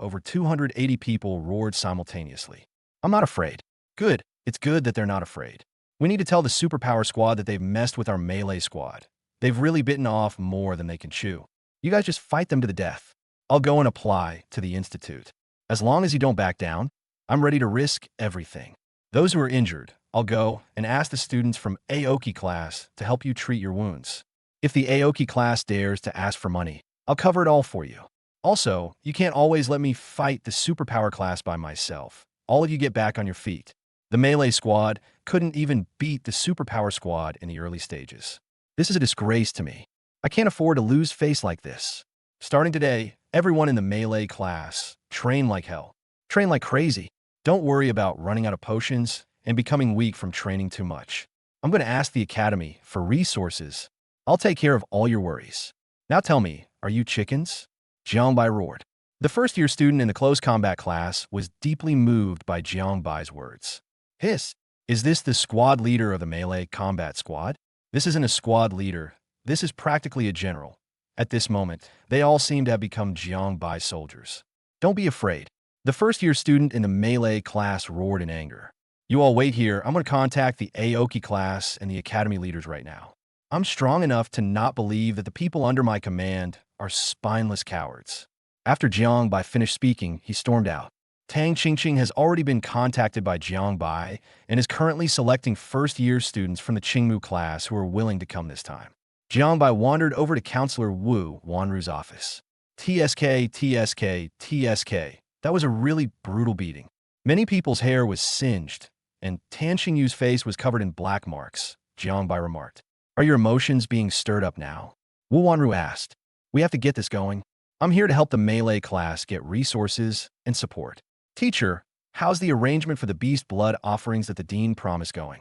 over 280 people roared simultaneously. I'm not afraid. Good. It's good that they're not afraid. We need to tell the superpower squad that they've messed with our melee squad. They've really bitten off more than they can chew. You guys just fight them to the death. I'll go and apply to the institute. As long as you don't back down, I'm ready to risk everything. Those who are injured, I'll go and ask the students from Aoki class to help you treat your wounds. If the Aoki class dares to ask for money, I'll cover it all for you. Also, you can't always let me fight the superpower class by myself. All of you get back on your feet. The melee squad couldn't even beat the superpower squad in the early stages. This is a disgrace to me. I can't afford to lose face like this. Starting today, everyone in the melee class, train like hell. Train like crazy. Don't worry about running out of potions and becoming weak from training too much. I'm going to ask the academy for resources. I'll take care of all your worries. Now tell me, are you chickens? Jiangbai roared. The first-year student in the close combat class was deeply moved by Jiangbai's words. Hiss, is this the squad leader of the melee combat squad? This isn't a squad leader. This is practically a general. At this moment, they all seem to have become Jiangbai soldiers. Don't be afraid. The first-year student in the melee class roared in anger. You all wait here. I'm going to contact the Aoki class and the academy leaders right now. I'm strong enough to not believe that the people under my command are spineless cowards. After Jiangbai finished speaking, he stormed out. Tang Qingqing has already been contacted by Jiangbai and is currently selecting first-year students from the Qingmu class who are willing to come this time. Jiangbai wandered over to Counselor Wu Wanru's office. TSK, TSK, TSK. That was a really brutal beating. Many people's hair was singed, and Tan Xingyu's face was covered in black marks, Jiangbai remarked. Are your emotions being stirred up now? Wu Wanru asked. We have to get this going. I'm here to help the melee class get resources and support. Teacher, how's the arrangement for the beast blood offerings that the dean promised going?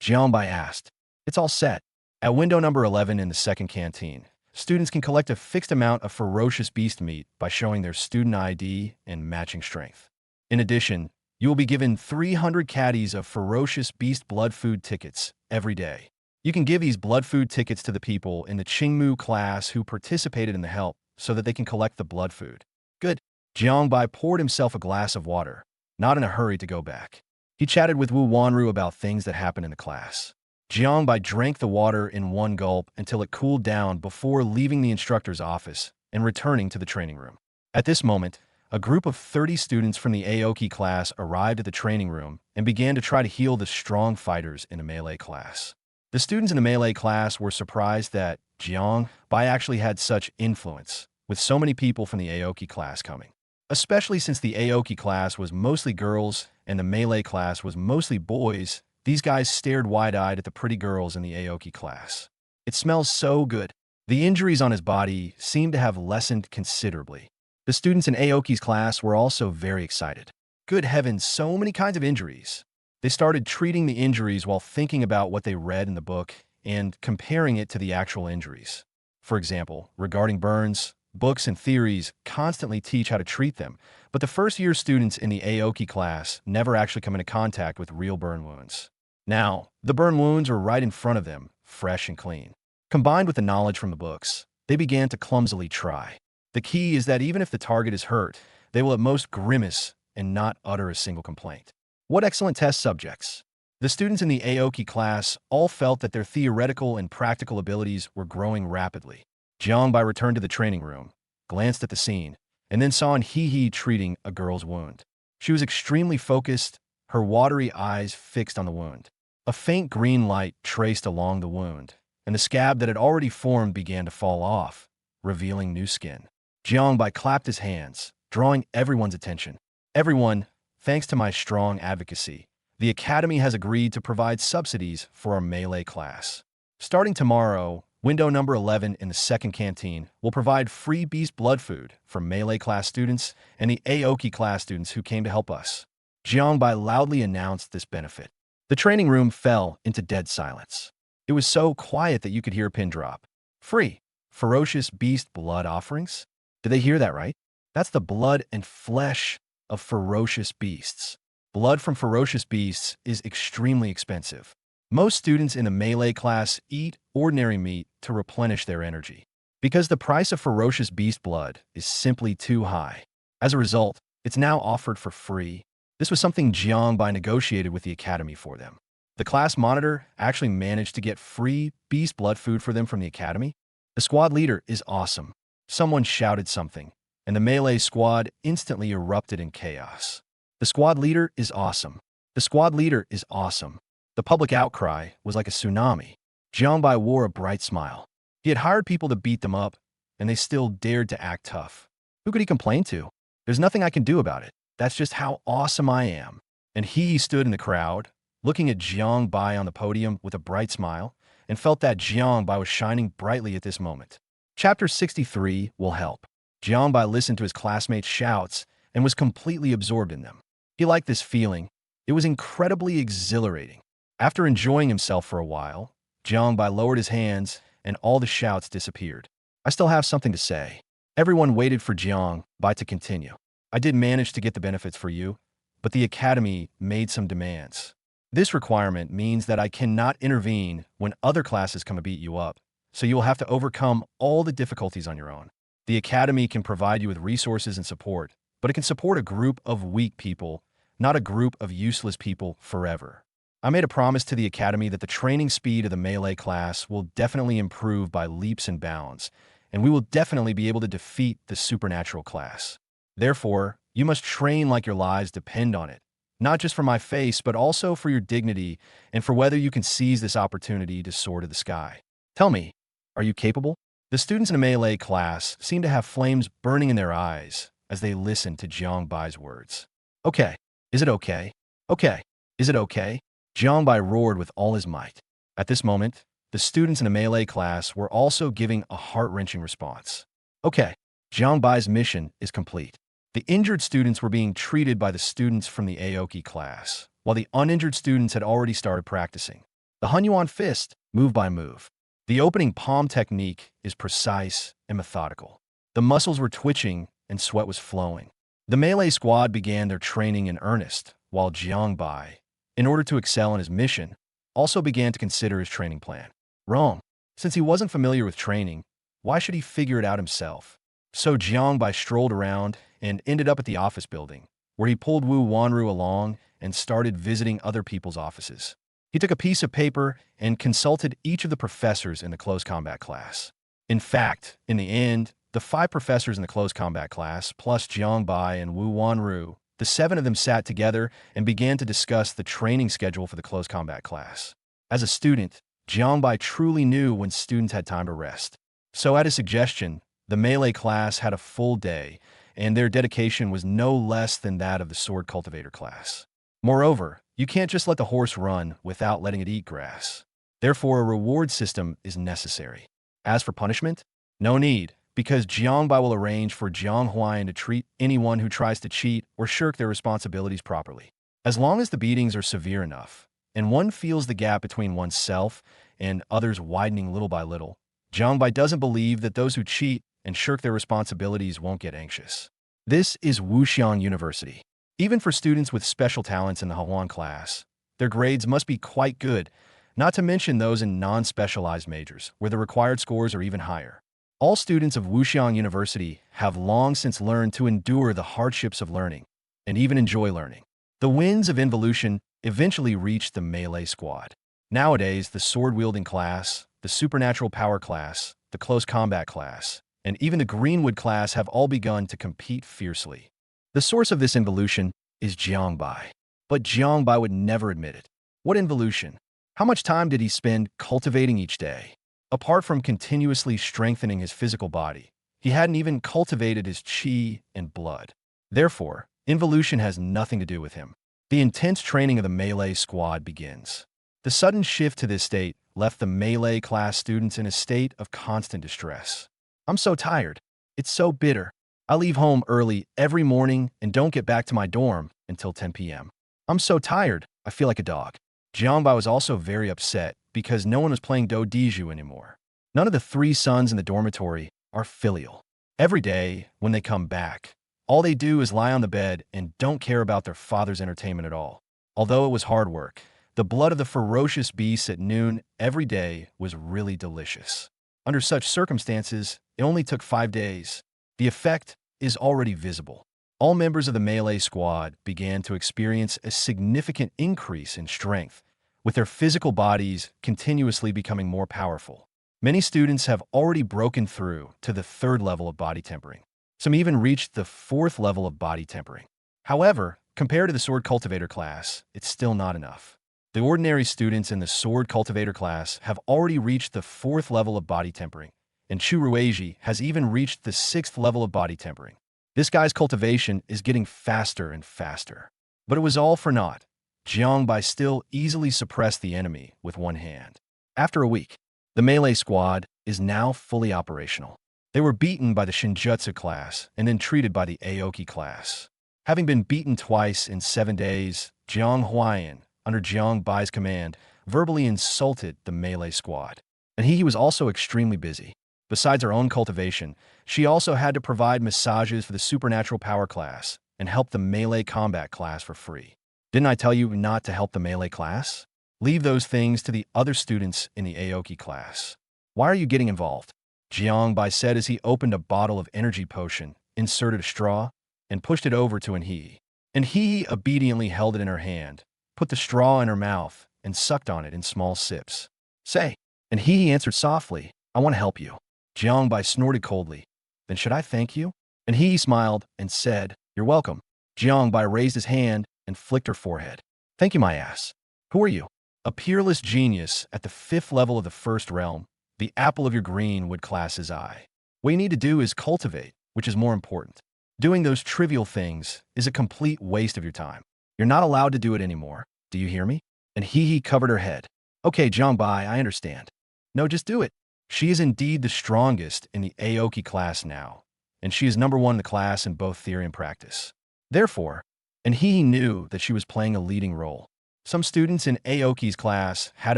Jiangbai asked. It's all set. At window number 11 in the second canteen, students can collect a fixed amount of ferocious beast meat by showing their student ID and matching strength. In addition, you will be given 300 caddies of ferocious beast blood food tickets every day. You can give these blood food tickets to the people in the Qingmu class who participated in the help so that they can collect the blood food. Good. Jiangbai poured himself a glass of water, not in a hurry to go back. He chatted with Wu Wanru about things that happened in the class. Jiangbai drank the water in one gulp until it cooled down before leaving the instructor's office and returning to the training room. At this moment, a group of 30 students from the Aoki class arrived at the training room and began to try to heal the strong fighters in the melee class. The students in the melee class were surprised that Jiangbai actually had such influence, with so many people from the Aoki class coming. Especially since the Aoki class was mostly girls and the melee class was mostly boys, these guys stared wide-eyed at the pretty girls in the Aoki class. It smells so good. The injuries on his body seemed to have lessened considerably. The students in Aoki's class were also very excited. Good heavens, so many kinds of injuries. They started treating the injuries while thinking about what they read in the book and comparing it to the actual injuries. For example, regarding burns, books and theories constantly teach how to treat them, But the first-year students in the Aoki class never actually come into contact with real burn wounds. Now, the burn wounds were right in front of them, fresh and clean. Combined with the knowledge from the books, they began to clumsily try. The key is that even if the target is hurt, they will at most grimace and not utter a single complaint. What excellent test subjects! The students in the Aoki class all felt that their theoretical and practical abilities were growing rapidly. Jiangbai returned to the training room, glanced at the scene, and then saw He treating a girl's wound. She was extremely focused, her watery eyes fixed on the wound. A faint green light traced along the wound, and the scab that had already formed began to fall off, revealing new skin. Jiangbai clapped his hands, drawing everyone's attention. Everyone, thanks to my strong advocacy, the Academy has agreed to provide subsidies for our melee class. Starting tomorrow, window number 11 in the second canteen will provide free beast blood food for melee class students and the Aoki class students who came to help us. Jiangbai loudly announced this benefit. The training room fell into dead silence. It was so quiet that you could hear a pin drop. Free, ferocious beast blood offerings? Did they hear that right? That's the blood and flesh of ferocious beasts. Blood from ferocious beasts is extremely expensive. Most students in the melee class eat ordinary meat to replenish their energy, because the price of ferocious beast blood is simply too high. As a result, it's now offered for free. This was something Jiangbai negotiated with the Academy for them. The class monitor actually managed to get free beast blood food for them from the Academy. The squad leader is awesome. Someone shouted something, and the melee squad instantly erupted in chaos. The squad leader is awesome. The squad leader is awesome. The public outcry was like a tsunami. Jiangbai wore a bright smile. He had hired people to beat them up, and they still dared to act tough. Who could he complain to? There's nothing I can do about it. That's just how awesome I am. And he stood in the crowd, looking at Jiangbai on the podium with a bright smile, and felt that Jiangbai was shining brightly at this moment. Chapter 63 will help. Jiangbai listened to his classmates' shouts and was completely absorbed in them. He liked this feeling. It was incredibly exhilarating. After enjoying himself for a while, Jiangbai lowered his hands and all the shouts disappeared. I still have something to say. Everyone waited for Jiangbai to continue. I did manage to get the benefits for you, but the Academy made some demands. This requirement means that I cannot intervene when other classes come to beat you up, so you will have to overcome all the difficulties on your own. The Academy can provide you with resources and support, but it can support a group of weak people, not a group of useless people forever. I made a promise to the Academy that the training speed of the melee class will definitely improve by leaps and bounds, and we will definitely be able to defeat the supernatural class. Therefore, you must train like your lives depend on it, not just for my face, but also for your dignity and for whether you can seize this opportunity to soar to the sky. Tell me, are you capable? The students in the melee class seemed to have flames burning in their eyes as they listened to Jiangbai's words. Okay, is it okay? Okay, is it okay? Jiangbai roared with all his might. At this moment, the students in the melee class were also giving a heart-wrenching response. Okay, Jiangbai's mission is complete. The injured students were being treated by the students from the Aoki class, while the uninjured students had already started practicing. The Hunyuan fist, move by move. The opening palm technique is precise and methodical. The muscles were twitching and sweat was flowing. The melee squad began their training in earnest, while Jiangbai, in order to excel in his mission, also began to consider his training plan. Wrong. Since he wasn't familiar with training, why should he figure it out himself? So Jiangbai strolled around and ended up at the office building, where he pulled Wu Wanru along and started visiting other people's offices. He took a piece of paper and consulted each of the professors in the close combat class. In fact, in the end, the 5 professors in the close combat class, plus Jiangbai and Wu Wanru, the 7 of them sat together and began to discuss the training schedule for the close combat class. As a student, Jiangbai truly knew when students had time to rest. So at his suggestion, the melee class had a full day, and their dedication was no less than that of the sword cultivator class. Moreover, you can't just let the horse run without letting it eat grass. Therefore, a reward system is necessary. As for punishment, no need, because Jiangbai will arrange for Jiang Huayan to treat anyone who tries to cheat or shirk their responsibilities properly. As long as the beatings are severe enough, and one feels the gap between oneself and others widening little by little, Jiangbai doesn't believe that those who cheat and shirk their responsibilities won't get anxious. This is Wuxiang University. Even for students with special talents in the Huan class, their grades must be quite good, not to mention those in non-specialized majors, where the required scores are even higher. All students of Wuxiang University have long since learned to endure the hardships of learning, and even enjoy learning. The winds of involution eventually reached the melee squad. Nowadays, the sword-wielding class, the supernatural power class, the close combat class, and even the Greenwood class have all begun to compete fiercely. The source of this involution is Jiangbai, but Jiangbai would never admit it. What involution? How much time did he spend cultivating each day? Apart from continuously strengthening his physical body, he hadn't even cultivated his qi and blood. Therefore, involution has nothing to do with him. The intense training of the melee squad begins. The sudden shift to this state left the melee class students in a state of constant distress. I'm so tired. It's so bitter. I leave home early every morning and don't get back to my dorm until 10 p.m. I'm so tired. I feel like a dog. Jiangbai was also very upset because no one was playing Do Diju anymore. None of the three sons in the dormitory are filial. Every day, when they come back, all they do is lie on the bed and don't care about their father's entertainment at all. Although it was hard work, the blood of the ferocious beasts at noon every day was really delicious. Under such circumstances, it only took 5 days. The effect is already visible. All members of the melee squad began to experience a significant increase in strength, with their physical bodies continuously becoming more powerful. Many students have already broken through to the 3rd level of body tempering. Some even reached the 4th level of body tempering. However, compared to the sword cultivator class, it's still not enough. The ordinary students in the sword cultivator class have already reached the 4th level of body tempering, and Chu Rueji has even reached the 6th level of body tempering. This guy's cultivation is getting faster and faster. But it was all for naught. Jiangbai still easily suppressed the enemy with one hand. After a week, the melee squad is now fully operational. They were beaten by the Shinjutsu class and then treated by the Aoki class. Having been beaten twice in 7 days, Jiang Huayan, under Jiang Bai's command, verbally insulted the melee squad. And he was also extremely busy. Besides her own cultivation, she also had to provide massages for the supernatural power class and help the melee combat class for free. Didn't I tell you not to help the melee class? Leave those things to the other students in the Aoki class. Why are you getting involved? Jiang Bai said as he opened a bottle of energy potion, inserted a straw, and pushed it over to Enhee. Enhee obediently held it in her hand, put the straw in her mouth, and sucked on it in small sips. Say, Enhee answered softly, I want to help you. Jiang Bai snorted coldly. Then should I thank you? Enhee smiled and said, You're welcome. Jiang Bai raised his hand and flicked her forehead. Thank you, my ass. Who are you? A peerless genius at the 5th level of the 1st realm, the apple of your Greenwood class's eye. What you need to do is cultivate, which is more important. Doing those trivial things is a complete waste of your time. You're not allowed to do it anymore. Do you hear me? And Hee covered her head. Okay, Jiangbai, I understand. No, just do it. She is indeed the strongest in the Aoki class now, and she is #1 in the class in both theory and practice. Therefore, and Hee knew that she was playing a leading role. Some students in Aoki's class had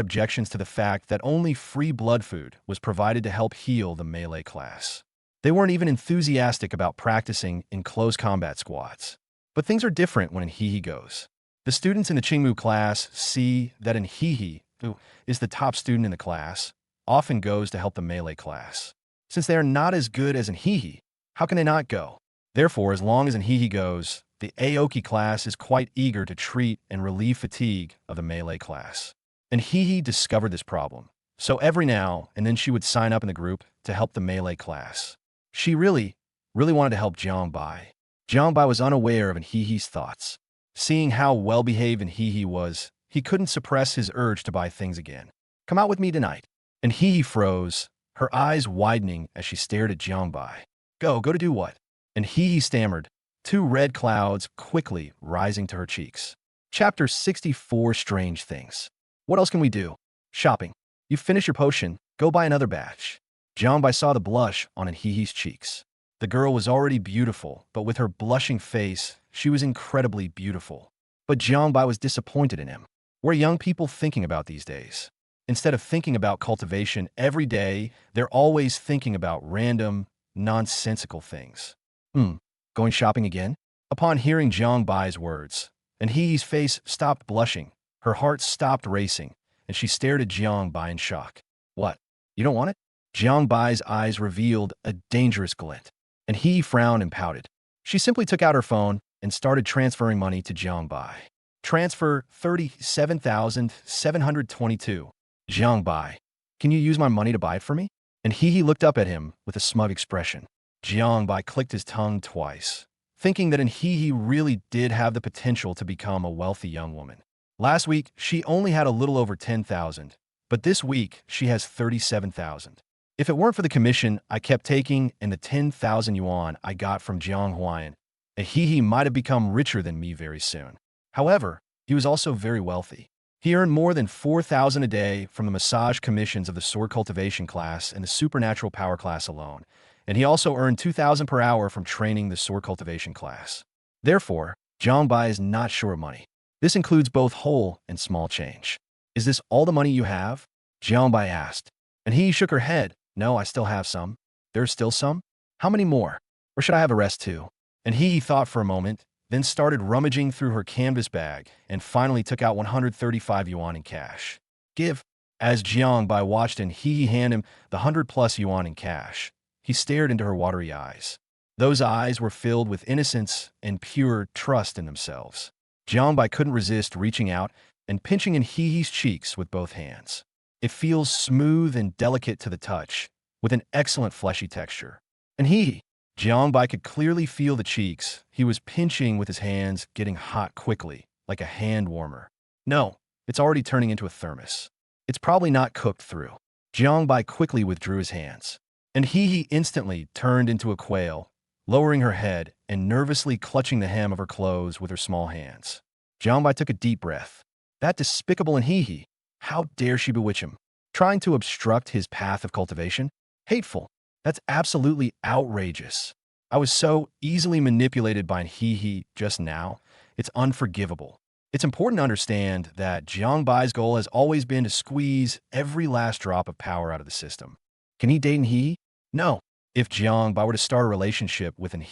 objections to the fact that only free blood food was provided to help heal the melee class. They weren't even enthusiastic about practicing in close combat squads. But things are different when Enhee goes. The students in the Qingmu class see that Enhee, who is the top student in the class, often goes to help the melee class. Since they are not as good as Enhee, how can they not go? Therefore, as long as Enhee goes, the Aoki class is quite eager to treat and relieve fatigue of the melee class. Enhee discovered this problem, so every now and then she would sign up in the group to help the melee class. She really wanted to help Jiangbai. Jiangbai was unaware of Enhee's thoughts. Seeing how well-behaved Enhee was, he couldn't suppress his urge to buy things again. Come out with me tonight. Enhee froze, her eyes widening as she stared at Jiangbai. Go to do what? Enhee stammered, 2 red clouds quickly rising to her cheeks. Chapter 64, Strange Things. What else can we do? Shopping. You finish your potion, go buy another batch. Jiangbai saw the blush on Enhee's cheeks. The girl was already beautiful, but with her blushing face, she was incredibly beautiful. But Jiangbai was disappointed in him. What are young people thinking about these days? Instead of thinking about cultivation every day, they're always thinking about random, nonsensical things. Going shopping again? Upon hearing Jiang Bai's words, and He's face stopped blushing, her heart stopped racing, and she stared at Jiang Bai in shock. What? You don't want it? Jiang Bai's eyes revealed a dangerous glint, and he frowned and pouted. She simply took out her phone and started transferring money to Jiang Bai. Transfer 37,722. Jiang Bai, can you use my money to buy it for me? And he looked up at him with a smug expression. Jiang Bai clicked his tongue twice, thinking that he really did have the potential to become a wealthy young woman. Last week, she only had a little over 10,000, but this week, she has 37,000. If it weren't for the commission I kept taking and the 10,000 yuan I got from Jiang Huayan, he might have become richer than me very soon. However, he was also very wealthy. He earned more than 4,000 a day from the massage commissions of the sword cultivation class and the supernatural power class alone, and he also earned 2,000 per hour from training the sword cultivation class. Therefore, Jiang Bai is not short of money. This includes both whole and small change. Is this all the money you have? Jiang Bai asked, and he shook her head. No, I still have some. There's still some? How many more? Or should I have a rest too? And he thought for a moment, then started rummaging through her canvas bag and finally took out 135 yuan in cash. Give. As Jiang Bai watched and he handed him the 100+ yuan in cash, he stared into her watery eyes. Those eyes were filled with innocence and pure trust in themselves. Jiang Bai couldn't resist reaching out and pinching in He's cheeks with both hands. It feels smooth and delicate to the touch, with an excellent fleshy texture. And Jiang Bai could clearly feel the cheeks he was pinching with his hands getting hot quickly, like a hand warmer. No, it's already turning into a thermos. It's probably not cooked through. Jiang Bai quickly withdrew his hands. And he instantly turned into a quail, lowering her head and nervously clutching the hem of her clothes with her small hands. Jiang Bai took a deep breath. That despicable and how dare she bewitch him? Trying to obstruct his path of cultivation? Hateful. That's absolutely outrageous. I was so easily manipulated by just now. It's unforgivable. It's important to understand that Jiang Bai's goal has always been to squeeze every last drop of power out of the system. Can he date an No. If Jiang Bai were to start a relationship with an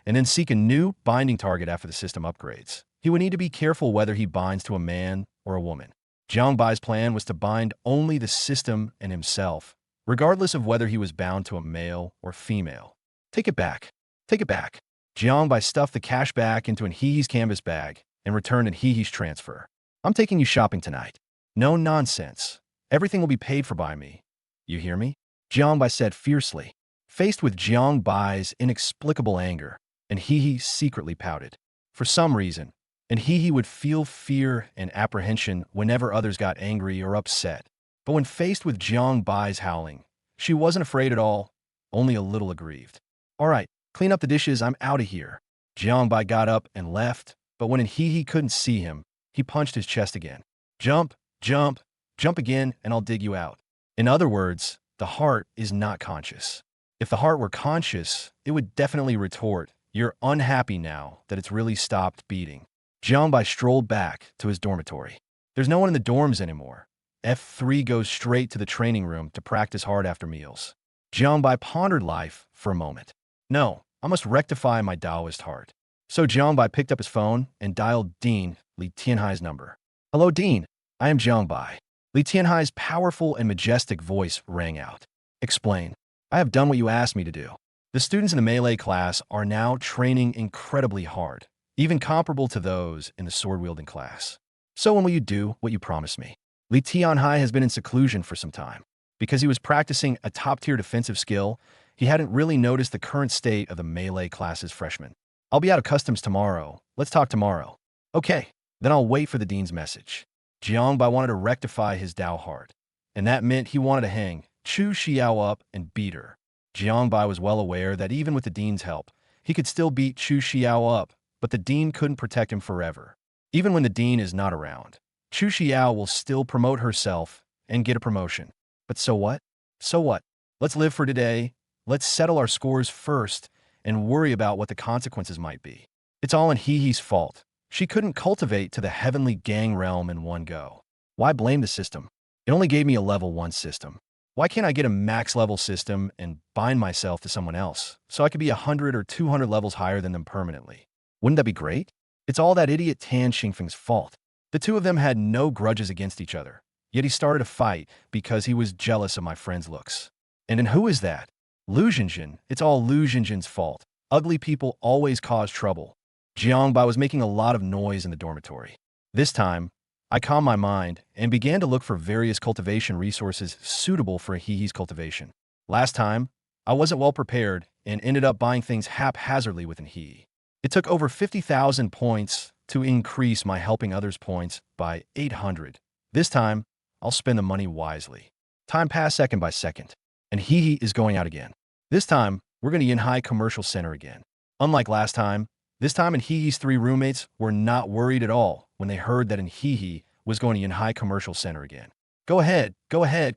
and then seek a new binding target after the system upgrades, he would need to be careful whether he binds to a man or a woman. Jiang Bai's plan was to bind only the system and himself, regardless of whether he was bound to a male or female. Take it back. Take it back. Jiang Bai stuffed the cash back into an canvas bag and returned an transfer. I'm taking you shopping tonight. No nonsense. Everything will be paid for by me. You hear me? Jiang Bai said fiercely. Faced with Jiang Bai's inexplicable anger, and secretly pouted. For some reason, and would feel fear and apprehension whenever others got angry or upset. But when faced with Jiang Bai's howling, she wasn't afraid at all, only a little aggrieved. All right, clean up the dishes, I'm out of here. Jiang Bai got up and left, but when he couldn't see him, he punched his chest again. Jump, jump, jump again, and I'll dig you out. In other words, the heart is not conscious. If the heart were conscious, it would definitely retort, you're unhappy now that it's really stopped beating. Jiang Bai strolled back to his dormitory. There's no one in the dorms anymore. F3 goes straight to the training room to practice hard after meals. Jiang Bai pondered life for a moment. No, I must rectify my Taoist heart. So Jiang Bai picked up his phone and dialed Dean Li Tianhai's number. Hello, Dean. I am Jiang Bai. Li Tianhai's powerful and majestic voice rang out. Explain. I have done what you asked me to do. The students in the melee class are now training incredibly hard, even comparable to those in the sword-wielding class. So when will you do what you promised me? Li Tianhai has been in seclusion for some time. Because he was practicing a top-tier defensive skill, he hadn't really noticed the current state of the melee class's freshmen. I'll be out of customs tomorrow. Let's talk tomorrow. Okay, then I'll wait for the dean's message. Jiang Bai wanted to rectify his Dao heart, and that meant he wanted to hang Chu Xiao up and beat her. Jiang Bai was well aware that even with the dean's help, he could still beat Chu Xiao up, but the dean couldn't protect him forever. Even when the dean is not around, Chu Xiao will still promote herself and get a promotion. But so what? So what? Let's live for today. Let's settle our scores first and worry about what the consequences might be. It's all in He's fault. She couldn't cultivate to the heavenly gang realm in one go. Why blame the system? It only gave me a level 1 system. Why can't I get a max level system and bind myself to someone else so I could be 100 or 200 levels higher than them permanently? Wouldn't that be great? It's all that idiot Tan Xingfeng's fault. The two of them had no grudges against each other, yet he started a fight because he was jealous of my friend's looks. And who is that? Lu Xinjin. It's all Lu Xinjin's fault. Ugly people always cause trouble. Jiangbai was making a lot of noise in the dormitory. This time, I calmed my mind and began to look for various cultivation resources suitable for Hehe's cultivation. Last time, I wasn't well prepared and ended up buying things haphazardly within Hehe. It took over 50,000 points to increase my helping others points by 800. This time, I'll spend the money wisely. Time passed second by second, and Hehe is going out again. This time, we're going to Yinhai Commercial Center again. Unlike last time, this time in Hehe's three roommates were not worried at all when they heard that in Hehe was going to Yinhai Commercial Center again. Go ahead,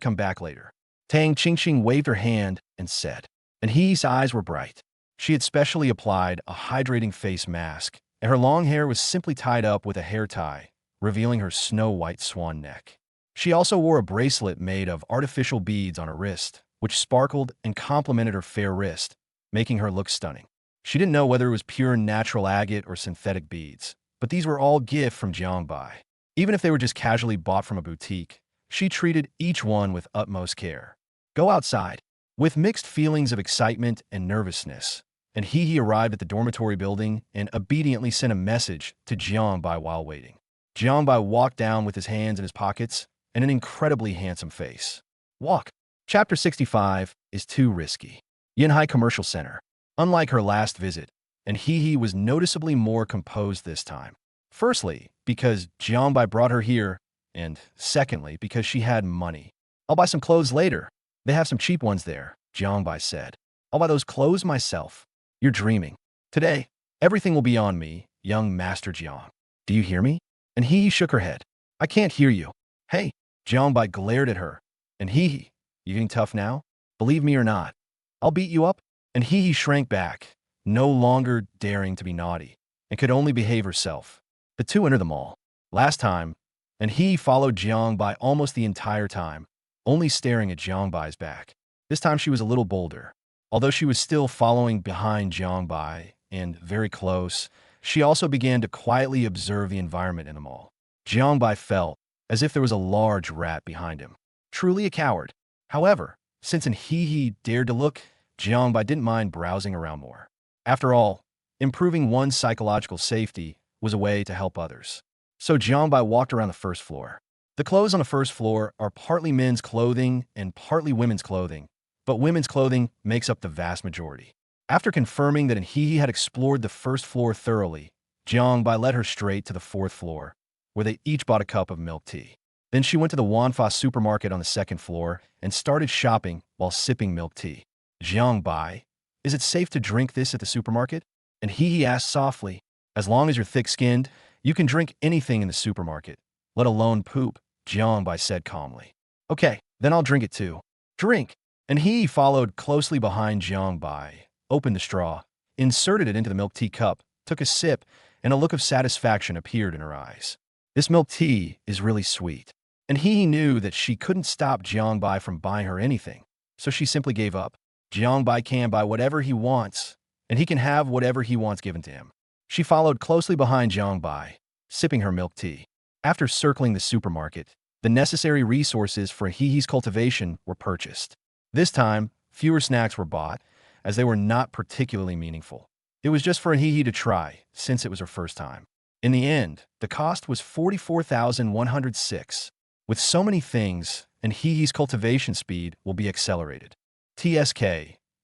come back later. Tang Qingqing waved her hand and said, and Hehe's eyes were bright. She had specially applied a hydrating face mask, and her long hair was simply tied up with a hair tie, revealing her snow-white swan neck. She also wore a bracelet made of artificial beads on her wrist, which sparkled and complemented her fair wrist, making her look stunning. She didn't know whether it was pure natural agate or synthetic beads, but these were all gift from Jiangbai. Even if they were just casually bought from a boutique, she treated each one with utmost care. Go outside. With mixed feelings of excitement and nervousness, and Hehe arrived at the dormitory building and obediently sent a message to Jiangbai while waiting. Jiangbai walked down with his hands in his pockets and an incredibly handsome face. Walk. Chapter 65 is too risky. Yinhai Commercial Center. Unlike her last visit, and Hehe was noticeably more composed this time. Firstly, because Jiangbai brought her here, and secondly, because she had money. I'll buy some clothes later. They have some cheap ones there, Jiangbai said. I'll buy those clothes myself. You're dreaming. Today, everything will be on me, young Master Jiang. Do you hear me? And Hehe shook her head. I can't hear you. Hey, Jiangbai glared at her. And Hehe, you getting tough now? Believe me or not, I'll beat you up. And Hehe shrank back, no longer daring to be naughty, and could only behave herself. The two entered the mall. Last time, and Hehe followed Jiangbai almost the entire time, only staring at Jiangbai's back. This time she was a little bolder. Although she was still following behind Jiangbai, and very close, she also began to quietly observe the environment in the mall. Jiangbai felt as if there was a large rat behind him. Truly a coward. However, since an Hehe dared to look, Jiangbai didn't mind browsing around more. After all, improving one's psychological safety was a way to help others. So Jiangbai walked around the first floor. The clothes on the first floor are partly men's clothing and partly women's clothing, but women's clothing makes up the vast majority. After confirming that Hehe had explored the first floor thoroughly, Jiangbai led her straight to the fourth floor, where they each bought a cup of milk tea. Then she went to the Wanfa supermarket on the second floor and started shopping while sipping milk tea. Jiangbai, is it safe to drink this at the supermarket? And Hehe asked softly. As long as you're thick-skinned, you can drink anything in the supermarket, let alone poop, Jiangbai said calmly. Okay, then I'll drink it too. Drink. And Hehe followed closely behind Jiangbai, opened the straw, inserted it into the milk tea cup, took a sip, and a look of satisfaction appeared in her eyes. This milk tea is really sweet. And Hehe knew that she couldn't stop Jiangbai from buying her anything, so she simply gave up. Jiangbai can buy whatever he wants, and he can have whatever he wants given to him. She followed closely behind Jiangbai, sipping her milk tea. After circling the supermarket, the necessary resources for Hehe's cultivation were purchased. This time, fewer snacks were bought, as they were not particularly meaningful. It was just for Hehe to try, since it was her first time. In the end, the cost was 44,106. With so many things, and Hehe's cultivation speed will be accelerated. TSK,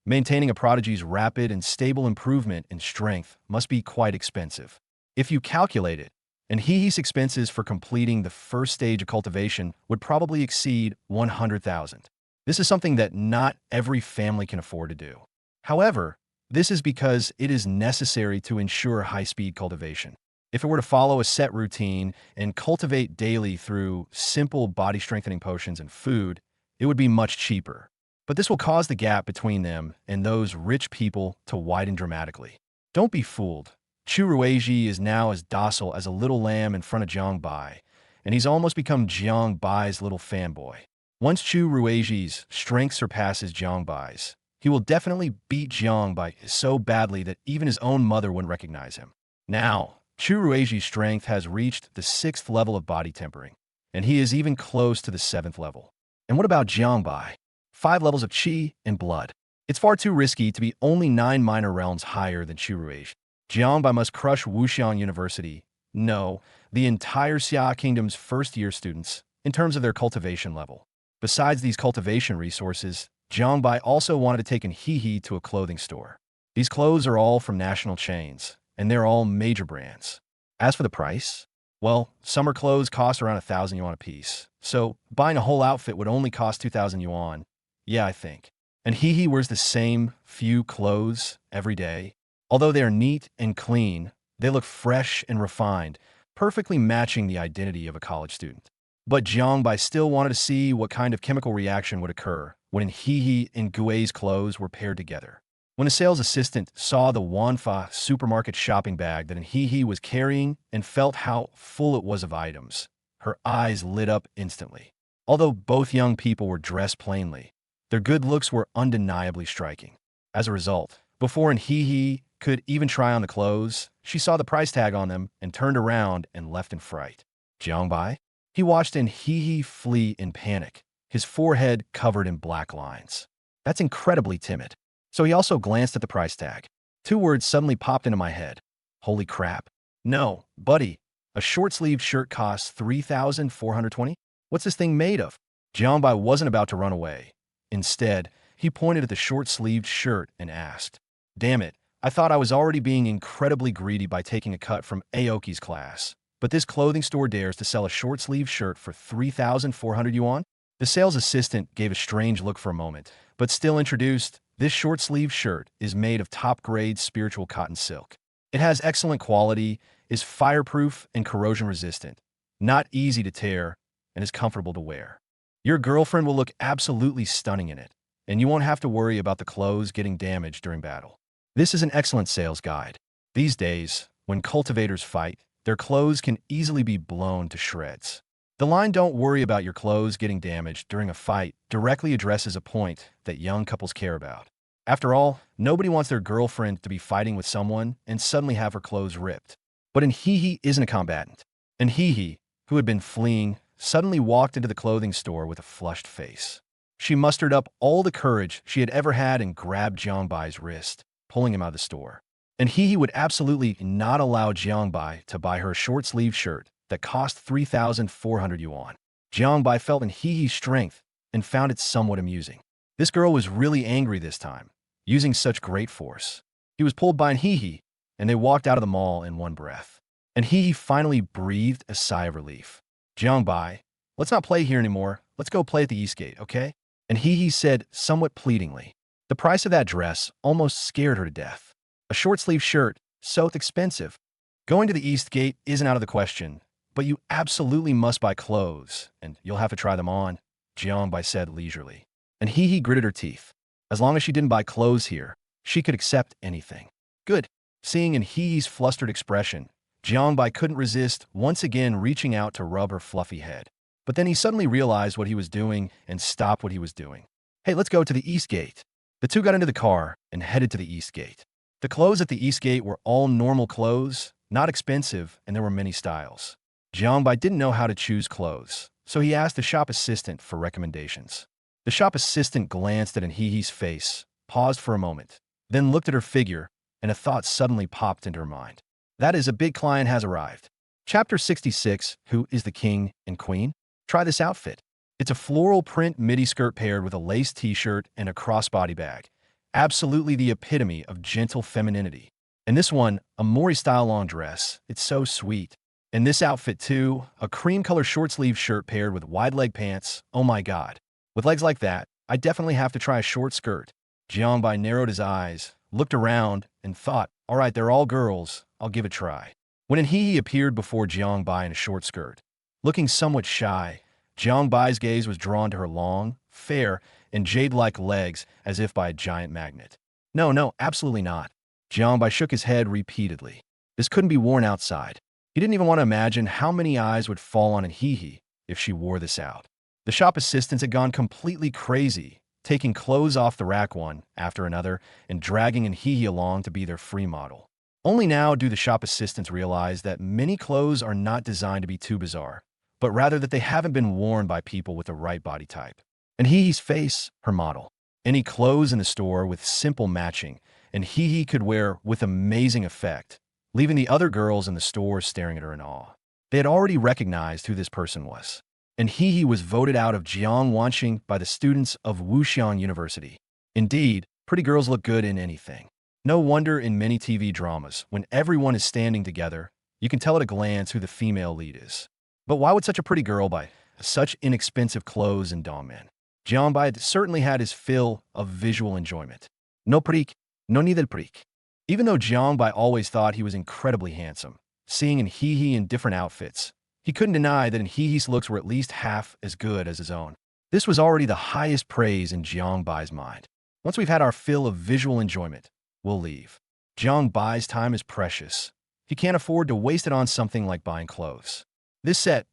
maintaining a prodigy's rapid and stable improvement in strength must be quite expensive. If you calculate it, and Hehe's expenses for completing the first stage of cultivation would probably exceed 100,000. This is something that not every family can afford to do. However, this is because it is necessary to ensure high-speed cultivation. If it were to follow a set routine and cultivate daily through simple body-strengthening potions and food, it would be much cheaper. But this will cause the gap between them and those rich people to widen dramatically. Don't be fooled. Chu Ruizhi is now as docile as a little lamb in front of Jiangbai, and he's almost become Jiangbai's little fanboy. Once Chu Ruiji's strength surpasses Jiang Bai's, he will definitely beat Jiang Bai so badly that even his own mother wouldn't recognize him. Now, Chu Ruiji's strength has reached the 6th level of body tempering, and he is even close to the 7th level. And what about Jiang Bai? 5 levels of Qi and blood. It's far too risky to be only 9 minor realms higher than Chu Ruiji. Jiang Bai must crush Wuxian University, no, the entire Xia Kingdom's first-year students, in terms of their cultivation level. Besides these cultivation resources, Jiang Bai also wanted to take an He to a clothing store. These clothes are all from national chains, and they're all major brands. As for the price, well, summer clothes cost around 1,000 yuan a piece, so buying a whole outfit would only cost 2,000 yuan. Yeah, I think. And He wears the same few clothes every day. Although they are neat and clean, they look fresh and refined, perfectly matching the identity of a college student. But Jiang Bai still wanted to see what kind of chemical reaction would occur when He and Gui's clothes were paired together. When a sales assistant saw the Wanfa supermarket shopping bag that He was carrying and felt how full it was of items, her eyes lit up instantly. Although both young people were dressed plainly, their good looks were undeniably striking. As a result, before He could even try on the clothes, she saw the price tag on them and turned around and left in fright. Jiang Bai? He watched He flee in panic, his forehead covered in black lines. That's incredibly timid. So he also glanced at the price tag. 2 words suddenly popped into my head. Holy crap. No, buddy, a short-sleeved shirt costs 3,420? What's this thing made of? Jiang Bai wasn't about to run away. Instead, he pointed at the short-sleeved shirt and asked, "Damn it, I thought I was already being incredibly greedy by taking a cut from Aoki's class. But this clothing store dares to sell a short-sleeved shirt for 3,400 yuan? The sales assistant gave a strange look for a moment, but still introduced, "This short-sleeved shirt is made of top-grade spiritual cotton silk. It has excellent quality, is fireproof and corrosion-resistant, not easy to tear, and is comfortable to wear. Your girlfriend will look absolutely stunning in it, and you won't have to worry about the clothes getting damaged during battle." This is an excellent sales guide. These days, when cultivators fight, their clothes can easily be blown to shreds. The line "Don't worry about your clothes getting damaged during a fight" directly addresses a point that young couples care about. After all, nobody wants their girlfriend to be fighting with someone and suddenly have her clothes ripped. But He isn't a combatant. And He, who had been fleeing, suddenly walked into the clothing store with a flushed face. She mustered up all the courage she had ever had and grabbed Jiang Bai's wrist, pulling him out of the store. And He would absolutely not allow Jiang Bai to buy her a short-sleeved shirt that cost 3,400 yuan. Jiang Bai felt in He's strength and found it somewhat amusing. This girl was really angry this time, using such great force. He was pulled by He, and they walked out of the mall in one breath. And He finally breathed a sigh of relief. "Jiang Bai, let's not play here anymore. Let's go play at the East Gate, okay?" And He said somewhat pleadingly. The price of that dress almost scared her to death. A short-sleeved shirt, so expensive. Going to the East Gate isn't out of the question, but you absolutely must buy clothes, and you'll have to try them on, Jiang Bai said leisurely. And He gritted her teeth. As long as she didn't buy clothes here, she could accept anything. Good. Seeing in He's flustered expression, Jiang Bai couldn't resist once again reaching out to rub her fluffy head. But then he suddenly realized what he was doing and stopped what he was doing. "Hey, let's go to the East Gate." The two got into the car and headed to the East Gate. The clothes at the East Gate were all normal clothes, not expensive, and there were many styles. Jiang Bai didn't know how to choose clothes, so he asked the shop assistant for recommendations. The shop assistant glanced at He's face, paused for a moment, then looked at her figure, and a thought suddenly popped into her mind. That is, a big client has arrived. Chapter 66, Who is the King and Queen? Try this outfit. It's a floral print midi skirt paired with a lace t-shirt and a crossbody bag. Absolutely the epitome of gentle femininity. And this one, a Mori-style long dress. It's so sweet. And this outfit too, a cream-color short-sleeve shirt paired with wide-leg pants. Oh my god. With legs like that, I definitely have to try a short skirt. Jiang Bai narrowed his eyes, looked around, and thought, all right, they're all girls. I'll give it a try. When He appeared before Jiang Bai in a short skirt. Looking somewhat shy, Jiang Bai's gaze was drawn to her long, fair, and jade-like legs as if by a giant magnet. No, absolutely not. Jiang Bai shook his head repeatedly. This couldn't be worn outside. He didn't even want to imagine how many eyes would fall on He if she wore this out. The shop assistants had gone completely crazy, taking clothes off the rack one after another and dragging and Hee along to be their free model. Only now do the shop assistants realize that many clothes are not designed to be too bizarre, but rather that they haven't been worn by people with the right body type. And Hee's face, her model. Any clothes in the store with simple matching, and Hee could wear with amazing effect, leaving the other girls in the store staring at her in awe. They had already recognized who this person was. And Hee was voted out of Jiang Wanqing by the students of Wuxian University. Indeed, pretty girls look good in anything. No wonder in many TV dramas, when everyone is standing together, you can tell at a glance who the female lead is. But why would such a pretty girl buy such inexpensive clothes and Dongmen? Jiang Bai certainly had his fill of visual enjoyment. No prik, no ni del prik. Even though Jiang Bai always thought he was incredibly handsome, seeing in Hee in different outfits, he couldn't deny that in Hee's looks were at least half as good as his own. This was already the highest praise in Jiang Bai's mind. Once we've had our fill of visual enjoyment, we'll leave. Jiang Bai's time is precious. He can't afford to waste it on something like buying clothes. This set,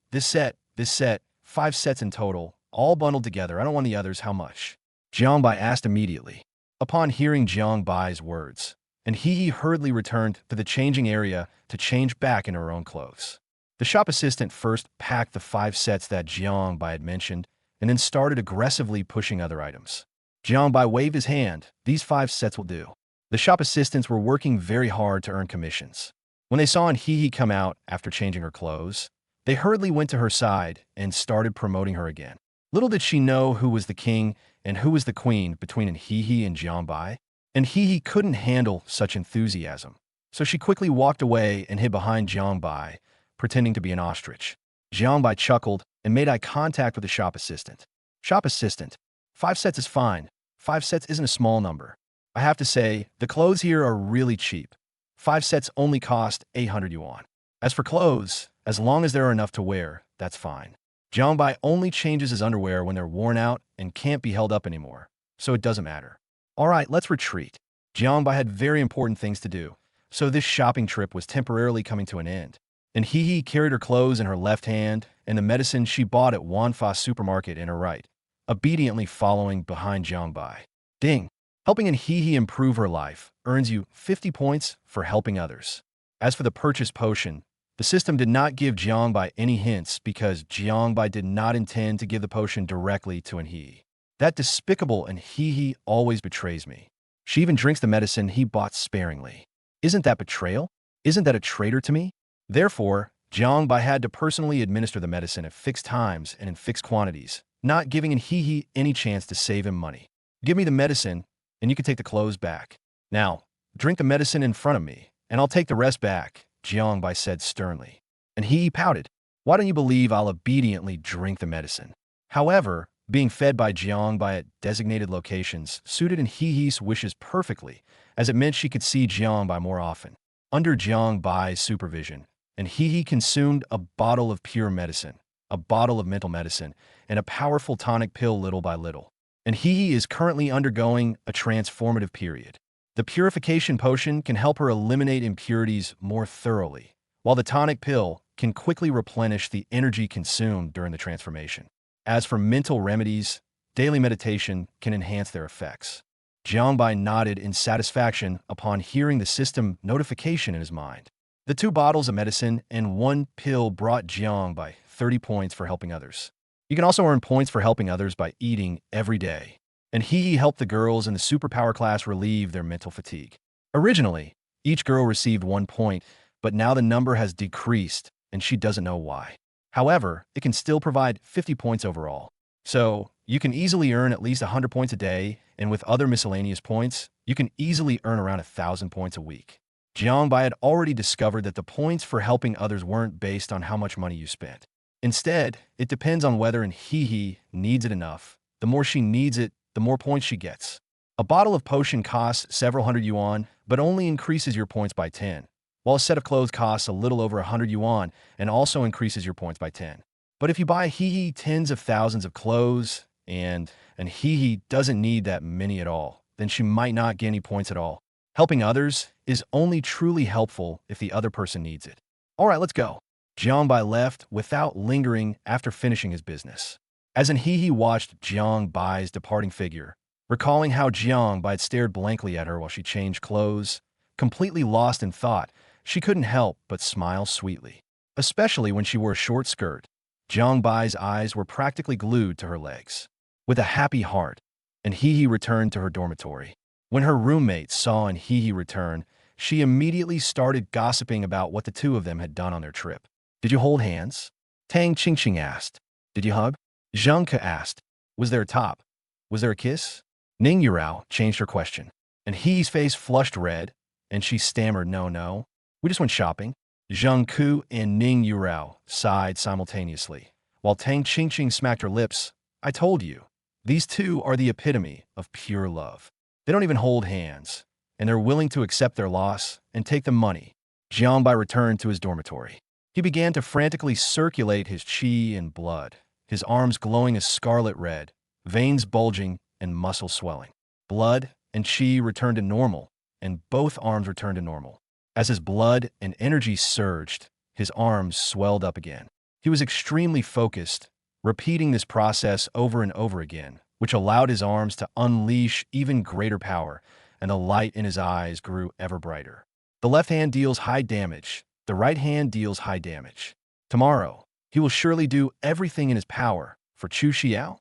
5 sets in total, all bundled together. I don't want the others. How much? Jiang Bai asked immediately. Upon hearing Jiang Bai's words, and Hee hurriedly returned to the changing area to change back into her own clothes. The shop assistant first packed the 5 sets that Jiang Bai had mentioned, and then started aggressively pushing other items. Jiang Bai waved his hand. These 5 sets will do. The shop assistants were working very hard to earn commissions. When they saw Hee come out after changing her clothes, they hurriedly went to her side and started promoting her again. Little did she know who was the king and who was the queen between Hee and Jiang Bai, and Hee couldn't handle such enthusiasm. So she quickly walked away and hid behind Jiang Bai, pretending to be an ostrich. Jiang Bai chuckled and made eye contact with the shop assistant. Shop assistant, 5 sets is fine. 5 sets isn't a small number. I have to say, the clothes here are really cheap. 5 sets only cost 800 yuan. As for clothes, as long as there are enough to wear, that's fine. Jiang Bai only changes his underwear when they're worn out and can't be held up anymore, so it doesn't matter. All right, let's retreat. Jiang Bai had very important things to do, so this shopping trip was temporarily coming to an end. And Hee carried her clothes in her left hand and the medicine she bought at Wanfa supermarket in her right, obediently following behind Jiang Bai. Ding! Helping Hee improve her life earns you 50 points for helping others. As for the purchase potion, the system did not give Jiang Bai any hints because Jiang Bai did not intend to give the potion directly to Hee. That despicable Hee always betrays me. She even drinks the medicine he bought sparingly. Isn't that betrayal? Isn't that a traitor to me? Therefore, Jiang Bai had to personally administer the medicine at fixed times and in fixed quantities, not giving Hee any chance to save him money. Give me the medicine, and you can take the clothes back. Now, drink the medicine in front of me, and I'll take the rest back, Jiang Bai said sternly. And Hee pouted. Why don't you believe I'll obediently drink the medicine? However, being fed by Jiang Bai at designated locations suited Hee's wishes perfectly, as it meant she could see Jiang Bai more often. Under Jiang Bai's supervision, and Hee consumed a bottle of pure medicine, a bottle of mental medicine, and a powerful tonic pill little by little. And Hee is currently undergoing a transformative period. The purification potion can help her eliminate impurities more thoroughly, while the tonic pill can quickly replenish the energy consumed during the transformation. As for mental remedies, daily meditation can enhance their effects. Jiang Bai nodded in satisfaction upon hearing the system notification in his mind. The 2 bottles of medicine and 1 pill brought Jiang Bai 30 points for helping others. You can also earn points for helping others by eating every day. And Hee helped the girls in the superpower class relieve their mental fatigue. Originally, each girl received 1 point, but now the number has decreased, and she doesn't know why. However, it can still provide 50 points overall. So, you can easily earn at least 100 points a day, and with other miscellaneous points, you can easily earn around 1,000 points a week. Jiang Bai had already discovered that the points for helping others weren't based on how much money you spent. Instead, it depends on whether Hee needs it enough. The more she needs it, the more points she gets. A bottle of potion costs several hundred yuan, but only increases your points by 10, while a set of clothes costs a little over 100 yuan and also increases your points by 10. But if you buy Hee tens of thousands of clothes, and Hee doesn't need that many at all, then she might not get any points at all. Helping others is only truly helpful if the other person needs it. All right, let's go. Jiang Bai left without lingering after finishing his business. As in he watched Jiang Bai's departing figure, recalling how Jiang Bai had stared blankly at her while she changed clothes. Completely lost in thought, she couldn't help but smile sweetly, especially when she wore a short skirt. Jiang Bai's eyes were practically glued to her legs. With a happy heart, and he returned to her dormitory. When her roommate saw and he return, she immediately started gossiping about what the two of them had done on their trip. Did you hold hands? Tang Qingqing asked. Did you hug? Zhang Ke asked. Was there a top? Was there a kiss? Ning Yurao changed her question, and He's face flushed red, and she stammered, no. We just went shopping. Zhang Ku and Ning Yurao sighed simultaneously, while Tang Qingqing smacked her lips. I told you, these two are the epitome of pure love. They don't even hold hands, and they're willing to accept their loss and take the money. Jiang Bai returned to his dormitory. He began to frantically circulate his qi and blood, his arms glowing a scarlet red, veins bulging and muscle swelling. Blood and qi returned to normal, and both arms returned to normal. As his blood and energy surged, his arms swelled up again. He was extremely focused, repeating this process over and over again, which allowed his arms to unleash even greater power, and the light in his eyes grew ever brighter. The left hand deals high damage, the right hand deals high damage. Tomorrow, he will surely do everything in his power for Chu Xiao.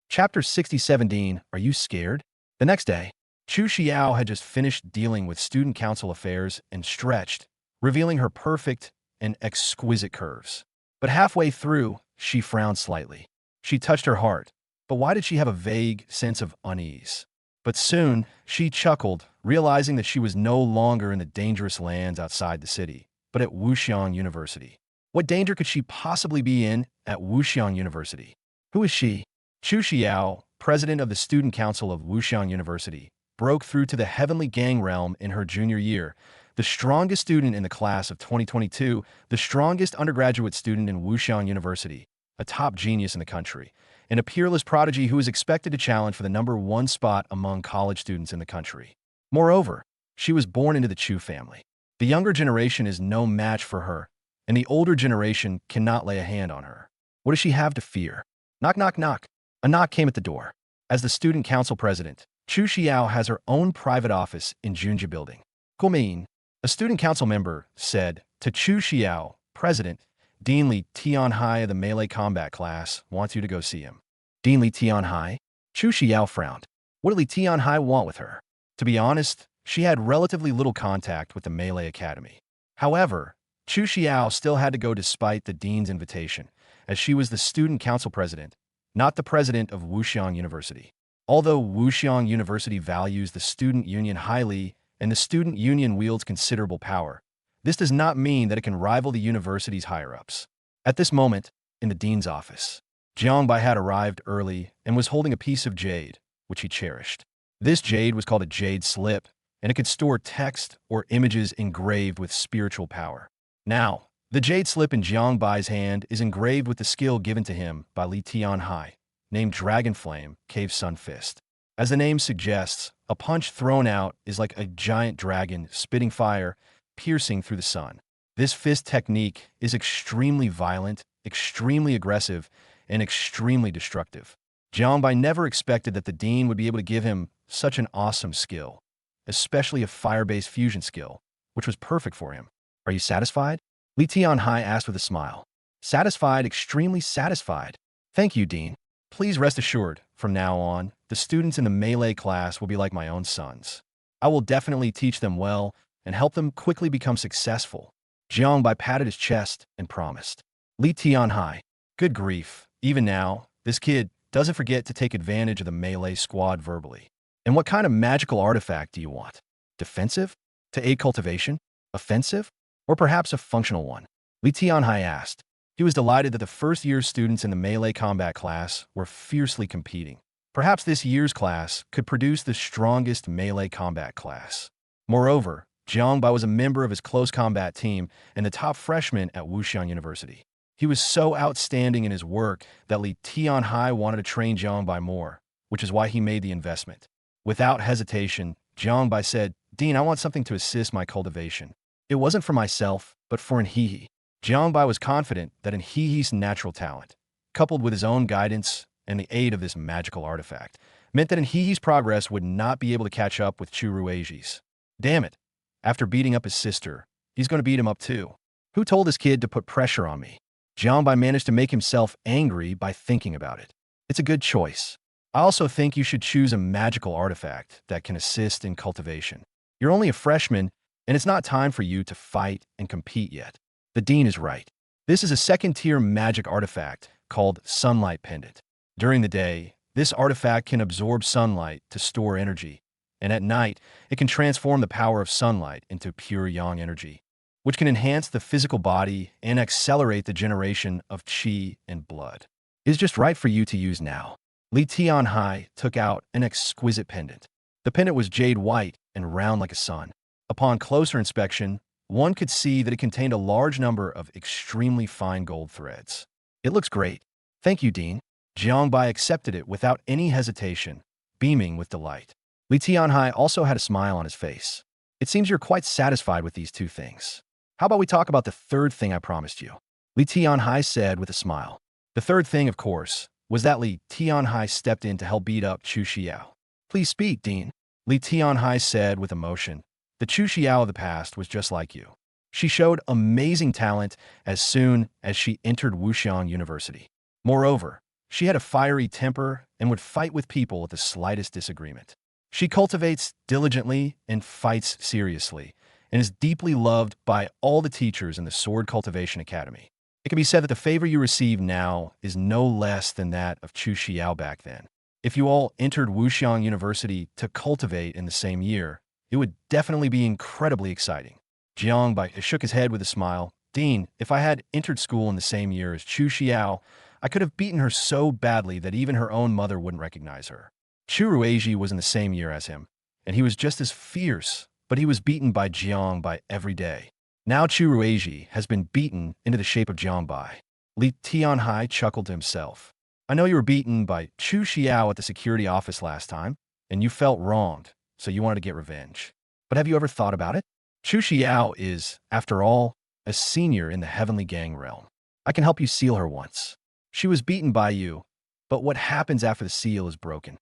Chapter 60-17, Are You Scared? The next day, Chu Xiao had just finished dealing with student council affairs and stretched, revealing her perfect and exquisite curves. But halfway through, she frowned slightly. She touched her heart, but why did she have a vague sense of unease? But soon, she chuckled, realizing that she was no longer in the dangerous lands outside the city, but at Wuxiang University. What danger could she possibly be in at Wuxiang University? Who is she? Chu Xiao, president of the student council of Wuxiang University, broke through to the heavenly gang realm in her junior year, the strongest student in the class of 2022, the strongest undergraduate student in Wuxiang University, a top genius in the country, and a peerless prodigy who is expected to challenge for the #1 spot among college students in the country. Moreover, she was born into the Chu family. The younger generation is no match for her, and the older generation cannot lay a hand on her. What does she have to fear? Knock, knock, knock. A knock came at the door. As the student council president, Chu Xiao has her own private office in Junji Building. Kumin, a student council member, said to Chu Xiao, President, Dean Li Tianhai of the melee combat class wants you to go see him. Dean Li Tianhai? Chu Xiao frowned. What did Li Tianhai want with her? To be honest, she had relatively little contact with the melee academy. However, Chu Xiao still had to go despite the dean's invitation, as she was the student council president, not the president of Wuxiang University. Although Wuxiang University values the student union highly and the student union wields considerable power, this does not mean that it can rival the university's higher-ups. At this moment, in the dean's office, Jiang Bai had arrived early and was holding a piece of jade, which he cherished. This jade was called a jade slip, and it could store text or images engraved with spiritual power. Now, the jade slip in Jiang Bai's hand is engraved with the skill given to him by Li Tianhai, named Dragon Flame, Cave Sun Fist. As the name suggests, a punch thrown out is like a giant dragon spitting fire, piercing through the sun. This fist technique is extremely violent, extremely aggressive, and extremely destructive. Jiang Bai never expected that the dean would be able to give him such an awesome skill, especially a fire-based fusion skill, which was perfect for him. Are you satisfied? Li Tianhai asked with a smile. Satisfied, extremely satisfied. Thank you, Dean. Please rest assured, from now on, the students in the melee class will be like my own sons. I will definitely teach them well and help them quickly become successful. Jiang Bai patted his chest and promised. Li Tianhai, good grief, even now, this kid doesn't forget to take advantage of the melee squad verbally. And what kind of magical artifact do you want? Defensive? To aid cultivation? Offensive? Or perhaps a functional one? Li Tianhai asked. He was delighted that the first-year students in the melee combat class were fiercely competing. Perhaps this year's class could produce the strongest melee combat class. Moreover, Jiang Bai was a member of his close combat team and the top freshman at Wuxiang University. He was so outstanding in his work that Li Tianhai wanted to train Jiang Bai more, which is why he made the investment. Without hesitation, Jiang Bai said, Dean, I want something to assist my cultivation. It wasn't for myself, but for Jiang Bai was confident that in He's natural talent, coupled with his own guidance and the aid of this magical artifact, meant that in Hihi's progress would not be able to catch up with Churueji's. Damn it. After beating up his sister, he's going to beat him up too. Who told this kid to put pressure on me? Jiangbai managed to make himself angry by thinking about it. It's a good choice. I also think you should choose a magical artifact that can assist in cultivation. You're only a freshman, and it's not time for you to fight and compete yet. The dean is right. This is a second-tier magic artifact called Sunlight Pendant. During the day, this artifact can absorb sunlight to store energy, and at night, it can transform the power of sunlight into pure yang energy, which can enhance the physical body and accelerate the generation of qi and blood. It's just right for you to use now. Li Tianhai took out an exquisite pendant. The pendant was jade white and round like a sun. Upon closer inspection, one could see that it contained a large number of extremely fine gold threads. It looks great. Thank you, Dean. Jiangbai accepted it without any hesitation, beaming with delight. Li Tianhai also had a smile on his face. It seems you're quite satisfied with these two things. How about we talk about the third thing I promised you? Li Tianhai said with a smile. The third thing, of course, was that Li Tianhai stepped in to help beat up Chu Xiao. Please speak, Dean. Li Tianhai said with emotion. The Chu Xiao of the past was just like you. She showed amazing talent as soon as she entered Wuxiang University. Moreover, she had a fiery temper and would fight with people at the slightest disagreement. She cultivates diligently and fights seriously, and is deeply loved by all the teachers in the Sword Cultivation Academy. It can be said that the favor you receive now is no less than that of Chu Xiao back then. If you all entered Wuxiang University to cultivate in the same year, it would definitely be incredibly exciting. Jiangbai shook his head with a smile. Dean, if I had entered school in the same year as Chu Xiao, I could have beaten her so badly that even her own mother wouldn't recognize her. Chu Rueji was in the same year as him, and he was just as fierce, but he was beaten by Jiangbai every day. Now Chu Rueji has been beaten into the shape of Jiangbai. Li Tianhai chuckled to himself. I know you were beaten by Chu Xiao at the security office last time, and you felt wronged, so you wanted to get revenge. But have you ever thought about it? Chu Xiao is, after all, a senior in the Heavenly Gang realm. I can help you seal her once. She was beaten by you, but what happens after the seal is broken?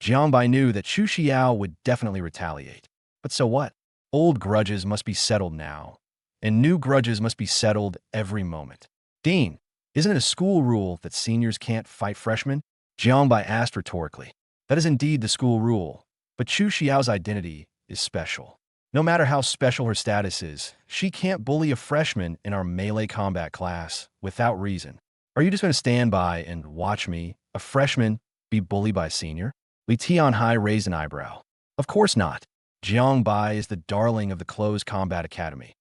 Jiangbai knew that Chu Xiao would definitely retaliate. But so what? Old grudges must be settled now, and new grudges must be settled every moment. Dean, isn't it a school rule that seniors can't fight freshmen? Jiangbai asked rhetorically. That is indeed the school rule, but Chu Xiao's identity is special. No matter how special her status is, she can't bully a freshman in our melee combat class without reason. Are you just going to stand by and watch me, a freshman, be bullied by a senior? Li Tianhai raised an eyebrow. Of course not. Jiangbai is the darling of the closed combat academy.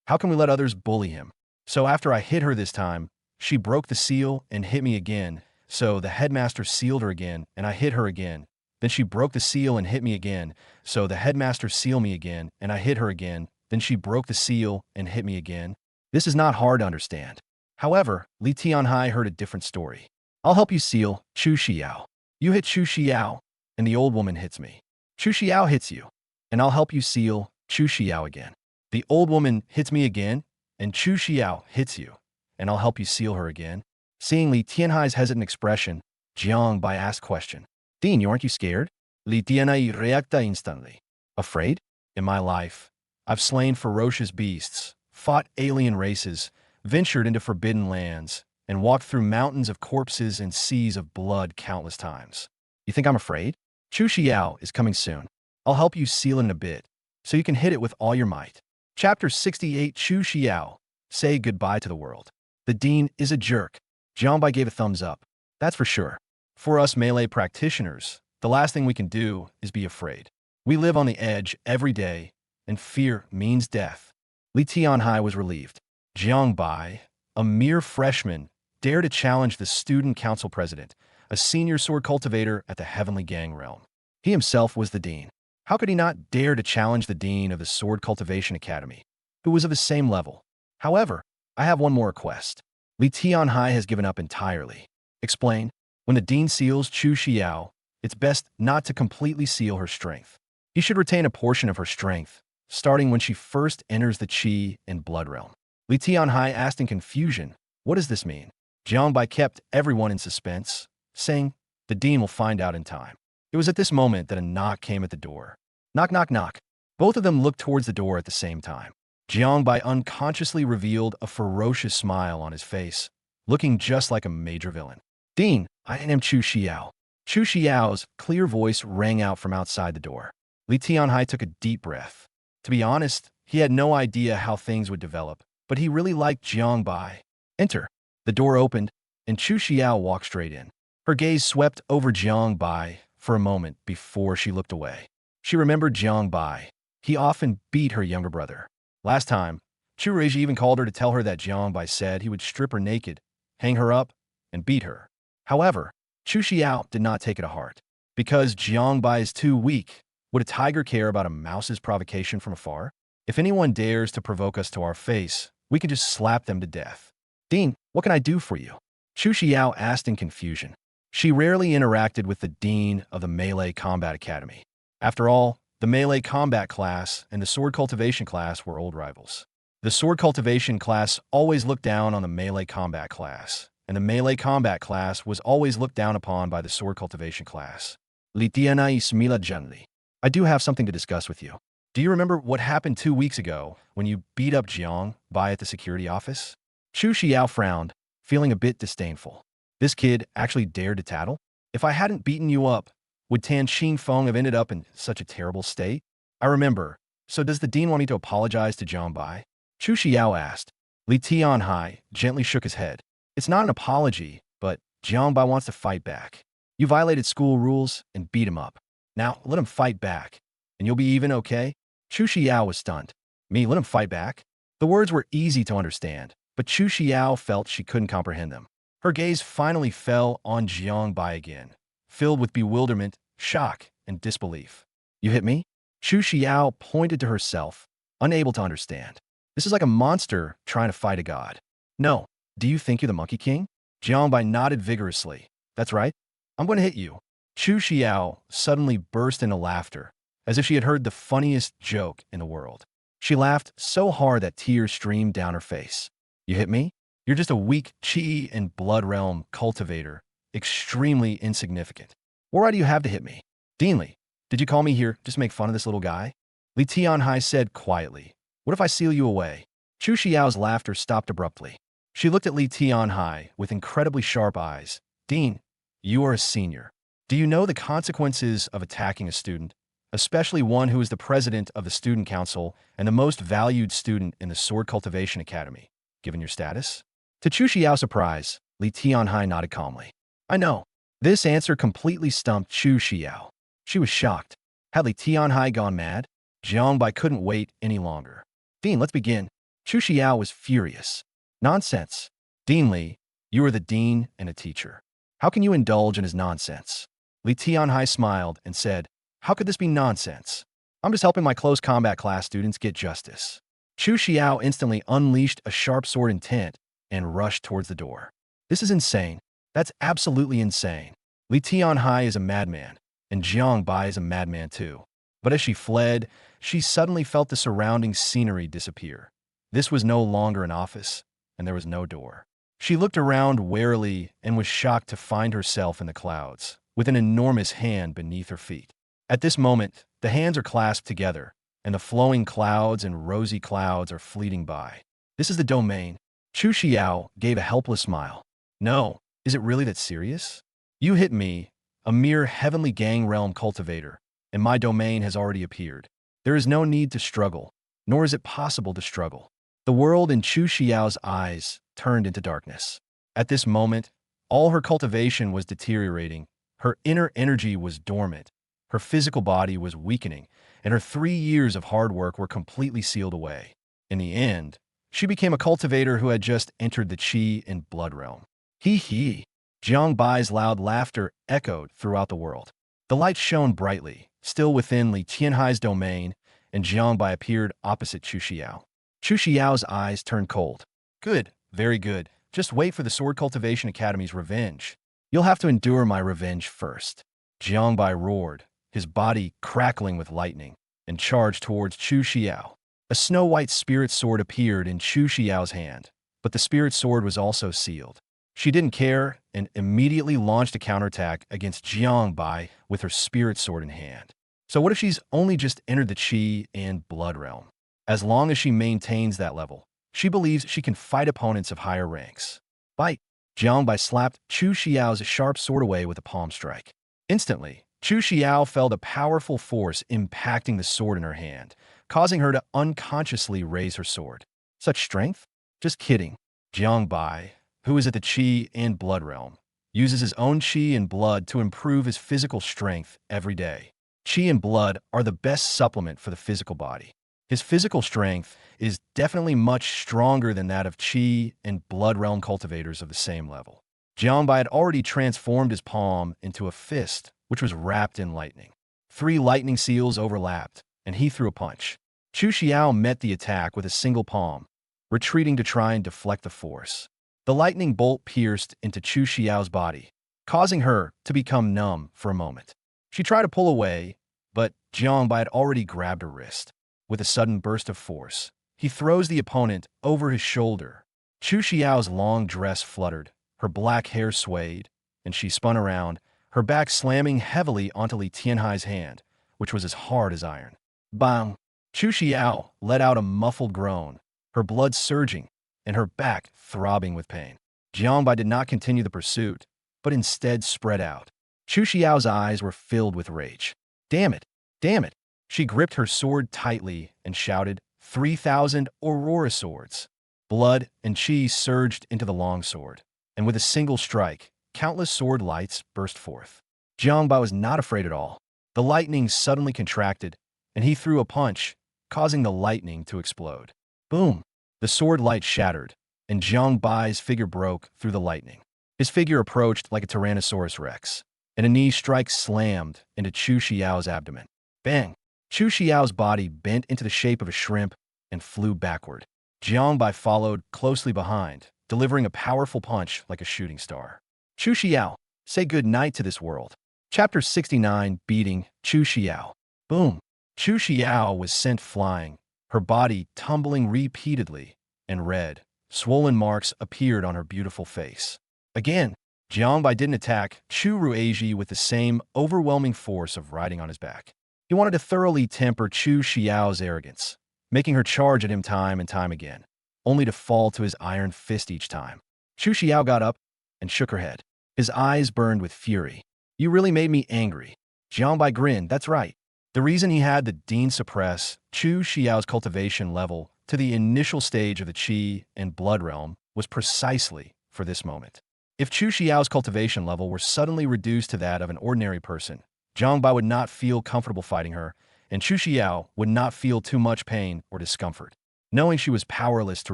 How can we let others bully him? So after I hit her this time, she broke the seal and hit me again, so the headmaster sealed her again, and I hit her again. Then she broke the seal and hit me again, so the headmaster sealed me again, and I hit her again. Then she broke the seal and hit me again. This is not hard to understand. However, Li Tianhai heard a different story. I'll help you seal Chu Xiao. You hit Chu Xiao, and the old woman hits me. Chu Xiao hits you, and I'll help you seal Chu Xiao again. The old woman hits me again, and Chu Xiao hits you, and I'll help you seal her again. Seeing Li Tianhai's hesitant expression, Jiangbai asked question. Dean, aren't you scared? Li Tianhai reacted instantly. Afraid? In my life, I've slain ferocious beasts, fought alien races, ventured into forbidden lands, and walked through mountains of corpses and seas of blood countless times. You think I'm afraid? Chu Xiao is coming soon. I'll help you seal it in a bit, so you can hit it with all your might. Chapter 68 Chu Xiao. Say goodbye to the world. The dean is a jerk. Jiangbai gave a thumbs up. That's for sure. For us melee practitioners, the last thing we can do is be afraid. We live on the edge every day, and fear means death. Li Tianhai was relieved. Jiangbai, a mere freshman, dared to challenge the student council president, a senior sword cultivator at the Heavenly Gang realm. He himself was the dean. How could he not dare to challenge the dean of the Sword Cultivation Academy, who was of the same level? However, I have one more request. Li Tianhai has given up entirely. Explain. When the dean seals Chu Xiao, it's best not to completely seal her strength. He should retain a portion of her strength, starting when she first enters the Qi and Blood realm. Li Tianhai asked in confusion, what does this mean? Jiang Bai kept everyone in suspense, saying, "The dean will find out in time." It was at this moment that a knock came at the door. Knock, knock, knock. Both of them looked towards the door at the same time. Jiang Bai unconsciously revealed a ferocious smile on his face, looking just like a major villain. "Dean, I am Chu Xiao." Chu Xiao's clear voice rang out from outside the door. Li Tianhai took a deep breath. To be honest, he had no idea how things would develop, but he really liked Jiang Bai. "Enter." The door opened, and Chu Xiao walked straight in. Her gaze swept over Jiang Bai for a moment before she looked away. She remembered Jiang Bai. He often beat her younger brother. Last time, Chu Reiji even called her to tell her that Jiang Bai said he would strip her naked, hang her up, and beat her. However, Chu Xiao did not take it to heart. Because Jiang Bai is too weak, would a tiger care about a mouse's provocation from afar? If anyone dares to provoke us to our face, we can just slap them to death. "Dean, what can I do for you?" Chu Xiao asked in confusion. She rarely interacted with the dean of the Melee Combat Academy. After all, the Melee Combat class and the Sword Cultivation class were old rivals. The Sword Cultivation class always looked down on the Melee Combat class, and the Melee Combat class was always looked down upon by the Sword Cultivation class. Li Tianai smila gently. "I do have something to discuss with you. Do you remember what happened 2 weeks ago when you beat up Jiang Bai at the security office?" Chu Xiao frowned, feeling a bit disdainful. This kid actually dared to tattle? "If I hadn't beaten you up, would Tan Feng have ended up in such a terrible state?" "I remember. So does the dean want me to apologize to Jiang Bai?" Chu Xiao asked. Li Tianhai gently shook his head. "It's not an apology, but Jiang Bai wants to fight back. You violated school rules and beat him up. Now let him fight back, and you'll be even, okay?" Chu Xiao was stunned. "Me, let him fight back?" The words were easy to understand, but Chu Xiao felt she couldn't comprehend them. Her gaze finally fell on Jiang Bai again, filled with bewilderment, shock, and disbelief. "You hit me?" Chu Xiao pointed to herself, unable to understand. "This is like a monster trying to fight a god." "No. Do you think you're the Monkey King?" Jiang Bai nodded vigorously. "That's right. I'm going to hit you." Chu Xiao suddenly burst into laughter, as if she had heard the funniest joke in the world. She laughed so hard that tears streamed down her face. "You hit me? You're just a weak Qi and Blood Realm cultivator, extremely insignificant. What right do you have to hit me?" "Deanly, did you call me here just to make fun of this little guy?" Li Tianhai said quietly. "What if I seal you away?" Chu Xiao's laughter stopped abruptly. She looked at Li Tianhai with incredibly sharp eyes. "Dean, you are a senior. Do you know the consequences of attacking a student, especially one who is the president of the student council and the most valued student in the Sword Cultivation Academy, given your status?" To Chu Xiao's surprise, Li Tianhai nodded calmly. "I know." This answer completely stumped Chu Xiao. She was shocked. Had Li Tianhai gone mad? Jiang Bai couldn't wait any longer. "Dean, let's begin." Chu Xiao was furious. "Nonsense. Dean Li, you are the dean and a teacher. How can you indulge in his nonsense?" Li Tianhai smiled and said, "How could this be nonsense? I'm just helping my close combat class students get justice." Chu Xiao instantly unleashed a sharp sword intent and rushed towards the door. "This is insane. That's absolutely insane. Li Tianhai is a madman, and Jiang Bai is a madman too." But as she fled, she suddenly felt the surrounding scenery disappear. This was no longer an office, and there was no door. She looked around warily and was shocked to find herself in the clouds, with an enormous hand beneath her feet. At this moment, the hands are clasped together, and the flowing clouds and rosy clouds are fleeting by. "This is the domain." Chu Xiao gave a helpless smile. "No, is it really that serious? You hit me, a mere heavenly gang realm cultivator, and my domain has already appeared. There is no need to struggle, nor is it possible to struggle." The world in Chu Xiao's eyes turned into darkness. At this moment, all her cultivation was deteriorating, her inner energy was dormant, her physical body was weakening, and her 3 years of hard work were completely sealed away. In the end, she became a cultivator who had just entered the Qi and Blood Realm. Hee hee! Jiang Bai's loud laughter echoed throughout the world. The light shone brightly, still within Li Tianhai's domain, and Jiang Bai appeared opposite Chu Xiao. Chu Xiao's eyes turned cold. "Good, very good. Just wait for the Sword Cultivation Academy's revenge. You'll have to endure my revenge first." Jiang Bai roared, his body crackling with lightning, and charged towards Chu Xiao. A snow-white spirit sword appeared in Chu Xiao's hand, but the spirit sword was also sealed. She didn't care and immediately launched a counterattack against Jiang Bai with her spirit sword in hand. So what if she's only just entered the Qi and Blood realm? As long as she maintains that level, she believes she can fight opponents of higher ranks. Bite! Jiang Bai slapped Chu Xiao's sharp sword away with a palm strike. Instantly, Chu Xiao felt a powerful force impacting the sword in her hand, causing her to unconsciously raise her sword. Such strength? Just kidding. Jiang Bai, who is at the Qi and Blood realm, uses his own Qi and Blood to improve his physical strength every day. Qi and Blood are the best supplement for the physical body. His physical strength is definitely much stronger than that of Qi and Blood realm cultivators of the same level. Jiang Bai had already transformed his palm into a fist, which was wrapped in lightning. 3 lightning seals overlapped, and he threw a punch. Chu Xiao met the attack with a single palm, retreating to try and deflect the force. The lightning bolt pierced into Chu Xiao's body, causing her to become numb for a moment. She tried to pull away, but Jiang Bai had already grabbed her wrist. With a sudden burst of force, he throws the opponent over his shoulder. Chu Xiao's long dress fluttered, her black hair swayed, and she spun around, her back slamming heavily onto Li Tianhai's hand, which was as hard as iron. Bang! Chu Xiao let out a muffled groan, her blood surging, and her back throbbing with pain. Jiang Bai did not continue the pursuit, but instead spread out. Chu Xiao's eyes were filled with rage. Damn it! Damn it! She gripped her sword tightly and shouted, 3,000 Aurora swords. Blood and Qi surged into the long sword, and with a single strike, countless sword lights burst forth. Jiang Bai was not afraid at all. The lightning suddenly contracted, and he threw a punch, causing the lightning to explode. Boom! The sword light shattered, and Jiang Bai's figure broke through the lightning. His figure approached like a Tyrannosaurus Rex, and a knee strike slammed into Chu Xiao's abdomen. Bang! Chu Xiao's body bent into the shape of a shrimp and flew backward. Jiang Bai followed closely behind, delivering a powerful punch like a shooting star. Chu Xiao, say good night to this world. Chapter 69, Beating Chu Xiao. Boom! Chu Xiao was sent flying, her body tumbling repeatedly, and red, swollen marks appeared on her beautiful face. Again, Jiang Bai didn't attack Chu Ruiji with the same overwhelming force of riding on his back. He wanted to thoroughly temper Chu Xiao's arrogance, making her charge at him time and time again, only to fall to his iron fist each time. Chu Xiao got up and shook her head. His eyes burned with fury. You really made me angry. Jiang Bai grinned, that's right. The reason he had the dean suppress Chu Xiao's cultivation level to the initial stage of the Qi and Blood realm was precisely for this moment. If Chu Xiao's cultivation level were suddenly reduced to that of an ordinary person, Jiang Bai would not feel comfortable fighting her, and Chu Xiao would not feel too much pain or discomfort. Knowing she was powerless to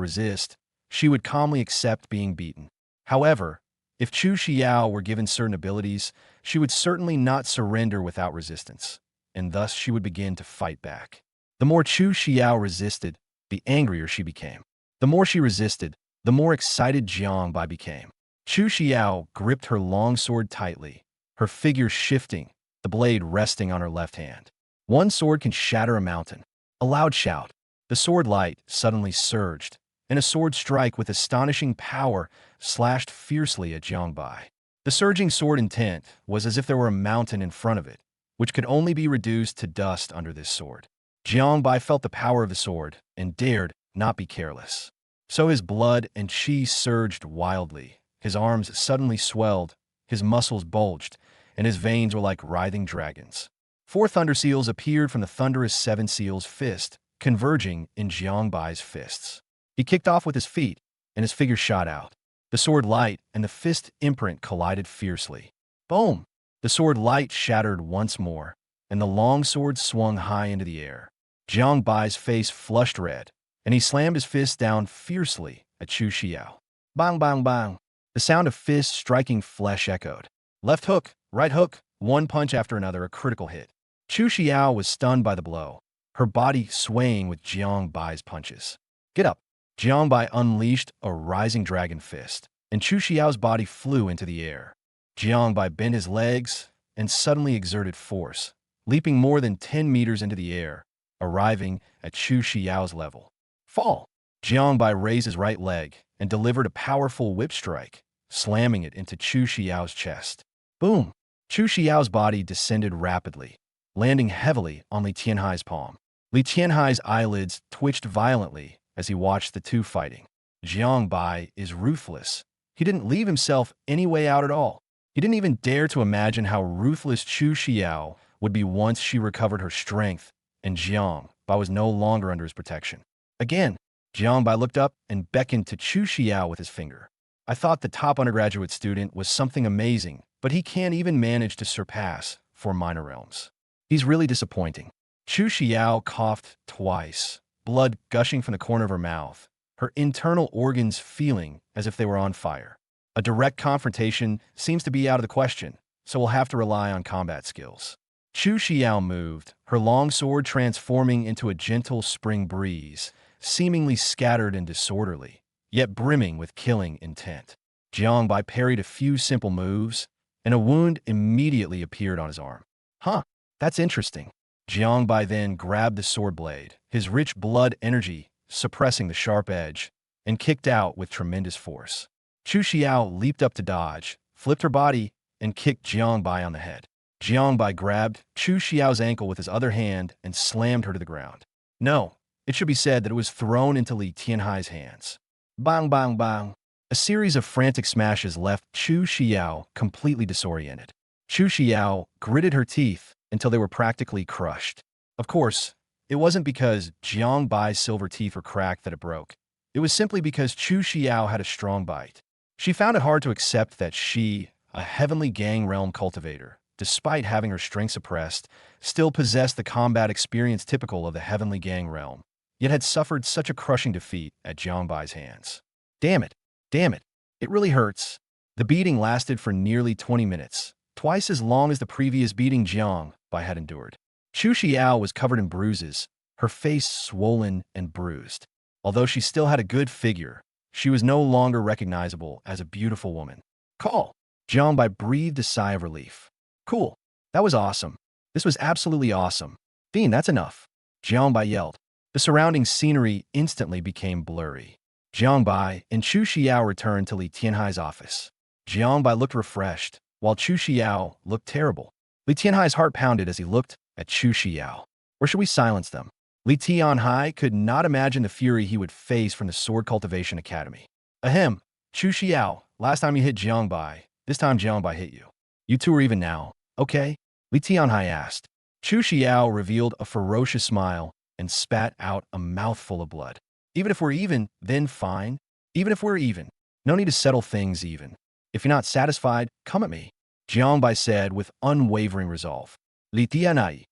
resist, she would calmly accept being beaten. However, if Chu Xiao were given certain abilities, she would certainly not surrender without resistance, and thus she would begin to fight back. The more Chu Xiao resisted, the angrier she became. The more she resisted, the more excited Jiang Bai became. Chu Xiao gripped her long sword tightly, her figure shifting, the blade resting on her left hand. One sword can shatter a mountain. A loud shout. The sword light suddenly surged, and a sword strike with astonishing power slashed fiercely at Jiang Bai. The surging sword intent was as if there were a mountain in front of it, which could only be reduced to dust under this sword. Jiang Bai felt the power of the sword and dared not be careless. So his blood and Qi surged wildly. His arms suddenly swelled, his muscles bulged, and his veins were like writhing dragons. 4 thunder seals appeared from the thunderous 7 seals' fist, converging in Jiang Bai's fists. He kicked off with his feet, and his figure shot out. The sword light and the fist imprint collided fiercely. Boom! The sword light shattered once more, and the long sword swung high into the air. Jiang Bai's face flushed red, and he slammed his fist down fiercely at Chu Xiao. Bang, bang, bang! The sound of fists striking flesh echoed. Left hook, right hook, one punch after another, a critical hit. Chu Xiao was stunned by the blow, her body swaying with Jiang Bai's punches. Get up! Jiang Bai unleashed a rising dragon fist, and Chu Xiao's body flew into the air. Jiang Bai bent his legs and suddenly exerted force, leaping more than 10 meters into the air, arriving at Chu Xiao's level. Fall! Jiang Bai raised his right leg and delivered a powerful whip strike, slamming it into Chu Xiao's chest. Boom! Chu Xiao's body descended rapidly, landing heavily on Li Tianhai's palm. Li Tianhai's eyelids twitched violently as he watched the two fighting. Jiang Bai is ruthless. He didn't leave himself any way out at all. He didn't even dare to imagine how ruthless Chu Xiao would be once she recovered her strength, and Jiang Bai was no longer under his protection. Again, Jiang Bai looked up and beckoned to Chu Xiao with his finger. I thought the top undergraduate student was something amazing, but he can't even manage to surpass 4 minor realms. He's really disappointing. Chu Xiao coughed twice, blood gushing from the corner of her mouth, her internal organs feeling as if they were on fire. A direct confrontation seems to be out of the question, so we'll have to rely on combat skills. Chu Xiao moved, her long sword transforming into a gentle spring breeze, seemingly scattered and disorderly, yet brimming with killing intent. Jiang Bai parried a few simple moves, and a wound immediately appeared on his arm. Huh, that's interesting. Jiang Bai then grabbed the sword blade, his rich blood energy suppressing the sharp edge, and kicked out with tremendous force. Chu Xiao leaped up to dodge, flipped her body, and kicked Jiang Bai on the head. Jiang Bai grabbed Chu Xiao's ankle with his other hand and slammed her to the ground. No, it should be said that it was thrown into Li Tianhai's hands. Bang, bang, bang. A series of frantic smashes left Chu Xiao completely disoriented. Chu Xiao gritted her teeth until they were practically crushed. Of course, it wasn't because Jiang Bai's silver teeth were cracked that it broke. It was simply because Chu Xiao had a strong bite. She found it hard to accept that she, a heavenly gang realm cultivator, despite having her strength suppressed, still possessed the combat experience typical of the heavenly gang realm, yet had suffered such a crushing defeat at Jiang Bai's hands. Damn it. Damn it. It really hurts. The beating lasted for nearly 20 minutes, twice as long as the previous beating Jiang Bai had endured. Chu Xiao was covered in bruises, her face swollen and bruised. Although she still had a good figure, she was no longer recognizable as a beautiful woman. Call! Jiang Bai breathed a sigh of relief. Cool. That was awesome. This was absolutely awesome. Dean, that's enough. Jiang Bai yelled. The surrounding scenery instantly became blurry. Jiang Bai and Chu Xiao returned to Li Tianhai's office. Jiang Bai looked refreshed, while Chu Xiao looked terrible. Li Tianhai's heart pounded as he looked at Chu Xiao. Or should we silence them? Li Tianhai could not imagine the fury he would face from the Sword Cultivation Academy. Ahem, Chu Xiao, last time you hit Jiang Bai, this time Jiang Bai hit you. You two are even now, okay? Li Tianhai asked. Chu Xiao revealed a ferocious smile and spat out a mouthful of blood. Even if we're even, then fine. Even if we're even. No need to settle things even. If you're not satisfied, come at me, Jiang Bai said with unwavering resolve. Li Tianhai.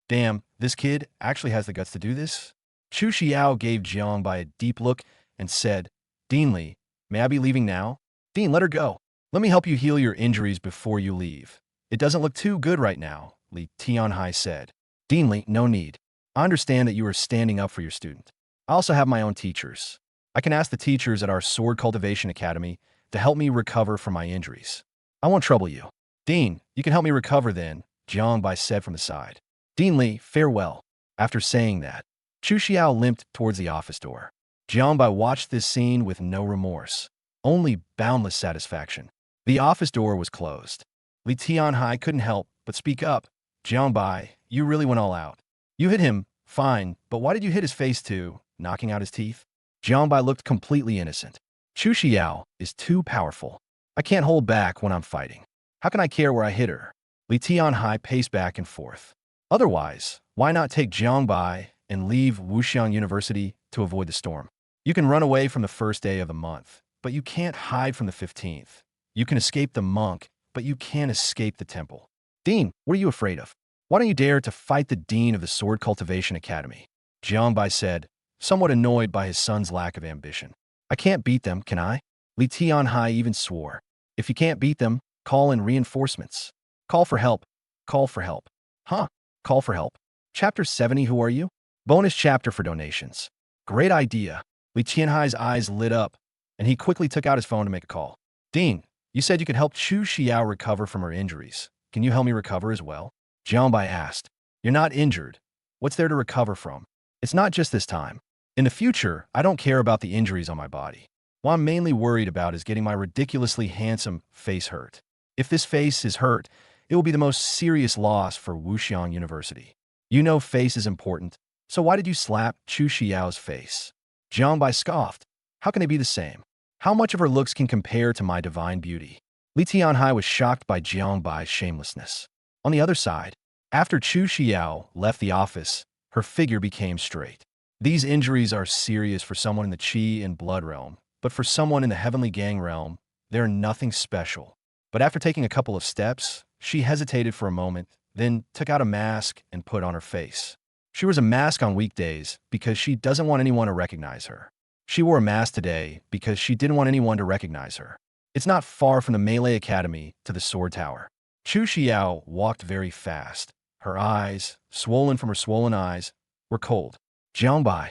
Damn, this kid actually has the guts to do this? Chu Xiao gave Jiang Bai a deep look and said, Dean Li, may I be leaving now? Dean, let her go. Let me help you heal your injuries before you leave. It doesn't look too good right now, Li Tianhai said. Dean Li, no need. I understand that you are standing up for your student. I also have my own teachers. I can ask the teachers at our Sword Cultivation Academy to help me recover from my injuries. I won't trouble you. Dean, you can help me recover then, Jiang Bai said from the side. Dean Li, farewell. After saying that, Chu Xiao limped towards the office door. Jiang Bai watched this scene with no remorse, only boundless satisfaction. The office door was closed. Li Tianhai couldn't help but speak up. Jiang Bai, you really went all out. You hit him, fine, but why did you hit his face too, knocking out his teeth? Jiang Bai looked completely innocent. Chu Xiao is too powerful. I can't hold back when I'm fighting. How can I care where I hit her? Li Tianhai paced back and forth. Otherwise, why not take Jiang Bai and leave Wuxiang University to avoid the storm? You can run away from the first day of the month, but you can't hide from the 15th. You can escape the monk, but you can't escape the temple. Dean, what are you afraid of? Why don't you dare to fight the dean of the Sword Cultivation Academy? Jiang Bai said, somewhat annoyed by his son's lack of ambition. I can't beat them, can I? Li Tianhai even swore. If you can't beat them, call in reinforcements. Call for help. Call for help. Huh? Call for help. Chapter 70, who are you? Bonus chapter for donations. Great idea. Li Tianhai's eyes lit up, and he quickly took out his phone to make a call. Dean, you said you could help Chu Xiao recover from her injuries. Can you help me recover as well? Jiang Bai asked. You're not injured. What's there to recover from? It's not just this time. In the future, I don't care about the injuries on my body. What I'm mainly worried about is getting my ridiculously handsome face hurt. If this face is hurt, it will be the most serious loss for Wuxiang University. You know face is important, so why did you slap Chu Xiao's face? Jiang Bai scoffed. How can they be the same? How much of her looks can compare to my divine beauty? Li Tianhai was shocked by Jiang Bai's shamelessness. On the other side, after Chu Xiao left the office, her figure became straight. These injuries are serious for someone in the Qi and Blood realm, but for someone in the Heavenly Gang realm, they're nothing special. But after taking a couple of steps, she hesitated for a moment, then took out a mask and put on her face. She wears a mask on weekdays because she doesn't want anyone to recognize her. She wore a mask today because she didn't want anyone to recognize her. It's not far from the Melee Academy to the Sword Tower. Chu Xiao walked very fast. Her eyes, swollen from her swollen eyes, were cold. Jiang Bai.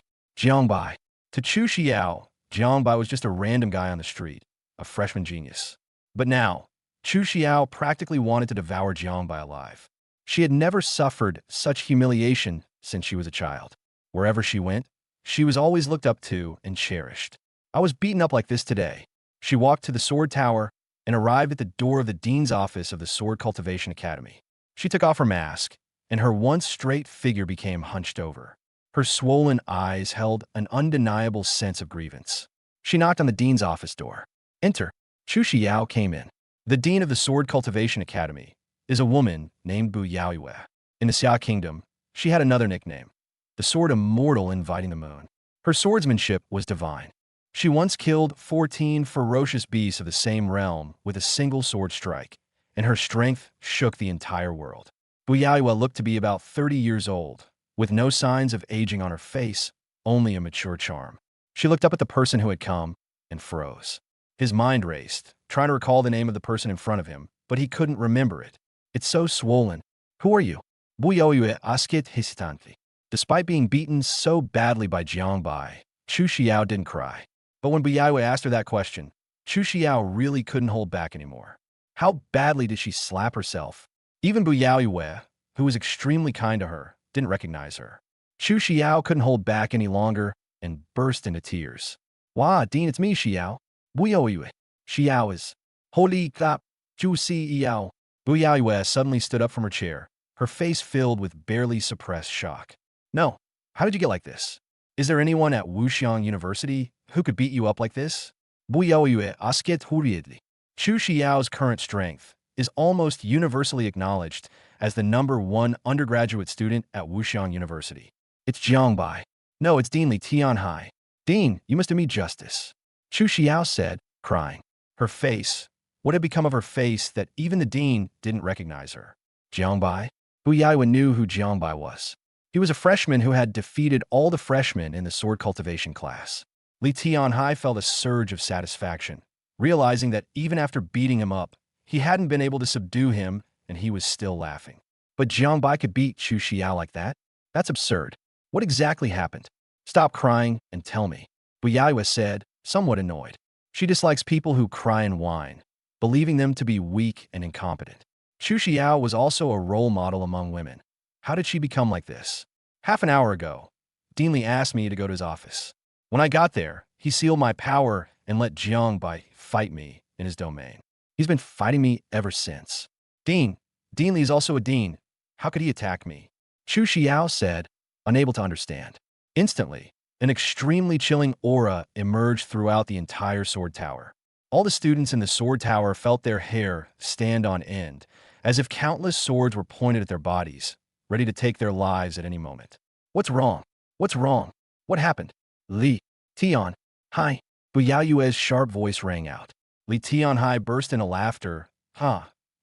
To Chu Xiao, Jiang Bai was just a random guy on the street, a freshman genius. But now, Chu Xiao practically wanted to devour Jiang Bai alive. She had never suffered such humiliation since she was a child. Wherever she went, she was always looked up to and cherished. I was beaten up like this today. She walked to the Sword Tower and arrived at the door of the dean's office of the Sword Cultivation Academy. She took off her mask, and her once straight figure became hunched over. Her swollen eyes held an undeniable sense of grievance. She knocked on the dean's office door. Enter. Chu Xiao came in. The dean of the Sword Cultivation Academy is a woman named Bu Yaoyue. In the Xia Kingdom, she had another nickname, the Sword Immortal Inviting the Moon. Her swordsmanship was divine. She once killed 14 ferocious beasts of the same realm with a single sword strike, and her strength shook the entire world. Bu Yaoyue looked to be about 30 years old, with no signs of aging on her face, only a mature charm. She looked up at the person who had come and froze. His mind raced, trying to recall the name of the person in front of him, but he couldn't remember it. It's so swollen. Who are you? Bu Yaoyue asked hesitantly. Despite being beaten so badly by Jiang Bai, Chu Xiao didn't cry. But when Bu Yaoyue asked her that question, Chu Xiao really couldn't hold back anymore. How badly did she slap herself? Even Bu Yaoyue, who was extremely kind to her, didn't recognize her. Chu Xiao couldn't hold back any longer and burst into tears. Wah, Dean, it's me, Xiao. Bu Yaoyue. Xiao is. Holy crap. Chu Xiao. Bu Yaoyue suddenly stood up from her chair, her face filled with barely suppressed shock. No. How did you get like this? Is there anyone at Wuxiang University who could beat you up like this? Bu Yaoyue asked hurriedly. Chu Xiao's current strength is almost universally acknowledged as the #1 undergraduate student at Wuxiang University. It's Jiang Bai. No, it's Dean Li Tianhai. Dean, you must do me justice. Chu Xiao said, crying. Her face. What had become of her face that even the dean didn't recognize her? Jiang Bai? Bu Yaoyue knew who Jiang Bai was. He was a freshman who had defeated all the freshmen in the sword cultivation class. Li Tianhai felt a surge of satisfaction, realizing that even after beating him up, he hadn't been able to subdue him and he was still laughing. But Jiang Bai could beat Chu Xiao like that? That's absurd. What exactly happened? Stop crying and tell me. Bu Yaoyue said, somewhat annoyed. She dislikes people who cry and whine, believing them to be weak and incompetent. Chu Xiao was also a role model among women. How did she become like this? Half an hour ago, Dean Li asked me to go to his office. When I got there, he sealed my power and let Jiang Bai fight me in his domain. He's been fighting me ever since. Dean Li is also a dean. How could he attack me? Chu Xiao said, unable to understand. Instantly, an extremely chilling aura emerged throughout the entire sword tower. All the students in the sword tower felt their hair stand on end, as if countless swords were pointed at their bodies, ready to take their lives at any moment. What's wrong? What's wrong? What happened? Li Tianhai. Bu Yaoyue's sharp voice rang out. Li Tianhai burst into laughter.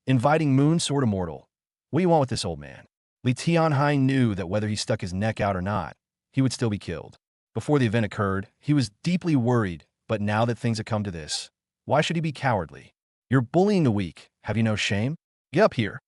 Inviting Moon Sword Immortal. What do you want with this old man? Li Tianhai knew that whether he stuck his neck out or not, he would still be killed. Before the event occurred, he was deeply worried, but now that things had come to this, why should he be cowardly? You're bullying the weak. Have you no shame? Get up here.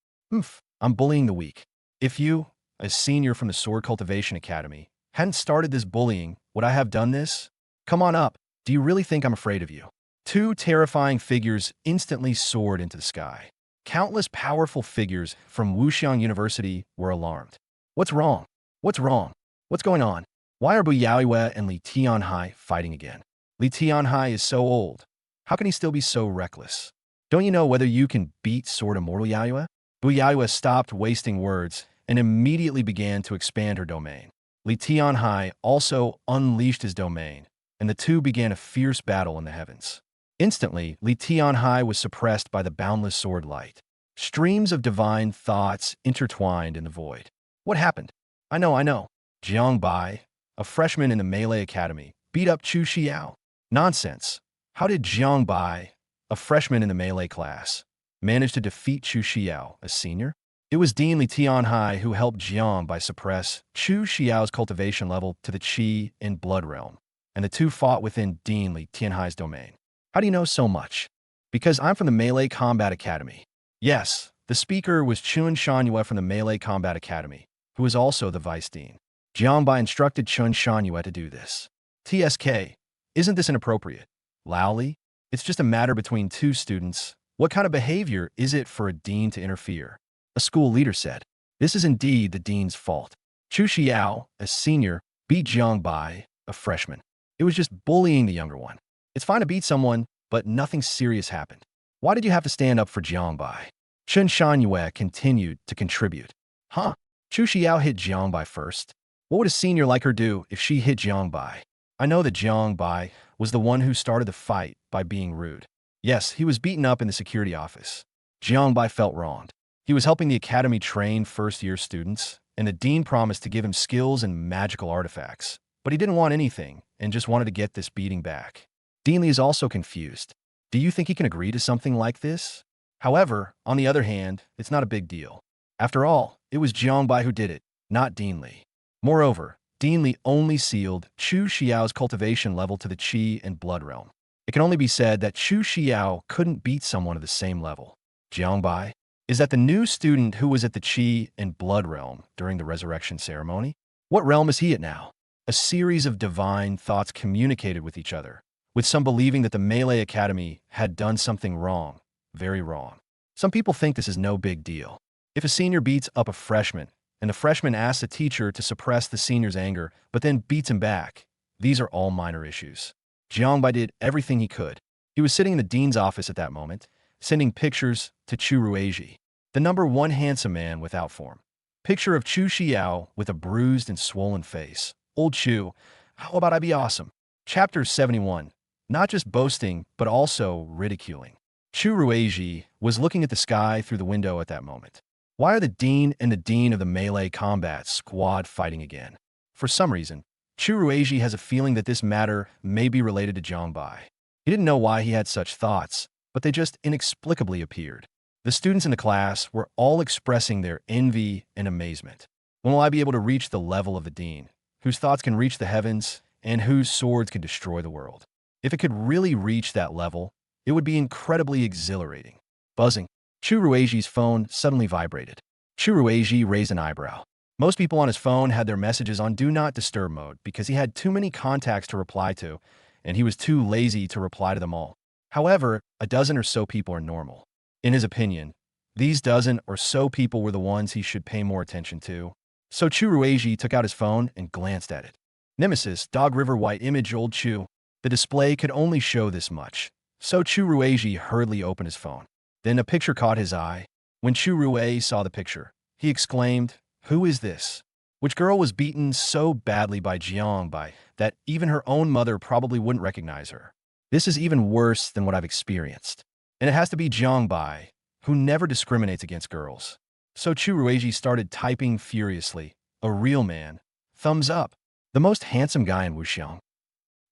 I'm bullying the weak. If you, a senior from the Sword Cultivation Academy, hadn't started this bullying, would I have done this? Come on up. Do you really think I'm afraid of you? Two terrifying figures instantly soared into the sky. Countless powerful figures from Wuxiang University were alarmed. What's wrong? What's wrong? What's going on? Why are Bu Yaoyue and Li Tianhai fighting again? Li Tianhai is so old. How can he still be so reckless? Don't you know whether you can beat Sword Immortal Yayue? Bu Yayue stopped wasting words and immediately began to expand her domain. Li Tianhai also unleashed his domain, and the two began a fierce battle in the heavens. Instantly, Li Tianhai was suppressed by the boundless sword light. Streams of divine thoughts intertwined in the void. What happened? I know. Jiang Bai, a freshman in the Melee Academy, beat up Chu Xiao. Nonsense. How did Jiang Bai, a freshman in the Melee class, manage to defeat Chu Xiao, a senior? It was Dean Li Tianhai who helped Jiang Bai suppress Chu Xiao's cultivation level to the Qi and Blood realm, and the two fought within Dean Li Tianhai's domain. How do you know so much? Because I'm from the Melee Combat Academy. Yes, the speaker was Chun Shanyue from the Melee Combat Academy, who was also the vice dean. Jiang Bai instructed Chun Shanyue to do this. TSK, isn't this inappropriate? Laoli, it's just a matter between two students. What kind of behavior is it for a dean to interfere? A school leader said. This is indeed the dean's fault. Chu Xiao, a senior, beat Jiang Bai, a freshman. It was just bullying the younger one. It's fine to beat someone, but nothing serious happened. Why did you have to stand up for Jiang Bai? Chun Shanyue continued to contribute. Huh? Chu Xiao hit Jiang Bai first. What would a senior like her do if she hit Jiang Bai? I know that Jiang Bai was the one who started the fight by being rude. Yes, he was beaten up in the security office. Jiang Bai felt wronged. He was helping the academy train first-year students, and the dean promised to give him skills and magical artifacts. But he didn't want anything and just wanted to get this beating back. Dean Li is also confused. Do you think he can agree to something like this? However, on the other hand, it's not a big deal. After all, it was Jiang Bai who did it, not Dean Li. Moreover, Dean Li only sealed Chu Xiao's cultivation level to the Qi and Blood realm. It can only be said that Chu Xiao couldn't beat someone of the same level. Jiang Bai? Is that the new student who was at the Qi and Blood realm during the resurrection ceremony? What realm is he at now? A series of divine thoughts communicated with each other, with some believing that the Melee Academy had done something wrong, very wrong. Some people think this is no big deal. If a senior beats up a freshman, and the freshman asks a teacher to suppress the senior's anger, but then beats him back, these are all minor issues. Jiang Bai did everything he could. He was sitting in the dean's office at that moment, sending pictures to Chu Rueji, the #1 handsome man without form. Picture of Chu Xiao with a bruised and swollen face. Old Chu, how about I be awesome? Chapter 71. Not just boasting, but also ridiculing. Chu Rueji was looking at the sky through the window at that moment. Why are the dean and the dean of the Melee Combat Squad fighting again? For some reason, Chu Rueji has a feeling that this matter may be related to Jiang Bai. He didn't know why he had such thoughts, but they just inexplicably appeared. The students in the class were all expressing their envy and amazement. When will I be able to reach the level of the dean, whose thoughts can reach the heavens and whose swords can destroy the world? If it could really reach that level, it would be incredibly exhilarating. Buzzing. Chu Rueji's phone suddenly vibrated. Chu Rueji raised an eyebrow. Most people on his phone had their messages on Do Not Disturb mode because he had too many contacts to reply to, and he was too lazy to reply to them all. However, a dozen or so people are normal. In his opinion, these dozen or so people were the ones he should pay more attention to. So Chu Rueji took out his phone and glanced at it. Nemesis, Dog River White Image Old Chu. The display could only show this much. So Chu Rueji hurriedly opened his phone. Then a picture caught his eye. When Chu Rue saw the picture, he exclaimed, "Who is this?" Which girl was beaten so badly by Jiang Bai that even her own mother probably wouldn't recognize her. This is even worse than what I've experienced. And it has to be Jiang Bai, who never discriminates against girls. So Chu Rueji started typing furiously. A real man. Thumbs up. The most handsome guy in Wuxiang.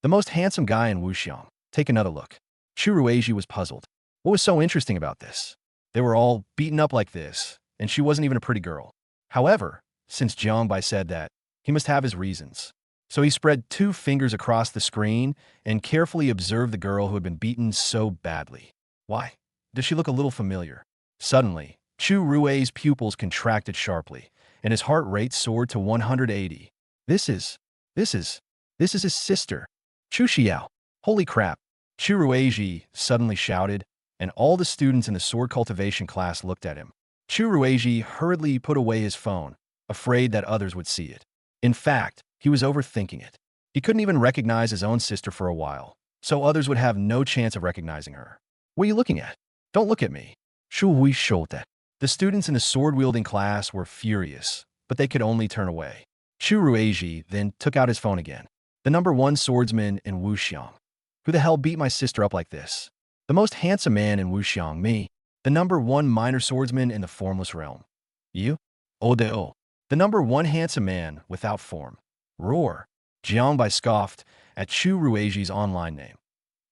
The most handsome guy in Wuxiang. Take another look. Chu Rueji was puzzled. What was so interesting about this? They were all beaten up like this, and she wasn't even a pretty girl. However, since Jiang Bai said that, he must have his reasons. So he spread 2 fingers across the screen and carefully observed the girl who had been beaten so badly. Why? Does she look a little familiar? Suddenly, Chu Rue's pupils contracted sharply, and his heart rate soared to 180. This is his sister. Chu Xiao. Holy crap. Chu Rueji suddenly shouted, and all the students in the sword cultivation class looked at him. Chu Rueji hurriedly put away his phone, afraid that others would see it. In fact, he was overthinking it. He couldn't even recognize his own sister for a while. so others would have no chance of recognizing her. What are you looking at? Don't look at me. Shu Hui Sholte. The students in the sword-wielding class were furious, but they could only turn away. Chu Rueji then took out his phone again. The number one swordsman in Wuxiang. Who the hell beat my sister up like this? The most handsome man in Wuxiang, me. The number one minor swordsman in the formless realm. You? Odeo. The number one handsome man without form. Roar. Jiangbai scoffed at Chu Rueji's online name.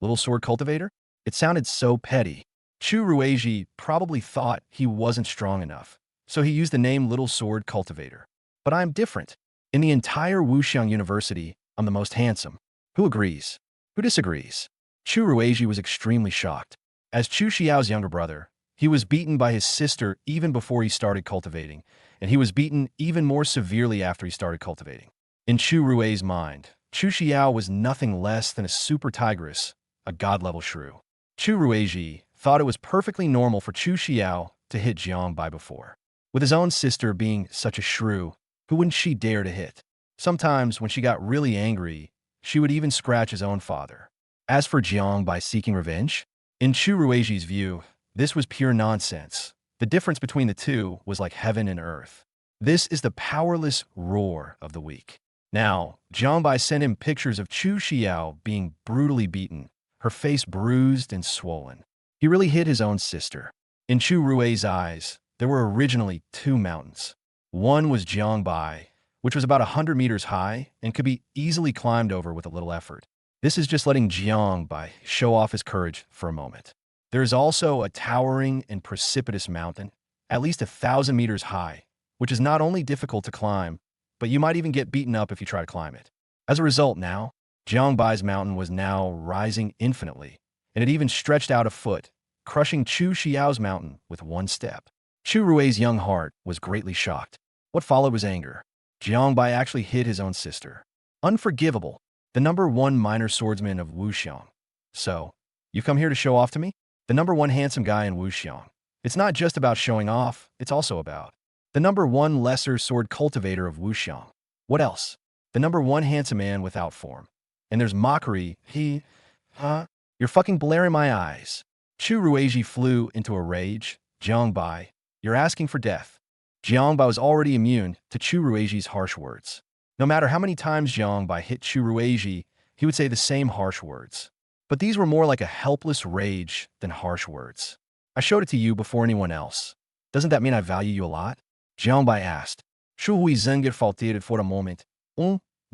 Little sword cultivator? It sounded so petty. Chu Rueji probably thought he wasn't strong enough, so he used the name Little Sword Cultivator. But I'm different. In the entire Wuxiang University, I'm the most handsome. Who agrees? Who disagrees? Chu Rueji was extremely shocked. As Chu Xiao's younger brother, he was beaten by his sister even before he started cultivating, and he was beaten even more severely after he started cultivating. In Chu Rue's mind, Chu Xiao was nothing less than a super tigress, a god-level shrew. Chu Rueji thought it was perfectly normal for Chu Xiao to hit Jiangbai before. With his own sister being such a shrew, who wouldn't she dare to hit? Sometimes, when she got really angry, she would even scratch his own father. As for Jiangbai seeking revenge, in Chu Rueji's view, this was pure nonsense. The difference between the two was like heaven and earth. This is the powerless roar of the weak. Now, Jiangbai sent him pictures of Chu Xiao being brutally beaten, her face bruised and swollen. He really hit his own sister. In Chu Rue's eyes, there were originally two mountains. One was Jiangbai, which was about 100 meters high and could be easily climbed over with a little effort. This is just letting Jiangbai show off his courage for a moment. There is also a towering and precipitous mountain, at least 1,000 meters high, which is not only difficult to climb, but you might even get beaten up if you try to climb it. As a result now, Jiangbai's mountain was now rising infinitely, and it even stretched out a foot, crushing Chu Xiao's mountain with one step. Chu Rue's young heart was greatly shocked. What followed was anger. Jiangbai actually hit his own sister. Unforgivable, the number one minor swordsman of Wuxiang. So, you've come here to show off to me? The number one handsome guy in Wuxiang. It's not just about showing off, it's also about the number one lesser sword cultivator of Wuxiang. What else? The number one handsome man without form. And there's mockery. You're fucking blaring my eyes. Chu Rueji flew into a rage. Jiangbai, you're asking for death. Jiangbai was already immune to Chu Rueji's harsh words. No matter how many times Jiangbai hit Chu Rueji, he would say the same harsh words. But these were more like a helpless rage than harsh words. I showed it to you before anyone else. Doesn't that mean I value you a lot? Jiangbai asked. Shu Hui Zenger faltered for a moment.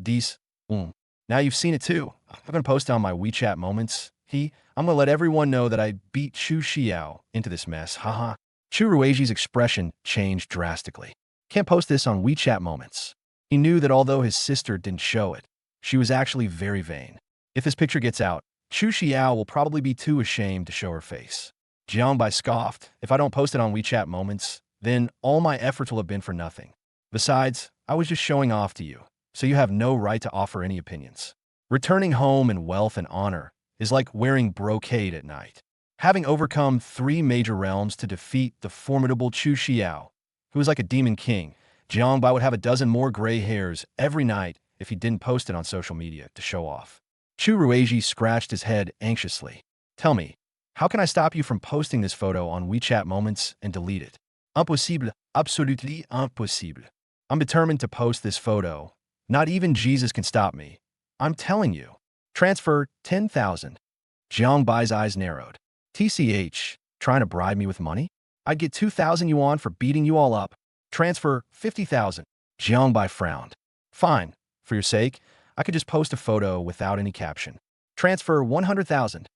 Dies. Now you've seen it too. I'm going to post it on my WeChat moments. I'm going to let everyone know that I beat Chu Xiao into this mess. Haha. Chu Rueji's expression changed drastically. Can't post this on WeChat moments. He knew that although his sister didn't show it, she was actually very vain. If this picture gets out, Chu Xiao will probably be too ashamed to show her face. Jiangbai scoffed. If I don't post it on WeChat moments, then all my efforts will have been for nothing. Besides, I was just showing off to you, so you have no right to offer any opinions. Returning home in wealth and honor is like wearing brocade at night. Having overcome 3 major realms to defeat the formidable Chu Xiao, who was like a demon king, Jiangbai would have a dozen more gray hairs every night if he didn't post it on social media to show off. Chu Rueji scratched his head anxiously. Tell me, how can I stop you from posting this photo on WeChat moments and delete it? Impossible, absolutely impossible. I'm determined to post this photo. Not even Jesus can stop me. I'm telling you. Transfer 10,000. Jiangbai's eyes narrowed. TCH, trying to bribe me with money? I'd get 2,000 yuan for beating you all up. Transfer 50,000. Jiangbai frowned. Fine. For your sake, I could just post a photo without any caption. Transfer 100,000.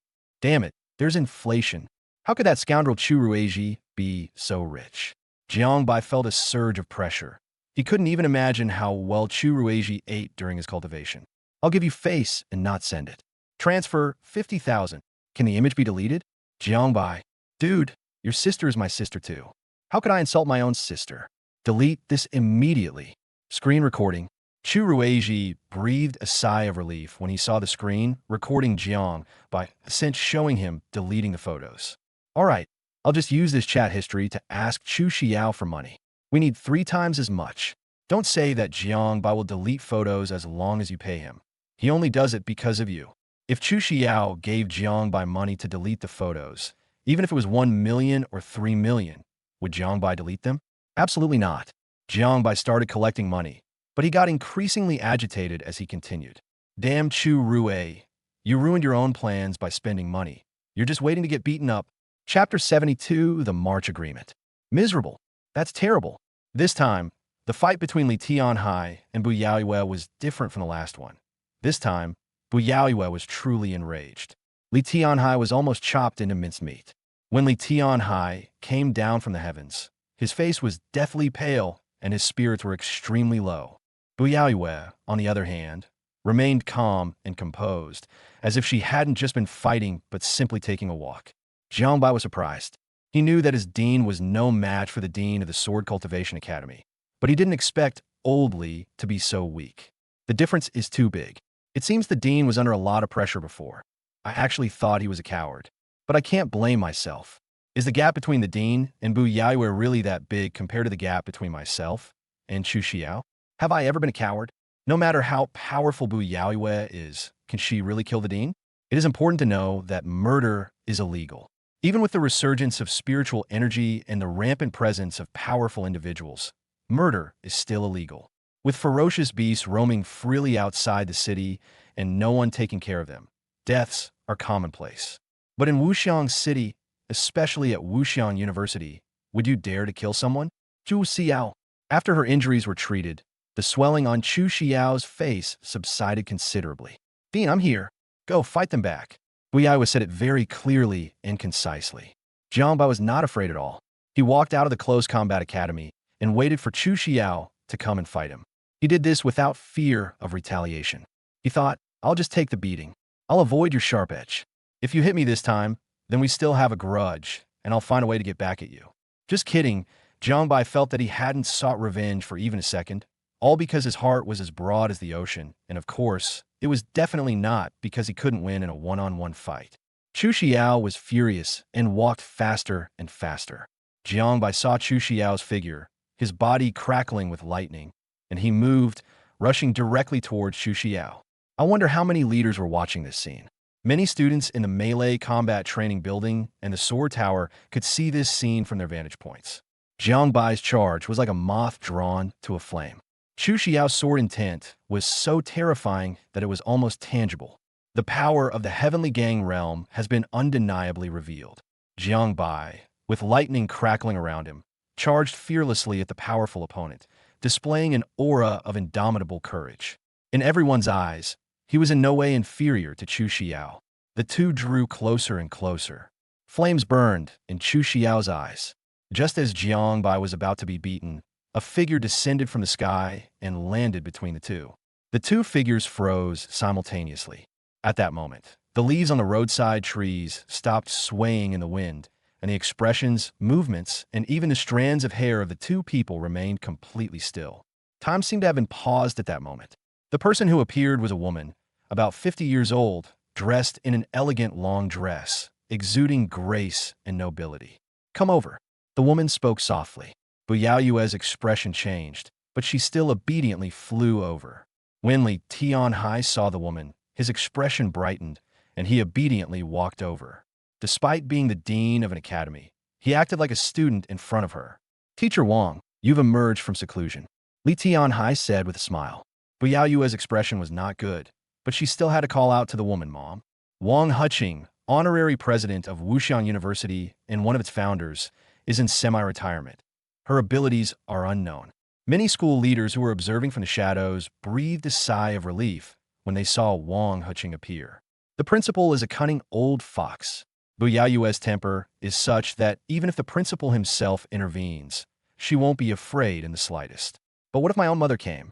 Damn it, there's inflation. How could that scoundrel Chu Rueji be so rich? Jiangbai felt a surge of pressure. He couldn't even imagine how well Chu Rueji ate during his cultivation. I'll give you face and not send it. Transfer 50,000. Can the image be deleted? Jiangbai. Dude, your sister is my sister too. How could I insult my own sister? Delete this immediately. Screen recording. Chu Rueji breathed a sigh of relief when he saw the screen recording Jiangbai, since showing him deleting the photos. All right, I'll just use this chat history to ask Chu Xiao for money. We need 3 times as much. Don't say that Jiangbai will delete photos as long as you pay him. He only does it because of you. If Chu Xiao gave Jiangbai money to delete the photos, even if it was 1 million or 3 million, would Jiangbai delete them? Absolutely not. Jiangbai started collecting money, but he got increasingly agitated as he continued. Damn Chu Rue, you ruined your own plans by spending money. You're just waiting to get beaten up. Chapter 72, The March Agreement. Miserable. That's terrible. This time, the fight between Li Tianhai and Bu Yaoyue was different from the last one. This time, Bu Yaoyue was truly enraged. Li Tianhai was almost chopped into mincemeat. When Li Tianhai came down from the heavens, his face was deathly pale and his spirits were extremely low. Bu Yaoyue, on the other hand, remained calm and composed, as if she hadn't just been fighting but simply taking a walk. Jiangbai was surprised. He knew that his dean was no match for the dean of the Sword Cultivation Academy, but he didn't expect old Li to be so weak. The difference is too big. It seems the dean was under a lot of pressure before. I actually thought he was a coward, but I can't blame myself. Is the gap between the dean and Bu Yaoyue really that big compared to the gap between myself and Chu Xiao? Have I ever been a coward? No matter how powerful Bu Yaoyue is, can she really kill the dean? It is important to know that murder is illegal. Even with the resurgence of spiritual energy and the rampant presence of powerful individuals, murder is still illegal. With ferocious beasts roaming freely outside the city and no one taking care of them, deaths are commonplace. But in Wuxiang City, especially at Wuxiang University, would you dare to kill someone? Chu Xiao. After her injuries were treated, the swelling on Chu Xiao's face subsided considerably. Dean, I'm here. Go, fight them back. Bu Yaoyue said it very clearly and concisely. Jiangbai was not afraid at all. He walked out of the close combat academy and waited for Chu Xiao to come and fight him. He did this without fear of retaliation. He thought, I'll just take the beating. I'll avoid your sharp edge. If you hit me this time, then we still have a grudge, and I'll find a way to get back at you. Just kidding. Jiangbai felt that he hadn't sought revenge for even a second, all because his heart was as broad as the ocean, and of course, it was definitely not because he couldn't win in a one-on-one fight. Chu Xiao was furious and walked faster and faster. Jiangbai saw Chu Xiao's figure, his body crackling with lightning, and he moved, rushing directly towards Chu Xiao. I wonder how many leaders were watching this scene. Many students in the melee combat training building and the sword tower could see this scene from their vantage points. Jiangbai's charge was like a moth drawn to a flame. Chu Xiao's sword intent was so terrifying that it was almost tangible. The power of the heavenly gang realm has been undeniably revealed. Jiangbai, with lightning crackling around him, charged fearlessly at the powerful opponent, displaying an aura of indomitable courage. In everyone's eyes, he was in no way inferior to Chu Xiao. The two drew closer and closer. Flames burned in Chu Xiao's eyes. Just as Jiangbai was about to be beaten, a figure descended from the sky and landed between the two. The two figures froze simultaneously. At that moment, the leaves on the roadside trees stopped swaying in the wind, and the expressions, movements, and even the strands of hair of the two people remained completely still. Time seemed to have been paused at that moment. The person who appeared was a woman, about 50 years old, dressed in an elegant long dress, exuding grace and nobility. Come over. The woman spoke softly. Bu Yaoyue's expression changed, but she still obediently flew over. When Li Tianhai saw the woman, his expression brightened, and he obediently walked over. Despite being the dean of an academy, he acted like a student in front of her. Teacher Wang, you've emerged from seclusion, Li Tianhai said with a smile. Bu Yaoyue's expression was not good, but she still had to call out to the woman, Mom. Wang Huqing, honorary president of Wuxiang University and one of its founders, is in semi-retirement. Her abilities are unknown. Many school leaders who were observing from the shadows breathed a sigh of relief when they saw Wang Huqing appear. The principal is a cunning old fox. Bu Yaoyue's temper is such that even if the principal himself intervenes, she won't be afraid in the slightest. But what if my own mother came?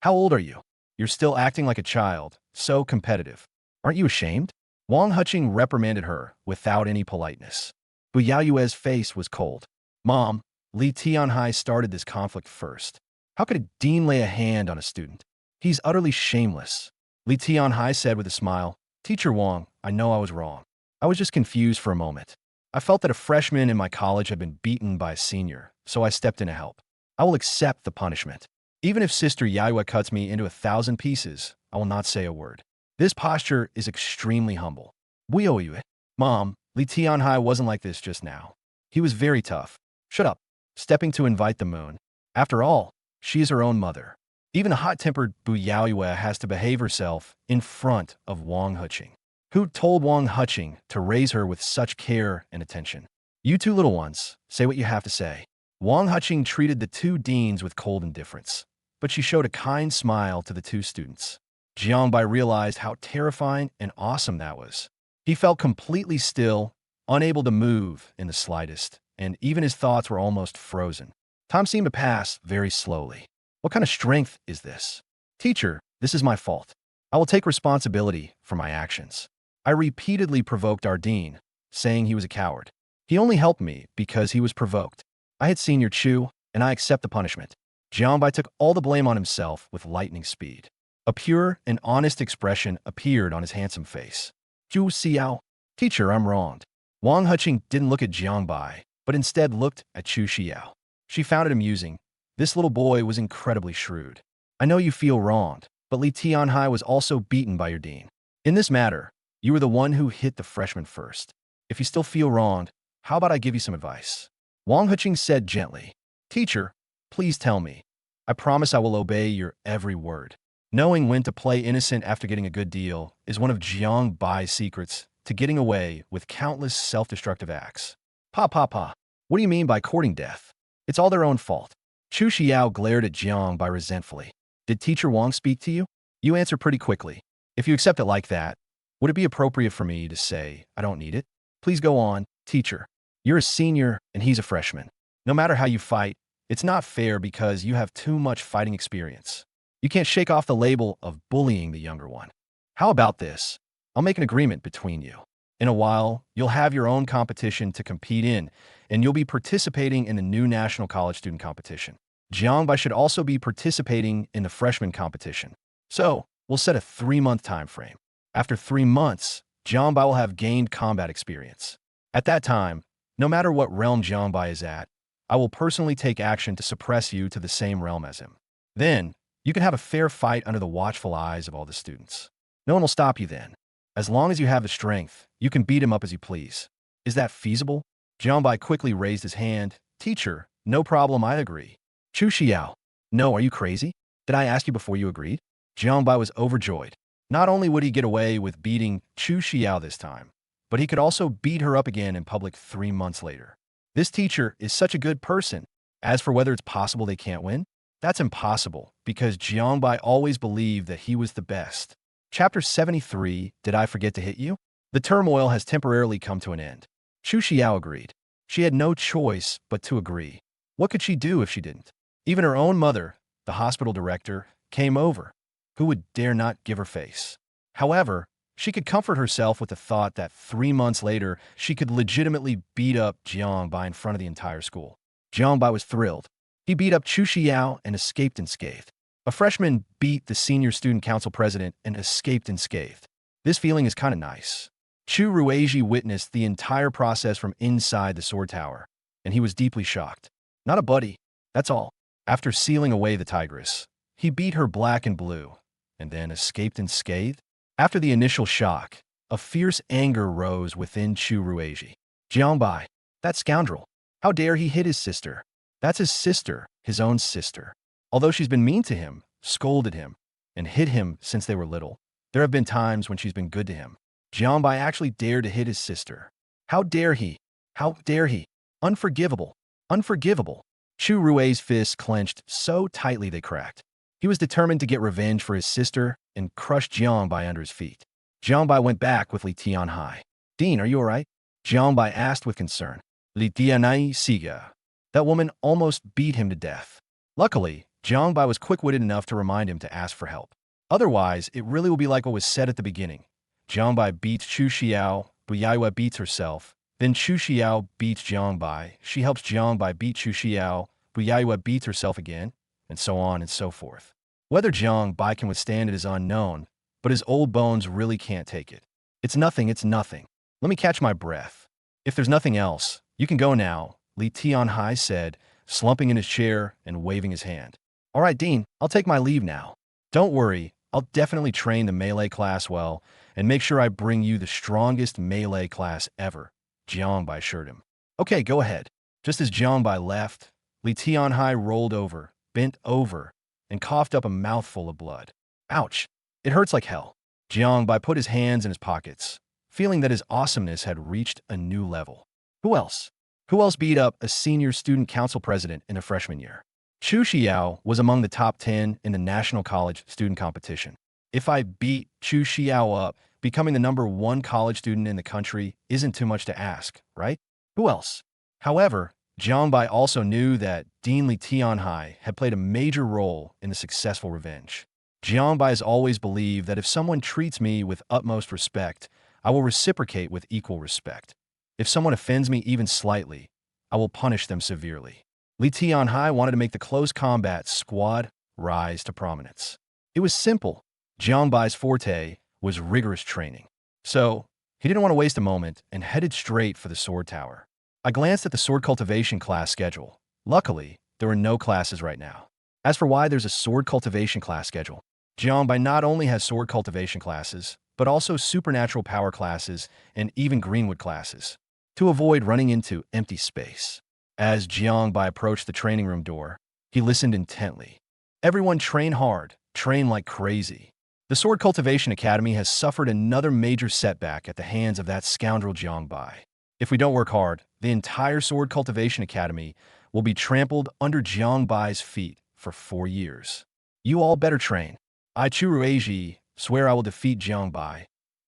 How old are you? You're still acting like a child, so competitive. Aren't you ashamed? Wang Huqing reprimanded her without any politeness. Bu Yaoyue's face was cold. Mom, Li Tianhai started this conflict first. How could a dean lay a hand on a student? He's utterly shameless. Li Tianhai said with a smile, Teacher Wang, I know I was wrong. I was just confused for a moment. I felt that a freshman in my college had been beaten by a senior, so I stepped in to help. I will accept the punishment. Even if Sister Yaoyue cuts me into 1,000 pieces, I will not say a word. This posture is extremely humble. We owe you it. Mom, Li Tianhai wasn't like this just now. He was very tough. Shut up. Stepping to invite the moon. After all, she is her own mother. Even a hot-tempered Bu Yaoyue has to behave herself in front of Wang Huqing, who told Wang Huqing to raise her with such care and attention. You two little ones, say what you have to say. Wang Huqing treated the two deans with cold indifference, but she showed a kind smile to the two students. Jiangbai realized how terrifying and awesome that was. He felt completely still, unable to move in the slightest, and even his thoughts were almost frozen. Time seemed to pass very slowly. What kind of strength is this? Teacher, this is my fault. I will take responsibility for my actions. I repeatedly provoked our dean, saying he was a coward. He only helped me because he was provoked. I had Senior Chu, and I accept the punishment. Jiangbai took all the blame on himself with lightning speed. A pure and honest expression appeared on his handsome face. Zhu Xiao, teacher, I'm wronged. Wang Huqing didn't look at Jiangbai, but instead looked at Chu Xiao. She found it amusing. This little boy was incredibly shrewd. I know you feel wronged, but Li Tianhai was also beaten by your dean. In this matter, you were the one who hit the freshman first. If you still feel wronged, how about I give you some advice? Wang Huqing said gently. Teacher, please tell me. I promise I will obey your every word. Knowing when to play innocent after getting a good deal is one of Jiangbai's secrets to getting away with countless self-destructive acts. Pa. What do you mean by courting death? It's all their own fault. Chu Xiao glared at Jiangbai resentfully. Did Teacher Wang speak to you? You answer pretty quickly. If you accept it like that, would it be appropriate for me to say, I don't need it? Please go on, teacher. You're a senior and he's a freshman. No matter how you fight, it's not fair because you have too much fighting experience. You can't shake off the label of bullying the younger one. How about this? I'll make an agreement between you. In a while, you'll have your own competition to compete in, and you'll be participating in the new National College Student Competition. Jiangbai should also be participating in the freshman competition. So, we'll set a 3-month time frame. After 3 months, Jiangbai will have gained combat experience. At that time, no matter what realm Jiangbai is at, I will personally take action to suppress you to the same realm as him. Then, you can have a fair fight under the watchful eyes of all the students. No one will stop you then. As long as you have the strength, you can beat him up as you please. Is that feasible? Jiangbai quickly raised his hand. Teacher, no problem, I agree. Chu Xiao, no, are you crazy? Did I ask you before you agreed? Jiangbai was overjoyed. Not only would he get away with beating Chu Xiao this time, but he could also beat her up again in public 3 months later. This teacher is such a good person. As for whether it's possible they can't win, that's impossible because Jiangbai always believed that he was the best. Chapter 73, Did I Forget to Hit You? The turmoil has temporarily come to an end. Chu Xiao agreed. She had no choice but to agree. What could she do if she didn't? Even her own mother, the hospital director, came over. Who would dare not give her face? However, she could comfort herself with the thought that 3 months later, she could legitimately beat up Jiangbai in front of the entire school. Jiangbai was thrilled. He beat up Chu Xiao and escaped unscathed. A freshman beat the senior student council president and escaped unscathed. This feeling is kind of nice. Chu Ruizhi witnessed the entire process from inside the sword tower, and he was deeply shocked. Not a buddy, that's all. After sealing away the tigress, he beat her black and blue, and then escaped unscathed. After the initial shock, a fierce anger rose within Chu Ruizhi. Jiangbai, that scoundrel. How dare he hit his sister? That's his sister, his own sister. Although she's been mean to him, scolded him, and hit him since they were little, there have been times when she's been good to him. Jiangbai actually dared to hit his sister. How dare he? How dare he? Unforgivable. Unforgivable. Chu Rui's fists clenched so tightly they cracked. He was determined to get revenge for his sister and crush Jiangbai under his feet. Jiangbai went back with Li Tianhai. Dean, are you all right? Jiangbai asked with concern. Li Tianhai Siga. That woman almost beat him to death. Luckily, Jiangbai was quick-witted enough to remind him to ask for help. Otherwise, it really will be like what was said at the beginning. Jiangbai beats Chu Xiao, Bu Yaoyue beats herself. Then Chu Xiao beats Jiangbai. She helps Jiangbai beat Chu Xiao. Bu Yaoyue beats herself again, and so on and so forth. Whether Jiangbai can withstand it is unknown, but his old bones really can't take it. It's nothing, it's nothing. Let me catch my breath. If there's nothing else, you can go now, Li Tianhai said, slumping in his chair and waving his hand. All right, Dean, I'll take my leave now. Don't worry, I'll definitely train the melee class well and make sure I bring you the strongest melee class ever, Jiangbai assured him. Okay, go ahead. Just as Jiangbai left, Li Tianhai rolled over, bent over, and coughed up a mouthful of blood. Ouch! It hurts like hell. Jiangbai put his hands in his pockets, feeling that his awesomeness had reached a new level. Who else? Who else beat up a senior student council president in a freshman year? Chu Xiao was among the top 10 in the National College student competition. If I beat Chu Xiao up, becoming the #1 college student in the country isn't too much to ask, right? Who else? However, Jiangbai also knew that Dean Li Tianhai had played a major role in the successful revenge. Jiangbai has always believed that if someone treats me with utmost respect, I will reciprocate with equal respect. If someone offends me even slightly, I will punish them severely. Li Tianhai wanted to make the close combat squad rise to prominence. It was simple. Jiangbai's forte was rigorous training. So, he didn't want to waste a moment and headed straight for the sword tower. I glanced at the sword cultivation class schedule. Luckily, there were no classes right now. As for why there's a sword cultivation class schedule, Jiangbai not only has sword cultivation classes, but also supernatural power classes and even greenwood classes, to avoid running into empty space. As Jiangbai approached the training room door, he listened intently. Everyone train hard, train like crazy. The Sword Cultivation Academy has suffered another major setback at the hands of that scoundrel Jiangbai. If we don't work hard, the entire Sword Cultivation Academy will be trampled under Jiangbai's feet for 4 years. You all better train. I, Chu Rueji, swear I will defeat Jiangbai.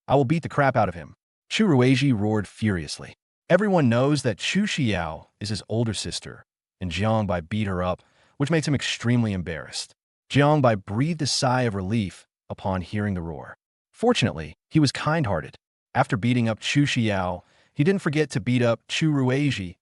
I will beat the crap out of him. Chu Rueji roared furiously. Everyone knows that Chu Xiao is his older sister, and Jiangbai beat her up, which makes him extremely embarrassed. Jiangbai breathed a sigh of relief upon hearing the roar. Fortunately, he was kind-hearted. After beating up Chu Xiao, he didn't forget to beat up Chu Rueji,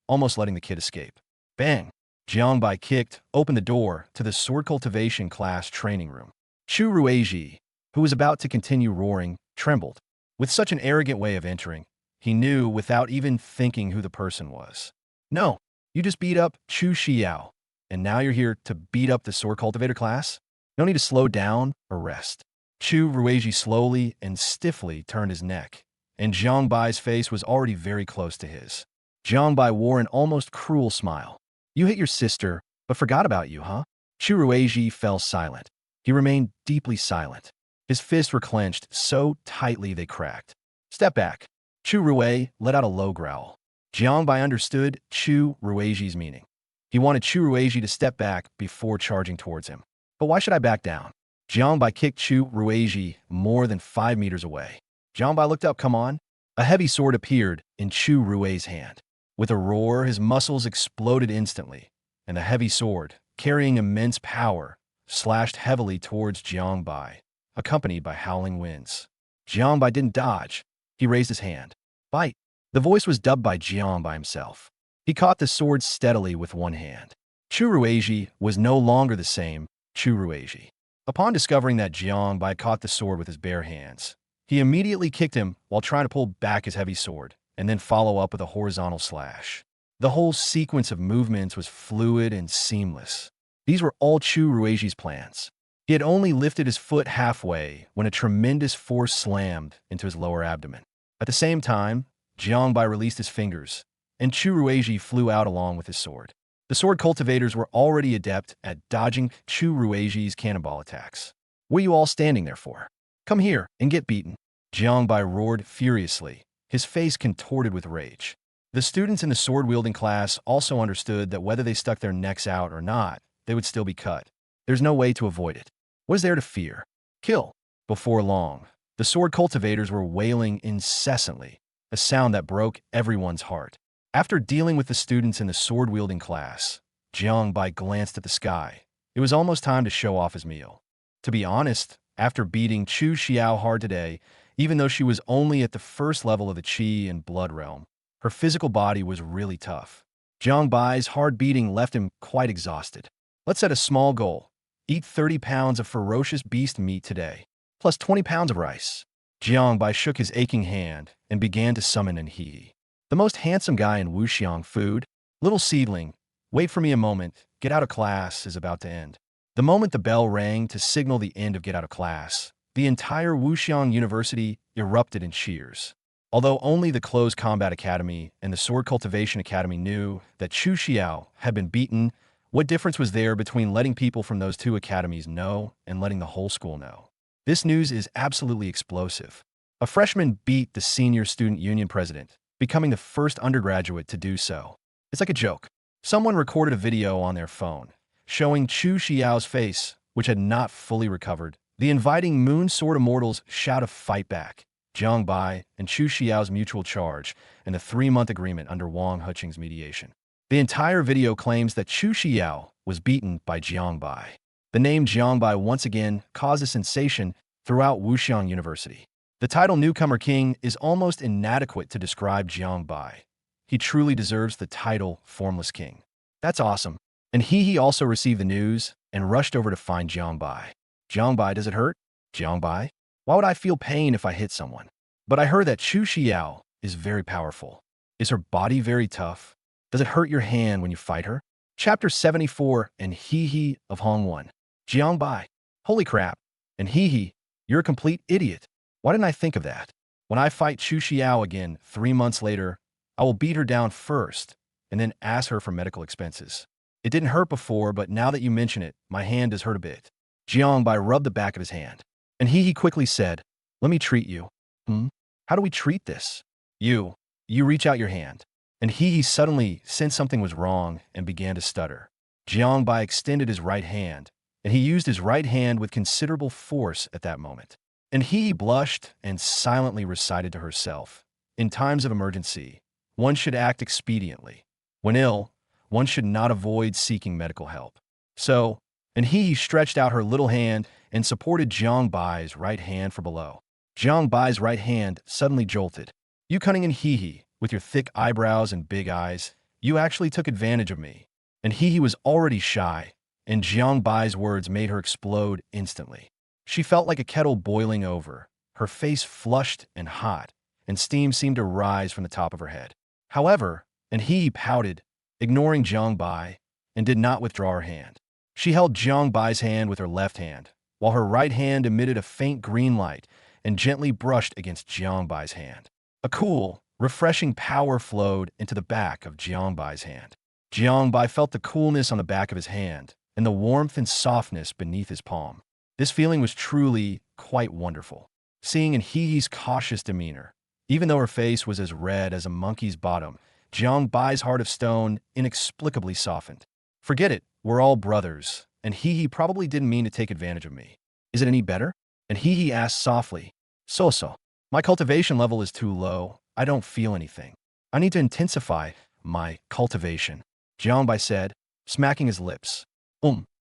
almost letting the kid escape. Bang! Jiangbai kicked open the door to the sword cultivation class training room. Chu Rueji, who was about to continue roaring, trembled. With such an arrogant way of entering, he knew without even thinking who the person was. No, you just beat up Chu Xiao, and now you're here to beat up the sword cultivator class? No need to slow down or rest. Chu Rueji slowly and stiffly turned his neck, and Jiangbai's face was already very close to his. Jiangbai wore an almost cruel smile. You hit your sister, but forgot about you, huh? Chu Rueji fell silent. He remained deeply silent. His fists were clenched so tightly they cracked. Step back. Chu Rue let out a low growl. Jiangbai understood Chu Rueji's meaning. He wanted Chu Rueji to step back before charging towards him. But why should I back down? Jiangbai kicked Chu Rueji more than 5 meters away. Jiangbai looked up. Come on. A heavy sword appeared in Chu Rue's hand. With a roar, his muscles exploded instantly, and the heavy sword, carrying immense power, slashed heavily towards Jiangbai, accompanied by howling winds. Jiangbai didn't dodge. He raised his hand. Bite. The voice was dubbed by Jiangbai himself. He caught the sword steadily with one hand. Chu Rueji was no longer the same Chu Rueji. Upon discovering that Jiangbai caught the sword with his bare hands, he immediately kicked him while trying to pull back his heavy sword, and then follow up with a horizontal slash. The whole sequence of movements was fluid and seamless. These were all Chu Rueji's plans. He had only lifted his foot halfway when a tremendous force slammed into his lower abdomen. At the same time, Jiangbai released his fingers, and Chu Rueji flew out along with his sword. The sword cultivators were already adept at dodging Chu Rueji's cannonball attacks. What are you all standing there for? Come here and get beaten. Jiangbai roared furiously, his face contorted with rage. The students in the sword-wielding class also understood that whether they stuck their necks out or not, they would still be cut. There's no way to avoid it. What is there to fear? Kill. Before long, the sword cultivators were wailing incessantly, a sound that broke everyone's heart. After dealing with the students in the sword-wielding class, Jiangbai glanced at the sky. It was almost time to show off his meal. To be honest, after beating Chu Xiao hard today, even though she was only at the first level of the Qi and Blood realm, her physical body was really tough. Jiangbai's hard beating left him quite exhausted. Let's set a small goal. Eat 30 pounds of ferocious beast meat today, plus 20 pounds of rice. Jiangbai shook his aching hand and began to summon an He, the most handsome guy in Wuxiang food. Little seedling, wait for me a moment. Get out of class is about to end. The moment the bell rang to signal the end of get out of class, the entire Wuxiang University erupted in cheers. Although only the Closed Combat Academy and the Sword Cultivation Academy knew that Chu Xiao had been beaten, what difference was there between letting people from those two academies know and letting the whole school know? This news is absolutely explosive. A freshman beat the senior student union president, becoming the first undergraduate to do so. It's like a joke. Someone recorded a video on their phone, showing Chu Xiao's face, which had not fully recovered. The inviting Moon Sword Immortals shout a fight back. Jiang Bai and Chu Xiao's mutual charge, and the 3-month agreement under Wang Huqing's mediation. The entire video claims that Chu Xiao was beaten by Jiang Bai. The name Jiang Bai once again caused a sensation throughout Wuxiang University. The title Newcomer King is almost inadequate to describe Jiang Bai. He truly deserves the title Formless King. That's awesome. And he also received the news and rushed over to find Jiang Bai. Jiang Bai, does it hurt? Jiang Bai? Why would I feel pain if I hit someone? But I heard that Chu Xiao is very powerful. Is her body very tough? Does it hurt your hand when you fight her? Chapter 74 and of Hong 1. Jiang Bai. Holy crap. And you're a complete idiot. Why didn't I think of that? When I fight Chu Xiao again 3 months later, I will beat her down first and then ask her for medical expenses. It didn't hurt before, but now that you mention it, my hand does hurt a bit. Jiang Bai rubbed the back of his hand. And he quickly said, let me treat you. How do we treat this? You reach out your hand. And he suddenly sensed something was wrong and began to stutter. Jiang Bai extended his right hand, and he used his right hand with considerable force at that moment. And he blushed and silently recited to herself, in times of emergency, one should act expediently. When ill, one should not avoid seeking medical help. So, and he stretched out her little hand and supported Jiang Bai's right hand from below. Jiang Bai's right hand suddenly jolted. You cunning and with your thick eyebrows and big eyes, you actually took advantage of me. And he was already shy, and Jiang Bai's words made her explode instantly. She felt like a kettle boiling over, her face flushed and hot, and steam seemed to rise from the top of her head. However, and he pouted, ignoring Jiang Bai, and did not withdraw her hand. She held Jiang Bai's hand with her left hand, while her right hand emitted a faint green light and gently brushed against Jiang Bai's hand. A cool, refreshing power flowed into the back of Jiang Bai's hand. Jiang Bai felt the coolness on the back of his hand and the warmth and softness beneath his palm. This feeling was truly quite wonderful. Seeing in He's cautious demeanor, even though her face was as red as a monkey's bottom, Jiang Bai's heart of stone inexplicably softened. Forget it, we're all brothers, and he probably didn't mean to take advantage of me. Is it any better? And he asked softly. So, my cultivation level is too low. I don't feel anything. I need to intensify my cultivation, Jiang Bai said, smacking his lips.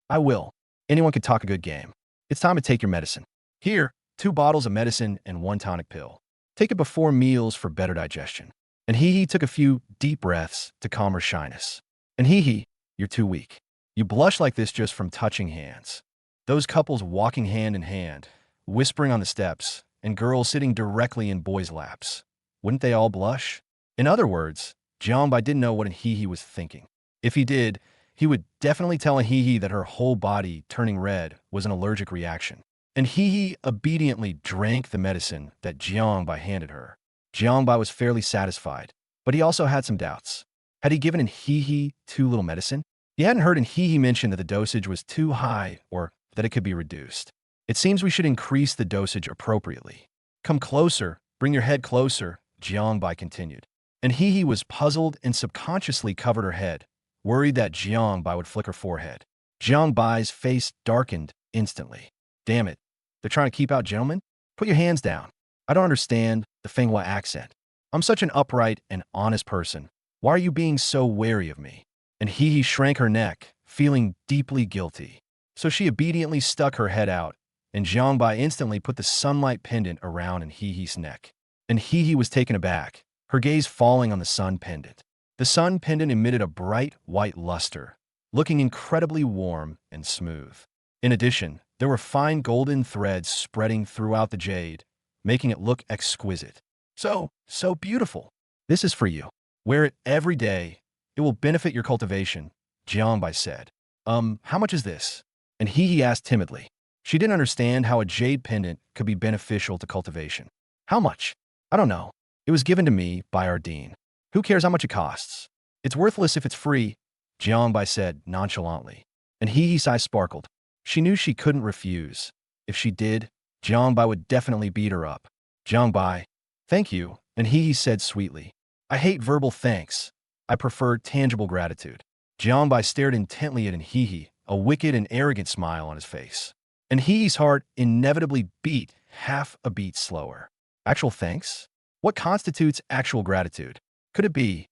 I will. Anyone can talk a good game. It's time to take your medicine. Here, 2 bottles of medicine and 1 tonic pill. Take it before meals for better digestion. And he took a few deep breaths to calm her shyness. And you're too weak. You blush like this just from touching hands. Those couples walking hand in hand, whispering on the steps, and girls sitting directly in boys' laps. Wouldn't they all blush? In other words, Jiang Bai didn't know what he was thinking. If he did, he would definitely tell a that her whole body turning red was an allergic reaction. And he obediently drank the medicine that Jiang Bai handed her. Jiang Bai was fairly satisfied, but he also had some doubts. Had he given too little medicine? He hadn't heard he mention that the dosage was too high or that it could be reduced. It seems we should increase the dosage appropriately. Come closer, bring your head closer, Jiang Bai continued. And he was puzzled and subconsciously covered her head, worried that Jiang Bai would flick her forehead. Jiang Bai's face darkened instantly. Damn it. They're trying to keep out gentlemen? Put your hands down. I don't understand the Fenghua accent. I'm such an upright and honest person. Why are you being so wary of me? And he shrank her neck, feeling deeply guilty. So she obediently stuck her head out, and Jiang Bai instantly put the sunlight pendant around he's neck. And he was taken aback, her gaze falling on the sun pendant. The sun pendant emitted a bright white luster, looking incredibly warm and smooth. In addition, there were fine golden threads spreading throughout the jade, making it look exquisite. So beautiful. This is for you. Wear it every day. It will benefit your cultivation, Jiang Bai said. How much is this? And he asked timidly. She didn't understand how a jade pendant could be beneficial to cultivation. How much? I don't know. It was given to me by our dean. Who cares how much it costs? It's worthless if it's free, Jiangbai said nonchalantly. And Hehe's eyes sparkled. She knew she couldn't refuse. If she did, Jiangbai would definitely beat her up. Jiangbai, thank you, and Hehe said sweetly. I hate verbal thanks. I prefer tangible gratitude. Jiangbai stared intently at Hehe, a wicked and arrogant smile on his face. And Hehe's heart inevitably beat half a beat slower. Actual thanks? What constitutes actual gratitude? Could it be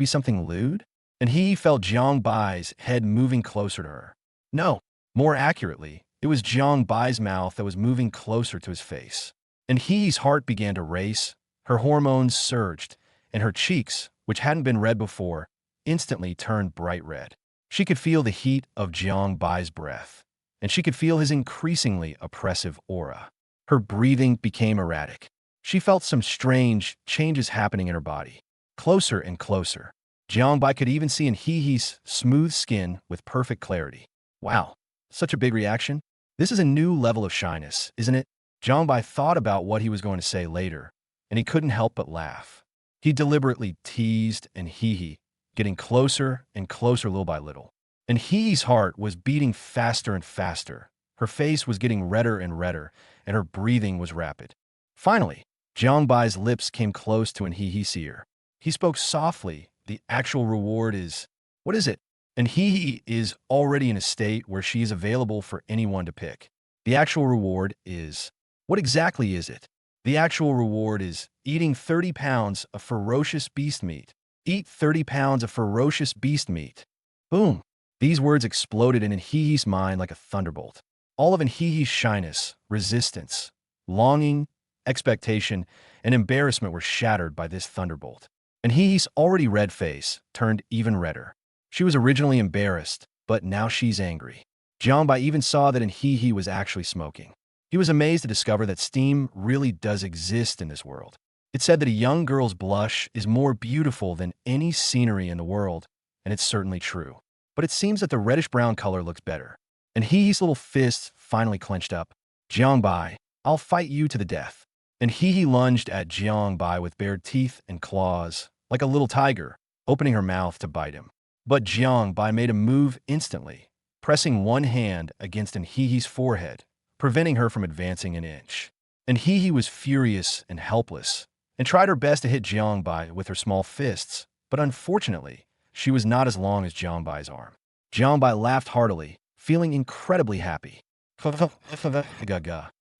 something lewd? And he felt Jiangbai's head moving closer to her. No, more accurately, it was Jiangbai's mouth that was moving closer to his face. And He's heart began to race, her hormones surged, and her cheeks, which hadn't been red before, instantly turned bright red. She could feel the heat of Jiangbai's breath, and she could feel his increasingly oppressive aura. Her breathing became erratic. She felt some strange changes happening in her body. Closer and closer. Jiangbai could even see in Hehe's smooth skin with perfect clarity. Wow, such a big reaction. This is a new level of shyness, isn't it? Jiangbai thought about what he was going to say later, and he couldn't help but laugh. He deliberately teased and Hehe, getting closer and closer little by little. And Hehe's heart was beating faster and faster. Her face was getting redder and redder, and her breathing was rapid. Finally, Jiangbai's lips came close to Hehe's ear. He spoke softly. The actual reward is... What is it? And Hehe is already in a state where she is available for anyone to pick. The actual reward is... What exactly is it? The actual reward is eating 30 pounds of ferocious beast meat. Eat 30 pounds of ferocious beast meat. Boom. These words exploded in Hehe's mind like a thunderbolt. All of Hehe's shyness, resistance, longing, expectation, and embarrassment were shattered by this thunderbolt. And Hehe's already red face turned even redder. She was originally embarrassed, but now she's angry. Jiangbai even saw that Hehe was actually smoking. He was amazed to discover that steam really does exist in this world. It said that a young girl's blush is more beautiful than any scenery in the world, and it's certainly true. But it seems that the reddish-brown color looks better. And Hehe's little fists finally clenched up. Jiangbai, I'll fight you to the death. And Hehe lunged at Jiangbai with bared teeth and claws, like a little tiger, opening her mouth to bite him. But Jiangbai made a move instantly, pressing one hand against Hehe's forehead, preventing her from advancing an inch. And Hehe was furious and helpless, and tried her best to hit Jiangbai with her small fists, but unfortunately, she was not as long as Jiangbai's arm. Jiangbai laughed heartily, feeling incredibly happy.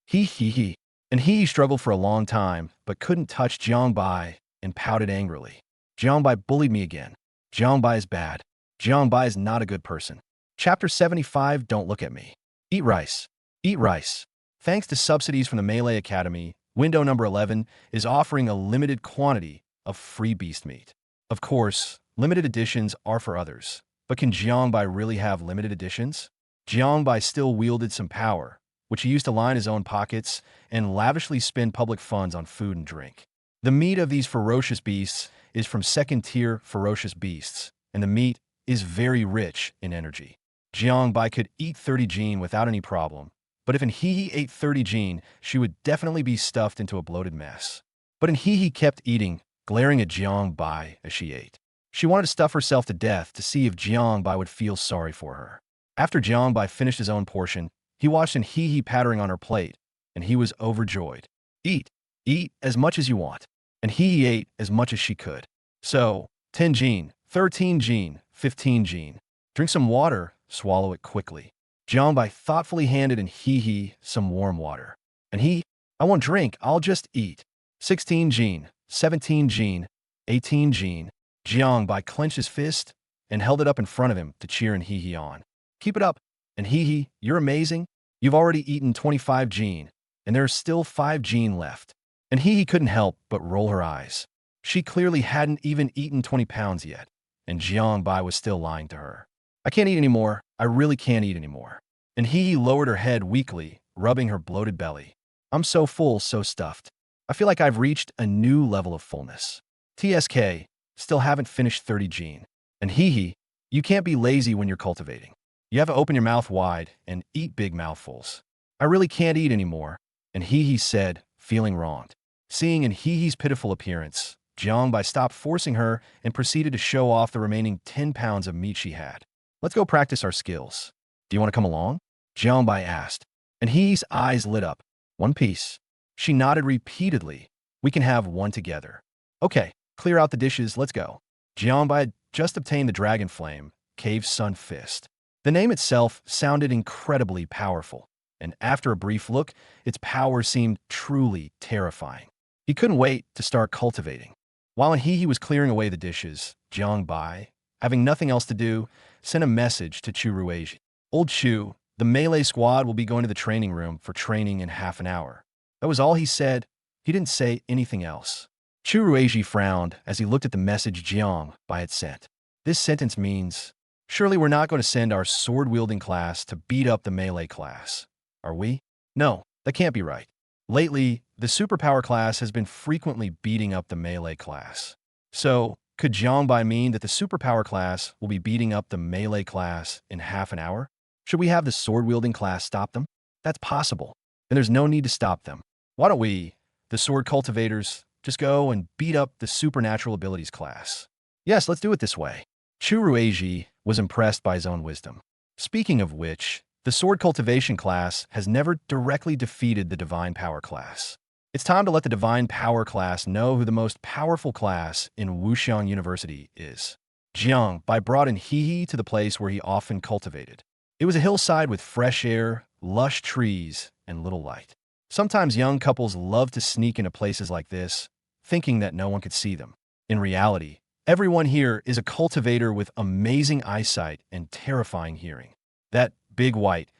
He. And Hehe struggled for a long time, but couldn't touch Jiangbai and pouted angrily. Jiangbai bullied me again. Jiangbai is bad. Jiangbai is not a good person. Chapter 75, Don't Look at Me. Eat rice. Eat rice. Thanks to subsidies from the Melee Academy, window number 11 is offering a limited quantity of free beast meat. Of course, limited editions are for others. But can Jiangbai really have limited editions? Jiangbai still wielded some power, which he used to line his own pockets and lavishly spend public funds on food and drink. The meat of these ferocious beasts is from second-tier ferocious beasts, and the meat is very rich in energy. Jiangbai could eat 30 jin without any problem, but if Hehe ate 30 jin, she would definitely be stuffed into a bloated mess. But Hehe kept eating, glaring at Jiangbai as she ate. She wanted to stuff herself to death to see if Jiangbai would feel sorry for her. After Jiangbai finished his own portion, he watched Hehe pattering on her plate, and he was overjoyed. Eat. Eat as much as you want. And Hehe ate as much as she could. So, 10 jin, 13 jin, 15 jin. Drink some water, swallow it quickly. Jiangbai thoughtfully handed Hehe some warm water. And I won't drink, I'll just eat. 16 jin, 17 jin, 18 jin. Jiangbai clenched his fist and held it up in front of him to cheer Hehe on. Keep it up. And Hehe, you're amazing. You've already eaten 25 jin, and there's still 5 jin left. And Hehe couldn't help but roll her eyes. She clearly hadn't even eaten 20 pounds yet, and Jiangbai was still lying to her. I can't eat anymore. I really can't eat anymore. And Hehe lowered her head weakly, rubbing her bloated belly. I'm so full, so stuffed. I feel like I've reached a new level of fullness. TSK, still haven't finished 30 jin. And Hehe, you can't be lazy when you're cultivating. You have to open your mouth wide and eat big mouthfuls. I really can't eat anymore. And he said, feeling wronged. Seeing in He's pitiful appearance, Jiangbai stopped forcing her and proceeded to show off the remaining 10 pounds of meat she had. Let's go practice our skills. Do you want to come along? Jiangbai asked, and He's eyes lit up. One piece. She nodded repeatedly. We can have one together. Okay, clear out the dishes, let's go. Jiangbai had just obtained the Dragon Flame, Cave Sun Fist. The name itself sounded incredibly powerful, and after a brief look, its power seemed truly terrifying. He couldn't wait to start cultivating. While he was clearing away the dishes, Jiangbai, having nothing else to do, sent a message to Chu Ruizhi. Old Chu, the melee squad will be going to the training room for training in half an hour. That was all he said. He didn't say anything else. Chu Ruizhi frowned as he looked at the message Jiangbai had sent. This sentence means, surely we're not going to send our sword-wielding class to beat up the melee class, are we? No, that can't be right. Lately, the superpower class has been frequently beating up the melee class. So, could Jiangbai mean that the superpower class will be beating up the melee class in half an hour? Should we have the sword-wielding class stop them? That's possible, and there's no need to stop them. Why don't we, the sword cultivators, just go and beat up the supernatural abilities class? Yes, let's do it this way. Chu Ruizhi was impressed by his own wisdom. Speaking of which, the sword cultivation class has never directly defeated the divine power class. It's time to let the divine power class know who the most powerful class in Wuxiang University is. Jiangbai brought in He to the place where he often cultivated. It was a hillside with fresh air, lush trees, and little light. Sometimes young couples love to sneak into places like this, thinking that no one could see them. In reality, everyone here is a cultivator with amazing eyesight and terrifying hearing. That big white,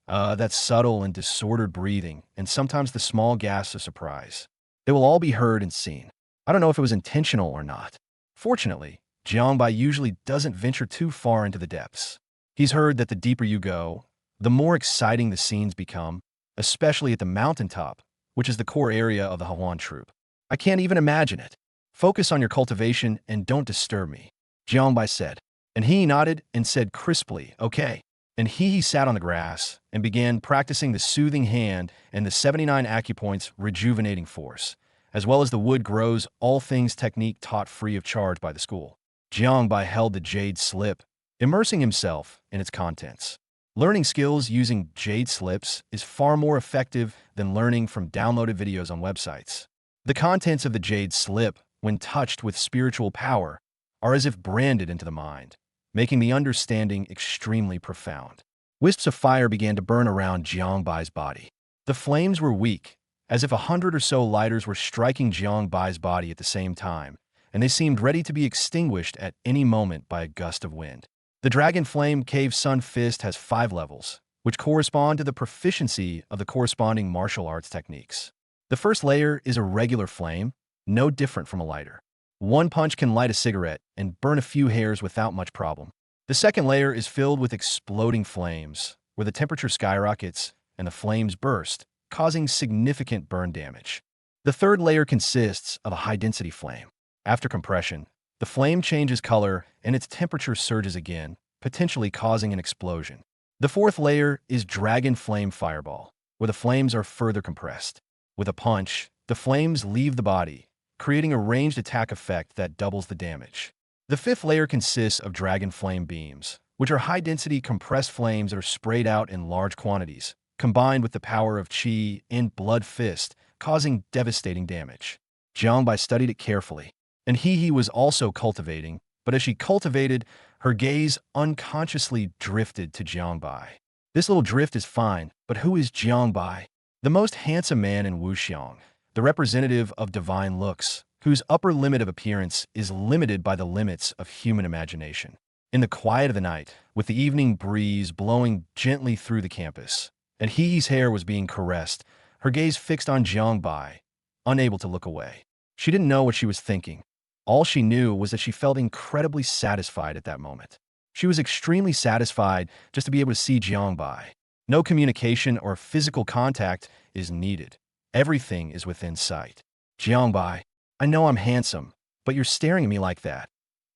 that subtle and disordered breathing, and sometimes the small gasps of surprise. They will all be heard and seen. I don't know if it was intentional or not. Fortunately, Jiangbai usually doesn't venture too far into the depths. He's heard that the deeper you go, the more exciting the scenes become, especially at the mountaintop, which is the core area of the Hawan troop. I can't even imagine it. Focus on your cultivation and don't disturb me, Jiangbai said. And he nodded and said crisply, okay. And he sat on the grass and began practicing the soothing hand and the 79 acupoints rejuvenating force, as well as the wood grows all things technique taught free of charge by the school. Jiangbai held the jade slip, immersing himself in its contents. Learning skills using jade slips is far more effective than learning from downloaded videos on websites. The contents of the jade slip, when touched with spiritual power, are as if branded into the mind, making the understanding extremely profound. Wisps of fire began to burn around Jiangbai's body. The flames were weak, as if 100 or so lighters were striking Jiangbai's body at the same time, and they seemed ready to be extinguished at any moment by a gust of wind. The Dragon Flame Cave Sun Fist has 5 levels, which correspond to the proficiency of the corresponding martial arts techniques. The first layer is a regular flame, no different from a lighter. One punch can light a cigarette and burn a few hairs without much problem. The second layer is filled with exploding flames, where the temperature skyrockets and the flames burst, causing significant burn damage. The third layer consists of a high-density flame. After compression, the flame changes color and its temperature surges again, potentially causing an explosion. The fourth layer is Dragon Flame Fireball, where the flames are further compressed. With a punch, the flames leave the body, creating a ranged attack effect that doubles the damage. The fifth layer consists of Dragon Flame Beams, which are high-density compressed flames that are sprayed out in large quantities, combined with the power of Qi and Blood Fist, causing devastating damage. Jiangbai studied it carefully, and he was also cultivating, but as she cultivated, her gaze unconsciously drifted to Jiangbai. This little drift is fine, but who is Jiangbai? The most handsome man in Wuxiang, the representative of divine looks, whose upper limit of appearance is limited by the limits of human imagination. In the quiet of the night, with the evening breeze blowing gently through the campus, and He's hair was being caressed, her gaze fixed on Jiangbai, unable to look away. She didn't know what she was thinking. All she knew was that she felt incredibly satisfied at that moment. She was extremely satisfied just to be able to see Jiangbai. No communication or physical contact is needed. Everything is within sight. Jiangbai, I know I'm handsome, but you're staring at me like that.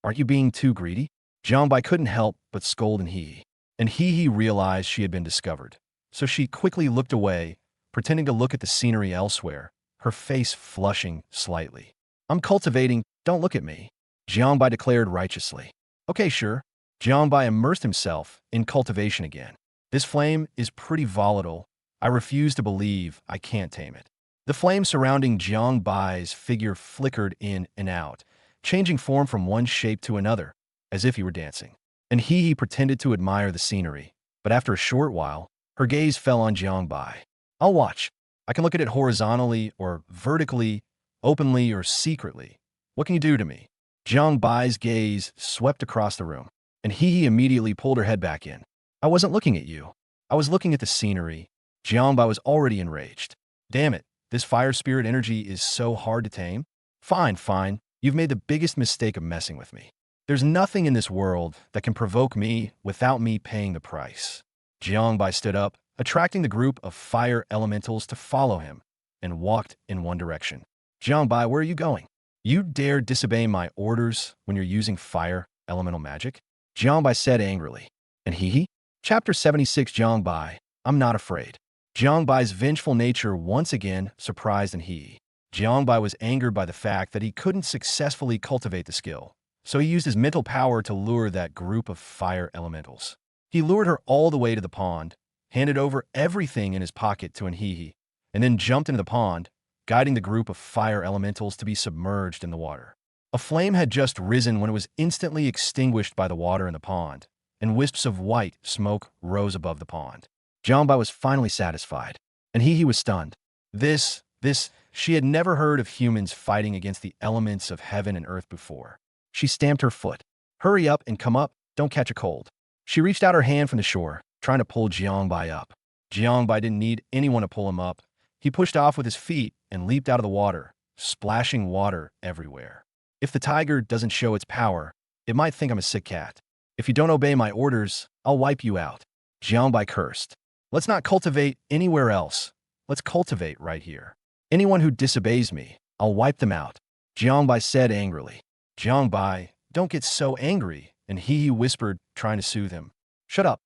Aren't you being too greedy? Jiangbai couldn't help but scold and he. and he realized she had been discovered. So she quickly looked away, pretending to look at the scenery elsewhere, her face flushing slightly. I'm cultivating, don't look at me, Jiangbai declared righteously. Okay, sure. Jiangbai immersed himself in cultivation again. This flame is pretty volatile. I refuse to believe I can't tame it. The flame surrounding Jiangbai's figure flickered in and out, changing form from one shape to another, as if he were dancing. And he pretended to admire the scenery, but after a short while, her gaze fell on Jiangbai. I'll watch. I can look at it horizontally or vertically, openly or secretly. What can you do to me? Jiangbai's gaze swept across the room, and he immediately pulled her head back in. I wasn't looking at you. I was looking at the scenery. Jiangbai was already enraged. Damn it, this fire spirit energy is so hard to tame. Fine. You've made the biggest mistake of messing with me. There's nothing in this world that can provoke me without me paying the price. Jiangbai stood up, attracting the group of fire elementals to follow him, and walked in one direction. Jiangbai, where are you going? You dare disobey my orders when you're using fire elemental magic? Jiangbai said angrily. And he? Chapter 76 Jiangbai, I'm not afraid. Jiangbai's vengeful nature once again surprised and Jiangbai was angered by the fact that he couldn't successfully cultivate the skill, so he used his mental power to lure that group of fire elementals. He lured her all the way to the pond, handed over everything in his pocket to Anhihi, and then jumped into the pond, guiding the group of fire elementals to be submerged in the water. A flame had just risen when it was instantly extinguished by the water in the pond, and wisps of white smoke rose above the pond. Jiangbai was finally satisfied, and he was stunned. She had never heard of humans fighting against the elements of heaven and earth before. She stamped her foot. Hurry up and come up, don't catch a cold. She reached out her hand from the shore, trying to pull Jiangbai up. Jiangbai didn't need anyone to pull him up. He pushed off with his feet and leaped out of the water, splashing water everywhere. If the tiger doesn't show its power, it might think I'm a sick cat. If you don't obey my orders, I'll wipe you out. Jiangbai cursed. Let's not cultivate anywhere else. Let's cultivate right here. Anyone who disobeys me, I'll wipe them out. Jiangbai said angrily. Jiangbai, don't get so angry, and he whispered, trying to soothe him. Shut up.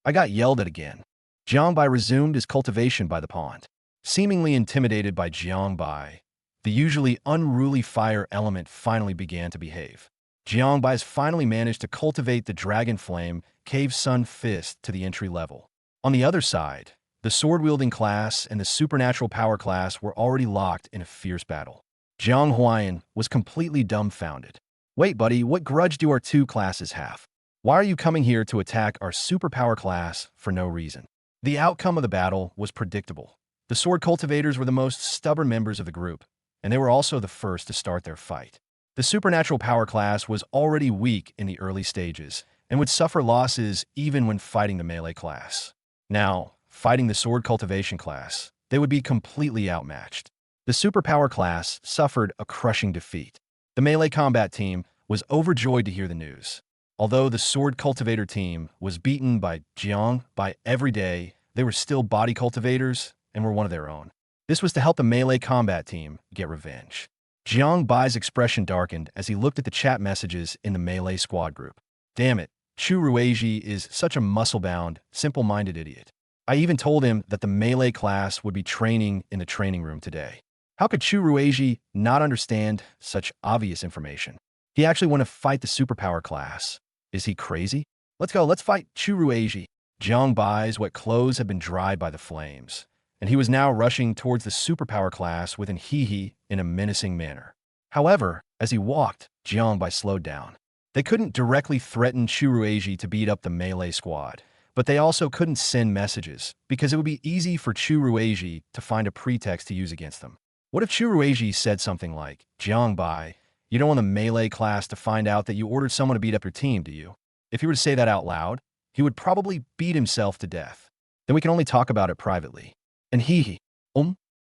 I got yelled at again. Jiangbai resumed his cultivation by the pond. Seemingly intimidated by Jiangbai, the usually unruly fire element finally began to behave. Jiangbai's finally managed to cultivate the Dragon Flame Cave Sun Fist to the entry level. On the other side, the sword-wielding class and the supernatural power class were already locked in a fierce battle. Jiang Huayan was completely dumbfounded. Wait, buddy, what grudge do our two classes have? Why are you coming here to attack our superpower class for no reason? The outcome of the battle was predictable. The sword cultivators were the most stubborn members of the group, and they were also the first to start their fight. The supernatural power class was already weak in the early stages and would suffer losses even when fighting the melee class. Now, fighting the sword cultivation class, they would be completely outmatched. The superpower class suffered a crushing defeat. The melee combat team was overjoyed to hear the news. Although the sword cultivator team was beaten by Jiang by every day, they were still body cultivators and were one of their own. This was to help the melee combat team get revenge. Jiang Bai's expression darkened as he looked at the chat messages in the melee squad group. Damn it, Chu Rueji is such a muscle-bound, simple-minded idiot. I even told him that the melee class would be training in the training room today. How could Chu Rueji not understand such obvious information? He actually want to fight the superpower class. Is he crazy? Let's go, let's fight Chu Rueji. Jiang Bai's wet clothes had been dried by the flames, and he was now rushing towards the superpower class with Anhihi in a menacing manner. However, as he walked, Jiang Bai slowed down. They couldn't directly threaten Chu Rueji to beat up the melee squad, but they also couldn't send messages because it would be easy for Chu Rueji to find a pretext to use against them. What if Chu Rueji said something like, Jiang Bai, you don't want the melee class to find out that you ordered someone to beat up your team, do you? If he were to say that out loud, he would probably beat himself to death. Then we can only talk about it privately. And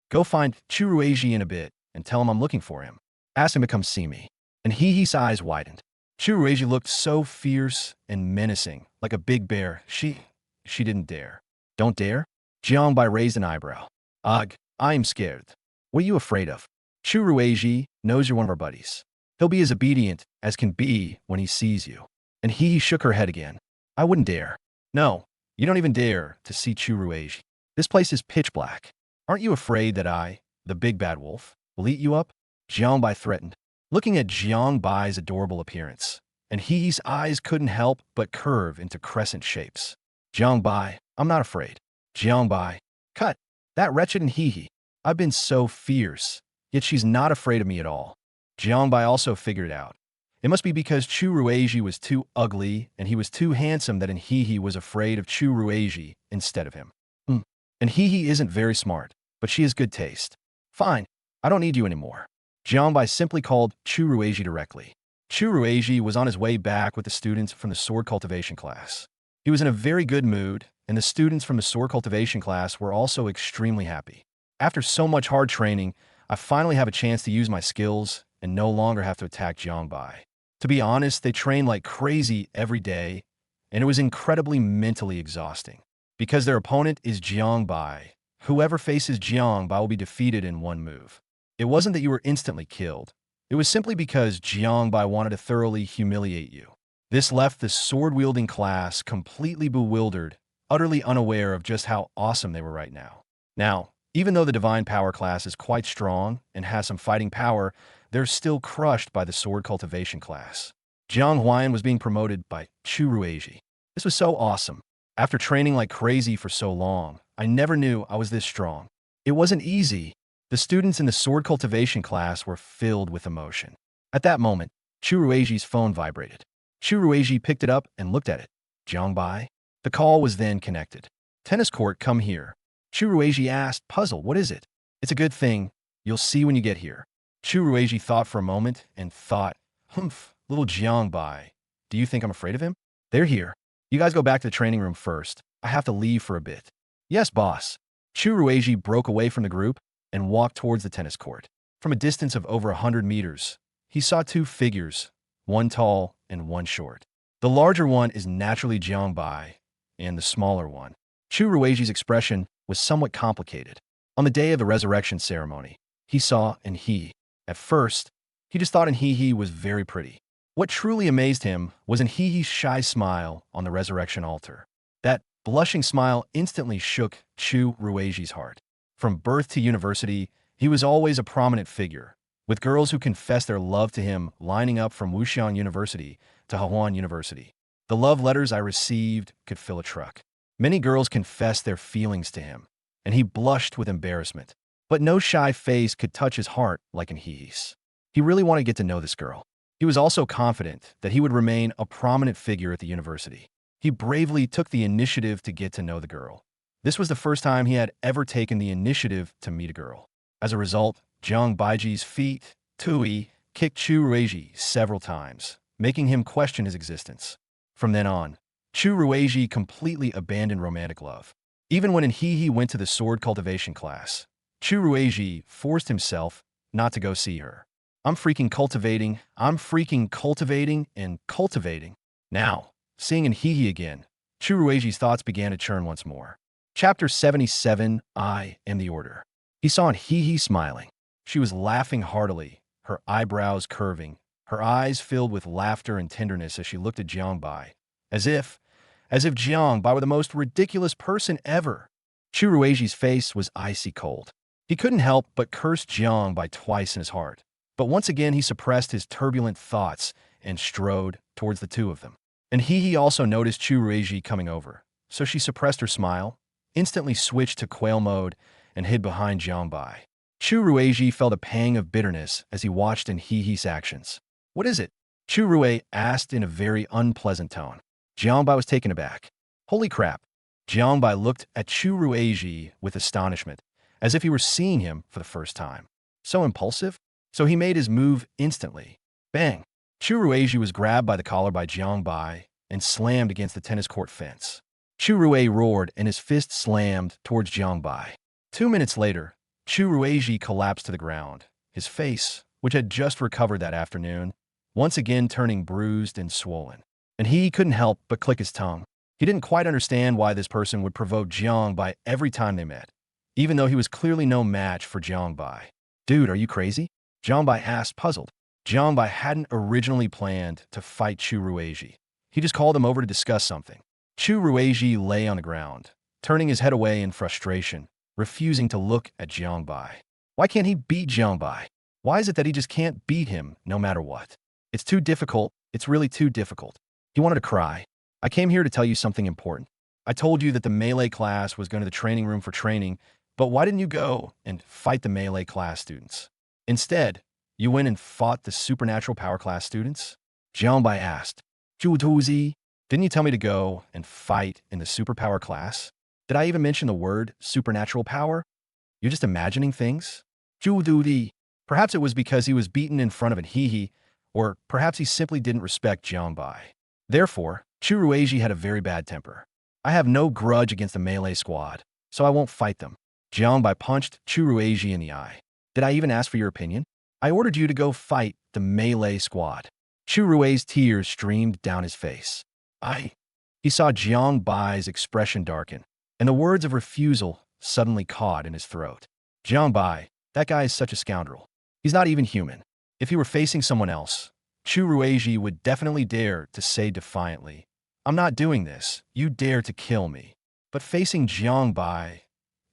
go find Chu Rueji in a bit and tell him I'm looking for him. Ask him to come see me. And his eyes widened. Chu Rueji looked so fierce and menacing, like a big bear. She didn't dare. Don't dare? Jiang Bai raised an eyebrow. Ugh, I am scared. What are you afraid of? Chu Rueji knows you're one of our buddies. He'll be as obedient as can be when he sees you. And he shook her head again. I wouldn't dare. No, you don't even dare to see Chu Rueji. This place is pitch black. Aren't you afraid that I, the big bad wolf, will eat you up? Jiangbai threatened, looking at Jiangbai's adorable appearance, and He's eyes couldn't help but curve into crescent shapes. Jiangbai, I'm not afraid. Jiangbai, cut. That wretched and He. I've been so fierce, yet she's not afraid of me at all. Jiangbai also figured it out. It must be because Chu Rueji was too ugly and he was too handsome that He was afraid of Chu Rueji instead of him. And He isn't very smart, but she has good taste. Fine, I don't need you anymore. Jiangbai simply called Chu Rueji directly. Chu Rueji was on his way back with the students from the sword cultivation class. He was in a very good mood, and the students from the sword cultivation class were also extremely happy. After so much hard training, I finally have a chance to use my skills and no longer have to attack Jiangbai. To be honest, they trained like crazy every day, and it was incredibly mentally exhausting. Because their opponent is Jiangbai, whoever faces Jiangbai will be defeated in one move. It wasn't that you were instantly killed. It was simply because Jiangbai wanted to thoroughly humiliate you. This left the sword-wielding class completely bewildered, utterly unaware of just how awesome they were right now. Now, even though the Divine Power class is quite strong and has some fighting power, they're still crushed by the sword cultivation class. Jiang Huayan was being promoted by Chu Rueji. This was so awesome. After training like crazy for so long, I never knew I was this strong. It wasn't easy. The students in the sword cultivation class were filled with emotion. At that moment, Chu Rueji's phone vibrated. Chu Rueji picked it up and looked at it. Jiangbai? The call was then connected. Tennis court, come here. Chu Rueji asked, puzzled, what is it? It's a good thing. You'll see when you get here. Chu Rueji thought for a moment and thought, humph, little Jiangbai. Do you think I'm afraid of him? They're here. You guys go back to the training room first. I have to leave for a bit. Yes, boss. Chu Rueji broke away from the group and walked towards the tennis court. From a distance of over 100 meters, he saw two figures, one tall and one short. The larger one is naturally Jiangbai, and the smaller one. Chu Rueji's expression was somewhat complicated. On the day of the resurrection ceremony, he saw He. At first, he just thought He was very pretty. What truly amazed him was He's shy smile on the resurrection altar. That blushing smile instantly shook Chu Rueji's heart. From birth to university, he was always a prominent figure, with girls who confessed their love to him lining up from Wuxian University to Hahuan University. The love letters I received could fill a truck. Many girls confessed their feelings to him, and he blushed with embarrassment. But no shy face could touch his heart like He's. He really wanted to get to know this girl. He was also confident that he would remain a prominent figure at the university. He bravely took the initiative to get to know the girl. This was the first time he had ever taken the initiative to meet a girl. As a result, Jiang Baiji's feet, Tui, kicked Chu Rueji several times, making him question his existence. From then on, Chu Rueji completely abandoned romantic love. Even when He went to the sword cultivation class, Chu Rueji forced himself not to go see her. I'm freaking cultivating and cultivating. Now, seeing He again, Chu Rueji's thoughts began to churn once more. Chapter 77, I Am the Order. He saw He smiling. She was laughing heartily, her eyebrows curving, her eyes filled with laughter and tenderness as she looked at Jiangbai, as if Jiangbai were the most ridiculous person ever. Chu Rueji's face was icy cold. He couldn't help but curse Jiangbai twice in his heart. But once again he suppressed his turbulent thoughts and strode towards the two of them. And He also noticed Chu Rueji coming over, so she suppressed her smile, instantly switched to quail mode, and hid behind Jiangbai. Chu Rueji felt a pang of bitterness as he watched He's actions. What is it? Chu Rue asked in a very unpleasant tone. Jiangbai was taken aback. Holy crap! Jiangbai looked at Chu Rueji with astonishment, as if he were seeing him for the first time. So impulsive? So he made his move instantly. Bang! Chu Rueji was grabbed by the collar by Jiangbai and slammed against the tennis court fence. Chu Rue roared and his fist slammed towards Jiangbai. 2 minutes later, Chu Rueji collapsed to the ground, his face, which had just recovered that afternoon, once again turning bruised and swollen. And he couldn't help but click his tongue. He didn't quite understand why this person would provoke Jiangbai every time they met, even though he was clearly no match for Jiangbai. Dude, are you crazy? Jiangbai asked, puzzled. Jiangbai hadn't originally planned to fight Chu Rueji. He just called him over to discuss something. Chu Rueji lay on the ground, turning his head away in frustration, refusing to look at Jiangbai. Why can't he beat Jiangbai? Why is it that he just can't beat him no matter what? It's too difficult. It's really too difficult. He wanted to cry. I came here to tell you something important. I told you that the melee class was going to the training room for training, but why didn't you go and fight the melee class students? Instead, you went and fought the supernatural power class students? Jiangbai asked. Zhu Tuzi, didn't you tell me to go and fight in the superpower class? Did I even mention the word supernatural power? You're just imagining things? Zhu Tuzi. Perhaps it was because he was beaten in front of an He, or perhaps he simply didn't respect Jiangbai. Therefore, Chu Rueji had a very bad temper. I have no grudge against the melee squad, so I won't fight them. Jiangbai punched Chu Rueji in the eye. Did I even ask for your opinion? I ordered you to go fight the melee squad. Chu Rue's tears streamed down his face. He saw Jiangbai's expression darken, and the words of refusal suddenly caught in his throat. Jiangbai, that guy is such a scoundrel. He's not even human. If he were facing someone else, Chu Rueji would definitely dare to say defiantly, I'm not doing this. You dare to kill me. But facing Jiangbai,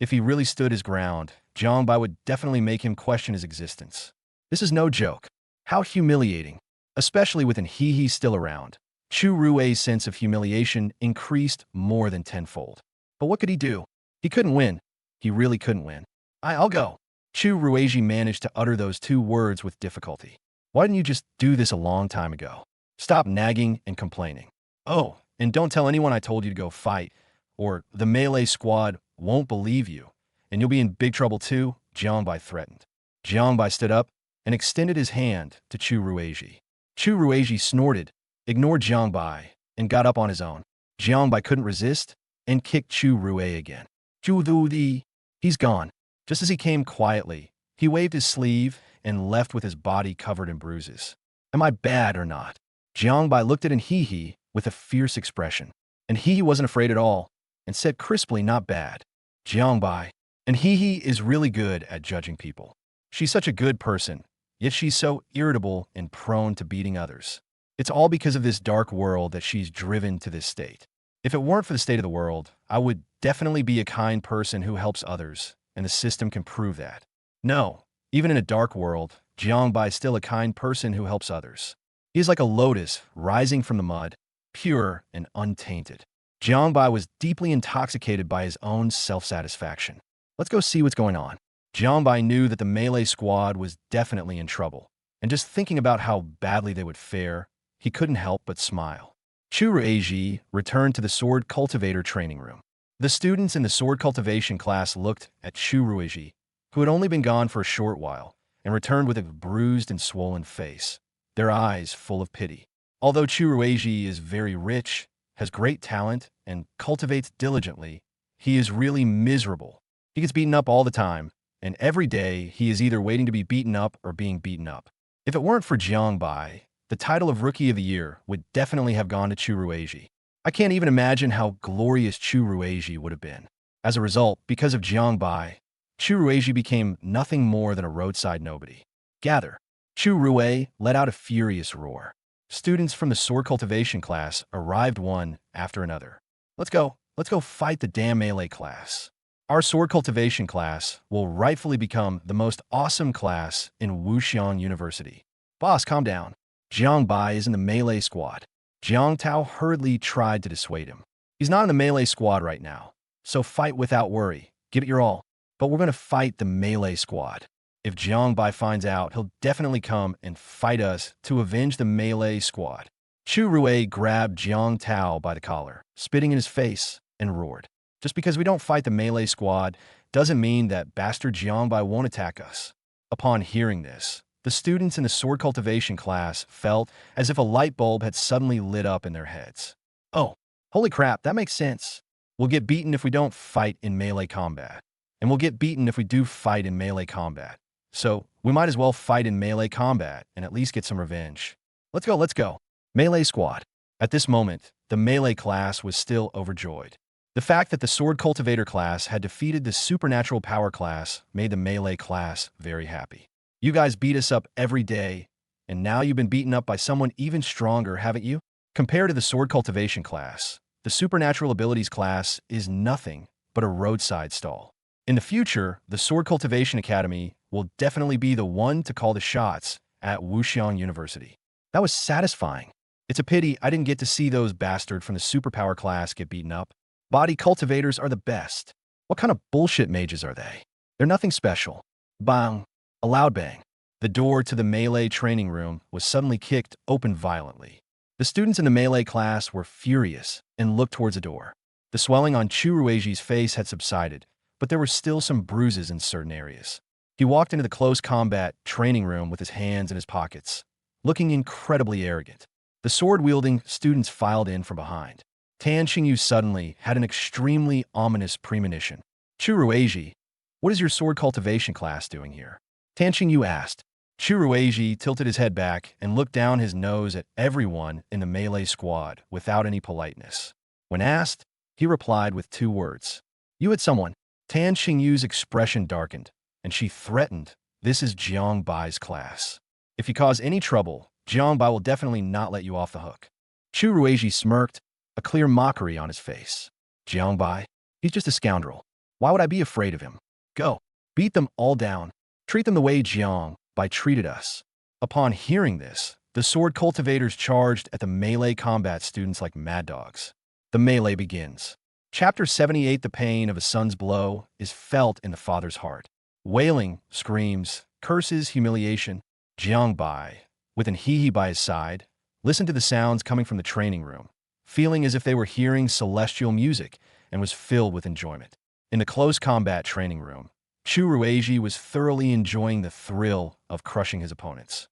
if he really stood his ground, Jiangbai would definitely make him question his existence. This is no joke. How humiliating. Especially with an He still around. Chu Rue's sense of humiliation increased more than tenfold. But what could he do? He couldn't win. He really couldn't win. I'll go. Chu Rueji managed to utter those two words with difficulty. Why didn't you just do this a long time ago? Stop nagging and complaining. Oh, and don't tell anyone I told you to go fight, or the melee squad won't believe you, and you'll be in big trouble too, Jiangbai threatened. Jiangbai stood up and extended his hand to Chu Rueji. Chu Rueji snorted, ignored Jiangbai, and got up on his own. Jiangbai couldn't resist and kicked Chu Rue again. Zhu Dudi, he's gone. Just as he came quietly, he waved his sleeve and left with his body covered in bruises. Am I bad or not? Jiangbai looked at an He with a fierce expression. And He wasn't afraid at all, and said crisply, not bad. Jiangbai, and He is really good at judging people. She's such a good person, yet she's so irritable and prone to beating others. It's all because of this dark world that she's driven to this state. If it weren't for the state of the world, I would definitely be a kind person who helps others, and the system can prove that. No, even in a dark world, Jiangbai is still a kind person who helps others. He is like a lotus rising from the mud, pure and untainted. Jiangbai was deeply intoxicated by his own self-satisfaction. Let's go see what's going on. Jiangbai knew that the melee squad was definitely in trouble, and just thinking about how badly they would fare, he couldn't help but smile. Chu Rueji returned to the sword cultivator training room. The students in the sword cultivation class looked at Chu Rueji, who had only been gone for a short while, and returned with a bruised and swollen face, their eyes full of pity. Although Chu Rueji is very rich, has great talent, and cultivates diligently, he is really miserable. He gets beaten up all the time, and every day he is either waiting to be beaten up or being beaten up. If it weren't for Jiangbai, the title of Rookie of the Year would definitely have gone to Chu Rueji. I can't even imagine how glorious Chu Rueji would have been. As a result, because of Jiangbai, Chu Rueji became nothing more than a roadside nobody. Gather. Chu Rue let out a furious roar. Students from the sword cultivation class arrived one after another. Let's go fight the damn melee class. Our sword cultivation class will rightfully become the most awesome class in Wuxian University. Boss, calm down. Jiangbai is in the melee squad. Jiang Tao hurriedly tried to dissuade him. He's not in the melee squad right now, so fight without worry. Give it your all. But we're going to fight the melee squad. If Jiangbai finds out, he'll definitely come and fight us to avenge the melee squad. Chu Rue grabbed Jiang Tao by the collar, spitting in his face, and roared. Just because we don't fight the melee squad doesn't mean that bastard Jiangbai won't attack us. Upon hearing this, the students in the sword cultivation class felt as if a light bulb had suddenly lit up in their heads. Oh, holy crap, that makes sense. We'll get beaten if we don't fight in melee combat. And we'll get beaten if we do fight in melee combat. So, we might as well fight in melee combat and at least get some revenge. Let's go. Melee squad. At this moment, the melee class was still overjoyed. The fact that the sword cultivator class had defeated the supernatural power class made the melee class very happy. You guys beat us up every day, and now you've been beaten up by someone even stronger, haven't you? Compared to the sword cultivation class, the supernatural abilities class is nothing but a roadside stall. In the future, the Sword Cultivation Academy will definitely be the one to call the shots at Wuxiang University. That was satisfying. It's a pity I didn't get to see those bastards from the superpower class get beaten up. Body cultivators are the best. What kind of bullshit mages are they? They're nothing special. Bang! A loud bang. The door to the melee training room was suddenly kicked open violently. The students in the melee class were furious and looked towards the door. The swelling on Chu Ruiji's face had subsided, but there were still some bruises in certain areas. He walked into the close combat training room with his hands in his pockets, looking incredibly arrogant. The sword-wielding students filed in from behind. Tan Xingyu suddenly had an extremely ominous premonition. Chu Ruiji, what is your sword cultivation class doing here? Tan Xingyu asked. Chu Ruiji tilted his head back and looked down his nose at everyone in the melee squad without any politeness. When asked, he replied with 2 words. You had someone. Tan Xingyu's expression darkened, and she threatened, this is Jiang Bai's class. If you cause any trouble, Jiang Bai will definitely not let you off the hook. Chu Ruiji smirked, a clear mockery on his face. Jiang Bai? He's just a scoundrel. Why would I be afraid of him? Go. Beat them all down. Treat them the way Jiang Bai treated us. Upon hearing this, the sword cultivators charged at the melee combat students like mad dogs. The melee begins. Chapter 78. The pain of a son's blow is felt in the father's heart. Wailing, screams, curses, humiliation. Jiang Bai, with an hee-hee by his side, listened to the sounds coming from the training room, feeling as if they were hearing celestial music, and was filled with enjoyment. In the close combat training room, Chu Ruiji was thoroughly enjoying the thrill of crushing his opponents.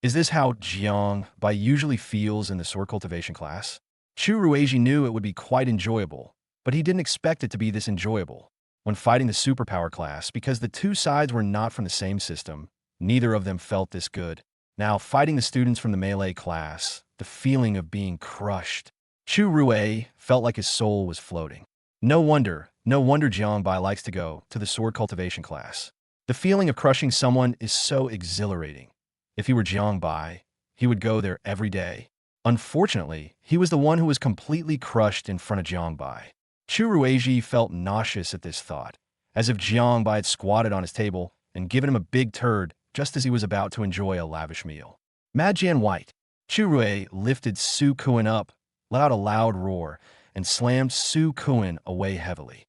Is this how Jiang Bai usually feels in the sword cultivation class? Chu Ruiji knew it would be quite enjoyable, but he didn't expect it to be this enjoyable. When fighting the superpower class, because the 2 sides were not from the same system, neither of them felt this good. Now, fighting the students from the melee class, the feeling of being crushed. Chu Rui felt like his soul was floating. No wonder Jiang Bai likes to go to the sword cultivation class. The feeling of crushing someone is so exhilarating. If he were Jiang Bai, he would go there every day. Unfortunately, he was the one who was completely crushed in front of Jiang Bai. Chu Ruiji felt nauseous at this thought, as if Jiang Bai had squatted on his table and given him a big turd just as he was about to enjoy a lavish meal. Mad Jan White. Chu Rui lifted Su Kuan up, let out a loud roar, and slammed Su Kuan away heavily.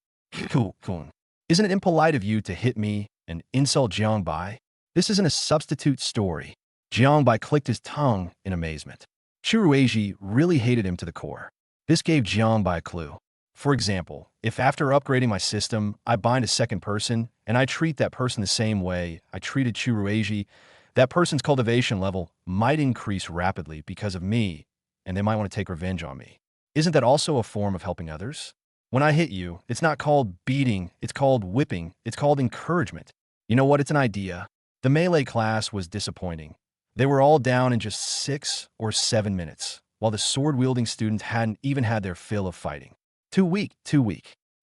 Kuan, isn't it impolite of you to hit me and insult Jiang Bai? This isn't a substitute story. Jiang Bai clicked his tongue in amazement. Chu Ruiji really hated him to the core. This gave Jiang Bai a clue. For example, if after upgrading my system, I bind a second person, and I treat that person the same way I treated Chu Ruiji, that person's cultivation level might increase rapidly because of me, and they might want to take revenge on me. Isn't that also a form of helping others? When I hit you, it's not called beating, it's called whipping, it's called encouragement. You know what? It's an idea. The melee class was disappointing. They were all down in just 6 or 7 minutes, while the sword-wielding students hadn't even had their fill of fighting. Too weak.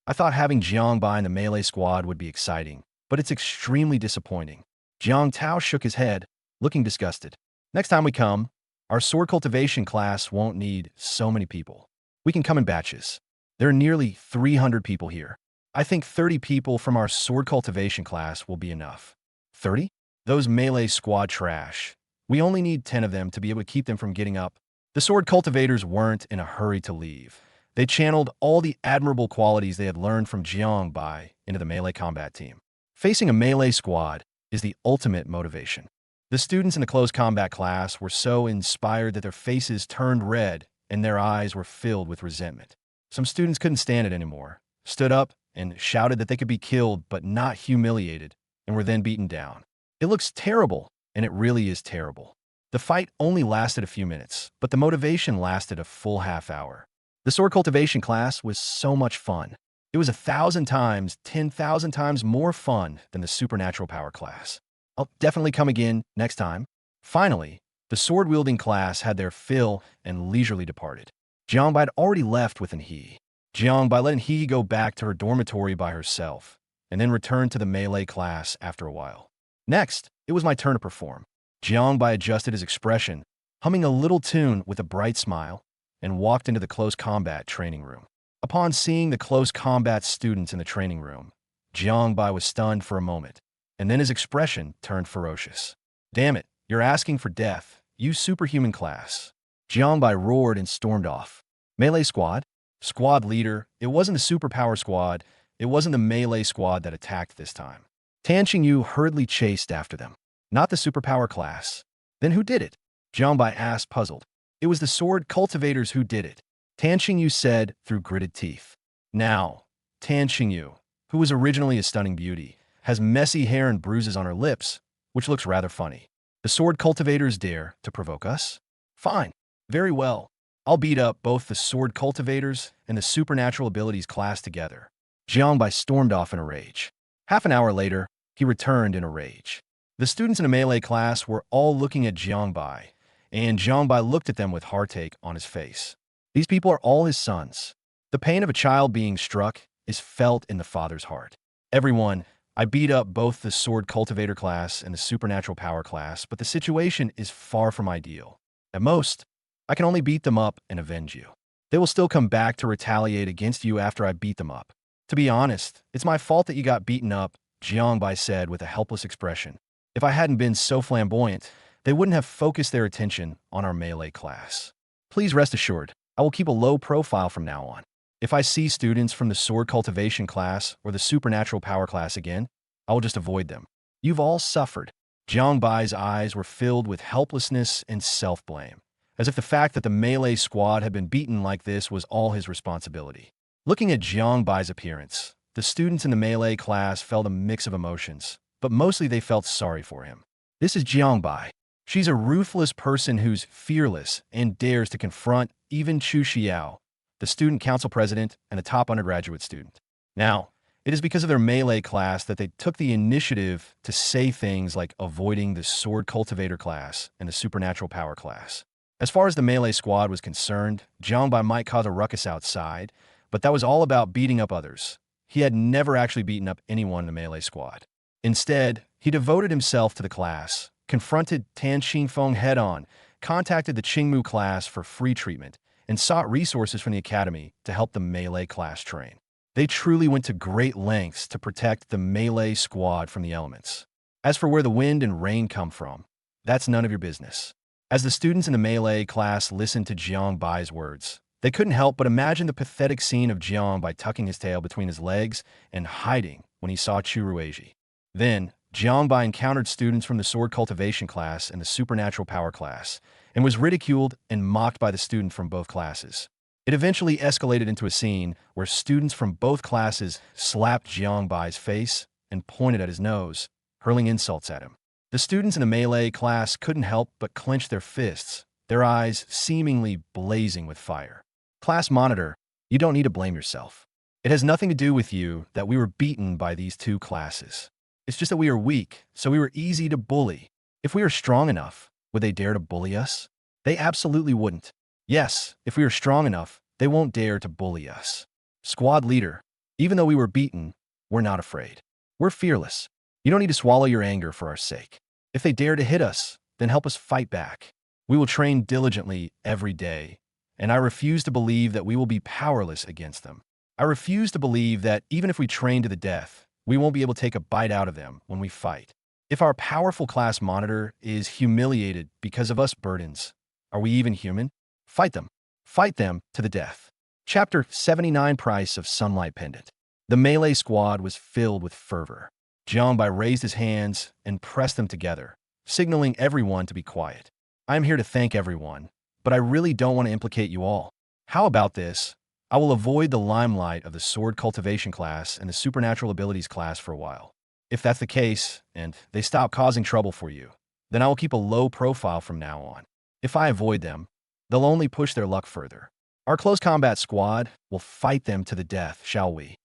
I thought having Jiang Bai in the melee squad would be exciting, but it's extremely disappointing. Jiang Tao shook his head, looking disgusted. Next time we come, our sword cultivation class won't need so many people. We can come in batches. There are nearly 300 people here. I think 30 people from our sword cultivation class will be enough. 30? Those melee squad trash. We only need 10 of them to be able to keep them from getting up. The sword cultivators weren't in a hurry to leave. They channeled all the admirable qualities they had learned from Jiang Bai into the melee combat team. Facing a melee squad is the ultimate motivation. The students in the close combat class were so inspired that their faces turned red and their eyes were filled with resentment. Some students couldn't stand it anymore, stood up and shouted that they could be killed but not humiliated, and were then beaten down. It looks terrible, and it really is terrible. The fight only lasted a few minutes, but the motivation lasted a full half hour. The sword cultivation class was so much fun. It was 1,000 times, 10,000 times more fun than the supernatural power class. I'll definitely come again next time. Finally, the sword-wielding class had their fill and leisurely departed. Jiang Bai had already left with an he. Jiang Bai letting he go back to her dormitory by herself, and then returned to the melee class after a while. Next, it was my turn to perform. Jiang Bai adjusted his expression, humming a little tune with a bright smile, and walked into the close combat training room. Upon seeing the close combat students in the training room, Jiangbai was stunned for a moment, and then his expression turned ferocious. "Damn it, you're asking for death, you superhuman class." Jiangbai roared and stormed off. "Melee squad? Squad leader, it wasn't the superpower squad, it wasn't the melee squad that attacked this time." Tan Qingyu hurriedly chased after them. "Not the superpower class. Then who did it?" Jiangbai asked, puzzled. "It was the sword cultivators who did it," Tan Qingyu said through gritted teeth. Now, Tan Qingyu, who was originally a stunning beauty, has messy hair and bruises on her lips, which looks rather funny. "The sword cultivators dare to provoke us? Fine. Very well. I'll beat up both the sword cultivators and the supernatural abilities class together." Jiangbai stormed off in a rage. Half an hour later, he returned in a rage. The students in the melee class were all looking at Jiangbai, and Jiangbai looked at them with heartache on his face. These people are all his sons. The pain of a child being struck is felt in the father's heart. "Everyone, I beat up both the sword cultivator class and the supernatural power class, but the situation is far from ideal. At most, I can only beat them up and avenge you. They will still come back to retaliate against you after I beat them up. To be honest, it's my fault that you got beaten up," Jiangbai said with a helpless expression. "If I hadn't been so flamboyant, they wouldn't have focused their attention on our melee class. Please rest assured, I will keep a low profile from now on. If I see students from the sword cultivation class or the supernatural power class again, I will just avoid them. You've all suffered." Jiangbai's eyes were filled with helplessness and self-blame, as if the fact that the melee squad had been beaten like this was all his responsibility. Looking at Jiangbai's appearance, the students in the melee class felt a mix of emotions, but mostly they felt sorry for him. This is Jiangbai. She's a ruthless person who's fearless and dares to confront even Chu Xiao, the student council president and a top undergraduate student. Now, it is because of their melee class that they took the initiative to say things like avoiding the sword cultivator class and the supernatural power class. As far as the melee squad was concerned, Jiangbai might cause a ruckus outside, but that was all about beating up others. He had never actually beaten up anyone in the melee squad. Instead, he devoted himself to the class, confronted Tan Qingfeng head-on, contacted the Qingmu class for free treatment, and sought resources from the academy to help the melee class train. They truly went to great lengths to protect the melee squad from the elements. As for where the wind and rain come from, that's none of your business. As the students in the melee class listened to Jiangbai's words, they couldn't help but imagine the pathetic scene of Jiangbai tucking his tail between his legs and hiding when he saw Chu Ruizhi. Then, Jiangbai encountered students from the sword cultivation class and the supernatural power class, and was ridiculed and mocked by the student from both classes. It eventually escalated into a scene where students from both classes slapped Jiangbai's face and pointed at his nose, hurling insults at him. The students in the melee class couldn't help but clench their fists, their eyes seemingly blazing with fire. "Class monitor, you don't need to blame yourself. It has nothing to do with you that we were beaten by these two classes. It's just that we are weak, so we were easy to bully. If we are strong enough, would they dare to bully us? They absolutely wouldn't. Yes, if we are strong enough, they won't dare to bully us. Squad leader, even though we were beaten, we're not afraid. We're fearless. You don't need to swallow your anger for our sake. If they dare to hit us, then help us fight back. We will train diligently every day, and I refuse to believe that we will be powerless against them. I refuse to believe that even if we train to the death, we won't be able to take a bite out of them when we fight. If our powerful class monitor is humiliated because of us burdens, are we even human? Fight them. Fight them to the death." Chapter 79, Price of Sunlight Pendant. The melee squad was filled with fervor. Jiangbai raised his hands and pressed them together, signaling everyone to be quiet. "I am here to thank everyone, but I really don't want to implicate you all. How about this? I will avoid the limelight of the sword cultivation class and the supernatural abilities class for a while. If that's the case, and they stop causing trouble for you, then I will keep a low profile from now on. If I avoid them, they'll only push their luck further. Our close combat squad will fight them to the death, shall we?"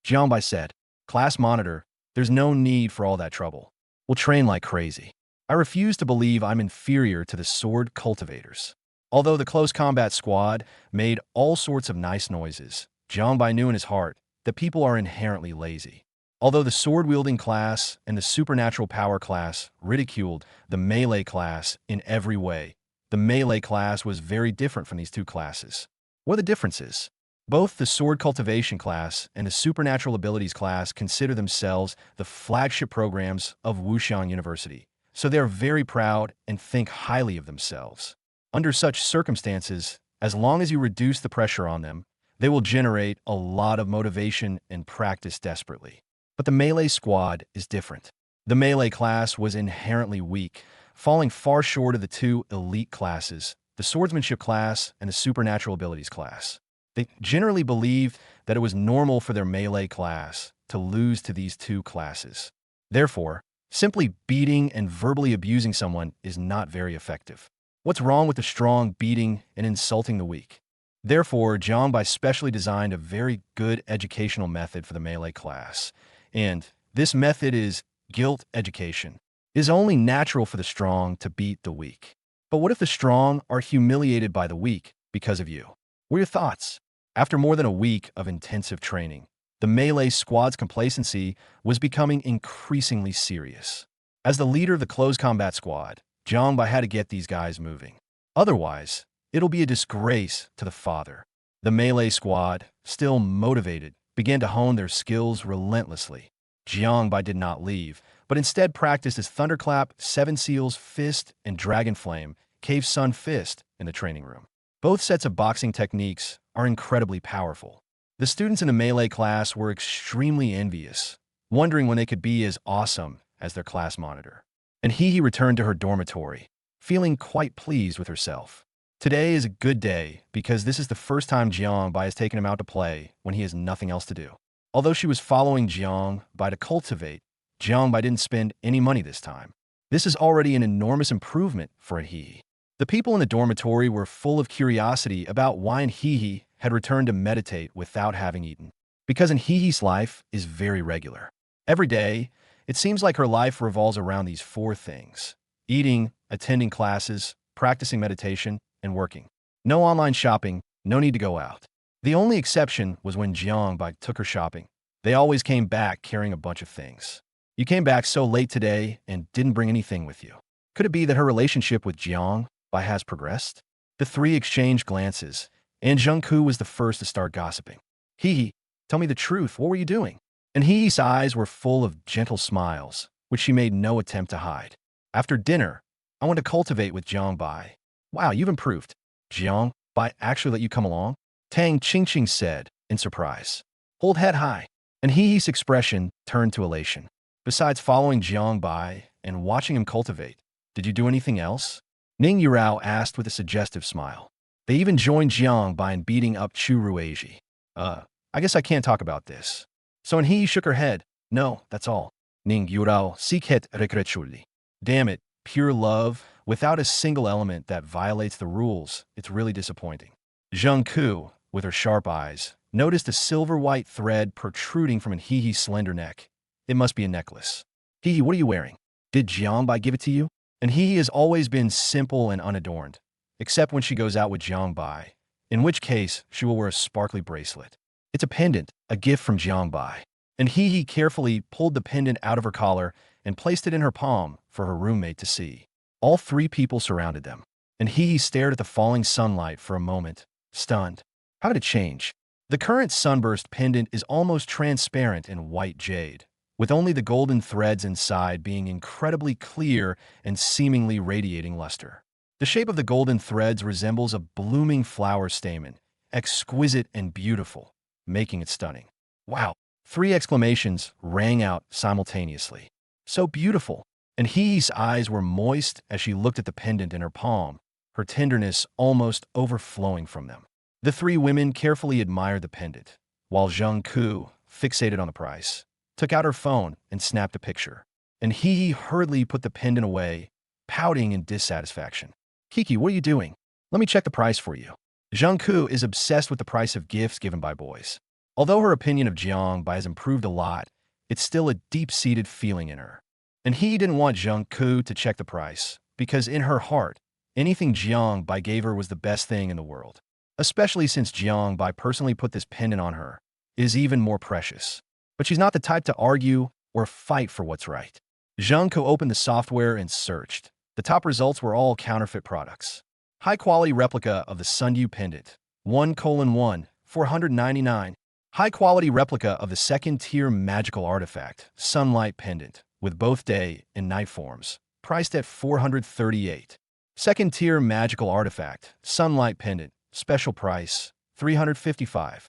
Jiangbai said, "Class monitor, there's no need for all that trouble. We'll train like crazy. I refuse to believe I'm inferior to the sword cultivators." Although the close combat squad made all sorts of nice noises, Jiangbai knew in his heart that people are inherently lazy. Although the sword-wielding class and the supernatural power class ridiculed the melee class in every way, the melee class was very different from these two classes. What are the differences? Both the sword cultivation class and the supernatural abilities class consider themselves the flagship programs of Wuxian University, so they are very proud and think highly of themselves. Under such circumstances, as long as you reduce the pressure on them, they will generate a lot of motivation and practice desperately. But the melee squad is different. The melee class was inherently weak, falling far short of the two elite classes, the swordsmanship class and the supernatural abilities class. They generally believed that it was normal for their melee class to lose to these two classes. Therefore, simply beating and verbally abusing someone is not very effective. What's wrong with the strong beating and insulting the weak? Therefore, Jiangbai specially designed a very good educational method for the melee class, and this method is guilt education. It is only natural for the strong to beat the weak. But what if the strong are humiliated by the weak because of you? What are your thoughts? After more than a week of intensive training, the melee squad's complacency was becoming increasingly serious. As the leader of the close combat squad, Jiangbai had to get these guys moving. Otherwise, it'll be a disgrace to the father. The melee squad, still motivated, began to hone their skills relentlessly. Jiangbai did not leave, but instead practiced his Thunderclap, Seven Seals Fist, and Dragon Flame, Cave Sun Fist in the training room. Both sets of boxing techniques are incredibly powerful. The students in the melee class were extremely envious, wondering when they could be as awesome as their class monitor. And He returned to her dormitory, feeling quite pleased with herself. Today is a good day because this is the first time Jiangbai has taken him out to play when he has nothing else to do. Although she was following Jiangbai to cultivate, Jiangbai didn't spend any money this time. This is already an enormous improvement for He. The people in the dormitory were full of curiosity about why He had returned to meditate without having eaten. Because He's life is very regular. Every day, it seems like her life revolves around these four things: eating, attending classes, practicing meditation, and working. No online shopping, no need to go out. The only exception was when Jiangbai took her shopping. They always came back carrying a bunch of things. You came back so late today and didn't bring anything with you. Could it be that her relationship with Jiangbai has progressed? The three exchanged glances, and Zhengku was the first to start gossiping. He, tell me the truth, what were you doing? And He's eyes were full of gentle smiles, which she made no attempt to hide. After dinner, I want to cultivate with Jiangbai. Wow, you've improved. Jiangbai actually let you come along? Tang Qingqing said, in surprise. Hold head high. And He's expression turned to elation. Besides following Jiangbai and watching him cultivate, did you do anything else? Ning Yurao asked with a suggestive smile. They even joined Jiangbai in beating up Chu Rueji. I guess I can't talk about this. So and He shook her head. No, that's all. Ning Yurao siket regretfully. Damn it, pure love, without a single element that violates the rules. It's really disappointing. Zhengku, with her sharp eyes, noticed a silver-white thread protruding from He's slender neck. It must be a necklace. He, what are you wearing? Did Jiangbai give it to you? And He has always been simple and unadorned, except when she goes out with Jiangbai, in which case she will wear a sparkly bracelet. It's a pendant, a gift from Jiangbai. And He carefully pulled the pendant out of her collar and placed it in her palm for her roommate to see. All three people surrounded them, and He stared at the falling sunlight for a moment, stunned. How did it change? The current sunburst pendant is almost transparent in white jade, with only the golden threads inside being incredibly clear and seemingly radiating luster. The shape of the golden threads resembles a blooming flower stamen, exquisite and beautiful, making it stunning. Wow! 3 exclamations rang out simultaneously. So beautiful! And He's eyes were moist as she looked at the pendant in her palm, her tenderness almost overflowing from them. The 3 women carefully admired the pendant, while Zhengku, fixated on the price, took out her phone and snapped a picture. And He hurriedly put the pendant away, pouting in dissatisfaction. Kiki, what are you doing? Let me check the price for you. Zhengku is obsessed with the price of gifts given by boys. Although her opinion of Jiangbai has improved a lot, it's still a deep-seated feeling in her. And He didn't want Zhengku to check the price, because in her heart, anything Jiangbai gave her was the best thing in the world. Especially since Jiangbai personally put this pendant on her, is even more precious. But she's not the type to argue or fight for what's right. Zhengku opened the software and searched. The top results were all counterfeit products. High-quality replica of the Sundew pendant. 1:1, 499. High-quality replica of the second-tier magical artifact, Sunlight Pendant, with both day and night forms. Priced at 438. Second-tier magical artifact, Sunlight Pendant. Special price, 355.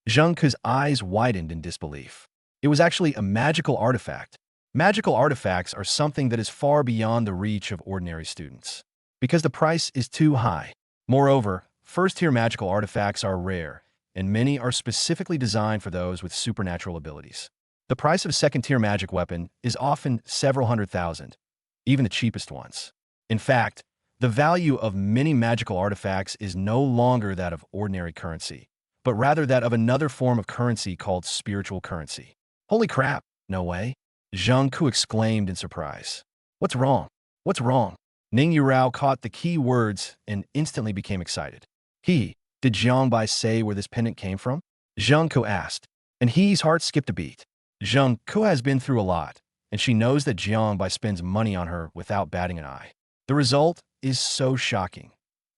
Zheng Ke's eyes widened in disbelief. It was actually a magical artifact. Magical artifacts are something that is far beyond the reach of ordinary students, because the price is too high. Moreover, first-tier magical artifacts are rare, and many are specifically designed for those with supernatural abilities. The price of a second-tier magic weapon is often several hundred thousand, even the cheapest ones. In fact, the value of many magical artifacts is no longer that of ordinary currency, but rather that of another form of currency called spiritual currency. Holy crap, no way. Zheng Ke exclaimed in surprise. What's wrong? What's wrong? Ning Yurao caught the key words and instantly became excited. Did Jiangbai say where this pendant came from? Zheng Ke asked, and He's heart skipped a beat. Zheng Ke has been through a lot, and she knows that Jiangbai spends money on her without batting an eye. The result is so shocking.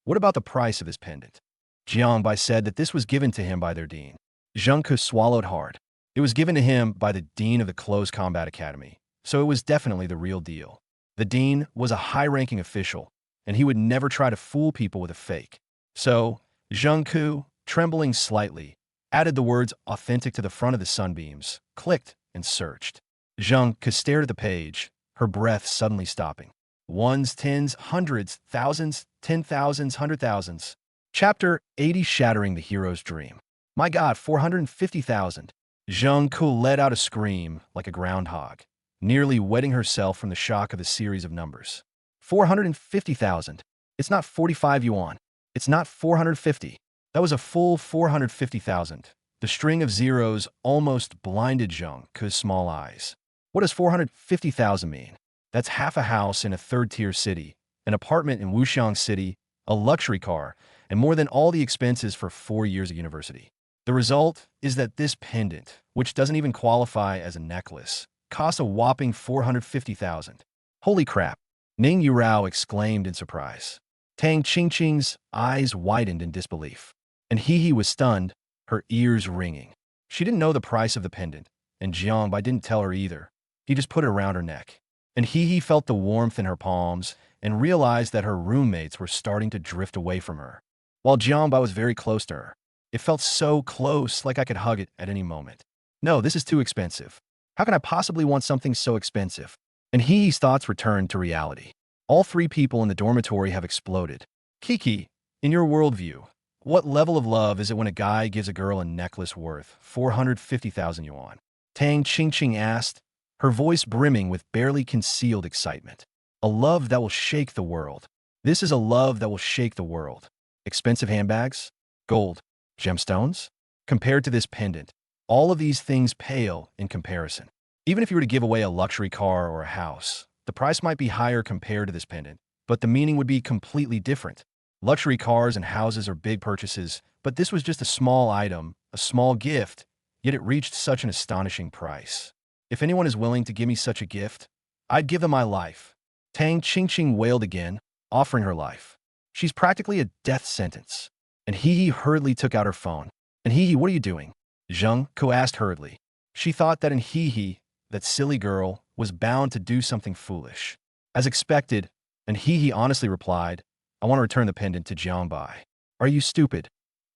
What about the price of this pendant? Jiangbai said that this was given to him by their dean. Zheng Ke swallowed hard. It was given to him by the dean of the Close Combat Academy, so it was definitely the real deal. The dean was a high-ranking official, and he would never try to fool people with a fake. So, Zheng Ke, trembling slightly, added the words authentic to the front of the sunbeams, clicked, and searched. Zheng Ke stared at the page, her breath suddenly stopping. Ones, tens, hundreds, thousands, 10,000s, 100,000s. Chapter 80, Shattering the Hero's Dream. My God, 450,000. Zheng Ke let out a scream like a groundhog, nearly wetting herself from the shock of the series of numbers. 450,000. It's not 45 yuan. It's not 450. That was a full 450,000. The string of zeros almost blinded Zheng Ke's small eyes. What does 450,000 mean? That's half a house in a third-tier city, an apartment in Wuxiang City, a luxury car, and more than all the expenses for 4 years of university. The result is that this pendant, which doesn't even qualify as a necklace, costs a whopping 450,000. Holy crap! Ning Yurao exclaimed in surprise. Tang Qingqing's eyes widened in disbelief, and He was stunned, her ears ringing. She didn't know the price of the pendant, and Jiangbai didn't tell her either. He just put it around her neck. And He felt the warmth in her palms and realized that her roommates were starting to drift away from her, while Jiangbai was very close to her. It felt so close, like I could hug it at any moment. No, this is too expensive. How can I possibly want something so expensive? And He's thoughts returned to reality. All three people in the dormitory have exploded. Kiki, in your worldview, what level of love is it when a guy gives a girl a necklace worth 450,000 yuan? Tang Qingqing asked, her voice brimming with barely concealed excitement. A love that will shake the world. This is a love that will shake the world. Expensive handbags? Gold? Gemstones? Compared to this pendant, all of these things pale in comparison. Even if you were to give away a luxury car or a house, the price might be higher compared to this pendant, but the meaning would be completely different. Luxury cars and houses are big purchases, but this was just a small item, a small gift, yet it reached such an astonishing price. If anyone is willing to give me such a gift, I'd give them my life. Tang Qingqing wailed again, offering her life. She's practically a death sentence. And He hurriedly took out her phone. And He, what are you doing? Zheng Ke asked hurriedly. She thought that He, that silly girl, was bound to do something foolish. As expected, and He honestly replied, I want to return the pendant to Jiangbai. Are you stupid?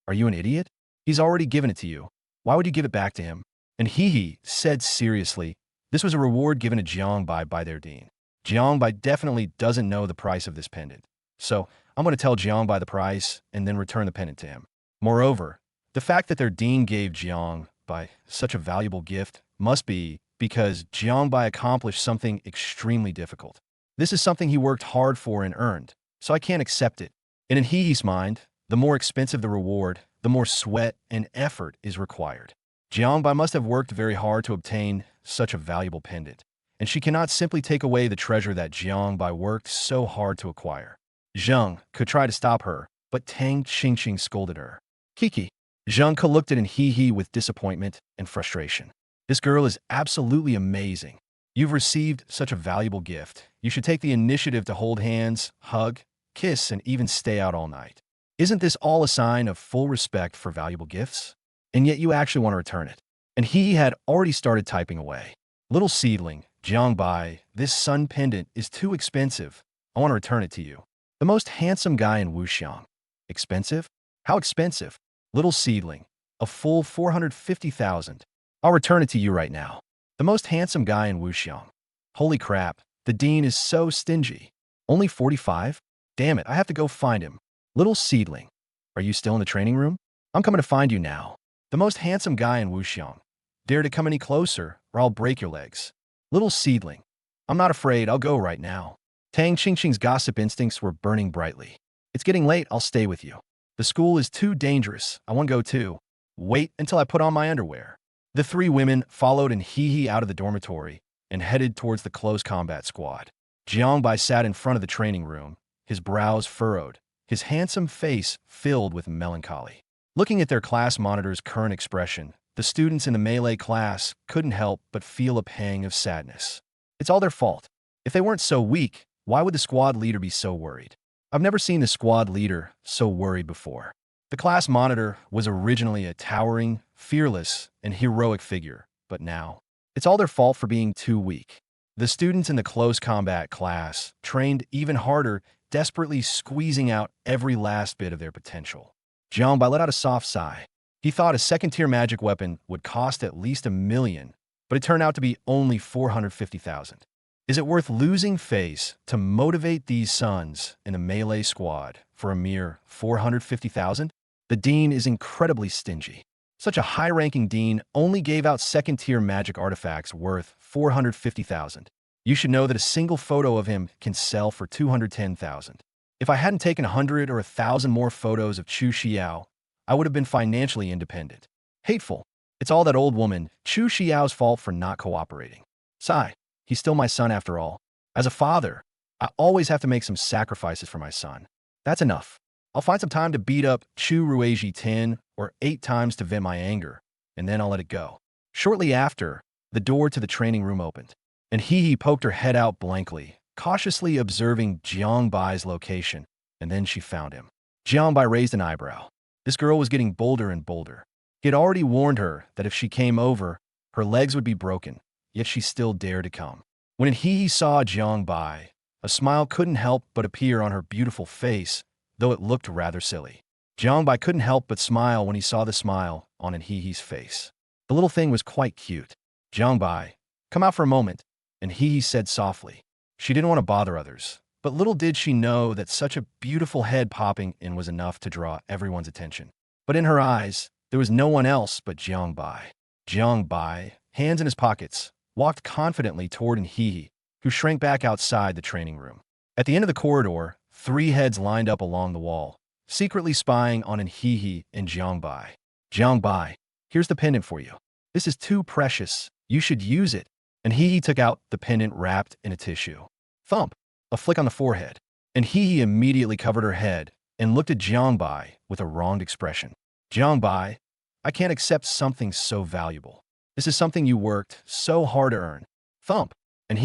Are you an idiot? He's already given it to you. Why would you give it back to him? And He said seriously, this was a reward given to Jiangbai by their dean. Jiangbai definitely doesn't know the price of this pendant. So, I'm going to tell Jiangbai the price and then return the pendant to him. Moreover, the fact that their dean gave Jiangbai such a valuable gift must be because Jiangbai accomplished something extremely difficult. This is something he worked hard for and earned, so I can't accept it. And in He's mind, the more expensive the reward, the more sweat and effort is required. Jiangbai must have worked very hard to obtain such a valuable pendant, and she cannot simply take away the treasure that Jiangbai worked so hard to acquire. Zheng could try to stop her, but Tang Qingqing scolded her. Kiki. Zheng Ke looked at He with disappointment and frustration. This girl is absolutely amazing. You've received such a valuable gift. You should take the initiative to hold hands, hug, kiss, and even stay out all night. Isn't this all a sign of full respect for valuable gifts? And yet you actually want to return it. And he had already started typing away. Little seedling, Jiangbai, this sun pendant is too expensive. I want to return it to you. The most handsome guy in Wuxiang. Expensive? How expensive? Little seedling, a full 450,000. I'll return it to you right now. The most handsome guy in Wuxiang. Holy crap, the dean is so stingy. Only 45? Damn it, I have to go find him. Little seedling, are you still in the training room? I'm coming to find you now. The most handsome guy in Wuxiang. Dare to come any closer, or I'll break your legs. Little seedling, I'm not afraid, I'll go right now. Tang Qingqing's gossip instincts were burning brightly. It's getting late, I'll stay with you. The school is too dangerous, I want to go too. Wait until I put on my underwear. The three women followed and hee out of the dormitory and headed towards the close combat squad. Jiangbai sat in front of the training room, his brows furrowed, his handsome face filled with melancholy. Looking at their class monitor's current expression, the students in the melee class couldn't help but feel a pang of sadness. It's all their fault. If they weren't so weak, why would the squad leader be so worried? I've never seen the squad leader so worried before. The class monitor was originally a towering, fearless, and heroic figure, but now, it's all their fault for being too weak. The students in the close combat class trained even harder, desperately squeezing out every last bit of their potential. Jiangbai let out a soft sigh. He thought a second-tier magic weapon would cost at least $1 million, but it turned out to be only 450,000. Is it worth losing face to motivate these sons in the melee squad for a mere 450,000? The dean is incredibly stingy. Such a high-ranking dean only gave out second-tier magic artifacts worth 450,000. You should know that a single photo of him can sell for 210,000. If I hadn't taken 100 or 1,000 more photos of Chu Xiao, I would have been financially independent. Hateful. It's all that old woman, Chu Xiao's fault for not cooperating. Sigh. He's still my son after all. As a father, I always have to make some sacrifices for my son. That's enough. I'll find some time to beat up Chu Ruiji 10 or 8 times to vent my anger, and then I'll let it go. Shortly after, the door to the training room opened, and He poked her head out blankly, cautiously observing Jiangbai's location, and then she found him. Jiangbai raised an eyebrow. This girl was getting bolder and bolder. He had already warned her that if she came over, her legs would be broken, yet she still dared to come. When He saw Jiangbai, a smile couldn't help but appear on her beautiful face, though it looked rather silly. Jiangbai couldn't help but smile when he saw the smile on He's face. The little thing was quite cute. Jiangbai, come out for a moment, and He said softly. She didn't want to bother others, but little did she know that such a beautiful head popping in was enough to draw everyone's attention. But in her eyes, there was no one else but Jiangbai. Jiangbai, hands in his pockets, walked confidently toward He, who shrank back outside the training room. At the end of the corridor, 3 heads lined up along the wall, secretly spying on He and Jiangbai. Jiangbai, here's the pendant for you. This is too precious. You should use it. And He took out the pendant wrapped in a tissue. Thump, a flick on the forehead. And He immediately covered her head and looked at Jiangbai with a wronged expression. Jiangbai, I can't accept something so valuable. This is something you worked so hard to earn. Thump. And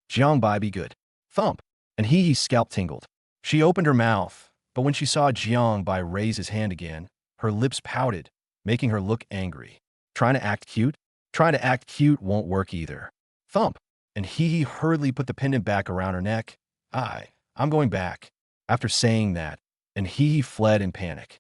Jiangbai, be good. Thump. And He's scalp tingled. She opened her mouth, but when she saw Jiangbai raise his hand again, her lips pouted, making her look angry. Trying to act cute? Trying to act cute won't work either. Thump. And He hurriedly put the pendant back around her neck. I'm going back. After saying that, and He fled in panic.